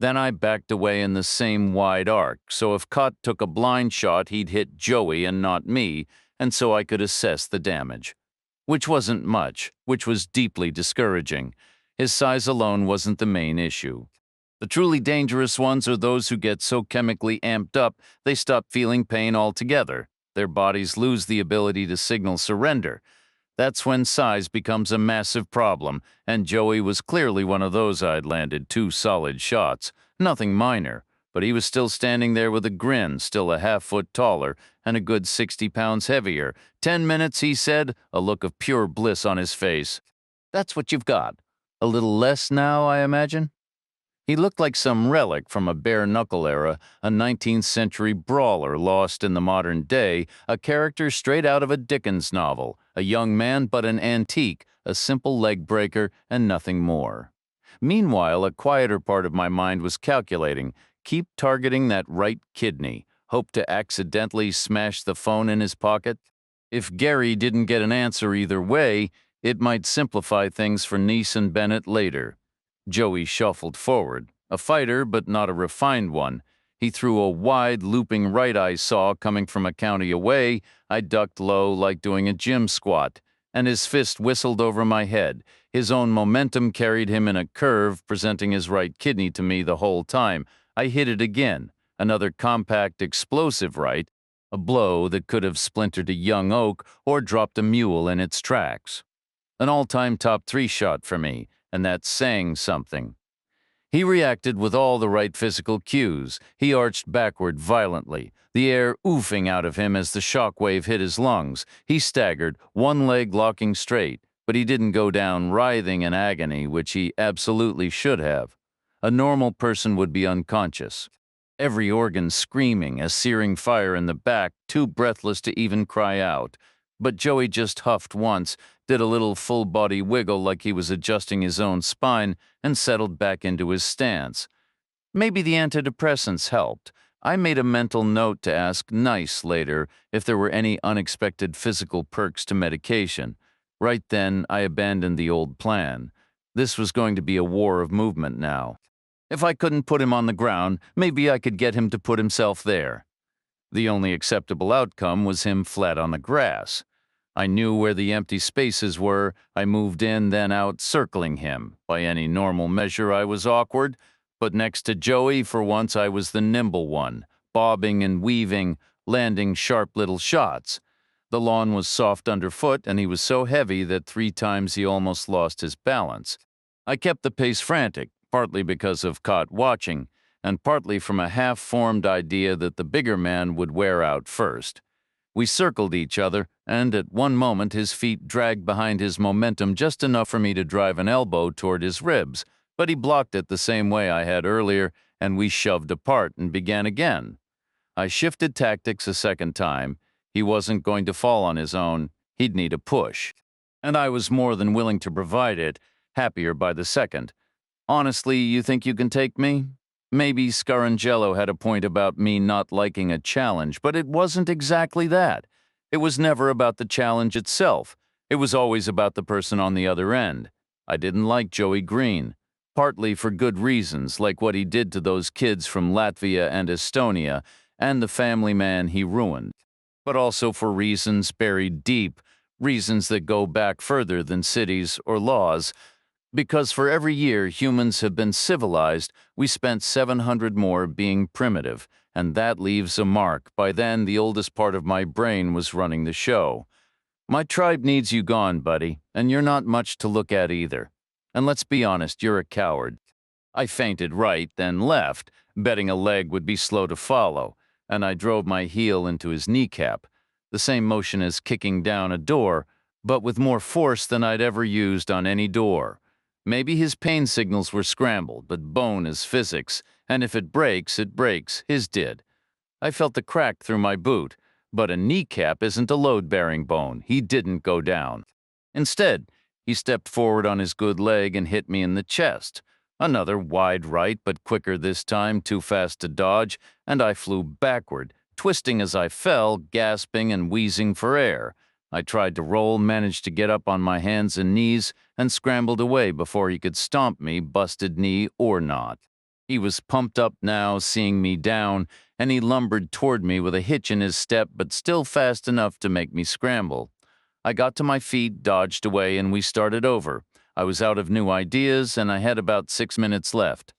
Then I backed away in the same wide arc, so if Cott took a blind shot, he'd hit Joey and not me, and so I could assess the damage. Which wasn't much, which was deeply discouraging. His size alone wasn't the main issue. The truly dangerous ones are those who get so chemically amped up they stop feeling pain altogether. Their bodies lose the ability to signal surrender. That's when size becomes a massive problem, and Joey was clearly one of those. I'd landed 2 solid shots. Nothing minor, but he was still standing there with a grin, still a half-foot taller, and a good 60 pounds heavier. 10 minutes, he said, a look of pure bliss on his face. That's what you've got. A little less now, I imagine? He looked like some relic from a bare-knuckle era, a 19th century brawler lost in the modern day, a character straight out of a Dickens novel, a young man but an antique, a simple leg breaker, and nothing more. Meanwhile, a quieter part of my mind was calculating, keep targeting that right kidney, hope to accidentally smash the phone in his pocket. If Gary didn't get an answer either way, it might simplify things for Neese and Bennett later. Joey shuffled forward, a fighter but not a refined one. He threw a wide, looping right I saw coming from a county away. I ducked low like doing a gym squat, and his fist whistled over my head. His own momentum carried him in a curve, presenting his right kidney to me the whole time. I hit it again, another compact, explosive right, a blow that could have splintered a young oak or dropped a mule in its tracks. An all-time top 3 shot for me, and that's saying something. He reacted with all the right physical cues. He arched backward violently, the air oofing out of him as the shock wave hit his lungs. He staggered, one leg locking straight, but he didn't go down writhing in agony, which he absolutely should have. A normal person would be unconscious. Every organ screaming, a searing fire in the back, too breathless to even cry out. But Joey just huffed once, did a little full-body wiggle like he was adjusting his own spine, and settled back into his stance. Maybe the antidepressants helped. I made a mental note to ask Nice later if there were any unexpected physical perks to medication. Right then, I abandoned the old plan. This was going to be a war of movement now. If I couldn't put him on the ground, maybe I could get him to put himself there. The only acceptable outcome was him flat on the grass. I knew where the empty spaces were. I moved in, then out, circling him. By any normal measure, I was awkward, but next to Joey, for once, I was the nimble one, bobbing and weaving, landing sharp little shots. The lawn was soft underfoot, and he was so heavy that 3 times he almost lost his balance. I kept the pace frantic, partly because of Cott watching, and partly from a half-formed idea that the bigger man would wear out first. We circled each other, and at one moment his feet dragged behind his momentum just enough for me to drive an elbow toward his ribs, but he blocked it the same way I had earlier, and we shoved apart and began again. I shifted tactics a second time. He wasn't going to fall on his own. He'd need a push. And I was more than willing to provide it, happier by the second. Honestly, you think you can take me? Maybe Scarangello had a point about me not liking a challenge, but it wasn't exactly that. It was never about the challenge itself. It was always about the person on the other end. I didn't like Joey Green, partly for good reasons, like what he did to those kids from Latvia and Estonia, and the family man he ruined, but also for reasons buried deep, reasons that go back further than cities or laws. Because for every year humans have been civilized, we spent 700 more being primitive, and that leaves a mark. By then, the oldest part of my brain was running the show. My tribe needs you gone, buddy, and you're not much to look at either. And let's be honest, you're a coward. I feinted right, then left, betting a leg would be slow to follow, and I drove my heel into his kneecap, the same motion as kicking down a door, but with more force than I'd ever used on any door. Maybe his pain signals were scrambled, but bone is physics, and if it breaks, it breaks. His did. I felt the crack through my boot, but a kneecap isn't a load-bearing bone. He didn't go down. Instead, he stepped forward on his good leg and hit me in the chest. Another wide right, but quicker this time, too fast to dodge, and I flew backward, twisting as I fell, gasping and wheezing for air. I tried to roll, managed to get up on my hands and knees, and scrambled away before he could stomp me, busted knee or not. He was pumped up now, seeing me down, and he lumbered toward me with a hitch in his step, but still fast enough to make me scramble. I got to my feet, dodged away, and we started over. I was out of new ideas, and I had about 6 minutes left.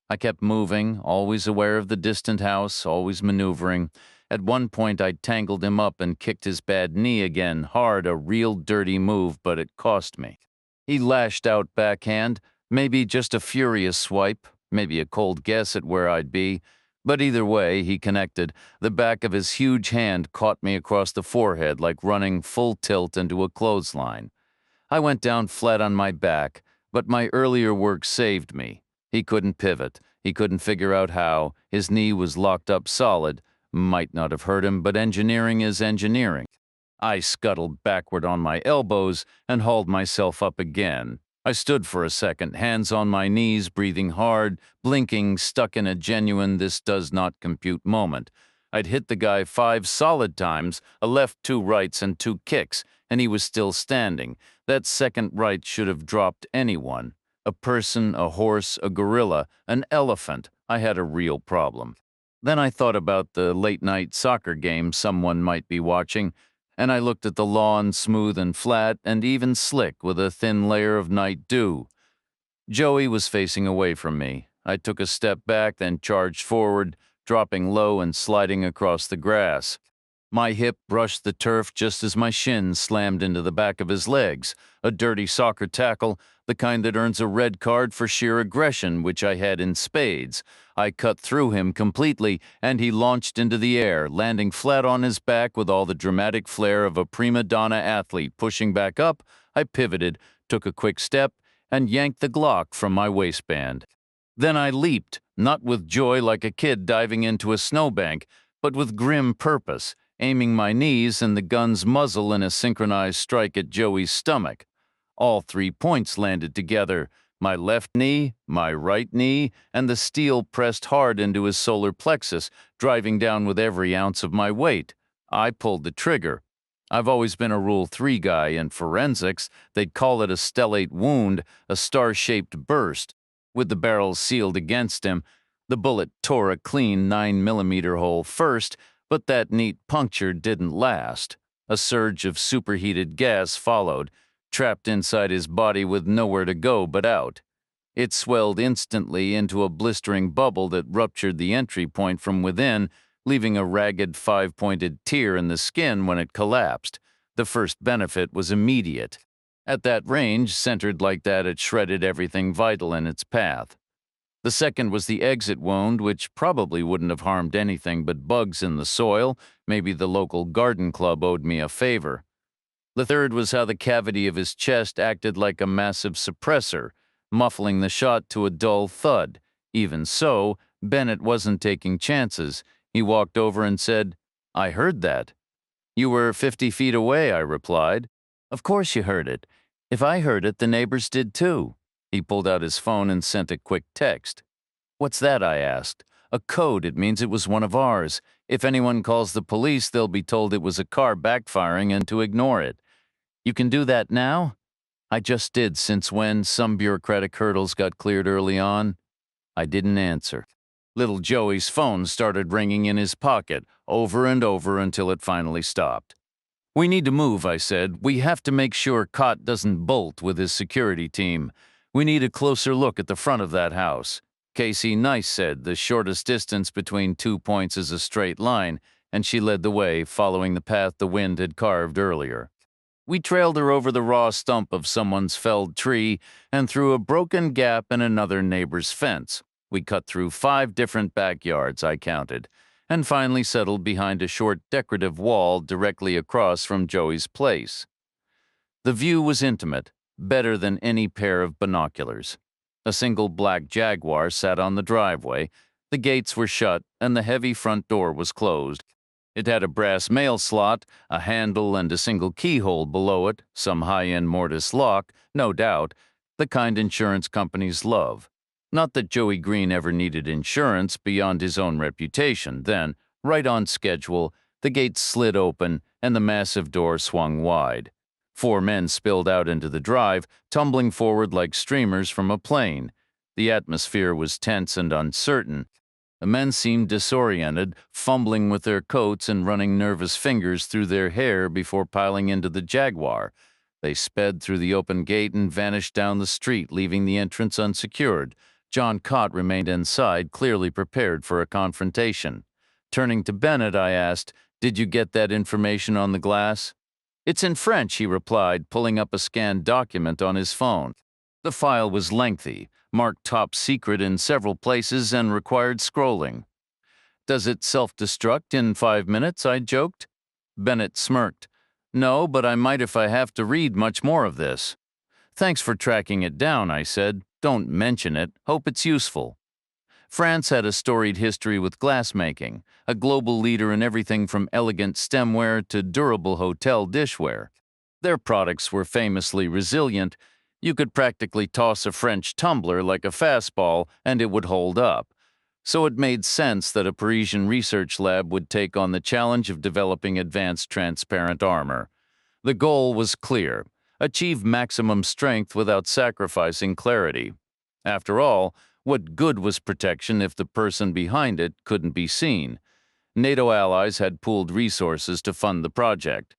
I kept moving, always aware of the distant house, always maneuvering. At one point, I tangled him up and kicked his bad knee again, hard, a real dirty move, but it cost me. He lashed out backhand, maybe just a furious swipe, maybe a cold guess at where I'd be, but either way, he connected. The back of his huge hand caught me across the forehead like running full tilt into a clothesline. I went down flat on my back, but my earlier work saved me. He couldn't pivot. He couldn't figure out how. His knee was locked up solid. Might not have hurt him, but engineering is engineering. I scuttled backward on my elbows and hauled myself up again. I stood for a second, hands on my knees, breathing hard, blinking, stuck in a genuine this does not compute moment. I'd hit the guy 5 solid times, a left, 2 rights, and 2 kicks, and he was still standing. That second right should have dropped anyone. A person, a horse, a gorilla, an elephant. I had a real problem. Then I thought about the late-night soccer game someone might be watching, and I looked at the lawn, smooth and flat, and even slick with a thin layer of night dew. Joey was facing away from me. I took a step back, then charged forward, dropping low and sliding across the grass. My hip brushed the turf just as my shin slammed into the back of his legs, a dirty soccer tackle, the kind that earns a red card for sheer aggression, which I had in spades. I cut through him completely, and he launched into the air, landing flat on his back with all the dramatic flair of a prima donna athlete. Pushing back up, I pivoted, took a quick step, and yanked the Glock from my waistband. Then I leaped, not with joy like a kid diving into a snowbank, but with grim purpose, aiming my knees and the gun's muzzle in a synchronized strike at Joey's stomach. All 3 points landed together, my left knee, my right knee, and the steel pressed hard into his solar plexus, driving down with every ounce of my weight. I pulled the trigger. I've always been a Rule 3 guy. In forensics, they'd call it a stellate wound, a star-shaped burst. With the barrel sealed against him, the bullet tore a clean 9mm hole first, but that neat puncture didn't last. A surge of superheated gas followed, trapped inside his body with nowhere to go but out. It swelled instantly into a blistering bubble that ruptured the entry point from within, leaving a ragged 5-pointed tear in the skin when it collapsed. The first benefit was immediate. At that range, centered like that, it shredded everything vital in its path. The second was the exit wound, which probably wouldn't have harmed anything but bugs in the soil. Maybe the local garden club owed me a favor. The third was how the cavity of his chest acted like a massive suppressor, muffling the shot to a dull thud. Even so, Bennett wasn't taking chances. He walked over and said, "I heard that." "You were 50 feet away," I replied. "Of course you heard it. If I heard it, the neighbors did too." He pulled out his phone and sent a quick text. "What's that?" I asked. "A code. It means it was one of ours. If anyone calls the police, they'll be told it was a car backfiring and to ignore it." "You can do that now?" "I just did. Since when? Some bureaucratic hurdles got cleared early on." I didn't answer. Little Joey's phone started ringing in his pocket, over and over until it finally stopped. "We need to move," I said. "We have to make sure Cott doesn't bolt with his security team. We need a closer look at the front of that house." Casey Nice said the shortest distance between 2 points is a straight line, and she led the way, following the path the wind had carved earlier. We trailed her over the raw stump of someone's felled tree and through a broken gap in another neighbor's fence. We cut through 5 different backyards, I counted, and finally settled behind a short decorative wall directly across from Joey's place. The view was intimate, better than any pair of binoculars. A single black Jaguar sat on the driveway, the gates were shut, and the heavy front door was closed. It had a brass mail slot, a handle, and a single keyhole below it, some high-end mortise lock, no doubt, the kind insurance companies love. Not that Joey Green ever needed insurance beyond his own reputation then, Right on schedule, the gate slid open and the massive door swung wide. 4 men spilled out into the drive, tumbling forward like streamers from a plane. The atmosphere was tense and uncertain. The men seemed disoriented, fumbling with their coats and running nervous fingers through their hair before piling into the Jaguar. They sped through the open gate and vanished down the street, leaving the entrance unsecured. John Cott remained inside, clearly prepared for a confrontation. Turning to Bennett, I asked, "Did you get that information on the glass?" "It's in French," he replied, pulling up a scanned document on his phone. The file was lengthy, marked top secret in several places, and required scrolling. "Does it self-destruct in 5 minutes?" I joked. Bennett smirked. "No, but I might if I have to read much more of this." "Thanks for tracking it down," I said. "Don't mention it. Hope it's useful." France had a storied history with glassmaking, a global leader in everything from elegant stemware to durable hotel dishware. Their products were famously resilient. You could practically toss a French tumbler like a fastball and it would hold up. So it made sense that a Parisian research lab would take on the challenge of developing advanced transparent armor. The goal was clear: achieve maximum strength without sacrificing clarity. After all, what good was protection if the person behind it couldn't be seen? NATO allies had pooled resources to fund the project.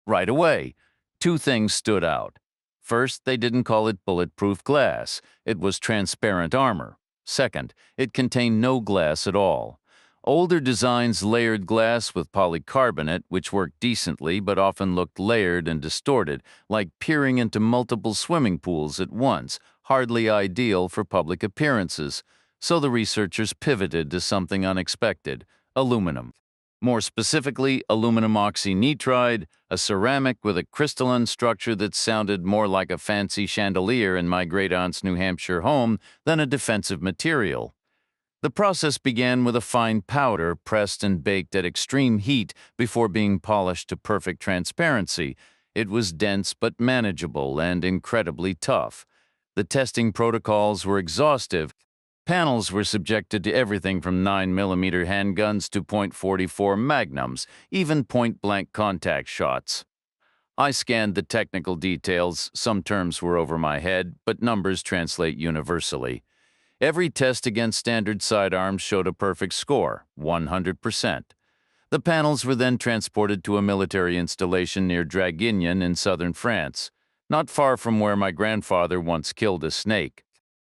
Right away, 2 things stood out. First, they didn't call it bulletproof glass. It was transparent armor. Second, it contained no glass at all. Older designs layered glass with polycarbonate, which worked decently but often looked layered and distorted, like peering into multiple swimming pools at once, hardly ideal for public appearances. So the researchers pivoted to something unexpected: aluminum. More specifically, aluminum oxynitride, a ceramic with a crystalline structure that sounded more like a fancy chandelier in my great-aunt's New Hampshire home than a defensive material. The process began with a fine powder pressed and baked at extreme heat before being polished to perfect transparency. It was dense but manageable and incredibly tough. The testing protocols were exhaustive. Panels were subjected to everything from 9mm handguns to .44 magnums, even point-blank contact shots. I scanned the technical details. Some terms were over my head, but numbers translate universally. Every test against standard sidearms showed a perfect score, 100%. The panels were then transported to a military installation near Draguignan in southern France, not far from where my grandfather once killed a snake.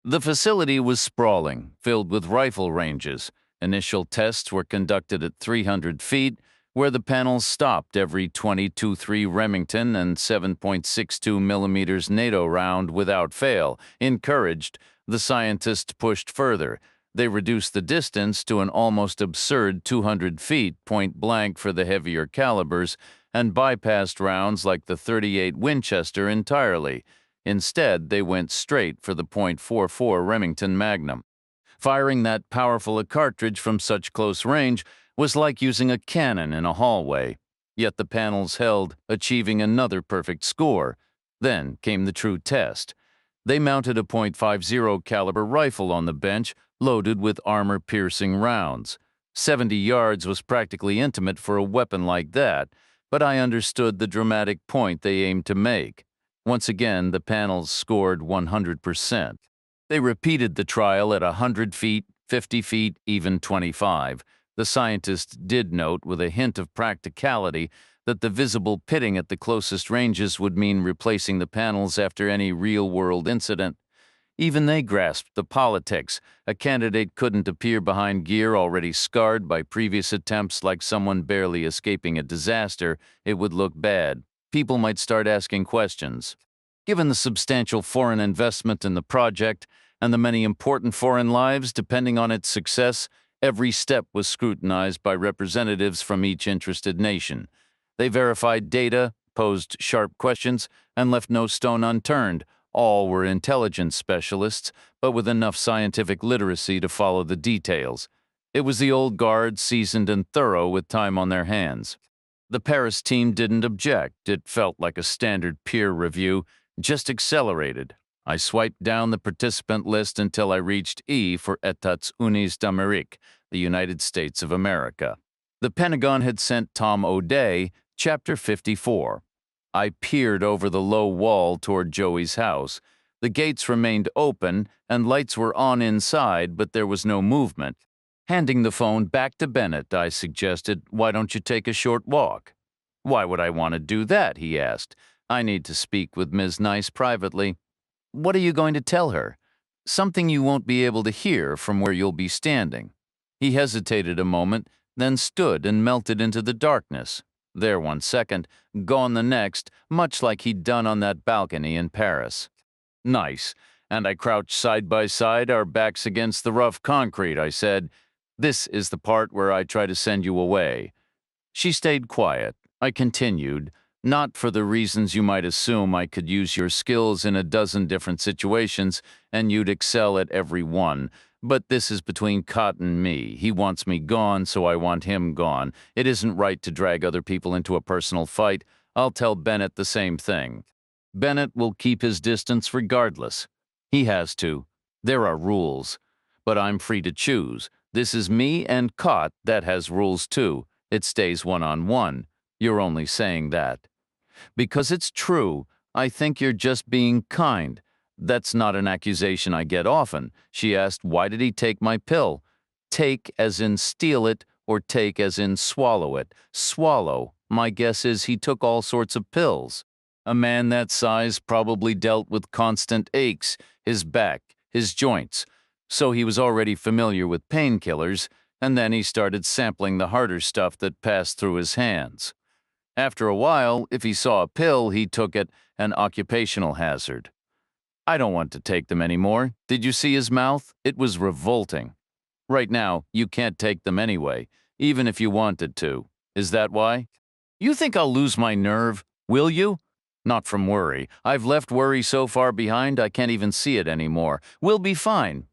The facility was sprawling, filled with rifle ranges. Initial tests were conducted at 300 feet, where the panels stopped every .22-3 Remington and 7.62mm NATO round without fail. Encouraged, the scientists pushed further. They reduced the distance to an almost absurd 200 feet point blank for the heavier calibers and bypassed rounds like the .38 Winchester entirely. Instead, they went straight for the .44 Remington Magnum. Firing that powerful a cartridge from such close range was like using a cannon in a hallway. Yet the panels held, achieving another perfect score. Then came the true test. They mounted a .50 caliber rifle on the bench, loaded with armor-piercing rounds. 70 yards was practically intimate for a weapon like that, but I understood the dramatic point they aimed to make. Once again, the panels scored 100%. They repeated the trial at 100 feet, 50 feet, even 25. The scientists did note, with a hint of practicality, that the visible pitting at the closest ranges would mean replacing the panels after any real-world incident. Even they grasped the politics. A candidate couldn't appear behind gear already scarred by previous attempts like someone barely escaping a disaster. It would look bad. People might start asking questions. Given the substantial foreign investment in the project and the many important foreign lives depending on its success, every step was scrutinized by representatives from each interested nation. They verified data, posed sharp questions, and left no stone unturned. All were intelligence specialists, but with enough scientific literacy to follow the details. It was the old guard, seasoned and thorough, with time on their hands. The Paris team didn't object. It felt like a standard peer review, just accelerated. I swiped down the participant list until I reached E for États Unis d'Amérique, the United States of America. The Pentagon had sent Tom O'Day, Chapter 54. I peered over the low wall toward Joey's house. The gates remained open, and lights were on inside, but there was no movement. Handing the phone back to Bennett, I suggested, "Why don't you take a short walk?" "Why would I want to do that?" he asked. "I need to speak with Ms. Nice privately." "What are you going to tell her?" "Something you won't be able to hear from where you'll be standing." He hesitated a moment, then stood and melted into the darkness. There 1 second, gone the next, much like he'd done on that balcony in Paris. "Nice." And I crouched side by side, our backs against the rough concrete. I said, "This is the part where I try to send you away." She stayed quiet. I continued, "Not for the reasons you might assume. I could use your skills in a dozen different situations, and you'd excel at every one. But this is between Cott and me. He wants me gone, so I want him gone. It isn't right to drag other people into a personal fight. I'll tell Bennett the same thing. Bennett will keep his distance regardless. He has to. There are rules. But I'm free to choose. This is me and Cott that has rules too. It stays one-on-one. You're only saying that because it's true. I think you're just being kind." "That's not an accusation I get often." She asked, "Why did he take my pill?" "Take as in steal it, or take as in swallow it?" "Swallow. My guess is he took all sorts of pills." A man that size probably dealt with constant aches, his back, his joints. So he was already familiar with painkillers, and then he started sampling the harder stuff that passed through his hands. After a while, if he saw a pill, he took it, an occupational hazard. "I don't want to take them anymore. Did you see his mouth? It was revolting. Right now, you can't take them anyway, even if you wanted to. Is that why?" "You think I'll lose my nerve? Will you?" "Not from worry. I've left worry so far behind I can't even see it anymore. We'll be fine.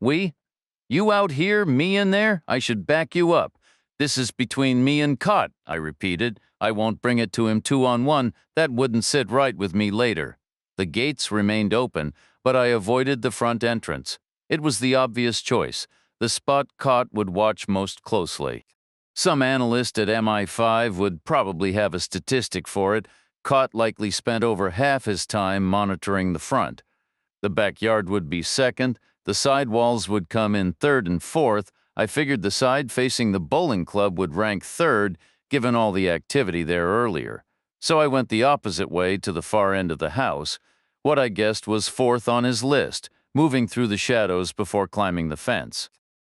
You out here, me in there? I should back you up. This is between me and Cott," I repeated. "I won't bring it to him 2-on-1. That wouldn't sit right with me later." The gates remained open, but I avoided the front entrance. It was the obvious choice, the spot Cott would watch most closely. Some analyst at MI5 would probably have a statistic for it. Cott likely spent over half his time monitoring the front. The backyard would be second, the side walls would come in third and fourth. I figured the side facing the bowling club would rank third, given all the activity there earlier. So I went the opposite way to the far end of the house. What I guessed was fourth on his list, moving through the shadows before climbing the fence.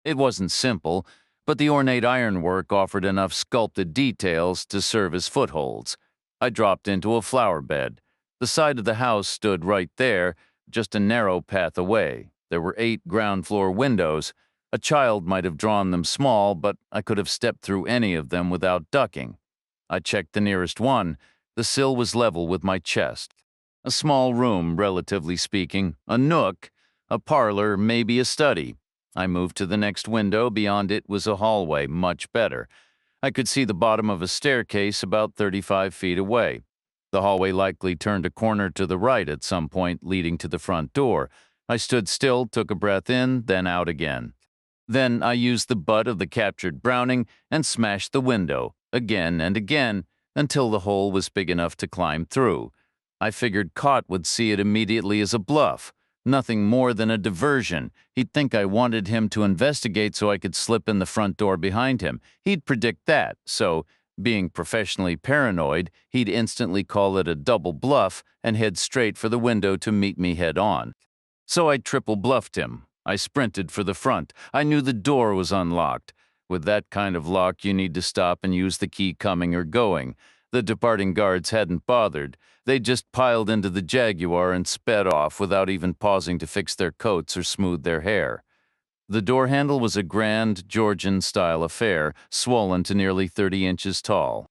It wasn't simple, but the ornate ironwork offered enough sculpted details to serve as footholds. I dropped into a flower bed. The side of the house stood right there, just a narrow path away. There were 8 ground-floor windows. A child might have drawn them small, but I could have stepped through any of them without ducking. I checked the nearest one. The sill was level with my chest. A small room, relatively speaking, a nook, a parlor, maybe a study. I moved to the next window. Beyond it was a hallway, much better. I could see the bottom of a staircase about 35 feet away. The hallway likely turned a corner to the right at some point, leading to the front door. I stood still, took a breath in, then out again. Then I used the butt of the captured Browning and smashed the window, again and again, until the hole was big enough to climb through. I figured Cott would see it immediately as a bluff, nothing more than a diversion. He'd think I wanted him to investigate so I could slip in the front door behind him. He'd predict that, so, being professionally paranoid, he'd instantly call it a double bluff and head straight for the window to meet me head on. So I triple bluffed him. I sprinted for the front. I knew the door was unlocked. With that kind of lock, you need to stop and use the key coming or going. The departing guards hadn't bothered. They just piled into the Jaguar and sped off without even pausing to fix their coats or smooth their hair. The door handle was a grand Georgian-style affair, swollen to nearly 30 inches tall.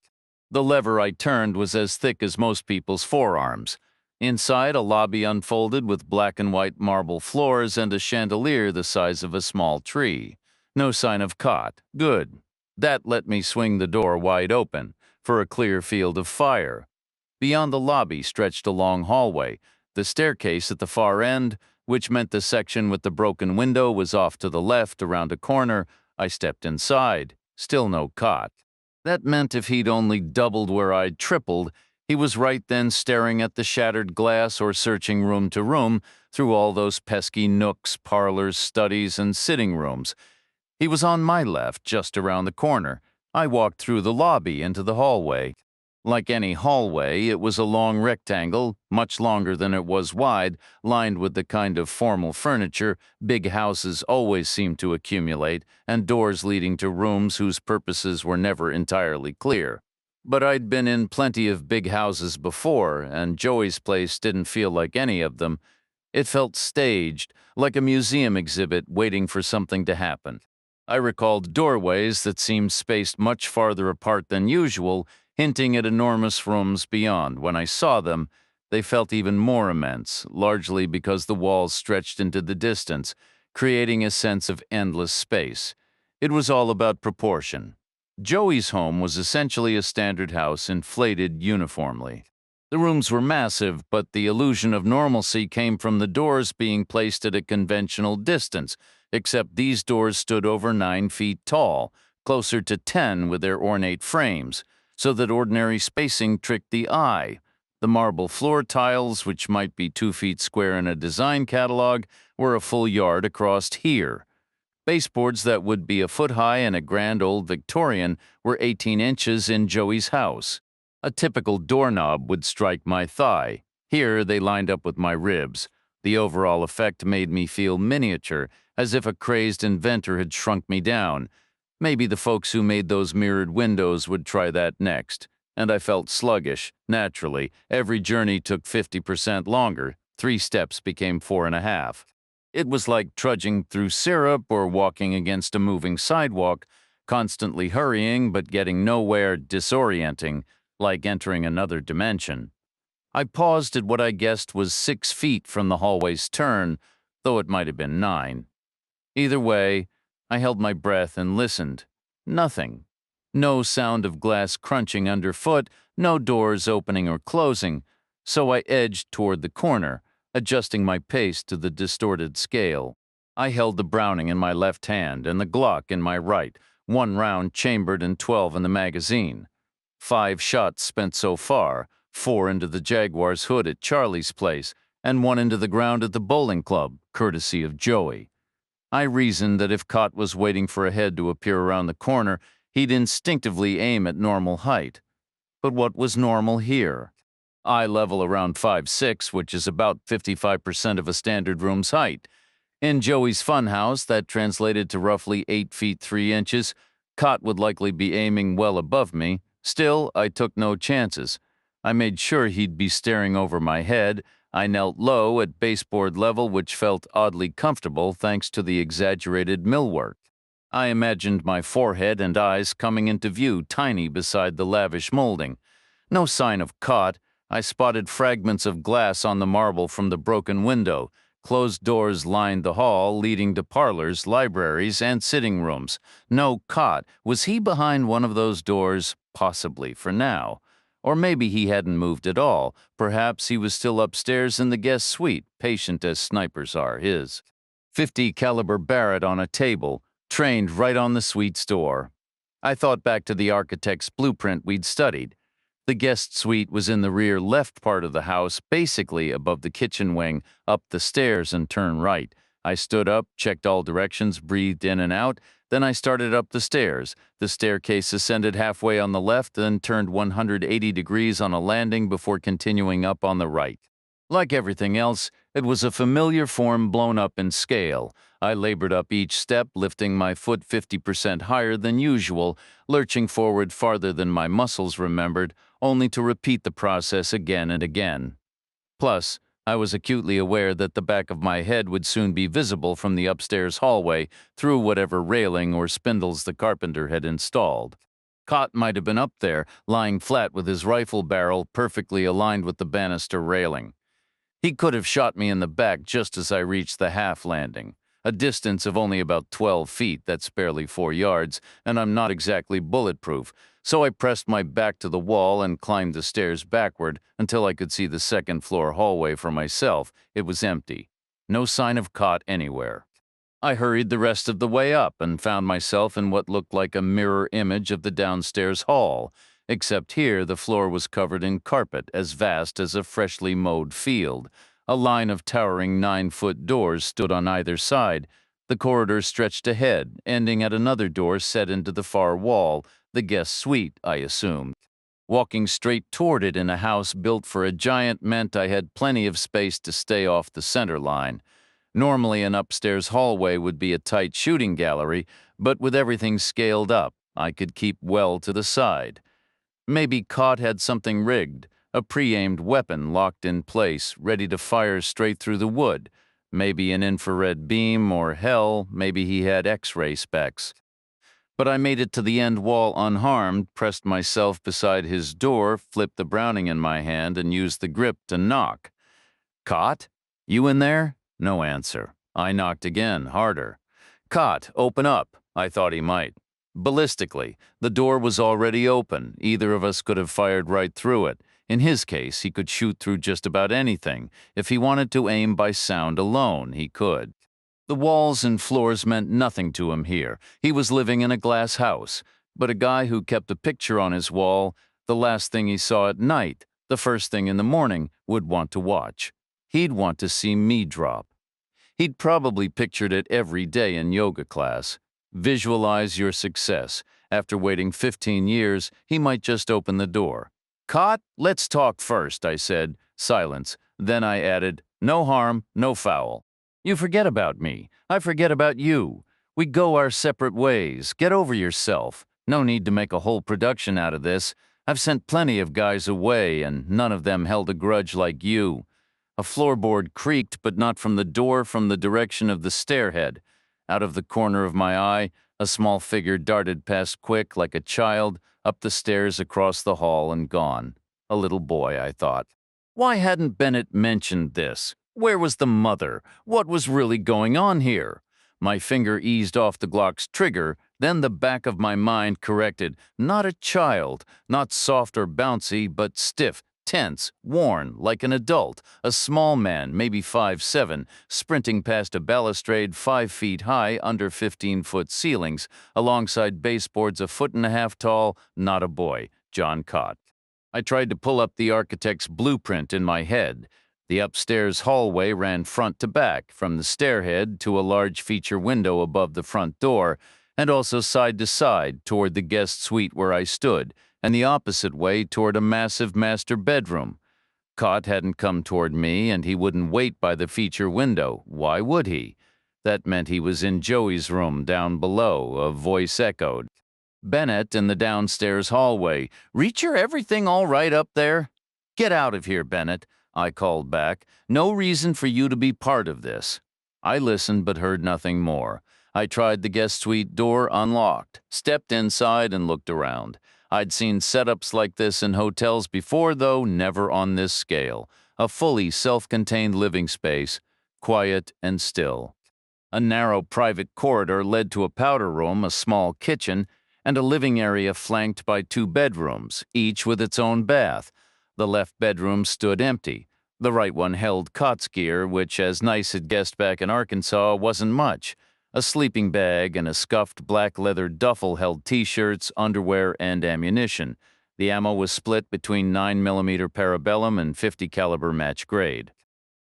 The lever I turned was as thick as most people's forearms. Inside, a lobby unfolded with black and white marble floors and a chandelier the size of a small tree. No sign of Cott. Good. That let me swing the door wide open for a clear field of fire. Beyond the lobby stretched a long hallway. The staircase at the far end, which meant the section with the broken window, was off to the left around a corner. I stepped inside. Still no Cott. That meant if he'd only doubled where I'd tripled, he was right then staring at the shattered glass or searching room to room through all those pesky nooks, parlors, studies, and sitting rooms. He was on my left, just around the corner. I walked through the lobby into the hallway. Like any hallway, it was a long rectangle, much longer than it was wide, lined with the kind of formal furniture big houses always seem to accumulate, and doors leading to rooms whose purposes were never entirely clear. But I'd been in plenty of big houses before, and Joey's place didn't feel like any of them. It felt staged, like a museum exhibit waiting for something to happen. I recalled doorways that seemed spaced much farther apart than usual, hinting at enormous rooms beyond. When I saw them, they felt even more immense, largely because the walls stretched into the distance, creating a sense of endless space. It was all about proportion. Joey's home was essentially a standard house inflated uniformly. The rooms were massive, but the illusion of normalcy came from the doors being placed at a conventional distance, except these doors stood over 9 feet tall, closer to 10 with their ornate frames, so that ordinary spacing tricked the eye. The marble floor tiles, which might be 2 feet square in a design catalog, were a full yard across here. Baseboards that would be a foot high in a grand old Victorian were 18 inches in Joey's house. A typical doorknob would strike my thigh. Here they lined up with my ribs. The overall effect made me feel miniature, as if a crazed inventor had shrunk me down. Maybe the folks who made those mirrored windows would try that next. And I felt sluggish, naturally. Every journey took 50% longer. 3 steps became 4.5. It was like trudging through syrup or walking against a moving sidewalk, constantly hurrying but getting nowhere, disorienting, like entering another dimension. I paused at what I guessed was 6 feet from the hallway's turn, though it might have been 9. Either way, I held my breath and listened. Nothing. No sound of glass crunching underfoot, no doors opening or closing, so I edged toward the corner, adjusting my pace to the distorted scale. I held the Browning in my left hand and the Glock in my right, 1 round chambered and 12 in the magazine. 5 shots spent so far, 4 into the Jaguar's hood at Charlie's place, and 1 into the ground at the bowling club, courtesy of Joey. I reasoned that if Cott was waiting for a head to appear around the corner, he'd instinctively aim at normal height. But what was normal here? Eye level around 5'6", which is about 55% of a standard room's height. In Joey's funhouse, that translated to roughly 8 feet 3 inches. Cott would likely be aiming well above me. Still, I took no chances. I made sure he'd be staring over my head. I knelt low at baseboard level, which felt oddly comfortable thanks to the exaggerated millwork. I imagined my forehead and eyes coming into view tiny beside the lavish molding. No sign of Cott. I spotted fragments of glass on the marble from the broken window. Closed doors lined the hall, leading to parlors, libraries, and sitting rooms. No Cott. Was he behind one of those doors? Possibly, for now. Or maybe he hadn't moved at all. Perhaps he was still upstairs in the guest suite, patient as snipers are his. 50 caliber Barrett on a table, trained right on the suite's door. I thought back to the architect's blueprint we'd studied. The guest suite was in the rear left part of the house, basically above the kitchen wing, up the stairs and turn right. I stood up, checked all directions, breathed in and out, then I started up the stairs. The staircase ascended halfway on the left, then turned 180 degrees on a landing before continuing up on the right. Like everything else, it was a familiar form blown up in scale. I labored up each step, lifting my foot 50% higher than usual, lurching forward farther than my muscles remembered, only to repeat the process again and again. Plus, I was acutely aware that the back of my head would soon be visible from the upstairs hallway through whatever railing or spindles the carpenter had installed. Cott might have been up there, lying flat with his rifle barrel perfectly aligned with the banister railing. He could have shot me in the back just as I reached the half landing. A distance of only about 12 feet, that's barely 4 yards, and I'm not exactly bulletproof, so I pressed my back to the wall and climbed the stairs backward until I could see the second-floor hallway for myself. It was empty. No sign of Cott anywhere. I hurried the rest of the way up and found myself in what looked like a mirror image of the downstairs hall, except here the floor was covered in carpet as vast as a freshly mowed field. A line of towering 9-foot doors stood on either side. The corridor stretched ahead, ending at another door set into the far wall, the guest suite, I assumed. Walking straight toward it in a house built for a giant meant I had plenty of space to stay off the center line. Normally, an upstairs hallway would be a tight shooting gallery, but with everything scaled up, I could keep well to the side. Maybe Cott had something rigged, a pre-aimed weapon locked in place, ready to fire straight through the wood. Maybe an infrared beam, or hell, maybe he had X-ray specs. But I made it to the end wall unharmed, pressed myself beside his door, flipped the Browning in my hand, and used the grip to knock. Cott? You in there? No answer. I knocked again, harder. Cott, open up. I thought he might. Ballistically, the door was already open. Either of us could have fired right through it. In his case, he could shoot through just about anything. If he wanted to aim by sound alone, he could. The walls and floors meant nothing to him here. He was living in a glass house. But a guy who kept a picture on his wall, the last thing he saw at night, the first thing in the morning, would want to watch. He'd want to see me drop. He'd probably pictured it every day in yoga class. Visualize your success. After waiting 15 years, he might just open the door. Cott, let's talk first, I said. Silence. Then I added, no harm, no foul. You forget about me. I forget about you. We go our separate ways. Get over yourself. No need to make a whole production out of this. I've sent plenty of guys away, and none of them held a grudge like you. A floorboard creaked, but not from the door, from the direction of the stairhead. Out of the corner of my eye, a small figure darted past quick, like a child, up the stairs across the hall and gone. A little boy, I thought. Why hadn't Bennett mentioned this? Where was the mother? What was really going on here? My finger eased off the Glock's trigger, then the back of my mind corrected. Not a child, not soft or bouncy, but stiff, tense, worn, like an adult, a small man, maybe 5'7", sprinting past a balustrade 5 feet high under 15-foot ceilings, alongside baseboards a 1.5 feet tall, not a boy, John Cott. I tried to pull up the architect's blueprint in my head. The upstairs hallway ran front to back, from the stairhead to a large feature window above the front door, and also side to side toward the guest suite where I stood, and the opposite way toward a massive master bedroom. Cott hadn't come toward me, and he wouldn't wait by the feature window. Why would he? That meant he was in Joey's room down below, a voice echoed. Bennett in the downstairs hallway. Reach your everything all right up there? Get out of here, Bennett, I called back. No reason for you to be part of this. I listened but heard nothing more. I tried the guest suite door unlocked, stepped inside and looked around. I'd seen setups like this in hotels before, though never on this scale. A fully self-contained living space, quiet and still. A narrow private corridor led to a powder room, a small kitchen, and a living area flanked by 2 bedrooms, each with its own bath. The left bedroom stood empty. The right one held Cott's gear, which, as Nice had guessed back in Arkansas, wasn't much. A sleeping bag and a scuffed black leather duffel held T-shirts, underwear, and ammunition. The ammo was split between 9mm Parabellum and .50 caliber match grade.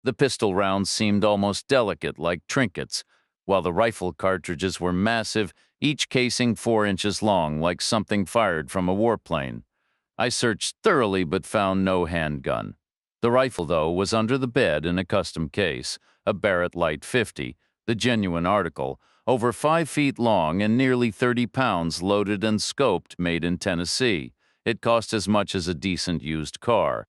The pistol rounds seemed almost delicate, like trinkets, while the rifle cartridges were massive, each casing 4 inches long, like something fired from a warplane. I searched thoroughly but found no handgun. The rifle, though, was under the bed in a custom case, a Barrett Light 50, the genuine article, over 5 feet long and nearly 30 pounds, loaded and scoped, made in Tennessee. It cost as much as a decent used car.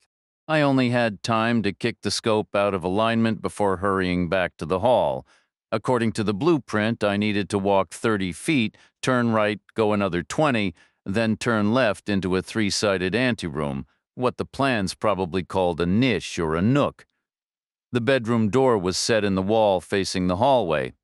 I only had time to kick the scope out of alignment before hurrying back to the hall. According to the blueprint, I needed to walk 30 feet, turn right, go another 20, then turn left into a 3-sided anteroom, what the plans probably called a niche or a nook. The bedroom door was set in the wall facing the hallway.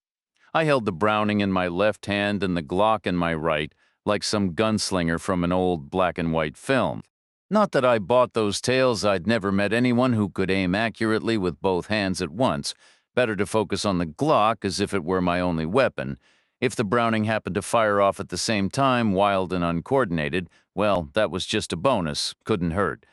I held the Browning in my left hand and the Glock in my right, like some gunslinger from an old black-and-white film. Not that I bought those tales. I'd never met anyone who could aim accurately with both hands at once. Better to focus on the Glock as if it were my only weapon. If the Browning happened to fire off at the same time, wild and uncoordinated, well, that was just a bonus, couldn't hurt.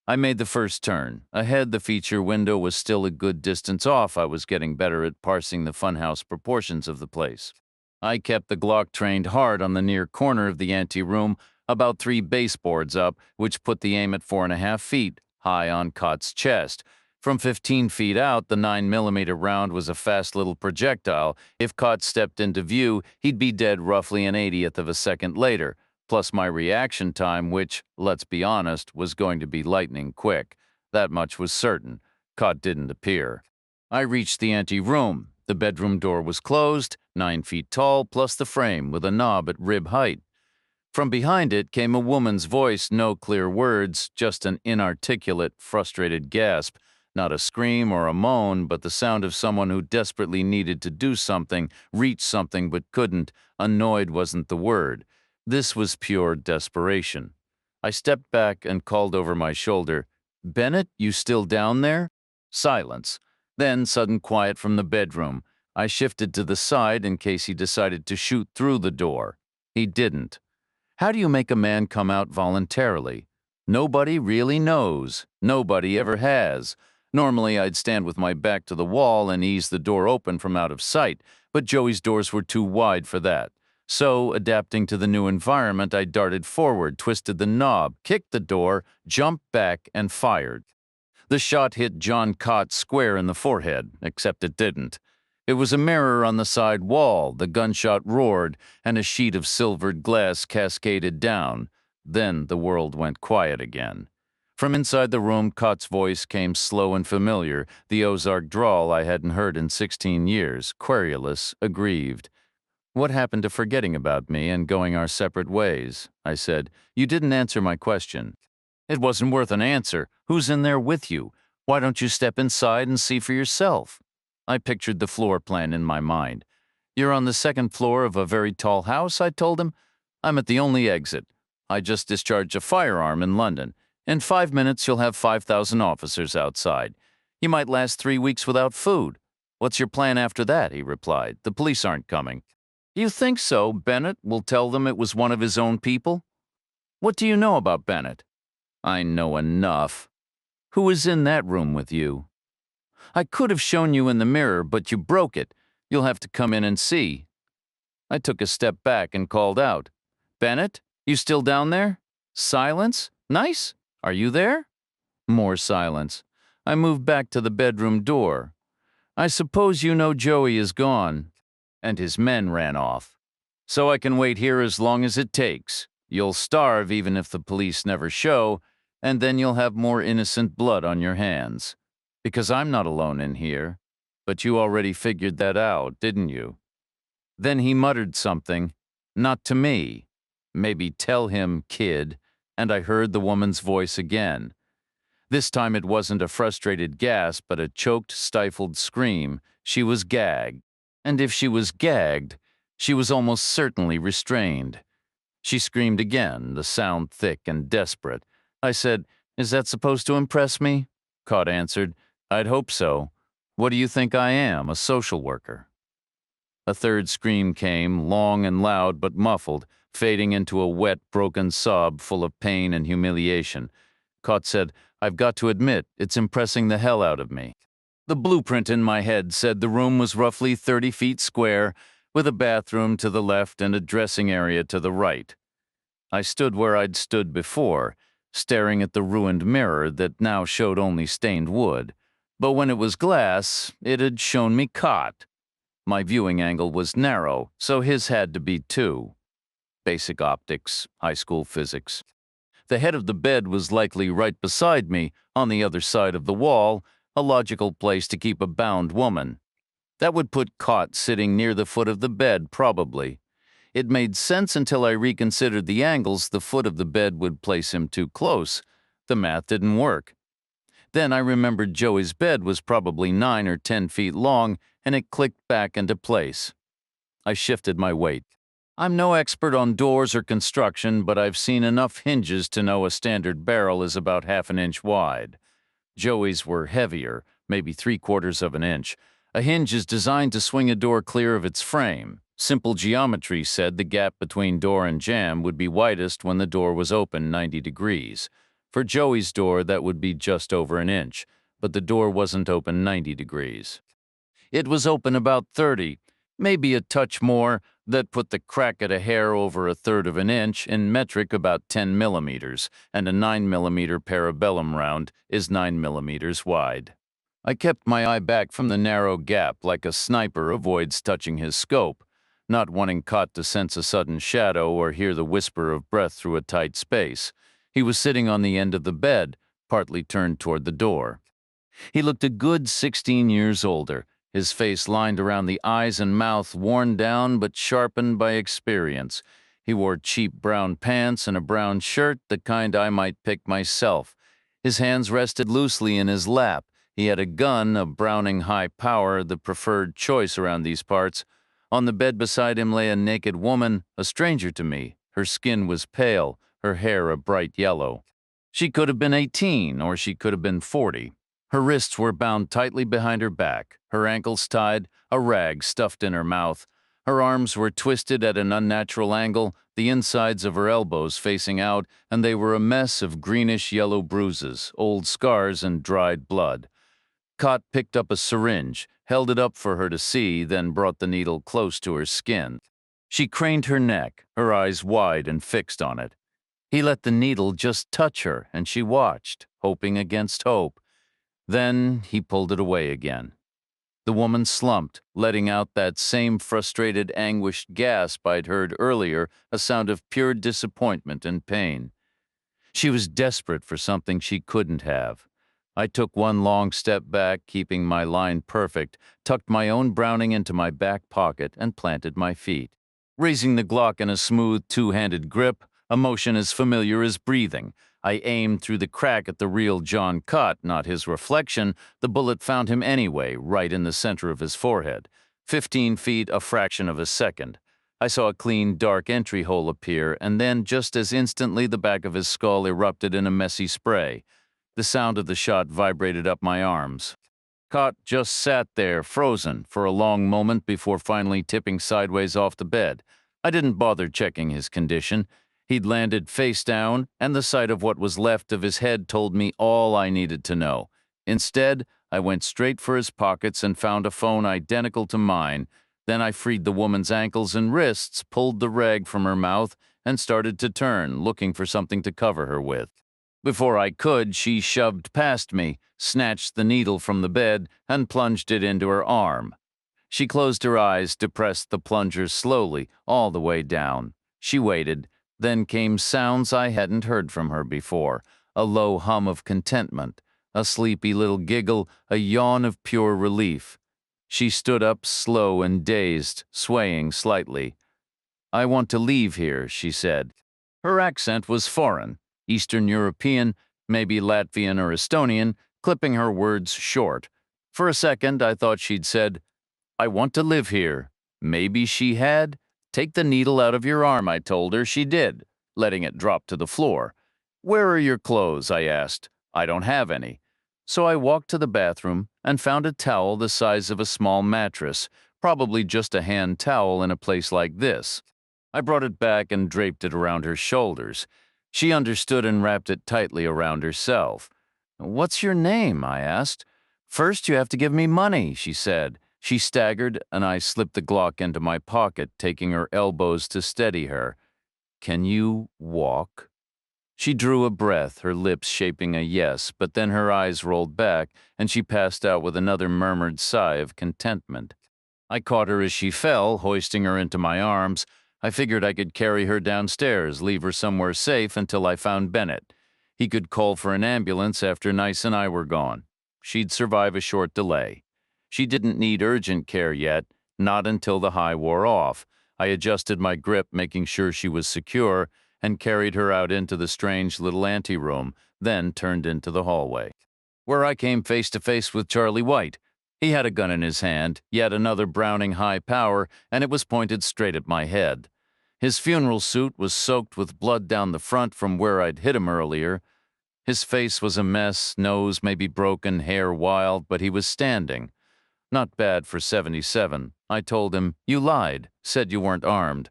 I made the first turn. Ahead, the feature window was still a good distance off. I was getting better at parsing the funhouse proportions of the place. I kept the Glock trained hard on the near corner of the anteroom, about 3 baseboards up, which put the aim at 4.5 feet, high on Cott's chest. From 15 feet out, the 9mm round was a fast little projectile. If Cott stepped into view, he'd be dead roughly an 80th of a second later, plus my reaction time, which, let's be honest, was going to be lightning quick. That much was certain. Cott didn't appear. I reached the anteroom. The bedroom door was closed, 9 feet tall, plus the frame with a knob at rib height. From behind it came a woman's voice, no clear words, just an inarticulate, frustrated gasp. Not a scream or a moan, but the sound of someone who desperately needed to do something, reach something but couldn't. Annoyed wasn't the word. This was pure desperation. I stepped back and called over my shoulder, "Bennett, you still down there?" Silence. Then sudden quiet from the bedroom. I shifted to the side in case he decided to shoot through the door. He didn't. How do you make a man come out voluntarily? Nobody really knows. Nobody ever has. Normally, I'd stand with my back to the wall and ease the door open from out of sight, but Joey's doors were too wide for that. So, adapting to the new environment, I darted forward, twisted the knob, kicked the door, jumped back, and fired. The shot hit John Cott square in the forehead, except it didn't. It was a mirror on the side wall, the gunshot roared, and a sheet of silvered glass cascaded down. Then the world went quiet again. From inside the room, Cott's voice came slow and familiar, the Ozark drawl I hadn't heard in 16 years, querulous, aggrieved. "What happened to forgetting about me and going our separate ways?" I said. "You didn't answer my question." "It wasn't worth an answer. Who's in there with you? Why don't you step inside and see for yourself?" I pictured the floor plan in my mind. "You're on the second floor of a very tall house," I told him. "I'm at the only exit. I just discharged a firearm in London. In 5 minutes, you'll have 5,000 officers outside. You might last 3 weeks without food. What's your plan after that?" he replied. "The police aren't coming." "You think so? Bennett will tell them it was one of his own people?" "What do you know about Bennett?" "I know enough." "Who was in that room with you?" "I could have shown you in the mirror, but you broke it. You'll have to come in and see." I took a step back and called out, "Bennett, you still down there?" Silence. "Nice. Are you there?" More silence. I moved back to the bedroom door. "I suppose you know Joey is gone." "And his men ran off. So I can wait here as long as it takes. You'll starve even if the police never show, and then you'll have more innocent blood on your hands. Because I'm not alone in here. But you already figured that out, didn't you?" Then he muttered something. "Not to me. Maybe tell him, kid." And I heard the woman's voice again. This time it wasn't a frustrated gasp, but a choked, stifled scream. She was gagged. And if she was gagged, she was almost certainly restrained. She screamed again, the sound thick and desperate. I said, "Is that supposed to impress me?" Cott answered, "I'd hope so. What do you think I am, a social worker?" A third scream came, long and loud but muffled, fading into a wet, broken sob full of pain and humiliation. Cott said, "I've got to admit, it's impressing the hell out of me." The blueprint in my head said the room was roughly 30 feet square, with a bathroom to the left and a dressing area to the right. I stood where I'd stood before, staring at the ruined mirror that now showed only stained wood. But when it was glass, it had shown me Cott. My viewing angle was narrow, so his had to be too. Basic optics, high school physics. The head of the bed was likely right beside me, on the other side of the wall, a logical place to keep a bound woman. That would put Cott sitting near the foot of the bed, probably. It made sense until I reconsidered the angles. The foot of the bed would place him too close. The math didn't work. Then I remembered Joey's bed was probably 9 or 10 feet long, and it clicked back into place. I shifted my weight. I'm no expert on doors or construction, but I've seen enough hinges to know a standard barrel is about 1/2 inch wide. Joey's were heavier, maybe 3/4 of an inch. A hinge is designed to swing a door clear of its frame. Simple geometry said the gap between door and jamb would be widest when the door was open 90 degrees. For Joey's door, that would be just over an inch, but the door wasn't open 90 degrees. It was open about 30, maybe a touch more. That put the crack at a hair over a third of an inch, in metric about 10 millimeters, and a 9 millimeter parabellum round is 9 millimeters wide. I kept my eye back from the narrow gap like a sniper avoids touching his scope, not wanting Cott to sense a sudden shadow or hear the whisper of breath through a tight space. He was sitting on the end of the bed, partly turned toward the door. He looked a good 16 years older, his face lined around the eyes and mouth, worn down but sharpened by experience. He wore cheap brown pants and a brown shirt, the kind I might pick myself. His hands rested loosely in his lap. He had a gun, a Browning high power, the preferred choice around these parts. On the bed beside him lay a naked woman, a stranger to me. Her skin was pale, her hair a bright yellow. She could have been 18, or she could have been 40. Her wrists were bound tightly behind her back, her ankles tied, a rag stuffed in her mouth. Her arms were twisted at an unnatural angle, the insides of her elbows facing out, and they were a mess of greenish-yellow bruises, old scars, and dried blood. Cott picked up a syringe, held it up for her to see, then brought the needle close to her skin. She craned her neck, her eyes wide and fixed on it. He let the needle just touch her, and she watched, hoping against hope. Then he pulled it away again. The woman slumped, letting out that same frustrated, anguished gasp I'd heard earlier, a sound of pure disappointment and pain. She was desperate for something she couldn't have. I took one long step back, keeping my line perfect, tucked my own Browning into my back pocket, and planted my feet. Raising the Glock in a smooth, two-handed grip, a motion as familiar as breathing, I aimed through the crack at the real John Cott, not his reflection. The bullet found him anyway, right in the center of his forehead. 15 feet, a fraction of a second. I saw a clean, dark entry hole appear, and then, just as instantly, the back of his skull erupted in a messy spray. The sound of the shot vibrated up my arms. Cott just sat there, frozen, for a long moment before finally tipping sideways off the bed. I didn't bother checking his condition. He'd landed face down, and the sight of what was left of his head told me all I needed to know. Instead, I went straight for his pockets and found a phone identical to mine. Then I freed the woman's ankles and wrists, pulled the rag from her mouth, and started to turn, looking for something to cover her with. Before I could, she shoved past me, snatched the needle from the bed, and plunged it into her arm. She closed her eyes, depressed the plunger slowly, all the way down. She waited. Then came sounds I hadn't heard from her before, a low hum of contentment, a sleepy little giggle, a yawn of pure relief. She stood up, slow and dazed, swaying slightly. "I want to leave here," she said. Her accent was foreign, Eastern European, maybe Latvian or Estonian, clipping her words short. For a second, I thought she'd said, "I want to live here." Maybe she had. "Take the needle out of your arm," I told her. She did, letting it drop to the floor. "Where are your clothes?" I asked. "I don't have any." So I walked to the bathroom and found a towel the size of a small mattress, probably just a hand towel in a place like this. I brought it back and draped it around her shoulders. She understood and wrapped it tightly around herself. "What's your name?" I asked. "First you have to give me money," she said. She staggered, and I slipped the Glock into my pocket, taking her elbows to steady her. "Can you walk?" She drew a breath, her lips shaping a yes, but then her eyes rolled back, and she passed out with another murmured sigh of contentment. I caught her as she fell, hoisting her into my arms. I figured I could carry her downstairs, leave her somewhere safe until I found Bennett. He could call for an ambulance after Nice and I were gone. She'd survive a short delay. She didn't need urgent care yet, not until the high wore off. I adjusted my grip, making sure she was secure, and carried her out into the strange little anteroom, then turned into the hallway, where I came face to face with Charlie White. He had a gun in his hand, yet another Browning high power, and it was pointed straight at my head. His funeral suit was soaked with blood down the front from where I'd hit him earlier. His face was a mess, nose maybe broken, hair wild, but he was standing. Not bad for 77. I told him, you lied, said you weren't armed.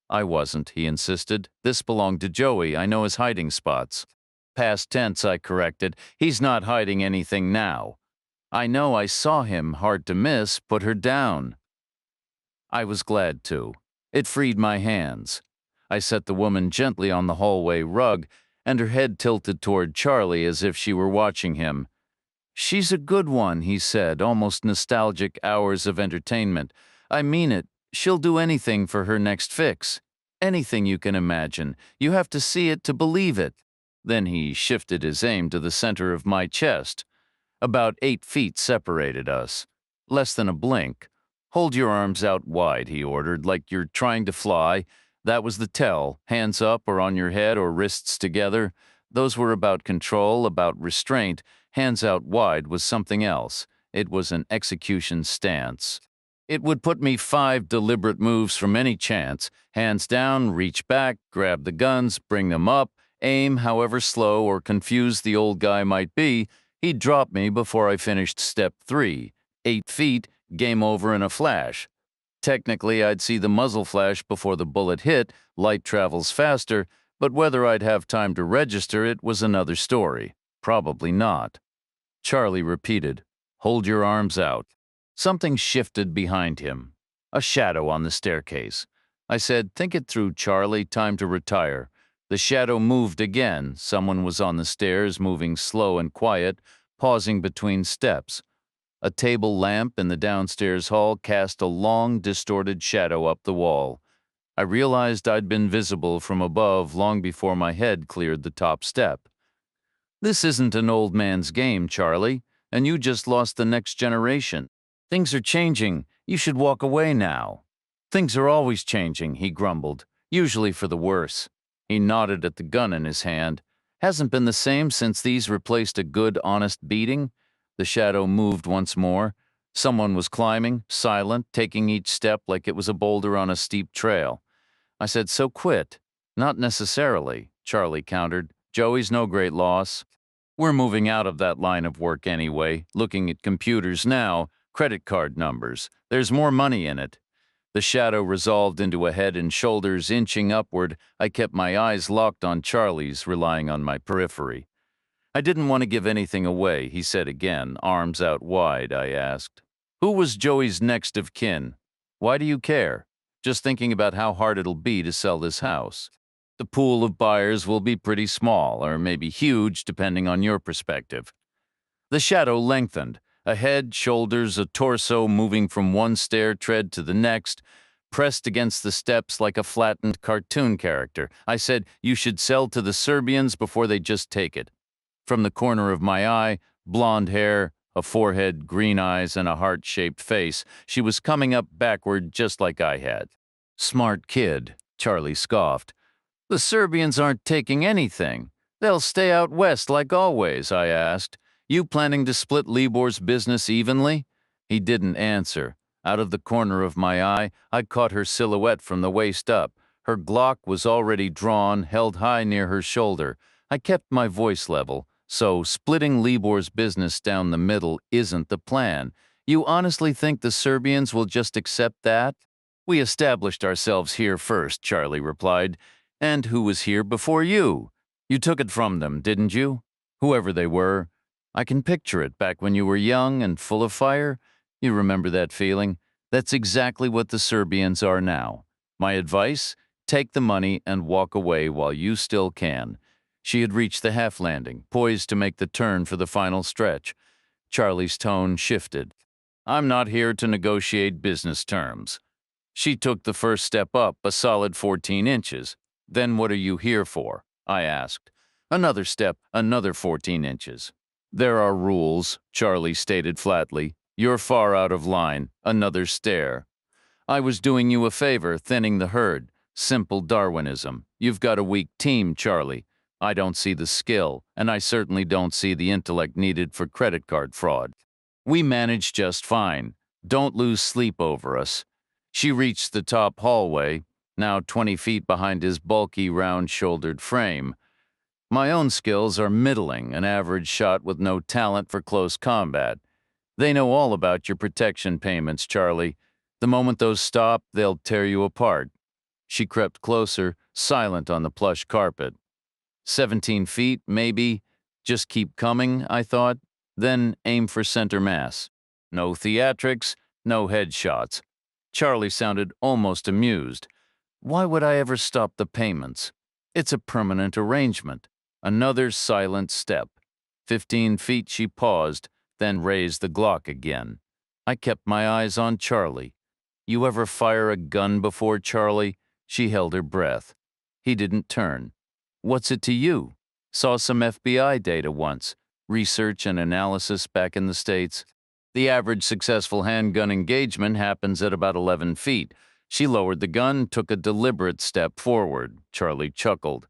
I wasn't, he insisted. This belonged to Joey. I know his hiding spots. Past tense, I corrected. He's not hiding anything now. I know I saw him, hard to miss, put her down. I was glad to. It freed my hands. I set the woman gently on the hallway rug, and her head tilted toward Charlie as if she were watching him. She's a good one, he said, almost nostalgic hours of entertainment. I mean it. She'll do anything for her next fix. Anything you can imagine. You have to see it to believe it. Then he shifted his aim to the center of my chest. About 8 feet separated us. Less than a blink. Hold your arms out wide, he ordered, like you're trying to fly. That was the tell. Hands up or on your head or wrists together. Those were about control, about restraint. Hands out wide was something else. It was an execution stance. It would put me 5 deliberate moves from any chance. Hands down, reach back, grab the guns, bring them up, aim however slow or confused the old guy might be. He'd drop me before I finished step 3. 8 feet, game over in a flash. Technically, I'd see the muzzle flash before the bullet hit. Light travels faster, but whether I'd have time to register it was another story. Probably not. Charlie repeated, hold your arms out. Something shifted behind him. A shadow on the staircase. I said, think it through, Charlie, time to retire. The shadow moved again. Someone was on the stairs, moving slow and quiet, pausing between steps. A table lamp in the downstairs hall cast a long, distorted shadow up the wall. I realized I'd been visible from above long before my head cleared the top step. This isn't an old man's game, Charlie, and you just lost the next generation. Things are changing. You should walk away now. Things are always changing, he grumbled, usually for the worse. He nodded at the gun in his hand. Hasn't been the same since these replaced a good, honest beating? The shadow moved once more. Someone was climbing, silent, taking each step like it was a boulder on a steep trail. I said, so quit. Not necessarily, Charlie countered. Joey's no great loss. We're moving out of that line of work anyway, looking at computers now, credit card numbers. There's more money in it. The shadow resolved into a head and shoulders inching upward. I kept my eyes locked on Charlie's, relying on my periphery. I didn't want to give anything away, he said again, arms out wide. I asked, who was Joey's next of kin? Why do you care? Just thinking about how hard it'll be to sell this house. The pool of buyers will be pretty small, or maybe huge, depending on your perspective. The shadow lengthened, a head, shoulders, a torso moving from one stair tread to the next, pressed against the steps like a flattened cartoon character. I said, you should sell to the Serbians before they just take it. From the corner of my eye, blonde hair, a forehead, green eyes, and a heart-shaped face, she was coming up backward just like I had. Smart kid, Charlie scoffed. The Serbians aren't taking anything. They'll stay out west like always, I asked. You planning to split Libor's business evenly? He didn't answer. Out of the corner of my eye, I caught her silhouette from the waist up. Her Glock was already drawn, held high near her shoulder. I kept my voice level. So splitting Libor's business down the middle isn't the plan. You honestly think the Serbians will just accept that? We established ourselves here first, Charlie replied. And who was here before you? You took it from them, didn't you? Whoever they were. I can picture it back when you were young and full of fire. You remember that feeling? That's exactly what the Serbians are now. My advice? Take the money and walk away while you still can. She had reached the half-landing, poised to make the turn for the final stretch. Charlie's tone shifted. I'm not here to negotiate business terms. She took the first step up, a solid 14 inches. Then what are you here for? I asked. Another step, another 14 inches. There are rules, Charlie stated flatly. You're far out of line. Another stare. I was doing you a favor, thinning the herd. Simple Darwinism. You've got a weak team, Charlie. I don't see the skill, and I certainly don't see the intellect needed for credit card fraud. We manage just fine. Don't lose sleep over us. She reached the top hallway, now 20 feet behind his bulky, round-shouldered frame. My own skills are middling, an average shot with no talent for close combat. They know all about your protection payments, Charlie. The moment those stop, they'll tear you apart. She crept closer, silent on the plush carpet. 17 feet, maybe. Just keep coming, I thought. Then aim for center mass. No theatrics, no headshots. Charlie sounded almost amused. Why would I ever stop the payments? It's a permanent arrangement. Another silent step. 15 feet she paused, then raised the Glock again. I kept my eyes on Charlie. You ever fire a gun before, Charlie? She held her breath. He didn't turn. What's it to you? Saw some FBI data once. Research and analysis back in the States. The average successful handgun engagement happens at about 11 feet. She lowered the gun, took a deliberate step forward. Charlie chuckled.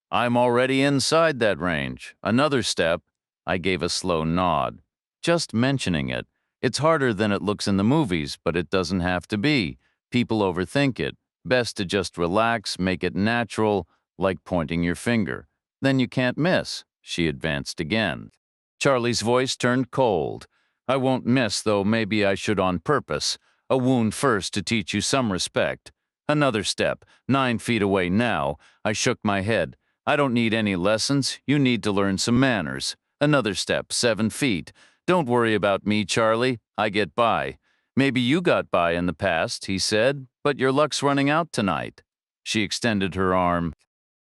I'm already inside that range. Another step. I gave a slow nod. Just mentioning it. It's harder than it looks in the movies, but it doesn't have to be. People overthink it. Best to just relax, make it natural, like pointing your finger. Then you can't miss. She advanced again. Charlie's voice turned cold. I won't miss, though maybe I should on purpose. A wound first to teach you some respect. Another step, 9 feet away now. I shook my head. I don't need any lessons. You need to learn some manners. Another step, 7 feet. Don't worry about me, Charlie. I get by. Maybe you got by in the past, he said, but your luck's running out tonight. She extended her arm.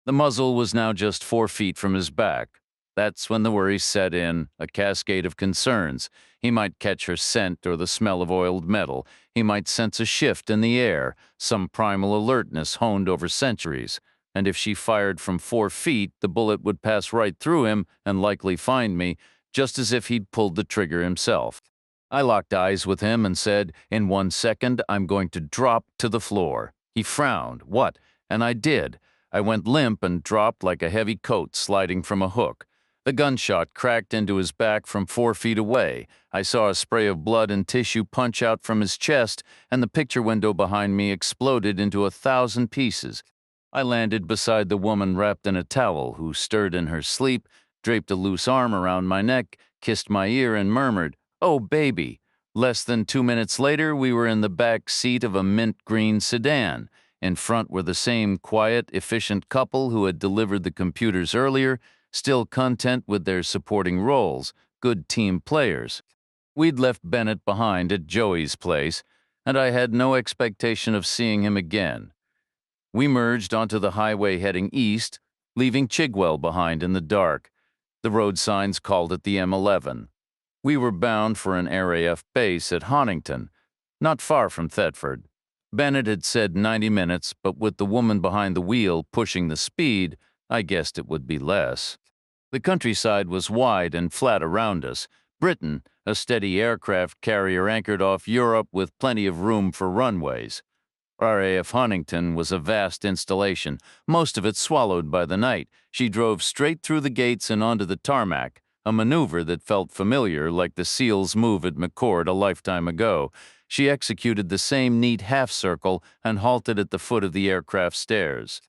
The muzzle was now just 4 feet from his back. That's when the worries set in, a cascade of concerns. He might catch her scent or the smell of oiled metal. He might sense a shift in the air, some primal alertness honed over centuries. And if she fired from 4 feet, the bullet would pass right through him and likely find me, just as if he'd pulled the trigger himself. I locked eyes with him and said, in 1 second, I'm going to drop to the floor. He frowned. What? And I did. I went limp and dropped like a heavy coat sliding from a hook. The gunshot cracked into his back from 4 feet away. I saw a spray of blood and tissue punch out from his chest, and the picture window behind me exploded into 1,000 pieces. I landed beside the woman wrapped in a towel who stirred in her sleep, draped a loose arm around my neck, kissed my ear, and murmured, "Oh, baby." Less than 2 minutes later, we were in the back seat of a mint green sedan. In front were the same quiet, efficient couple who had delivered the computers earlier, still content with their supporting roles, good team players. We'd left Bennett behind at Joey's place, and I had no expectation of seeing him again. We merged onto the highway heading east, leaving Chigwell behind in the dark. The road signs called it the M11. We were bound for an RAF base at Honington, not far from Thetford. Bennett had said 90 minutes, but with the woman behind the wheel pushing the speed, I guessed it would be less. The countryside was wide and flat around us. Britain, a steady aircraft carrier anchored off Europe with plenty of room for runways. RAF Huntington was a vast installation, most of it swallowed by the night. She drove straight through the gates and onto the tarmac, a maneuver that felt familiar, like the SEALs' move at McCord a lifetime ago. She executed the same neat half-circle and halted at the foot of the aircraft stairs.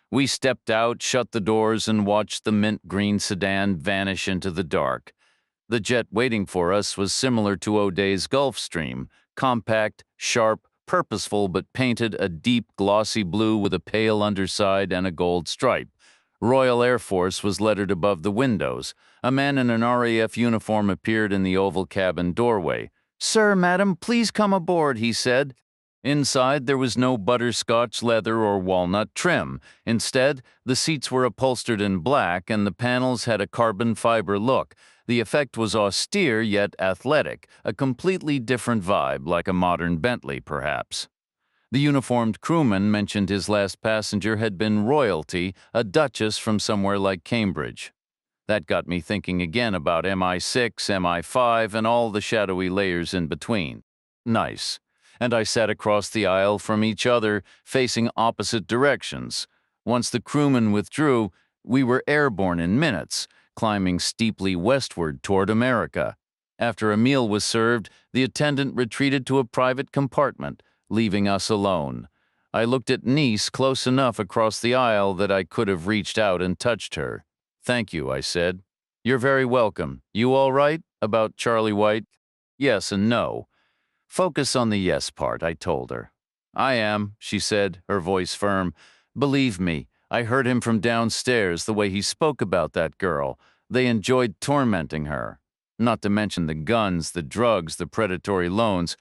We stepped out, shut the doors, and watched the mint green sedan vanish into the dark. The jet waiting for us was similar to O'Day's Gulfstream, compact, sharp, purposeful, but painted a deep, glossy blue with a pale underside and a gold stripe. Royal Air Force was lettered above the windows. A man in an RAF uniform appeared in the oval cabin doorway. "Sir, madam, please come aboard," he said. Inside, there was no butterscotch leather or walnut trim. Instead, the seats were upholstered in black and the panels had a carbon fiber look. The effect was austere yet athletic, a completely different vibe, like a modern Bentley, perhaps. The uniformed crewman mentioned his last passenger had been royalty, a duchess from somewhere like Cambridge. That got me thinking again about MI6, MI5, and all the shadowy layers in between. Nice. And I sat across the aisle from each other, facing opposite directions. Once the crewman withdrew, we were airborne in minutes, climbing steeply westward toward America. After a meal was served, the attendant retreated to a private compartment, leaving us alone. I looked at Nice close enough across the aisle that I could have reached out and touched her. "Thank you," I said. "You're very welcome. You all right? About Charlie White?" Yes and no. Focus on the yes part, I told her. I am, she said, her voice firm. Believe me, I heard him from downstairs the way he spoke about that girl. They enjoyed tormenting her. Not to mention the guns, the drugs, the predatory loans.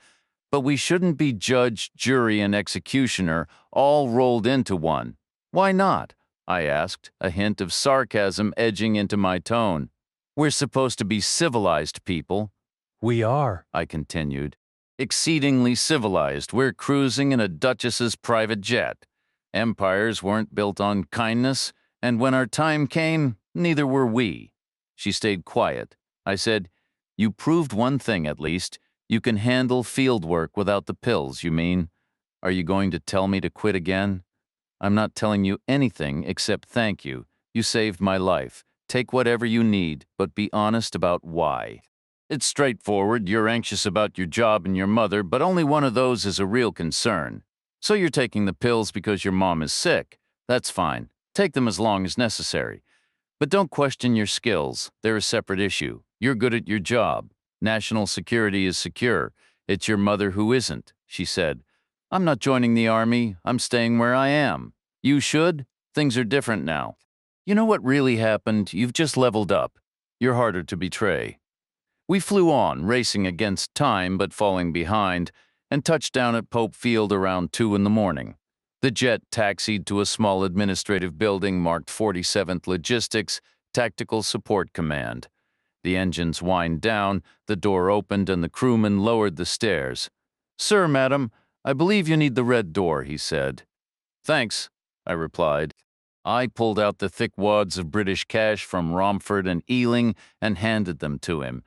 But we shouldn't be judge, jury, and executioner all rolled into one. Why not? I asked, a hint of sarcasm edging into my tone. We're supposed to be civilized people, We are. I continued. Exceedingly civilized, we're cruising in a duchess's private jet. Empires weren't built on kindness, and when our time came, neither were we. She stayed quiet. I said, You proved one thing at least. You can handle field work without the pills, you mean? Are you going to tell me to quit again? I'm not telling you anything except thank you. You saved my life. Take whatever you need, but be honest about why. It's straightforward. You're anxious about your job and your mother, but only one of those is a real concern. So you're taking the pills because your mom is sick. That's fine. Take them as long as necessary. But don't question your skills. They're a separate issue. You're good at your job. National security is secure. It's your mother who isn't, she said. I'm not joining the army. I'm staying where I am. You should. Things are different now. You know what really happened? You've just leveled up. You're harder to betray. We flew on, racing against time but falling behind, and touched down at Pope Field around 2 in the morning. The jet taxied to a small administrative building marked 47th Logistics Tactical Support Command. The engines whined down, the door opened, and the crewman lowered the stairs. Sir, madam, I believe you need the red door, he said. Thanks, I replied. I pulled out the thick wads of British cash from Romford and Ealing and handed them to him.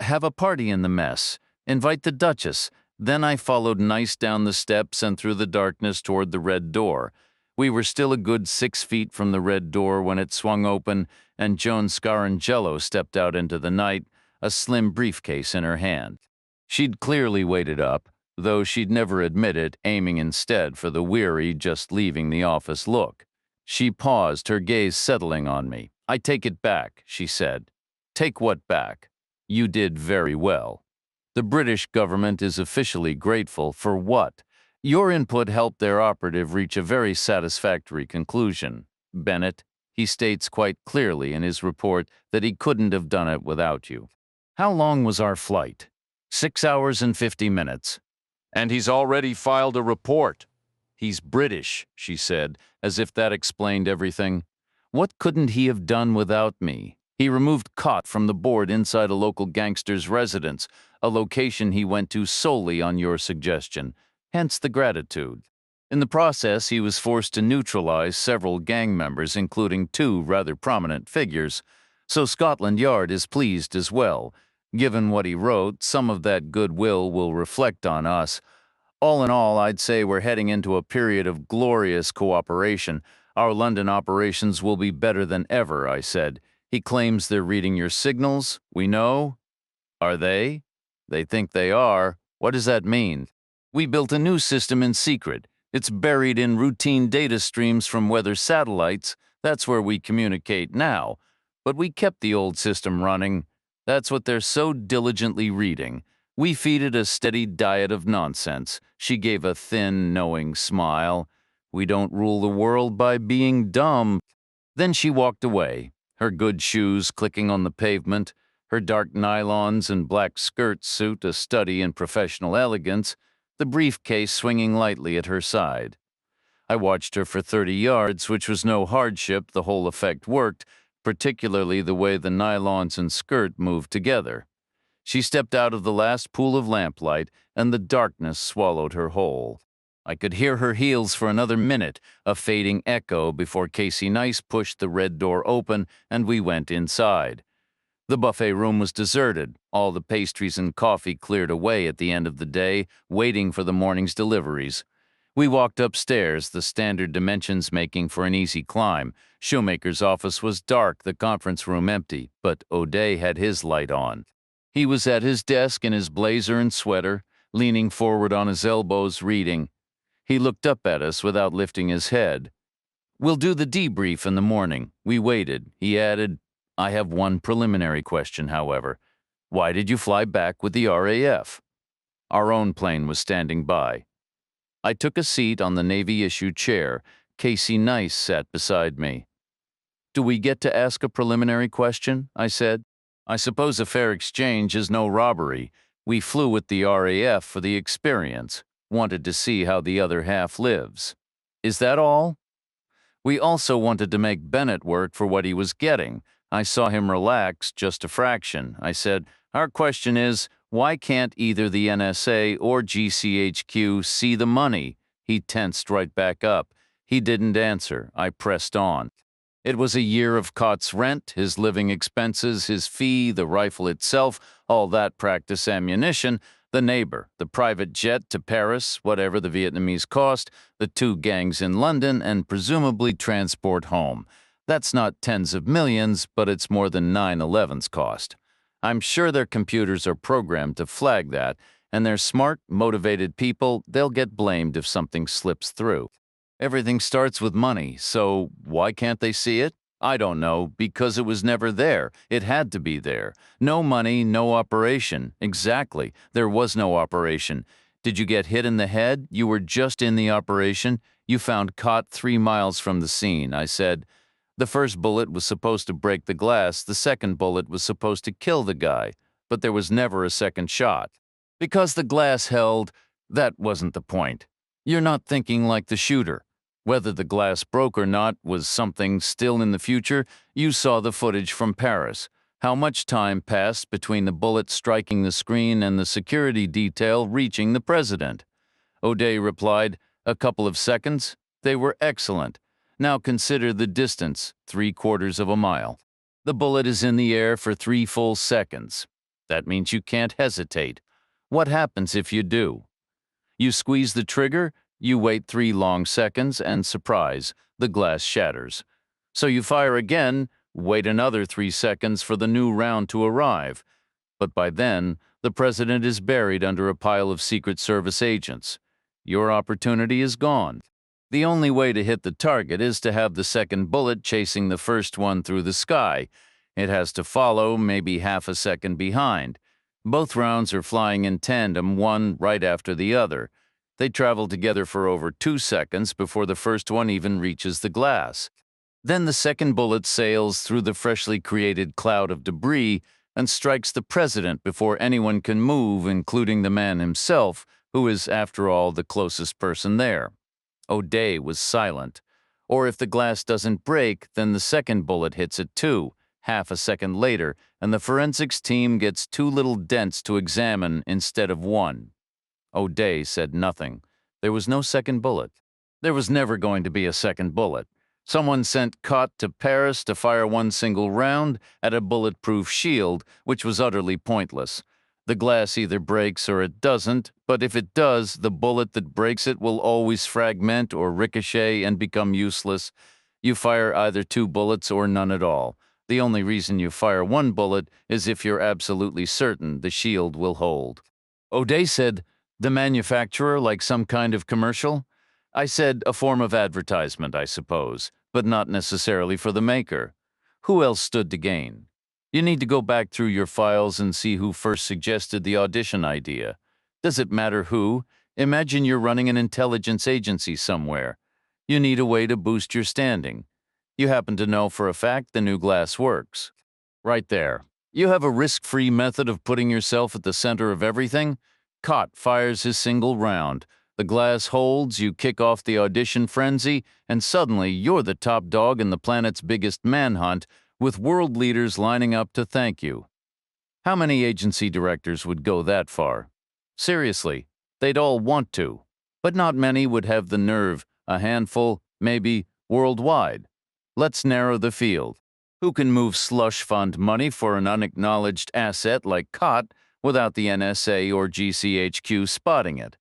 Have a party in the mess. Invite the Duchess. Then I followed Nice down the steps and through the darkness toward the red door. We were still a good 6 feet from the red door when it swung open, and Joan Scarangello stepped out into the night, a slim briefcase in her hand. She'd clearly waited up, though she'd never admit it, aiming instead for the weary, just leaving the office look. She paused, her gaze settling on me. I take it back, she said. Take what back? You did very well. The British government is officially grateful for what? Your input helped their operative reach a very satisfactory conclusion. Bennett, he states quite clearly in his report that he couldn't have done it without you. How long was our flight? 6 hours and 50 minutes. And he's already filed a report. He's British, she said, as if that explained everything. What couldn't he have done without me? He removed Cott from the board inside a local gangster's residence, a location he went to solely on your suggestion, hence the gratitude. In the process, he was forced to neutralize several gang members, including 2 rather prominent figures, so Scotland Yard is pleased as well. Given what he wrote, some of that goodwill will reflect on us. All in all, I'd say we're heading into a period of glorious cooperation. Our London operations will be better than ever, I said. He claims they're reading your signals. We know. Are they? They think they are. What does that mean? We built a new system in secret. It's buried in routine data streams from weather satellites. That's where we communicate now. But we kept the old system running. That's what they're so diligently reading. We feed it a steady diet of nonsense. She gave a thin, knowing smile. We don't rule the world by being dumb. Then she walked away, her good shoes clicking on the pavement, her dark nylons and black skirt suit a study in professional elegance, the briefcase swinging lightly at her side. I watched her for 30 yards, which was no hardship. The whole effect worked, particularly the way the nylons and skirt moved together. She stepped out of the last pool of lamplight, and the darkness swallowed her whole. I could hear her heels for another minute, a fading echo before Casey Nice pushed the red door open and we went inside. The buffet room was deserted, all the pastries and coffee cleared away at the end of the day, waiting for the morning's deliveries. We walked upstairs, the standard dimensions making for an easy climb. Shoemaker's office was dark, the conference room empty, but O'Day had his light on. He was at his desk in his blazer and sweater, leaning forward on his elbows, reading. He looked up at us without lifting his head. We'll do the debrief in the morning. We waited. He added, I have one preliminary question, however. Why did you fly back with the RAF? Our own plane was standing by. I took a seat on the Navy-issue chair. Casey Nice sat beside me. Do we get to ask a preliminary question? I said. I suppose a fair exchange is no robbery. We flew with the RAF for the experience, wanted to see how the other half lives. Is that all? We also wanted to make Bennett work for what he was getting. I saw him relax just a fraction. I said, our question is, why can't either the NSA or GCHQ see the money? He tensed right back up. He didn't answer. I pressed on. It was a year of Cott's rent, his living expenses, his fee, the rifle itself, all that practice ammunition, the neighbor, the private jet to Paris, whatever the Vietnamese cost, the 2 gangs in London, and presumably transport home. That's not tens of millions, but it's more than 9/11's cost. I'm sure their computers are programmed to flag that, and they're smart, motivated people. They'll get blamed if something slips through. Everything starts with money, so why can't they see it? I don't know, because it was never there. It had to be there. No money, no operation. Exactly. There was no operation. Did you get hit in the head? You were just in the operation. You found Cott 3 miles from the scene. I said, the first bullet was supposed to break the glass. The second bullet was supposed to kill the guy. But there was never a second shot. Because the glass held, that wasn't the point. You're not thinking like the shooter. Whether the glass broke or not was something still in the future. You saw the footage from Paris. How much time passed between the bullet striking the screen and the security detail reaching the president? O'Day replied, a couple of seconds. They were excellent. Now consider the distance, 3/4 of a mile. The bullet is in the air for 3 full seconds. That means you can't hesitate. What happens if you do? You squeeze the trigger, you wait 3 long seconds, and surprise, the glass shatters. So you fire again, wait another 3 seconds for the new round to arrive. But by then, the president is buried under a pile of Secret Service agents. Your opportunity is gone. The only way to hit the target is to have the second bullet chasing the first one through the sky. It has to follow, maybe half a second behind. Both rounds are flying in tandem, one right after the other. They travel together for over 2 seconds before the first one even reaches the glass. Then the second bullet sails through the freshly created cloud of debris and strikes the president before anyone can move, including the man himself, who is, after all, the closest person there. O'Day was silent. Or if the glass doesn't break, then the second bullet hits it too, half a second later, and the forensics team gets 2 little dents to examine instead of 1. O'Day said nothing. There was no second bullet. There was never going to be a second bullet. Someone sent Cott to Paris to fire 1 single round at a bulletproof shield, which was utterly pointless. The glass either breaks or it doesn't, but if it does, the bullet that breaks it will always fragment or ricochet and become useless. You fire either 2 bullets or none at all. The only reason you fire 1 bullet is if you're absolutely certain the shield will hold. O'Day said, the manufacturer, like some kind of commercial? I said, a form of advertisement, I suppose, but not necessarily for the maker. Who else stood to gain? You need to go back through your files and see who first suggested the audition idea. Does it matter who? Imagine you're running an intelligence agency somewhere. You need a way to boost your standing. You happen to know for a fact the new glass works. Right there. You have a risk-free method of putting yourself at the center of everything. Cott fires his single round. The glass holds, you kick off the audition frenzy, and suddenly you're the top dog in the planet's biggest manhunt, with world leaders lining up to thank you. How many agency directors would go that far? Seriously, they'd all want to, but not many would have the nerve, a handful, maybe, worldwide. Let's narrow the field. Who can move slush fund money for an unacknowledged asset like Cott without the NSA or GCHQ spotting it?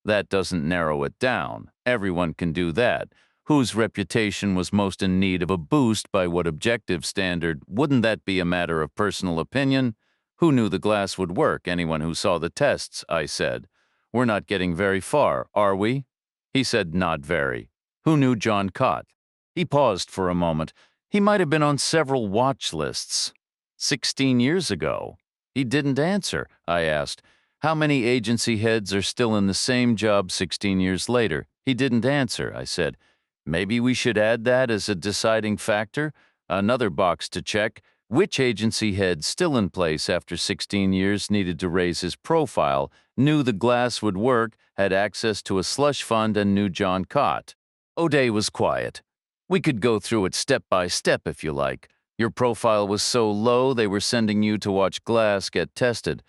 That doesn't narrow it down. Everyone can do that. Whose reputation was most in need of a boost by what objective standard? Wouldn't that be a matter of personal opinion? Who knew the glass would work? Anyone who saw the tests, I said. We're not getting very far, are we? He said, not very. Who knew John Cott? He paused for a moment. He might have been on several watch lists. 16 years ago. He didn't answer, I asked. How many agency heads are still in the same job 16 years later? He didn't answer, I said. Maybe we should add that as a deciding factor? Another box to check. Which agency head still in place after 16 years needed to raise his profile, knew the glass would work, had access to a slush fund, and knew John Cott? O'Day was quiet. We could go through it step by step if you like. Your profile was so low they were sending you to watch glass get tested.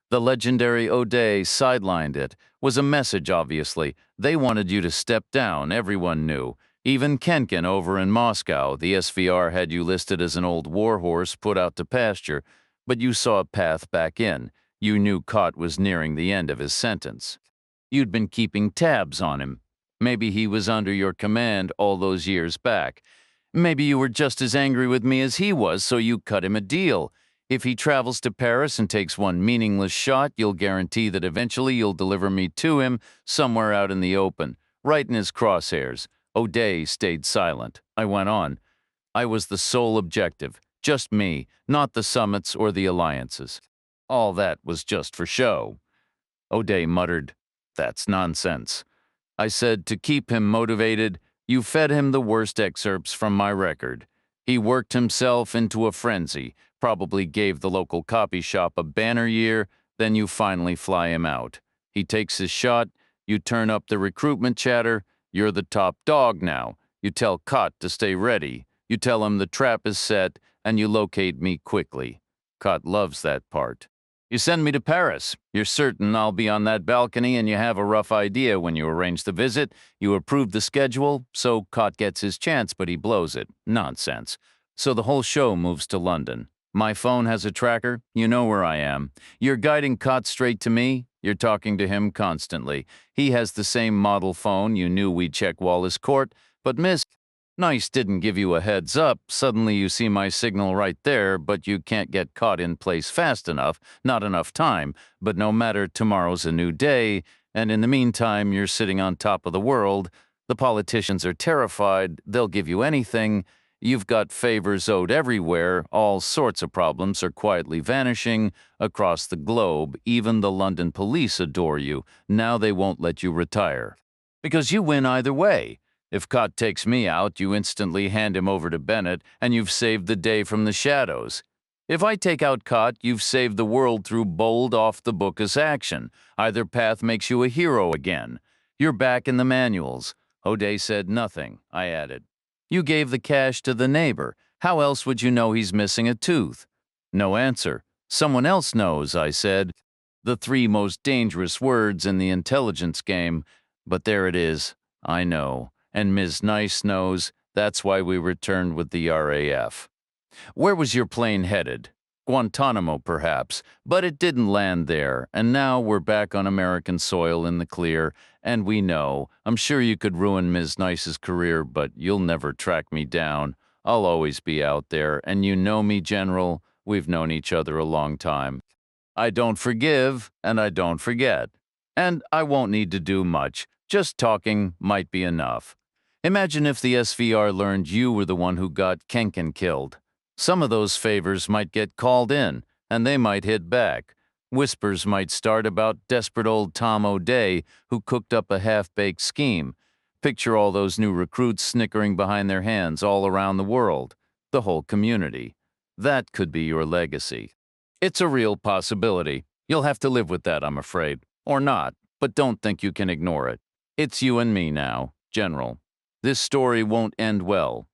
The legendary O'Day sidelined it. Was a message, obviously. They wanted you to step down, everyone knew. Even Kenkin over in Moscow, the SVR had you listed as an old warhorse put out to pasture, but you saw a path back in. You knew Cott was nearing the end of his sentence. You'd been keeping tabs on him. Maybe he was under your command all those years back. Maybe you were just as angry with me as he was, so you cut him a deal. If he travels to Paris and takes one meaningless shot, you'll guarantee that eventually you'll deliver me to him somewhere out in the open, right in his crosshairs. O'Day stayed silent. I went on. I was the sole objective, just me, not the summits or the alliances. All that was just for show. O'Day muttered, "That's nonsense." I said, to keep him motivated, you fed him the worst excerpts from my record. He worked himself into a frenzy, probably gave the local copy shop a banner year, then you finally fly him out. He takes his shot, you turn up the recruitment chatter, you're the top dog now. You tell Cott to stay ready. You tell him the trap is set, and you locate me quickly. Cott loves that part. You send me to Paris. You're certain I'll be on that balcony, and you have a rough idea when you arrange the visit. You approve the schedule, so Cott gets his chance, but he blows it. Nonsense. So the whole show moves to London. My phone has a tracker. You know where I am. You're guiding Cott straight to me. You're talking to him constantly. He has the same model phone. You knew we'd check Wallace Court, but Miss Nice didn't give you a heads up. Suddenly you see my signal right there, but you can't get Caught in place fast enough, not enough time. But no matter, tomorrow's a new day, and in the meantime you're sitting on top of the world. The politicians are terrified. They'll give you anything. You've got favors owed everywhere. All sorts of problems are quietly vanishing across the globe. Even the London police adore you. Now they won't let you retire. Because you win either way. If Cott takes me out, you instantly hand him over to Bennett, and you've saved the day from the shadows. If I take out Cott, you've saved the world through bold, off-the-bookus action. Either path makes you a hero again. You're back in the manuals. O'Day said nothing, I added. You gave the cash to the neighbor. How else would you know he's missing a tooth? No answer. Someone else knows, I said. The three most dangerous words in the intelligence game. But there it is. I know. And Ms. Nice knows. That's why we returned with the RAF. Where was your plane headed? Guantanamo, perhaps, but it didn't land there, and now we're back on American soil in the clear, and we know. I'm sure you could ruin Ms. Nice's career, but you'll never track me down. I'll always be out there, and you know me, General. We've known each other a long time. I don't forgive, and I don't forget. And I won't need to do much. Just talking might be enough. Imagine if the SVR learned you were the one who got Kenkin killed. Some of those favors might get called in, and they might hit back. Whispers might start about desperate old Tom O'Day who cooked up a half-baked scheme. Picture all those new recruits snickering behind their hands all around the world. The whole community. That could be your legacy. It's a real possibility. You'll have to live with that, I'm afraid. Or not, but don't think you can ignore it. It's you and me now, General. This story won't end well.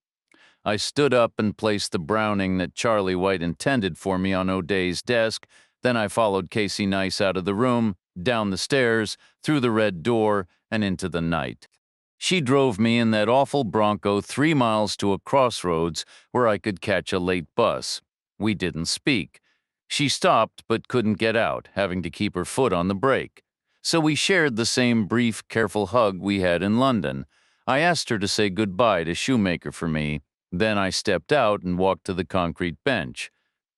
I stood up and placed the Browning that Charlie White intended for me on O'Day's desk. Then I followed Casey Nice out of the room, down the stairs, through the red door, and into the night. She drove me in that awful Bronco 3 miles to a crossroads where I could catch a late bus. We didn't speak. She stopped but couldn't get out, having to keep her foot on the brake. So we shared the same brief, careful hug we had in London. I asked her to say goodbye to Shoemaker for me. Then I stepped out and walked to the concrete bench.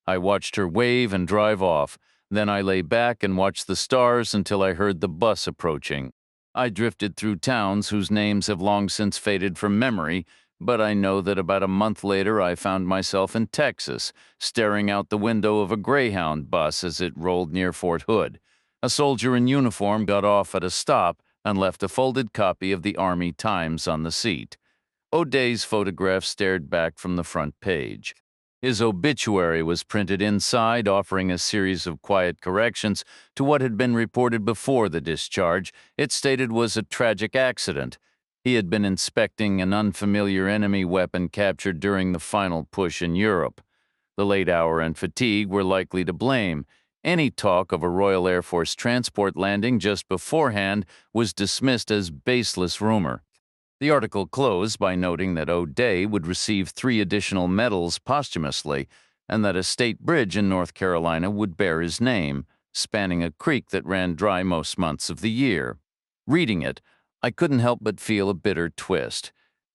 I watched her wave and drive off. Then I lay back and watched the stars until I heard the bus approaching. I drifted through towns whose names have long since faded from memory, But I know that about a month later I found myself in Texas, staring out the window of a Greyhound bus as it rolled near Fort Hood. A soldier in uniform got off at a stop and left a folded copy of the Army Times on the seat. O'Day's photograph stared back from the front page. His obituary was printed inside, offering a series of quiet corrections to what had been reported before the discharge. It stated was a tragic accident. He had been inspecting an unfamiliar enemy weapon captured during the final push in Europe. The late hour and fatigue were likely to blame. Any talk of a Royal Air Force transport landing just beforehand was dismissed as baseless rumor. The article closed by noting that O'Day would receive 3 additional medals posthumously, and that a state bridge in North Carolina would bear his name, spanning a creek that ran dry most months of the year. Reading it, I couldn't help but feel a bitter twist.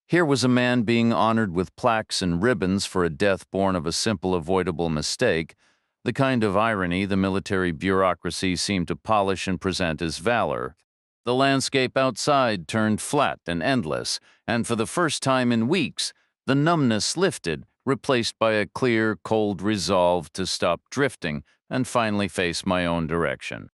Here was a man being honored with plaques and ribbons for a death born of a simple avoidable mistake, the kind of irony the military bureaucracy seemed to polish and present as valor. The landscape outside turned flat and endless, and for the first time in weeks, the numbness lifted, replaced by a clear, cold resolve to stop drifting and finally face my own direction.